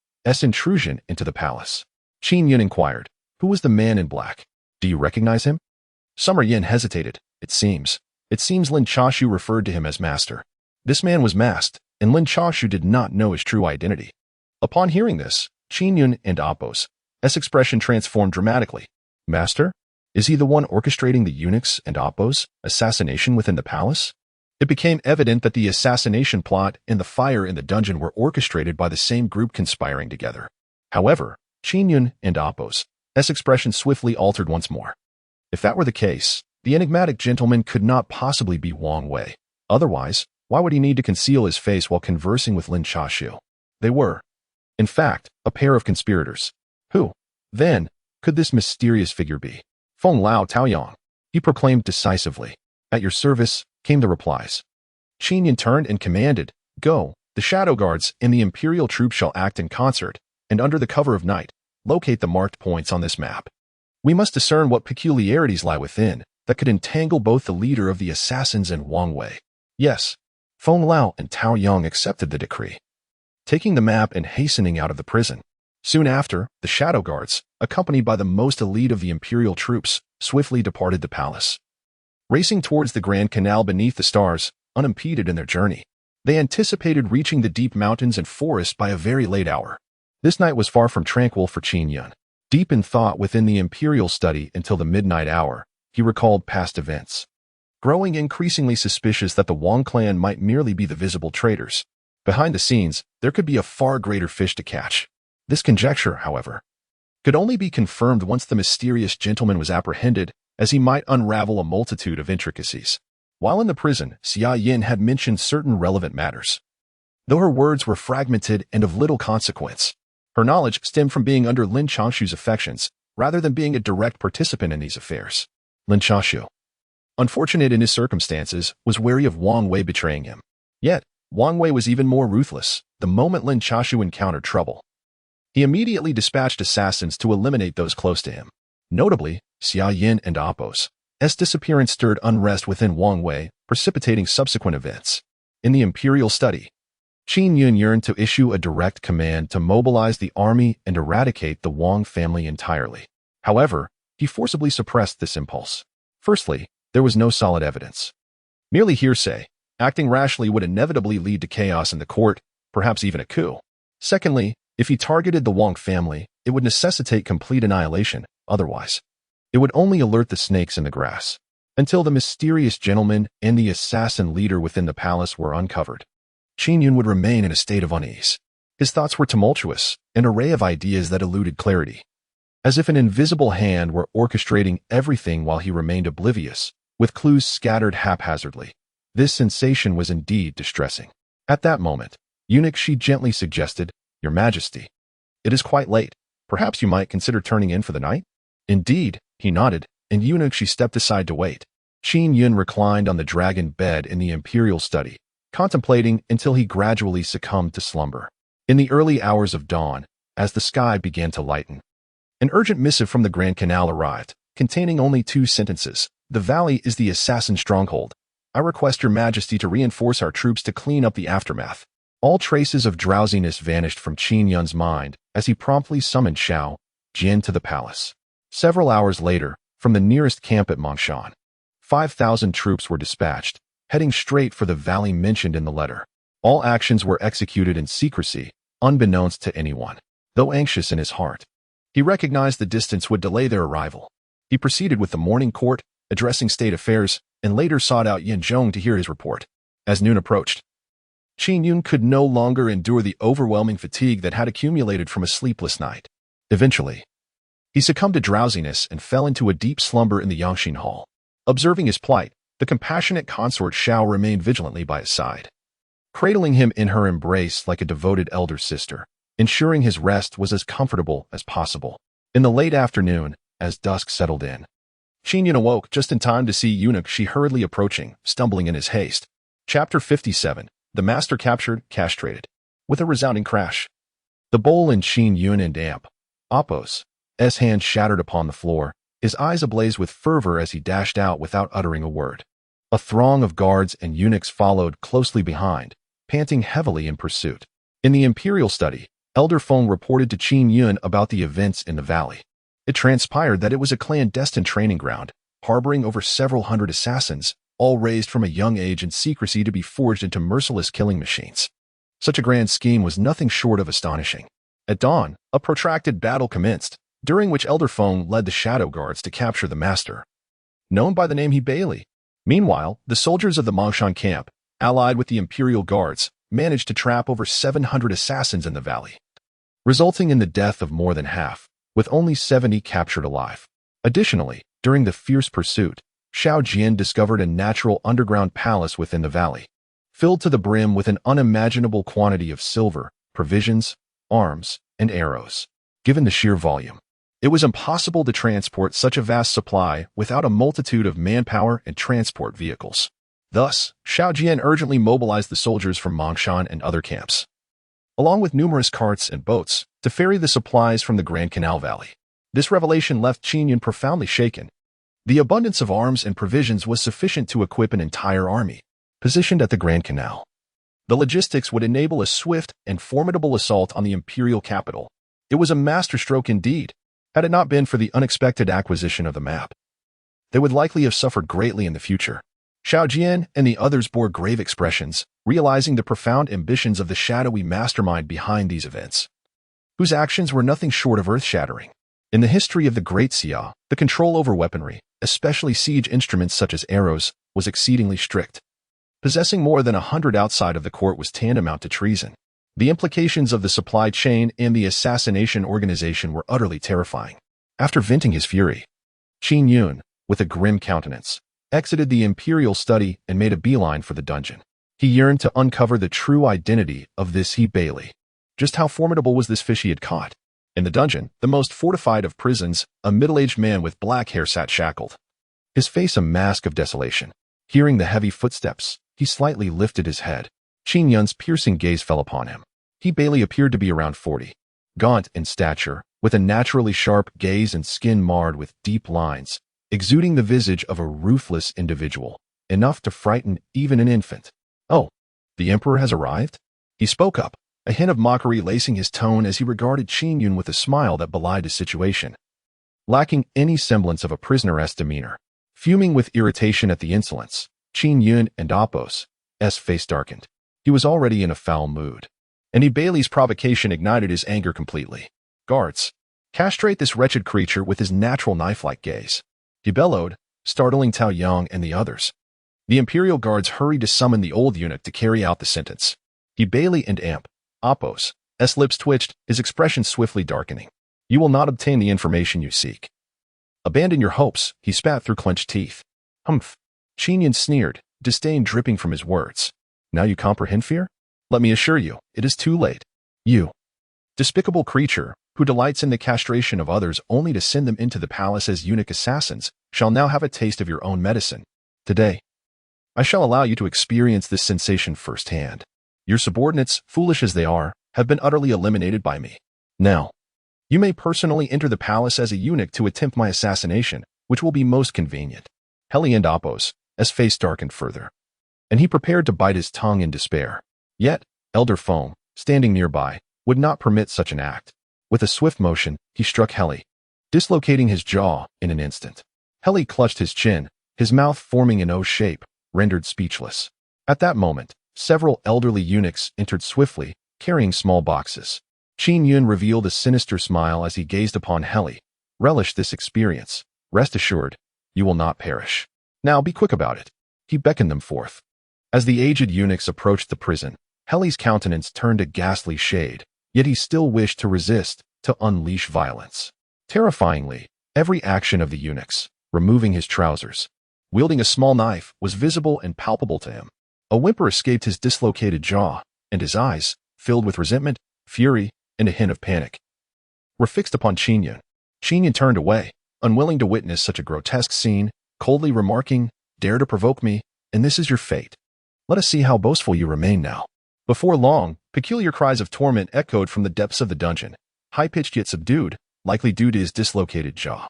intrusion into the palace. Qin Yun inquired, Who was the man in black? Do you recognize him? Summer Yin hesitated. It seems Lin Chashu referred to him as Master. This man was masked, and Lin Chashu did not know his true identity. Upon hearing this, Qin Yun and Apos' expression transformed dramatically. Master? Is he the one orchestrating the eunuchs and Apos' assassination within the palace? It became evident that the assassination plot and the fire in the dungeon were orchestrated by the same group conspiring together. However, Qin Yun and Apos' expression swiftly altered once more. If that were the case, the enigmatic gentleman could not possibly be Wang Wei. Otherwise, why would he need to conceal his face while conversing with Lin Chashu? They were, in fact, a pair of conspirators. Who, then, could this mysterious figure be? Feng Lao Taoyang, he proclaimed decisively. At your service, came the replies. Qin Yun turned and commanded, Go, the shadow guards and the imperial troops shall act in concert, and under the cover of night, locate the marked points on this map. We must discern what peculiarities lie within that could entangle both the leader of the assassins and Wang Wei. Yes, Feng Lao and Tao Yang accepted the decree, taking the map and hastening out of the prison. Soon after, the shadow guards, accompanied by the most elite of the imperial troops, swiftly departed the palace. Racing towards the Grand Canal beneath the stars, unimpeded in their journey, they anticipated reaching the deep mountains and forest by a very late hour. This night was far from tranquil for Qin Yun. Deep in thought within the imperial study until the midnight hour, he recalled past events, growing increasingly suspicious that the Wang clan might merely be the visible traitors. Behind the scenes, there could be a far greater fish to catch. This conjecture, however, could only be confirmed once the mysterious gentleman was apprehended, as he might unravel a multitude of intricacies. While in the prison, Xia Yin had mentioned certain relevant matters. Though her words were fragmented and of little consequence, her knowledge stemmed from being under Lin Changshu's affections, rather than being a direct participant in these affairs. Lin Changshu, unfortunate in his circumstances, was wary of Wang Wei betraying him. Yet, Wang Wei was even more ruthless. The moment Lin Changshu encountered trouble, he immediately dispatched assassins to eliminate those close to him. Notably, Xia Yin and Appo's disappearance stirred unrest within Wang Wei, precipitating subsequent events. In the imperial study, Qin Yun yearned to issue a direct command to mobilize the army and eradicate the Wang family entirely. However, he forcibly suppressed this impulse. Firstly, there was no solid evidence. Merely hearsay. Acting rashly would inevitably lead to chaos in the court, perhaps even a coup. Secondly, if he targeted the Wang family, it would necessitate complete annihilation. Otherwise, it would only alert the snakes in the grass. Until the mysterious gentleman and the assassin leader within the palace were uncovered, Qin Yun would remain in a state of unease. His thoughts were tumultuous, an array of ideas that eluded clarity. As if an invisible hand were orchestrating everything while he remained oblivious, with clues scattered haphazardly. This sensation was indeed distressing. At that moment, Eunuch Shi gently suggested, "Your Majesty, it is quite late. Perhaps you might consider turning in for the night?" "Indeed," he nodded, and Eunuch Shi stepped aside to wait. Qin Yun reclined on the dragon bed in the imperial study, contemplating until he gradually succumbed to slumber. In the early hours of dawn, as the sky began to lighten, an urgent missive from the Grand Canal arrived, containing only 2 sentences. "The valley is the assassin stronghold. I request your Majesty to reinforce our troops to clean up the aftermath." All traces of drowsiness vanished from Qin Yun's mind as he promptly summoned Xiao Jian to the palace. Several hours later, from the nearest camp at Mongshan, 5,000 troops were dispatched, heading straight for the valley mentioned in the letter. All actions were executed in secrecy, unbeknownst to anyone. Though anxious in his heart, he recognized the distance would delay their arrival. He proceeded with the morning court, addressing state affairs, and later sought out Yin Zhong to hear his report. As noon approached, Qin Yun could no longer endure the overwhelming fatigue that had accumulated from a sleepless night. Eventually, he succumbed to drowsiness and fell into a deep slumber in the Yangxin Hall. Observing his plight, the compassionate consort Xiao remained vigilantly by his side, cradling him in her embrace like a devoted elder sister, ensuring his rest was as comfortable as possible. In the late afternoon, as dusk settled in, Qin Yun awoke just in time to see Eunuch Shi hurriedly approaching, stumbling in his haste. Chapter 57. The Master Captured, Castrated. With a resounding crash, the bowl in Qin Yun and Appo's hand shattered upon the floor, his eyes ablaze with fervor as he dashed out without uttering a word. A throng of guards and eunuchs followed closely behind, panting heavily in pursuit. In the imperial study, Elder Feng reported to Qin Yun about the events in the valley. It transpired that it was a clandestine training ground, harboring over several hundred assassins, all raised from a young age in secrecy to be forged into merciless killing machines. Such a grand scheme was nothing short of astonishing. At dawn, a protracted battle commenced, during which Elder Feng led the shadow guards to capture the master, known by the name He Bailey. Meanwhile, the soldiers of the Mongshan camp, allied with the imperial guards, managed to trap over 700 assassins in the valley, resulting in the death of more than half, with only 70 captured alive. Additionally, during the fierce pursuit, Xiao Jian discovered a natural underground palace within the valley, filled to the brim with an unimaginable quantity of silver, provisions, arms, and arrows. Given the sheer volume, it was impossible to transport such a vast supply without a multitude of manpower and transport vehicles. Thus, Xiao Jian urgently mobilized the soldiers from Mongshan and other camps, along with numerous carts and boats, to ferry the supplies from the Grand Canal Valley. This revelation left Qin Yun profoundly shaken. The abundance of arms and provisions was sufficient to equip an entire army, positioned at the Grand Canal. The logistics would enable a swift and formidable assault on the imperial capital. It was a masterstroke indeed. Had it not been for the unexpected acquisition of the map, they would likely have suffered greatly in the future. Xiao Jian and the others bore grave expressions, realizing the profound ambitions of the shadowy mastermind behind these events, whose actions were nothing short of earth-shattering. In the history of the Great Xia, the control over weaponry, especially siege instruments such as arrows, was exceedingly strict. Possessing more than 100 outside of the court was tantamount to treason. The implications of the supply chain and the assassination organization were utterly terrifying. After venting his fury, Qin Yun, with a grim countenance, exited the imperial study and made a beeline for the dungeon. He yearned to uncover the true identity of this He Bailey. Just how formidable was this fish he had caught? In the dungeon, the most fortified of prisons, a middle-aged man with black hair sat shackled, his face a mask of desolation. Hearing the heavy footsteps, he slightly lifted his head. Qin Yun's piercing gaze fell upon him. He Bailey appeared to be around 40, gaunt in stature, with a naturally sharp gaze and skin marred with deep lines, exuding the visage of a ruthless individual, enough to frighten even an infant. "Oh, the Emperor has arrived?" He spoke up, a hint of mockery lacing his tone as he regarded Qin Yun with a smile that belied his situation, lacking any semblance of a prisoner-esque demeanor. Fuming with irritation at the insolence, Qin Yun and Appos' face darkened. He was already in a foul mood, and He Bailey's provocation ignited his anger completely. "Guards, castrate this wretched creature with his natural knife-like gaze," he bellowed, startling Tao Yang and the others. The Imperial Guards hurried to summon the old eunuch to carry out the sentence. He Bailey and Appos' lips twitched, his expression swiftly darkening. "You will not obtain the information you seek. Abandon your hopes," he spat through clenched teeth. "Humph." Qin Yun sneered, disdain dripping from his words. "Now you comprehend fear? Let me assure you, it is too late. You, despicable creature, who delights in the castration of others only to send them into the palace as eunuch assassins, shall now have a taste of your own medicine. Today, I shall allow you to experience this sensation firsthand. Your subordinates, foolish as they are, have been utterly eliminated by me. Now, you may personally enter the palace as a eunuch to attempt my assassination, which will be most convenient." Heli and Appos' face darkened further, and he prepared to bite his tongue in despair. Yet, Elder Foam, standing nearby, would not permit such an act. With a swift motion, he struck Heli, dislocating his jaw in an instant. Heli clutched his chin, his mouth forming an O shape, rendered speechless. At that moment, several elderly eunuchs entered swiftly, carrying small boxes. Qin Yun revealed a sinister smile as he gazed upon Heli. "Relish this experience. Rest assured, you will not perish. Now be quick about it." He beckoned them forth. As the aged eunuchs approached the prison, Heli's countenance turned a ghastly shade, yet he still wished to resist, to unleash violence. Terrifyingly, every action of the eunuchs, removing his trousers, wielding a small knife, was visible and palpable to him. A whimper escaped his dislocated jaw, and his eyes, filled with resentment, fury, and a hint of panic, were fixed upon Qin Yun. Qin Yun turned away, unwilling to witness such a grotesque scene, coldly remarking, "Dare to provoke me, and this is your fate. Let us see how boastful you remain now." Before long, peculiar cries of torment echoed from the depths of the dungeon, high-pitched yet subdued, likely due to his dislocated jaw.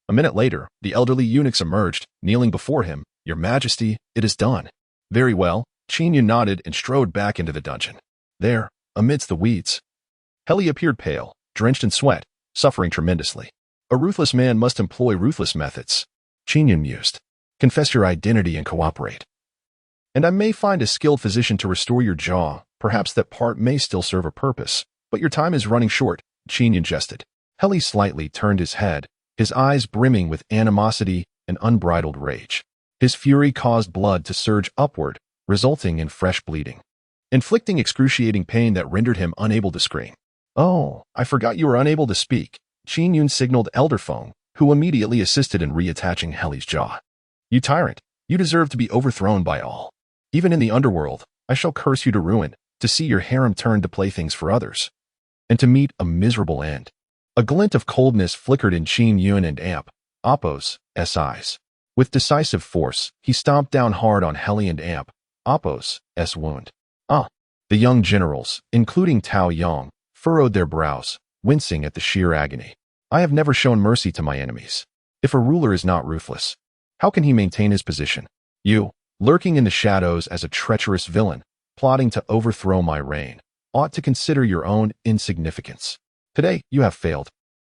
A minute later, the elderly eunuchs emerged, kneeling before him. "Your Majesty, it is done." "Very well." Qin Yun nodded and strode back into the dungeon. There, amidst the weeds, Heli appeared pale, drenched in sweat, suffering tremendously. "A ruthless man must employ ruthless methods," Qin Yun mused. "Confess your identity and cooperate, and I may find a skilled physician to restore your jaw. Perhaps that part may still serve a purpose, but your time is running short," Qin Yun jested. Heli slightly turned his head, his eyes brimming with animosity and unbridled rage. His fury caused blood to surge upward, resulting in fresh bleeding, inflicting excruciating pain that rendered him unable to scream. "Oh, I forgot you were unable to speak," Qin Yun signaled Elder Feng, who immediately assisted in reattaching Heli's jaw. "You tyrant, you deserve to be overthrown by all. Even in the underworld, I shall curse you to ruin, to see your harem turned to playthings for others, and to meet a miserable end." A glint of coldness flickered in Qin Yun and Appos' eyes. With decisive force, he stomped down hard on Heli and Appos' wound. The young generals, including Tao Yang, furrowed their brows, wincing at the sheer agony. I have never shown mercy to my enemies. If a ruler is not ruthless, how can he maintain his position? You, lurking in the shadows as a treacherous villain, plotting to overthrow my reign, ought to consider your own insignificance. Today, you have failed,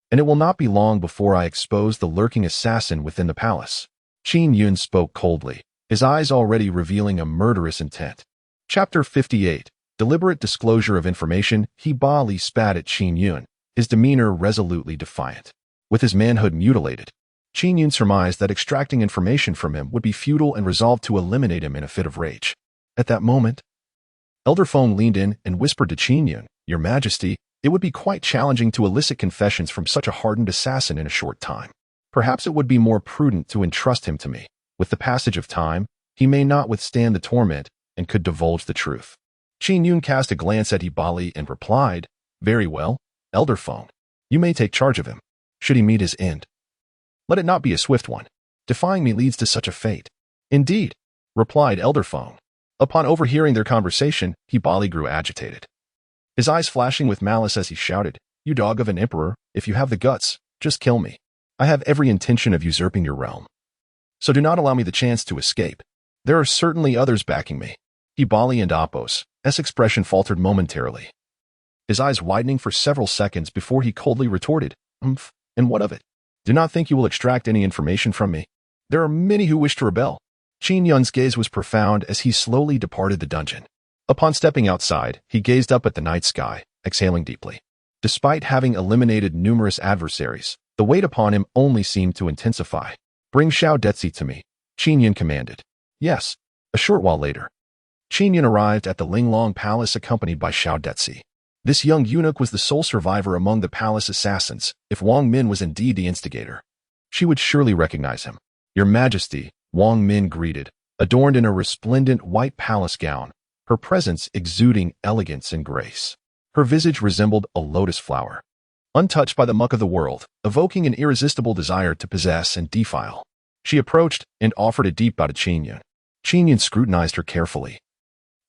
and it will not be long before I expose the lurking assassin within the palace. Qin Yun spoke coldly, his eyes already revealing a murderous intent. Chapter 58. Deliberate Disclosure of Information. He Bali spat at Qin Yun, his demeanor resolutely defiant. With his manhood mutilated, Qin Yun surmised that extracting information from him would be futile and resolved to eliminate him in a fit of rage. At that moment, Elder Feng leaned in and whispered to Qin Yun, "Your Majesty, it would be quite challenging to elicit confessions from such a hardened assassin in a short time. Perhaps it would be more prudent to entrust him to me. With the passage of time, he may not withstand the torment and could divulge the truth." Qin Yun cast a glance at Ibali and replied, "Very well, Elder Feng. You may take charge of him. Should he meet his end, let it not be a swift one. Defying me leads to such a fate." "Indeed," replied Elder Feng. Upon overhearing their conversation, Ibali grew agitated, his eyes flashing with malice as he shouted, "You dog of an emperor, if you have the guts, just kill me. I have every intention of usurping your realm, so do not allow me the chance to escape. There are certainly others backing me." Ibali and Apos' expression faltered momentarily, his eyes widening for several seconds before he coldly retorted, "And what of it? Do not think you will extract any information from me. There are many who wish to rebel." Qin Yun's gaze was profound as he slowly departed the dungeon. Upon stepping outside, he gazed up at the night sky, exhaling deeply. Despite having eliminated numerous adversaries, the weight upon him only seemed to intensify. "Bring Xiao Detzi to me," Qin Yun commanded. Yes. A short while later, Qin Yun arrived at the Linglong Palace accompanied by Xiao Detzi. This young eunuch was the sole survivor among the palace assassins. If Wang Min was indeed the instigator, she would surely recognize him. "Your Majesty," Wang Min greeted, adorned in a resplendent white palace gown, her presence exuding elegance and grace. Her visage resembled a lotus flower, untouched by the muck of the world, evoking an irresistible desire to possess and defile. She approached and offered a deep bow to Qin Yun. Qin Yun scrutinized her carefully,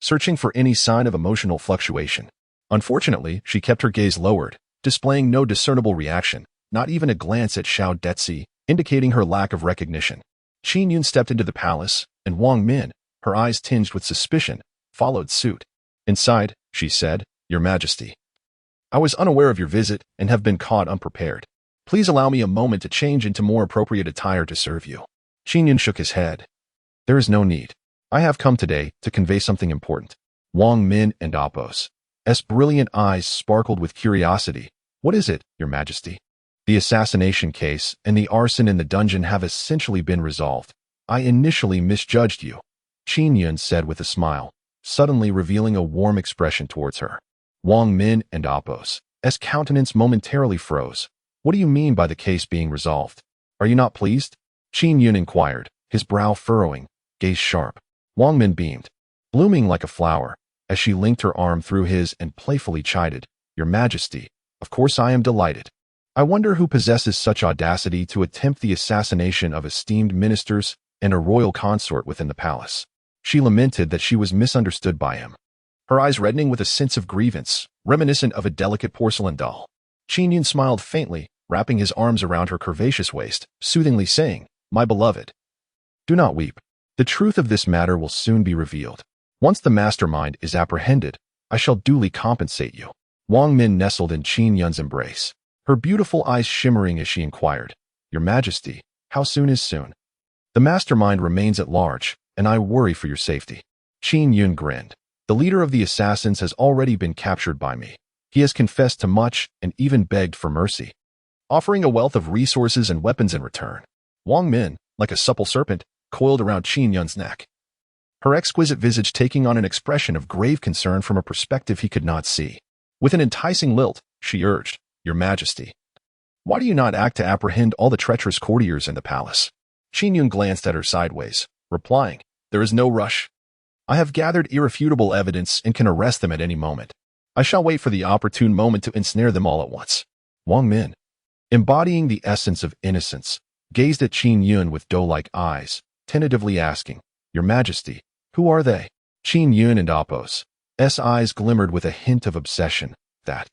searching for any sign of emotional fluctuation. Unfortunately, she kept her gaze lowered, displaying no discernible reaction, not even a glance at Xiao Detzi, indicating her lack of recognition. Qin Yun stepped into the palace, and Wang Min, her eyes tinged with suspicion, followed suit. "Inside," she said, "Your Majesty. I was unaware of your visit and have been caught unprepared. Please allow me a moment to change into more appropriate attire to serve you." Qin Yun shook his head. "There is no need. I have come today to convey something important." Wang Min and Apos' brilliant eyes sparkled with curiosity. "What is it, Your Majesty?" "The assassination case and the arson in the dungeon have essentially been resolved. I initially misjudged you," Qin Yun said with a smile, suddenly revealing a warm expression towards her. Wang Min and Apos' countenance momentarily froze. "What do you mean by the case being resolved? Are you not pleased?" Qin Yun inquired, his brow furrowing, gaze sharp. Wang Min beamed, blooming like a flower, as she linked her arm through his and playfully chided, "Your Majesty, of course I am delighted. I wonder who possesses such audacity to attempt the assassination of esteemed ministers and a royal consort within the palace." She lamented that she was misunderstood by him, her eyes reddening with a sense of grievance, reminiscent of a delicate porcelain doll. Qin Yun smiled faintly, wrapping his arms around her curvaceous waist, soothingly saying, "My beloved, do not weep. The truth of this matter will soon be revealed. Once the mastermind is apprehended, I shall duly compensate you." Wang Min nestled in Qin Yun's embrace, her beautiful eyes shimmering as she inquired, "Your Majesty, how soon is soon? The mastermind remains at large, and I worry for your safety." Qin Yun grinned. "The leader of the assassins has already been captured by me. He has confessed to much and even begged for mercy, offering a wealth of resources and weapons in return." Wang Min, like a supple serpent, coiled around Qin Yun's neck, her exquisite visage taking on an expression of grave concern from a perspective he could not see. With an enticing lilt, she urged, "Your Majesty, why do you not act to apprehend all the treacherous courtiers in the palace?" Qin Yun glanced at her sideways, replying, "There is no rush. I have gathered irrefutable evidence and can arrest them at any moment. I shall wait for the opportune moment to ensnare them all at once." Wang Min, embodying the essence of innocence, gazed at Qin Yun with doe-like eyes, tentatively asking, "Your Majesty, who are they?" Qin Yun and Apos' eyes glimmered with a hint of obsession. "That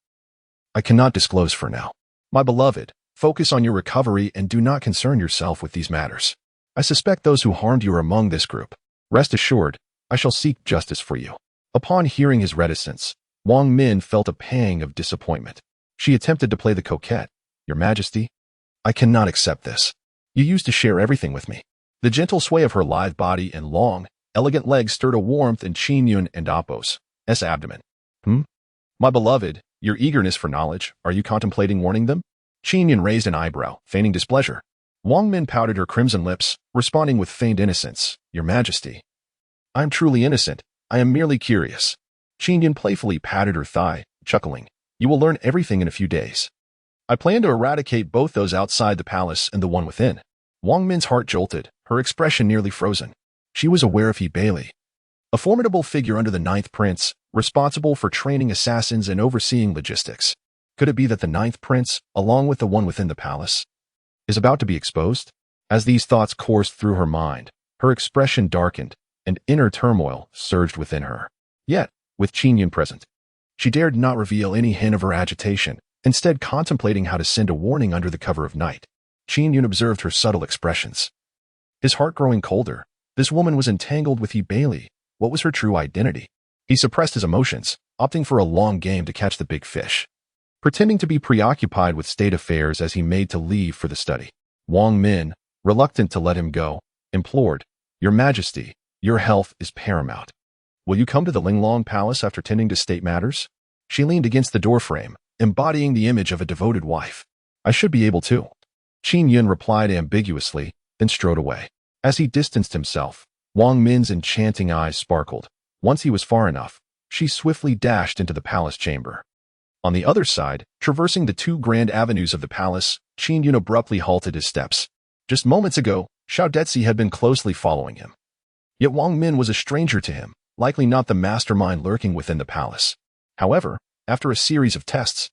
I cannot disclose for now. My beloved, Focus on your recovery and do not concern yourself with these matters. I suspect those who harmed you are among this group. Rest assured, I shall seek justice for you." Upon hearing his reticence, Wang Min felt a pang of disappointment. She attempted to play the coquette. "Your Majesty, I cannot accept this. You used to share everything with me." The gentle sway of her lithe body and long, elegant legs stirred a warmth in Qin Yun and Apos' abdomen. My beloved, your eagerness for knowledge, are you contemplating warning them?" Qin Yun raised an eyebrow, feigning displeasure. Wang Min pouted her crimson lips, responding with feigned innocence. "Your Majesty, I am truly innocent. I am merely curious." Qin Yun playfully patted her thigh, chuckling. "You will learn everything in a few days. I plan to eradicate both those outside the palace and the one within." Wang Min's heart jolted, her expression nearly frozen. She was aware of He Bailey, a formidable figure under the Ninth Prince, responsible for training assassins and overseeing logistics. Could it be that the Ninth Prince, along with the one within the palace, is about to be exposed? As these thoughts coursed through her mind, her expression darkened, and inner turmoil surged within her. Yet, with Qin Yun present, she dared not reveal any hint of her agitation, instead contemplating how to send a warning under the cover of night. Qin Yun observed her subtle expressions, his heart growing colder. This woman was entangled with He Bailey. What was her true identity? He suppressed his emotions, opting for a long game to catch the big fish. Pretending to be preoccupied with state affairs as he made to leave for the study, Wang Min, reluctant to let him go, implored, "Your Majesty, your health is paramount. Will you come to the Linglong Palace after tending to state matters?" She leaned against the doorframe, embodying the image of a devoted wife. "I should be able to." Qin Yun replied ambiguously, then strode away. As he distanced himself, Wang Min's enchanting eyes sparkled. Once he was far enough, she swiftly dashed into the palace chamber. On the other side, traversing the two grand avenues of the palace, Qin Yun abruptly halted his steps. Just moments ago, Xiao Detzi had been closely following him. Yet Wang Min was a stranger to him, likely not the mastermind lurking within the palace. However, after a series of tests,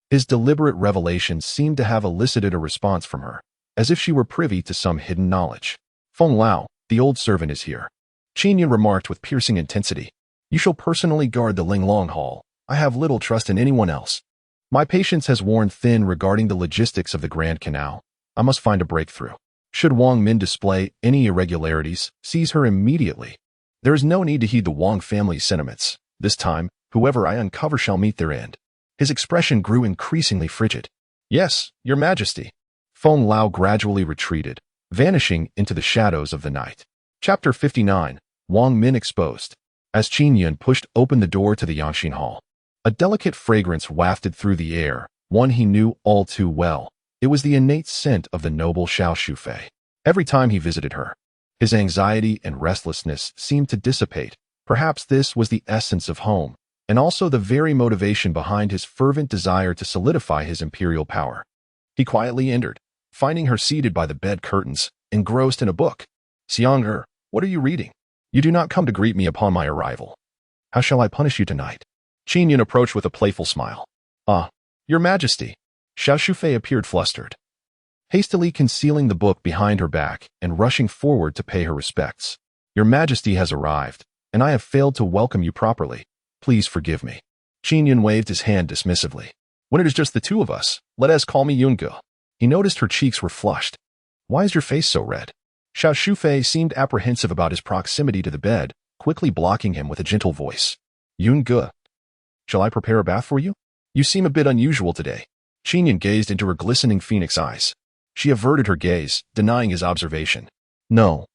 his deliberate revelations seemed to have elicited a response from her, as if she were privy to some hidden knowledge. "Feng Lao, the old servant is here," Qin Yun remarked with piercing intensity. "You shall personally guard the Linglong Hall. I have little trust in anyone else. My patience has worn thin regarding the logistics of the Grand Canal. I must find a breakthrough. Should Wang Min display any irregularities, seize her immediately. There is no need to heed the Wang family's sentiments. This time, whoever I uncover shall meet their end." His expression grew increasingly frigid. "Yes, Your Majesty." Feng Lao gradually retreated, vanishing into the shadows of the night. Chapter 59, Wang Min Exposed. As Qin Yun pushed open the door to the Yangxin Hall, a delicate fragrance wafted through the air, one he knew all too well. It was the innate scent of the noble Xiao Shufei. Every time he visited her, his anxiety and restlessness seemed to dissipate. Perhaps this was the essence of home, and also the very motivation behind his fervent desire to solidify his imperial power. He quietly entered, finding her seated by the bed curtains, engrossed in a book. "Xiang, what are you reading? You do not come to greet me upon my arrival. How shall I punish you tonight?" Qin Yun approached with a playful smile. "Ah, Your Majesty." Xiao Shufei appeared flustered, hastily concealing the book behind her back and rushing forward to pay her respects. "Your Majesty has arrived, and I have failed to welcome you properly. Please forgive me." Qin Yun waved his hand dismissively. "When it is just the two of us, let us call me Yunge." He noticed her cheeks were flushed. "Why is your face so red?" Xiao Shufei seemed apprehensive about his proximity to the bed, quickly blocking him with a gentle voice. "Yunge, shall I prepare a bath for you? You seem a bit unusual today." Qin Yun gazed into her glistening phoenix eyes. She averted her gaze, denying his observation. "No,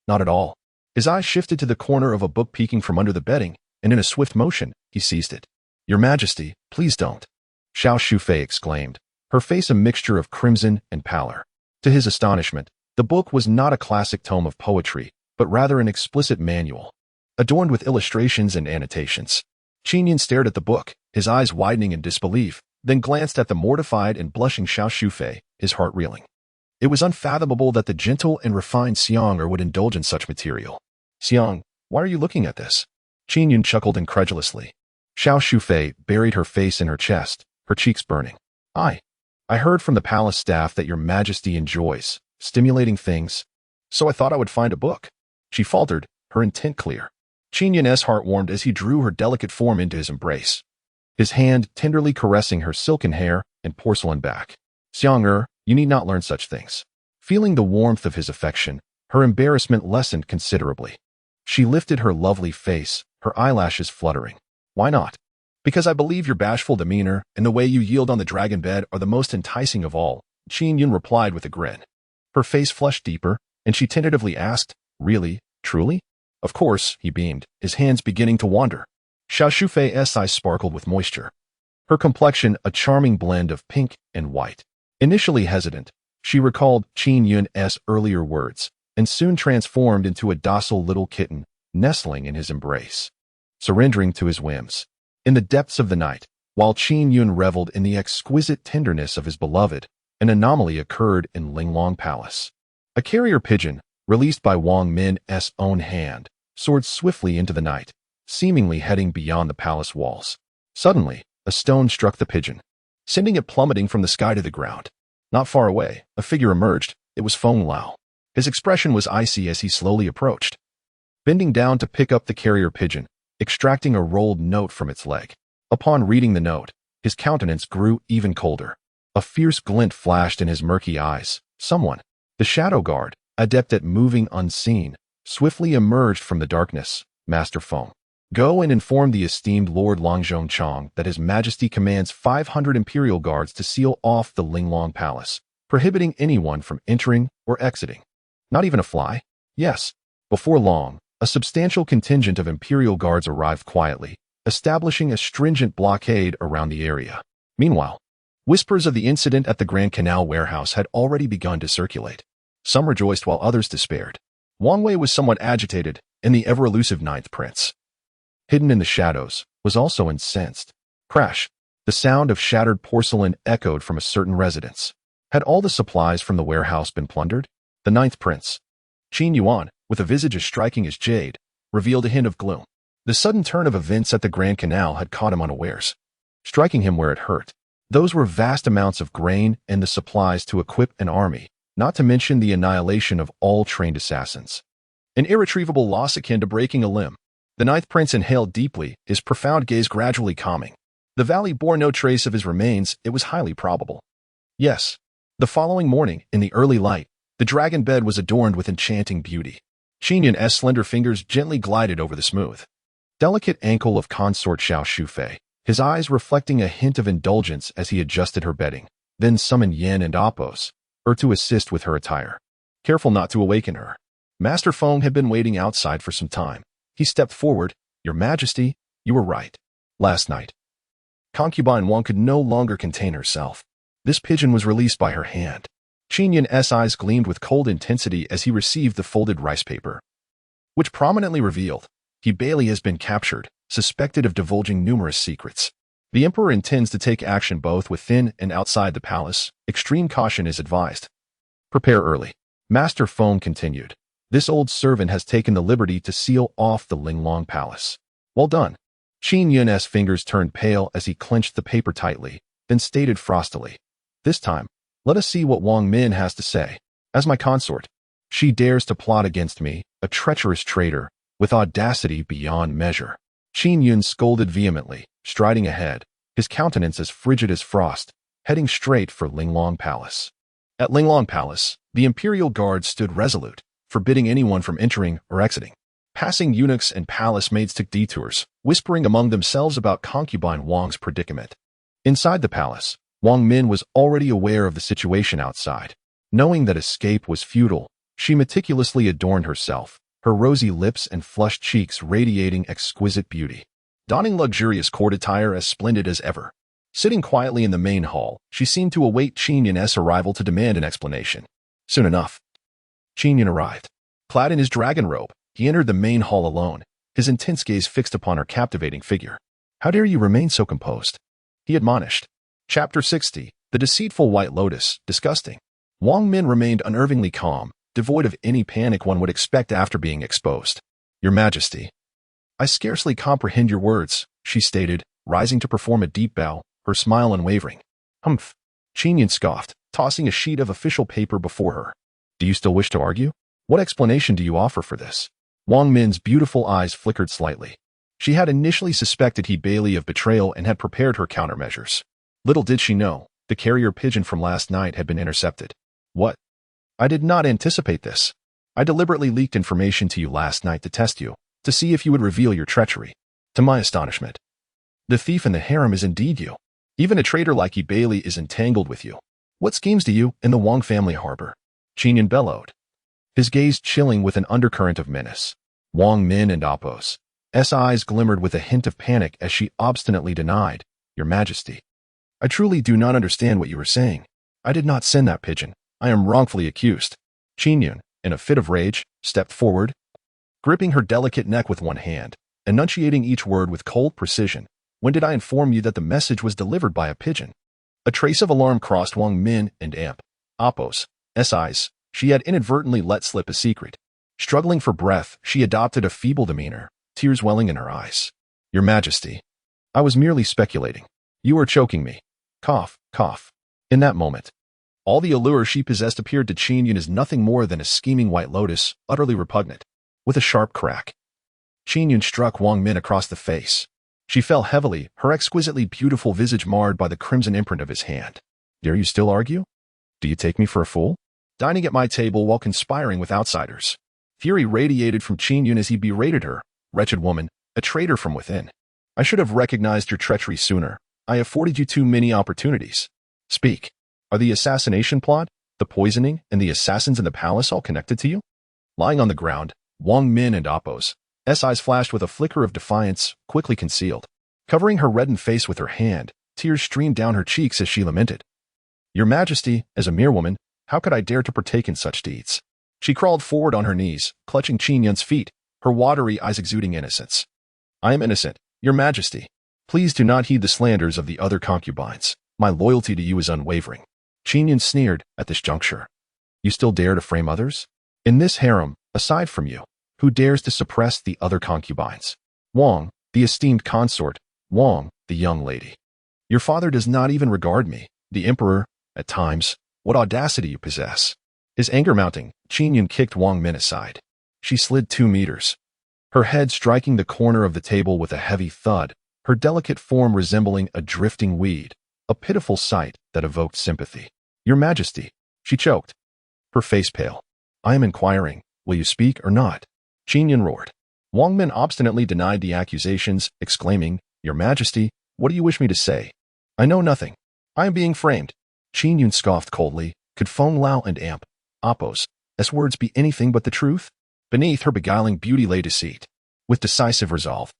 not at all." His eyes shifted to the corner of a book peeking from under the bedding, and in a swift motion, he seized it. "Your Majesty, please don't," Xiao Shufei exclaimed, her face a mixture of crimson and pallor. To his astonishment, the book was not a classic tome of poetry, but rather an explicit manual, adorned with illustrations and annotations. Qin Yun stared at the book, his eyes widening in disbelief, then glanced at the mortified and blushing Xiao Shufei, his heart reeling. It was unfathomable that the gentle and refined Xiang would indulge in such material. "Xiang, why are you looking at this?" Qin Yun chuckled incredulously. Xiao Shufei buried her face in her chest, her cheeks burning. I heard from the palace staff that Your Majesty enjoys stimulating things, so I thought I would find a book." She faltered, her intent clear. Qin Yun's heart warmed as he drew her delicate form into his embrace, his hand tenderly caressing her silken hair and porcelain back. Xiang you need not learn such things. Feeling the warmth of his affection, her embarrassment lessened considerably. She lifted her lovely face, her eyelashes fluttering. Why not? Because I believe your bashful demeanor and the way you yield on the dragon bed are the most enticing of all, Qin Yun replied with a grin. Her face flushed deeper, and she tentatively asked, Really? Truly? Of course, he beamed, his hands beginning to wander. Xiao Shufei's eyes sparkled with moisture. Her complexion a charming blend of pink and white. Initially hesitant, she recalled Qin Yun's earlier words, and soon transformed into a docile little kitten, nestling in his embrace, surrendering to his whims. In the depths of the night, while Qin Yun reveled in the exquisite tenderness of his beloved, an anomaly occurred in Linglong Palace. A carrier pigeon, released by Wang Min's own hand, soared swiftly into the night, seemingly heading beyond the palace walls. Suddenly, a stone struck the pigeon, sending it plummeting from the sky to the ground. Not far away, a figure emerged. It was Feng Lao. His expression was icy as he slowly approached, bending down to pick up the carrier pigeon, extracting a rolled note from its leg. Upon reading the note, his countenance grew even colder. A fierce glint flashed in his murky eyes. Someone, the shadow guard, adept at moving unseen, swiftly emerged from the darkness. Master Feng, go and inform the esteemed Lord Longzhong Chong that His Majesty commands 500 imperial guards to seal off the Linglong Palace, prohibiting anyone from entering or exiting. Not even a fly? Yes. Before long, a substantial contingent of imperial guards arrived quietly, establishing a stringent blockade around the area. Meanwhile, whispers of the incident at the Grand Canal warehouse had already begun to circulate. Some rejoiced while others despaired. Wang Wei was somewhat agitated, and the ever-elusive Ninth Prince, hidden in the shadows, was also incensed. Crash! The sound of shattered porcelain echoed from a certain residence. Had all the supplies from the warehouse been plundered? The Ninth Prince, Qin Yun, with a visage as striking as jade, revealed a hint of gloom. The sudden turn of events at the Grand Canal had caught him unawares, striking him where it hurt. Those were vast amounts of grain and the supplies to equip an army, not to mention the annihilation of all trained assassins. An irretrievable loss akin to breaking a limb. The Ninth Prince inhaled deeply, his profound gaze gradually calming. The valley bore no trace of his remains. It was highly probable. Yes. The following morning, in the early light, the dragon bed was adorned with enchanting beauty. Qin Yun's slender fingers gently glided over the smooth, delicate ankle of consort Xiao Shufei, his eyes reflecting a hint of indulgence as he adjusted her bedding, then summoned Yen and Appos, to assist with her attire. Careful not to awaken her. Master Feng had been waiting outside for some time. He stepped forward. Your Majesty, you were right. Last night, concubine Wang could no longer contain herself. This pigeon was released by her hand. Qin Yun's eyes gleamed with cold intensity as he received the folded rice paper, which prominently revealed, He Bailey has been captured, suspected of divulging numerous secrets. The Emperor intends to take action both within and outside the palace. Extreme caution is advised. Prepare early. Master Feng continued. This old servant has taken the liberty to seal off the Linglong Palace. Well done. Qin Yun's fingers turned pale as he clenched the paper tightly, then stated frostily. This time, let us see what Wang Min has to say. As my consort, she dares to plot against me, a treacherous traitor, with audacity beyond measure. Qin Yun scolded vehemently, striding ahead, his countenance as frigid as frost, heading straight for Linglong Palace. At Linglong Palace, the imperial guards stood resolute, forbidding anyone from entering or exiting. Passing eunuchs and palace maids took detours, whispering among themselves about concubine Wang's predicament. Inside the palace, Wang Min was already aware of the situation outside. Knowing that escape was futile, she meticulously adorned herself, her rosy lips and flushed cheeks radiating exquisite beauty, donning luxurious court attire as splendid as ever. Sitting quietly in the main hall, she seemed to await Qin Yun's arrival to demand an explanation. Soon enough, Qin Yun arrived. Clad in his dragon robe, he entered the main hall alone, his intense gaze fixed upon her captivating figure. How dare you remain so composed? He admonished. Chapter 60, The Deceitful White Lotus, Disgusting. Wang Min remained unnervingly calm, devoid of any panic one would expect after being exposed. Your Majesty, I scarcely comprehend your words, she stated, rising to perform a deep bow, her smile unwavering. Humph. Qin Yun scoffed, tossing a sheet of official paper before her. Do you still wish to argue? What explanation do you offer for this? Wang Min's beautiful eyes flickered slightly. She had initially suspected He Bailey of betrayal and had prepared her countermeasures. Little did she know, The carrier pigeon from last night had been intercepted. What? I did not anticipate this. I deliberately leaked information to you last night to test you, to see if you would reveal your treachery. To my astonishment, the thief in the harem is indeed you. Even a traitor like Yi Bailey is entangled with you. What schemes do you and the Wang family harbor? Qin Yun bellowed, his gaze chilling with an undercurrent of menace. Wang Min and Appo's eyes glimmered with a hint of panic as she obstinately denied, Your Majesty, I truly do not understand what you are saying. I did not send that pigeon. I am wrongfully accused. Qin Yun, in a fit of rage, stepped forward, gripping her delicate neck with one hand, enunciating each word with cold precision. When did I inform you that the message was delivered by a pigeon? A trace of alarm crossed Wang Min and Appo's eyes. She had inadvertently let slip a secret. Struggling for breath, she adopted a feeble demeanor, tears welling in her eyes. Your Majesty, I was merely speculating. You are choking me. Cough, cough. In that moment, all the allure she possessed appeared to Qin Yun as nothing more than a scheming white lotus, utterly repugnant. With a sharp crack, Qin Yun struck Wang Min across the face. She fell heavily, her exquisitely beautiful visage marred by the crimson imprint of his hand. Dare you still argue? Do you take me for a fool? Dining at my table while conspiring with outsiders. Fury radiated from Qin Yun as he berated her. Wretched woman, a traitor from within. I should have recognized your treachery sooner. I afforded you too many opportunities. Speak. Are the assassination plot, the poisoning, and the assassins in the palace all connected to you? Lying on the ground, Wang Min and Appo's eyes flashed with a flicker of defiance, quickly concealed. Covering her reddened face with her hand, tears streamed down her cheeks as she lamented. Your Majesty, as a mere woman, how could I dare to partake in such deeds? She crawled forward on her knees, clutching Qin Yun's feet, her watery eyes exuding innocence. I am innocent, Your Majesty. Please do not heed the slanders of the other concubines. My loyalty to you is unwavering. Qin Yun sneered at this juncture. You still dare to frame others? In this harem, aside from you, who dares to suppress the other concubines? Wang, the esteemed consort. Wang, the young lady. Your father does not even regard me, the emperor. At times, what audacity you possess. His anger mounting, Qin Yun kicked Wang Min aside. She slid 2 meters, her head striking the corner of the table with a heavy thud, her delicate form resembling a drifting weed, a pitiful sight that evoked sympathy. Your Majesty, she choked, her face pale. I am inquiring, will you speak or not? Qin Yun roared. Wang Min obstinately denied the accusations, exclaiming, Your Majesty, what do you wish me to say? I know nothing. I am being framed. Qin Yun scoffed coldly. Could Feng Lao and Appo's words be anything but the truth? Beneath her beguiling beauty lay deceit. With decisive resolve,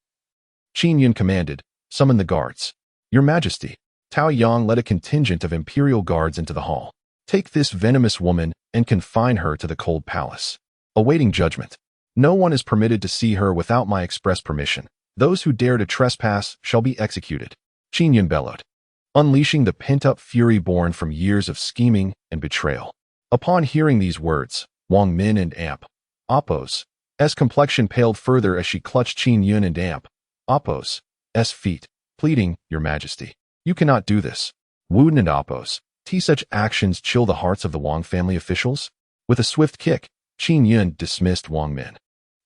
Qin Yun commanded, Summon the guards. Your Majesty, Tao Yang led a contingent of imperial guards into the hall. Take this venomous woman and confine her to the cold palace. Awaiting judgment. No one is permitted to see her without my express permission. Those who dare to trespass shall be executed. Qin Yun bellowed, unleashing the pent-up fury born from years of scheming and betrayal. Upon hearing these words, Wang Min and Appo's complexion paled further as she clutched Qin Yun and Appo's feet, pleading, Your Majesty, you cannot do this. Wooden and Appo's such actions chill the hearts of the Wang family officials. With a swift kick, Qin Yun dismissed Wang Min.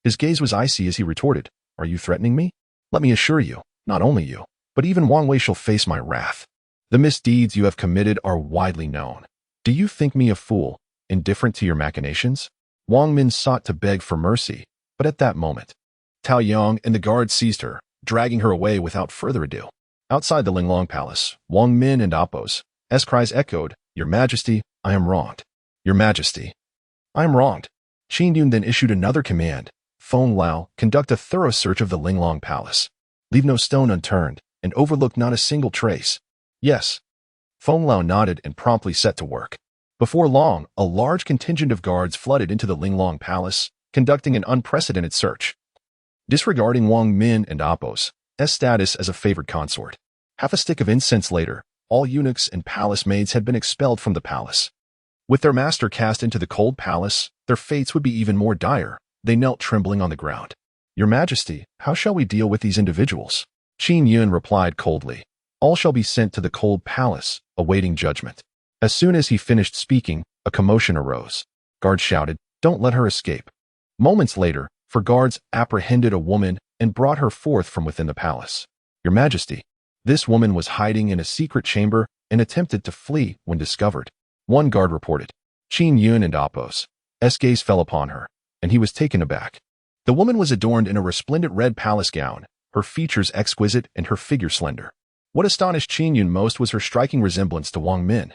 His gaze was icy as he retorted, Are you threatening me? Let me assure you, not only you, but even Wang Wei shall face my wrath. The misdeeds you have committed are widely known. Do you think me a fool, indifferent to your machinations? Wang Min sought to beg for mercy, but at that moment, Tao Yang and the guards seized her, dragging her away without further ado. Outside the Linglong Palace, Wang Min and Appo's cries echoed, Your Majesty, I am wronged. Your Majesty, I am wronged. Qin Yun then issued another command. Feng Lao, conduct a thorough search of the Linglong Palace. Leave no stone unturned, and overlook not a single trace. Yes. Feng Lao nodded and promptly set to work. Before long, a large contingent of guards flooded into the Linglong Palace, conducting an unprecedented search. Disregarding Wang Min and Appo's status as a favored consort. Half a stick of incense later, all eunuchs and palace maids had been expelled from the palace. With their master cast into the cold palace, their fates would be even more dire. They knelt trembling on the ground. Your Majesty, how shall we deal with these individuals? Qin Yun replied coldly. All shall be sent to the cold palace, awaiting judgment. As soon as he finished speaking, a commotion arose. Guards shouted, Don't let her escape. Moments later, guards apprehended a woman and brought her forth from within the palace. Your Majesty, this woman was hiding in a secret chamber, and attempted to flee when discovered. One guard reported. Qin Yun and Apos' gaze fell upon her, and he was taken aback. The woman was adorned in a resplendent red palace gown, her features exquisite and her figure slender. What astonished Qin Yun most was her striking resemblance to Wang Min.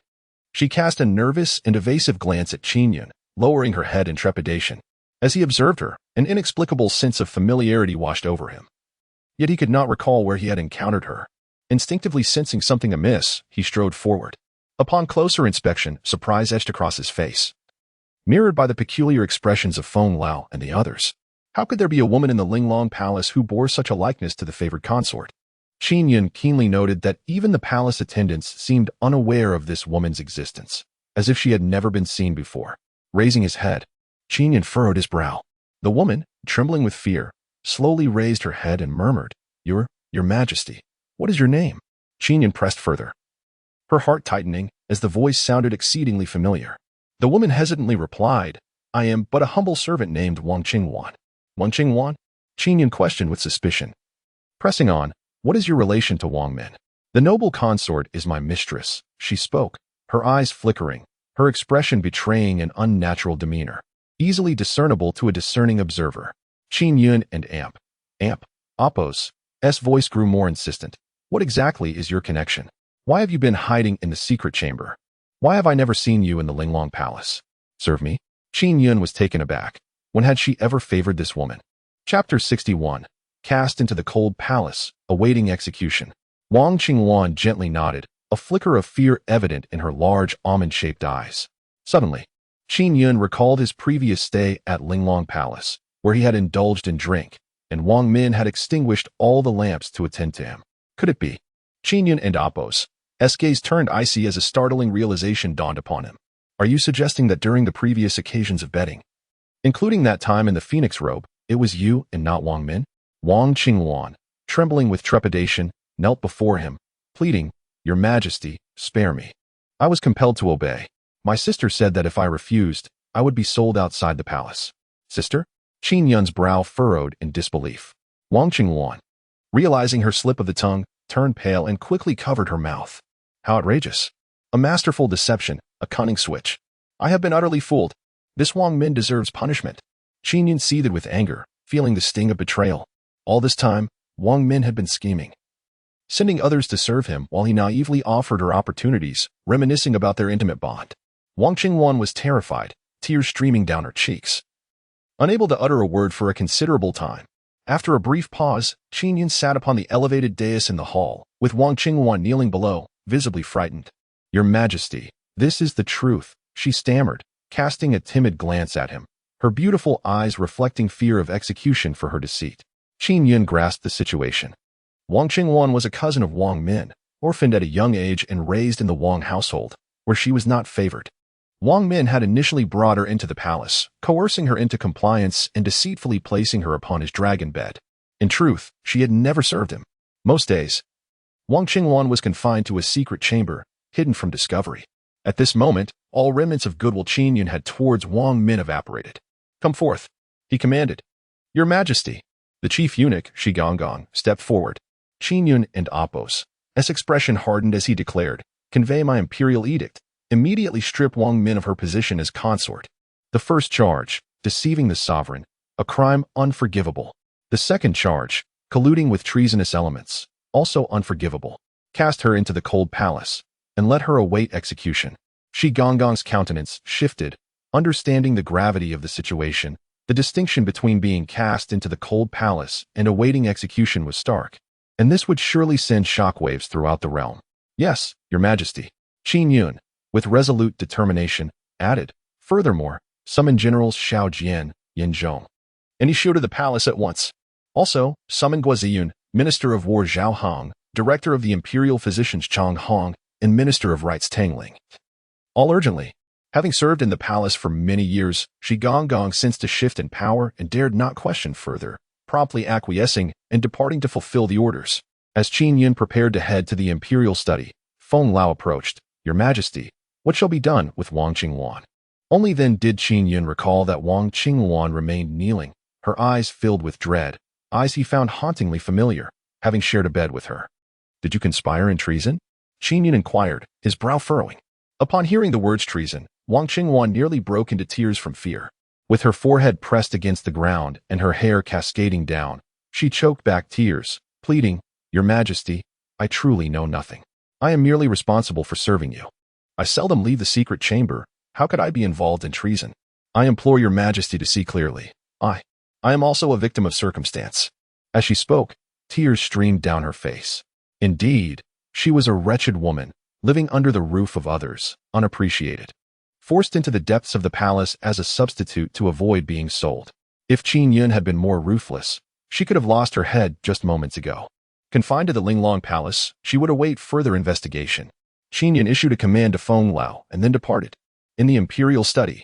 She cast a nervous and evasive glance at Qin Yun, lowering her head in trepidation. As he observed her, an inexplicable sense of familiarity washed over him. Yet he could not recall where he had encountered her. Instinctively sensing something amiss, he strode forward. Upon closer inspection, surprise etched across his face, mirrored by the peculiar expressions of Feng Lao and the others. How could there be a woman in the Linglong Palace who bore such a likeness to the favored consort? Qin Yun keenly noted that even the palace attendants seemed unaware of this woman's existence, as if she had never been seen before. Raising his head, Qin Yun furrowed his brow. The woman, trembling with fear, slowly raised her head and murmured, Your Majesty, what is your name? Qin Yun pressed further, her heart tightening as the voice sounded exceedingly familiar. The woman hesitantly replied, I am but a humble servant named Wang Qingwan. Wang Qingwan? Qin Yun questioned with suspicion. Pressing on, what is your relation to Wang Min? The noble consort is my mistress, she spoke, her eyes flickering, her expression betraying an unnatural demeanor, easily discernible to a discerning observer. Qin Yun and Apos' voice grew more insistent. What exactly is your connection? Why have you been hiding in the secret chamber? Why have I never seen you in the Linglong Palace? Serve me? Qin Yun was taken aback. When had she ever favored this woman? Chapter 61. Cast into the cold palace, awaiting execution. Wang Qingwan gently nodded, a flicker of fear evident in her large almond-shaped eyes. Suddenly, Qin Yun recalled his previous stay at Linglong Palace, where he had indulged in drink, and Wang Min had extinguished all the lamps to attend to him. Could it be? Qin Yun and Apos' gaze turned icy as a startling realization dawned upon him. Are you suggesting that during the previous occasions of betting, including that time in the phoenix robe, it was you and not Wang Min? Wang Qingwan, trembling with trepidation, knelt before him, pleading, Your Majesty, spare me. I was compelled to obey. My sister said that if I refused, I would be sold outside the palace. Sister? Qin Yun's brow furrowed in disbelief. Wang Qingwan, realizing her slip of the tongue, turned pale and quickly covered her mouth. How outrageous. A masterful deception, a cunning switch. I have been utterly fooled. This Wang Min deserves punishment. Qin Yun seethed with anger, feeling the sting of betrayal. All this time, Wang Min had been scheming, sending others to serve him while he naively offered her opportunities, reminiscing about their intimate bond. Wang Qingwan was terrified, tears streaming down her cheeks. Unable to utter a word for a considerable time, after a brief pause, Qin Yun sat upon the elevated dais in the hall, with Wang Qingwan kneeling below, visibly frightened. Your Majesty, this is the truth, she stammered, casting a timid glance at him, her beautiful eyes reflecting fear of execution for her deceit. Qin Yun grasped the situation. Wang Qingwan was a cousin of Wang Min, orphaned at a young age and raised in the Wang household, where she was not favored. Wang Min had initially brought her into the palace, coercing her into compliance and deceitfully placing her upon his dragon bed. In truth, she had never served him. Most days, Wang Qingwan was confined to a secret chamber, hidden from discovery. At this moment, all remnants of goodwill Qin Yun had towards Wang Min evaporated. Come forth, he commanded. Your Majesty. The chief eunuch, Shi Gonggong, stepped forward. Qin Yun and Apos' expression hardened as he declared, Convey my imperial edict. Immediately strip Wang Min of her position as consort. The first charge, deceiving the sovereign, a crime unforgivable. The second charge, colluding with treasonous elements, also unforgivable. Cast her into the cold palace, and let her await execution. Shi Gonggong's countenance shifted, understanding the gravity of the situation. The distinction between being cast into the cold palace and awaiting execution was stark, and this would surely send shockwaves throughout the realm. Yes, Your Majesty. Qin Yun, with resolute determination, added, Furthermore, summon Generals Xiao Jian, Yin Zhong, and issue to the palace at once. Also, summon Guoziyun, Minister of War Zhao Hong, Director of the Imperial Physicians Chang Hong, and Minister of Rites Tang Ling. All urgently. Having served in the palace for many years, Shi Gonggong sensed a shift in power and dared not question further, promptly acquiescing and departing to fulfill the orders. As Qin Yun prepared to head to the imperial study, Feng Lao approached. Your Majesty, what shall be done with Wang Qingwan? Only then did Qin Yun recall that Wang Qingwan remained kneeling, her eyes filled with dread, eyes he found hauntingly familiar, having shared a bed with her. Did you conspire in treason? Qin Yun inquired, his brow furrowing. Upon hearing the words treason, Wang Qingwan nearly broke into tears from fear. With her forehead pressed against the ground and her hair cascading down, she choked back tears, pleading, "Your Majesty, I truly know nothing. I am merely responsible for serving you. I seldom leave the secret chamber. How could I be involved in treason? I implore your Majesty to see clearly. I am also a victim of circumstance." As she spoke, tears streamed down her face. Indeed, she was a wretched woman, living under the roof of others, unappreciated. Forced into the depths of the palace as a substitute to avoid being sold. If Qin Yun had been more ruthless, she could have lost her head just moments ago. Confined to the Linglong Palace, she would await further investigation. Qin Yun issued a command to Feng Lao and then departed. In the imperial study,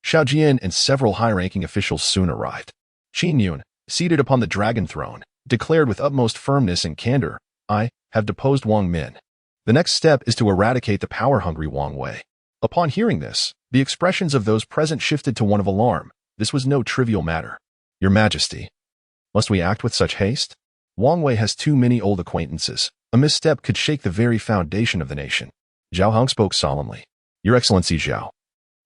Xiao Jian and several high-ranking officials soon arrived. Qin Yun, seated upon the dragon throne, declared with utmost firmness and candor, "I have deposed Wang Min. The next step is to eradicate the power-hungry Wang Wei." Upon hearing this, the expressions of those present shifted to one of alarm. This was no trivial matter. "Your Majesty, must we act with such haste? Wang Wei has too many old acquaintances. A misstep could shake the very foundation of the nation." Zhao Hong spoke solemnly. "Your Excellency Zhao,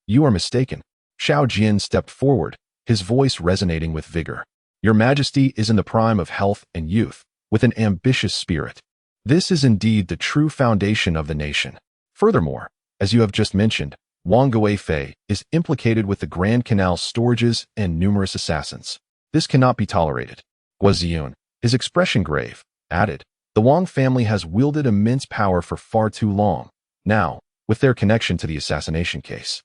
you are mistaken." Xiao Jian stepped forward, his voice resonating with vigor. "Your Majesty is in the prime of health and youth, with an ambitious spirit. This is indeed the true foundation of the nation. Furthermore, as you have just mentioned, Wang Guifei is implicated with the Grand Canal storages and numerous assassins. This cannot be tolerated." Guiziyun, his expression grave, added, "The Wang family has wielded immense power for far too long. Now, with their connection to the assassination case,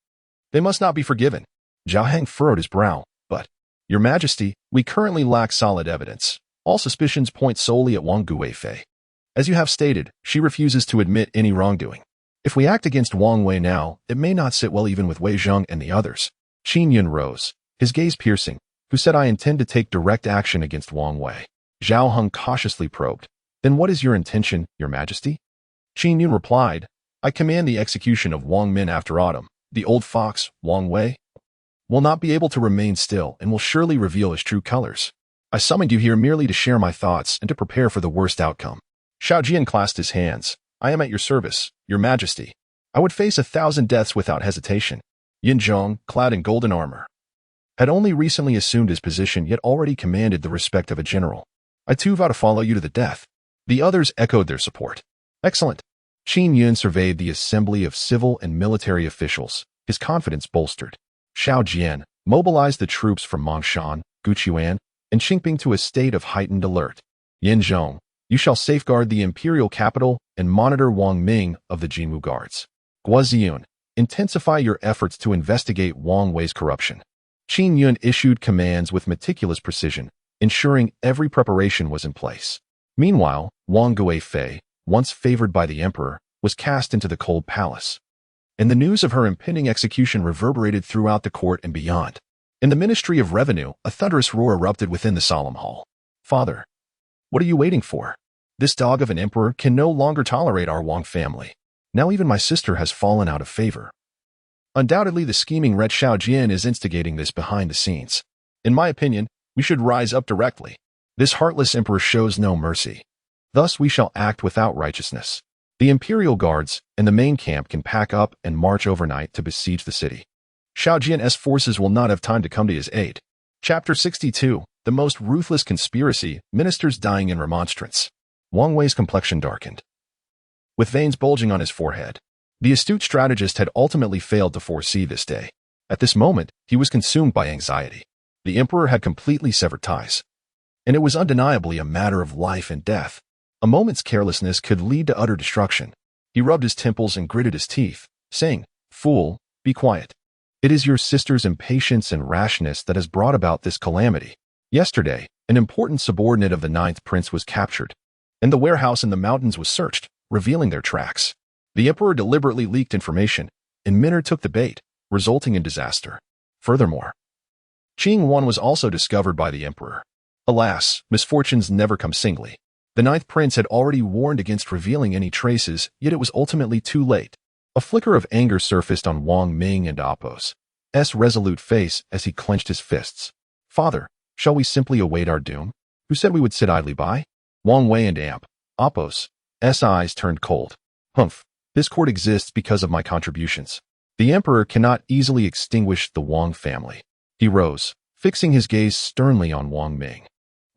they must not be forgiven." Zhao Hang furrowed his brow, "But, Your Majesty, we currently lack solid evidence. All suspicions point solely at Wang Guifei. As you have stated, she refuses to admit any wrongdoing. If we act against Wang Wei now, it may not sit well even with Wei Zheng and the others." Qin Yun rose, his gaze piercing, who said, "I intend to take direct action against Wang Wei." Zhao Heng cautiously probed, "Then what is your intention, Your Majesty?" Qin Yun replied, "I command the execution of Wang Min after autumn. The old fox, Wang Wei, will not be able to remain still and will surely reveal his true colors. I summoned you here merely to share my thoughts and to prepare for the worst outcome." Xiao Jian clasped his hands. "I am at your service, Your Majesty. I would face 1,000 deaths without hesitation." Yin Zhong, clad in golden armor, had only recently assumed his position yet already commanded the respect of a general. "I too vow to follow you to the death." The others echoed their support. "Excellent." Qin Yun surveyed the assembly of civil and military officials, his confidence bolstered. Xiao Jian mobilized the troops from Mongshan, Guchuan, and Qingping to a state of heightened alert. "Yin Zhong, you shall safeguard the imperial capital and monitor Wang Ming of the Jinwu Guards. Guiziyun, intensify your efforts to investigate Wang Wei's corruption." Qin Yun issued commands with meticulous precision, ensuring every preparation was in place. Meanwhile, Wang Guifei, once favored by the emperor, was cast into the cold palace. And the news of her impending execution reverberated throughout the court and beyond. In the Ministry of Revenue, a thunderous roar erupted within the solemn hall. "Father, what are you waiting for? This dog of an emperor can no longer tolerate our Wang family. Now even my sister has fallen out of favor. Undoubtedly, the scheming wretch Xiao Jian is instigating this behind the scenes. In my opinion, we should rise up directly. This heartless emperor shows no mercy. Thus we shall act without righteousness. The imperial guards and the main camp can pack up and march overnight to besiege the city. Xiao Jian's forces will not have time to come to his aid." Chapter 62, The Most Ruthless Conspiracy, Ministers Dying in Remonstrance. Wang Wei's complexion darkened, with veins bulging on his forehead. The astute strategist had ultimately failed to foresee this day. At this moment, he was consumed by anxiety. The emperor had completely severed ties, and it was undeniably a matter of life and death. A moment's carelessness could lead to utter destruction. He rubbed his temples and gritted his teeth, saying, "Fool, be quiet. It is your sister's impatience and rashness that has brought about this calamity. Yesterday, an important subordinate of the 9th Prince was captured, and the warehouse in the mountains was searched, revealing their tracks. The emperor deliberately leaked information, and Minner took the bait, resulting in disaster. Furthermore, Qing Yun was also discovered by the emperor. Alas, misfortunes never come singly. The 9th Prince had already warned against revealing any traces, yet it was ultimately too late. A flicker of anger surfaced on Wang Ming and Appo's resolute face as he clenched his fists. "Father, shall we simply await our doom? Who said we would sit idly by?" Wang Wei and Appo's eyes turned cold. Humph. This court exists because of my contributions. The emperor cannot easily extinguish the Wang family. He rose, fixing his gaze sternly on Wang Ming,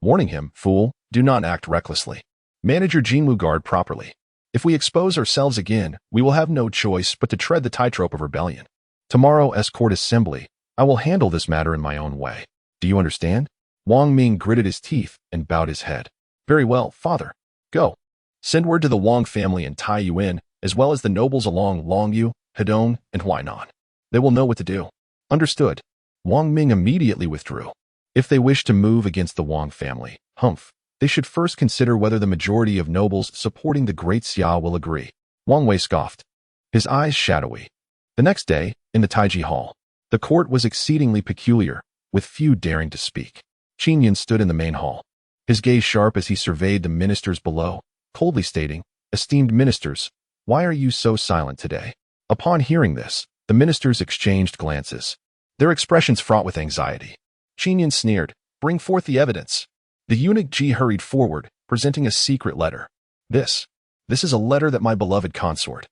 warning him, fool, do not act recklessly. Manage your Jinwu guard properly. If we expose ourselves again, we will have no choice but to tread the tightrope of rebellion. Tomorrow's court assembly, I will handle this matter in my own way. Do you understand? Wang Ming gritted his teeth and bowed his head. Very well, father. Go. Send word to the Wang family and Taiyuan, as well as the nobles along Longyu, Hedong, and Huainan. They will know what to do. Understood. Wang Ming immediately withdrew. If they wish to move against the Wang family, humph, they should first consider whether the majority of nobles supporting the great Xia will agree. Wang Wei scoffed, his eyes shadowy. The next day, in the Taiji Hall, the court was exceedingly peculiar, with few daring to speak. Qin Yun stood in the main hall, his gaze sharp as he surveyed the ministers below, coldly stating, "Esteemed ministers, why are you so silent today?" Upon hearing this, the ministers exchanged glances, their expressions fraught with anxiety. Qin Yun sneered, "Bring forth the evidence." The eunuch Ji hurried forward, presenting a secret letter. This is a letter that my beloved consort,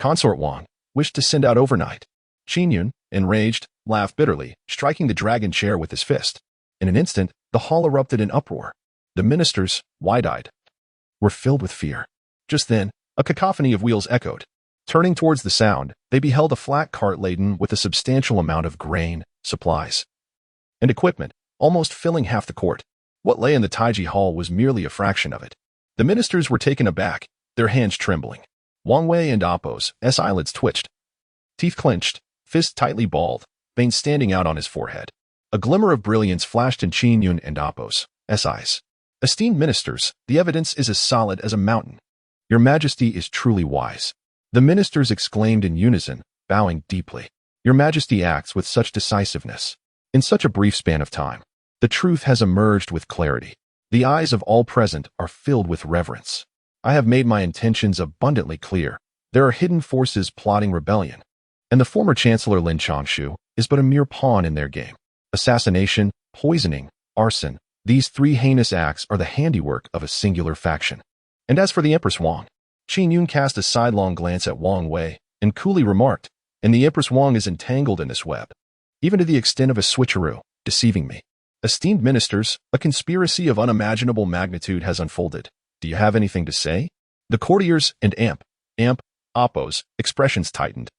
Wang, wished to send out overnight. Qin Yun, enraged, laughed bitterly, striking the dragon chair with his fist. In an instant, the hall erupted in uproar. The ministers, wide-eyed, were filled with fear. Just then, a cacophony of wheels echoed. Turning towards the sound, they beheld a flat cart laden with a substantial amount of grain, supplies, and equipment, almost filling half the court. What lay in the Taiji Hall was merely a fraction of it. The ministers were taken aback, their hands trembling. Wang Wei and Appo's eyelids twitched, teeth clenched, fists tightly balled, veins standing out on his forehead. A glimmer of brilliance flashed in Qin Yun and Appo's eyes. Esteemed ministers, the evidence is as solid as a mountain. Your Majesty is truly wise. The ministers exclaimed in unison, bowing deeply. Your Majesty acts with such decisiveness. In such a brief span of time, the truth has emerged with clarity. The eyes of all present are filled with reverence. I have made my intentions abundantly clear. There are hidden forces plotting rebellion, and the former Chancellor Lin Changshu is but a mere pawn in their game. Assassination, poisoning, arson, these three heinous acts are the handiwork of a singular faction. And as for the Empress Wang, Qin Yun cast a sidelong glance at Wang Wei and coolly remarked, and the Empress Wang is entangled in this web, even to the extent of a switcheroo, deceiving me. Esteemed ministers, a conspiracy of unimaginable magnitude has unfolded. Do you have anything to say? The courtiers and Appo's expressions tightened,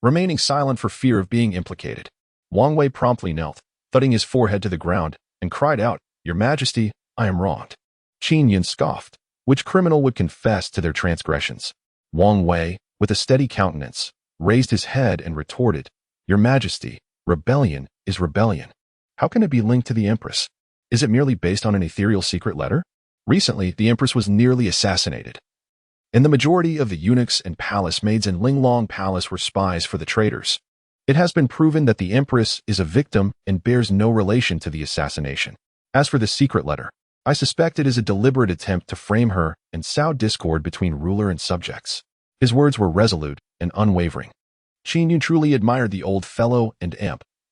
remaining silent for fear of being implicated. Wang Wei promptly knelt, thudding his forehead to the ground, and cried out, Your Majesty, I am wronged. Qin Yun scoffed. Which criminal would confess to their transgressions? Wang Wei, with a steady countenance, raised his head and retorted, Your Majesty, rebellion is rebellion. How can it be linked to the Empress? Is it merely based on an ethereal secret letter? Recently, the Empress was nearly assassinated, and the majority of the eunuchs and palace maids in Linglong Palace were spies for the traitors. It has been proven that the Empress is a victim and bears no relation to the assassination. As for the secret letter, I suspect it is a deliberate attempt to frame her and sow discord between ruler and subjects. His words were resolute and unwavering. Qin Yun truly admired the old fellow and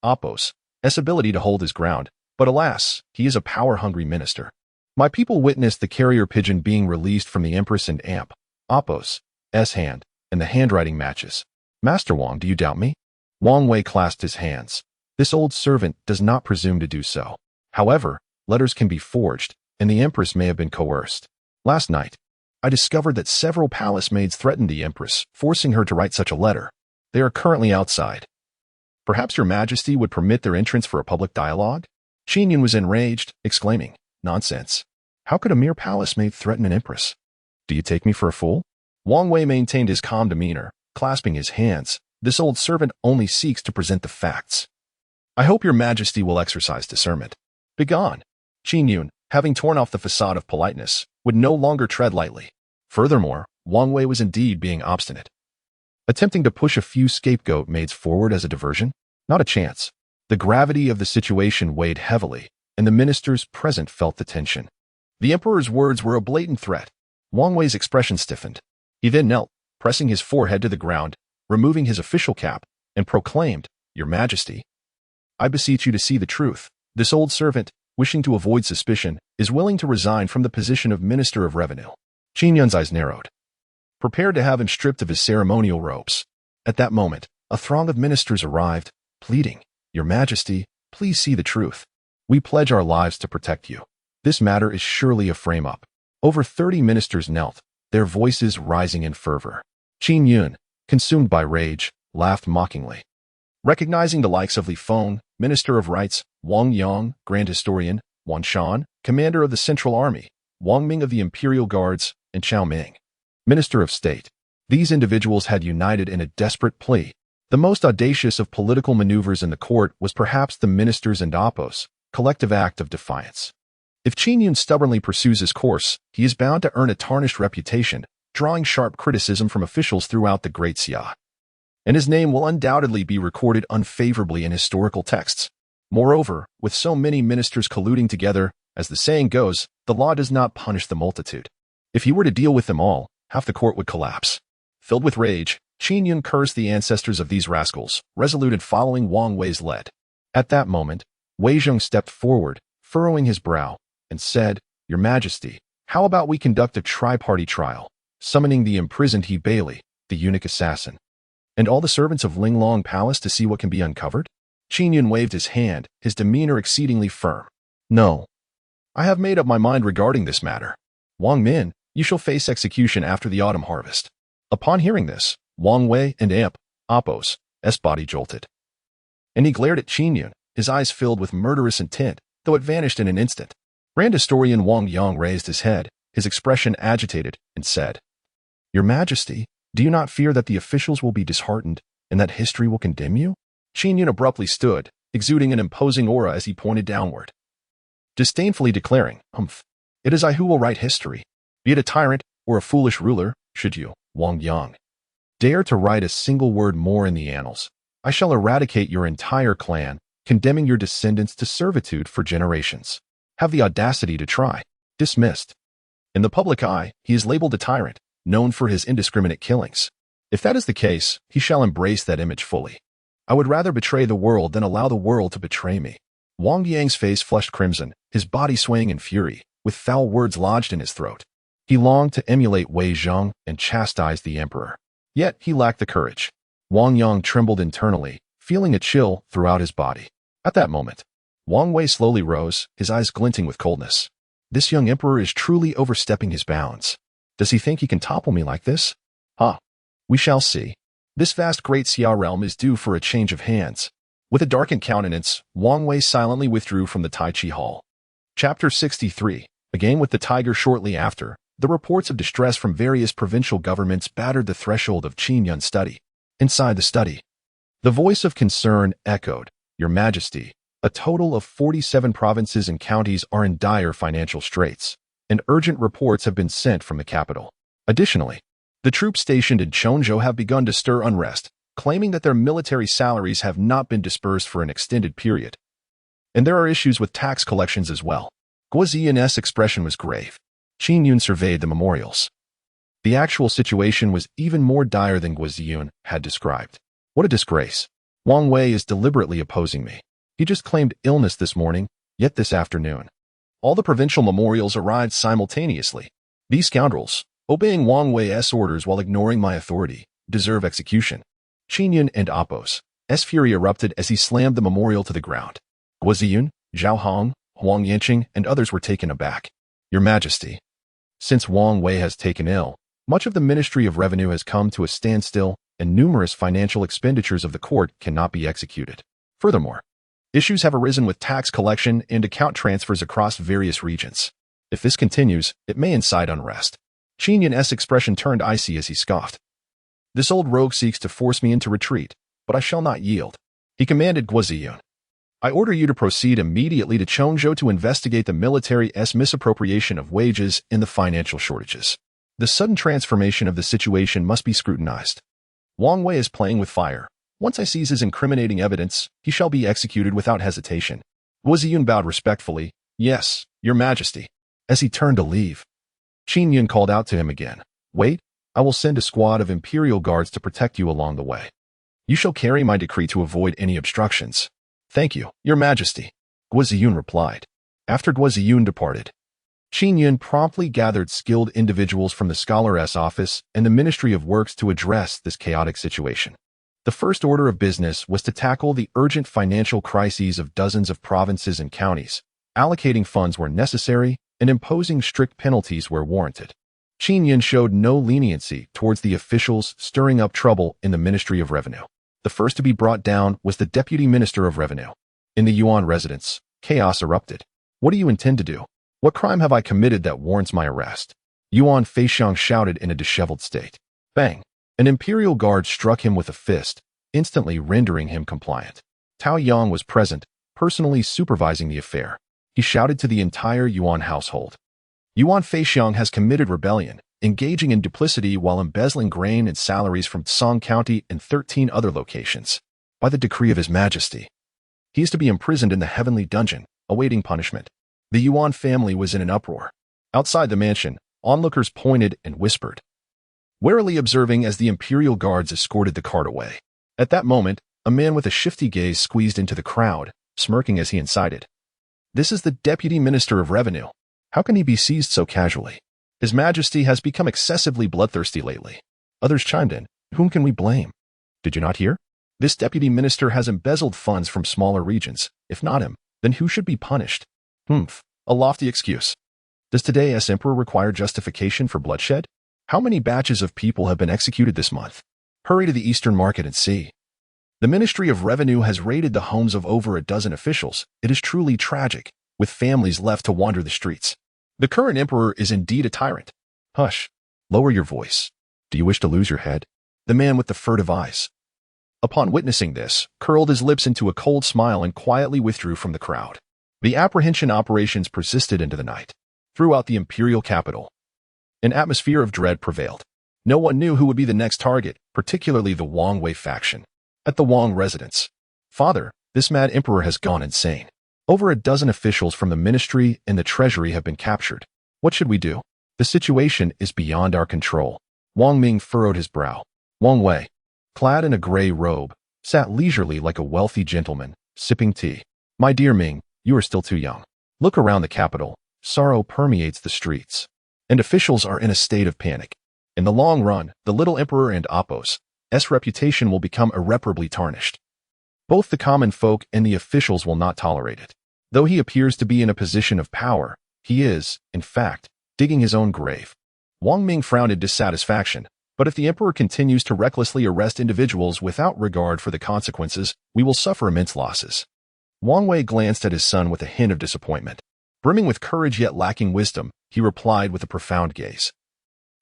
Appo's ability to hold his ground, but alas, he is a power-hungry minister. My people witnessed the carrier pigeon being released from the Empress and Appo's hand, and the handwriting matches. Master Wang, do you doubt me? Wang Wei clasped his hands. This old servant does not presume to do so. However, letters can be forged, and the Empress may have been coerced. Last night, I discovered that several palace maids threatened the Empress, forcing her to write such a letter. They are currently outside. Perhaps Your Majesty would permit their entrance for a public dialogue? Qin Yun was enraged, exclaiming, Nonsense. How could a mere palace maid threaten an empress? Do you take me for a fool? Wang Wei maintained his calm demeanor, clasping his hands. This old servant only seeks to present the facts. I hope Your Majesty will exercise discernment. Begone. Qin Yun, having torn off the facade of politeness, would no longer tread lightly. Furthermore, Wang Wei was indeed being obstinate, attempting to push a few scapegoat maids forward as a diversion? Not a chance. The gravity of the situation weighed heavily, and the ministers present felt the tension. The emperor's words were a blatant threat. Wang Wei's expression stiffened. He then knelt, pressing his forehead to the ground, removing his official cap, and proclaimed, Your Majesty, I beseech you to see the truth. This old servant, wishing to avoid suspicion, is willing to resign from the position of Minister of Revenue. Qin Yun's eyes narrowed. prepared to have him stripped of his ceremonial robes. At that moment, a throng of ministers arrived, pleading, "Your Majesty, please see the truth. We pledge our lives to protect you. This matter is surely a frame-up." Over 30 ministers knelt, their voices rising in fervor. Qin Yun, consumed by rage, laughed mockingly. Recognizing the likes of Li Feng, Minister of Rights, Wang Yang, Grand Historian, Wan Shan, Commander of the Central Army, Wang Ming of the Imperial Guards, and Chao Ming, Minister of State. These individuals had united in a desperate plea. The most audacious of political maneuvers in the court was perhaps the ministers and oppos, collective act of defiance. If Qin Yun stubbornly pursues his course, he is bound to earn a tarnished reputation, drawing sharp criticism from officials throughout the Great Xia. And his name will undoubtedly be recorded unfavorably in historical texts. Moreover, with so many ministers colluding together, as the saying goes, the law does not punish the multitude. If he were to deal with them all, half the court would collapse. Filled with rage, Qin Yun cursed the ancestors of these rascals, resolute in following Wang Wei's lead. At that moment, Wei Zheng stepped forward, furrowing his brow, and said, "Your Majesty, how about we conduct a tri-party trial, summoning the imprisoned He Bailey, the eunuch assassin, and all the servants of Linglong Palace to see what can be uncovered?" Qin Yun waved his hand, his demeanor exceedingly firm. "No. I have made up my mind regarding this matter. Wang Min, you shall face execution after the autumn harvest." Upon hearing this, Wang Wei and Oppos' body jolted. And he glared at Qin Yun, his eyes filled with murderous intent, though it vanished in an instant. Grand Historian Wang Yang raised his head, his expression agitated, and said, "Your Majesty, do you not fear that the officials will be disheartened, and that history will condemn you?" Qin Yun abruptly stood, exuding an imposing aura as he pointed downward, disdainfully declaring, "It is I who will write history. Be it a tyrant or a foolish ruler, should you, Wang Yang, dare to write a single word more in the annals, I shall eradicate your entire clan, condemning your descendants to servitude for generations. Have the audacity to try. Dismissed. In the public eye, he is labeled a tyrant, known for his indiscriminate killings. If that is the case, he shall embrace that image fully. I would rather betray the world than allow the world to betray me." Wang Yang's face flushed crimson, his body swaying in fury, with foul words lodged in his throat. He longed to emulate Wei Zheng and chastise the emperor. Yet he lacked the courage. Wang Yang trembled internally, feeling a chill throughout his body. At that moment, Wang Wei slowly rose, his eyes glinting with coldness. This young emperor is truly overstepping his bounds. Does he think he can topple me like this? We shall see. This vast Great Xia realm is due for a change of hands. With a darkened countenance, Wang Wei silently withdrew from the Tai Chi Hall. Chapter 63. A game with the tiger. Shortly after, the reports of distress from various provincial governments battered the threshold of Qin Yun's study. Inside the study, the voice of concern echoed, "Your Majesty, a total of 47 provinces and counties are in dire financial straits, and urgent reports have been sent from the capital. Additionally, the troops stationed in Chongzhou have begun to stir unrest, claiming that their military salaries have not been dispersed for an extended period. And there are issues with tax collections as well." Guoziyun's expression was grave. Qin Yun surveyed the memorials. The actual situation was even more dire than Guoziyun had described. "What a disgrace. Wang Wei is deliberately opposing me. He just claimed illness this morning, yet this afternoon, all the provincial memorials arrived simultaneously. These scoundrels, obeying Wang Wei's orders while ignoring my authority, deserve execution." Qin Yun and Oppos' fury erupted as he slammed the memorial to the ground. Guoziyun, Zhao Hong, Huang Yanqing, and others were taken aback. "Your Majesty, since Wang Wei has taken ill, much of the Ministry of Revenue has come to a standstill, and numerous financial expenditures of the court cannot be executed. Furthermore, issues have arisen with tax collection and account transfers across various regions. If this continues, it may incite unrest." Qin Yun's expression turned icy as he scoffed. "This old rogue seeks to force me into retreat, but I shall not yield." He commanded Guoziyun, "I order you to proceed immediately to Chongzhou to investigate the military's misappropriation of wages and the financial shortages. The sudden transformation of the situation must be scrutinized. Wang Wei is playing with fire. Once I seize his incriminating evidence, he shall be executed without hesitation." Guoziyun bowed respectfully, "Yes, Your Majesty." As he turned to leave, Qin Yun called out to him again, "Wait, I will send a squad of Imperial Guards to protect you along the way. You shall carry my decree to avoid any obstructions." "Thank you, Your Majesty," Guoziyun replied. After Guoziyun departed, Qin Yun promptly gathered skilled individuals from the Scholar's office and the Ministry of Works to address this chaotic situation. The first order of business was to tackle the urgent financial crises of dozens of provinces and counties, allocating funds where necessary and imposing strict penalties where warranted. Qin Yun showed no leniency towards the officials stirring up trouble in the Ministry of Revenue. The first to be brought down was the Deputy Minister of Revenue. In the Yuan residence, chaos erupted. What do you intend to do? What crime have I committed that warrants my arrest? Yuan Feixiang shouted in a disheveled state. Bang! An imperial guard struck him with a fist, instantly rendering him compliant. Tao Yang was present, personally supervising the affair. He shouted to the entire Yuan household. Yuan Feixiang has committed rebellion, engaging in duplicity while embezzling grain and salaries from Song County and 13 other locations. By the decree of His Majesty, he is to be imprisoned in the heavenly dungeon, awaiting punishment. The Yuan family was in an uproar. Outside the mansion, onlookers pointed and whispered, warily observing as the imperial guards escorted the cart away. At that moment, a man with a shifty gaze squeezed into the crowd, smirking as he incited. This is the Deputy Minister of Revenue. How can he be seized so casually? His Majesty has become excessively bloodthirsty lately. Others chimed in. Whom can we blame? Did you not hear? This Deputy Minister has embezzled funds from smaller regions. If not him, then who should be punished? A lofty excuse. Does today's Emperor require justification for bloodshed? How many batches of people have been executed this month? Hurry to the Eastern Market and see. The Ministry of Revenue has raided the homes of over a dozen officials. It is truly tragic, with families left to wander the streets. The current Emperor is indeed a tyrant. Hush. Lower your voice. Do you wish to lose your head? The man with the furtive eyes, upon witnessing this, curled his lips into a cold smile and quietly withdrew from the crowd. The apprehension operations persisted into the night. Throughout the imperial capital, an atmosphere of dread prevailed. No one knew who would be the next target, particularly the Wang Wei faction. At the Wang residence, Father, this mad emperor has gone insane. Over a dozen officials from the ministry and the treasury have been captured. What should we do? The situation is beyond our control. Wang Ming furrowed his brow. Wang Wei, clad in a gray robe, sat leisurely like a wealthy gentleman, sipping tea. My dear Ming, you are still too young. Look around the capital. Sorrow permeates the streets, and officials are in a state of panic. In the long run, the little emperor and Apos' reputation will become irreparably tarnished. Both the common folk and the officials will not tolerate it. Though he appears to be in a position of power, he is, in fact, digging his own grave. Wang Ming frowned in dissatisfaction, but if the emperor continues to recklessly arrest individuals without regard for the consequences, we will suffer immense losses. Wang Wei glanced at his son with a hint of disappointment. Brimming with courage yet lacking wisdom, he replied with a profound gaze.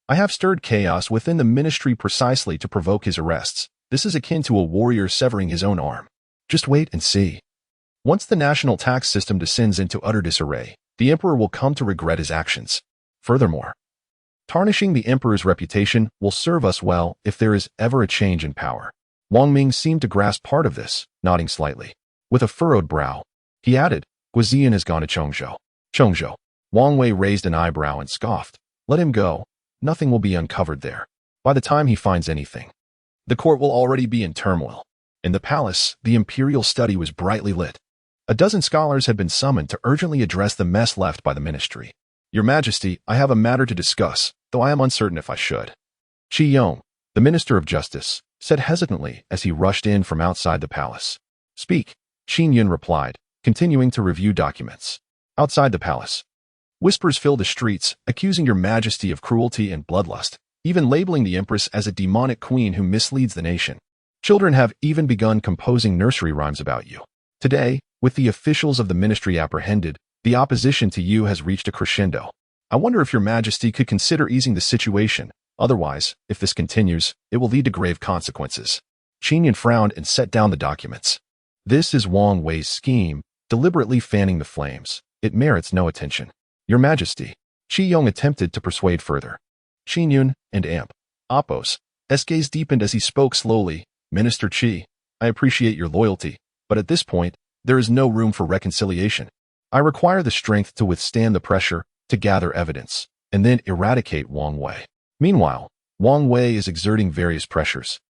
I have stirred chaos within the ministry precisely to provoke his arrests. This is akin to a warrior severing his own arm. Just wait and see. Once the national tax system descends into utter disarray, the emperor will come to regret his actions. Furthermore, tarnishing the emperor's reputation will serve us well if there is ever a change in power. Wang Ming seemed to grasp part of this, nodding slightly. With a furrowed brow, he added, Guizian has gone to Chongzhou. Chongzhou. Wang Wei raised an eyebrow and scoffed. Let him go. Nothing will be uncovered there. By the time he finds anything, the court will already be in turmoil. In the palace, the imperial study was brightly lit. A dozen scholars had been summoned to urgently address the mess left by the ministry. Your Majesty, I have a matter to discuss, though I am uncertain if I should. Qin Yun, the Minister of Justice, said hesitantly as he rushed in from outside the palace. Speak, Qin Yun replied, continuing to review documents. Outside the palace, whispers filled the streets, accusing your Majesty of cruelty and bloodlust, even labeling the Empress as a demonic queen who misleads the nation. Children have even begun composing nursery rhymes about you. Today, with the officials of the ministry apprehended, the opposition to you has reached a crescendo. I wonder if your Majesty could consider easing the situation. Otherwise, if this continues, it will lead to grave consequences. Qin Yun frowned and set down the documents. This is Wang Wei's scheme, deliberately fanning the flames. It merits no attention. Your Majesty, Qin Yun attempted to persuade further. Qin Yun and Apos' gaze deepened as he spoke slowly. Minister Qi, I appreciate your loyalty, but at this point, there is no room for reconciliation. I require the strength to withstand the pressure, to gather evidence, and then eradicate Wang Wei. Meanwhile, Wang Wei is exerting various pressures,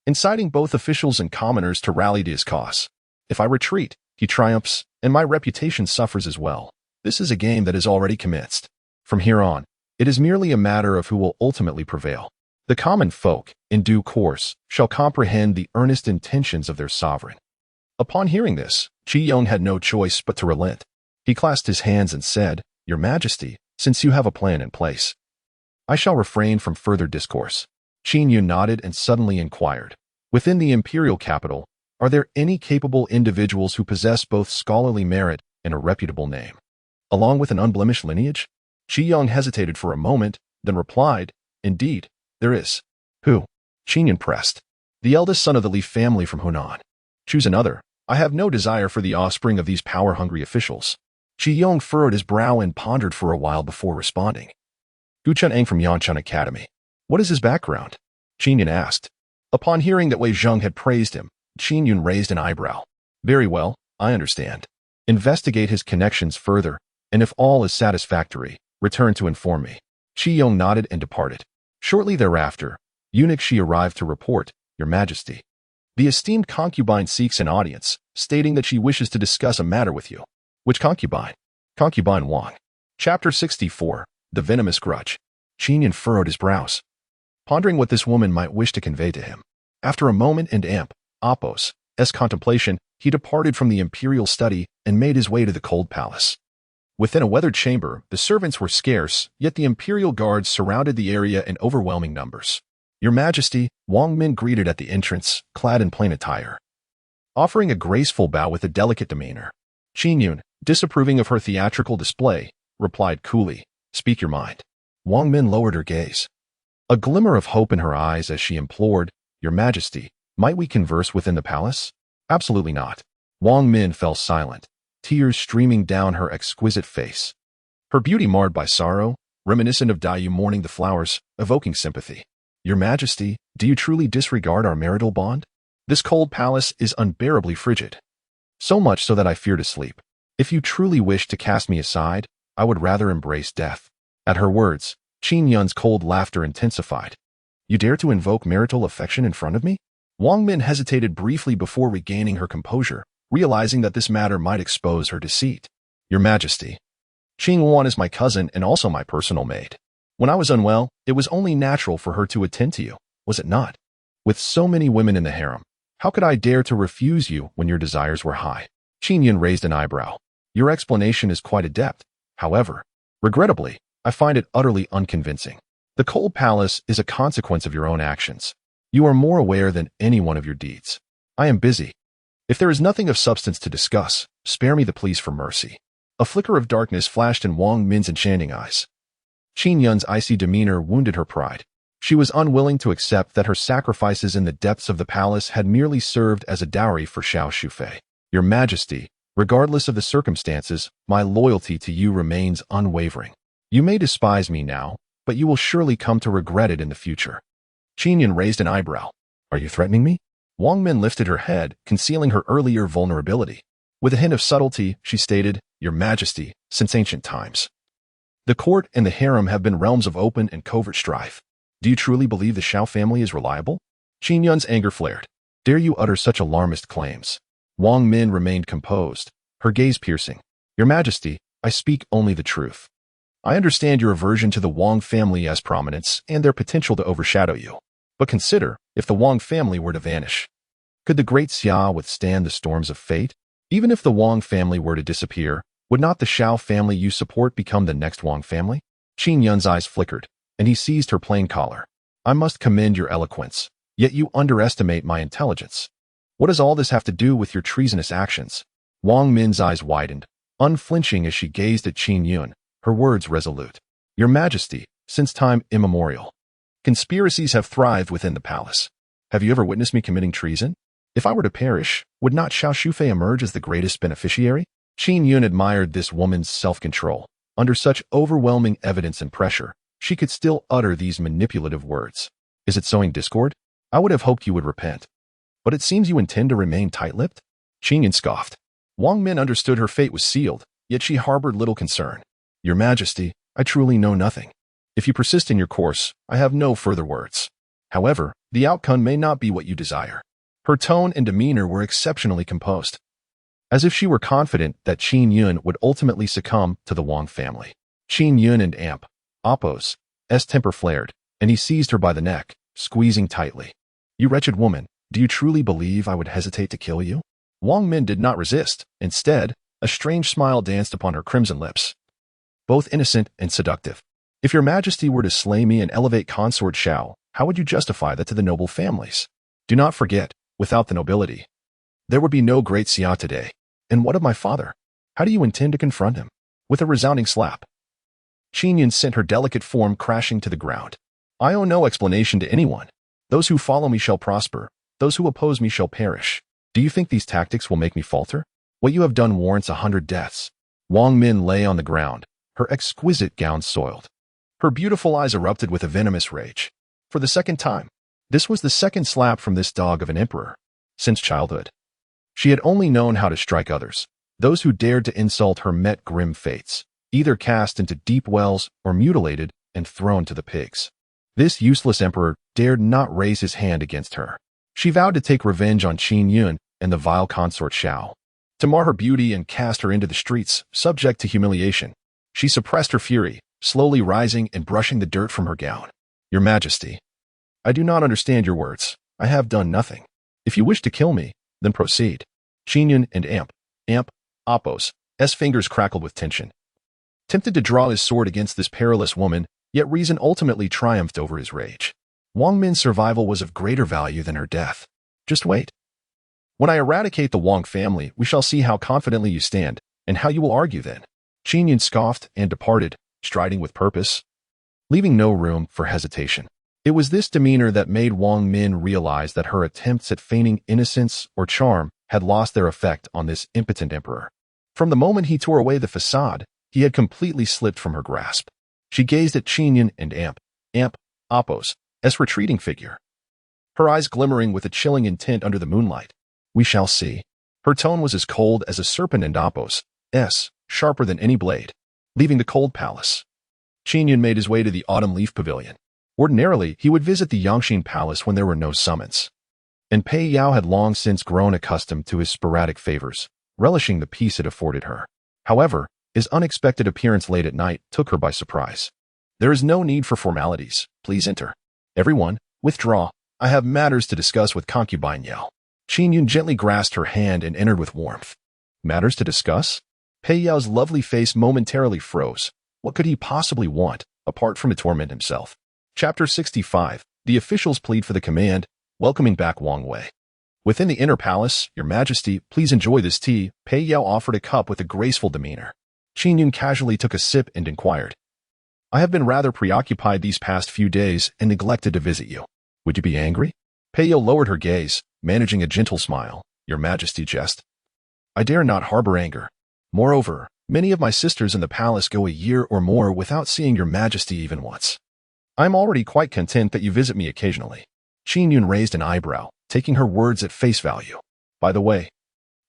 inciting both officials and commoners to rally to his cause. If I retreat, he triumphs, and my reputation suffers as well. This is a game that has already commenced. From here on, it is merely a matter of who will ultimately prevail. The common folk, in due course, shall comprehend the earnest intentions of their sovereign." Upon hearing this, Qin Yun had no choice but to relent. He clasped his hands and said, "Your Majesty, since you have a plan in place, I shall refrain from further discourse." Qin Yun nodded and suddenly inquired, "Within the imperial capital, are there any capable individuals who possess both scholarly merit and a reputable name, along with an unblemished lineage?" Qin Yun hesitated for a moment, then replied, "Indeed, there is." "Who?" Qin Yun pressed. "The eldest son of the Li family from Hunan." "Choose another. I have no desire for the offspring of these power-hungry officials." Qin Yun furrowed his brow and pondered for a while before responding. "Gu Chun'ang from Yanchun Academy." "What is his background?" Qin Yun asked. Upon hearing that Wei Zheng had praised him, Qin Yun raised an eyebrow. "Very well, I understand. Investigate his connections further, and if all is satisfactory, return to inform me." Qin Yun nodded and departed. Shortly thereafter, Eunuch Shi arrived to report, "Your Majesty, the esteemed concubine seeks an audience, stating that she wishes to discuss a matter with you." "Which concubine?" "Concubine Wang." Chapter 64, The Venomous Grudge. Qin Yun furrowed his brows, pondering what this woman might wish to convey to him. After a moment and Appos' contemplation, he departed from the imperial study and made his way to the cold palace. Within a weathered chamber, the servants were scarce, yet the imperial guards surrounded the area in overwhelming numbers. "Your Majesty," Wang Min greeted at the entrance, clad in plain attire, offering a graceful bow with a delicate demeanor. Qin Yun, disapproving of her theatrical display, replied coolly, "Speak your mind." Wang Min lowered her gaze, a glimmer of hope in her eyes as she implored, "Your Majesty, might we converse within the palace?" "Absolutely not." Wang Min fell silent, tears streaming down her exquisite face, her beauty marred by sorrow, reminiscent of Dayu mourning the flowers, evoking sympathy. "Your Majesty, do you truly disregard our marital bond? This cold palace is unbearably frigid, so much so that I fear to sleep. If you truly wish to cast me aside, I would rather embrace death." At her words, Qin Yun's cold laughter intensified. "You dare to invoke marital affection in front of me?" Wang Min hesitated briefly before regaining her composure, realizing that this matter might expose her deceit. "Your Majesty, Qing Yuan is my cousin and also my personal maid. When I was unwell, it was only natural for her to attend to you, was it not? With so many women in the harem, how could I dare to refuse you when your desires were high?" Qin Yun raised an eyebrow. "Your explanation is quite adept. However, regrettably, I find it utterly unconvincing. The cold palace is a consequence of your own actions. You are more aware than anyone of your deeds. I am busy. If there is nothing of substance to discuss, spare me the pleas for mercy." A flicker of darkness flashed in Wang Min's enchanting eyes. Qin Yun's icy demeanor wounded her pride. She was unwilling to accept that her sacrifices in the depths of the palace had merely served as a dowry for Xiao Shufei. "Your Majesty, regardless of the circumstances, my loyalty to you remains unwavering. You may despise me now, but you will surely come to regret it in the future." Qin Yun raised an eyebrow. "Are you threatening me?" Wang Min lifted her head, concealing her earlier vulnerability. With a hint of subtlety, she stated, "Your Majesty, since ancient times, the court and the harem have been realms of open and covert strife. Do you truly believe the Xiao family is reliable?" Qin Yun's anger flared. "Dare you utter such alarmist claims?" Wang Min remained composed, her gaze piercing. "Your Majesty, I speak only the truth. I understand your aversion to the Wang family as prominence and their potential to overshadow you. But consider, if the Wang family were to vanish, could the great Xia withstand the storms of fate? Even if the Wang family were to disappear, would not the Xiao family you support become the next Wang family?" Qin Yun's eyes flickered, and he seized her plain collar. "I must commend your eloquence, yet you underestimate my intelligence. What does all this have to do with your treasonous actions?" Wang Min's eyes widened, unflinching as she gazed at Qin Yun, her words resolute. "Your Majesty, since time immemorial, conspiracies have thrived within the palace. Have you ever witnessed me committing treason? If I were to perish, would not Xiao Shufei emerge as the greatest beneficiary?" Qin Yun admired this woman's self-control. Under such overwhelming evidence and pressure, she could still utter these manipulative words. "Is it sowing discord? I would have hoped you would repent. But it seems you intend to remain tight-lipped?" Qin Yun scoffed. Wang Min understood her fate was sealed, yet she harbored little concern. "Your Majesty, I truly know nothing. If you persist in your course, I have no further words. However, the outcome may not be what you desire." Her tone and demeanor were exceptionally composed, as if she were confident that Qin Yun would ultimately succumb to the Wang family. Qin Yun and Amp, Appo's temper flared, and he seized her by the neck, squeezing tightly. You wretched woman, do you truly believe I would hesitate to kill you? Wang Min did not resist. Instead, a strange smile danced upon her crimson lips. Both innocent and seductive. If your majesty were to slay me and elevate consort Xiao, how would you justify that to the noble families? Do not forget, without the nobility, there would be no great Xia today. And what of my father? How do you intend to confront him? With a resounding slap, Qin Yun sent her delicate form crashing to the ground. I owe no explanation to anyone. Those who follow me shall prosper. Those who oppose me shall perish. Do you think these tactics will make me falter? What you have done warrants 100 deaths. Wang Min lay on the ground, her exquisite gown soiled. Her beautiful eyes erupted with a venomous rage. For the second time, this was the second slap from this dog of an emperor. Since childhood, she had only known how to strike others. Those who dared to insult her met grim fates, either cast into deep wells or mutilated and thrown to the pigs. This useless emperor dared not raise his hand against her. She vowed to take revenge on Qin Yun and the vile consort Xiao, to mar her beauty and cast her into the streets, subject to humiliation. She suppressed her fury, slowly rising and brushing the dirt from her gown. Your Majesty, I do not understand your words. I have done nothing. If you wish to kill me, then proceed. Qin Yun and Amp, Appo's fingers crackled with tension. Tempted to draw his sword against this perilous woman, yet reason ultimately triumphed over his rage. Wang Min's survival was of greater value than her death. Just wait. When I eradicate the Wang family, we shall see how confidently you stand, and how you will argue then. Qin Yun scoffed and departed, striding with purpose, leaving no room for hesitation. It was this demeanor that made Wang Min realize that her attempts at feigning innocence or charm had lost their effect on this impotent emperor. From the moment he tore away the facade, he had completely slipped from her grasp. She gazed at Qin Yun and Appo's retreating figure, her eyes glimmering with a chilling intent under the moonlight. We shall see. Her tone was as cold as a serpent, and Appo's sharper than any blade. Leaving the cold palace, Qin Yun made his way to the Autumn Leaf Pavilion. Ordinarily, he would visit the Yangxin Palace when there were no summons, and Pei Yao had long since grown accustomed to his sporadic favors, relishing the peace it afforded her. However, his unexpected appearance late at night took her by surprise. There is no need for formalities. Please enter. Everyone, withdraw. I have matters to discuss with concubine Yao. Qin Yun gently grasped her hand and entered with warmth. Matters to discuss? Pei Yao's lovely face momentarily froze. What could he possibly want, apart from to torment himself? Chapter 65. The officials plead for the command, welcoming back Wang Wei. Within the inner palace, Your Majesty, please enjoy this tea. Pei Yao offered a cup with a graceful demeanor. Qin Yun casually took a sip and inquired. I have been rather preoccupied these past few days and neglected to visit you. Would you be angry? Pei Yao lowered her gaze, managing a gentle smile. Your Majesty, jest. I dare not harbor anger. Moreover, many of my sisters in the palace go a year or more without seeing Your Majesty even once. I am already quite content that you visit me occasionally. Qin Yun raised an eyebrow, taking her words at face value. By the way,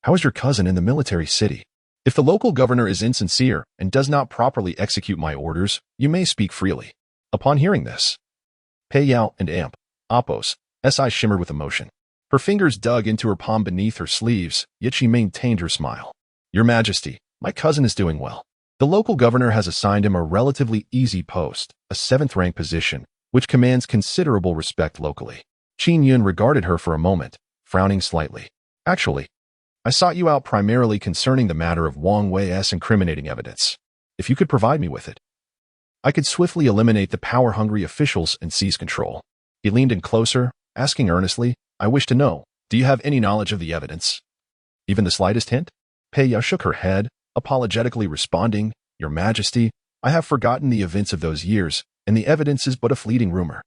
how is your cousin in the military city? If the local governor is insincere and does not properly execute my orders, you may speak freely. Upon hearing this, Pei Yao and Appo's eyes shimmered with emotion. Her fingers dug into her palm beneath her sleeves, yet she maintained her smile. Your Majesty, my cousin is doing well. The local governor has assigned him a relatively easy post, a 7th-rank position, which commands considerable respect locally. Qin Yun regarded her for a moment, frowning slightly. Actually, I sought you out primarily concerning the matter of Wang Wei's incriminating evidence. If you could provide me with it, I could swiftly eliminate the power-hungry officials and seize control. He leaned in closer, asking earnestly, I wish to know, do you have any knowledge of the evidence? Even the slightest hint? Pei Yao shook her head, apologetically responding, Your Majesty, I have forgotten the events of those years, and the evidence is but a fleeting rumor.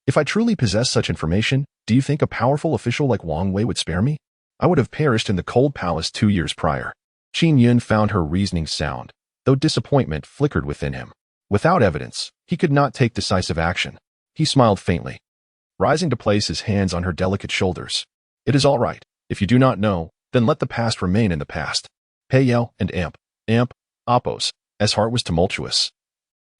If I truly possess such information, do you think a powerful official like Wang Wei would spare me? I would have perished in the cold palace 2 years prior. Qin Yun found her reasoning sound, though disappointment flickered within him. Without evidence, he could not take decisive action. He smiled faintly, rising to place his hands on her delicate shoulders. It is all right. If you do not know, then let the past remain in the past. Pei Yao and Appo's heart was tumultuous.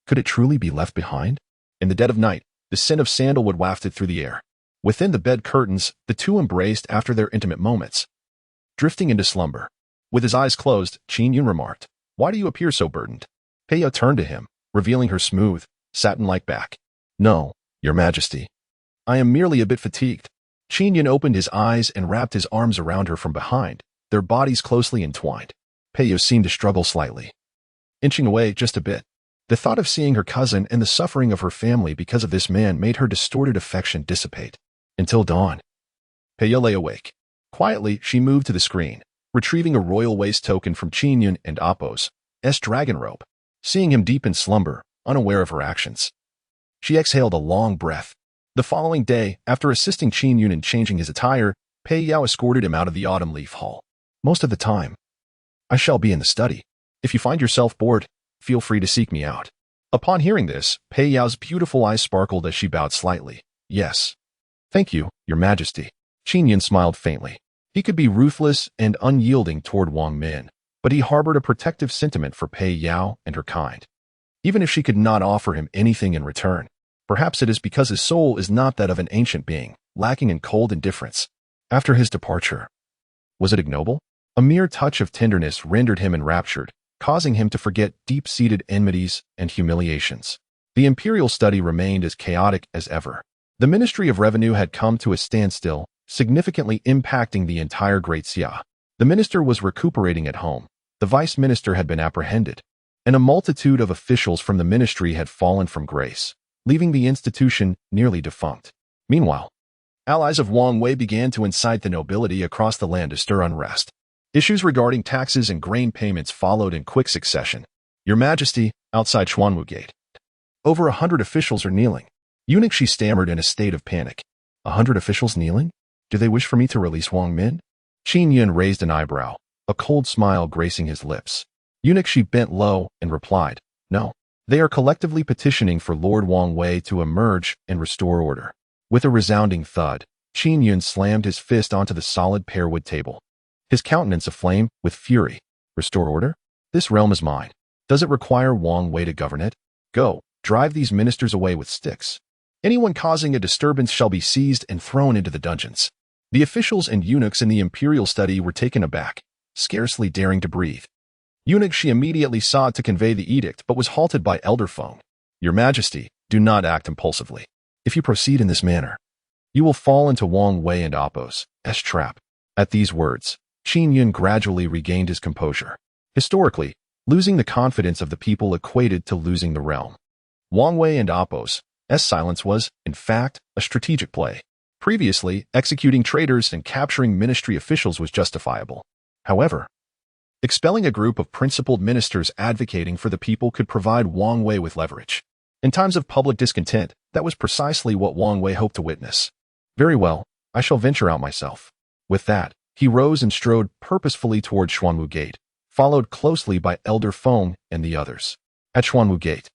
Could it truly be left behind? In the dead of night, the scent of sandalwood wafted through the air. Within the bed curtains, the two embraced after their intimate moments, drifting into slumber. With his eyes closed, Qin Yun remarked, Why do you appear so burdened? Pei Yao turned to him, revealing her smooth, satin-like back. "No, Your Majesty. I am merely a bit fatigued." Qin Yun opened his eyes and wrapped his arms around her from behind, their bodies closely entwined. Pei Yao seemed to struggle slightly, inching away just a bit. The thought of seeing her cousin and the suffering of her family because of this man made her distorted affection dissipate. Until dawn. Pei Yao lay awake. Quietly, she moved to the screen, retrieving a royal waist token from Qin Yun and Appo's dragon robe. Seeing him deep in slumber, unaware of her actions, she exhaled a long breath. The following day, after assisting Qin Yun in changing his attire, Pei Yao escorted him out of the autumn leaf hall. "Most of the time, I shall be in the study. If you find yourself bored, feel free to seek me out." Upon hearing this, Pei Yao's beautiful eyes sparkled as she bowed slightly. "Yes. Thank you, Your Majesty." Qin Yun smiled faintly. He could be ruthless and unyielding toward Wang Min, but he harbored a protective sentiment for Pei Yao and her kind. Even if she could not offer him anything in return, perhaps it is because his soul is not that of an ancient being, lacking in cold indifference. After his departure, was it ignoble? A mere touch of tenderness rendered him enraptured, causing him to forget deep-seated enmities and humiliations. The imperial study remained as chaotic as ever. The Ministry of Revenue had come to a standstill, significantly impacting the entire Great Xia. The minister was recuperating at home, the vice minister had been apprehended, and a multitude of officials from the ministry had fallen from grace, leaving the institution nearly defunct. Meanwhile, allies of Wang Wei began to incite the nobility across the land to stir unrest. Issues regarding taxes and grain payments followed in quick succession. "Your Majesty," outside Xuanwu Gate. "Over 100 officials are kneeling." Eunuch, she stammered in a state of panic. 100 officials kneeling? Do they wish for me to release Wang Min? Qin Yun raised an eyebrow, a cold smile gracing his lips. Eunuch, she bent low and replied, "No. They are collectively petitioning for Lord Wang Wei to emerge and restore order." With a resounding thud, Qin Yun slammed his fist onto the solid pearwood table, his countenance aflame with fury. "Restore order? This realm is mine. Does it require Wang Wei to govern it? Go, drive these ministers away with sticks. Anyone causing a disturbance shall be seized and thrown into the dungeons." The officials and eunuchs in the imperial study were taken aback, scarcely daring to breathe. Eunuch, she immediately sought to convey the edict but was halted by Elder Feng. "Your Majesty, do not act impulsively. If you proceed in this manner, you will fall into Wang Wei and Appo's trap." At these words, Qin Yun gradually regained his composure. Historically, losing the confidence of the people equated to losing the realm. Wang Wei and Appo's silence was, in fact, a strategic play. Previously, executing traitors and capturing ministry officials was justifiable. However, expelling a group of principled ministers advocating for the people could provide Wang Wei with leverage. In times of public discontent, that was precisely what Wang Wei hoped to witness. "Very well, I shall venture out myself." With that, he rose and strode purposefully toward Xuanwu Gate, followed closely by Elder Feng and the others. At Xuanwu Gate,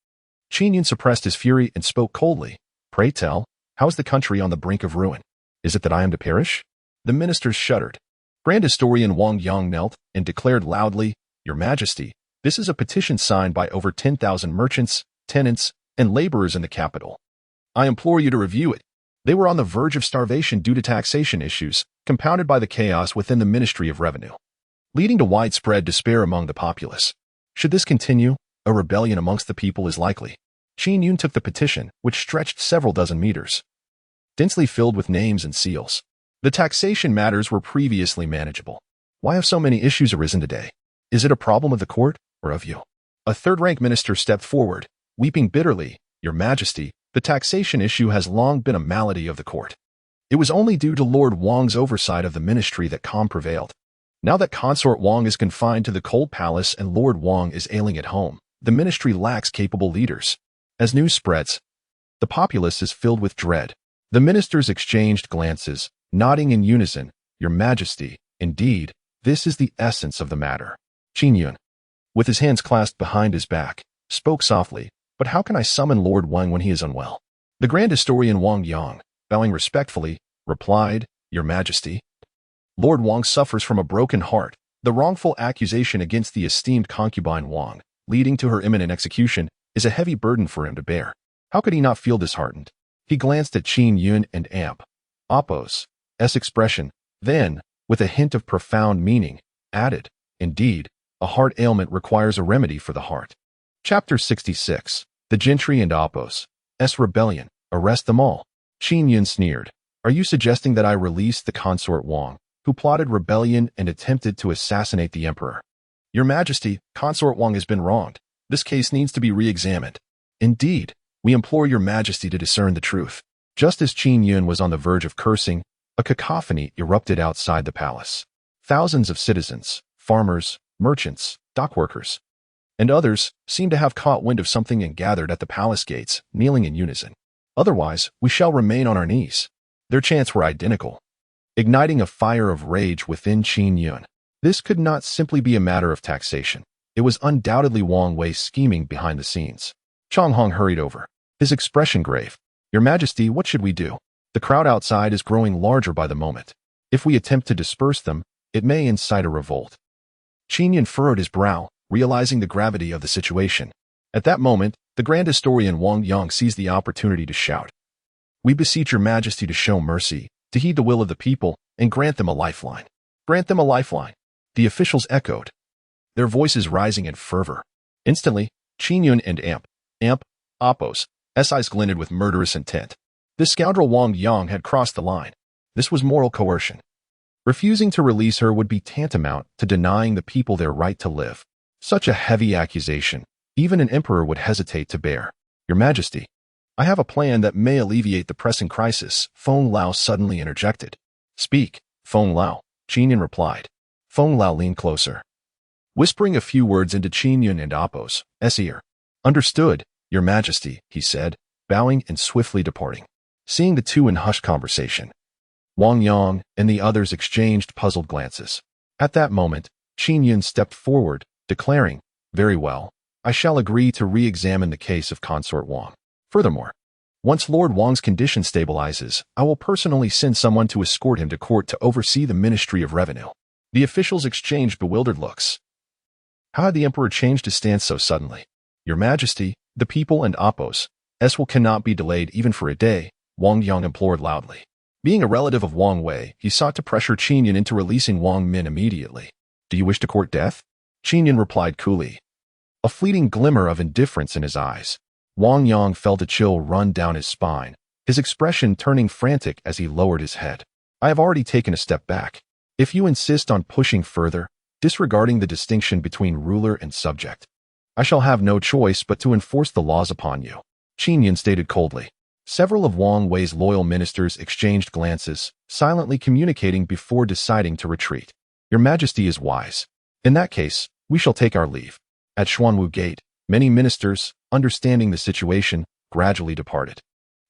Qin Yun suppressed his fury and spoke coldly. "Pray tell, how is the country on the brink of ruin? Is it that I am to perish?" The ministers shuddered. Grand Historian Wang Yang knelt and declared loudly, "Your Majesty, this is a petition signed by over 10,000 merchants, tenants, and laborers in the capital. I implore you to review it." They were on the verge of starvation due to taxation issues, compounded by the chaos within the Ministry of Revenue, leading to widespread despair among the populace. Should this continue, a rebellion amongst the people is likely. Qin Yun took the petition, which stretched several dozen meters, densely filled with names and seals. The taxation matters were previously manageable. Why have so many issues arisen today? Is it a problem of the court or of you? A third-rank minister stepped forward, weeping bitterly. "Your Majesty, the taxation issue has long been a malady of the court. It was only due to Lord Wang's oversight of the ministry that calm prevailed. Now that Consort Wang is confined to the cold palace and Lord Wang is ailing at home, the ministry lacks capable leaders. As news spreads, the populace is filled with dread." The ministers exchanged glances, nodding in unison. "Your Majesty, indeed, this is the essence of the matter." Qin Yun, with his hands clasped behind his back, spoke softly, "But how can I summon Lord Wang when he is unwell?" The Grand Historian Wang Yang, bowing respectfully, replied, "Your Majesty, Lord Wang suffers from a broken heart. The wrongful accusation against the esteemed concubine Wang, leading to her imminent execution, is a heavy burden for him to bear. How could he not feel disheartened?" He glanced at Qin Yun and Appo's expression, then, with a hint of profound meaning, added, "Indeed, a heart ailment requires a remedy for the heart." Chapter 66. The Gentry and Oppos. Rebellion. Arrest them all. Qin Yun sneered. Are you suggesting that I release the consort Wang, who plotted rebellion and attempted to assassinate the emperor? Your Majesty, Consort Wang has been wronged. This case needs to be re-examined. Indeed, we implore your Majesty to discern the truth. Just as Qin Yun was on the verge of cursing, a cacophony erupted outside the palace. Thousands of citizens, farmers, merchants, dockworkers, and others seemed to have caught wind of something and gathered at the palace gates, kneeling in unison. Otherwise, we shall remain on our knees. Their chants were identical, igniting a fire of rage within Qin Yun. This could not simply be a matter of taxation. It was undoubtedly Wang Wei scheming behind the scenes. Chang Hong hurried over, his expression grave. Your Majesty, what should we do? The crowd outside is growing larger by the moment. If we attempt to disperse them, it may incite a revolt. Qin Yun furrowed his brow, realizing the gravity of the situation. At that moment, the Grand Historian Wang Yang seized the opportunity to shout. We beseech your Majesty to show mercy, to heed the will of the people, and grant them a lifeline. Grant them a lifeline. The officials echoed, their voices rising in fervor. Instantly, Qin Yun and Oppos' eyes glinted with murderous intent. This scoundrel Wang Yang had crossed the line. This was moral coercion. Refusing to release her would be tantamount to denying the people their right to live. Such a heavy accusation, even an emperor would hesitate to bear. Your Majesty, I have a plan that may alleviate the pressing crisis, Feng Lao suddenly interjected. Speak, Feng Lao, Qin Yun replied. Feng Lao leaned closer, whispering a few words into Qin Yun and Oppos' ear. Understood, Your Majesty, he said, bowing and swiftly departing. Seeing the two in hushed conversation, Wang Yang and the others exchanged puzzled glances. At that moment, Qin Yun stepped forward, declaring, Very well, I shall agree to re-examine the case of Consort Wang. Furthermore, once Lord Wang's condition stabilizes, I will personally send someone to escort him to court to oversee the Ministry of Revenue. The officials exchanged bewildered looks. How had the emperor changed his stance so suddenly? Your Majesty, the people and Oppos' will cannot be delayed even for a day, Wang Yang implored loudly. Being a relative of Wang Wei, he sought to pressure Qin Yun into releasing Wang Min immediately. Do you wish to court death? Qin Yun replied coolly, a fleeting glimmer of indifference in his eyes. Wang Yang felt a chill run down his spine, his expression turning frantic as he lowered his head. I have already taken a step back. If you insist on pushing further, disregarding the distinction between ruler and subject, I shall have no choice but to enforce the laws upon you, Qin Yun stated coldly. Several of Wang Wei's loyal ministers exchanged glances, silently communicating before deciding to retreat. Your Majesty is wise. In that case, we shall take our leave. At Xuanwu Gate, many ministers, understanding the situation, gradually departed.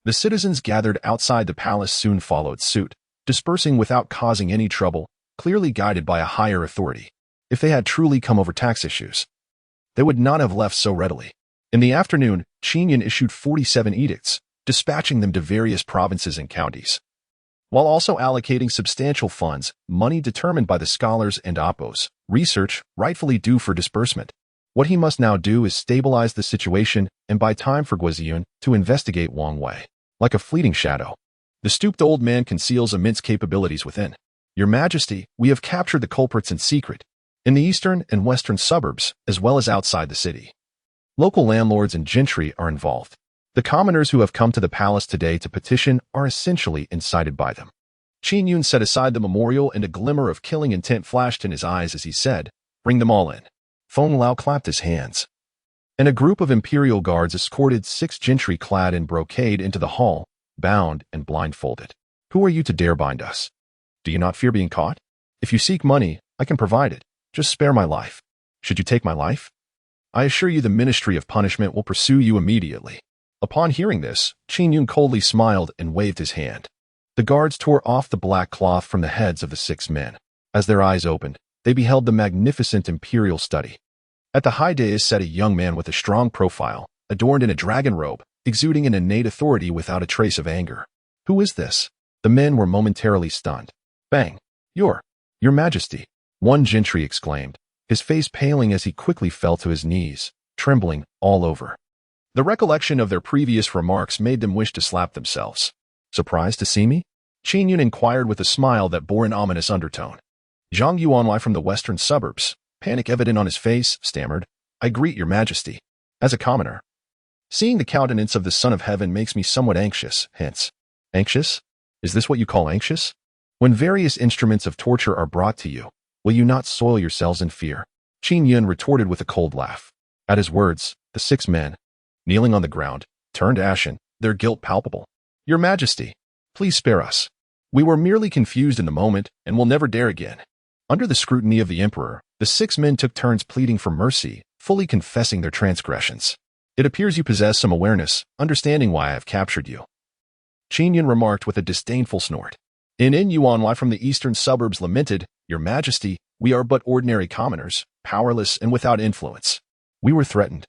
The citizens gathered outside the palace soon followed suit, dispersing without causing any trouble, clearly guided by a higher authority. If they had truly come over tax issues, they would not have left so readily. In the afternoon, Qin Yun issued 47 edicts, dispatching them to various provinces and counties, while also allocating substantial funds, money determined by the scholars and Oppos, research rightfully due for disbursement. What he must now do is stabilize the situation and buy time for Guiziyun to investigate Wang Wei. Like a fleeting shadow, the stooped old man conceals immense capabilities within. Your Majesty, we have captured the culprits in secret, in the eastern and western suburbs, as well as outside the city. Local landlords and gentry are involved. The commoners who have come to the palace today to petition are essentially incited by them. Qin Yun set aside the memorial and a glimmer of killing intent flashed in his eyes as he said, Bring them all in. Feng Lao clapped his hands, and a group of imperial guards escorted 6 gentry clad in brocade into the hall, bound and blindfolded. Who are you to dare bind us? Do you not fear being caught? If you seek money, I can provide it. Just spare my life. Should you take my life? I assure you the Ministry of Punishment will pursue you immediately. Upon hearing this, Qin Yun coldly smiled and waved his hand. The guards tore off the black cloth from the heads of the 6 men. As their eyes opened, they beheld the magnificent imperial study. At the high dais sat a young man with a strong profile, adorned in a dragon robe, exuding an innate authority without a trace of anger. Who is this? The men were momentarily stunned. Bang! Your Majesty, one gentry exclaimed, his face paling as he quickly fell to his knees, trembling all over. The recollection of their previous remarks made them wish to slap themselves. Surprised to see me? Qin Yun inquired with a smile that bore an ominous undertone. Zhang Yuanwei from the western suburbs, panic evident on his face, stammered, I greet your Majesty. As a commoner, seeing the countenance of the Son of Heaven makes me somewhat anxious, hence. Anxious? Is this what you call anxious? When various instruments of torture are brought to you, will you not soil yourselves in fear? Qin Yun retorted with a cold laugh. At his words, the 6 men, kneeling on the ground, turned ashen, their guilt palpable. Your Majesty, please spare us. We were merely confused in the moment and will never dare again. Under the scrutiny of the Emperor, the 6 men took turns pleading for mercy, fully confessing their transgressions. It appears you possess some awareness, understanding why I have captured you. Qin Yun remarked with a disdainful snort. In Yuan from the eastern suburbs lamented, Your Majesty, we are but ordinary commoners, powerless and without influence. We were threatened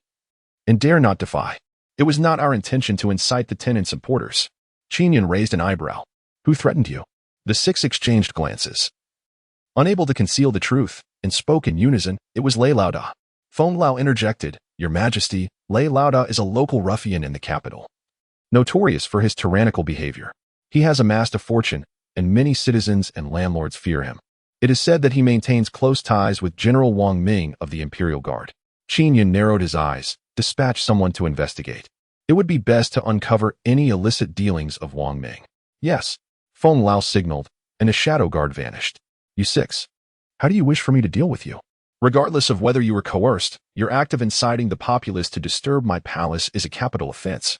and dare not defy. It was not our intention to incite the tenants and porters. Qin Yun raised an eyebrow. Who threatened you? The 6 exchanged glances. Unable to conceal the truth, and spoke in unison, it was Lei Laoda. Feng Lao interjected, Your Majesty, Lei Laoda is a local ruffian in the capital, notorious for his tyrannical behavior. He has amassed a fortune, and many citizens and landlords fear him. It is said that he maintains close ties with General Wang Ming of the Imperial Guard. Qin Yun narrowed his eyes, dispatched someone to investigate. It would be best to uncover any illicit dealings of Wang Ming. Yes, Feng Lao signaled, and a shadow guard vanished. You 6. How do you wish for me to deal with you? Regardless of whether you were coerced, your act of inciting the populace to disturb my palace is a capital offense.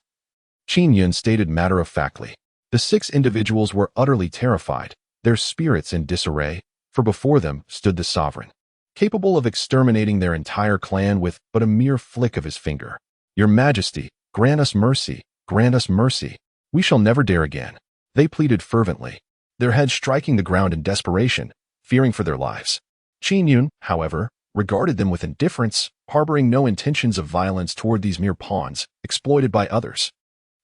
Qin Yun stated matter-of-factly. The 6 individuals were utterly terrified, their spirits in disarray, for before them stood the sovereign, capable of exterminating their entire clan with but a mere flick of his finger. Your Majesty, grant us mercy, grant us mercy. We shall never dare again. They pleaded fervently, their heads striking the ground in desperation, fearing for their lives. Qin Yun, however, regarded them with indifference, harboring no intentions of violence toward these mere pawns, exploited by others.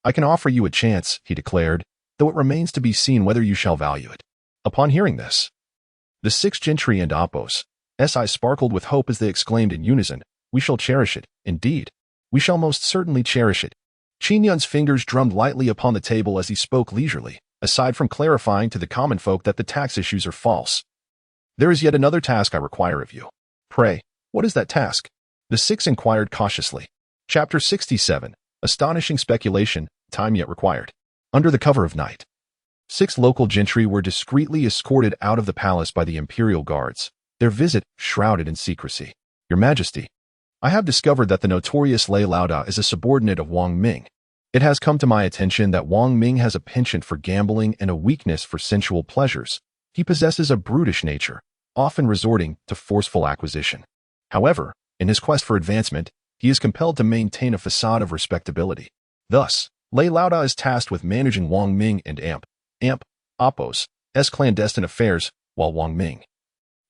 I can offer you a chance, he declared, though it remains to be seen whether you shall value it. Upon hearing this, the 6 gentry and Appos, eyes sparkled with hope as they exclaimed in unison, We shall cherish it, indeed. We shall most certainly cherish it. Qin Yun's fingers drummed lightly upon the table as he spoke leisurely, aside from clarifying to the common folk that the tax issues are false. There is yet another task I require of you. Pray, what is that task? The 6 inquired cautiously. Chapter 67, Astonishing Speculation, Time Yet Required. Under the cover of night, 6 local gentry were discreetly escorted out of the palace by the imperial guards, their visit shrouded in secrecy. Your Majesty, I have discovered that the notorious Lei Laoda is a subordinate of Wang Ming. It has come to my attention that Wang Ming has a penchant for gambling and a weakness for sensual pleasures. He possesses a brutish nature, often resorting to forceful acquisition. However, in his quest for advancement, he is compelled to maintain a facade of respectability. Thus, Lei Laoda is tasked with managing Wang Ming and Appos' clandestine affairs, while Wang Ming,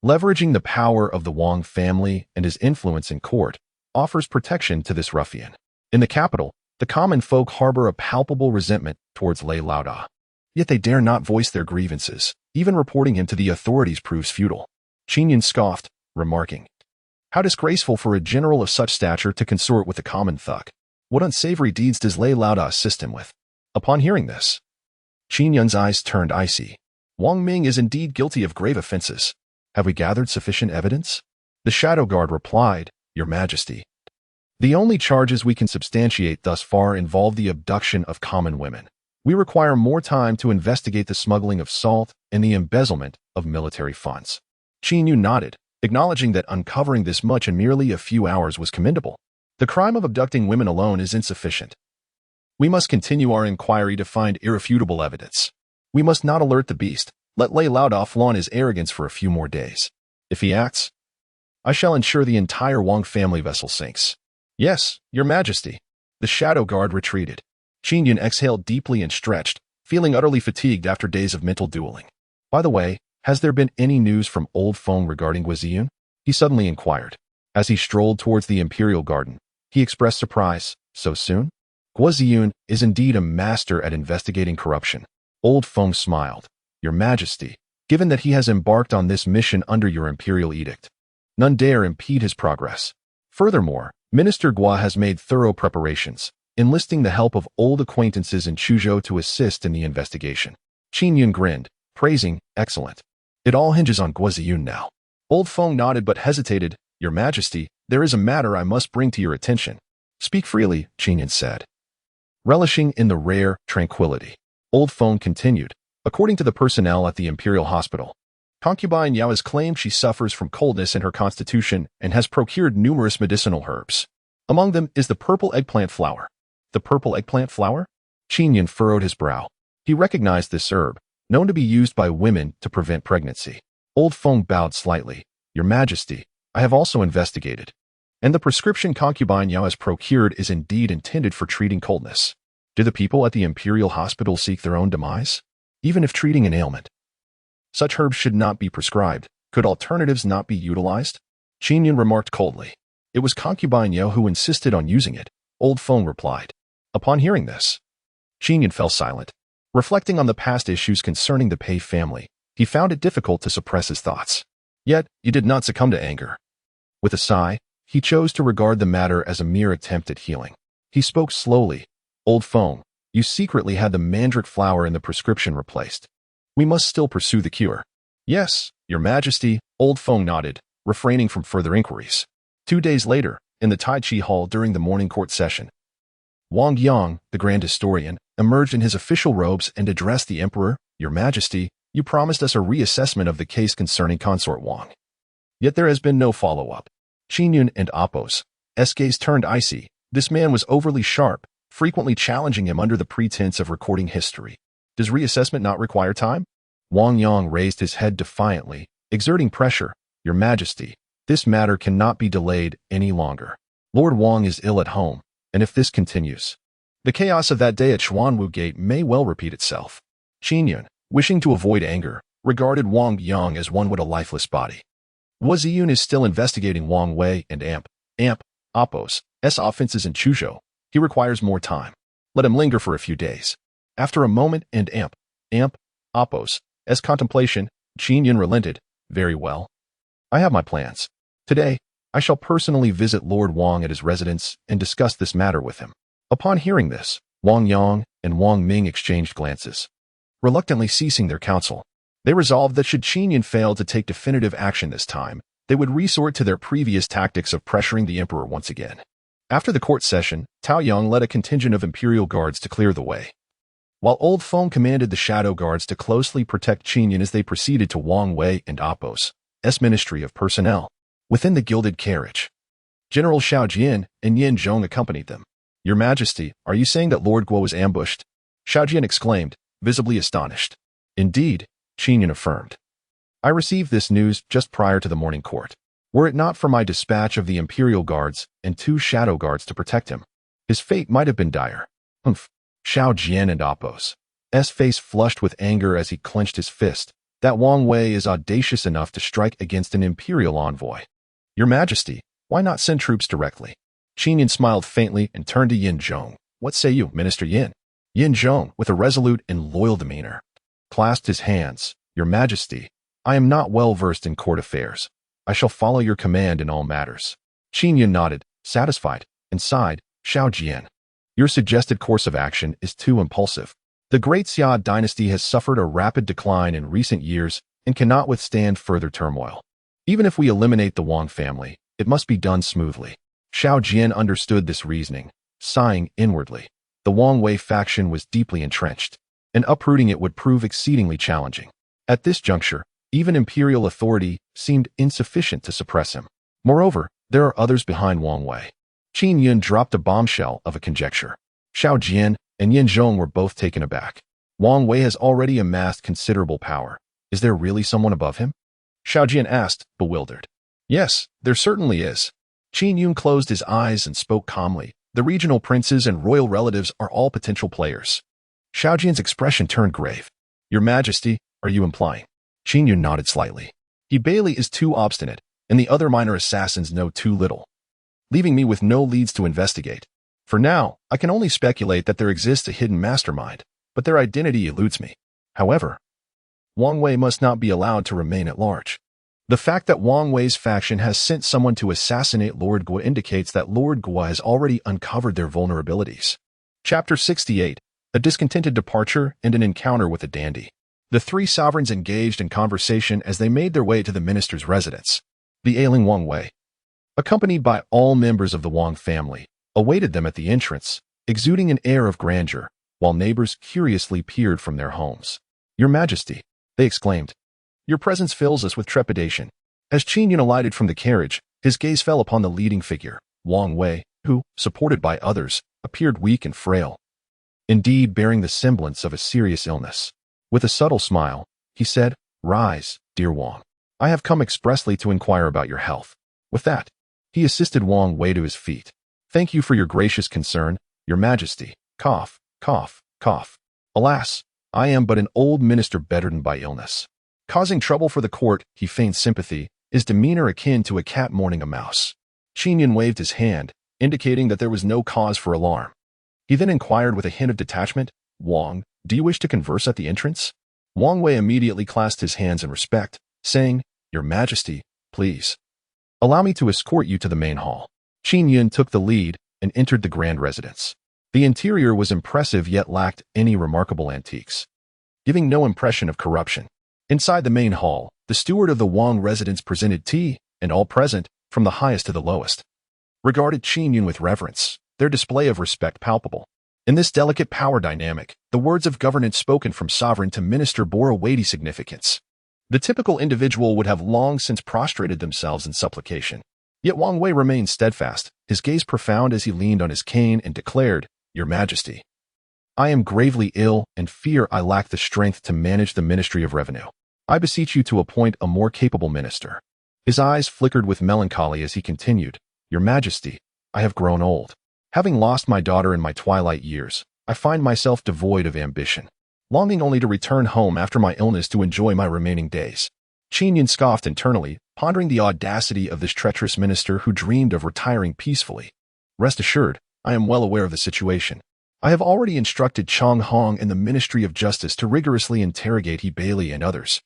leveraging the power of the Wang family and his influence in court, offers protection to this ruffian. In the capital, the common folk harbor a palpable resentment towards Lei Laoda. Yet they dare not voice their grievances. Even reporting him to the authorities proves futile. Qin Yun scoffed, remarking, How disgraceful for a general of such stature to consort with a common thug. What unsavory deeds does Lei Laoda assist him with? Upon hearing this, Qin Yun's eyes turned icy. Wang Ming is indeed guilty of grave offenses. Have we gathered sufficient evidence? The shadow guard replied, Your Majesty. The only charges we can substantiate thus far involve the abduction of common women. We require more time to investigate the smuggling of salt and the embezzlement of military funds. Qin Yun nodded, acknowledging that uncovering this much in merely a few hours was commendable. The crime of abducting women alone is insufficient. We must continue our inquiry to find irrefutable evidence. We must not alert the beast. Let Lei Laoda flaunt his arrogance for a few more days. If he acts, I shall ensure the entire Wang family vessel sinks. Yes, Your Majesty. The shadow guard retreated. Qin Yun exhaled deeply and stretched, feeling utterly fatigued after days of mental dueling. By the way, has there been any news from Old Feng regarding Guiziyun? He suddenly inquired. As he strolled towards the imperial garden, he expressed surprise. So soon? Guiziyun is indeed a master at investigating corruption. Old Feng smiled. Your Majesty, given that he has embarked on this mission under your imperial edict, none dare impede his progress. Furthermore, Minister Gua has made thorough preparations, enlisting the help of old acquaintances in Chuzhou to assist in the investigation. Qin Yun grinned, praising, excellent. It all hinges on Guiziyun now. Old Feng nodded but hesitated. Your Majesty, there is a matter I must bring to your attention. Speak freely, Qin Yun said, relishing in the rare tranquility. Old Feng continued. According to the personnel at the Imperial Hospital, concubine Yao has claimed she suffers from coldness in her constitution and has procured numerous medicinal herbs. Among them is the purple eggplant flower. The purple eggplant flower? Qin Yun furrowed his brow. He recognized this herb, known to be used by women to prevent pregnancy. Old Feng bowed slightly. Your Majesty, I have also investigated. And the prescription concubine Yao has procured is indeed intended for treating coldness. Do the people at the Imperial Hospital seek their own demise? Even if treating an ailment, such herbs should not be prescribed. Could alternatives not be utilized? Qin Yun remarked coldly. It was concubine Yao who insisted on using it, Old Feng replied. Upon hearing this, Qin Yun fell silent. Reflecting on the past issues concerning the Pei family, he found it difficult to suppress his thoughts. Yet, he did not succumb to anger. With a sigh, he chose to regard the matter as a mere attempt at healing. He spoke slowly. Old Feng, you secretly had the mandrake flower in the prescription replaced. We must still pursue the cure. Yes, Your Majesty, Old Feng nodded, refraining from further inquiries. 2 days later, in the Tai Chi Hall during the morning court session, Wang Yang, the Grand Historian, emerged in his official robes and addressed the Emperor. Your Majesty, you promised us a reassessment of the case concerning Consort Wang. Yet there has been no follow-up. Qin Yun and Appo's gaze turned icy. This man was overly sharp, frequently challenging him under the pretense of recording history. Does reassessment not require time? Wang Yang raised his head defiantly, exerting pressure. Your Majesty, this matter cannot be delayed any longer. Lord Wang is ill at home, and if this continues, the chaos of that day at Xuanwu Gate may well repeat itself. Qin Yun, wishing to avoid anger, regarded Wang Yang as one with a lifeless body. Wu Ziyun is still investigating Wang Wei and Appo's offenses in Chuzhou. He requires more time. Let him linger for a few days. After a moment and Appo's contemplation, Qin Yun relented. Very well. I have my plans. Today, I shall personally visit Lord Wang at his residence and discuss this matter with him. Upon hearing this, Wang Yang and Wang Ming exchanged glances. Reluctantly ceasing their counsel, they resolved that should Qin Yun fail to take definitive action this time, they would resort to their previous tactics of pressuring the emperor once again. After the court session, Tao Yang led a contingent of imperial guards to clear the way, while Old Feng commanded the shadow guards to closely protect Qin Yun as they proceeded to Wang Wei and Appo's Ministry of Personnel. Within the gilded carriage, General Xiao Jian and Yin Zhong accompanied them. Your Majesty, are you saying that Lord Guo was ambushed? Xiao Jian exclaimed, visibly astonished. Indeed, Qin Yun affirmed. I received this news just prior to the morning court. Were it not for my dispatch of the Imperial Guards and 2 shadow guards to protect him, his fate might have been dire. Humph. Xiao Jian and Appo's face flushed with anger as he clenched his fist. That Wang Wei is audacious enough to strike against an Imperial envoy. Your Majesty, why not send troops directly? Qin Yun smiled faintly and turned to Yin Zhong. What say you, Minister Yin? Yin Zhong, with a resolute and loyal demeanor, clasped his hands. Your Majesty, I am not well versed in court affairs. I shall follow your command in all matters. Qin Yun nodded, satisfied, and sighed. Xiao Jian, your suggested course of action is too impulsive. The Great Xia dynasty has suffered a rapid decline in recent years and cannot withstand further turmoil. Even if we eliminate the Wang family, it must be done smoothly. Xiao Jian understood this reasoning, sighing inwardly. The Wang Wei faction was deeply entrenched, and uprooting it would prove exceedingly challenging. At this juncture, even imperial authority seemed insufficient to suppress him. Moreover, there are others behind Wang Wei. Qin Yun dropped a bombshell of a conjecture. Xiao Jian and Yin Zhong were both taken aback. Wang Wei has already amassed considerable power. Is there really someone above him? Xiao Jian asked, bewildered. Yes, there certainly is. Qin Yun closed his eyes and spoke calmly. The regional princes and royal relatives are all potential players. Xiao Jian's expression turned grave. Your Majesty, are you implying? Qin Yun nodded slightly. He Bailey is too obstinate, and the other minor assassins know too little, leaving me with no leads to investigate. For now, I can only speculate that there exists a hidden mastermind, but their identity eludes me. However, Wang Wei must not be allowed to remain at large. The fact that Wang Wei's faction has sent someone to assassinate Lord Guo indicates that Lord Guo has already uncovered their vulnerabilities. Chapter 68, A Discontented Departure and an Encounter with a Dandy. The 3 sovereigns engaged in conversation as they made their way to the minister's residence. The ailing Wang Wei, accompanied by all members of the Wang family, awaited them at the entrance, exuding an air of grandeur, while neighbors curiously peered from their homes. "Your Majesty," they exclaimed. "Your presence fills us with trepidation." As Qin Yun alighted from the carriage, his gaze fell upon the leading figure, Wang Wei, who, supported by others, appeared weak and frail, indeed bearing the semblance of a serious illness. With a subtle smile, he said, "Rise, dear Wang. I have come expressly to inquire about your health." With that, he assisted Wang Wei to his feet. "Thank you for your gracious concern, Your Majesty." Cough, cough, cough. "Alas, I am but an old minister bedridden by illness." Causing trouble for the court, he feigned sympathy, his demeanor akin to a cat mourning a mouse. Qin Yun waved his hand, indicating that there was no cause for alarm. He then inquired with a hint of detachment, "Wang, do you wish to converse at the entrance?" Wang Wei immediately clasped his hands in respect, saying, "Your Majesty, please allow me to escort you to the main hall." Qin Yun took the lead and entered the grand residence. The interior was impressive yet lacked any remarkable antiques, giving no impression of corruption. Inside the main hall, the steward of the Wang residence presented tea, and all present, from the highest to the lowest, regarded Qin Yun with reverence, their display of respect palpable. In this delicate power dynamic, the words of governance spoken from sovereign to minister bore a weighty significance. The typical individual would have long since prostrated themselves in supplication. Yet Wang Wei remained steadfast, his gaze profound as he leaned on his cane and declared, "Your Majesty, I am gravely ill and fear I lack the strength to manage the Ministry of Revenue. I beseech you to appoint a more capable minister." His eyes flickered with melancholy as he continued, "Your Majesty, I have grown old. Having lost my daughter in my twilight years, I find myself devoid of ambition, longing only to return home after my illness to enjoy my remaining days." Qin Yun scoffed internally, pondering the audacity of this treacherous minister who dreamed of retiring peacefully. "Rest assured, I am well aware of the situation. I have already instructed Chang Hong and the Ministry of Justice to rigorously interrogate He Bailey and others.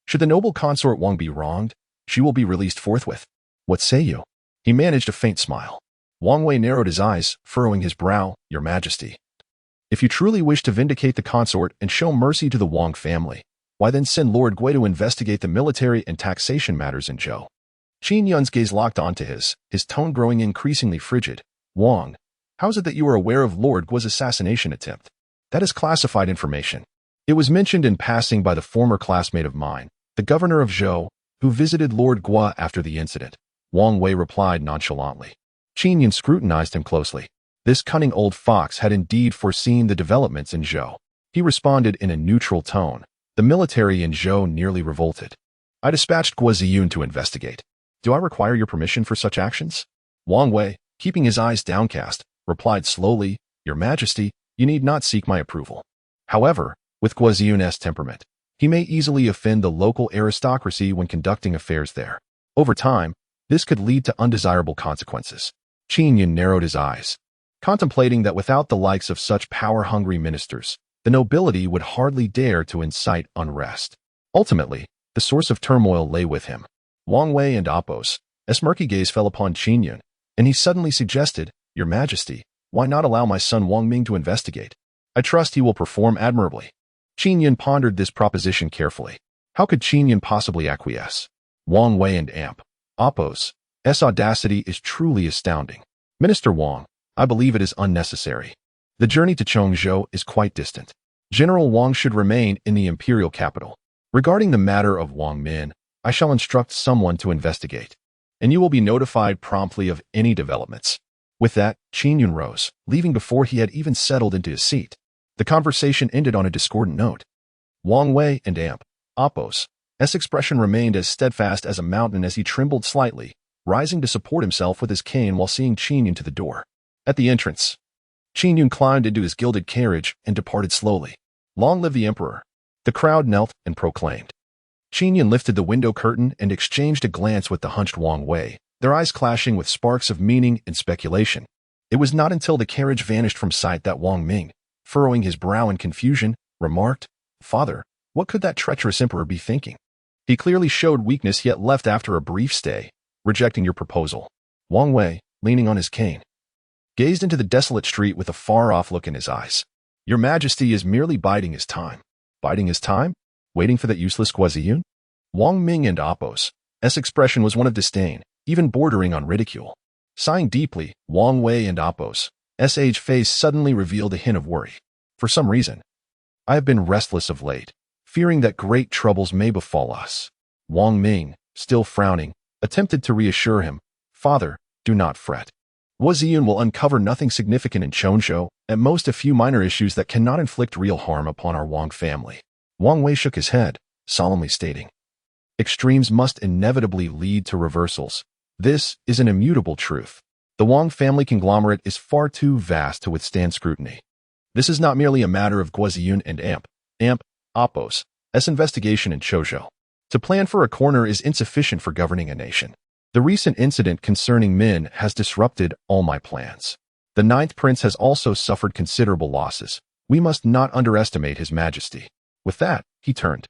Should the noble consort Wang be wronged, she will be released forthwith. What say you?" He managed a faint smile. Wang Wei narrowed his eyes, furrowing his brow, "Your Majesty, if you truly wish to vindicate the consort and show mercy to the Wang family, why then send Lord Gui to investigate the military and taxation matters in Zhou." Qin Yun's gaze locked onto his tone growing increasingly frigid. "Wang, how is it that you are aware of Lord Gui's assassination attempt?" "That is classified information. It was mentioned in passing by the former classmate of mine, the governor of Zhou, who visited Lord Gui after the incident," Wang Wei replied nonchalantly. Qin Yun scrutinized him closely. This cunning old fox had indeed foreseen the developments in Zhou. He responded in a neutral tone. "The military in Zhou nearly revolted. I dispatched Qin to investigate. Do I require your permission for such actions?" Wang Wei, keeping his eyes downcast, replied slowly, "Your Majesty, you need not seek my approval. However, with Qin's temperament, he may easily offend the local aristocracy when conducting affairs there. Over time, this could lead to undesirable consequences." Qin Yun narrowed his eyes, contemplating that without the likes of such power-hungry ministers, the nobility would hardly dare to incite unrest. Ultimately, the source of turmoil lay with him. Wang Wei and Appos, a smirky gaze fell upon Qin Yun, and he suddenly suggested, "Your Majesty, why not allow my son Wang Ming to investigate? I trust he will perform admirably." Qin Yun pondered this proposition carefully. How could Qin Yun possibly acquiesce? Wang Wei and Appos' audacity is truly astounding. "Minister Wang, I believe it is unnecessary. The journey to Chongzhou is quite distant. General Wang should remain in the imperial capital. Regarding the matter of Wang Min, I shall instruct someone to investigate, and you will be notified promptly of any developments." With that, Qin Yun rose, leaving before he had even settled into his seat. The conversation ended on a discordant note. Wang Wei and Appos' expression remained as steadfast as a mountain as he trembled slightly, rising to support himself with his cane while seeing Qin Yun to the door. At the entrance, Qin Yun climbed into his gilded carriage and departed slowly. "Long live the Emperor!" The crowd knelt and proclaimed. Qin Yun lifted the window curtain and exchanged a glance with the hunched Wang Wei, their eyes clashing with sparks of meaning and speculation. It was not until the carriage vanished from sight that Wang Ming, furrowing his brow in confusion, remarked, "Father, what could that treacherous emperor be thinking? He clearly showed weakness yet left after a brief stay, rejecting your proposal." Wang Wei, leaning on his cane, gazed into the desolate street with a far-off look in his eyes. "Your Majesty is merely biding his time." "Biding his time? Waiting for that useless Qin?" Wang Ming and Appos' expression was one of disdain, even bordering on ridicule. Sighing deeply, Wang Wei and Apos S.H. face suddenly revealed a hint of worry. For some reason, I have been restless of late, fearing that great troubles may befall us. Wang Ming, still frowning, attempted to reassure him. Father, do not fret. Ziyun will uncover nothing significant in Chonshou, at most a few minor issues that cannot inflict real harm upon our Wang family. Wang Wei shook his head, solemnly stating, extremes must inevitably lead to reversals. This is an immutable truth. The Wang family conglomerate is far too vast to withstand scrutiny. This is not merely a matter of Guoziyun and Apos S investigation in Chozhou. To plan for a corner is insufficient for governing a nation. The recent incident concerning Min has disrupted all my plans. The ninth prince has also suffered considerable losses. We must not underestimate his majesty. With that, he turned,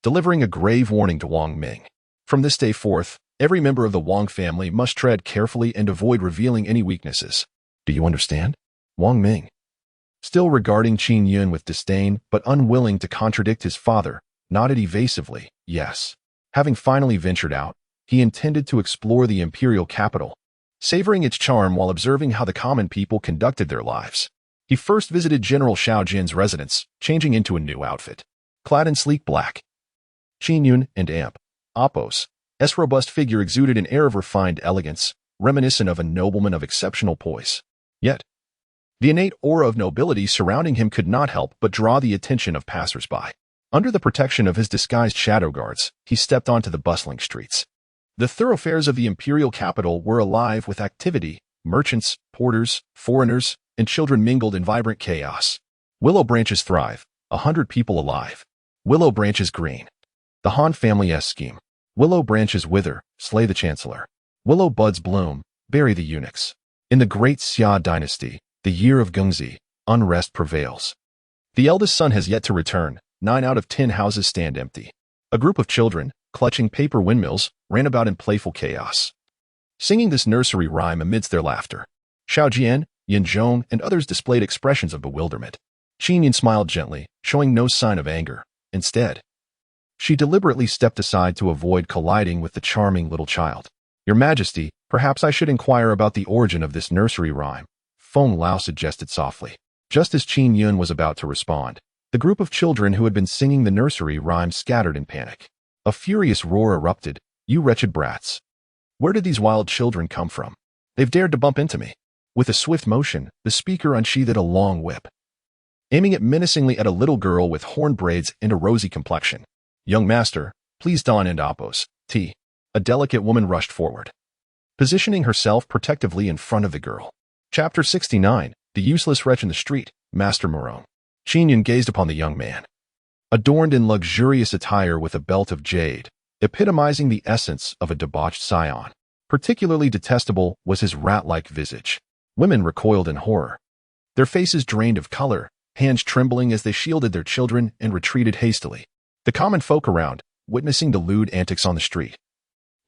delivering a grave warning to Wang Ming. From this day forth, every member of the Wang family must tread carefully and avoid revealing any weaknesses. Do you understand? Wang Ming, still regarding Qin Yun with disdain but unwilling to contradict his father, nodded evasively, yes. Having finally ventured out, he intended to explore the imperial capital, savoring its charm while observing how the common people conducted their lives. He first visited General Xiao Jin's residence, changing into a new outfit. Clad in sleek black, Qin Yun and Apos S robust figure exuded an air of refined elegance, reminiscent of a nobleman of exceptional poise. Yet, the innate aura of nobility surrounding him could not help but draw the attention of passers-by. Under the protection of his disguised shadow guards, he stepped onto the bustling streets. The thoroughfares of the imperial capital were alive with activity. Merchants, porters, foreigners, and children mingled in vibrant chaos. Willow branches thrive, 100 people alive. Willow branches green. The Han family's scheme. Willow branches wither, slay the chancellor. Willow buds bloom, bury the eunuchs. In the great Xia dynasty, the year of Gengzi, unrest prevails. The eldest son has yet to return. 9 out of 10 houses stand empty. A group of children, clutching paper windmills, ran about in playful chaos, singing this nursery rhyme amidst their laughter. Xiao Jian, Yin Zhong, and others displayed expressions of bewilderment. Qin Yun smiled gently, showing no sign of anger. Instead, she deliberately stepped aside to avoid colliding with the charming little child. Your Majesty, perhaps I should inquire about the origin of this nursery rhyme, Feng Lao suggested softly. Just as Qin Yun was about to respond, the group of children who had been singing the nursery rhyme scattered in panic. A furious roar erupted. You wretched brats. Where did these wild children come from? They've dared to bump into me. With a swift motion, the speaker unsheathed a long whip, aiming it menacingly at a little girl with horn braids and a rosy complexion. Young master, please don and Apos. A delicate woman rushed forward, positioning herself protectively in front of the girl. Chapter 69, The Useless Wretch in the Street, Master Morone. Qin Yun gazed upon the young man, adorned in luxurious attire with a belt of jade, epitomizing the essence of a debauched scion. Particularly detestable was his rat-like visage. Women recoiled in horror, their faces drained of color, hands trembling as they shielded their children and retreated hastily. The common folk around, witnessing the lewd antics on the street,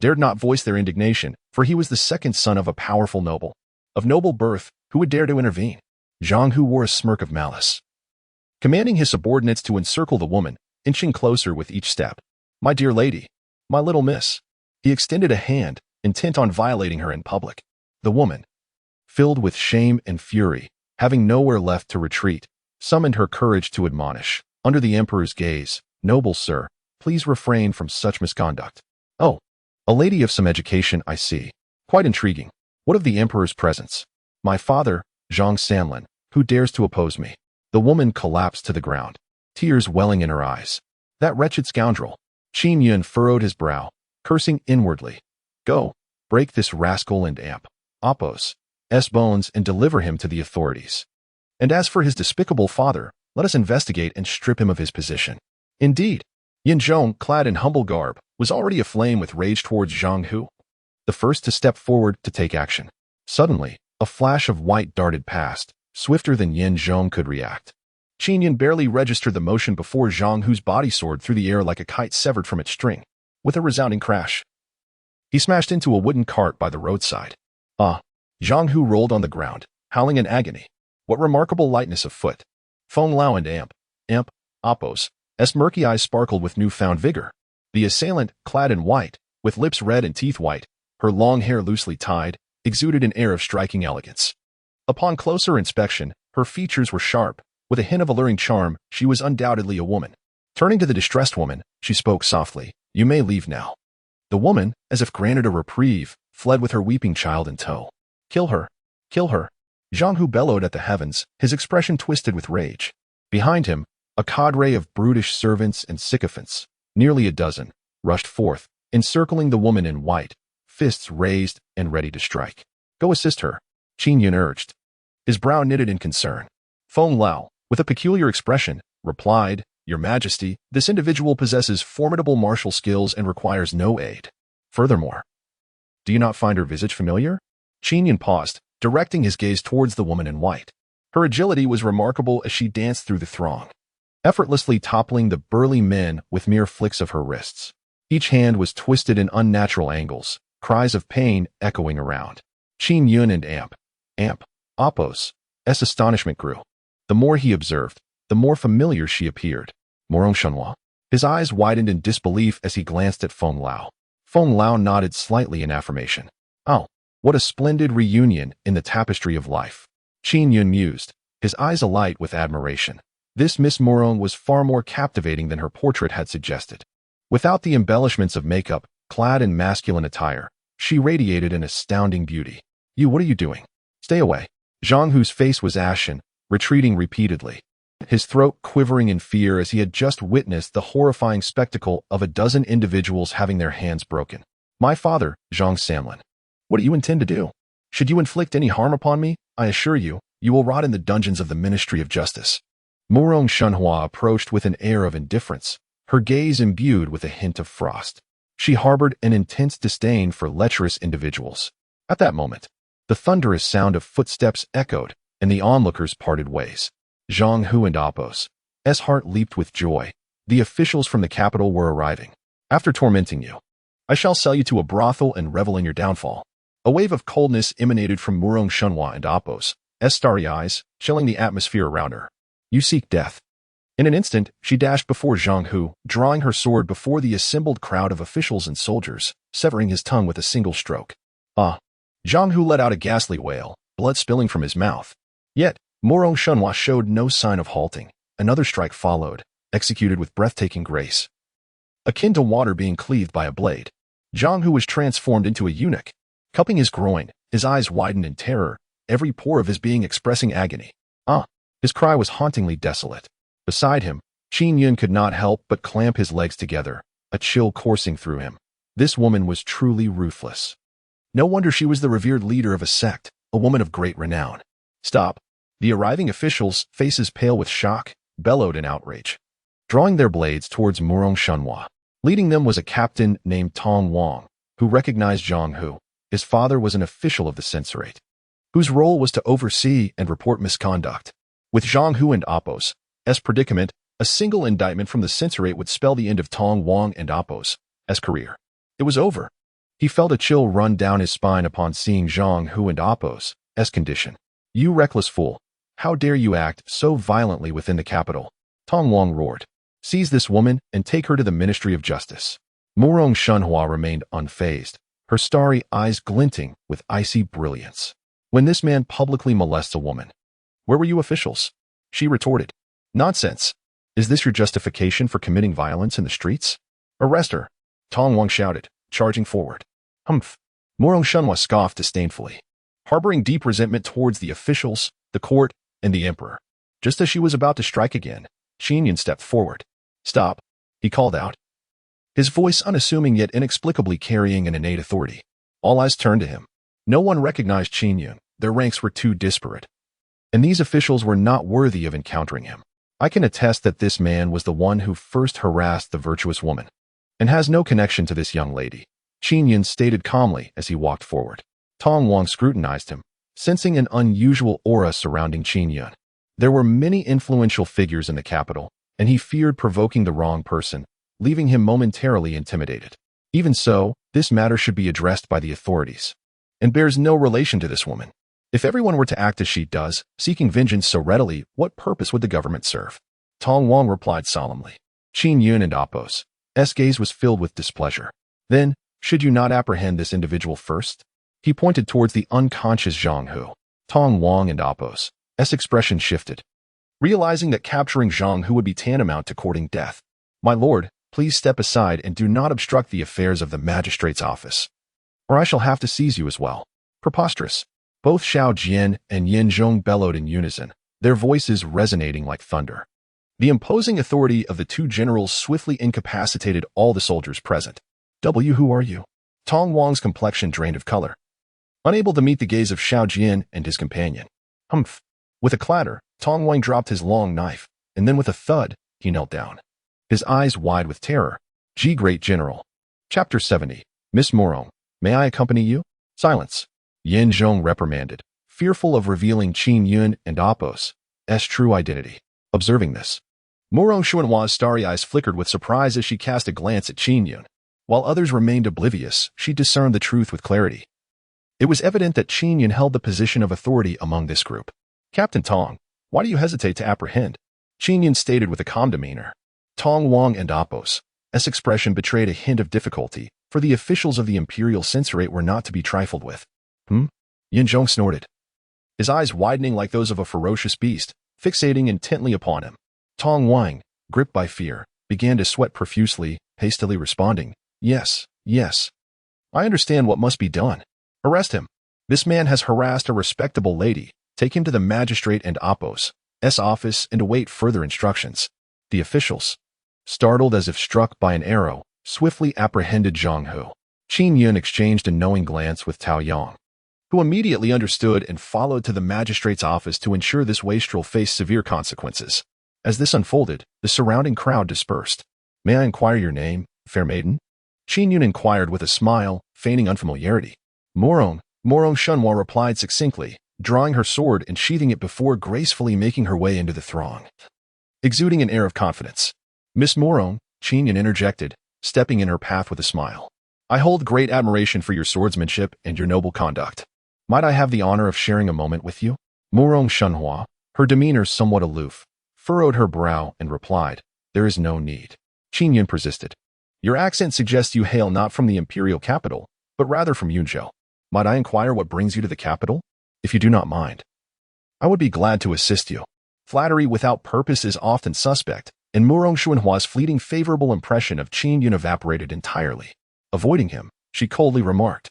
dared not voice their indignation, for he was the second son of a powerful noble, of noble birth, who would dare to intervene. Zhang Hu wore a smirk of malice, commanding his subordinates to encircle the woman, inching closer with each step. My dear lady, my little miss. He extended a hand, intent on violating her in public. The woman, filled with shame and fury, having nowhere left to retreat, summoned her courage to admonish. Under the emperor's gaze, noble sir, please refrain from such misconduct. Oh, a lady of some education, I see. Quite intriguing. What of the emperor's presence? My father, Zhang Sanlin, who dares to oppose me? The woman collapsed to the ground, tears welling in her eyes. That wretched scoundrel. Qin Yun furrowed his brow, cursing inwardly. Go, break this rascal and Apos S bones and deliver him to the authorities. And as for his despicable father, let us investigate and strip him of his position. Indeed, Yin Zhong, clad in humble garb, was already aflame with rage towards Zhang Hu, the first to step forward to take action. Suddenly, a flash of white darted past, swifter than Yin Zhong could react. Qin Yun barely registered the motion before Zhang Hu's body soared through the air like a kite severed from its string. With a resounding crash, he smashed into a wooden cart by the roadside. Zhang Hu rolled on the ground, howling in agony. What remarkable lightness of foot. Feng Lao and Apos S murky eyes sparkled with newfound vigor. The assailant, clad in white, with lips red and teeth white, her long hair loosely tied, exuded an air of striking elegance. Upon closer inspection, her features were sharp. With a hint of alluring charm, she was undoubtedly a woman. Turning to the distressed woman, she spoke softly, "You may leave now." The woman, as if granted a reprieve, fled with her weeping child in tow. "Kill her! Kill her!" Zhang Hu bellowed at the heavens, his expression twisted with rage. Behind him, a cadre of brutish servants and sycophants, nearly a dozen, rushed forth, encircling the woman in white, fists raised and ready to strike. "Go assist her," Qin Yun urged. His brow knitted in concern. Feng Lao, with a peculiar expression, replied, "Your Majesty, this individual possesses formidable martial skills and requires no aid. Furthermore, do you not find her visage familiar?" Qin Yun paused, directing his gaze towards the woman in white. Her agility was remarkable as she danced through the throng, effortlessly toppling the burly men with mere flicks of her wrists. Each hand was twisted in unnatural angles, cries of pain echoing around. Qin Yun and Appos' astonishment grew. The more he observed, the more familiar she appeared. Morong Shenhua. His eyes widened in disbelief as he glanced at Feng Lao. Feng Lao nodded slightly in affirmation. "Oh, what a splendid reunion in the tapestry of life." Qin Yun mused, his eyes alight with admiration. This Miss Morong was far more captivating than her portrait had suggested. Without the embellishments of makeup, clad in masculine attire, she radiated an astounding beauty. "You, what are you doing? Stay away." Zhang Hu's face was ashen, retreating repeatedly, his throat quivering in fear as he had just witnessed the horrifying spectacle of a dozen individuals having their hands broken. "My father, Zhang Samlin. What do you intend to do? Should you inflict any harm upon me, I assure you, you will rot in the dungeons of the Ministry of Justice." Morong Shenhua approached with an air of indifference, her gaze imbued with a hint of frost. She harbored an intense disdain for lecherous individuals. At that moment, the thunderous sound of footsteps echoed, and the onlookers parted ways. Zhang Hu and Appos' heart leaped with joy. The officials from the capital were arriving. "After tormenting you, I shall sell you to a brothel and revel in your downfall." A wave of coldness emanated from Morong Shenhua and Appos' starry eyes, chilling the atmosphere around her. "You seek death." In an instant, she dashed before Zhang Hu, drawing her sword before the assembled crowd of officials and soldiers, severing his tongue with a single stroke. "Ah!" Zhang Hu let out a ghastly wail, blood spilling from his mouth. Yet, Morong Shenhua showed no sign of halting. Another strike followed, executed with breathtaking grace. Akin to water being cleaved by a blade, Zhang Hu was transformed into a eunuch. Cupping his groin, his eyes widened in terror, every pore of his being expressing agony. "Ah!" His cry was hauntingly desolate. Beside him, Qin Yun could not help but clamp his legs together, a chill coursing through him. This woman was truly ruthless. No wonder she was the revered leader of a sect, a woman of great renown. "Stop!" The arriving officials, faces pale with shock, bellowed in outrage, drawing their blades towards Morong Shenhua. Leading them was a captain named Tong Wang, who recognized Zhang Hu. His father was an official of the censorate, whose role was to oversee and report misconduct. With Zhang Hu and Appos' predicament, a single indictment from the censorate would spell the end of Tong Wang and Appos' career. It was over. He felt a chill run down his spine upon seeing Zhang Hu and Appos' condition. "You reckless fool! How dare you act so violently within the capital?" Tong Wang roared. "Seize this woman and take her to the Ministry of Justice." Morong Shenhua remained unfazed, her starry eyes glinting with icy brilliance. "When this man publicly molests a woman, where were you officials?" She retorted. "Nonsense. Is this your justification for committing violence in the streets? Arrest her!" Tong Wang shouted, charging forward. "Humph!" Morong Shenhua scoffed disdainfully, harboring deep resentment towards the officials, the court, and the emperor. Just as she was about to strike again, Qin Yun stepped forward. "Stop," he called out, his voice unassuming yet inexplicably carrying an innate authority. All eyes turned to him. No one recognized Qin Yun. Their ranks were too disparate, and these officials were not worthy of encountering him. "I can attest that this man was the one who first harassed the virtuous woman, and has no connection to this young lady," Qin Yun stated calmly as he walked forward. Tong Wang scrutinized him, sensing an unusual aura surrounding Qin Yun. There were many influential figures in the capital, and he feared provoking the wrong person, leaving him momentarily intimidated. Even so, this matter should be addressed by the authorities, and bears no relation to this woman. If everyone were to act as she does, seeking vengeance so readily, what purpose would the government serve? Tong Wang replied solemnly. Qin Yun and Appos' gaze was filled with displeasure. "Then, should you not apprehend this individual first?" He pointed towards the unconscious Zhang Hu. Tong Wang and Apos. S expression shifted, realizing that capturing Zhang Hu would be tantamount to courting death. My lord, please step aside and do not obstruct the affairs of the magistrate's office, or I shall have to seize you as well. Preposterous. Both Xiao Jian and Yin Zhong bellowed in unison, their voices resonating like thunder. The imposing authority of the two generals swiftly incapacitated all the soldiers present. Who are you? Tong Wang's complexion drained of color, unable to meet the gaze of Xiao Jian and his companion. Humph. With a clatter, Tong Wang dropped his long knife, and then with a thud, he knelt down, his eyes wide with terror. Great General. Chapter 70. Miss Morong, may I accompany you? Silence. Yin Zhong reprimanded, fearful of revealing Qin Yun and Apos' true identity. Observing this, Morong Xuanhua's starry eyes flickered with surprise as she cast a glance at Qin Yun. While others remained oblivious, she discerned the truth with clarity. It was evident that Qin Yun held the position of authority among this group. Captain Tong, why do you hesitate to apprehend? Qin Yun stated with a calm demeanor. Tong Wang and Apos' expression betrayed a hint of difficulty, for the officials of the Imperial Censorate were not to be trifled with. Yin Zhong snorted, his eyes widening like those of a ferocious beast, fixating intently upon him. Tong Wang, gripped by fear, began to sweat profusely, hastily responding, Yes. I understand what must be done. Arrest him. This man has harassed a respectable lady. Take him to the magistrate and Apos' office and await further instructions. The officials, startled as if struck by an arrow, swiftly apprehended Zhang Hu. Qin Yun exchanged a knowing glance with Tao Yang, who immediately understood and followed to the magistrate's office to ensure this wastrel faced severe consequences. As this unfolded, the surrounding crowd dispersed. May I inquire your name, fair maiden? Qin Yun inquired with a smile, feigning unfamiliarity. Morong Xuanhua replied succinctly, drawing her sword and sheathing it before gracefully making her way into the throng, exuding an air of confidence. Miss Morong, Qin Yun interjected, stepping in her path with a smile. I hold great admiration for your swordsmanship and your noble conduct. Might I have the honor of sharing a moment with you? Morong Xuanhua, her demeanor somewhat aloof, furrowed her brow and replied, There is no need. Qin Yun persisted. Your accent suggests you hail not from the imperial capital, but rather from Yunzhou. Might I inquire what brings you to the capital? If you do not mind, I would be glad to assist you. Flattery without purpose is often suspect, and Morong Xuanhua's fleeting favorable impression of Qin Yun evaporated entirely. Avoiding him, she coldly remarked,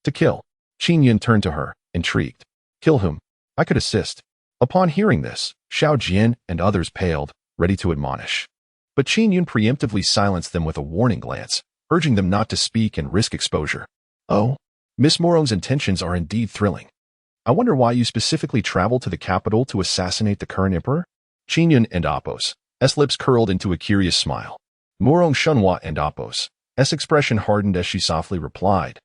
To kill. Qin Yun turned to her, intrigued. Kill whom? I could assist. Upon hearing this, Xiao Jian and others paled, ready to admonish. But Qin Yun preemptively silenced them with a warning glance, urging them not to speak and risk exposure. Oh, Miss Morong's intentions are indeed thrilling. I wonder why you specifically traveled to the capital to assassinate the current emperor? Qin Yun and Apos' lips curled into a curious smile. Morong Xuanhua and Apos' expression hardened as she softly replied.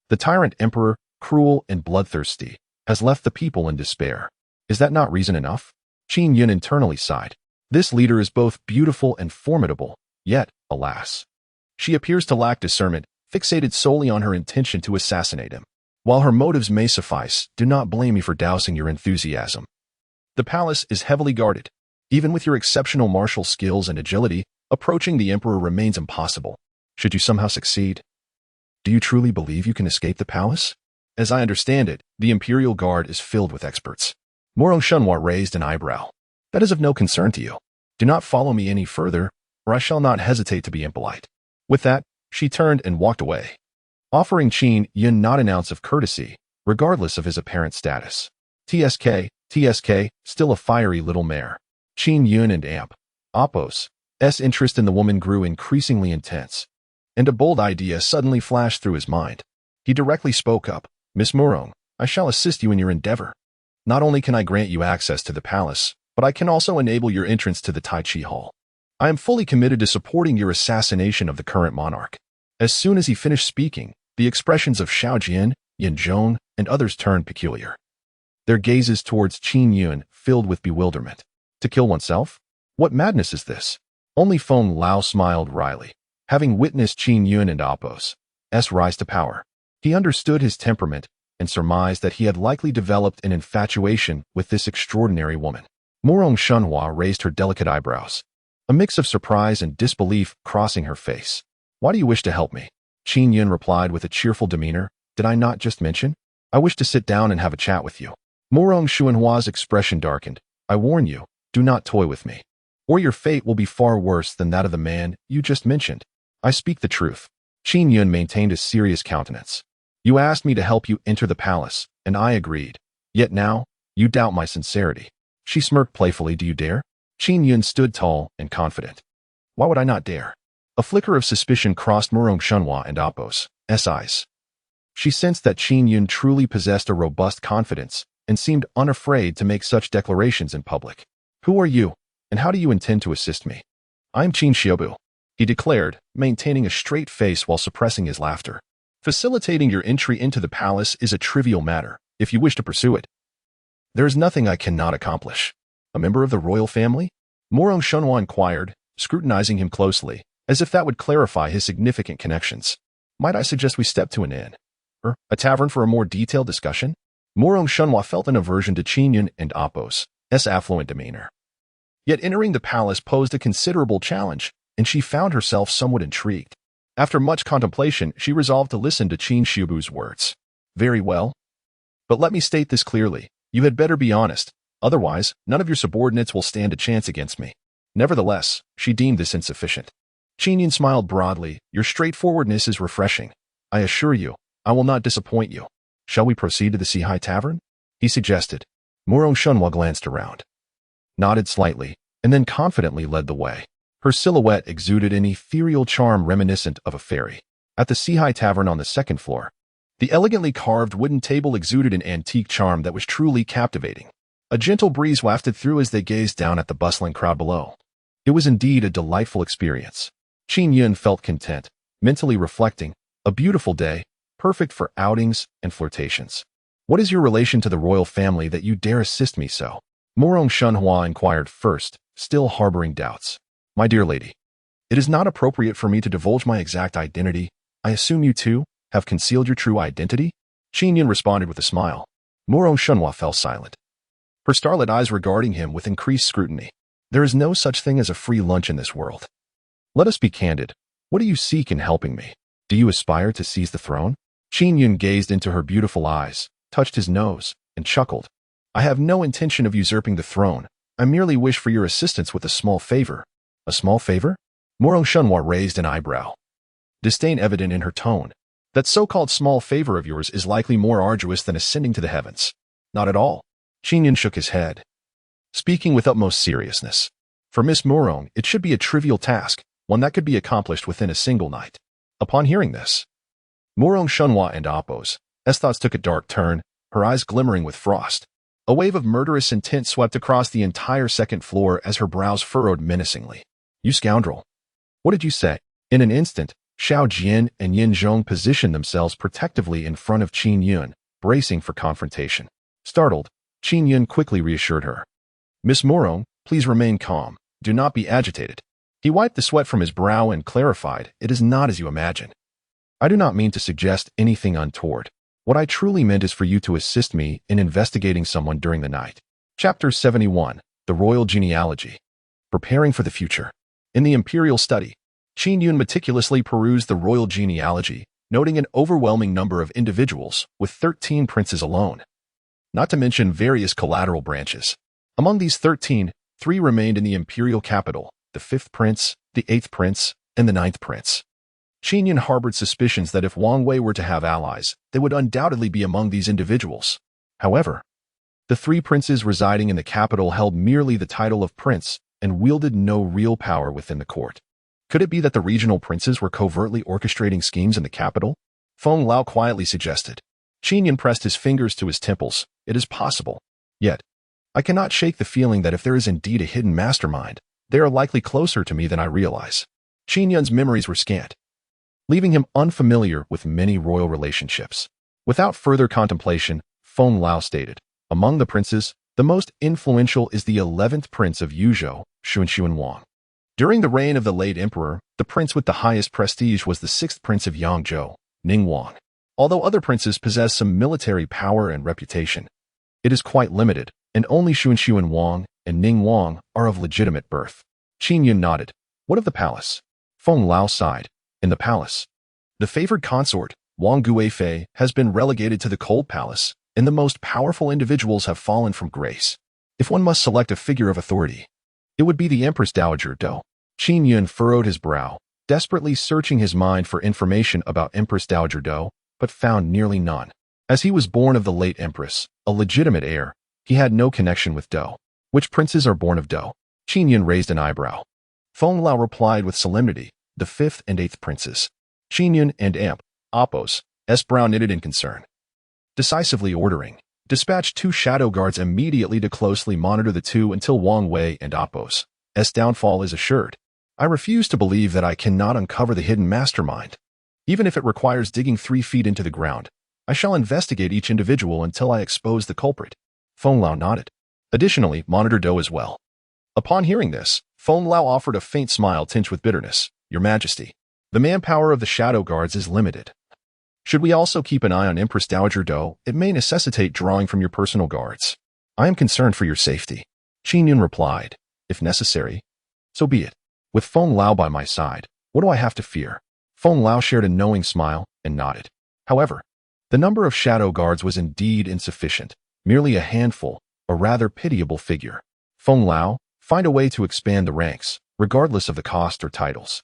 The tyrant emperor, cruel and bloodthirsty, has left the people in despair. Is that not reason enough? Qin Yun internally sighed. This leader is both beautiful and formidable, yet, alas, she appears to lack discernment, fixated solely on her intention to assassinate him. While her motives may suffice, do not blame me for dousing your enthusiasm. The palace is heavily guarded. Even with your exceptional martial skills and agility, approaching the emperor remains impossible. Should you somehow succeed, do you truly believe you can escape the palace? As I understand it, the Imperial Guard is filled with experts. Morong Xuanhua raised an eyebrow. That is of no concern to you. Do not follow me any further, or I shall not hesitate to be impolite. With that, she turned and walked away, offering Qin Yun not an ounce of courtesy, regardless of his apparent status. TSK, still a fiery little mare. Qin Yun and Apos' interest in the woman grew increasingly intense, and a bold idea suddenly flashed through his mind. He directly spoke up. Miss Morong, I shall assist you in your endeavor. Not only can I grant you access to the palace, but I can also enable your entrance to the Tai Chi Hall. I am fully committed to supporting your assassination of the current monarch. As soon as he finished speaking, the expressions of Xiao Jian, Yin Zhong, and others turned peculiar. Their gazes towards Qin Yun filled with bewilderment. To kill oneself? What madness is this? Only Feng Lao smiled wryly. Having witnessed Qin Yun and Apos' rise to power, he understood his temperament and surmised that he had likely developed an infatuation with this extraordinary woman. Morong Xuanhua raised her delicate eyebrows, a mix of surprise and disbelief crossing her face. Why do you wish to help me? Qin Yun replied with a cheerful demeanor. Did I not just mention? I wish to sit down and have a chat with you. Morong Xuanhua's expression darkened. I warn you, do not toy with me, or your fate will be far worse than that of the man you just mentioned. I speak the truth. Qin Yun maintained a serious countenance. You asked me to help you enter the palace, and I agreed. Yet now, you doubt my sincerity. She smirked playfully. Do you dare? Qin Yun stood tall and confident. Why would I not dare? A flicker of suspicion crossed Morong Xuanhua and Appo's eyes. She sensed that Qin Yun truly possessed a robust confidence and seemed unafraid to make such declarations in public. Who are you, and how do you intend to assist me? I'm Qin Xiaobu, he declared, maintaining a straight face while suppressing his laughter. Facilitating your entry into the palace is a trivial matter, if you wish to pursue it. There is nothing I cannot accomplish. A member of the royal family? Morong Xuanhua inquired, scrutinizing him closely, as if that would clarify his significant connections. Might I suggest we step to an inn? Or a tavern for a more detailed discussion? Morong Xuanhua felt an aversion to Qin Yun and Appo's affluent demeanor. Yet entering the palace posed a considerable challenge, and she found herself somewhat intrigued. After much contemplation, she resolved to listen to Qin Xiaobu's words. Very well. But let me state this clearly. You had better be honest. Otherwise, none of your subordinates will stand a chance against me. Nevertheless, she deemed this insufficient. Qin Yun smiled broadly. Your straightforwardness is refreshing. I assure you, I will not disappoint you. Shall we proceed to the Seahai Tavern? He suggested. Morong Xuanhua glanced around, nodded slightly, and then confidently led the way. Her silhouette exuded an ethereal charm reminiscent of a fairy. At the Seahai Tavern on the second floor, the elegantly carved wooden table exuded an antique charm that was truly captivating. A gentle breeze wafted through as they gazed down at the bustling crowd below. It was indeed a delightful experience. Qin Yun felt content, mentally reflecting, a beautiful day, perfect for outings and flirtations. What is your relation to the royal family that you dare assist me so? Morong Xuanhua inquired first, still harboring doubts. My dear lady, it is not appropriate for me to divulge my exact identity. I assume you, too, have concealed your true identity? Qin Yun responded with a smile. Morong Xuanhua fell silent, her starlit eyes regarding him with increased scrutiny. There is no such thing as a free lunch in this world. Let us be candid. What do you seek in helping me? Do you aspire to seize the throne? Qin Yun gazed into her beautiful eyes, touched his nose, and chuckled. I have no intention of usurping the throne. I merely wish for your assistance with a small favor. A small favor? Morong Xuanhua raised an eyebrow, disdain evident in her tone. That so-called small favor of yours is likely more arduous than ascending to the heavens. Not at all. Qin Yun shook his head, speaking with utmost seriousness. For Miss Morong, it should be a trivial task, one that could be accomplished within a single night. Upon hearing this, Morong Xuanhua and Appo's thoughts took a dark turn, her eyes glimmering with frost. A wave of murderous intent swept across the entire second floor as her brows furrowed menacingly. You scoundrel. What did you say? In an instant, Xiao Jian and Yin Zhong positioned themselves protectively in front of Qin Yun, bracing for confrontation. Startled, Qin Yun quickly reassured her. Miss Morong, please remain calm. Do not be agitated. He wiped the sweat from his brow and clarified, it is not as you imagine. I do not mean to suggest anything untoward. What I truly meant is for you to assist me in investigating someone during the night. Chapter 71, The Royal Genealogy. Preparing for the Future. In the Imperial Study, Qin Yun meticulously perused the royal genealogy, noting an overwhelming number of individuals, with 13 princes alone. Not to mention various collateral branches. Among these 13, 3 remained in the imperial capital, the 5th prince, the 8th prince, and the 9th prince. Qin Yun harbored suspicions that if Wang Wei were to have allies, they would undoubtedly be among these individuals. However, the 3 princes residing in the capital held merely the title of prince and wielded no real power within the court. Could it be that the regional princes were covertly orchestrating schemes in the capital? Feng Lao quietly suggested. Qin Yun pressed his fingers to his temples. It is possible. Yet, I cannot shake the feeling that if there is indeed a hidden mastermind, they are likely closer to me than I realize. Qin Yun's memories were scant, leaving him unfamiliar with many royal relationships. Without further contemplation, Feng Lao stated, among the princes, the most influential is the 11th prince of Yuzhou, Xuan Wang. During the reign of the late emperor, the prince with the highest prestige was the 6th prince of Yangzhou, Ning Wang. Although other princes possess some military power and reputation, it is quite limited, and only Xuan Wang and Ning Wang are of legitimate birth. Qin Yun nodded. What of the palace? Feng Lao sighed. In the palace, the favored consort, Wang Guifei has been relegated to the Cold Palace, and the most powerful individuals have fallen from grace. If one must select a figure of authority, it would be the Empress Dowager Do. Qin Yun furrowed his brow, desperately searching his mind for information about Empress Dowager Do, but found nearly none. As he was born of the late Empress, a legitimate heir, he had no connection with Do. Which princes are born of Do? Qin Yun raised an eyebrow. Feng Lao replied with solemnity, the 5th and 8th princes. Qin Yun and Appos, brow knitted in concern. Decisively ordering, dispatch 2 shadow guards immediately to closely monitor the two until Wang Wei and Appos' downfall is assured. I refuse to believe that I cannot uncover the hidden mastermind. Even if it requires digging 3 feet into the ground, I shall investigate each individual until I expose the culprit. Feng Lao nodded. Additionally, monitor Do as well. Upon hearing this, Feng Lao offered a faint smile tinged with bitterness. Your Majesty, the manpower of the shadow guards is limited. Should we also keep an eye on Empress Dowager Do, it may necessitate drawing from your personal guards. I am concerned for your safety. Qin Yun replied, if necessary, so be it. With Feng Lao by my side, what do I have to fear? Feng Lao shared a knowing smile and nodded. However, the number of shadow guards was indeed insufficient, merely a handful, a rather pitiable figure. Feng Lao, find a way to expand the ranks, regardless of the cost or titles.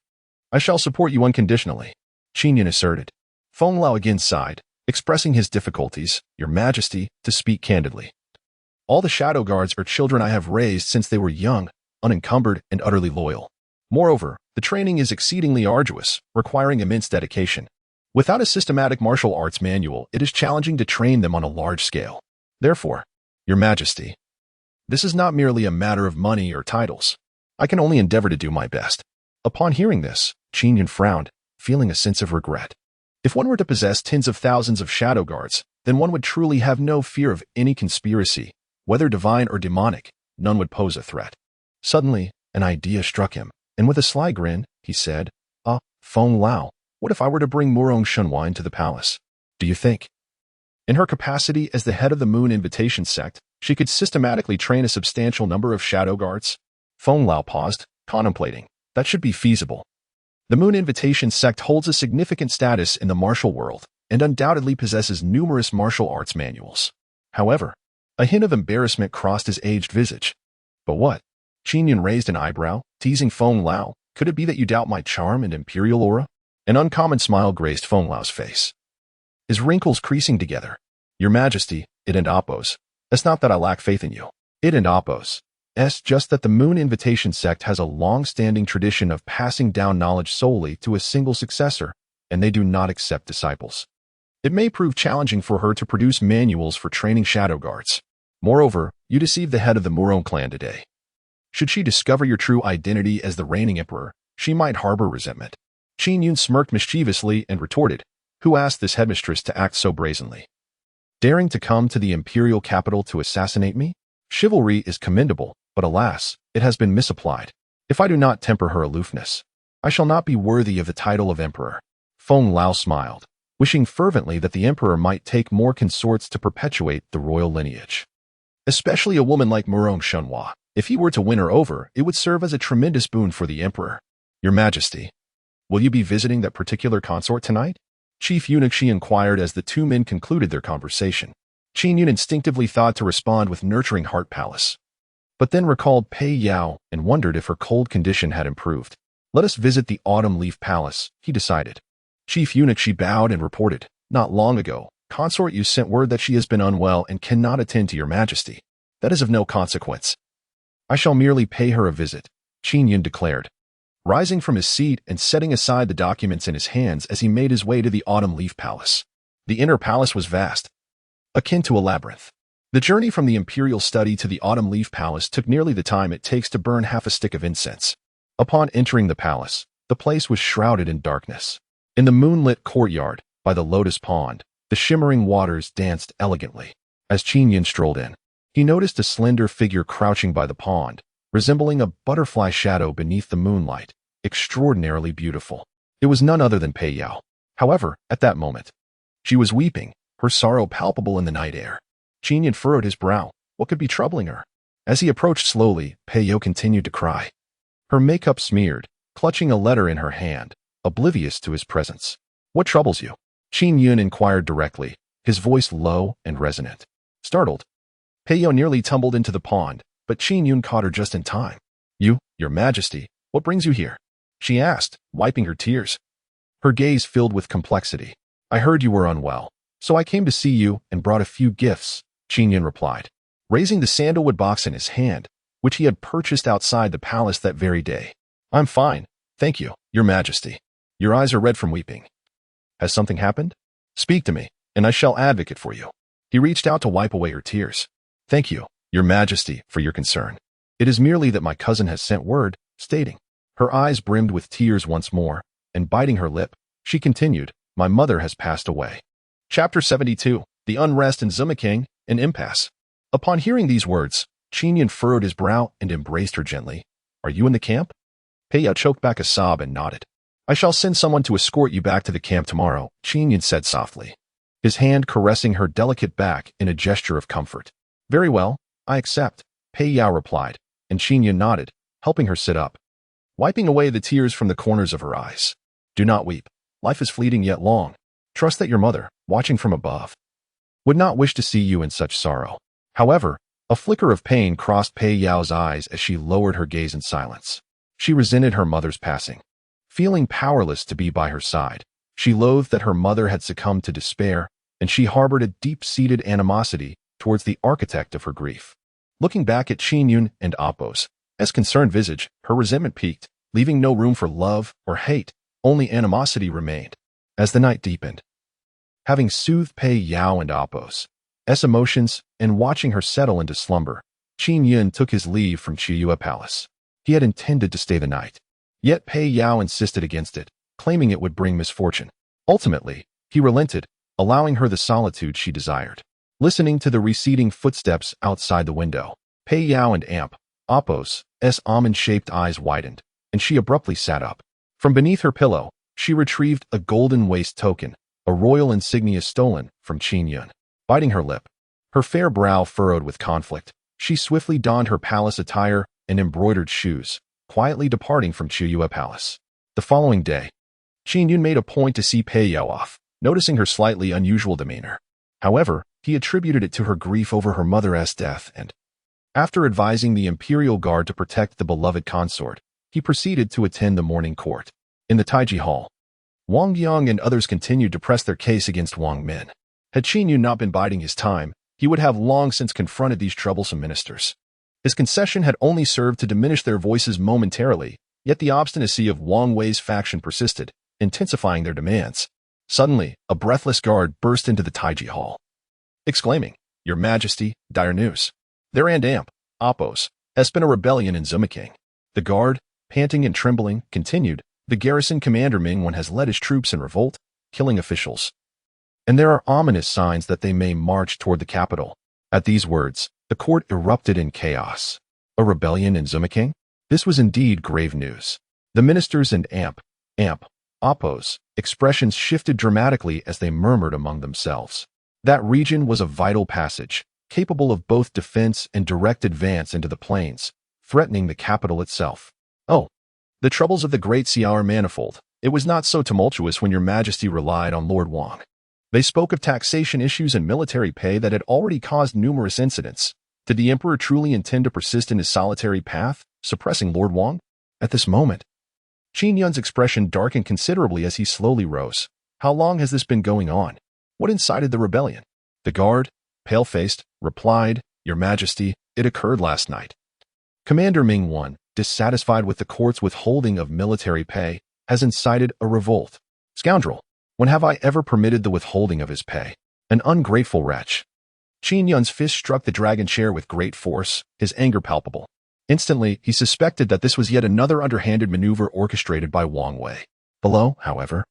I shall support you unconditionally, Qin Yun asserted. Feng Lao again sighed, expressing his difficulties, Your Majesty, to speak candidly. All the shadow guards are children I have raised since they were young, unencumbered, and utterly loyal. Moreover, the training is exceedingly arduous, requiring immense dedication. Without a systematic martial arts manual, it is challenging to train them on a large scale. Therefore, Your Majesty, this is not merely a matter of money or titles. I can only endeavor to do my best. Upon hearing this, Qin Yun frowned, feeling a sense of regret. If one were to possess tens of thousands of shadow guards, then one would truly have no fear of any conspiracy, whether divine or demonic. None would pose a threat. Suddenly, an idea struck him, and with a sly grin, he said, Feng Lao, what if I were to bring Murong Shunhua into the palace? Do you think? In her capacity as the head of the Moon Invitation sect, she could systematically train a substantial number of shadow guards? Feng Lao paused, contemplating. That should be feasible. The Moon Invitation sect holds a significant status in the martial world, and undoubtedly possesses numerous martial arts manuals. However, a hint of embarrassment crossed his aged visage. But what? Qin Yun raised an eyebrow, teasing Feng Lao. Could it be that you doubt my charm and imperial aura? An uncommon smile graced Feng Lao's face, his wrinkles creasing together. Your Majesty, it and Appos. It's not that I lack faith in you. It and Appos. It's just that the Moon Invitation sect has a long-standing tradition of passing down knowledge solely to a single successor, and they do not accept disciples. It may prove challenging for her to produce manuals for training shadow guards. Moreover, you deceived the head of the Murong clan today. Should she discover your true identity as the reigning emperor, she might harbor resentment. Qin Yun smirked mischievously and retorted, Who asked this headmistress to act so brazenly? Daring to come to the imperial capital to assassinate me? Chivalry is commendable, but alas, it has been misapplied. If I do not temper her aloofness, I shall not be worthy of the title of emperor. Feng Lao smiled, wishing fervently that the emperor might take more consorts to perpetuate the royal lineage. Especially a woman like Murong Shunhua. If he were to win her over, it would serve as a tremendous boon for the emperor. Your Majesty, will you be visiting that particular consort tonight? Chief Eunuch Shi inquired as the two men concluded their conversation. Qin Yun instinctively thought to respond with nurturing heart palace, but then recalled Pei Yao and wondered if her cold condition had improved. Let us visit the Autumn Leaf Palace, he decided. Chief Eunuch Shi bowed and reported, Not long ago, Consort Yu sent word that she has been unwell and cannot attend to your Majesty. That is of no consequence. I shall merely pay her a visit, Qin Yun declared, rising from his seat and setting aside the documents in his hands as he made his way to the Autumn Leaf Palace. The inner palace was vast, akin to a labyrinth. The journey from the imperial study to the Autumn Leaf Palace took nearly the time it takes to burn half a stick of incense. Upon entering the palace, the place was shrouded in darkness. In the moonlit courtyard, by the lotus pond, the shimmering waters danced elegantly. As Qin Yun strolled in, he noticed a slender figure crouching by the pond, resembling a butterfly shadow beneath the moonlight, extraordinarily beautiful. It was none other than Pei Yao. However, at that moment, she was weeping, her sorrow palpable in the night air. Qin Yun furrowed his brow. What could be troubling her? As he approached slowly, Pei Yao continued to cry, her makeup smeared, clutching a letter in her hand, oblivious to his presence. What troubles you? Qin Yun inquired directly, his voice low and resonant. Startled, Pei Yao nearly tumbled into the pond, but Qin Yun caught her just in time. Your Majesty, what brings you here? She asked, wiping her tears. Her gaze filled with complexity. I heard you were unwell, so I came to see you and brought a few gifts, Qin Yun replied, raising the sandalwood box in his hand, which he had purchased outside the palace that very day. I'm fine, thank you, Your Majesty. Your eyes are red from weeping. Has something happened? Speak to me, and I shall advocate for you. He reached out to wipe away her tears. Thank you, Your Majesty, for your concern. It is merely that my cousin has sent word, stating. Her eyes brimmed with tears once more, and biting her lip, she continued, my mother has passed away. Chapter 72, The Unrest in Zumaking, an Impasse. Upon hearing these words, Qin Yun furrowed his brow and embraced her gently. Are you in the camp? Pei Yao choked back a sob and nodded. I shall send someone to escort you back to the camp tomorrow, Qin Yun said softly, his hand caressing her delicate back in a gesture of comfort. Very well, I accept, Pei Yao replied, and Qin Yun nodded, helping her sit up, wiping away the tears from the corners of her eyes. Do not weep. Life is fleeting yet long. Trust that your mother, watching from above, would not wish to see you in such sorrow. However, a flicker of pain crossed Pei Yao's eyes as she lowered her gaze in silence. She resented her mother's passing. Feeling powerless to be by her side, she loathed that her mother had succumbed to despair, and she harbored a deep-seated animosity towards the architect of her grief. Looking back at Qin Yun and Apos, as concerned visage, her resentment peaked, leaving no room for love or hate, only animosity remained. As the night deepened, having soothed Pei Yao and Apos' emotions and watching her settle into slumber, Qin Yun took his leave from Qiyue Palace. He had intended to stay the night, yet Pei Yao insisted against it, claiming it would bring misfortune. Ultimately, he relented, allowing her the solitude she desired. Listening to the receding footsteps outside the window, Pei Yao and Apos' almond-shaped eyes widened, and she abruptly sat up. From beneath her pillow, she retrieved a golden waist token, a royal insignia stolen from Qin Yun. Biting her lip, her fair brow furrowed with conflict, she swiftly donned her palace attire and embroidered shoes, quietly departing from Qiyue Palace. The following day, Qin Yun made a point to see Pei Yao off, noticing her slightly unusual demeanor. However, he attributed it to her grief over her mother's death and, after advising the Imperial Guard to protect the beloved consort, he proceeded to attend the morning court. In the Taiji Hall, Wang Yang and others continued to press their case against Wang Min. Had Qin Yun not been biding his time, he would have long since confronted these troublesome ministers. His concession had only served to diminish their voices momentarily, yet the obstinacy of Wang Wei's faction persisted, intensifying their demands. Suddenly, a breathless guard burst into the Taiji Hall, exclaiming, Your Majesty, dire news. There and Apos has been a rebellion in Zumaking. The guard, panting and trembling, continued, the garrison commander Ming Wen has led his troops in revolt, killing officials. And there are ominous signs that they may march toward the capital. At these words, the court erupted in chaos. A rebellion in Zumaking? This was indeed grave news. The ministers and Apos' expressions shifted dramatically as they murmured among themselves. That region was a vital passage, capable of both defense and direct advance into the plains, threatening the capital itself. Oh, the troubles of the Great Xia are manifold. It was not so tumultuous when Your Majesty relied on Lord Wang. They spoke of taxation issues and military pay that had already caused numerous incidents. Did the Emperor truly intend to persist in his solitary path, suppressing Lord Wang? At this moment, Qin Yun's expression darkened considerably as he slowly rose. How long has this been going on? What incited the rebellion? The guard, pale-faced, replied, Your Majesty, it occurred last night. Commander Ming Wen, dissatisfied with the court's withholding of military pay, has incited a revolt. Scoundrel! When have I ever permitted the withholding of his pay? An ungrateful wretch. Qin Yun's fist struck the dragon chair with great force, his anger palpable. Instantly, he suspected that this was yet another underhanded maneuver orchestrated by Wang Wei. Below, however,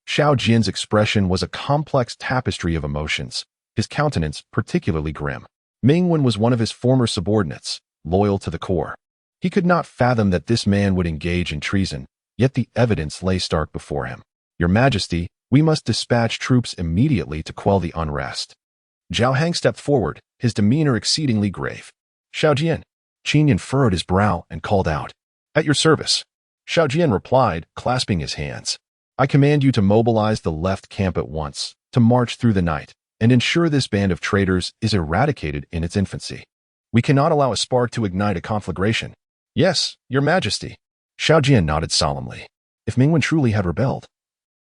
Xiao Jian's expression was a complex tapestry of emotions, his countenance particularly grim. Ming Wen was one of his former subordinates, loyal to the core. He could not fathom that this man would engage in treason, yet the evidence lay stark before him. Your Majesty, we must dispatch troops immediately to quell the unrest. Zhao Hang stepped forward, his demeanor exceedingly grave. Xiao Jian. Qin Yun furrowed his brow and called out, At your service. Xiao Jian replied, clasping his hands. I command you to mobilize the left camp at once, to march through the night, and ensure this band of traitors is eradicated in its infancy. We cannot allow a spark to ignite a conflagration. Yes, Your Majesty. Xiao Jian nodded solemnly. If Mingwen truly had rebelled,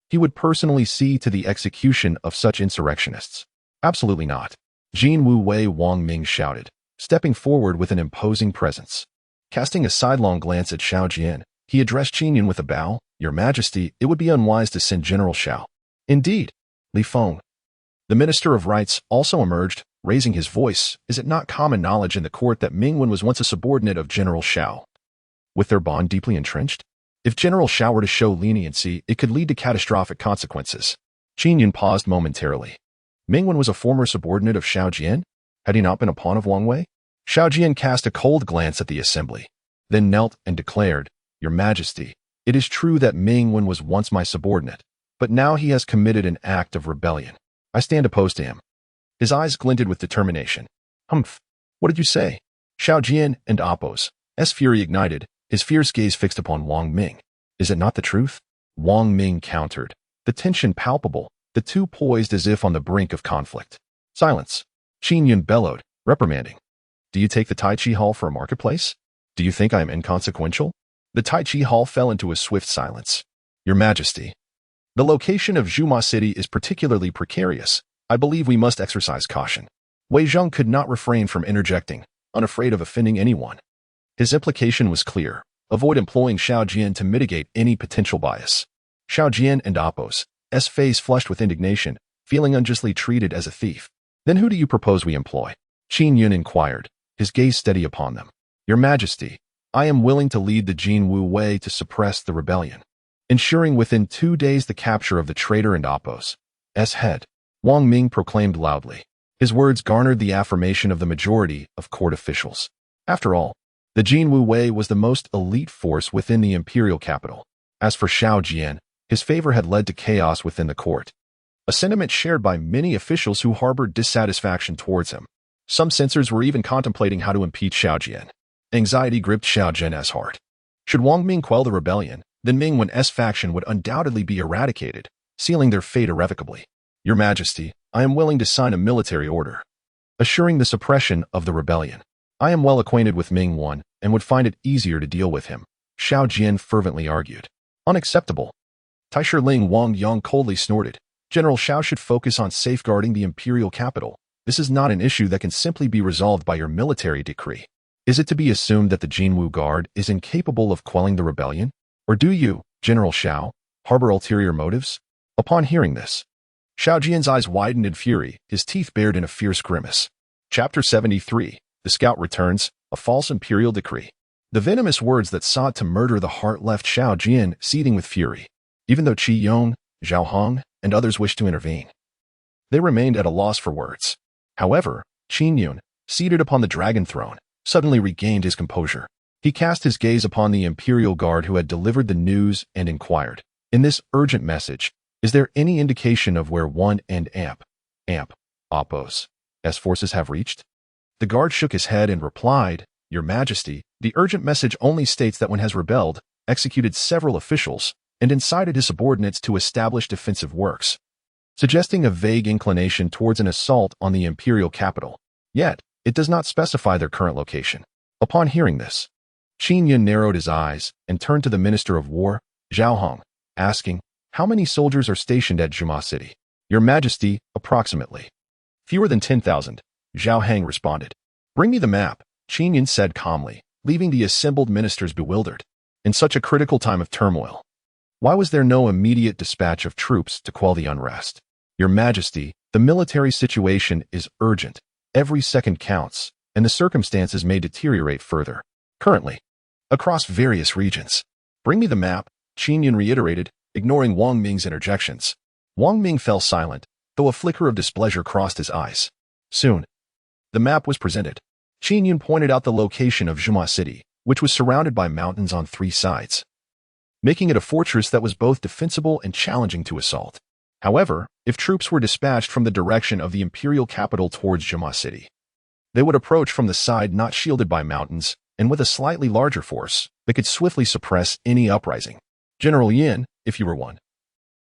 he would personally see to the execution of such insurrectionists. Absolutely not. Jin Wu Wei Wang Ming shouted, stepping forward with an imposing presence. Casting a sidelong glance at Xiao Jian, he addressed Qin Yun with a bow. Your Majesty, it would be unwise to send General Xiao. Indeed. Li Feng, the Minister of Rights, also emerged, raising his voice. Is it not common knowledge in the court that Mingwen was once a subordinate of General Xiao? With their bond deeply entrenched? If General Xiao were to show leniency, it could lead to catastrophic consequences. Qin Yun paused momentarily. Mingwen was a former subordinate of Xiao Jian? Had he not been a pawn of Wang Wei? Xiao Jian cast a cold glance at the assembly, then knelt and declared, Your Majesty, it is true that Mingwen was once my subordinate, but now he has committed an act of rebellion. I stand opposed to him. His eyes glinted with determination. Humph. What did you say? Xiao Jian and Appo's fury ignited, his fierce gaze fixed upon Wang Ming. Is it not the truth? Wang Ming countered, the tension palpable, the two poised as if on the brink of conflict. Silence. Qin Yun bellowed, reprimanding. Do you take the Tai Chi Hall for a marketplace? Do you think I am inconsequential? The Tai Chi Hall fell into a swift silence. Your Majesty, the location of Zhuma City is particularly precarious. I believe we must exercise caution. Wei Zheng could not refrain from interjecting, unafraid of offending anyone. His implication was clear. Avoid employing Xiao Jian to mitigate any potential bias. Xiao Jian and Appo's face flushed with indignation, feeling unjustly treated as a thief. Then who do you propose we employ? Qin Yun inquired, his gaze steady upon them. Your Majesty, I am willing to lead the Jin Wu Wei to suppress the rebellion, ensuring within 2 days the capture of the traitor and Appo's head. Wang Ming proclaimed loudly. His words garnered the affirmation of the majority of court officials. After all, the Jin Wu Wei was the most elite force within the imperial capital. As for Xiao Jian, his favor had led to chaos within the court, a sentiment shared by many officials who harbored dissatisfaction towards him. Some censors were even contemplating how to impeach Xiao Jian. Anxiety gripped Xiao Jian's heart. Should Wang Ming quell the rebellion, then Mingwen's faction would undoubtedly be eradicated, sealing their fate irrevocably. Your Majesty, I am willing to sign a military order, assuring the suppression of the rebellion. I am well acquainted with Mingwen and would find it easier to deal with him, Xiao Jian fervently argued. Unacceptable. Taisher Ling Wang Yang coldly snorted. General Xiao should focus on safeguarding the imperial capital. This is not an issue that can simply be resolved by your military decree. Is it to be assumed that the Jinwu Guard is incapable of quelling the rebellion? Or do you, General Xiao, harbor ulterior motives? Upon hearing this, Xiao Jian's eyes widened in fury, his teeth bared in a fierce grimace. Chapter 73. The Scout Returns, a False Imperial Decree. The venomous words that sought to murder the heart left Xiao Jian seething with fury. Even though Qi Yun, Zhao Hong, and others wished to intervene, they remained at a loss for words. However, Qin Yun, seated upon the dragon throne, suddenly regained his composure. He cast his gaze upon the Imperial Guard who had delivered the news and inquired, in this urgent message, is there any indication of where one and Appo's forces have reached? The guard shook his head and replied, Your Majesty, the urgent message only states that one has rebelled, executed several officials, and incited his subordinates to establish defensive works, suggesting a vague inclination towards an assault on the imperial capital. Yet, it does not specify their current location. Upon hearing this, Qin Yun narrowed his eyes and turned to the Minister of War, Zhao Hong, asking, How many soldiers are stationed at Zhuma City? Your Majesty, approximately. Fewer than 10,000, Zhao Hang responded. Bring me the map, Qin Yun said calmly, leaving the assembled ministers bewildered. In such a critical time of turmoil, why was there no immediate dispatch of troops to quell the unrest? Your Majesty, the military situation is urgent. Every second counts, and the circumstances may deteriorate further. Currently, across various regions. Bring me the map, Qin Yun reiterated, ignoring Wang Ming's interjections. Wang Ming fell silent, though a flicker of displeasure crossed his eyes. Soon, the map was presented. Qin Yun pointed out the location of Zhuma City, which was surrounded by mountains on 3 sides, making it a fortress that was both defensible and challenging to assault. However, if troops were dispatched from the direction of the imperial capital towards Zhuma City, they would approach from the side not shielded by mountains, and with a slightly larger force, they could swiftly suppress any uprising. General Yin, if you were one,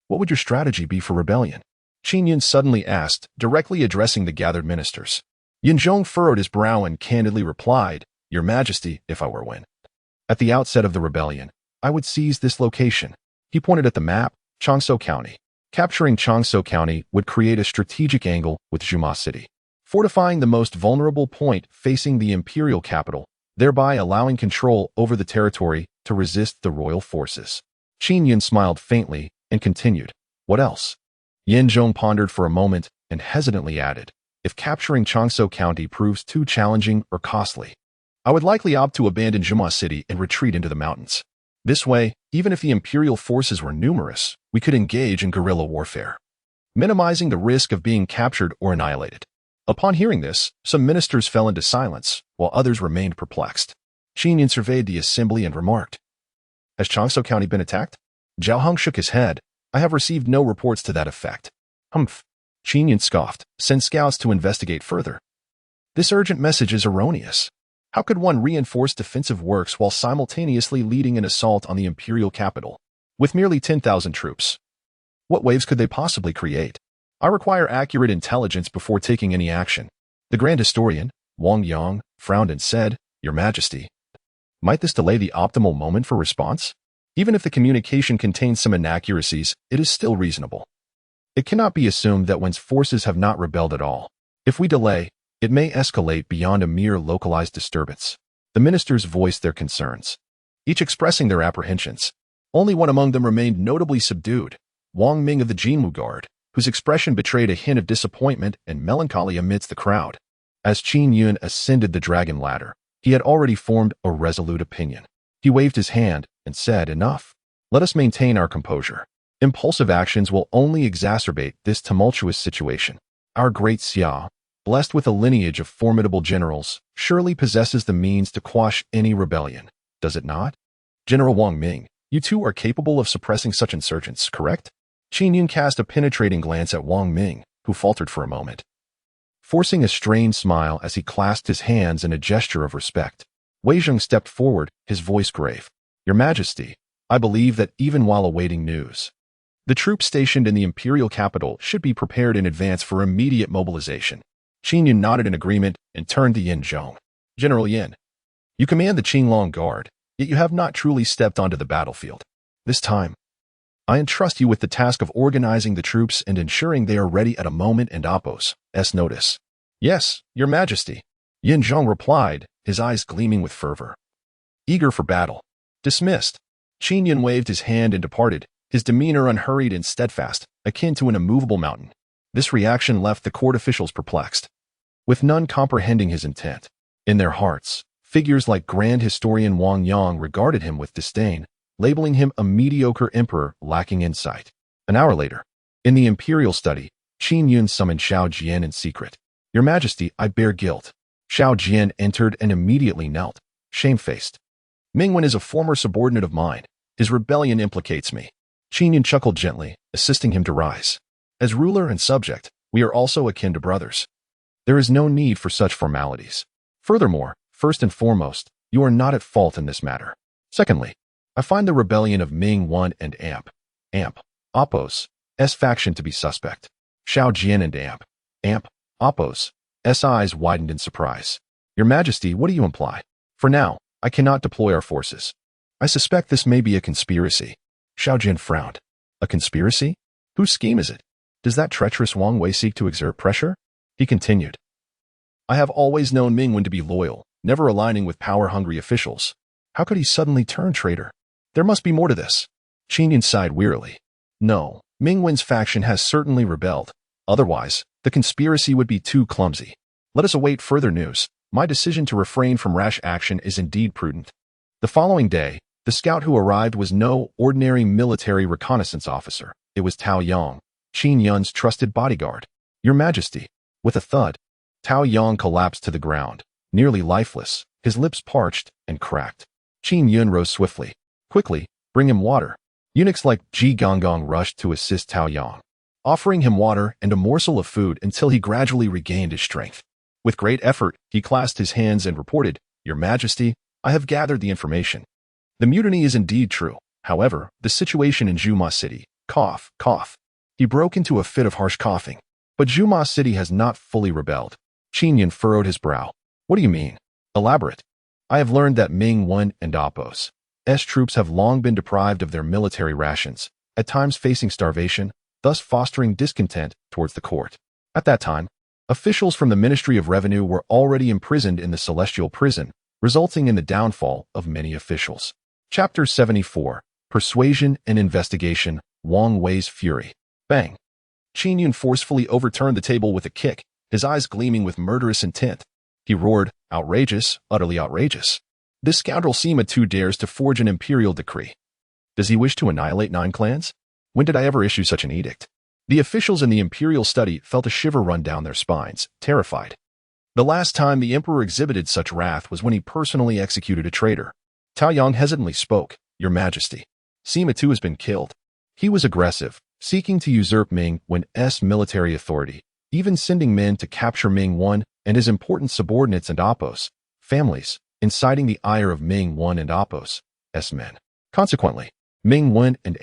What would your strategy be for rebellion? Qin Yun suddenly asked, directly addressing the gathered ministers. Yin Zhong furrowed his brow and candidly replied, Your Majesty, if I were Wen. At the outset of the rebellion, I would seize this location. He pointed at the map, Changsou County. Capturing Changsou County would create a strategic angle with Zhuma City, fortifying the most vulnerable point facing the imperial capital, thereby allowing control over the territory to resist the royal forces. Qin Yun smiled faintly and continued, What else? Yin Zhong pondered for a moment and hesitantly added, If capturing Changsou County proves too challenging or costly, I would likely opt to abandon Zhuma City and retreat into the mountains. This way, even if the imperial forces were numerous, we could engage in guerrilla warfare, minimizing the risk of being captured or annihilated. Upon hearing this, some ministers fell into silence, while others remained perplexed. Qin Yun surveyed the assembly and remarked, Has Changsou County been attacked? Zhao Hong shook his head. I have received no reports to that effect. Humph. Qin Yun scoffed. Send scouts to investigate further. This urgent message is erroneous. How could one reinforce defensive works while simultaneously leading an assault on the imperial capital, with merely 10,000 troops? What waves could they possibly create? I require accurate intelligence before taking any action. The Grand Historian, Wang Yang, frowned and said, Your Majesty, might this delay the optimal moment for response? Even if the communication contains some inaccuracies, it is still reasonable. It cannot be assumed that Wen's forces have not rebelled at all. If we delay, it may escalate beyond a mere localized disturbance. The ministers voiced their concerns, each expressing their apprehensions. Only one among them remained notably subdued, Wang Ming of the Jinwu Guard, whose expression betrayed a hint of disappointment and melancholy amidst the crowd. As Qin Yun ascended the dragon ladder, he had already formed a resolute opinion. He waved his hand and said, Enough. Let us maintain our composure. Impulsive actions will only exacerbate this tumultuous situation. Our great Xia, blessed with a lineage of formidable generals, surely possesses the means to quash any rebellion, does it not? General Wang Ming, you too are capable of suppressing such insurgents, correct? Qin Yun cast a penetrating glance at Wang Ming, who faltered for a moment, forcing a strained smile as he clasped his hands in a gesture of respect. Wei Zheng stepped forward, his voice grave. Your Majesty, I believe that even while awaiting news, the troops stationed in the imperial capital should be prepared in advance for immediate mobilization. Qin Yun nodded in agreement and turned to Yin Zhong. General Yin, you command the Qinglong Guard, yet you have not truly stepped onto the battlefield. This time, I entrust you with the task of organizing the troops and ensuring they are ready at a moment and Appo's notice. Yes, Your Majesty, Yin Zhong replied, his eyes gleaming with fervor. Eager for battle. Dismissed. Qin Yun waved his hand and departed, his demeanor unhurried and steadfast, akin to an immovable mountain. This reaction left the court officials perplexed, with none comprehending his intent. In their hearts, figures like Grand Historian Wang Yang regarded him with disdain, labeling him a mediocre emperor lacking insight. An hour later, in the imperial study, Qin Yun summoned Xiao Jian in secret. Your Majesty, I bear guilt. Xiao Jian entered and immediately knelt, shamefaced. Mingwen is a former subordinate of mine. His rebellion implicates me. Qin Yun chuckled gently, assisting him to rise. As ruler and subject, we are also akin to brothers. There is no need for such formalities. Furthermore, first and foremost, you are not at fault in this matter. Secondly, I find the rebellion of Ming 1 and Appo's faction to be suspect. Xiao Jian and Appo's eyes widened in surprise. Your Majesty, what do you imply? For now, I cannot deploy our forces. I suspect this may be a conspiracy. Xiao Jian frowned. A conspiracy? Whose scheme is it? Does that treacherous Wang Wei seek to exert pressure? He continued. I have always known Mingwen to be loyal, never aligning with power-hungry officials. How could he suddenly turn traitor? There must be more to this. Qin Yun sighed wearily. No, Mingwen's faction has certainly rebelled. Otherwise, the conspiracy would be too clumsy. Let us await further news. My decision to refrain from rash action is indeed prudent. The following day, the scout who arrived was no ordinary military reconnaissance officer. It was Tao Yang, Qin Yun's trusted bodyguard. Your Majesty. With a thud, Tao Yang collapsed to the ground, nearly lifeless, his lips parched and cracked. Qin Yun rose swiftly. Quickly, bring him water. Eunuchs like Ji Gonggong rushed to assist Tao Yang, offering him water and a morsel of food until he gradually regained his strength. With great effort, he clasped his hands and reported, Your Majesty, I have gathered the information. The mutiny is indeed true. However, the situation in Zhuma City, Cough, cough. He broke into a fit of harsh coughing. But Zhuma City has not fully rebelled. Qin Yun furrowed his brow. What do you mean? Elaborate. I have learned that Ming Wen and Apos S troops have long been deprived of their military rations, at times facing starvation, thus fostering discontent towards the court. At that time, officials from the Ministry of Revenue were already imprisoned in the Celestial Prison, resulting in the downfall of many officials. Chapter 74, Persuasion and Investigation, Wang Wei's Fury. Bang! Qin Yun forcefully overturned the table with a kick, his eyes gleaming with murderous intent. He roared, outrageous, utterly outrageous. This scoundrel Sima Tu dares to forge an imperial decree. Does he wish to annihilate 9 clans? When did I ever issue such an edict? The officials in the imperial study felt a shiver run down their spines, terrified. The last time the emperor exhibited such wrath was when he personally executed a traitor. Tao Yang hesitantly spoke, Your Majesty. Sima Tu has been killed. He was aggressive, seeking to usurp Ming Wen's military authority, even sending men to capture Ming Wen and his important subordinates and Apos families, inciting the ire of Ming Wen and Apos S men. Consequently, Ming Wen and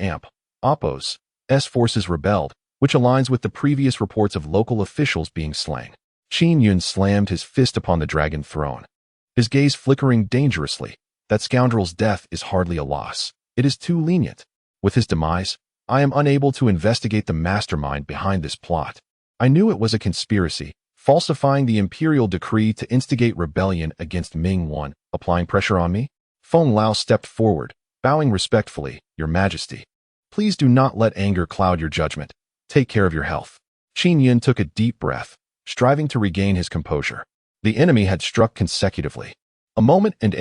Apos S forces rebelled, which aligns with the previous reports of local officials being slain. Qin Yun slammed his fist upon the dragon throne, his gaze flickering dangerously. That scoundrel's death is hardly a loss. It is too lenient. With his demise, I am unable to investigate the mastermind behind this plot. I knew it was a conspiracy, falsifying the imperial decree to instigate rebellion against Ming Wen, applying pressure on me. Feng Lao stepped forward, bowing respectfully, Your Majesty. Please do not let anger cloud your judgment. Take care of your health. Qin Yun took a deep breath, striving to regain his composure. The enemy had struck consecutively. A moment and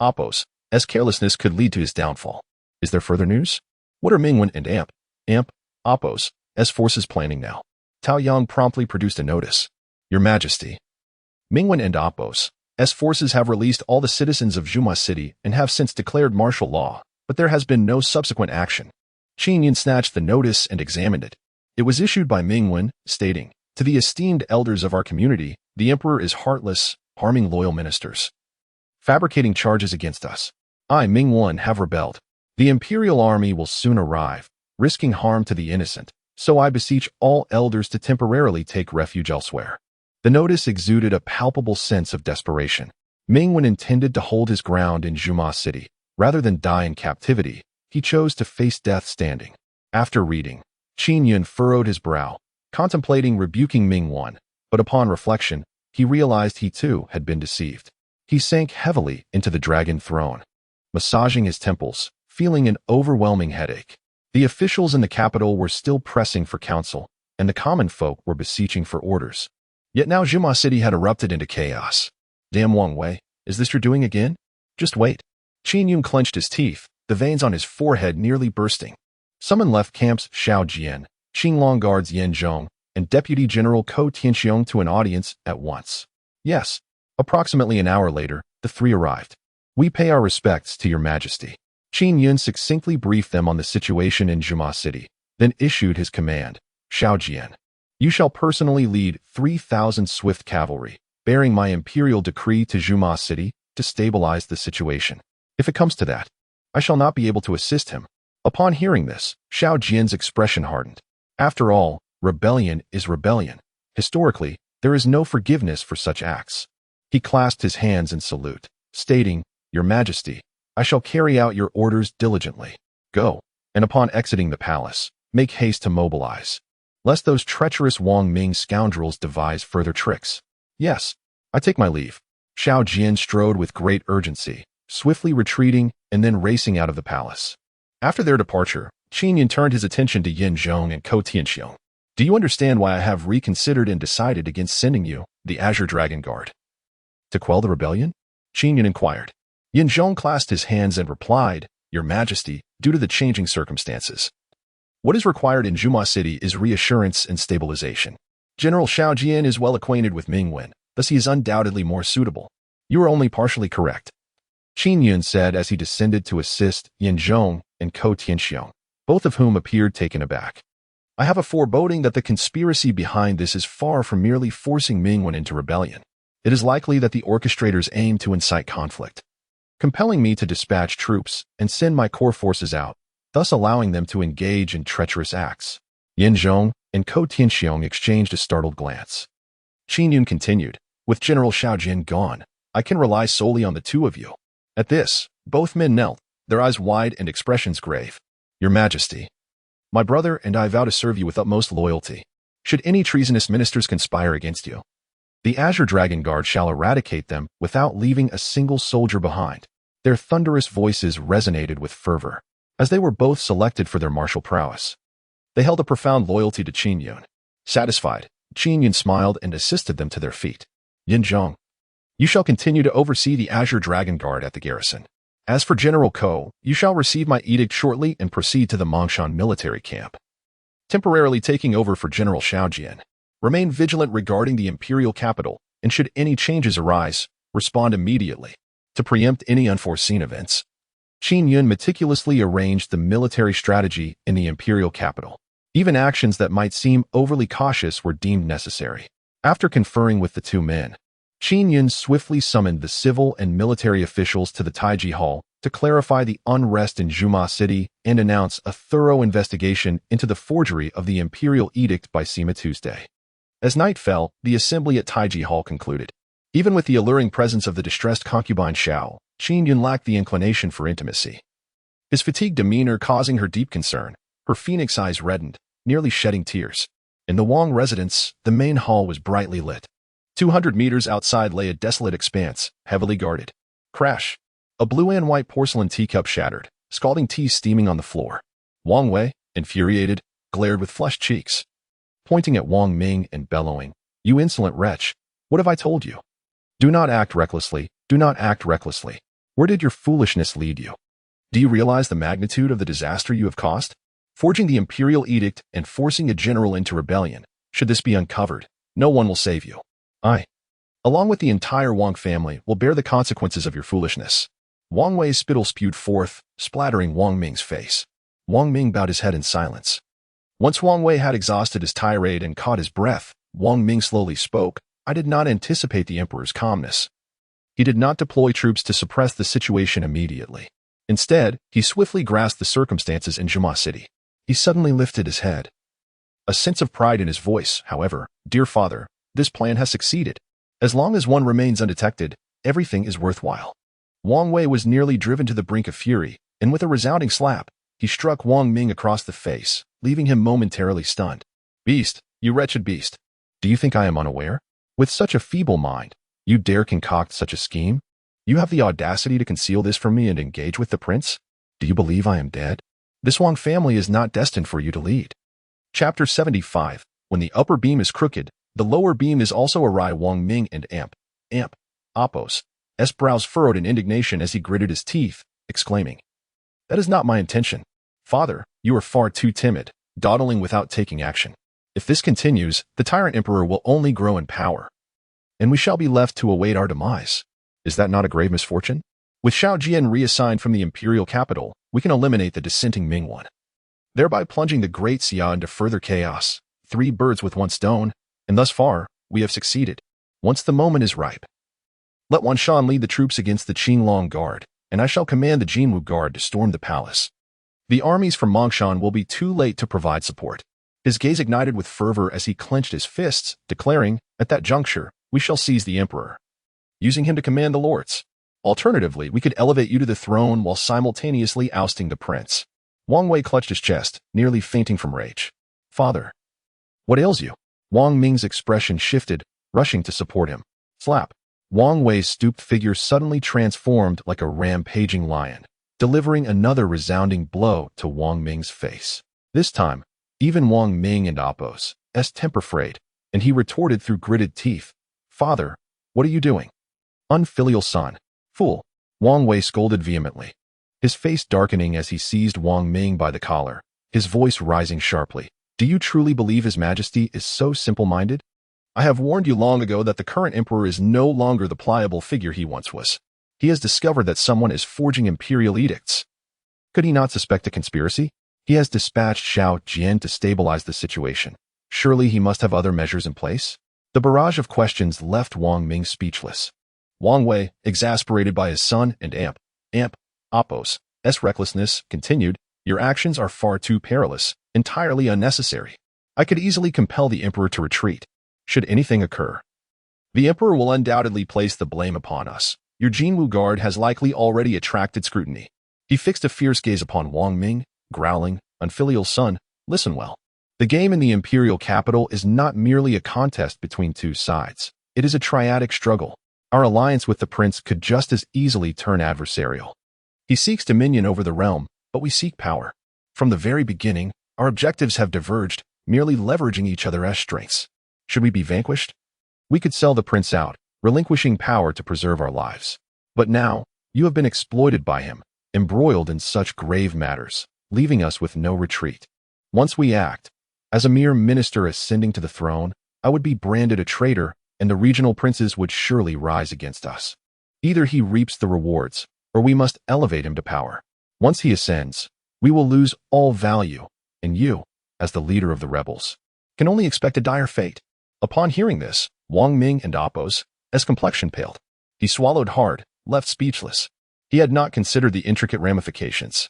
Apos S carelessness could lead to his downfall. Is there further news? What are Ming Wen and Apos S forces planning now? Tao Yang promptly produced a notice. Your Majesty. Ming Wen and Apos S forces have released all the citizens of Zhuma City and have since declared martial law, but there has been no subsequent action. Qin Yun snatched the notice and examined it. It was issued by Ming Wen, stating, To the esteemed elders of our community, the emperor is heartless, harming loyal ministers, fabricating charges against us. I, Ming Wen, have rebelled. The imperial army will soon arrive, risking harm to the innocent, so I beseech all elders to temporarily take refuge elsewhere. The notice exuded a palpable sense of desperation. Ming Wen intended to hold his ground in Zhuma City. Rather than die in captivity, he chose to face death standing. After reading, Qin Yun furrowed his brow, contemplating rebuking Ming Wen, but upon reflection, he realized he too had been deceived. He sank heavily into the dragon throne, massaging his temples, feeling an overwhelming headache. The officials in the capital were still pressing for counsel, and the common folk were beseeching for orders. Yet now Zhuma City had erupted into chaos. Damn Wang Wei, is this your doing again? Just wait. Qin Yun clenched his teeth, the veins on his forehead nearly bursting. Summon left camps Xiao Jian, Qinglong Guards Yan Zhong, and Deputy General Ko Tianxiong to an audience at once. Yes. Approximately an hour later, the 3 arrived. We pay our respects to Your Majesty. Qin Yun succinctly briefed them on the situation in Zhuma City, then issued his command. Xiao Jian, you shall personally lead 3,000 swift cavalry, bearing my imperial decree to Zhuma City to stabilize the situation. If it comes to that, I shall not be able to assist him. Upon hearing this, Xiao Jian's expression hardened. After all, rebellion is rebellion. Historically, there is no forgiveness for such acts. He clasped his hands in salute, stating, Your Majesty, I shall carry out your orders diligently. Go, and upon exiting the palace, make haste to mobilize, lest those treacherous Wang Ming scoundrels devise further tricks. Yes, I take my leave. Xiao Jian strode with great urgency, swiftly retreating and then racing out of the palace. After their departure, Qin Yun turned his attention to Yan Zhong and Ko Tianxiong. Do you understand why I have reconsidered and decided against sending you, the Azure Dragon Guard? To quell the rebellion? Qin Yun inquired. Yan Zhong clasped his hands and replied, Your Majesty, due to the changing circumstances. What is required in Zhuma City is reassurance and stabilization. General Xiao Jian is well acquainted with Ming Wen, thus he is undoubtedly more suitable. You are only partially correct, Qin Yun said as he descended to assist Yan Zhong and Ko Tianxiong, both of whom appeared taken aback. I have a foreboding that the conspiracy behind this is far from merely forcing Ming Wen into rebellion. It is likely that the orchestrators aim to incite conflict, compelling me to dispatch troops and send my core forces out, thus allowing them to engage in treacherous acts. Yin Zhong and Ko Tianxiong exchanged a startled glance. Qin Yun continued, with General Xiao Jin gone, I can rely solely on the two of you. At this, both men knelt, their eyes wide and expressions grave. Your Majesty, my brother and I vow to serve you with utmost loyalty. Should any treasonous ministers conspire against you, the Azure Dragon Guard shall eradicate them without leaving a single soldier behind. Their thunderous voices resonated with fervor, as they were both selected for their martial prowess. They held a profound loyalty to Qin Yun. Satisfied, Qin Yun smiled and assisted them to their feet. Yin Zhong, you shall continue to oversee the Azure Dragon Guard at the garrison. As for General Ko, you shall receive my edict shortly and proceed to the Mongshan military camp, temporarily taking over for General Xiaojian. Remain vigilant regarding the imperial capital, and should any changes arise, respond immediately. To preempt any unforeseen events, Qin Yun meticulously arranged the military strategy in the imperial capital. Even actions that might seem overly cautious were deemed necessary. After conferring with the two men, Qin Yun swiftly summoned the civil and military officials to the Taiji Hall to clarify the unrest in Zhuma City and announce a thorough investigation into the forgery of the imperial edict by Sima Tuesday. As night fell, the assembly at Taiji Hall concluded. Even with the alluring presence of the distressed concubine Xiao, Qin Yun lacked the inclination for intimacy. His fatigued demeanor causing her deep concern, her phoenix eyes reddened, nearly shedding tears. In the Wang residence, the main hall was brightly lit. 200 meters outside lay a desolate expanse, heavily guarded. Crash! A blue and white porcelain teacup shattered, scalding tea steaming on the floor. Wang Wei, infuriated, glared with flushed cheeks, pointing at Wang Ming and bellowing, You insolent wretch, what have I told you? Do not act recklessly, do not act recklessly. Where did your foolishness lead you? Do you realize the magnitude of the disaster you have caused? Forging the imperial edict and forcing a general into rebellion. Should this be uncovered, no one will save you. I, along with the entire Wang family, will bear the consequences of your foolishness. Wang Wei's spittle spewed forth, splattering Wang Ming's face. Wang Ming bowed his head in silence. Once Wang Wei had exhausted his tirade and caught his breath, Wang Ming slowly spoke, I did not anticipate the emperor's calmness. He did not deploy troops to suppress the situation immediately. Instead, he swiftly grasped the circumstances in Zhuma City. He suddenly lifted his head. A sense of pride in his voice, however, Dear father, this plan has succeeded. As long as one remains undetected, everything is worthwhile. Wang Wei was nearly driven to the brink of fury, and with a resounding slap, he struck Wang Ming across the face, leaving him momentarily stunned. Beast, you wretched beast. Do you think I am unaware? With such a feeble mind, you dare concoct such a scheme? You have the audacity to conceal this from me and engage with the prince? Do you believe I am dead? This Wang family is not destined for you to lead. Chapter 75. When the upper beam is crooked, the lower beam is also awry. Wang Ming and Appos' brows furrowed in indignation as he gritted his teeth, exclaiming, That is not my intention. Father, you are far too timid, dawdling without taking action. If this continues, the Tyrant Emperor will only grow in power, and we shall be left to await our demise. Is that not a grave misfortune? With Xiao Jian reassigned from the imperial capital, we can eliminate the dissenting Ming one, thereby plunging the Great Xia into further chaos. 3 birds with 1 stone, and thus far, we have succeeded. Once the moment is ripe, let Wan Shan lead the troops against the Qinglong Guard, and I shall command the Jinwu Guard to storm the palace. The armies from Mongshan will be too late to provide support. His gaze ignited with fervor as he clenched his fists, declaring, At that juncture, we shall seize the emperor, using him to command the lords. Alternatively, we could elevate you to the throne while simultaneously ousting the prince. Wang Wei clutched his chest, nearly fainting from rage. Father, what ails you? Wang Ming's expression shifted, rushing to support him. Slap. Wang Wei's stooped figure suddenly transformed like a rampaging lion, delivering another resounding blow to Wang Ming's face. This time, even Wang Ming and Appos' temper frayed, and he retorted through gritted teeth. Father, what are you doing? Unfilial son. Fool. Wang Wei scolded vehemently, his face darkening as he seized Wang Ming by the collar, his voice rising sharply. Do you truly believe His Majesty is so simple-minded? I have warned you long ago that the current emperor is no longer the pliable figure he once was. He has discovered that someone is forging imperial edicts. Could he not suspect a conspiracy? He has dispatched Xiao Jian to stabilize the situation. Surely he must have other measures in place? The barrage of questions left Wang Ming speechless. Wang Wei, exasperated by his son and Appos' recklessness, continued, Your actions are far too perilous, entirely unnecessary. I could easily compel the Emperor to retreat, should anything occur. The Emperor will undoubtedly place the blame upon us. Your Jinwu guard has likely already attracted scrutiny. He fixed a fierce gaze upon Wang Ming, growling, "Unfilial son, listen well. The game in the imperial capital is not merely a contest between two sides. It is a triadic struggle. Our alliance with the prince could just as easily turn adversarial. He seeks dominion over the realm, but we seek power. From the very beginning, our objectives have diverged, merely leveraging each other as strengths. Should we be vanquished? We could sell the prince out, relinquishing power to preserve our lives. But now, you have been exploited by him, embroiled in such grave matters, leaving us with no retreat. Once we act, as a mere minister ascending to the throne, I would be branded a traitor, and the regional princes would surely rise against us. Either he reaps the rewards, or we must elevate him to power. Once he ascends, we will lose all value, and you, as the leader of the rebels, can only expect a dire fate." Upon hearing this, Wang Ming and Apos, as complexion paled. He swallowed hard, left speechless. He had not considered the intricate ramifications,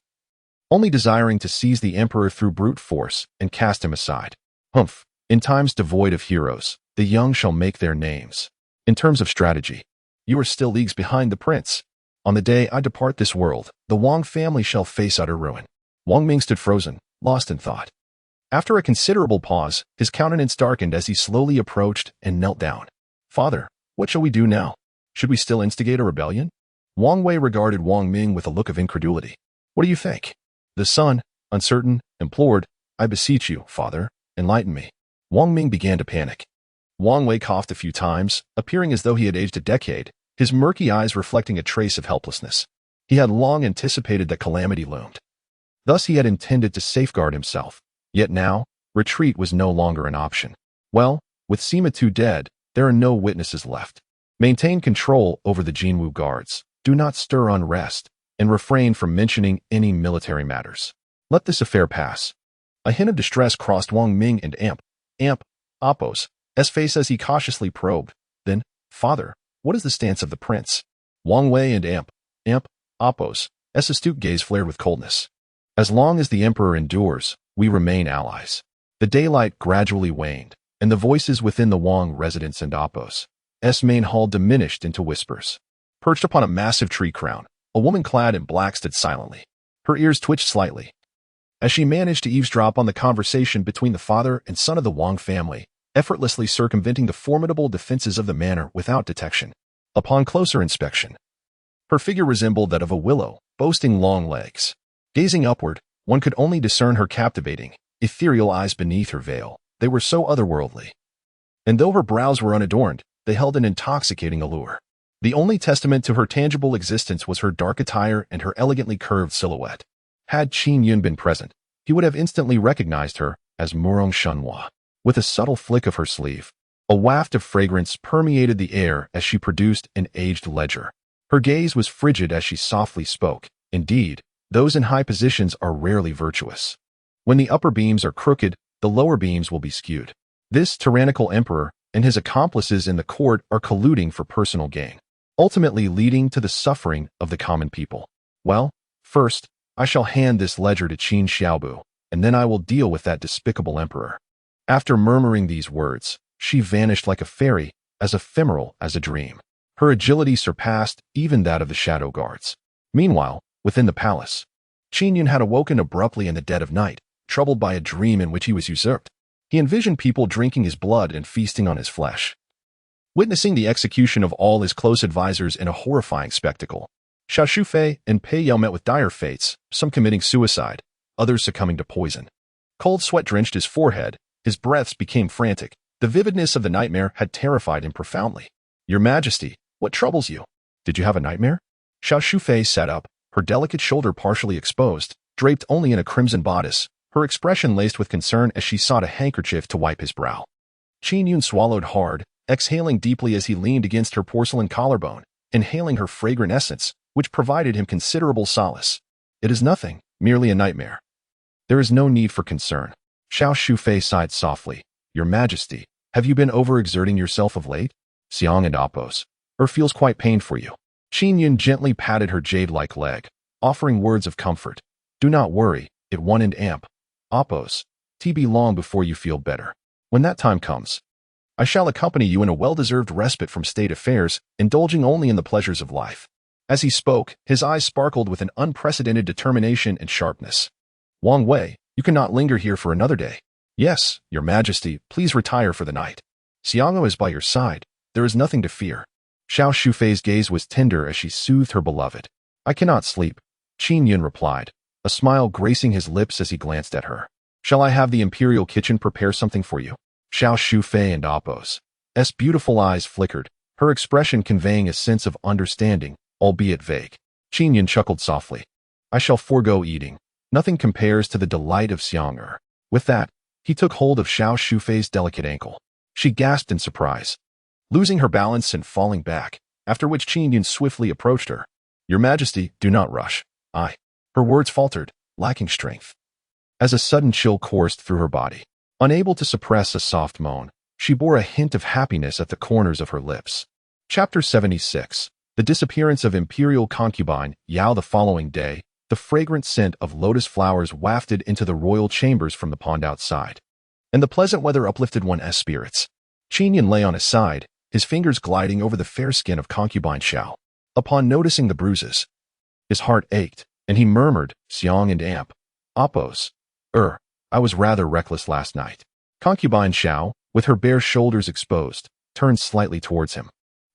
only desiring to seize the Emperor through brute force and cast him aside. Humph, in times devoid of heroes, the young shall make their names. In terms of strategy, you are still leagues behind the prince. On the day I depart this world, the Wang family shall face utter ruin. Wang Ming stood frozen, lost in thought. After a considerable pause, his countenance darkened as he slowly approached and knelt down. "Father, what shall we do now? Should we still instigate a rebellion?" Wang Wei regarded Wang Ming with a look of incredulity. "What do you think?" The son, uncertain, implored, "I beseech you, father, enlighten me." Wang Ming began to panic. Wang Wei coughed a few times, appearing as though he had aged a decade, his murky eyes reflecting a trace of helplessness. He had long anticipated that calamity loomed. Thus he had intended to safeguard himself. Yet now, retreat was no longer an option. Well, with Sima Tu dead, there are no witnesses left. Maintain control over the Jinwu guards. Do not stir unrest, and refrain from mentioning any military matters. Let this affair pass. A hint of distress crossed Wang Ming and Apos' face as he cautiously probed. Then, "Father, what is the stance of the prince?" Wang Wei and Apos' astute gaze flared with coldness. "As long as the Emperor endures, we remain allies." The daylight gradually waned, and the voices within the Wang residence and Apos' main hall diminished into whispers. Perched upon a massive tree crown, a woman clad in black stood silently. Her ears twitched slightly, as she managed to eavesdrop on the conversation between the father and son of the Wang family, effortlessly circumventing the formidable defenses of the manor without detection. Upon closer inspection, her figure resembled that of a willow, boasting long legs. Gazing upward, one could only discern her captivating, ethereal eyes beneath her veil. They were so otherworldly. And though her brows were unadorned, they held an intoxicating allure. The only testament to her tangible existence was her dark attire and her elegantly curved silhouette. Had Qin Yun been present, he would have instantly recognized her as Murong Shenhua. With a subtle flick of her sleeve, a waft of fragrance permeated the air as she produced an aged ledger. Her gaze was frigid as she softly spoke. Indeed, those in high positions are rarely virtuous. When the upper beams are crooked, the lower beams will be skewed. This tyrannical emperor and his accomplices in the court are colluding for personal gain, ultimately leading to the suffering of the common people. Well, first, I shall hand this ledger to Qin Xiaobu, and then I will deal with that despicable emperor. After murmuring these words, she vanished like a fairy, as ephemeral as a dream. Her agility surpassed even that of the shadow guards. Meanwhile, within the palace, Qin Yun had awoken abruptly in the dead of night, troubled by a dream in which he was usurped. He envisioned people drinking his blood and feasting on his flesh, witnessing the execution of all his close advisors in a horrifying spectacle. Xiao Shufei and Pei Yao met with dire fates, some committing suicide, others succumbing to poison. Cold sweat drenched his forehead, his breaths became frantic. The vividness of the nightmare had terrified him profoundly. "Your Majesty, what troubles you? Did you have a nightmare?" Xiao Shufei sat up, her delicate shoulder partially exposed, draped only in a crimson bodice, her expression laced with concern as she sought a handkerchief to wipe his brow. Qin Yun swallowed hard, exhaling deeply as he leaned against her porcelain collarbone, inhaling her fragrant essence, which provided him considerable solace. "It is nothing, merely a nightmare. There is no need for concern." Xiao Shufei sighed softly. "Your Majesty, have you been overexerting yourself of late?" Xiang and Apos, feels quite pained for you." Qin Yun gently patted her jade-like leg, offering words of comfort. "Do not worry, It won and amp. Oppos. TB long before you feel better. When that time comes, I shall accompany you in a well-deserved respite from state affairs, indulging only in the pleasures of life. As he spoke, his eyes sparkled with an unprecedented determination and sharpness. Wang Wei, you cannot linger here for another day. Yes, your majesty, please retire for the night. Xiang'o is by your side. There is nothing to fear. Xiao Shufei's gaze was tender as she soothed her beloved. I cannot sleep, Qin Yun replied, a smile gracing his lips as he glanced at her. Shall I have the imperial kitchen prepare something for you? Xiao Shufei and Oppos' beautiful eyes flickered, her expression conveying a sense of understanding, albeit vague. Qin Yun chuckled softly. I shall forego eating. Nothing compares to the delight of Xiang'er. With that, he took hold of Xiao Shufei's delicate ankle. She gasped in surprise, losing her balance and falling back, after which Qin Yun swiftly approached her. Your Majesty, do not rush. Her words faltered, lacking strength. As a sudden chill coursed through her body, unable to suppress a soft moan, she bore a hint of happiness at the corners of her lips. Chapter 76. The disappearance of imperial concubine Yao. The following day, the fragrant scent of lotus flowers wafted into the royal chambers from the pond outside, and the pleasant weather uplifted one's spirits. Qin Yun lay on his side, his fingers gliding over the fair skin of concubine Xiao. Upon noticing the bruises, his heart ached, and he murmured, Xiang and amp. Oppos. I was rather reckless last night. Concubine Xiao, with her bare shoulders exposed, turned slightly towards him.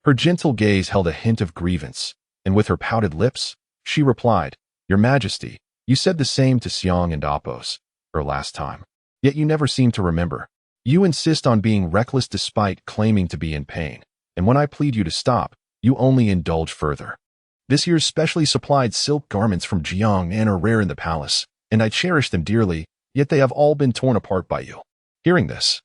Her gentle gaze held a hint of grievance, and with her pouted lips, she replied, Your Majesty, you said the same to Xiang and Oppos, last time. Yet you never seem to remember. You insist on being reckless despite claiming to be in pain, and when I plead you to stop, you only indulge further. This year's specially supplied silk garments from Jiangnan are rare in the palace, and I cherish them dearly, yet they have all been torn apart by you. Hearing this,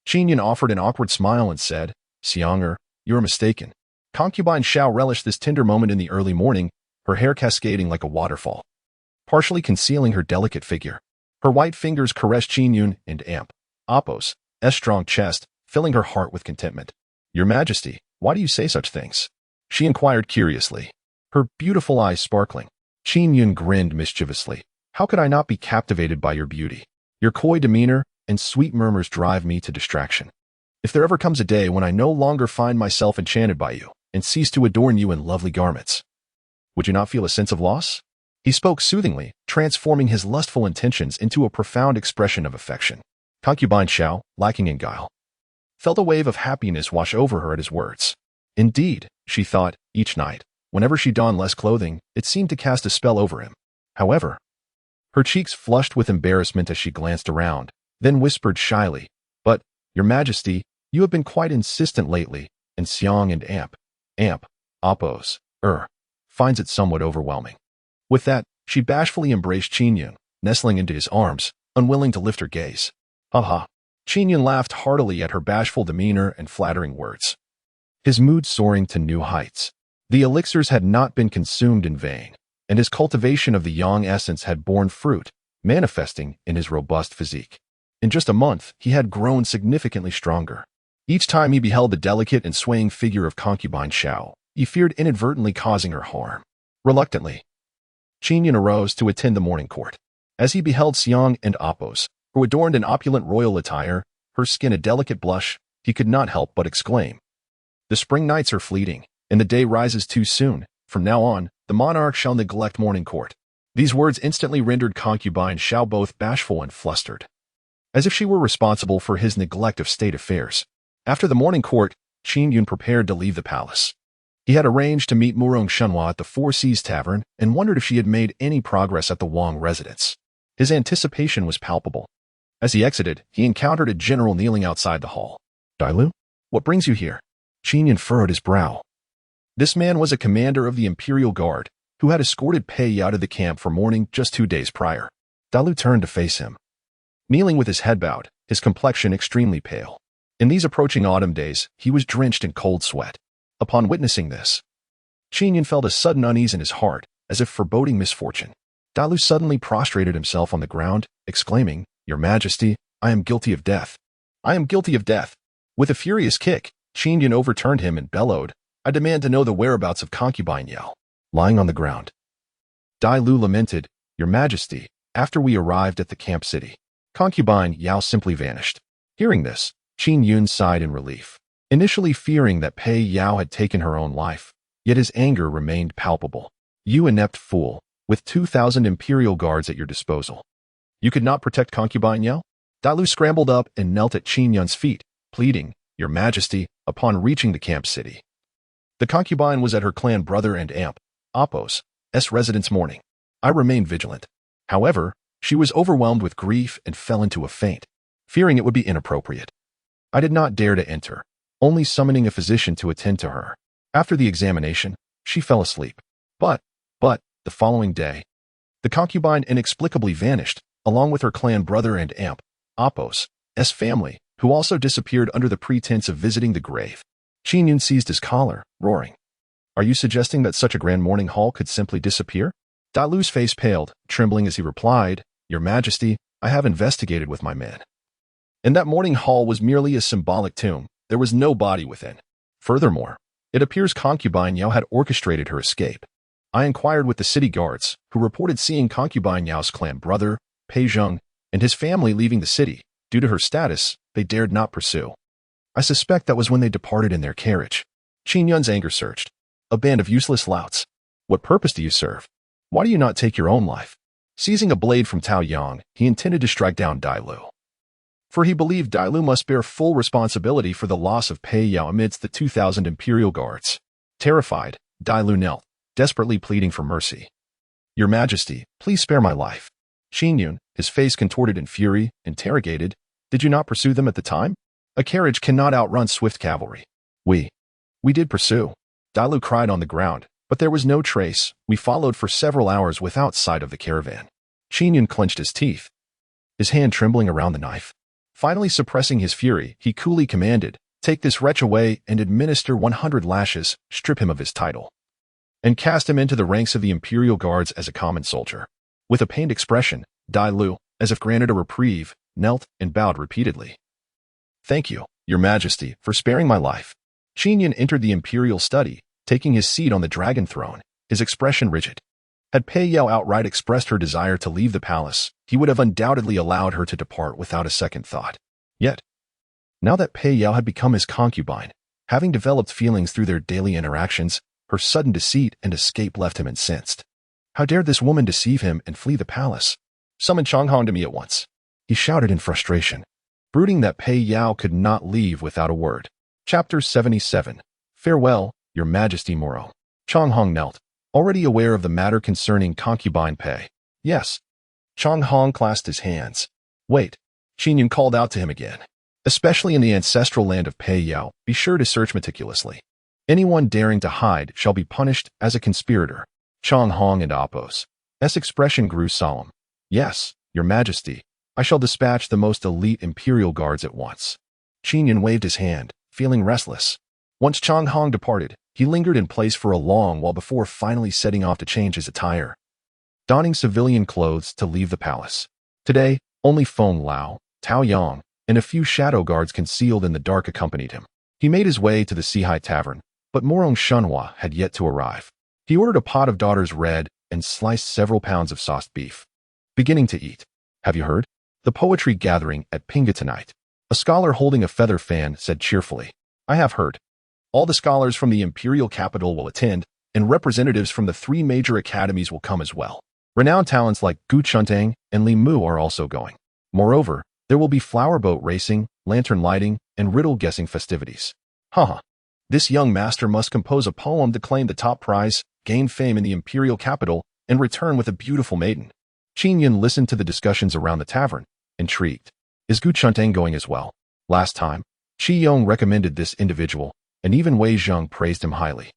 Qin Yun offered an awkward smile and said, Xiang'er, you are mistaken. Concubine Xiao relished this tender moment in the early morning, her hair cascading like a waterfall, partially concealing her delicate figure. Her white fingers caressed Qin Yun and amp. Oppos' strong chest, filling her heart with contentment. Your Majesty, why do you say such things? She inquired curiously, her beautiful eyes sparkling. Qin Yun grinned mischievously. How could I not be captivated by your beauty? Your coy demeanor and sweet murmurs drive me to distraction. If there ever comes a day when I no longer find myself enchanted by you and cease to adorn you in lovely garments, would you not feel a sense of loss? He spoke soothingly, transforming his lustful intentions into a profound expression of affection. Concubine Xiao, lacking in guile, felt a wave of happiness wash over her at his words. Indeed, she thought, each night, whenever she donned less clothing, it seemed to cast a spell over him. However, her cheeks flushed with embarrassment as she glanced around, then whispered shyly, But, Your Majesty, you have been quite insistent lately, and Xiang and amp, Oppos, finds it somewhat overwhelming. With that, she bashfully embraced Qin Yun, nestling into his arms, unwilling to lift her gaze. Ha. Qin Yun laughed heartily at her bashful demeanor and flattering words, his mood soaring to new heights. The elixirs had not been consumed in vain, and his cultivation of the yang essence had borne fruit, manifesting in his robust physique. In just a month, he had grown significantly stronger. Each time he beheld the delicate and swaying figure of concubine Xiao, he feared inadvertently causing her harm. Reluctantly, Qin Yun arose to attend the morning court. As he beheld Xiang and Oppos, who adorned in opulent royal attire, her skin a delicate blush, he could not help but exclaim, The spring nights are fleeting, and the day rises too soon. From now on, the monarch shall neglect morning court. These words instantly rendered concubine Xiao both bashful and flustered, as if she were responsible for his neglect of state affairs. After the morning court, Qin Yun prepared to leave the palace. He had arranged to meet Murong Shenhua at the Four Seas Tavern and wondered if she had made any progress at the Wang residence. His anticipation was palpable. As he exited, he encountered a general kneeling outside the hall. Dailu? What brings you here? Qin Yun furrowed his brow. This man was a commander of the Imperial Guard, who had escorted Pei out of the camp for mourning just 2 days prior. Dailu turned to face him, kneeling with his head bowed, his complexion extremely pale. In these approaching autumn days, he was drenched in cold sweat. Upon witnessing this, Qin Yun felt a sudden unease in his heart, as if foreboding misfortune. Dailu suddenly prostrated himself on the ground, exclaiming, Your Majesty, I am guilty of death. I am guilty of death. With a furious kick, Qin Yun overturned him and bellowed, I demand to know the whereabouts of concubine Yao. Lying on the ground, Dailu lamented, Your Majesty, After we arrived at the camp city, concubine Yao simply vanished. Hearing this, Qin Yun sighed in relief, initially fearing that Pei Yao had taken her own life, yet his anger remained palpable. You inept fool, with 2,000 imperial guards at your disposal. You could not protect concubine Yao? Dalu scrambled up and knelt at Qin Yun's feet, pleading, Your Majesty, upon reaching the camp city. The concubine was at her clan brother and aunt, Appo's residence mourning. I remained vigilant. However, she was overwhelmed with grief and fell into a faint, fearing it would be inappropriate. I did not dare to enter, only summoning a physician to attend to her. After the examination, she fell asleep. But, the following day, the concubine inexplicably vanished, along with her clan brother and aunt, Appo's family, who also disappeared under the pretense of visiting the grave. Qin Yun seized his collar, roaring. Are you suggesting that such a grand mourning hall could simply disappear? Dalu's face paled, trembling as he replied, Your Majesty, I have investigated with my men. And that mourning hall was merely a symbolic tomb. There was no body within. Furthermore, it appears concubine Yao had orchestrated her escape. I inquired with the city guards, who reported seeing concubine Yao's clan brother, Pei Zheng, and his family leaving the city. Due to her status, they dared not pursue. I suspect that was when they departed in their carriage. Qin Yun's anger surged. A band of useless louts. What purpose do you serve? Why do you not take your own life? Seizing a blade from Tao Yang, he intended to strike down Dai Lu. For he believed Dai Lu must bear full responsibility for the loss of Pei Yao amidst the 2,000 imperial guards. Terrified, Dai Lu knelt, desperately pleading for mercy. Your Majesty, please spare my life. Qin Yun, his face contorted in fury, interrogated, Did you not pursue them at the time? A carriage cannot outrun swift cavalry. We did pursue. Dai Lu cried on the ground, but there was no trace. We followed for several hours without sight of the caravan. Qin Yun clenched his teeth, his hand trembling around the knife. Finally suppressing his fury, he coolly commanded, Take this wretch away and administer 100 lashes, strip him of his title, and cast him into the ranks of the imperial guards as a common soldier. With a pained expression, Dai Lu, as if granted a reprieve, knelt and bowed repeatedly. Thank you, Your Majesty, for sparing my life. Qin Yun entered the imperial study, taking his seat on the dragon throne, his expression rigid. Had Pei Yao outright expressed her desire to leave the palace, he would have undoubtedly allowed her to depart without a second thought. Yet, now that Pei Yao had become his concubine, having developed feelings through their daily interactions, her sudden deceit and escape left him incensed. How dared this woman deceive him and flee the palace? Summon Changhong to me at once, he shouted in frustration, brooding that Pei Yao could not leave without a word. Chapter 77. Farewell, Your Majesty Moro. Changhong knelt, already aware of the matter concerning concubine Pei. Yes. Changhong clasped his hands. Wait. Qin Yun called out to him again. Especially in the ancestral land of Pei Yao, be sure to search meticulously. Anyone daring to hide shall be punished as a conspirator. Changhong and Appo's expression grew solemn. Yes, Your Majesty, I shall dispatch the most elite imperial guards at once. Qin Yun waved his hand, feeling restless. Once Changhong departed, he lingered in place for a long while before finally setting off to change his attire, donning civilian clothes to leave the palace. Today, only Feng Lao, Tao Yang, and a few shadow guards concealed in the dark accompanied him. He made his way to the Sihai Tavern, but Morong Shunhua had yet to arrive. He ordered a pot of daughter's red and sliced several pounds of sauced beef. Beginning to eat. Have you heard? The poetry gathering at Pinga tonight. A scholar holding a feather fan said cheerfully. I have heard. All the scholars from the imperial capital will attend, and representatives from the 3 major academies will come as well. Renowned talents like Gu Chuntang and Li Mu are also going. Moreover, there will be flower boat racing, lantern lighting, and riddle guessing festivities. This young master must compose a poem to claim the top prize, gain fame in the imperial capital, and return with a beautiful maiden. Qin Yun listened to the discussions around the tavern, intrigued. Is Gu Chuntang going as well? Last time, Qi Yong recommended this individual, and even Wei Zheng praised him highly.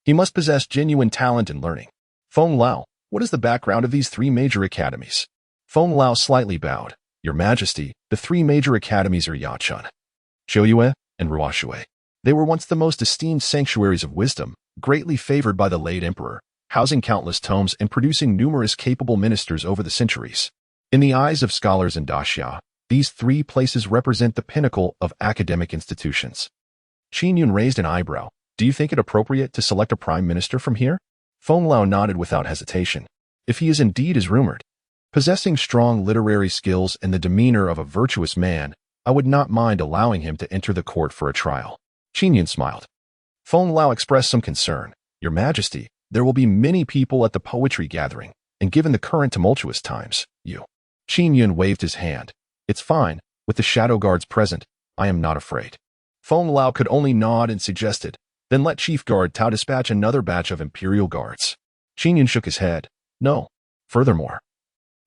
He must possess genuine talent and learning. Feng Lao, what is the background of these 3 major academies? Feng Lao slightly bowed. Your Majesty, the 3 major academies are Yachun, Zhouyue, and Ruoshui. They were once the most esteemed sanctuaries of wisdom, greatly favored by the late emperor, housing countless tomes and producing numerous capable ministers over the centuries. In the eyes of scholars in Daxia, these 3 places represent the pinnacle of academic institutions. Qin Yun raised an eyebrow. Do you think it appropriate to select a prime minister from here? Feng Lao nodded without hesitation. If he is indeed as rumored, Possessing strong literary skills and the demeanor of a virtuous man, I would not mind allowing him to enter the court for a trial. Qin Yun smiled. Feng Lao expressed some concern. Your Majesty, there will be many people at the poetry gathering, and given the current tumultuous times, Qin Yun waved his hand. It's fine, with the shadow guards present, I am not afraid. Feng Lao could only nod and suggested, then let Chief Guard Tao dispatch another batch of Imperial Guards. Qin Yun shook his head. No. Furthermore,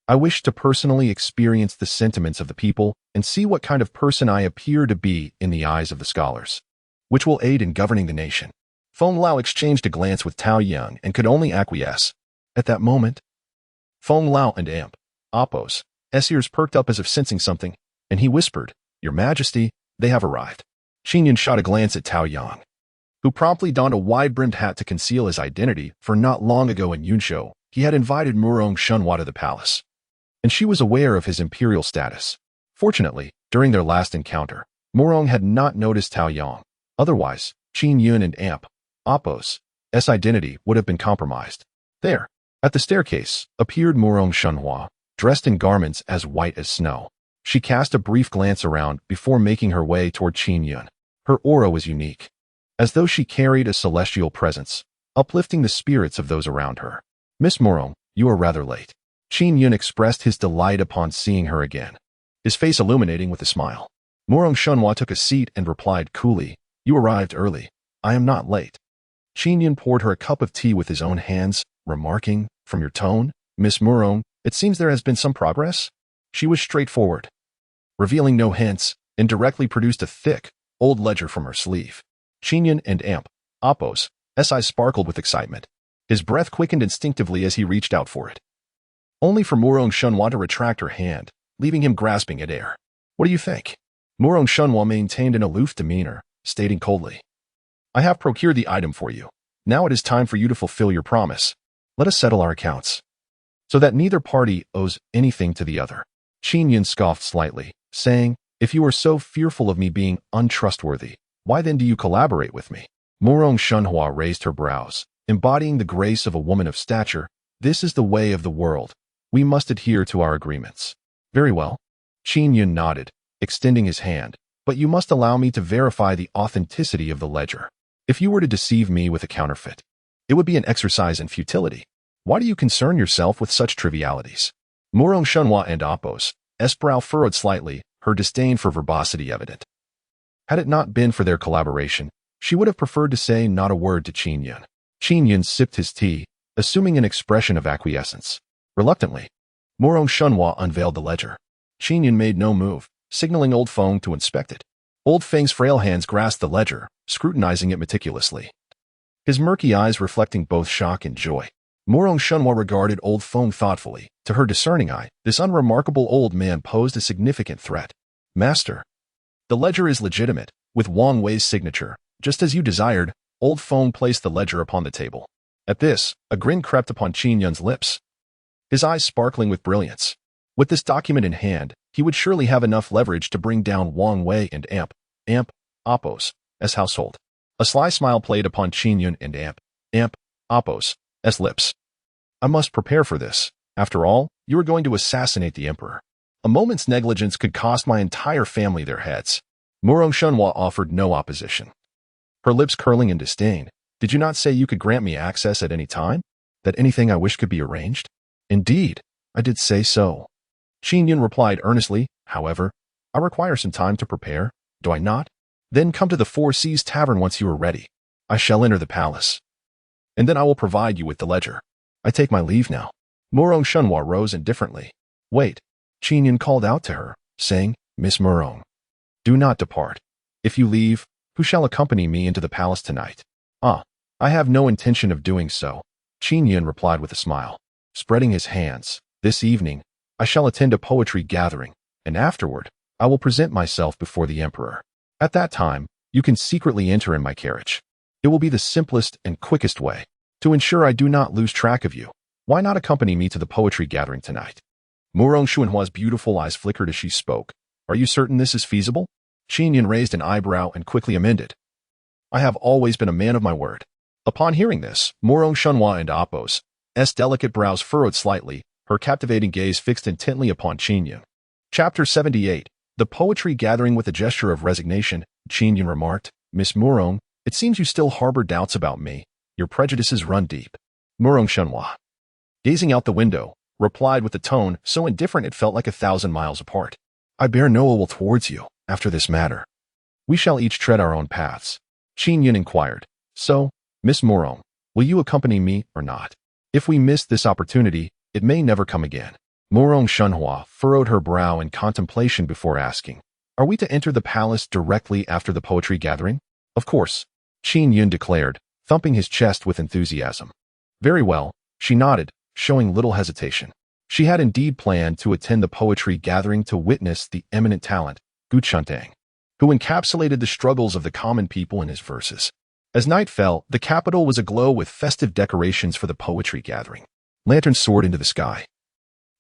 I wish to personally experience the sentiments of the people and see what kind of person I appear to be in the eyes of the scholars, which will aid in governing the nation. Feng Lao exchanged a glance with Tao Yang and could only acquiesce. At that moment, Feng Lao and Appo's ears perked up as if sensing something, and he whispered, Your Majesty, they have arrived. Qin Yun shot a glance at Tao Yang, who promptly donned a wide-brimmed hat to conceal his identity, for not long ago in Yunshou, he had invited Murong Shunhua to the palace, and she was aware of his imperial status. Fortunately, during their last encounter, Murong had not noticed Tao Yang. Otherwise, Qin Yun and Appo's identity would have been compromised. There, at the staircase, appeared Murong Shunhua, dressed in garments as white as snow. She cast a brief glance around before making her way toward Qin Yun. Her aura was unique, as though she carried a celestial presence, uplifting the spirits of those around her. Miss Murong, you are rather late. Qin Yun expressed his delight upon seeing her again, his face illuminating with a smile. Murong Shunhua took a seat and replied coolly, You arrived early. I am not late. Qin Yun poured her a cup of tea with his own hands, remarking, From your tone, Miss Murong, it seems there has been some progress. She was straightforward, revealing no hints, and directly produced a thick, old ledger from her sleeve. Qin Yun and Appo's eyes sparkled with excitement. His breath quickened instinctively as he reached out for it, only for Murong Shunhua to retract her hand, leaving him grasping at air. What do you think? Murong Shunhua maintained an aloof demeanor, stating coldly, I have procured the item for you. Now it is time for you to fulfill your promise. Let us settle our accounts, so that neither party owes anything to the other. Qin Yun scoffed slightly, saying, If you are so fearful of me being untrustworthy, why then do you collaborate with me? Murong Shunhua raised her brows, embodying the grace of a woman of stature. This is the way of the world. We must adhere to our agreements. Very well. Qin Yun nodded, extending his hand, but you must allow me to verify the authenticity of the ledger. If you were to deceive me with a counterfeit, it would be an exercise in futility. Why do you concern yourself with such trivialities? Murong Shunhua and Appo's brow furrowed slightly, her disdain for verbosity evident. Had it not been for their collaboration, she would have preferred to say not a word to Qin Yun. Qin Yun sipped his tea, assuming an expression of acquiescence. Reluctantly, Murong Shunhua unveiled the ledger. Qin Yun made no move, signaling Old Feng to inspect it. Old Feng's frail hands grasped the ledger, scrutinizing it meticulously, his murky eyes reflecting both shock and joy. Murong Shunhua regarded Old Feng thoughtfully. To her discerning eye, this unremarkable old man posed a significant threat. Master, the ledger is legitimate, with Wang Wei's signature. Just as you desired, Old Feng placed the ledger upon the table. At this, a grin crept upon Qin Yun's lips, his eyes sparkling with brilliance. With this document in hand, he would surely have enough leverage to bring down Wang Wei and Appo's household. A sly smile played upon Qin Yun and Appo's lips. I must prepare for this. After all, you are going to assassinate the emperor. A moment's negligence could cost my entire family their heads. Murong Shunhua offered no opposition, her lips curling in disdain. Did you not say you could grant me access at any time? That anything I wish could be arranged? Indeed, I did say so. Qin Yun replied earnestly. However, I require some time to prepare, do I not? Then come to the Four Seas Tavern once you are ready. I shall enter the palace, and then I will provide you with the ledger. I take my leave now. Murong Shunhua rose indifferently. Wait. Qin Yun called out to her, saying, Miss Murong, do not depart. If you leave, who shall accompany me into the palace tonight? I have no intention of doing so. Qin Yun replied with a smile, spreading his hands. This evening, I shall attend a poetry gathering, and afterward, I will present myself before the emperor. At that time, you can secretly enter in my carriage. It will be the simplest and quickest way. To ensure I do not lose track of you, why not accompany me to the poetry gathering tonight? Murong Shunhua's beautiful eyes flickered as she spoke. Are you certain this is feasible? Qin Yun raised an eyebrow and quickly amended. I have always been a man of my word. Upon hearing this, Murong Shunhua and Appo's delicate brows furrowed slightly, her captivating gaze fixed intently upon Qin Yun. Chapter 78. The Poetry Gathering. With a gesture of resignation, Qin Yun remarked, "Miss Murong, it seems you still harbor doubts about me. Your prejudices run deep." Murong Shenhua, gazing out the window, replied with a tone so indifferent it felt like 1,000 miles apart. "I bear no ill will towards you, after this matter. We shall each tread our own paths." Qin Yun inquired, "So, Miss Murong, will you accompany me or not? If we miss this opportunity, it may never come again." Murong Shenhua furrowed her brow in contemplation before asking, "Are we to enter the palace directly after the poetry gathering?" "Of course," Qin Yun declared, thumping his chest with enthusiasm. "Very well," she nodded, showing little hesitation. She had indeed planned to attend the poetry gathering to witness the eminent talent, Guqiantang, who encapsulated the struggles of the common people in his verses. As night fell, the capital was aglow with festive decorations for the poetry gathering. Lanterns soared into the sky,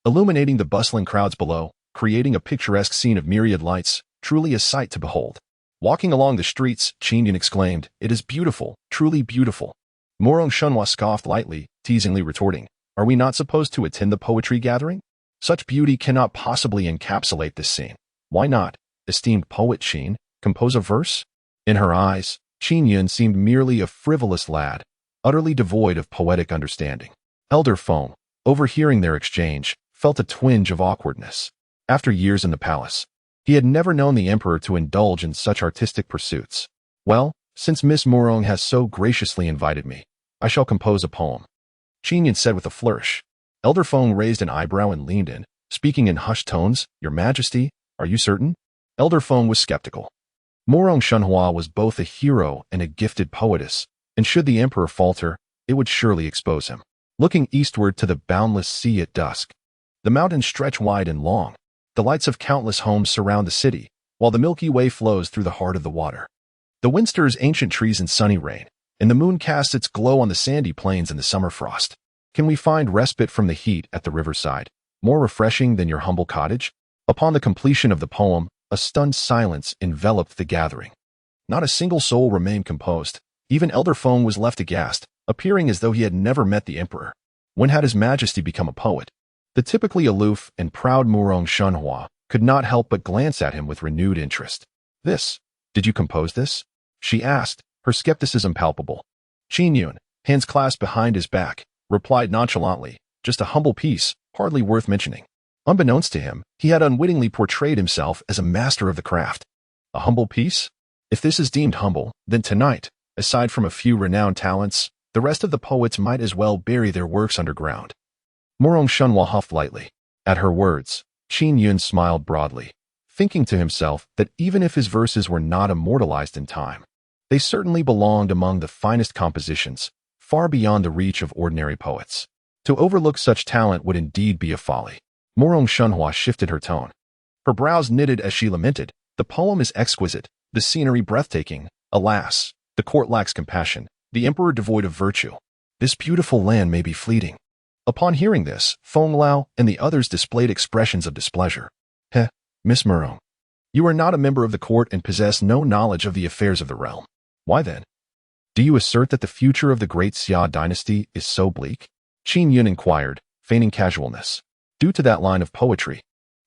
illuminating the bustling crowds below, creating a picturesque scene of myriad lights, truly a sight to behold. Walking along the streets, Qin Yun exclaimed, "It is beautiful, truly beautiful." Murong Shenhua scoffed lightly, teasingly retorting, "Are we not supposed to attend the poetry gathering? Such beauty cannot possibly encapsulate this scene. Why not, esteemed poet Qin, compose a verse?" In her eyes, Qin Yun seemed merely a frivolous lad, utterly devoid of poetic understanding. Elder Feng, overhearing their exchange, felt a twinge of awkwardness. After years in the palace, he had never known the emperor to indulge in such artistic pursuits. "Well, since Miss Murong has so graciously invited me, I shall compose a poem," Qin Yun said with a flourish. Elder Feng raised an eyebrow and leaned in, speaking in hushed tones, "Your Majesty, are you certain?" Elder Feng was skeptical. Murong Shenhua was both a hero and a gifted poetess, and should the emperor falter, it would surely expose him. Looking eastward to the boundless sea at dusk, the mountains stretch wide and long. The lights of countless homes surround the city, while the Milky Way flows through the heart of the water. The wind stirs ancient trees in sunny rain, and the moon casts its glow on the sandy plains in the summer frost. Can we find respite from the heat at the riverside, more refreshing than your humble cottage? Upon the completion of the poem, a stunned silence enveloped the gathering. Not a single soul remained composed. Even Elder Feng was left aghast, appearing as though he had never met the emperor. When had His Majesty become a poet? The typically aloof and proud Murong Shenhua could not help but glance at him with renewed interest. Did you compose this?" she asked, her skepticism palpable. Qin Yun, hands clasped behind his back, replied nonchalantly, "Just a humble piece, hardly worth mentioning." Unbeknownst to him, he had unwittingly portrayed himself as a master of the craft. A humble piece? If this is deemed humble, then tonight, aside from a few renowned talents, the rest of the poets might as well bury their works underground. Murong Shenhua huffed lightly. At her words, Qin Yun smiled broadly, thinking to himself that even if his verses were not immortalized in time, they certainly belonged among the finest compositions, far beyond the reach of ordinary poets. To overlook such talent would indeed be a folly. Murong Shenhua shifted her tone. Her brows knitted as she lamented, "The poem is exquisite, the scenery breathtaking. Alas, the court lacks compassion, the emperor devoid of virtue. This beautiful land may be fleeting." Upon hearing this, Feng Lao and the others displayed expressions of displeasure. Miss Murong, you are not a member of the court and possess no knowledge of the affairs of the realm. Why then? Do you assert that the future of the great Xia dynasty is so bleak?" Qin Yun inquired, feigning casualness. Due to that line of poetry,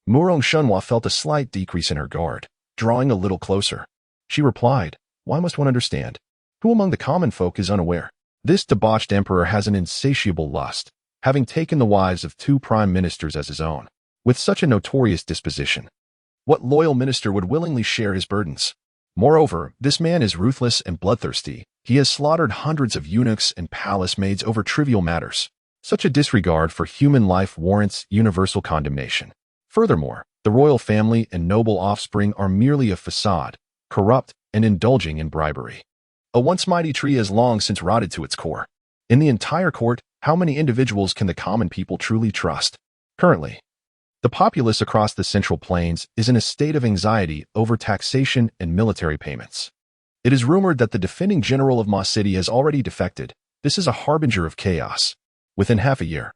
Murong Shenhua felt a slight decrease in her guard, drawing a little closer. She replied, "Why must one understand? Who among the common folk is unaware? This debauched emperor has an insatiable lust, having taken the wives of 2 prime ministers as his own. With such a notorious disposition, what loyal minister would willingly share his burdens? Moreover, this man is ruthless and bloodthirsty. He has slaughtered hundreds of eunuchs and palace maids over trivial matters. Such a disregard for human life warrants universal condemnation. Furthermore, the royal family and noble offspring are merely a facade, corrupt and indulging in bribery. A once mighty tree has long since rotted to its core. In the entire court, how many individuals can the common people truly trust? Currently, the populace across the Central Plains is in a state of anxiety over taxation and military payments. It is rumored that the defending general of Ma City has already defected. This is a harbinger of chaos. Within half a year,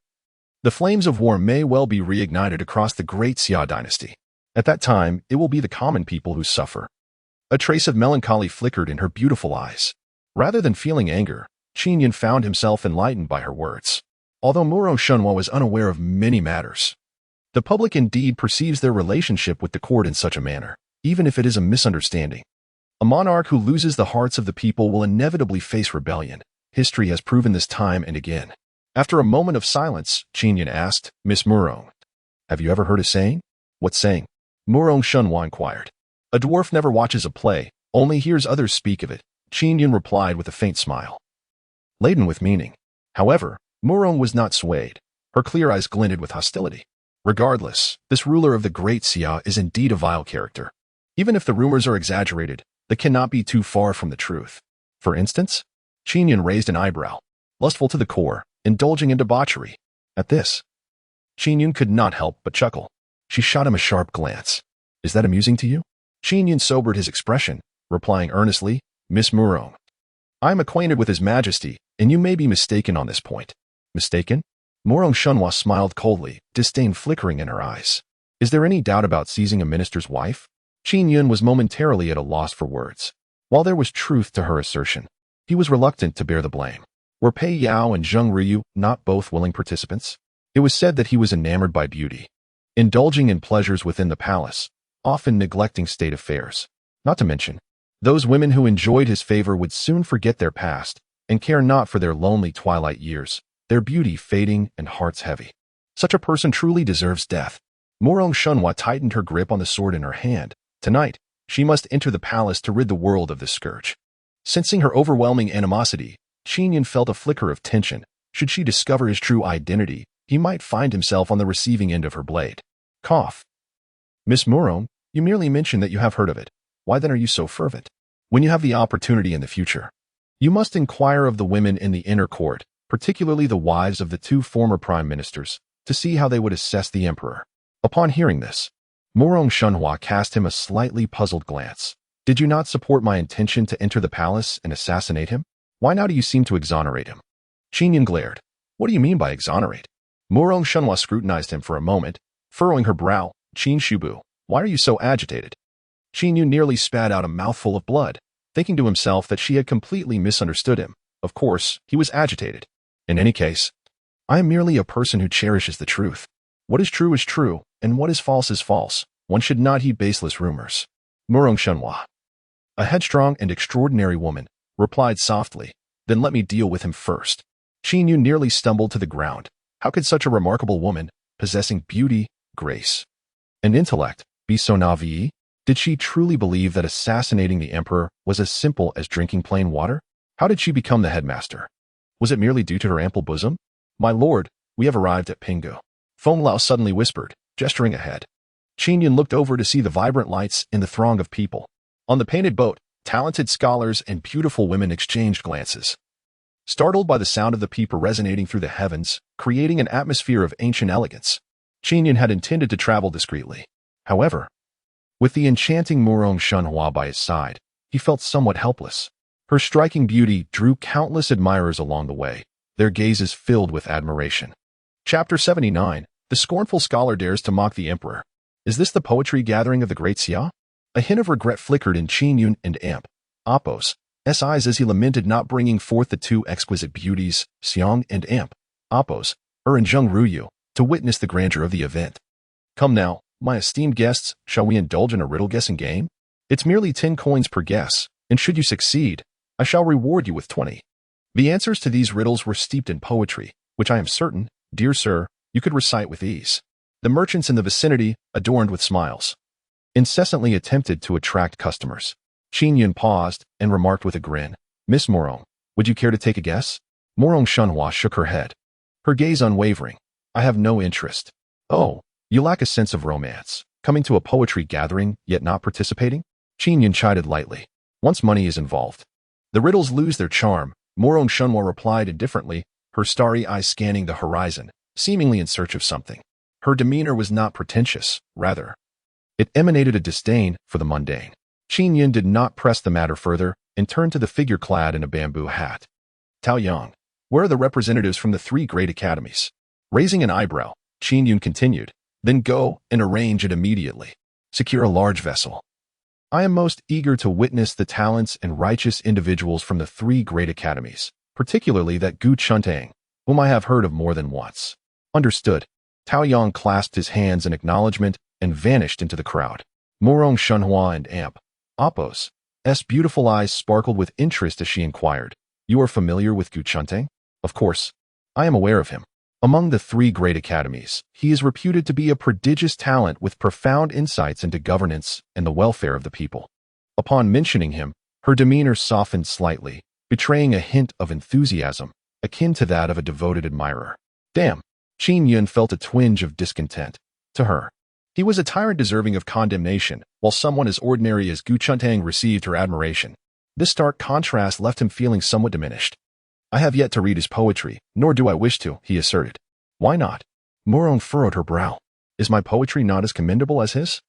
the flames of war may well be reignited across the great Xia dynasty. At that time, it will be the common people who suffer. A trace of melancholy flickered in her beautiful eyes. Rather than feeling anger, Qin Yun found himself enlightened by her words. although Murong Shunhua was unaware of many matters. The public indeed perceives their relationship with the court in such a manner, even if it is a misunderstanding. A monarch who loses the hearts of the people will inevitably face rebellion. History has proven this time and again. After a moment of silence, Qin Yun asked, Miss Murong, have you ever heard a saying? What saying? Murong Shunhua inquired. A dwarf never watches a play, only hears others speak of it, Qin Yun replied with a faint smile, laden with meaning. However, Murong was not swayed. Her clear eyes glinted with hostility. Regardless, this ruler of the Great Xia is indeed a vile character. Even if the rumors are exaggerated, they cannot be too far from the truth. For instance, Qin Yun raised an eyebrow, lustful to the core, indulging in debauchery. At this, Qin Yun could not help but chuckle. She shot him a sharp glance. Is that amusing to you? Qin Yun sobered his expression, replying earnestly, Miss Murong, I am acquainted with His Majesty, and you may be mistaken on this point. Mistaken? Murong Shunhua smiled coldly, disdain flickering in her eyes. Is there any doubt about seizing a minister's wife? Qin Yun was momentarily at a loss for words. While there was truth to her assertion, he was reluctant to bear the blame. Were Pei Yao and Zheng Ruyu not both willing participants? It was said that he was enamored by beauty, indulging in pleasures within the palace, often neglecting state affairs. Not to mention, those women who enjoyed his favor would soon forget their past and care not for their lonely twilight years, their beauty fading and hearts heavy. Such a person truly deserves death. Murong Shunhua tightened her grip on the sword in her hand. Tonight, she must enter the palace to rid the world of this scourge. Sensing her overwhelming animosity, Qin Yun felt a flicker of tension. Should she discover his true identity, he might find himself on the receiving end of her blade. Cough. Miss Murong, you merely mentioned that you have heard of it. Why then are you so fervent? When you have the opportunity in the future, you must inquire of the women in the inner court, particularly the wives of the two former prime ministers, to see how they would assess the emperor. Upon hearing this, Murong Shunhua cast him a slightly puzzled glance. Did you not support my intention to enter the palace and assassinate him? Why now do you seem to exonerate him? Qin Yun glared. What do you mean by exonerate? Murong Shunhua scrutinized him for a moment, furrowing her brow. Qin Shubu, why are you so agitated? Qin Yun nearly spat out a mouthful of blood, thinking to himself that she had completely misunderstood him. Of course, he was agitated. In any case, I am merely a person who cherishes the truth. What is true, and what is false is false. One should not heed baseless rumors. Murong Shunhua, a headstrong and extraordinary woman, replied softly, then let me deal with him first. Qin Yun nearly stumbled to the ground. How could such a remarkable woman, possessing beauty, grace, and intellect, be so naive? Did she truly believe that assassinating the emperor was as simple as drinking plain water? How did she become the headmaster? Was it merely due to her ample bosom? My lord, we have arrived at Pingu. Feng Lao suddenly whispered, gesturing ahead. Qin Yun looked over to see the vibrant lights in the throng of people. On the painted boat, talented scholars and beautiful women exchanged glances. Startled by the sound of the piper resonating through the heavens, creating an atmosphere of ancient elegance, Qin Yun had intended to travel discreetly. However, with the enchanting Murong Shunhua by his side, he felt somewhat helpless. Her striking beauty drew countless admirers along the way, their gazes filled with admiration. Chapter 79, The Scornful Scholar Dares to Mock the Emperor. Is this the poetry gathering of the Great Xia? A hint of regret flickered in Qin Yun and Appo's eyes as he lamented not bringing forth the two exquisite beauties, Xiang and Appo's, and Zheng Ruyu, to witness the grandeur of the event. Come now, my esteemed guests, shall we indulge in a riddle-guessing game? It's merely 10 coins per guess, and should you succeed, I shall reward you with 20. The answers to these riddles were steeped in poetry, which I am certain, dear sir, you could recite with ease. The merchants in the vicinity, adorned with smiles, incessantly attempted to attract customers. Qin Yun paused and remarked with a grin, Miss Murong, would you care to take a guess? Murong Shunhua shook her head, her gaze unwavering. I have no interest. Oh, you lack a sense of romance, coming to a poetry gathering, yet not participating? Qin Yun chided lightly. Once money is involved, the riddles lose their charm. Murong Shunhua replied indifferently, her starry eyes scanning the horizon, seemingly in search of something. Her demeanor was not pretentious, rather, it emanated a disdain for the mundane. Qin Yun did not press the matter further and turned to the figure clad in a bamboo hat. Tao Yang, where are the representatives from the 3 great academies? Raising an eyebrow, Qin Yun continued, then go and arrange it immediately. Secure a large vessel. I am most eager to witness the talents and righteous individuals from the 3 great academies, particularly that Gu Chuntang, whom I have heard of more than once. Understood. Tao Yang clasped his hands in acknowledgement and vanished into the crowd. Morong Shunhua and Amp, Apos, S. beautiful eyes sparkled with interest as she inquired, "You are familiar with Gu Chuntang?" "Of course. I am aware of him. Among the 3 great academies, he is reputed to be a prodigious talent with profound insights into governance and the welfare of the people." Upon mentioning him, her demeanor softened slightly, betraying a hint of enthusiasm, akin to that of a devoted admirer. Damn! Qin Yun felt a twinge of discontent. To her, he was a tyrant deserving of condemnation, while someone as ordinary as Gu Chuntang received her admiration. This stark contrast left him feeling somewhat diminished. "I have yet to read his poetry, nor do I wish to," he asserted. "Why not?" Morong furrowed her brow. "Is my poetry not as commendable as his?"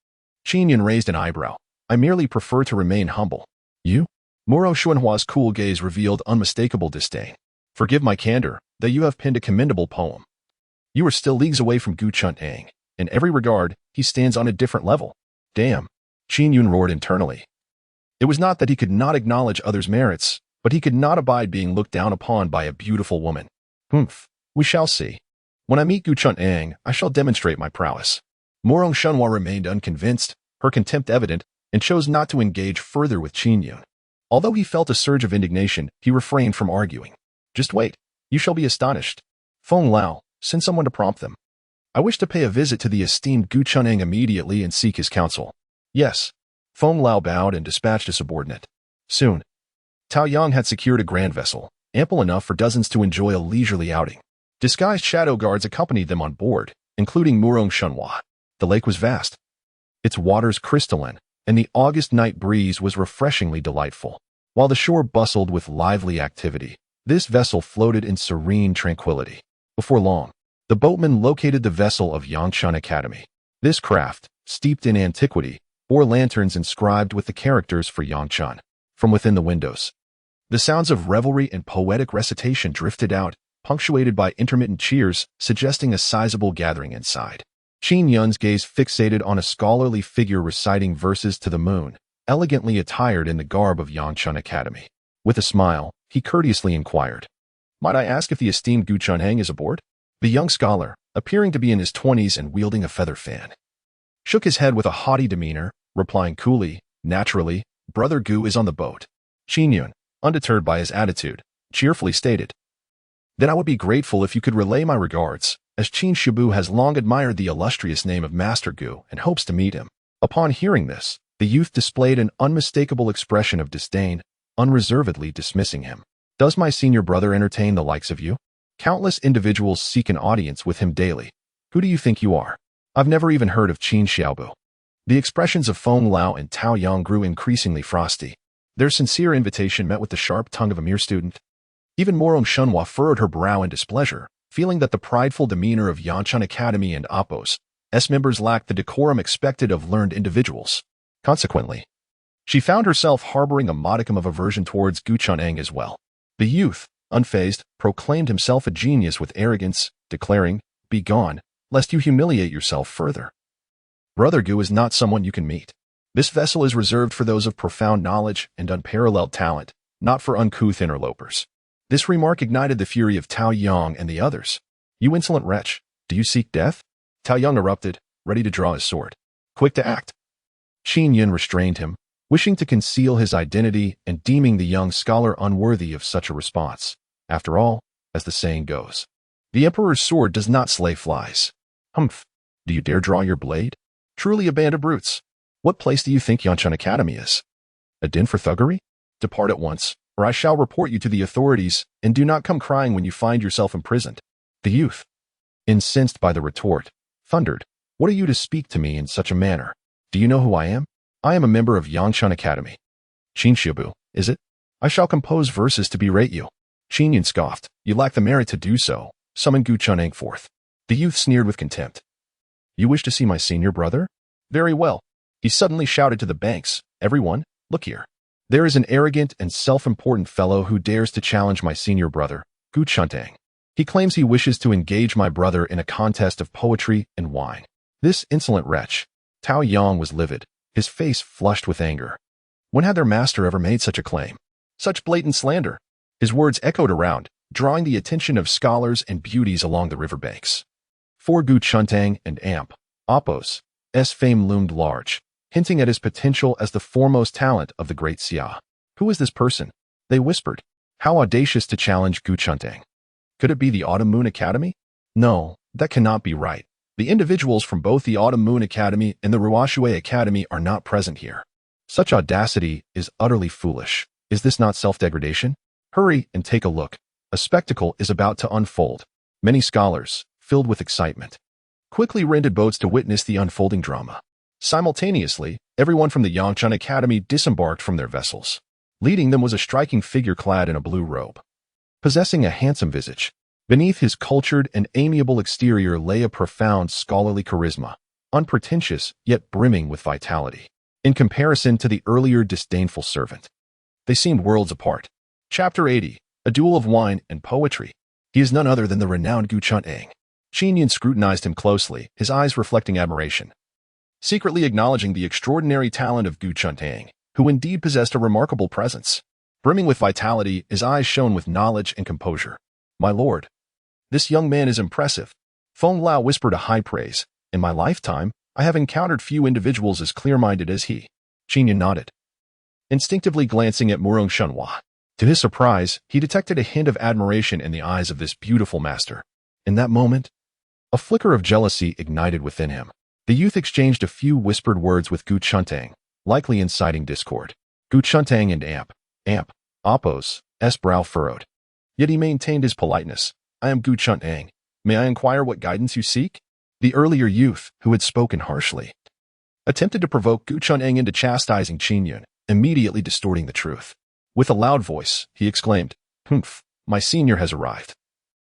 Qin Yun raised an eyebrow. "I merely prefer to remain humble." "You?" Morong Shunhua's cool gaze revealed unmistakable disdain. "Forgive my candor, that you have penned a commendable poem. You are still leagues away from Gu Chuntang. In every regard, he stands on a different level." "Damn!" Qin Yun roared internally. It was not that he could not acknowledge others' merits, but he could not abide being looked down upon by a beautiful woman. "Humph, we shall see. When I meet Gu Chuntang, I shall demonstrate my prowess." Morong Shunhua remained unconvinced, her contempt evident, and chose not to engage further with Qin Yun. Although he felt a surge of indignation, he refrained from arguing. "Just wait. You shall be astonished. Feng Lao, send someone to prompt them. I wish to pay a visit to the esteemed Gu Chuntang immediately and seek his counsel." "Yes." Feng Lao bowed and dispatched a subordinate. Soon, Tao Yang had secured a grand vessel, ample enough for dozens to enjoy a leisurely outing. Disguised shadow guards accompanied them on board, including Morong Shunhua. The lake was vast, its waters crystalline, and the August night breeze was refreshingly delightful. While the shore bustled with lively activity, this vessel floated in serene tranquility. Before long, the boatman located the vessel of Yangchun Academy. This craft, steeped in antiquity, bore lanterns inscribed with the characters for Yangchun. From within the windows, the sounds of revelry and poetic recitation drifted out, punctuated by intermittent cheers, suggesting a sizable gathering inside. Qin Yun's gaze fixated on a scholarly figure reciting verses to the moon, elegantly attired in the garb of Yangchun Academy. With a smile, he courteously inquired, "Might I ask if the esteemed Gu Chuntang is aboard?" The young scholar, appearing to be in his 20s and wielding a feather fan, shook his head with a haughty demeanor, replying coolly, "Naturally, Brother Gu is on the boat." Qin Yun, undeterred by his attitude, cheerfully stated, "Then I would be grateful if you could relay my regards, as Qin Shibu has long admired the illustrious name of Master Gu and hopes to meet him." Upon hearing this, the youth displayed an unmistakable expression of disdain, unreservedly dismissing him. "Does my senior brother entertain the likes of you? Countless individuals seek an audience with him daily. Who do you think you are? I've never even heard of Qin Xiaobu." The expressions of Feng Lao and Tao Yang grew increasingly frosty. Their sincere invitation met with the sharp tongue of a mere student. Even Morong Shunhua furrowed her brow in displeasure, feeling that the prideful demeanor of Yangchun Academy and Apos' members lacked the decorum expected of learned individuals. Consequently, she found herself harboring a modicum of aversion towards Gu Chuntang as well. The youth, unfazed, proclaimed himself a genius with arrogance, declaring, "Begone, lest you humiliate yourself further. Brother Gu is not someone you can meet. This vessel is reserved for those of profound knowledge and unparalleled talent, not for uncouth interlopers." This remark ignited the fury of Tao Yang and the others. "You insolent wretch, do you seek death?" Tao Yang erupted, ready to draw his sword. Quick to act. Qin Yun restrained him, wishing to conceal his identity and deeming the young scholar unworthy of such a response. After all, as the saying goes, the emperor's sword does not slay flies. "Humph, do you dare draw your blade? Truly a band of brutes. What place do you think Yangchun Academy is? A den for thuggery? Depart at once, or I shall report you to the authorities, and do not come crying when you find yourself imprisoned." The youth, incensed by the retort, thundered, "What are you to speak to me in such a manner? Do you know who I am? I am a member of Yangchun Academy." "Qin Shibu, is it? I shall compose verses to berate you." Qin Yun scoffed, "You lack the merit to do so. Summon Gu Chuntang forth." The youth sneered with contempt. "You wish to see my senior brother? Very well." He suddenly shouted to the banks, "Everyone, look here. There is an arrogant and self-important fellow who dares to challenge my senior brother, Gu Chuntang. He claims he wishes to engage my brother in a contest of poetry and wine. This insolent wretch." Tao Yang was livid, his face flushed with anger. When had their master ever made such a claim? Such blatant slander? His words echoed around, drawing the attention of scholars and beauties along the riverbanks. For Gu Chuntang and Amp, Apos, fame loomed large, hinting at his potential as the foremost talent of the great Xia. Who is this person? They whispered. How audacious to challenge Gu Chuntang. Could it be the Autumn Moon Academy? No, that cannot be right. The individuals from both the Autumn Moon Academy and the Ruoxue Academy are not present here. Such audacity is utterly foolish. Is this not self-degradation? Hurry and take a look. A spectacle is about to unfold. Many scholars, filled with excitement, quickly rented boats to witness the unfolding drama. Simultaneously, everyone from the Yangchun Academy disembarked from their vessels. Leading them was a striking figure clad in a blue robe, possessing a handsome visage. Beneath his cultured and amiable exterior lay a profound scholarly charisma, unpretentious yet brimming with vitality. In comparison to the earlier disdainful servant, they seemed worlds apart. Chapter 80, A Duel of Wine and Poetry. He is none other than the renowned Gu Chuntang. Qin Yun scrutinized him closely, his eyes reflecting admiration, secretly acknowledging the extraordinary talent of Gu Chuntang, who indeed possessed a remarkable presence. Brimming with vitality, his eyes shone with knowledge and composure. My lord, this young man is impressive. Feng Lao whispered a high praise. In my lifetime, I have encountered few individuals as clear-minded as he. Qin Yun nodded, instinctively glancing at Murong Shunhua. To his surprise, he detected a hint of admiration in the eyes of this beautiful master. In that moment, a flicker of jealousy ignited within him. The youth exchanged a few whispered words with Gu Chuntang, likely inciting discord. Gu Chuntang and Amp, Apos, brow furrowed. Yet he maintained his politeness. I am Gu Chuntang. May I inquire what guidance you seek? The earlier youth, who had spoken harshly, attempted to provoke Gu Chuntang into chastising Qin Yun, immediately distorting the truth. With a loud voice, he exclaimed, Humph, my senior has arrived.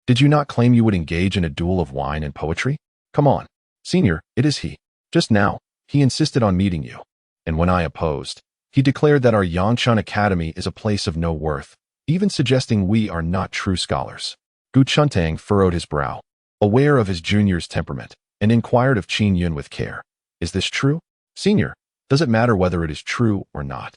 Did you not claim you would engage in a duel of wine and poetry? Come on, senior, it is he. Just now, he insisted on meeting you. And when I opposed, he declared that our Yangchun Academy is a place of no worth, even suggesting we are not true scholars. Gu Chuntang furrowed his brow, aware of his junior's temperament, and inquired of Qin Yun with care. Is this true? Senior, does it matter whether it is true or not?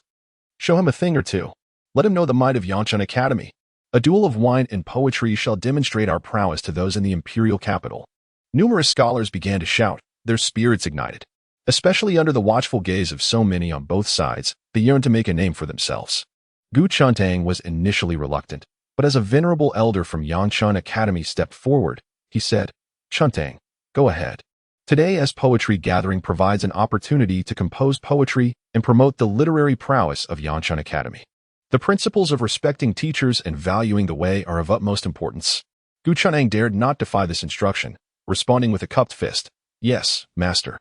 Show him a thing or two. Let him know the might of Yangchun Academy. A duel of wine and poetry shall demonstrate our prowess to those in the imperial capital. Numerous scholars began to shout, their spirits ignited. Especially under the watchful gaze of so many on both sides, they yearned to make a name for themselves. Gu Chuntang was initially reluctant, but as a venerable elder from Yangchun Academy stepped forward, he said, Chuntang, go ahead. Today, as poetry gathering provides an opportunity to compose poetry and promote the literary prowess of Yangchun Academy. The principles of respecting teachers and valuing the way are of utmost importance. Gu Chuntang dared not defy this instruction, responding with a cupped fist. Yes, master.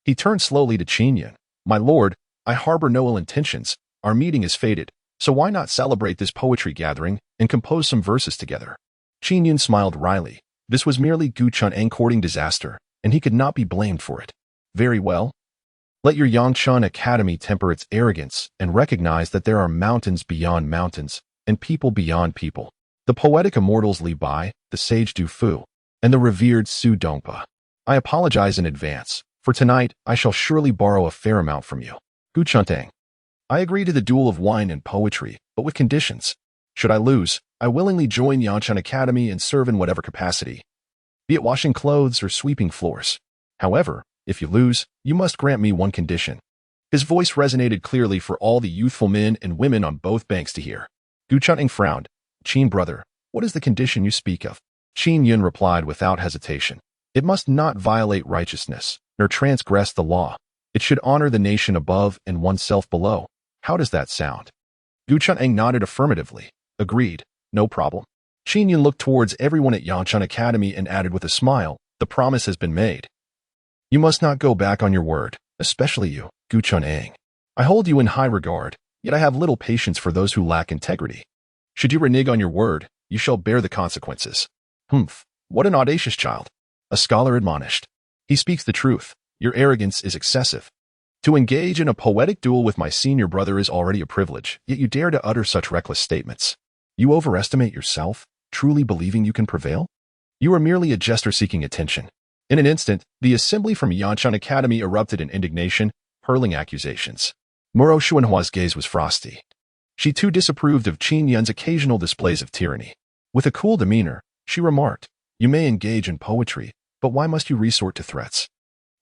He turned slowly to Qin Yun. My lord, I harbor no ill intentions. Our meeting is fated, so why not celebrate this poetry gathering and compose some verses together? Qin Yun smiled wryly. This was merely Gu Chuntang courting disaster, and he could not be blamed for it. Very well. Let your Yangchun Academy temper its arrogance and recognize that there are mountains beyond mountains and people beyond people. The poetic immortals Li Bai, the sage Du Fu, and the revered Su Dongpa. I apologize in advance. For tonight, I shall surely borrow a fair amount from you. Gu Chuntang. I agree to the duel of wine and poetry, but with conditions. Should I lose, I willingly join Yangchun Academy and serve in whatever capacity, be it washing clothes or sweeping floors. However, if you lose, you must grant me one condition. His voice resonated clearly for all the youthful men and women on both banks to hear. Gu Chuntang frowned. Qin brother, what is the condition you speak of? Qin Yun replied without hesitation. It must not violate righteousness, nor transgress the law. It should honor the nation above and oneself below. How does that sound? Gu Chuntang nodded affirmatively. Agreed. No problem. Qin Yun looked towards everyone at Yangchun Academy and added with a smile, the promise has been made. You must not go back on your word, especially you, Gu Chuntang. I hold you in high regard, yet I have little patience for those who lack integrity. Should you renege on your word, you shall bear the consequences. Humph, what an audacious child. A scholar admonished. He speaks the truth. Your arrogance is excessive. To engage in a poetic duel with my senior brother is already a privilege, yet you dare to utter such reckless statements. You overestimate yourself, truly believing you can prevail? You are merely a jester seeking attention. In an instant, the assembly from Yangchun Academy erupted in indignation, hurling accusations. Muro Xuanhua's gaze was frosty. She too disapproved of Qin Yun's occasional displays of tyranny. With a cool demeanor, she remarked, "You may engage in poetry, but why must you resort to threats?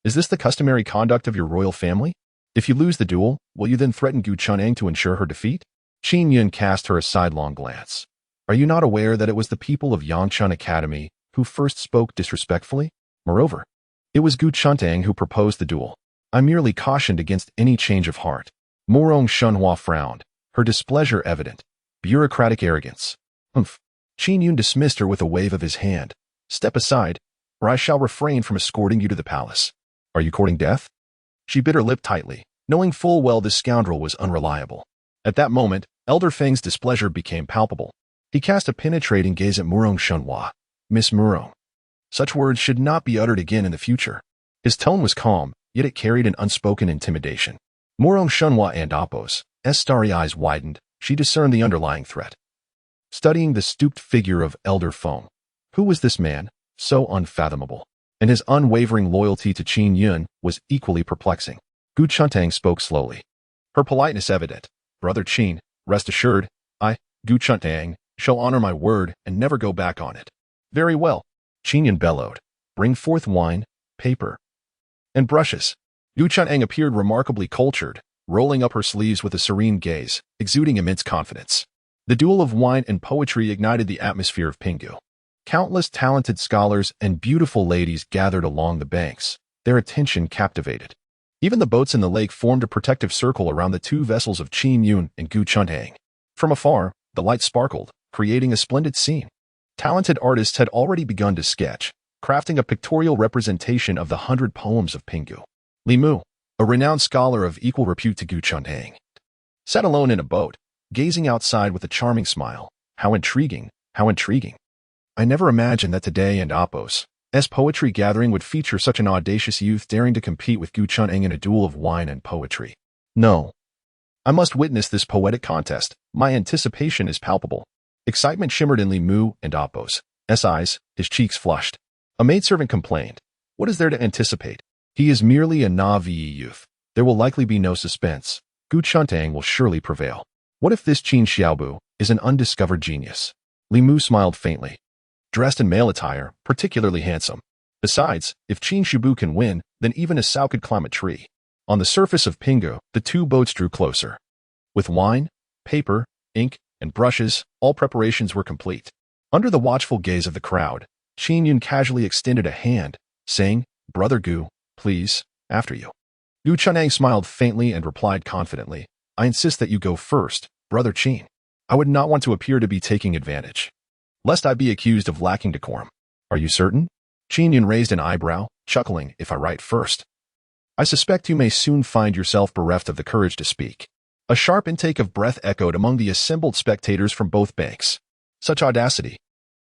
Is this the customary conduct of your royal family? If you lose the duel, will you then threaten Gu Chun'ang to ensure her defeat?" Qin Yun cast her a sidelong glance. "Are you not aware that it was the people of Yangchun Academy who first spoke disrespectfully? Moreover, it was Gu Chun'ang who proposed the duel. I merely cautioned against any change of heart." Morong Shunhua frowned, her displeasure evident. Bureaucratic arrogance. Humph. Qin Yun dismissed her with a wave of his hand. "Step aside, or I shall refrain from escorting you to the palace. Are you courting death?" She bit her lip tightly, knowing full well this scoundrel was unreliable. At that moment, Elder Feng's displeasure became palpable. He cast a penetrating gaze at Murong Shunhua. "Miss Murong, such words should not be uttered again in the future." His tone was calm, yet it carried an unspoken intimidation. Murong Shunhua and Appo's starry eyes widened. She discerned the underlying threat. Studying the stooped figure of Elder Feng, who was this man, so unfathomable? And his unwavering loyalty to Qin Yun was equally perplexing. Gu Chun'ang spoke slowly, her politeness evident. "Brother Qin, rest assured, I, Gu Chun'ang, shall honor my word and never go back on it." "Very well," Qin Yun bellowed. "Bring forth wine, paper, and brushes." Gu Chun'ang appeared remarkably cultured, rolling up her sleeves with a serene gaze, exuding immense confidence. The duel of wine and poetry ignited the atmosphere of Pinggu. Countless talented scholars and beautiful ladies gathered along the banks, their attention captivated. Even the boats in the lake formed a protective circle around the two vessels of Qin Yun and Gu Chun'ang. From afar, the light sparkled, creating a splendid scene. Talented artists had already begun to sketch, crafting a pictorial representation of the 100 poems of Pinggu. Li Mu, a renowned scholar of equal repute to Gu Chun'ang, sat alone in a boat, gazing outside with a charming smile. How intriguing, how intriguing. I never imagined that today and Appo's poetry gathering would feature such an audacious youth daring to compete with Gu Chun'ang in a duel of wine and poetry. No. I must witness this poetic contest. My anticipation is palpable. Excitement shimmered in Li Mu and Appo's eyes, his cheeks flushed. A maidservant complained. "What is there to anticipate? He is merely a naive youth. There will likely be no suspense. Gu Chun'ang will surely prevail. What if this Qin Xiaobu is an undiscovered genius?" Li Mu smiled faintly. "Dressed in male attire, particularly handsome. Besides, if Qin Xiaobu can win, then even a sow could climb a tree." On the surface of Pinggu, the two boats drew closer. With wine, paper, ink, and brushes, all preparations were complete. Under the watchful gaze of the crowd, Qin Yun casually extended a hand, saying, "Brother Gu, please, after you." Gu Chun'ang smiled faintly and replied confidently, "I insist that you go first, Brother Qin. I would not want to appear to be taking advantage, lest I be accused of lacking decorum." "Are you certain?" Qin Yun raised an eyebrow, chuckling. "If I write first, I suspect you may soon find yourself bereft of the courage to speak." A sharp intake of breath echoed among the assembled spectators from both banks. Such audacity.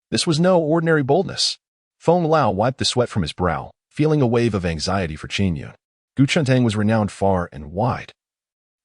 This was no ordinary boldness. Feng Lao wiped the sweat from his brow, feeling a wave of anxiety for Qin Yun. Gu Chun'ang was renowned far and wide.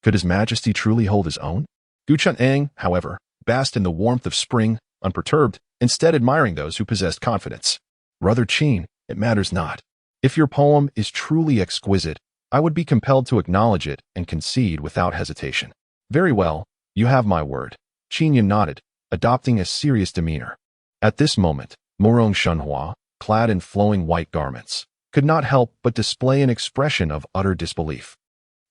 Could His Majesty truly hold his own? Gu Chun'ang, however, basked in the warmth of spring, unperturbed, instead admiring those who possessed confidence. "Brother Qin, it matters not. If your poem is truly exquisite, I would be compelled to acknowledge it and concede without hesitation." "Very well, you have my word." Qin Yun nodded, adopting a serious demeanor. At this moment, Morong Shunhua, clad in flowing white garments, could not help but display an expression of utter disbelief.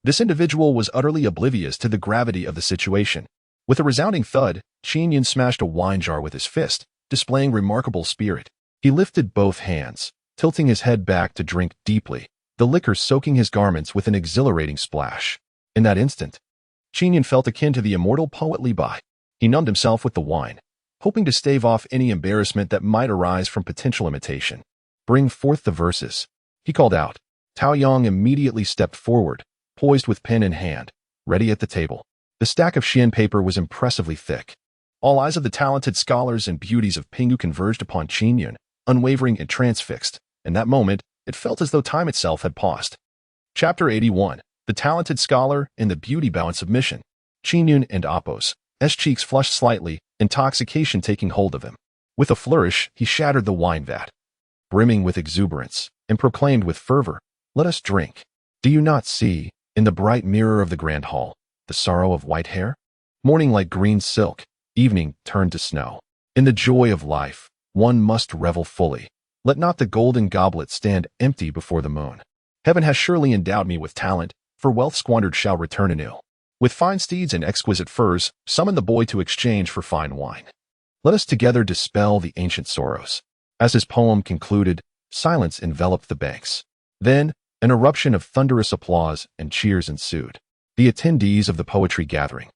This individual was utterly oblivious to the gravity of the situation. With a resounding thud, Qin Yun smashed a wine jar with his fist, displaying remarkable spirit. He lifted both hands, tilting his head back to drink deeply, the liquor soaking his garments with an exhilarating splash. In that instant, Qin Yun felt akin to the immortal poet Li Bai. He numbed himself with the wine, hoping to stave off any embarrassment that might arise from potential imitation. "Bring forth the verses," he called out. Tao Yang immediately stepped forward, poised with pen in hand, ready at the table. The stack of Xian paper was impressively thick. All eyes of the talented scholars and beauties of Pinggu converged upon Qin Yun, unwavering and transfixed. In that moment, it felt as though time itself had paused. Chapter 81. The Talented Scholar and the Beauty Bow in Submission. Qin Yun and Appo's cheeks flushed slightly, intoxication taking hold of him. With a flourish, he shattered the wine vat, brimming with exuberance, and proclaimed with fervor, "Let us drink. Do you not see, in the bright mirror of the grand hall, the sorrow of white hair? Morning like green silk, evening turned to snow. In the joy of life, one must revel fully. Let not the golden goblet stand empty before the moon. Heaven has surely endowed me with talent, for wealth squandered shall return anew. With fine steeds and exquisite furs, summon the boy to exchange for fine wine. Let us together dispel the ancient sorrows. As his poem concluded, silence enveloped the banks. Then, an eruption of thunderous applause and cheers ensued. The attendees of the poetry gathering,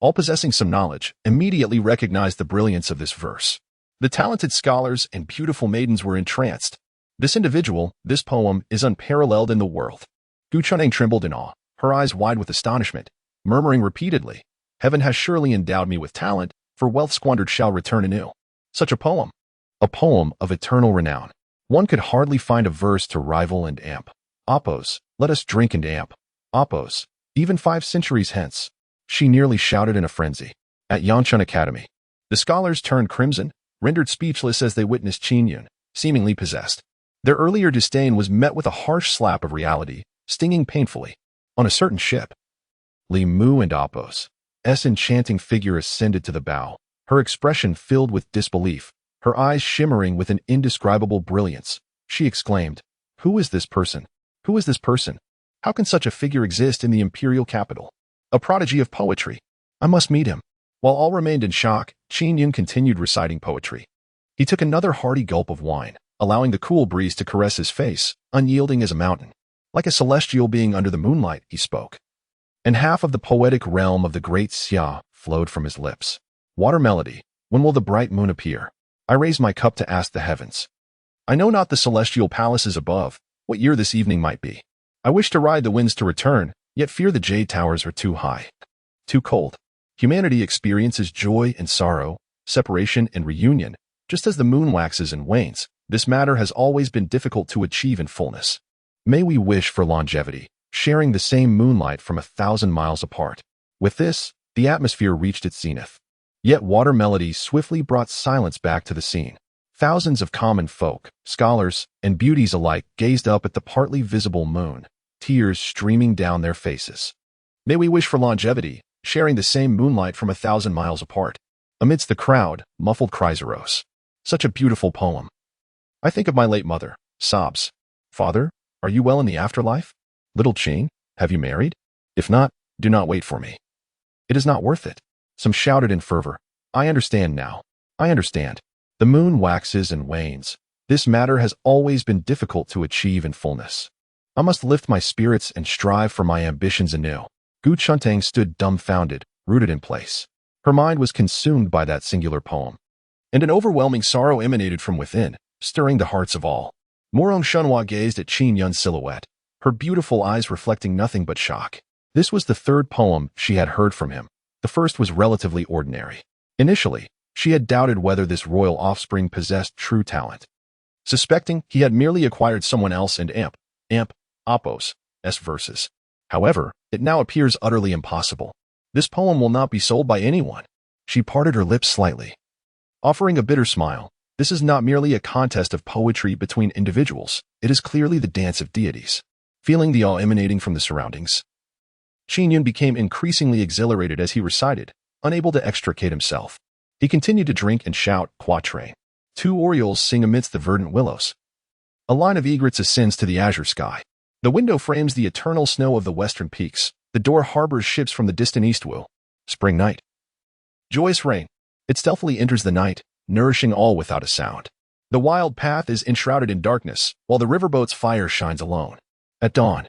all possessing some knowledge, immediately recognized the brilliance of this verse. The talented scholars and beautiful maidens were entranced. This individual, this poem, is unparalleled in the world. Gu Chuneng trembled in awe, her eyes wide with astonishment, murmuring repeatedly, Heaven has surely endowed me with talent, for wealth squandered shall return anew. Such a poem of eternal renown. One could hardly find a verse to rival and amp. Oppos, let us drink and amp. Oppos, even 5 centuries hence. She nearly shouted in a frenzy. At Yanchun Academy, the scholars turned crimson, rendered speechless as they witnessed Qin Yun, seemingly possessed. Their earlier disdain was met with a harsh slap of reality, stinging painfully. On a certain ship, Li Mu and Oppos' enchanting figure ascended to the bow, her expression filled with disbelief, her eyes shimmering with an indescribable brilliance. She exclaimed, Who is this person? Who is this person? How can such a figure exist in the imperial capital? A prodigy of poetry. I must meet him. While all remained in shock, Qin Yun continued reciting poetry. He took another hearty gulp of wine, allowing the cool breeze to caress his face, unyielding as a mountain. Like a celestial being under the moonlight, he spoke. And half of the poetic realm of the great Xia flowed from his lips. Water melody, when will the bright moon appear? I raise my cup to ask the heavens. I know not the celestial palaces above, what year this evening might be. I wish to ride the winds to return, yet fear the jade towers are too high, too cold. Humanity experiences joy and sorrow, separation and reunion, just as the moon waxes and wanes. This matter has always been difficult to achieve in fullness. May we wish for longevity, sharing the same moonlight from 1,000 miles apart. With this, the atmosphere reached its zenith. Yet water melody swiftly brought silence back to the scene. Thousands of common folk, scholars, and beauties alike gazed up at the partly visible moon, tears streaming down their faces. May we wish for longevity, sharing the same moonlight from 1,000 miles apart. Amidst the crowd, muffled cries arose. Such a beautiful poem. I think of my late mother, sobs. Father, are you well in the afterlife? Little Qing, have you married? If not, do not wait for me. It is not worth it. Some shouted in fervor. I understand now. I understand. The moon waxes and wanes. This matter has always been difficult to achieve in fullness. I must lift my spirits and strive for my ambitions anew. Gu Chuntang stood dumbfounded, rooted in place. Her mind was consumed by that singular poem, and an overwhelming sorrow emanated from within, stirring the hearts of all. Morong Shunhua gazed at Qin Yun's silhouette, her beautiful eyes reflecting nothing but shock. This was the third poem she had heard from him. The first was relatively ordinary. Initially, she had doubted whether this royal offspring possessed true talent, suspecting he had merely acquired someone else and Oppos' verses. However, it now appears utterly impossible. This poem will not be sold by anyone. She parted her lips slightly, offering a bitter smile. This is not merely a contest of poetry between individuals. It is clearly the dance of deities. Feeling the awe emanating from the surroundings, Qin Yun became increasingly exhilarated as he recited, unable to extricate himself. He continued to drink and shout, Quatrain. 2 orioles sing amidst the verdant willows. A line of egrets ascends to the azure sky. The window frames the eternal snow of the western peaks. The door harbors ships from the distant eastwoo. Spring night. Joyous rain. It stealthily enters the night, nourishing all without a sound. The wild path is enshrouded in darkness, while the riverboat's fire shines alone. At dawn,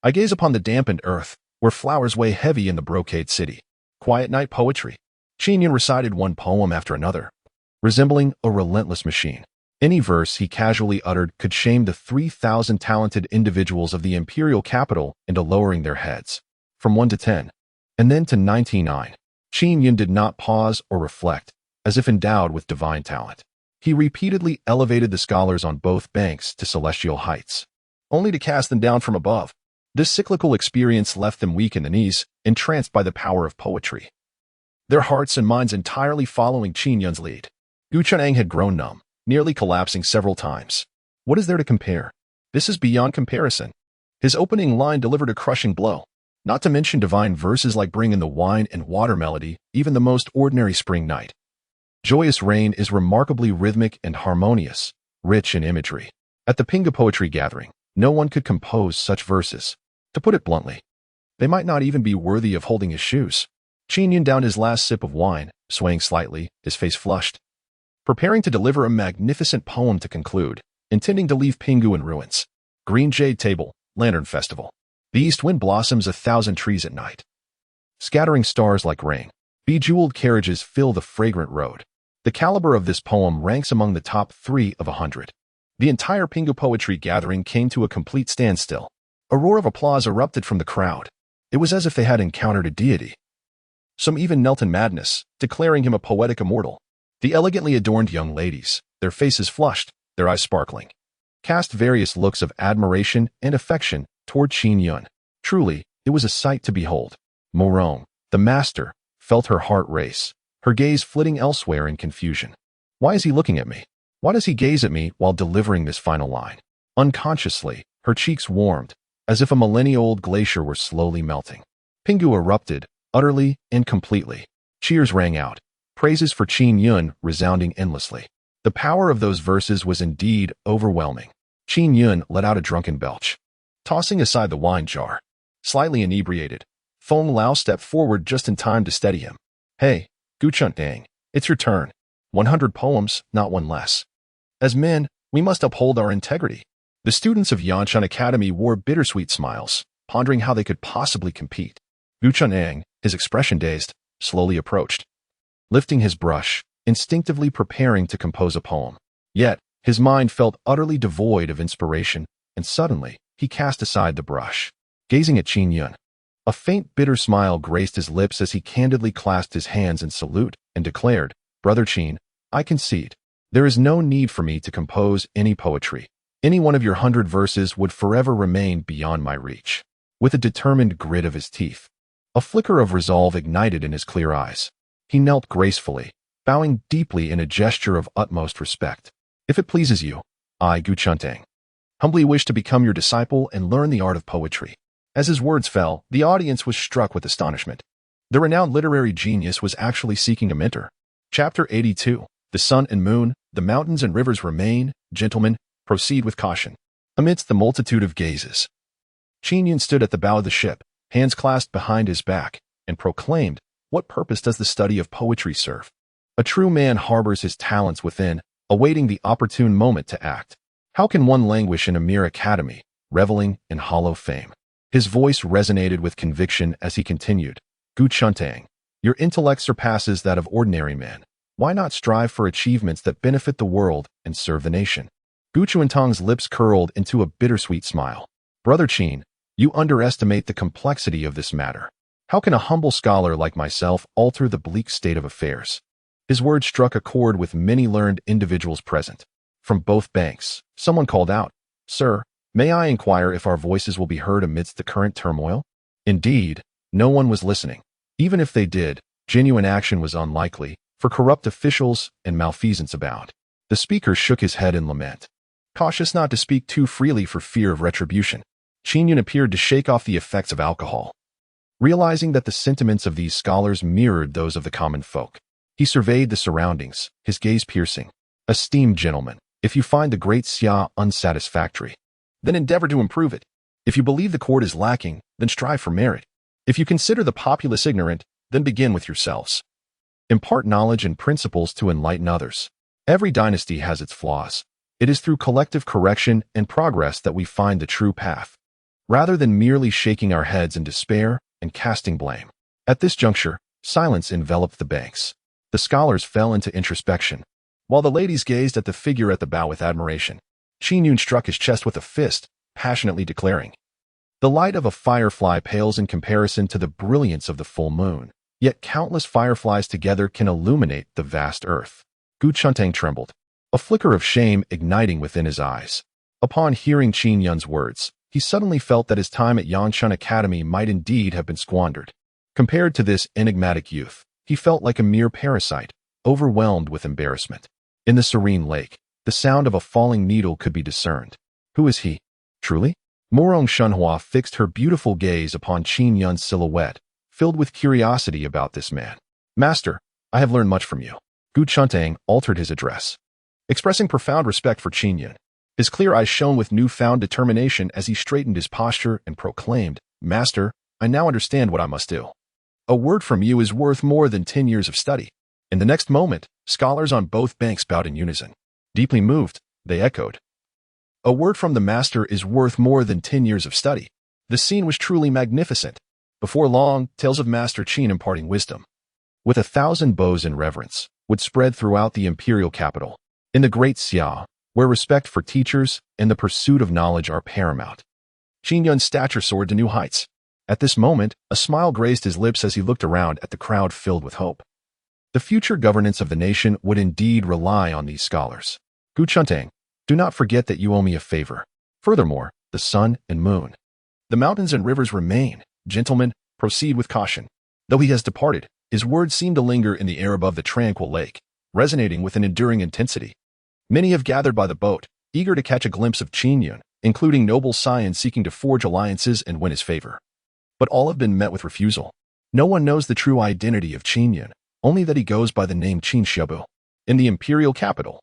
I gaze upon the dampened earth, where flowers weigh heavy in the brocade city. Quiet night poetry. Qin Yun recited one poem after another, resembling a relentless machine. Any verse he casually uttered could shame the 3,000 talented individuals of the imperial capital into lowering their heads. From 1 to 10, and then to 99. Qin Yun did not pause or reflect, as if endowed with divine talent. He repeatedly elevated the scholars on both banks to celestial heights, only to cast them down from above. This cyclical experience left them weak in the knees, entranced by the power of poetry, their hearts and minds entirely following Qin Yun's lead. Gu Chuneng had grown numb, nearly collapsing several times. What is there to compare? This is beyond comparison. His opening line delivered a crushing blow. Not to mention divine verses like Bring in the Wine and Water Melody, even the most ordinary spring night Joyous Rain is remarkably rhythmic and harmonious, rich in imagery. At the Pingu poetry gathering, no one could compose such verses. To put it bluntly, they might not even be worthy of holding his shoes. Qin Yun downed his last sip of wine, swaying slightly, his face flushed, preparing to deliver a magnificent poem to conclude, intending to leave Pingu in ruins. Green Jade Table, Lantern Festival. The east wind blossoms 1,000 trees at night, scattering stars like rain. Bejeweled carriages fill the fragrant road. The caliber of this poem ranks among the top 3 of 100. The entire Pingu poetry gathering came to a complete standstill. A roar of applause erupted from the crowd. It was as if they had encountered a deity. Some even knelt in madness, declaring him a poetic immortal. The elegantly adorned young ladies, their faces flushed, their eyes sparkling, cast various looks of admiration and affection toward Qin Yun. Truly, it was a sight to behold. Morong, the master, felt her heart race, her gaze flitting elsewhere in confusion. Why is he looking at me? Why does he gaze at me while delivering this final line? Unconsciously, her cheeks warmed, as if a millennia-old glacier were slowly melting. Pingu erupted, utterly and completely. Cheers rang out, praises for Qin Yun resounding endlessly. The power of those verses was indeed overwhelming. Qin Yun let out a drunken belch, tossing aside the wine jar. Slightly inebriated, Feng Lao stepped forward just in time to steady him. Hey, Guchuntang, it's your turn. 100 poems, not one less. As men, we must uphold our integrity. The students of Yanshan Academy wore bittersweet smiles, pondering how they could possibly compete. Guchuntang, his expression dazed, slowly approached, lifting his brush, instinctively preparing to compose a poem. Yet, his mind felt utterly devoid of inspiration, and suddenly, he cast aside the brush, gazing at Qin Yun. A faint, bitter smile graced his lips as he candidly clasped his hands in salute and declared, Brother Qin, I concede. There is no need for me to compose any poetry. Any one of your 100 verses would forever remain beyond my reach. With a determined grit of his teeth, a flicker of resolve ignited in his clear eyes. He knelt gracefully, bowing deeply in a gesture of utmost respect. If it pleases you, I, Guchuntang, humbly wish to become your disciple and learn the art of poetry. As his words fell, the audience was struck with astonishment. The renowned literary genius was actually seeking a mentor. Chapter 82. The sun and moon, the mountains and rivers remain, gentlemen, proceed with caution. Amidst the multitude of gazes, Qin Yun stood at the bow of the ship, hands clasped behind his back, and proclaimed, What purpose does the study of poetry serve? A true man harbors his talents within, awaiting the opportune moment to act. How can one languish in a mere academy, reveling in hollow fame? His voice resonated with conviction as he continued, Guchuntang, your intellect surpasses that of ordinary men. Why not strive for achievements that benefit the world and serve the nation? Guchuntang's lips curled into a bittersweet smile. Brother Qin, you underestimate the complexity of this matter. How can a humble scholar like myself alter the bleak state of affairs? His words struck a chord with many learned individuals present. From both banks, someone called out, Sir, may I inquire if our voices will be heard amidst the current turmoil? Indeed, no one was listening. Even if they did, genuine action was unlikely, for corrupt officials and malfeasance abound. The speaker shook his head in lament, cautious not to speak too freely for fear of retribution. Qin Yun appeared to shake off the effects of alcohol. Realizing that the sentiments of these scholars mirrored those of the common folk, he surveyed the surroundings, his gaze piercing. Esteemed gentlemen, if you find the great Xia unsatisfactory, then endeavor to improve it. If you believe the court is lacking, then strive for merit. If you consider the populace ignorant, then begin with yourselves. Impart knowledge and principles to enlighten others. Every dynasty has its flaws. It is through collective correction and progress that we find the true path, rather than merely shaking our heads in despair and casting blame. At this juncture, silence enveloped the banks. The scholars fell into introspection, while the ladies gazed at the figure at the bow with admiration. Qin Yun struck his chest with a fist, passionately declaring, The light of a firefly pales in comparison to the brilliance of the full moon, yet countless fireflies together can illuminate the vast earth. Guchuntang trembled, a flicker of shame igniting within his eyes. Upon hearing Qin Yun's words, he suddenly felt that his time at Yanshan Academy might indeed have been squandered. Compared to this enigmatic youth, he felt like a mere parasite, overwhelmed with embarrassment. In the serene lake, the sound of a falling needle could be discerned. Who is he, truly? Morong Shunhua fixed her beautiful gaze upon Qin Yun's silhouette, filled with curiosity about this man. Master, I have learned much from you. Gu Chuntang altered his address, expressing profound respect for Qin Yun. His clear eyes shone with newfound determination as he straightened his posture and proclaimed, "Master, I now understand what I must do. A word from you is worth more than 10 years of study." In the next moment, scholars on both banks bowed in unison. Deeply moved, they echoed, "A word from the master is worth more than 10 years of study." The scene was truly magnificent. Before long, tales of Master Qin imparting wisdom, with 1,000 bows in reverence, would spread throughout the imperial capital. In the great Xia, where respect for teachers and the pursuit of knowledge are paramount, Qin Yun's stature soared to new heights. At this moment, a smile graced his lips as he looked around at the crowd filled with hope. The future governance of the nation would indeed rely on these scholars. Gu Chuntang, do not forget that you owe me a favor. Furthermore, the sun and moon, the mountains and rivers remain. Gentlemen, proceed with caution. Though he has departed, his words seem to linger in the air above the tranquil lake, resonating with an enduring intensity. Many have gathered by the boat, eager to catch a glimpse of Qin Yun, including noble scions seeking to forge alliances and win his favor. But all have been met with refusal. No one knows the true identity of Qin Yun, only that he goes by the name Qin Xiaobu. In the imperial capital,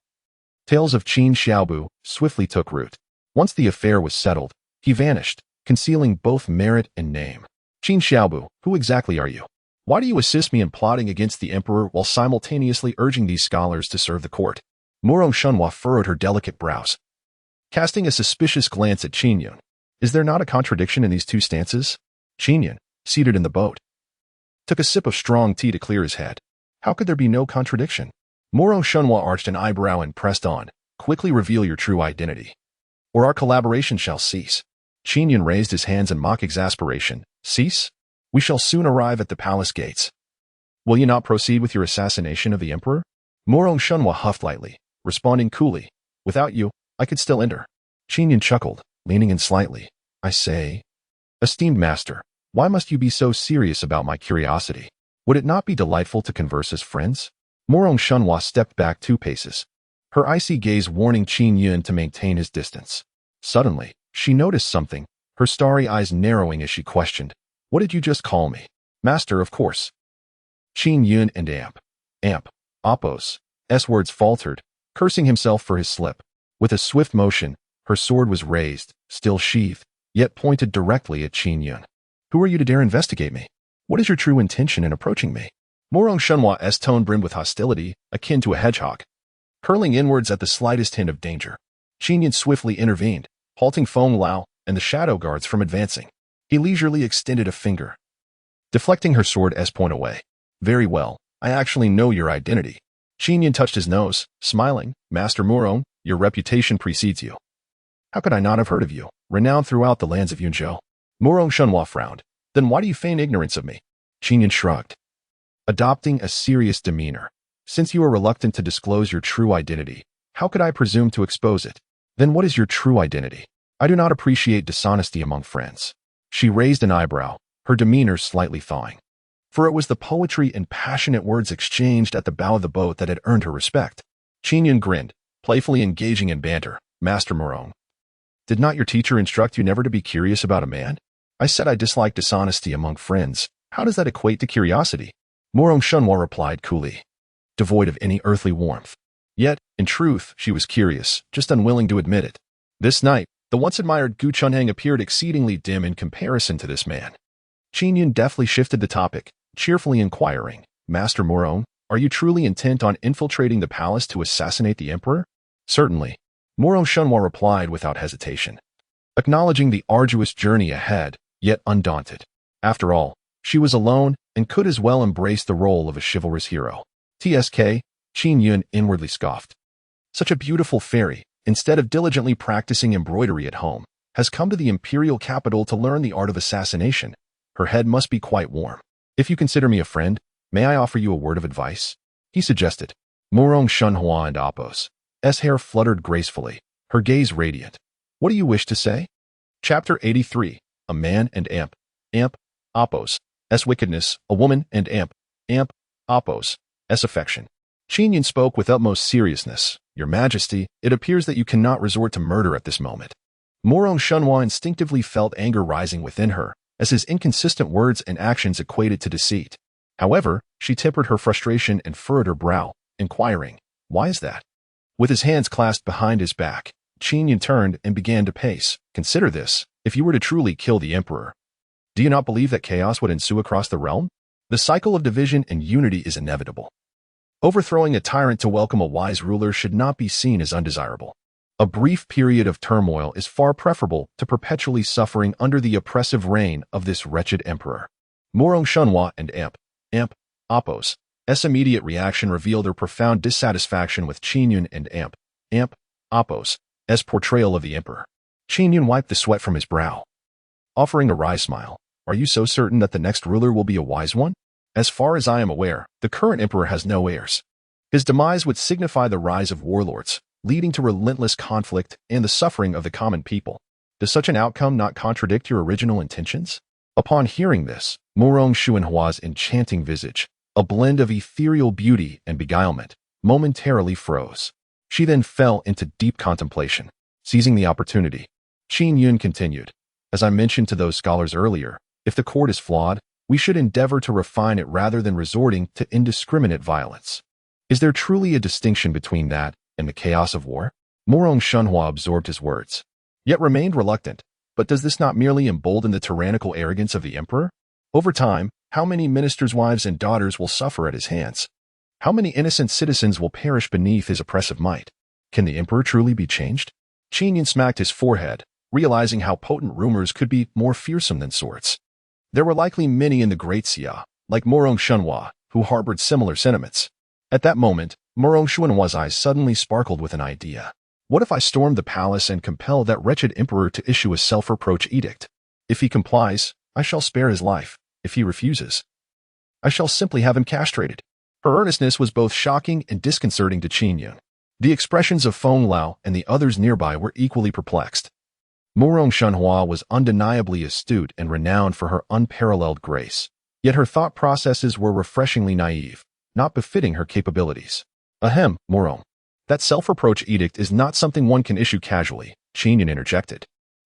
tales of Qin Xiaobu swiftly took root. Once the affair was settled, he vanished, concealing both merit and name. Qin Xiaobu, who exactly are you? Why do you assist me in plotting against the emperor while simultaneously urging these scholars to serve the court? Murong Shunhua furrowed her delicate brows, casting a suspicious glance at Qin Yun. Is there not a contradiction in these two stances? Qin Yun, seated in the boat, took a sip of strong tea to clear his head. How could there be no contradiction? Murong Shunhua arched an eyebrow and pressed on. Quickly reveal your true identity, or our collaboration shall cease. Qin Yun raised his hands in mock exasperation. Cease? We shall soon arrive at the palace gates. Will you not proceed with your assassination of the emperor? Murong Shunhua huffed lightly, responding coolly. Without you, I could still enter. Qin Yun chuckled, leaning in slightly. I say, esteemed master, why must you be so serious about my curiosity? Would it not be delightful to converse as friends? Murong Shunhua stepped back 2 paces, her icy gaze warning Qin Yun to maintain his distance. Suddenly, she noticed something, her starry eyes narrowing as she questioned. What did you just call me? Master, of course. Qin Yun and Oppos, S words faltered, cursing himself for his slip. With a swift motion, her sword was raised, still sheathed, yet pointed directly at Qin Yun. Who are you to dare investigate me? What is your true intention in approaching me? Murong Shunhua's tone brimmed with hostility, akin to a hedgehog, curling inwards at the slightest hint of danger. Qin Yun swiftly intervened, halting Feng Lao and the shadow guards from advancing. He leisurely extended a finger, deflecting her sword's point away. Very well, I actually know your identity. Qin Yun touched his nose, smiling. Master Murong, your reputation precedes you. How could I not have heard of you, renowned throughout the lands of Yunzhou? Murong Shunhua frowned. Then why do you feign ignorance of me? Qin Yun shrugged, adopting a serious demeanor. Since you are reluctant to disclose your true identity, how could I presume to expose it? Then what is your true identity? I do not appreciate dishonesty among friends. She raised an eyebrow, her demeanor slightly thawing. For it was the poetry and passionate words exchanged at the bow of the boat that had earned her respect. Qin Yun grinned, playfully engaging in banter. Master Murong, did not your teacher instruct you never to be curious about a man? I said I dislike dishonesty among friends. How does that equate to curiosity? Murong Shunhua replied coolly, devoid of any earthly warmth. Yet, in truth, she was curious, just unwilling to admit it. This night, the once-admired Gu Chunhang appeared exceedingly dim in comparison to this man. Qin Yun deftly shifted the topic, cheerfully inquiring, Master Murong, are you truly intent on infiltrating the palace to assassinate the emperor? Certainly. Murong Shunhua replied without hesitation, acknowledging the arduous journey ahead, yet undaunted. After all, she was alone and could as well embrace the role of a chivalrous hero. TSK, Qin Yun inwardly scoffed. Such a beautiful fairy, instead of diligently practicing embroidery at home, has come to the imperial capital to learn the art of assassination. Her head must be quite warm. If you consider me a friend, may I offer you a word of advice? He suggested. Murong Shunhua and Oppos' hair fluttered gracefully, her gaze radiant. What do you wish to say? Chapter 83, A Man and Oppos' wickedness, a woman and Oppos' affection. Qin Yun spoke with utmost seriousness. Your Majesty, it appears that you cannot resort to murder at this moment. Murong Shunhua instinctively felt anger rising within her, as his inconsistent words and actions equated to deceit. However, she tempered her frustration and furrowed her brow, inquiring, "Why is that?" With his hands clasped behind his back, Qin Yun turned and began to pace. "Consider this. If you were to truly kill the emperor, do you not believe that chaos would ensue across the realm? The cycle of division and unity is inevitable. Overthrowing a tyrant to welcome a wise ruler should not be seen as undesirable. A brief period of turmoil is far preferable to perpetually suffering under the oppressive reign of this wretched emperor." Morong Shunhua and Imp Apos' immediate reaction revealed their profound dissatisfaction with Qin Yun and Imp Apos' portrayal of the emperor. Qin Yun wiped the sweat from his brow, offering a wry smile. "Are you so certain that the next ruler will be a wise one? As far as I am aware, the current emperor has no heirs. His demise would signify the rise of warlords, leading to relentless conflict and the suffering of the common people. Does such an outcome not contradict your original intentions?" Upon hearing this, Morong Shunhua's enchanting visage, a blend of ethereal beauty and beguilement, momentarily froze. She then fell into deep contemplation. Seizing the opportunity, Qin Yun continued, "As I mentioned to those scholars earlier, if the court is flawed, we should endeavor to refine it rather than resorting to indiscriminate violence. Is there truly a distinction between that and the chaos of war?" Morong Shunhua absorbed his words, yet remained reluctant. But does this not merely embolden the tyrannical arrogance of the emperor? Over time, how many ministers' wives and daughters will suffer at his hands? How many innocent citizens will perish beneath his oppressive might? Can the emperor truly be changed? Qin Yun smacked his forehead, realizing how potent rumors could be more fearsome than swords. There were likely many in the Great Xia, like Morong Shunhua, who harbored similar sentiments. At that moment, Morong Shunhua's eyes suddenly sparkled with an idea. What if I stormed the palace and compel that wretched emperor to issue a self-reproach edict? If he complies, I shall spare his life. If he refuses, I shall simply have him castrated. Her earnestness was both shocking and disconcerting to Qin Yun. The expressions of Feng Lao and the others nearby were equally perplexed. Morong Shunhua was undeniably astute and renowned for her unparalleled grace, yet her thought processes were refreshingly naive, not befitting her capabilities. "Ahem, Morong. That self-reproach edict is not something one can issue casually," Qin Yun interjected.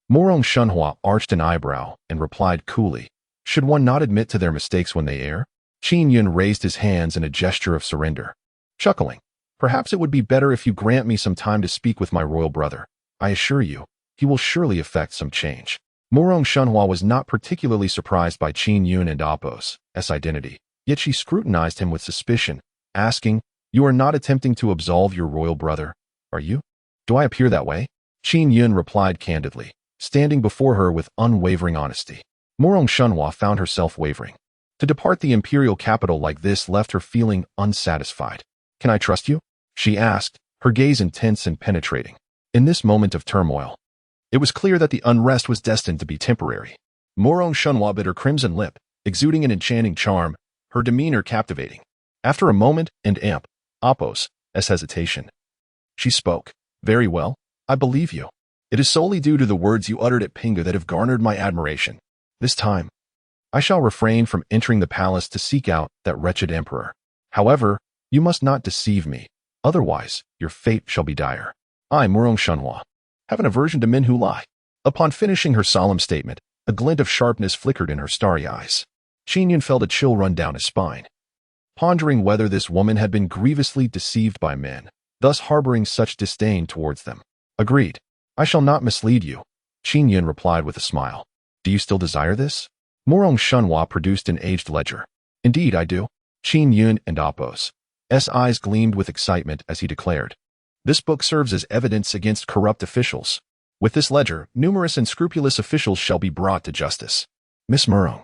Morong Shunhua arched an eyebrow and replied coolly, "Should one not admit to their mistakes when they err?" Qin Yun raised his hands in a gesture of surrender, chuckling. "Perhaps it would be better if you grant me some time to speak with my royal brother. I assure you, he will surely effect some change." Morong Shunhua was not particularly surprised by Qin Yun and Apos' identity, yet she scrutinized him with suspicion, asking, "You are not attempting to absolve your royal brother, are you? Do I appear that way?" Qin Yun replied candidly, standing before her with unwavering honesty. Morong Shunhua found herself wavering. To depart the imperial capital like this left her feeling unsatisfied. "Can I trust you?" she asked, her gaze intense and penetrating. In this moment of turmoil, it was clear that the unrest was destined to be temporary. Morong Shunhua bit her crimson lip, exuding an enchanting charm, her demeanor captivating. After a moment and Apos' hesitation, she spoke. "Very well, I believe you. It is solely due to the words you uttered at Pinga that have garnered my admiration. This time, I shall refrain from entering the palace to seek out that wretched emperor. However, you must not deceive me, otherwise your fate shall be dire. I, Morong Shunhua, have an aversion to men who lie." Upon finishing her solemn statement, a glint of sharpness flickered in her starry eyes. Qin Yun felt a chill run down his spine, pondering whether this woman had been grievously deceived by men, thus harboring such disdain towards them. "Agreed. I shall not mislead you," Qin Yun replied with a smile. "Do you still desire this?" Morong Shunhua produced an aged ledger. "Indeed, I do." Qin Yun and Apos' eyes gleamed with excitement as he declared, "This book serves as evidence against corrupt officials. With this ledger, numerous and scrupulous officials shall be brought to justice. Miss Morong,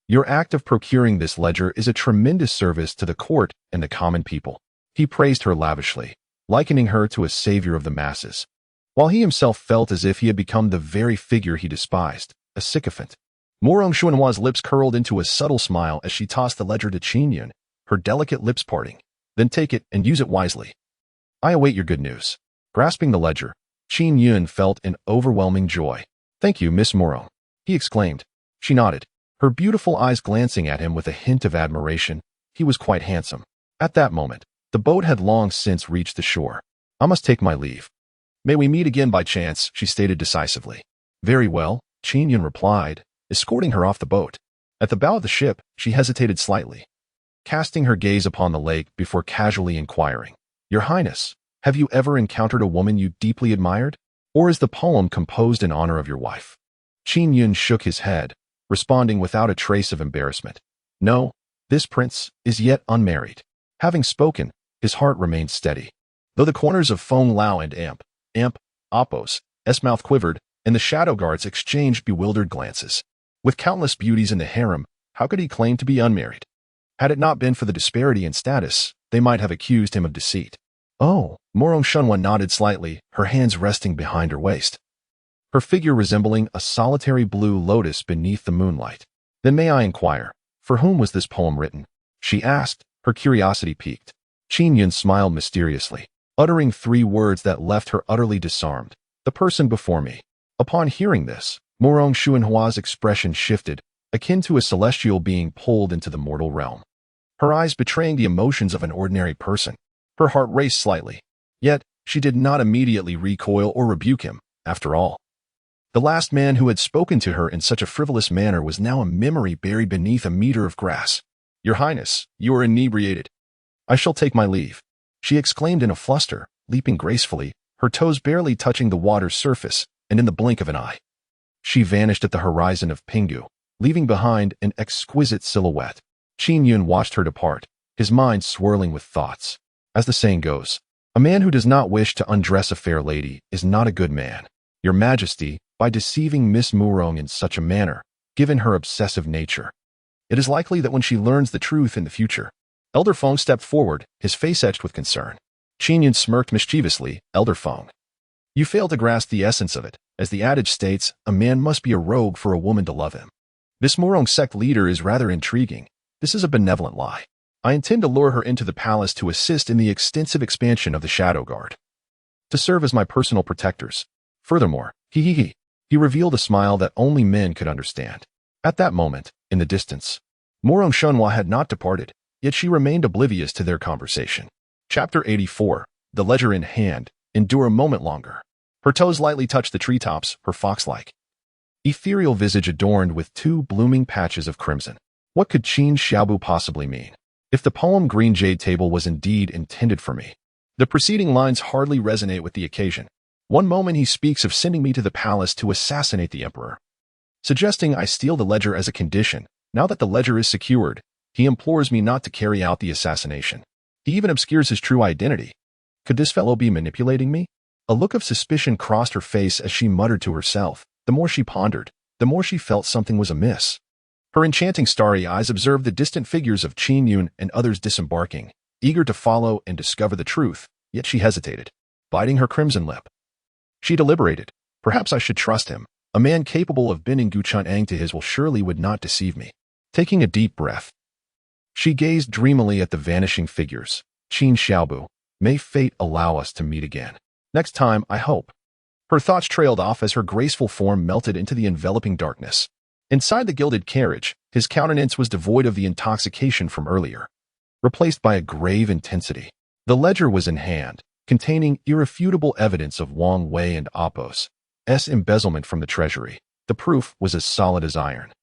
your act of procuring this ledger is a tremendous service to the court and the common people." He praised her lavishly, likening her to a savior of the masses, while he himself felt as if he had become the very figure he despised, a sycophant. Morong Shunhua's lips curled into a subtle smile as she tossed the ledger to Qin Yun, her delicate lips parting. "Then take it and use it wisely. I await your good news." Grasping the ledger, Qin Yun felt an overwhelming joy. "Thank you, Miss Morong," he exclaimed. She nodded, her beautiful eyes glancing at him with a hint of admiration. He was quite handsome. At that moment, the boat had long since reached the shore. "I must take my leave. May we meet again by chance," she stated decisively. "Very well," Qin Yun replied, escorting her off the boat. At the bow of the ship, she hesitated slightly. casting her gaze upon the lake before casually inquiring, "Your Highness, have you ever encountered a woman you deeply admired? Or is the poem composed in honor of your wife?" Qin Yun shook his head, responding without a trace of embarrassment. "No, this prince is yet unmarried." Having spoken, his heart remained steady. Though the corners of Feng Lao and Appo's mouth quivered, and the shadow guards exchanged bewildered glances. With countless beauties in the harem, how could he claim to be unmarried? Had it not been for the disparity in status, they might have accused him of deceit. "Oh," Morong Shunwan nodded slightly, her hands resting behind her waist, her figure resembling a solitary blue lotus beneath the moonlight. "Then may I inquire, for whom was this poem written?" she asked, her curiosity piqued. Qin Yun smiled mysteriously, uttering 3 words that left her utterly disarmed. "The person before me." Upon hearing this, Morong Shuanhua's expression shifted, akin to a celestial being pulled into the mortal realm. Her eyes betraying the emotions of an ordinary person. Her heart raced slightly. Yet, she did not immediately recoil or rebuke him. After all, the last man who had spoken to her in such a frivolous manner was now a memory buried beneath a meter of grass. "Your Highness, you are inebriated. I shall take my leave," she exclaimed in a fluster, leaping gracefully, her toes barely touching the water's surface, and in the blink of an eye, she vanished at the horizon of Pingu, leaving behind an exquisite silhouette. Qin Yun watched her depart, his mind swirling with thoughts. As the saying goes, a man who does not wish to undress a fair lady is not a good man. Your Majesty, by deceiving Miss Murong in such a manner, given her obsessive nature, it is likely that when she learns the truth in the future. Elder Feng stepped forward, his face etched with concern. Qin Yun smirked mischievously. "Elder Feng, you fail to grasp the essence of it. As the adage states, a man must be a rogue for a woman to love him. This Murong sect leader is rather intriguing. This is a benevolent lie. I intend to lure her into the palace to assist in the extensive expansion of the Shadow Guard, to serve as my personal protectors. Furthermore, he revealed a smile that only men could understand. At that moment, in the distance, Morong Shunhua had not departed, yet she remained oblivious to their conversation. Chapter 84, the ledger in hand, endure a moment longer. Her toes lightly touched the treetops, her fox-like ethereal visage adorned with 2 blooming patches of crimson. What could Qin Xiaobu possibly mean? If the poem Green Jade Table was indeed intended for me, the preceding lines hardly resonate with the occasion. One moment he speaks of sending me to the palace to assassinate the emperor, suggesting I steal the ledger as a condition. Now that the ledger is secured, he implores me not to carry out the assassination. He even obscures his true identity. Could this fellow be manipulating me? A look of suspicion crossed her face as she muttered to herself. The more she pondered, the more she felt something was amiss. Her enchanting starry eyes observed the distant figures of Qin Yun and others disembarking, eager to follow and discover the truth, yet she hesitated, biting her crimson lip. She deliberated. Perhaps I should trust him. A man capable of bending Guchun'ang to his will surely would not deceive me. Taking a deep breath, she gazed dreamily at the vanishing figures. Qin Xiaobu, may fate allow us to meet again. Next time, I hope. Her thoughts trailed off as her graceful form melted into the enveloping darkness. Inside the gilded carriage, his countenance was devoid of the intoxication from earlier, replaced by a grave intensity. The ledger was in hand, containing irrefutable evidence of Wang Wei and Appo's embezzlement from the treasury. The proof was as solid as iron,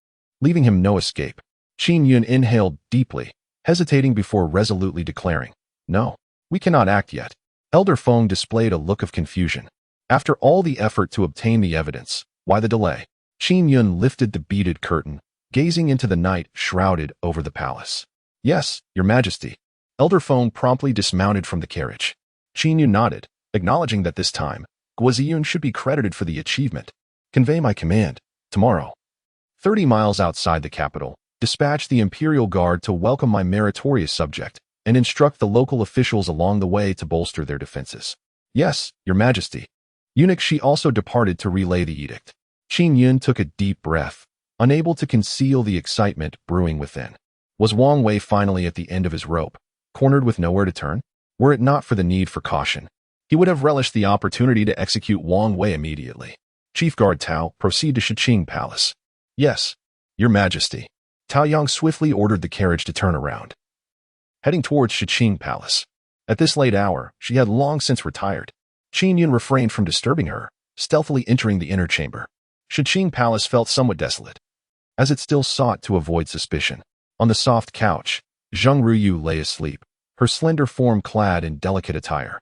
leaving him no escape. Qin Yun inhaled deeply, hesitating before resolutely declaring, "No, we cannot act yet." Elder Feng displayed a look of confusion. After all the effort to obtain the evidence, why the delay? Qin Yun lifted the beaded curtain, gazing into the night shrouded over the palace. "Yes, Your Majesty." Elder Feng promptly dismounted from the carriage. Qin Yun nodded, acknowledging that this time, Guoziyun should be credited for the achievement. "Convey my command. Tomorrow, 30 miles outside the capital, dispatch the Imperial Guard to welcome my meritorious subject, and instruct the local officials along the way to bolster their defenses." "Yes, Your Majesty." Eunuch Shi also departed to relay the edict. Qin Yun took a deep breath, unable to conceal the excitement brewing within. Was Wang Wei finally at the end of his rope, cornered with nowhere to turn? Were it not for the need for caution, he would have relished the opportunity to execute Wang Wei immediately. "Chief Guard Tao, proceed to Shiqing Palace." "Yes, Your Majesty." Tao Yang swiftly ordered the carriage to turn around, heading towards Shiqing Palace. At this late hour, she had long since retired. Qin Yun refrained from disturbing her, stealthily entering the inner chamber. Shiqing Palace felt somewhat desolate, as it still sought to avoid suspicion. On the soft couch, Zheng Ruyu lay asleep, her slender form clad in delicate attire.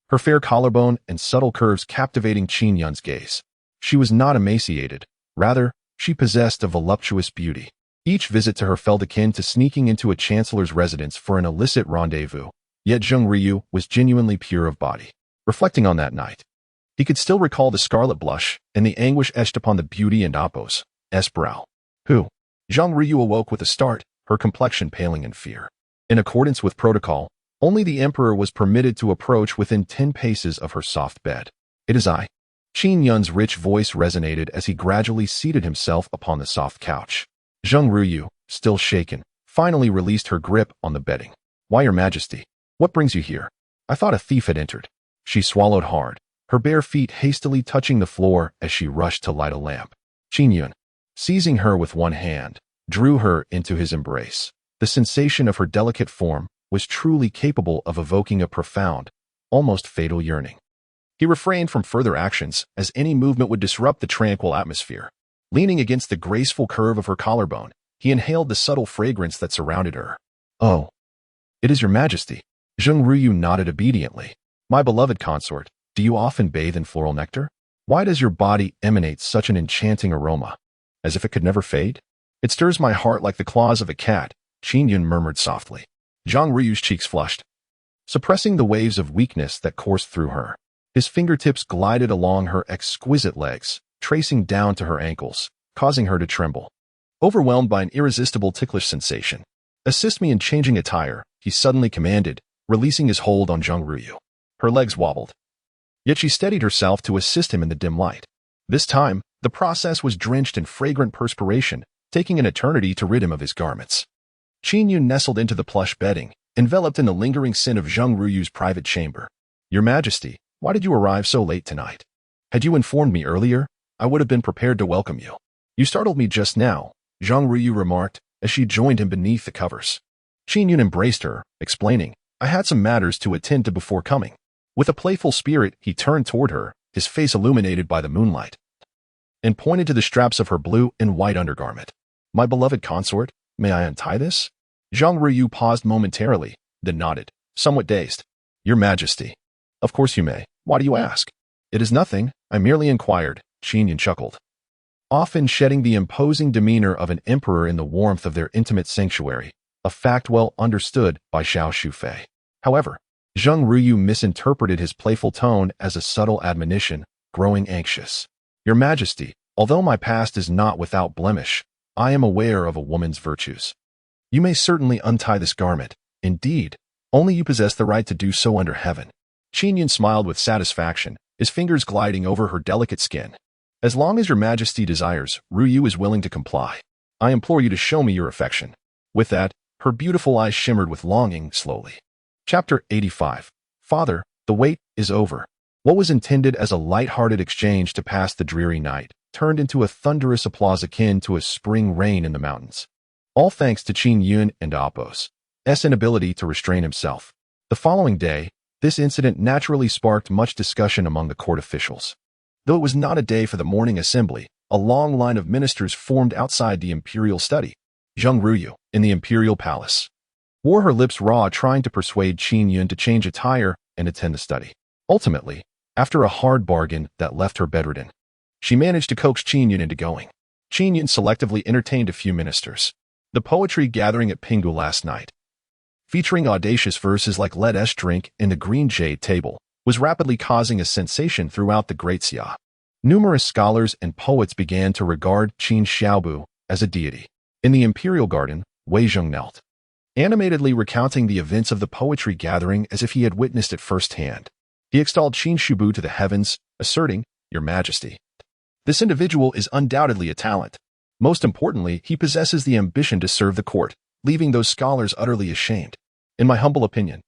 Her fair collarbone and subtle curves captivating Qin Yun's gaze. She was not emaciated. Rather, she possessed a voluptuous beauty. Each visit to her felt akin to sneaking into a chancellor's residence for an illicit rendezvous. Yet Zheng Ruyu was genuinely pure of body. Reflecting on that night, he could still recall the scarlet blush and the anguish etched upon the beauty and Apos' brow. Who? Zheng Ruyu awoke with a start, her complexion paling in fear. In accordance with protocol, only the emperor was permitted to approach within 10 paces of her soft bed. It is I. Qin Yun's rich voice resonated as he gradually seated himself upon the soft couch. Zheng Ruyu, still shaken, finally released her grip on the bedding. Why, Your Majesty? What brings you here? I thought a thief had entered. She swallowed hard, her bare feet hastily touching the floor as she rushed to light a lamp. Qin Yun, seizing her with one hand, drew her into his embrace. The sensation of her delicate form was truly capable of evoking a profound, almost fatal yearning. He refrained from further actions, as any movement would disrupt the tranquil atmosphere. Leaning against the graceful curve of her collarbone, he inhaled the subtle fragrance that surrounded her. Oh, it is Your Majesty. Zheng Ruyu nodded obediently. My beloved consort, do you often bathe in floral nectar? Why does your body emanate such an enchanting aroma? As if it could never fade? It stirs my heart like the claws of a cat, Qin Yun murmured softly. Zheng Ruyu's cheeks flushed, suppressing the waves of weakness that coursed through her. His fingertips glided along her exquisite legs, tracing down to her ankles, causing her to tremble. Overwhelmed by an irresistible ticklish sensation. Assist me in changing attire, he suddenly commanded, releasing his hold on Zheng Ruyu. Her legs wobbled. Yet she steadied herself to assist him in the dim light. This time, the process was drenched in fragrant perspiration, taking an eternity to rid him of his garments. Qin Yun nestled into the plush bedding, enveloped in the lingering scent of Zheng Ruyu's private chamber. Your Majesty, why did you arrive so late tonight? Had you informed me earlier, I would have been prepared to welcome you. You startled me just now, Zheng Ruyu remarked, as she joined him beneath the covers. Qin Yun embraced her, explaining, I had some matters to attend to before coming. With a playful spirit, he turned toward her, his face illuminated by the moonlight, and pointed to the straps of her blue and white undergarment. My beloved consort, may I untie this? Zheng Ruyu paused momentarily, then nodded, somewhat dazed. Your Majesty. Of course you may. Why do you ask? It is nothing, I merely inquired, Qin Yun chuckled, often shedding the imposing demeanor of an emperor in the warmth of their intimate sanctuary, a fact well understood by Xiao Shufei. However, Zheng Ruyu misinterpreted his playful tone as a subtle admonition, growing anxious. Your Majesty, although my past is not without blemish, I am aware of a woman's virtues. You may certainly untie this garment. Indeed, only you possess the right to do so under heaven. Qin Yun smiled with satisfaction, his fingers gliding over her delicate skin. As long as Your Majesty desires, Ruyu is willing to comply. I implore you to show me your affection. With that, her beautiful eyes shimmered with longing slowly. Chapter 85. Father, the wait is over. What was intended as a light-hearted exchange to pass the dreary night turned into a thunderous applause akin to a spring rain in the mountains. All thanks to Qin Yun and Apos' inability to restrain himself. The following day, this incident naturally sparked much discussion among the court officials. Though it was not a day for the morning assembly, a long line of ministers formed outside the imperial study. Zheng Ruyu, in the imperial palace, wore her lips raw trying to persuade Qin Yun to change attire and attend the study. Ultimately, after a hard bargain that left her bedridden, she managed to coax Qin Yun into going. Qin Yun selectively entertained a few ministers. The poetry gathering at Pingu last night, featuring audacious verses like Let Us Drink in the Green Jade Table, was rapidly causing a sensation throughout the Great Xia. Numerous scholars and poets began to regard Qin Xiaobu as a deity. In the imperial garden, Wei Zheng knelt, animatedly recounting the events of the poetry gathering as if he had witnessed it firsthand. He extolled Qin Shubu to the heavens, asserting, Your Majesty, this individual is undoubtedly a talent. Most importantly, he possesses the ambition to serve the court, leaving those scholars utterly ashamed. In my humble opinion,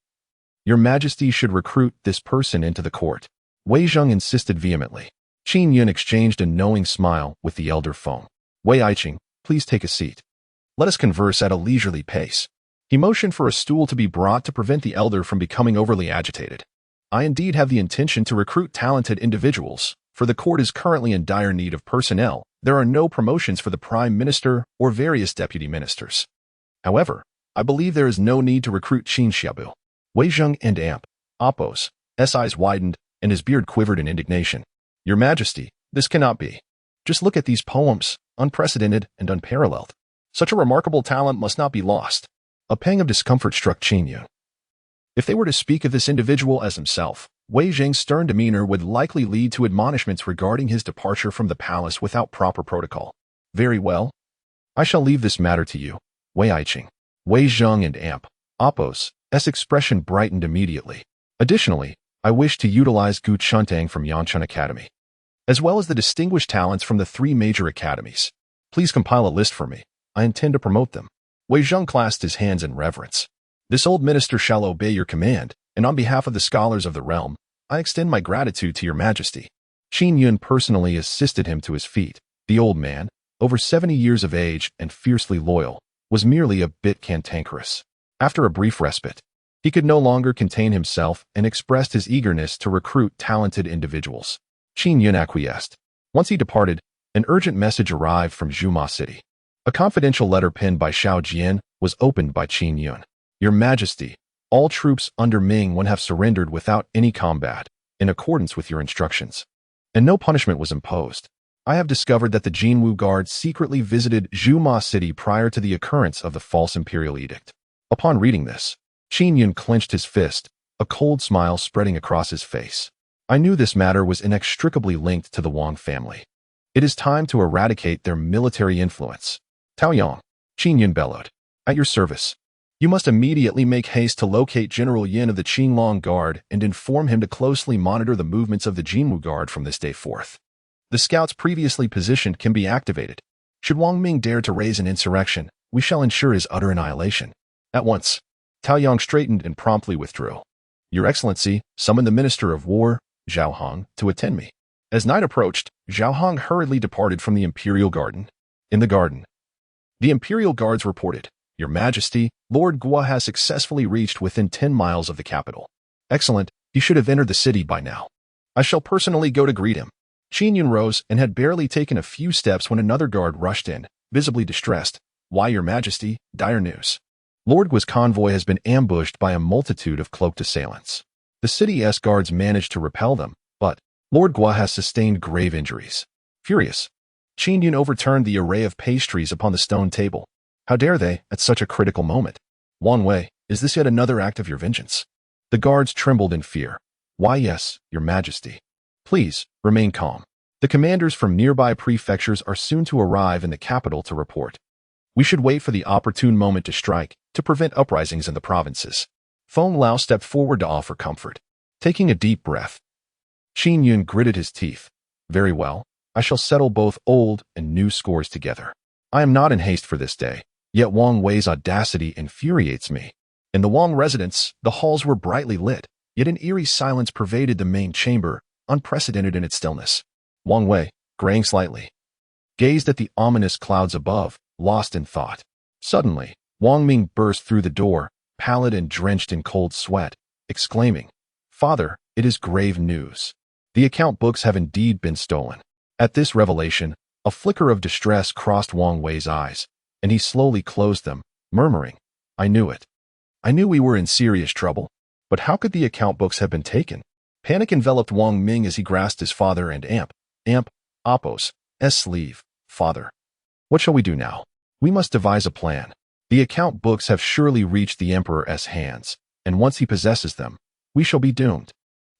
Your Majesty should recruit this person into the court. Wei Zheng insisted vehemently. Qin Yun exchanged a knowing smile with the elder Feng. Wei Aiqing, please take a seat. Let us converse at a leisurely pace. He motioned for a stool to be brought to prevent the elder from becoming overly agitated. I indeed have the intention to recruit talented individuals, for the court is currently in dire need of personnel. There are no promotions for the prime minister or various deputy ministers. However, I believe there is no need to recruit Qin Xiaobu. Wei Zheng and Amp, Oppos, eyes widened, and his beard quivered in indignation. Your Majesty, this cannot be. Just look at these poems, unprecedented and unparalleled. Such a remarkable talent must not be lost. A pang of discomfort struck Qin Yun. If they were to speak of this individual as himself, Wei Zheng's stern demeanor would likely lead to admonishments regarding his departure from the palace without proper protocol. Very well. I shall leave this matter to you, Wei Aiqing. Wei Zheng and Amp, Oppos' expression brightened immediately. Additionally, I wish to utilize Gu Chuntang from Yanchun Academy, as well as the distinguished talents from the 3 major academies. Please compile a list for me. I intend to promote them. Wei Zheng clasped his hands in reverence. This old minister shall obey your command, and on behalf of the scholars of the realm, I extend my gratitude to your Majesty. Qin Yun personally assisted him to his feet. The old man, over 70 years of age and fiercely loyal, was merely a bit cantankerous. After a brief respite, he could no longer contain himself and expressed his eagerness to recruit talented individuals. Qin Yun acquiesced. Once he departed, an urgent message arrived from Zhuma City. A confidential letter penned by Xiao Jian was opened by Qin Yun. Your Majesty, all troops under Ming Wen have surrendered without any combat, in accordance with your instructions, and no punishment was imposed. I have discovered that the Jinwu Guard secretly visited Zhuma City prior to the occurrence of the false imperial edict. Upon reading this, Qin Yun clenched his fist, a cold smile spreading across his face. I knew this matter was inextricably linked to the Wang family. It is time to eradicate their military influence. Taoyang, Qin Yun bellowed. At your service. You must immediately make haste to locate General Yin of the Qinglong Guard and inform him to closely monitor the movements of the Jinwu Guard from this day forth. The scouts previously positioned can be activated. Should Wang Ming dare to raise an insurrection, we shall ensure his utter annihilation. At once, Taoyang straightened and promptly withdrew. Your Excellency, summon the Minister of War, Zhao Hong, to attend me. As night approached, Zhao Hong hurriedly departed from the Imperial Garden. In the garden, the Imperial Guards reported, Your Majesty, Lord Gua has successfully reached within 10 miles of the capital. Excellent, he should have entered the city by now. I shall personally go to greet him. Qin Yun rose and had barely taken a few steps when another guard rushed in, visibly distressed. Why, Your Majesty, dire news. Lord Gua's convoy has been ambushed by a multitude of cloaked assailants. The city's guards managed to repel them, but Lord Gua has sustained grave injuries. Furious, Qin Yun overturned the array of pastries upon the stone table. How dare they, at such a critical moment? Wang Wei, is this yet another act of your vengeance? The guards trembled in fear. Why, yes, Your Majesty. Please, remain calm. The commanders from nearby prefectures are soon to arrive in the capital to report. We should wait for the opportune moment to strike, to prevent uprisings in the provinces. Feng Lao stepped forward to offer comfort. Taking a deep breath, Qin Yun gritted his teeth. Very well, I shall settle both old and new scores together. I am not in haste for this day, yet Wang Wei's audacity infuriates me. In the Wang residence, the halls were brightly lit, yet an eerie silence pervaded the main chamber, unprecedented in its stillness. Wang Wei, graying slightly, gazed at the ominous clouds above, lost in thought. Suddenly, Wang Ming burst through the door, pallid and drenched in cold sweat, exclaiming, Father, it is grave news. The account books have indeed been stolen. At this revelation, a flicker of distress crossed Wang Wei's eyes, and he slowly closed them, murmuring, I knew it. I knew we were in serious trouble, but how could the account books have been taken? Panic enveloped Wang Ming as he grasped his father and Amp, Oppos' sleeve. Father, what shall we do now? We must devise a plan. The account books have surely reached the Emperor's hands, and once he possesses them, we shall be doomed.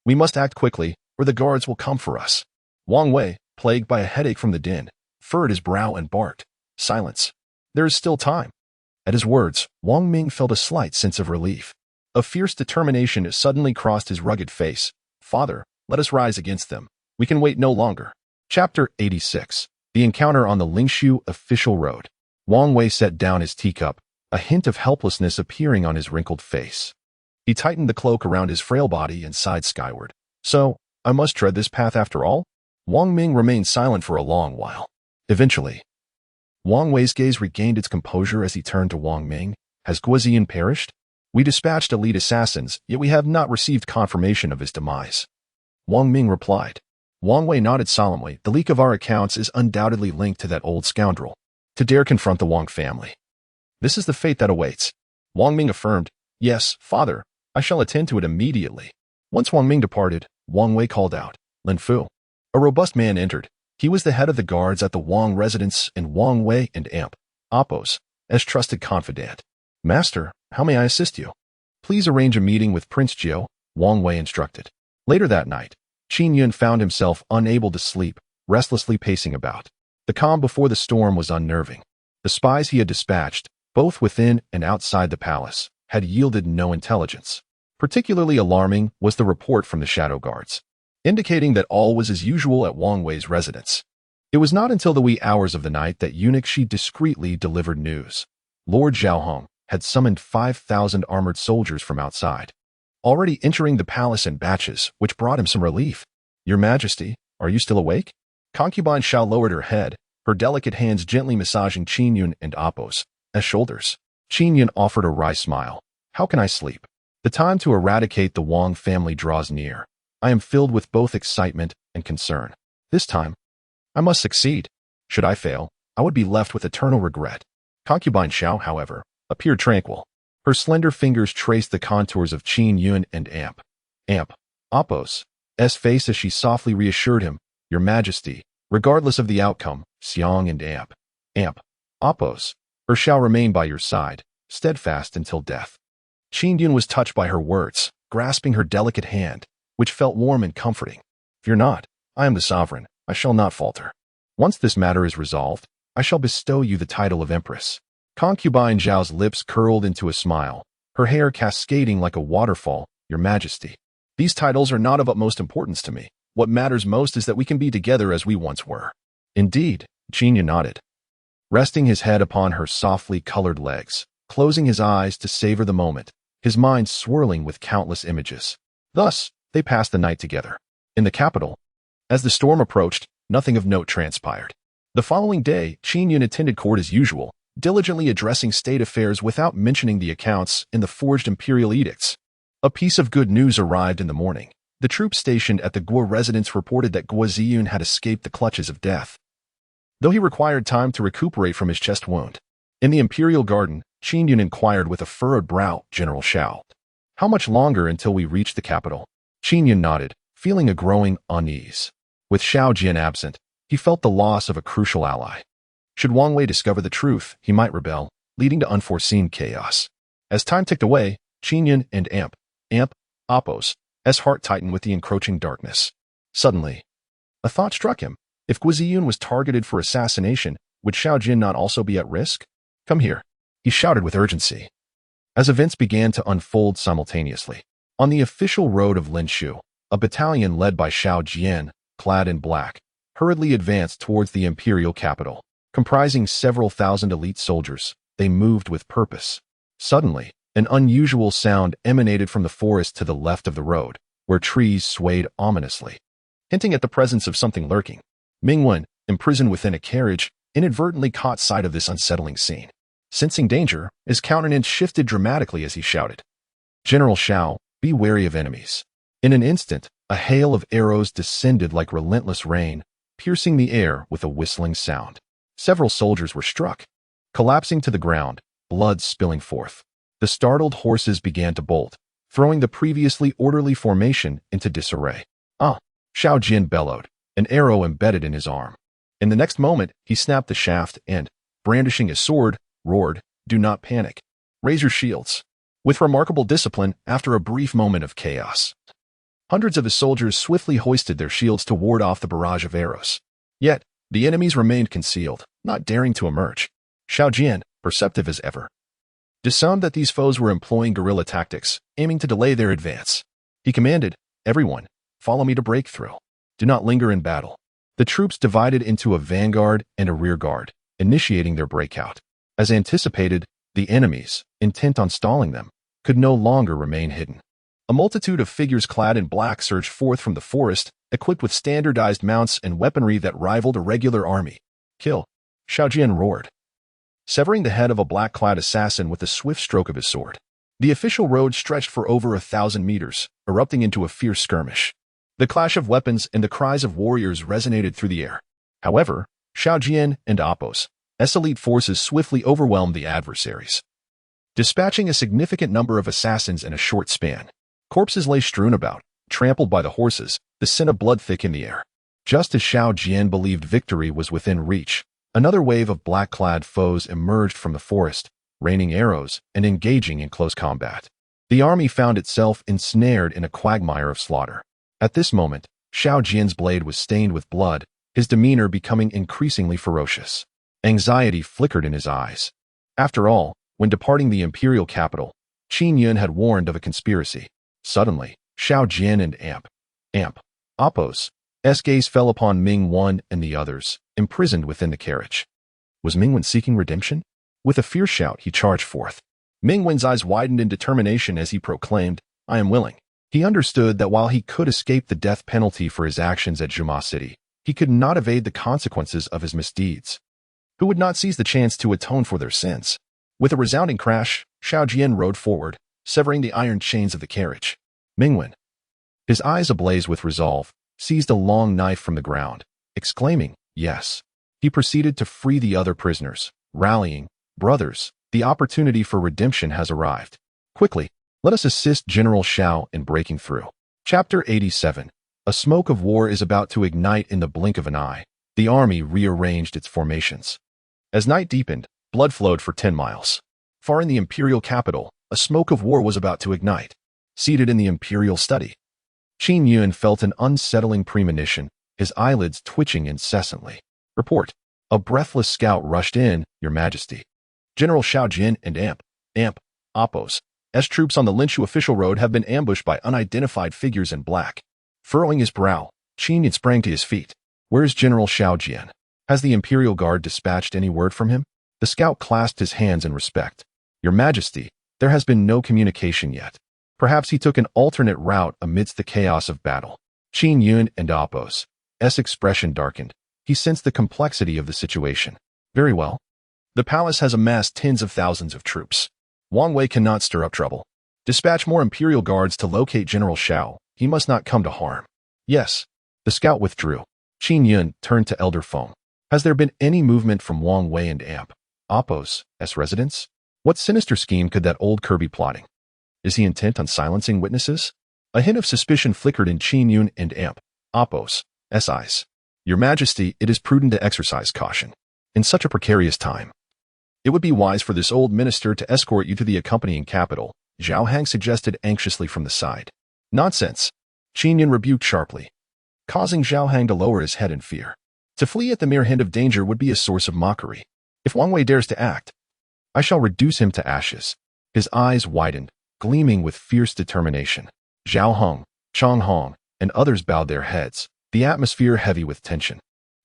We must act quickly, or the guards will come for us. Wang Wei, plagued by a headache from the din, furrowed his brow and barked, Silence. There is still time. At his words, Wang Ming felt a slight sense of relief. A fierce determination suddenly crossed his rugged face. Father, let us rise against them. We can wait no longer. Chapter 86. The Encounter on the Lingshu Official Road. Wang Wei set down his teacup, a hint of helplessness appearing on his wrinkled face. He tightened the cloak around his frail body and sighed skyward. So, I must tread this path after all? Wang Ming remained silent for a long while. Eventually, Wang Wei's gaze regained its composure as he turned to Wang Ming. Has Guoziyan perished? We dispatched elite assassins, yet we have not received confirmation of his demise. Wang Ming replied. Wang Wei nodded solemnly. The leak of our accounts is undoubtedly linked to that old scoundrel. To dare confront the Wang family. This is the fate that awaits. Wang Ming affirmed, "Yes, father, I shall attend to it immediately." Once Wang Ming departed, Wang Wei called out, "Lin Fu." A robust man entered. He was the head of the guards at the Wang residence, and Wang Wei and Amp, Oppos, as trusted confidant. "Master, how may I assist you?" "Please arrange a meeting with Prince Jiao," Wang Wei instructed. Later that night, Qin Yun found himself unable to sleep, restlessly pacing about. The calm before the storm was unnerving. The spies he had dispatched, both within and outside the palace, had yielded no intelligence. Particularly alarming was the report from the shadow guards, indicating that all was as usual at Wang Wei's residence. It was not until the wee hours of the night that Eunuch Shi discreetly delivered news. Lord Zhaohong had summoned 5,000 armored soldiers from outside, already entering the palace in batches, which brought him some relief. "Your Majesty, are you still awake?" Concubine Xiao lowered her head, her delicate hands gently massaging Qin Yun and Oppos' shoulders. Qin Yun offered a wry smile. "How can I sleep? The time to eradicate the Wang family draws near. I am filled with both excitement and concern. This time, I must succeed. Should I fail, I would be left with eternal regret." Concubine Xiao, however, appeared tranquil. Her slender fingers traced the contours of Qin Yun and Amp, Oppos' face as she softly reassured him, "Your Majesty, regardless of the outcome, Xiang and Amp, Oppos' shall remain by your side, steadfast until death." Qin Yun was touched by her words, grasping her delicate hand, which felt warm and comforting. "Fear not, I am the sovereign, I shall not falter. Once this matter is resolved, I shall bestow you the title of Empress." Concubine Zhao's lips curled into a smile, her hair cascading like a waterfall. "Your Majesty, these titles are not of utmost importance to me. What matters most is that we can be together as we once were." "Indeed," Qin Yun nodded, resting his head upon her softly colored legs, closing his eyes to savor the moment, his mind swirling with countless images. Thus, they passed the night together. In the capital, as the storm approached, nothing of note transpired. The following day, Qin Yun attended court as usual, diligently addressing state affairs without mentioning the accounts in the forged imperial edicts. A piece of good news arrived in the morning. The troops stationed at the Guo residence reported that Guo Ziyun had escaped the clutches of death, though he required time to recuperate from his chest wound. In the imperial garden, Qin Yun inquired with a furrowed brow, "General Xiao, how much longer until we reach the capital?" Qin Yun nodded, feeling a growing unease. With Xiao Jian absent, he felt the loss of a crucial ally. Should Wang Wei discover the truth, he might rebel, leading to unforeseen chaos. As time ticked away, Qin Yun and Amp, Oppos' heart tightened with the encroaching darkness. Suddenly, a thought struck him. If Guo Ziyun was targeted for assassination, would Xiao Jin not also be at risk? "Come here," he shouted with urgency. As events began to unfold simultaneously, on the official road of Linshu, a battalion led by Xiao Jian, clad in black, hurriedly advanced towards the imperial capital. Comprising several thousand elite soldiers, they moved with purpose. Suddenly, an unusual sound emanated from the forest to the left of the road, where trees swayed ominously, hinting at the presence of something lurking. Mingwen, imprisoned within a carriage, inadvertently caught sight of this unsettling scene. Sensing danger, his countenance shifted dramatically as he shouted, "General Xiao, be wary of enemies." In an instant, a hail of arrows descended like relentless rain, piercing the air with a whistling sound. Several soldiers were struck, collapsing to the ground, blood spilling forth. The startled horses began to bolt, throwing the previously orderly formation into disarray. "Ah!" Xiao Jin bellowed, an arrow embedded in his arm. In the next moment, he snapped the shaft and, brandishing his sword, roared, "Do not panic. Raise your shields." With remarkable discipline, after a brief moment of chaos, hundreds of his soldiers swiftly hoisted their shields to ward off the barrage of arrows. Yet, the enemies remained concealed, not daring to emerge. Xiao Jian, perceptive as ever, discerned that these foes were employing guerrilla tactics, aiming to delay their advance. He commanded, "Everyone, follow me to break through. Do not linger in battle." The troops divided into a vanguard and a rear guard, initiating their breakout. As anticipated, the enemies, intent on stalling them, could no longer remain hidden. A multitude of figures clad in black surged forth from the forest, equipped with standardized mounts and weaponry that rivaled a regular army. "Kill!" Xiao Jian roared, severing the head of a black-clad assassin with a swift stroke of his sword. The official road stretched for over 1,000 meters, erupting into a fierce skirmish. The clash of weapons and the cries of warriors resonated through the air. However, Xiao Jian and Oppos' elite forces swiftly overwhelmed the adversaries. dispatching a significant number of assassins in a short span. Corpses lay strewn about, trampled by the horses, the scent of blood thick in the air. Just as Xiao Jian believed victory was within reach, another wave of black-clad foes emerged from the forest, raining arrows and engaging in close combat. The army found itself ensnared in a quagmire of slaughter. At this moment, Xiao Jian's blade was stained with blood, his demeanor becoming increasingly ferocious. Anxiety flickered in his eyes. After all, when departing the imperial capital, Qin Yun had warned of a conspiracy. Suddenly, Xiao Jian and Apos' gaze fell upon Ming-Wen and the others, imprisoned within the carriage. Was Ming-Wen seeking redemption? With a fierce shout, he charged forth. Ming-Wen's eyes widened in determination as he proclaimed, "I am willing." He understood that while he could escape the death penalty for his actions at Juma City, he could not evade the consequences of his misdeeds. Who would not seize the chance to atone for their sins? With a resounding crash, Xiao Jian rode forward, severing the iron chains of the carriage. Ming-Wen, his eyes ablaze with resolve, seized a long knife from the ground, exclaiming, "Yes." He proceeded to free the other prisoners, rallying, "Brothers, the opportunity for redemption has arrived. Quickly, let us assist General Xiao in breaking through." Chapter 87. A smoke of war is about to ignite in the blink of an eye. The army rearranged its formations. As night deepened, blood flowed for 10 miles. Far in the imperial capital, a smoke of war was about to ignite. Seated in the imperial study, Qin Yun felt an unsettling premonition, his eyelids twitching incessantly. "Report." A breathless scout rushed in, "Your Majesty. General Xiao Jian and Apos' troops on the Linshu official road have been ambushed by unidentified figures in black." Furrowing his brow, Qin Yun sprang to his feet. "Where is General Xiao Jian? Has the Imperial Guard dispatched any word from him?" The scout clasped his hands in respect. "Your Majesty, there has been no communication yet. Perhaps he took an alternate route amidst the chaos of battle." Qin Yun and Apos' expression darkened. He sensed the complexity of the situation. "Very well. The palace has amassed tens of thousands of troops. Wang Wei cannot stir up trouble. Dispatch more Imperial Guards to locate General Xiao. He must not come to harm." "Yes." The scout withdrew. Qin Yun turned to Elder Feng. "Has there been any movement from Wang Wei and Apos' residence? What sinister scheme could that old cur be plotting? Is he intent on silencing witnesses?" A hint of suspicion flickered in Qin Yun and Apos' eyes. "Your Majesty, it is prudent to exercise caution. In such a precarious time, it would be wise for this old minister to escort you to the accompanying capital," Zhao Hang suggested anxiously from the side. "Nonsense," Qin Yun rebuked sharply, causing Zhao Hang to lower his head in fear. To flee at the mere hint of danger would be a source of mockery. If Wang Wei dares to act, I shall reduce him to ashes. His eyes widened, gleaming with fierce determination. Zhao Hong, Chang Hong, and others bowed their heads, the atmosphere heavy with tension.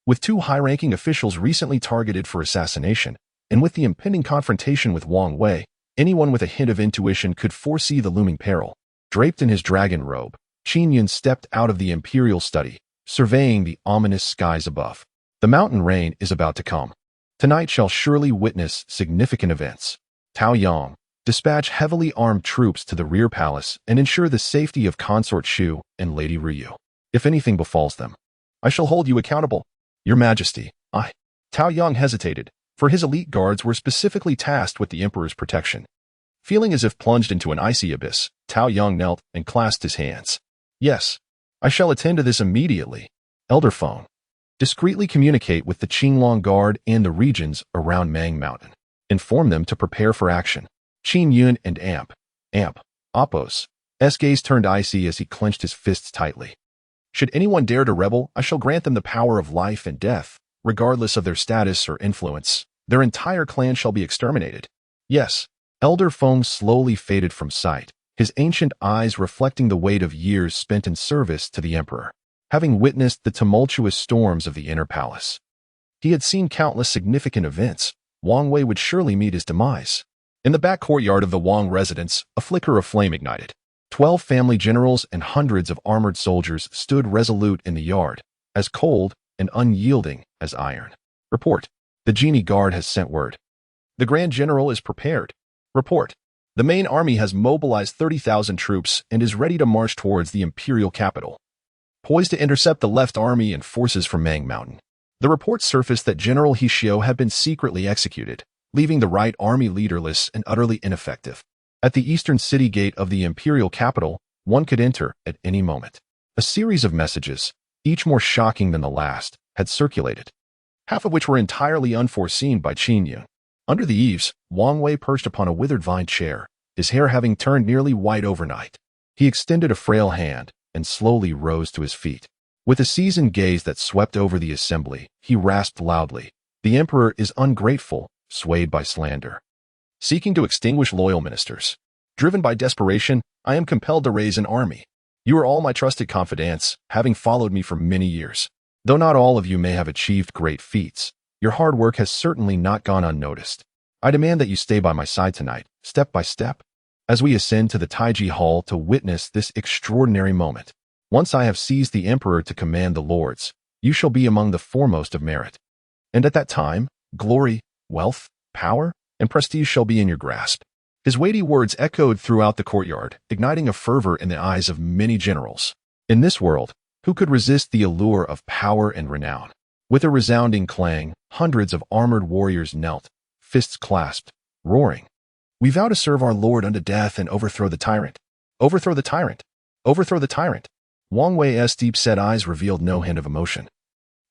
With 2 high-ranking officials recently targeted for assassination, and with the impending confrontation with Wang Wei, anyone with a hint of intuition could foresee the looming peril. Draped in his dragon robe, Qin Yun stepped out of the imperial study, surveying the ominous skies above. The mountain rain is about to come. Tonight shall surely witness significant events. Tao Yang, dispatch heavily armed troops to the rear palace and ensure the safety of Consort Shu and Lady Ryu. If anything befalls them, I shall hold you accountable. Your Majesty, I. Tao Yang hesitated, for his elite guards were specifically tasked with the Emperor's protection. Feeling as if plunged into an icy abyss, Tao Yang knelt and clasped his hands. "Yes, I shall attend to this immediately." Elder Feng, discreetly communicate with the Qinglong Guard and the regions around Mang Mountain. Inform them to prepare for action. Qin Yun and Apos' gaze turned icy as he clenched his fists tightly. "Should anyone dare to rebel, I shall grant them the power of life and death, regardless of their status or influence. Their entire clan shall be exterminated." "Yes." Elder Feng slowly faded from sight, his ancient eyes reflecting the weight of years spent in service to the Emperor. Having witnessed the tumultuous storms of the inner palace, he had seen countless significant events. Wang Wei would surely meet his demise. In the back courtyard of the Wang residence, a flicker of flame ignited. 12 family generals and hundreds of armored soldiers stood resolute in the yard, as cold and unyielding as iron. "Report. The Genie Guard has sent word. The Grand General is prepared." "Report. The main army has mobilized 30,000 troops and is ready to march towards the imperial capital, poised to intercept the left army and forces from Mang Mountain." The report surfaced that General Hishio had been secretly executed, leaving the right army leaderless and utterly ineffective. At the eastern city gate of the imperial capital, one could enter at any moment. A series of messages, each more shocking than the last, had circulated, half of which were entirely unforeseen by Qin Yun. Under the eaves, Wang Wei perched upon a withered vine chair, his hair having turned nearly white overnight. He extended a frail hand and slowly rose to his feet. With a seasoned gaze that swept over the assembly, he rasped loudly, "The emperor is ungrateful, swayed by slander, seeking to extinguish loyal ministers. Driven by desperation, I am compelled to raise an army. You are all my trusted confidants, having followed me for many years. Though not all of you may have achieved great feats, your hard work has certainly not gone unnoticed. I demand that you stay by my side tonight, step by step, as we ascend to the Taiji Hall to witness this extraordinary moment. Once I have seized the emperor to command the lords, you shall be among the foremost of merit. And at that time, glory, wealth, power, and prestige shall be in your grasp." His weighty words echoed throughout the courtyard, igniting a fervor in the eyes of many generals. In this world, who could resist the allure of power and renown? With a resounding clang, hundreds of armored warriors knelt, fists clasped, roaring, "We vow to serve our lord unto death and overthrow the tyrant. Overthrow the tyrant. Overthrow the tyrant." Wang Wei's deep-set eyes revealed no hint of emotion,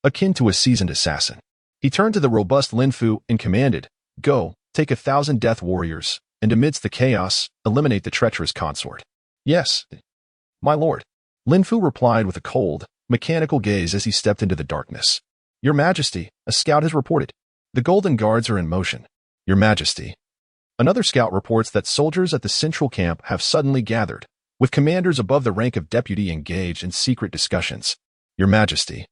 akin to a seasoned assassin. He turned to the robust Lin Fu and commanded, "Go, take 1,000 death warriors, and amidst the chaos, eliminate the treacherous consort." "Yes, my lord," Lin Fu replied with a cold, mechanical gaze as he stepped into the darkness. "Your Majesty, a scout has reported. The Golden Guards are in motion." "Your Majesty." Another scout reports that soldiers at the central camp have suddenly gathered, with commanders above the rank of deputy engaged in secret discussions. "Your Majesty."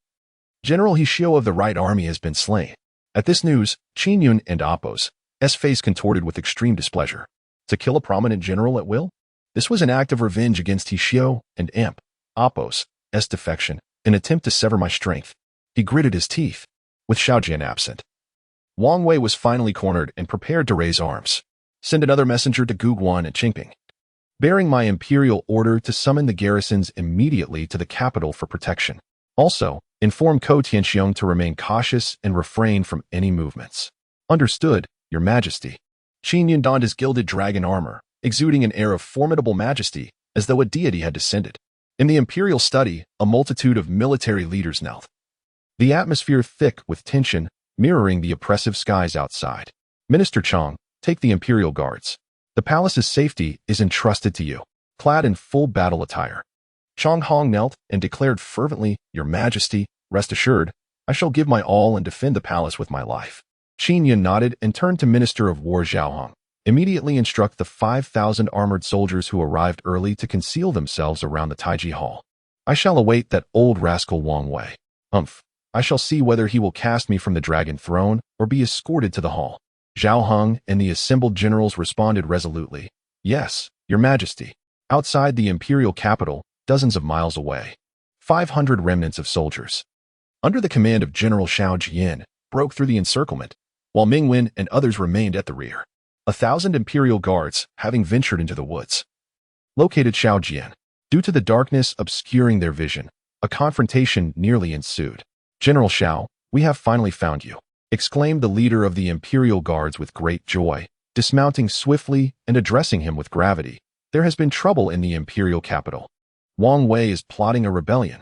General Hishio of the Right Army has been slain. At this news, Qin Yun and Appo's face contorted with extreme displeasure. To kill a prominent general at will? This was an act of revenge against Hishio and Appo's defection, an attempt to sever my strength. He gritted his teeth. With Xiaojian absent, Wang Wei was finally cornered and prepared to raise arms. "Send another messenger to Guguan and Qingping, bearing my imperial order to summon the garrisons immediately to the capital for protection. Also, inform Ko Tianxiong to remain cautious and refrain from any movements." "Understood, Your Majesty." Qin Yun donned his gilded dragon armor, exuding an air of formidable majesty, as though a deity had descended. In the imperial study, a multitude of military leaders knelt, the atmosphere thick with tension, mirroring the oppressive skies outside. "Minister Chang, take the imperial guards. The palace's safety is entrusted to you." Clad in full battle attire, Chang Hong knelt and declared fervently, "Your Majesty, rest assured, I shall give my all and defend the palace with my life." Qin Yun nodded and turned to Minister of War Zhao Hong. "Immediately instruct the 5,000 armored soldiers who arrived early to conceal themselves around the Taiji Hall. I shall await that old rascal Wang Wei. I shall see whether he will cast me from the dragon throne or be escorted to the hall." Zhao Hong and the assembled generals responded resolutely, "Yes, Your Majesty." Outside the imperial capital, dozens of miles away, 500 remnants of soldiers, under the command of General Xiao Jian, broke through the encirclement, while Ming Wen and others remained at the rear. 1,000 imperial guards, having ventured into the woods, located Xiao Jian. Due to the darkness obscuring their vision, a confrontation nearly ensued. "General Xiao, we have finally found you," exclaimed the leader of the imperial guards with great joy, dismounting swiftly and addressing him with gravity. "There has been trouble in the imperial capital. Wang Wei is plotting a rebellion.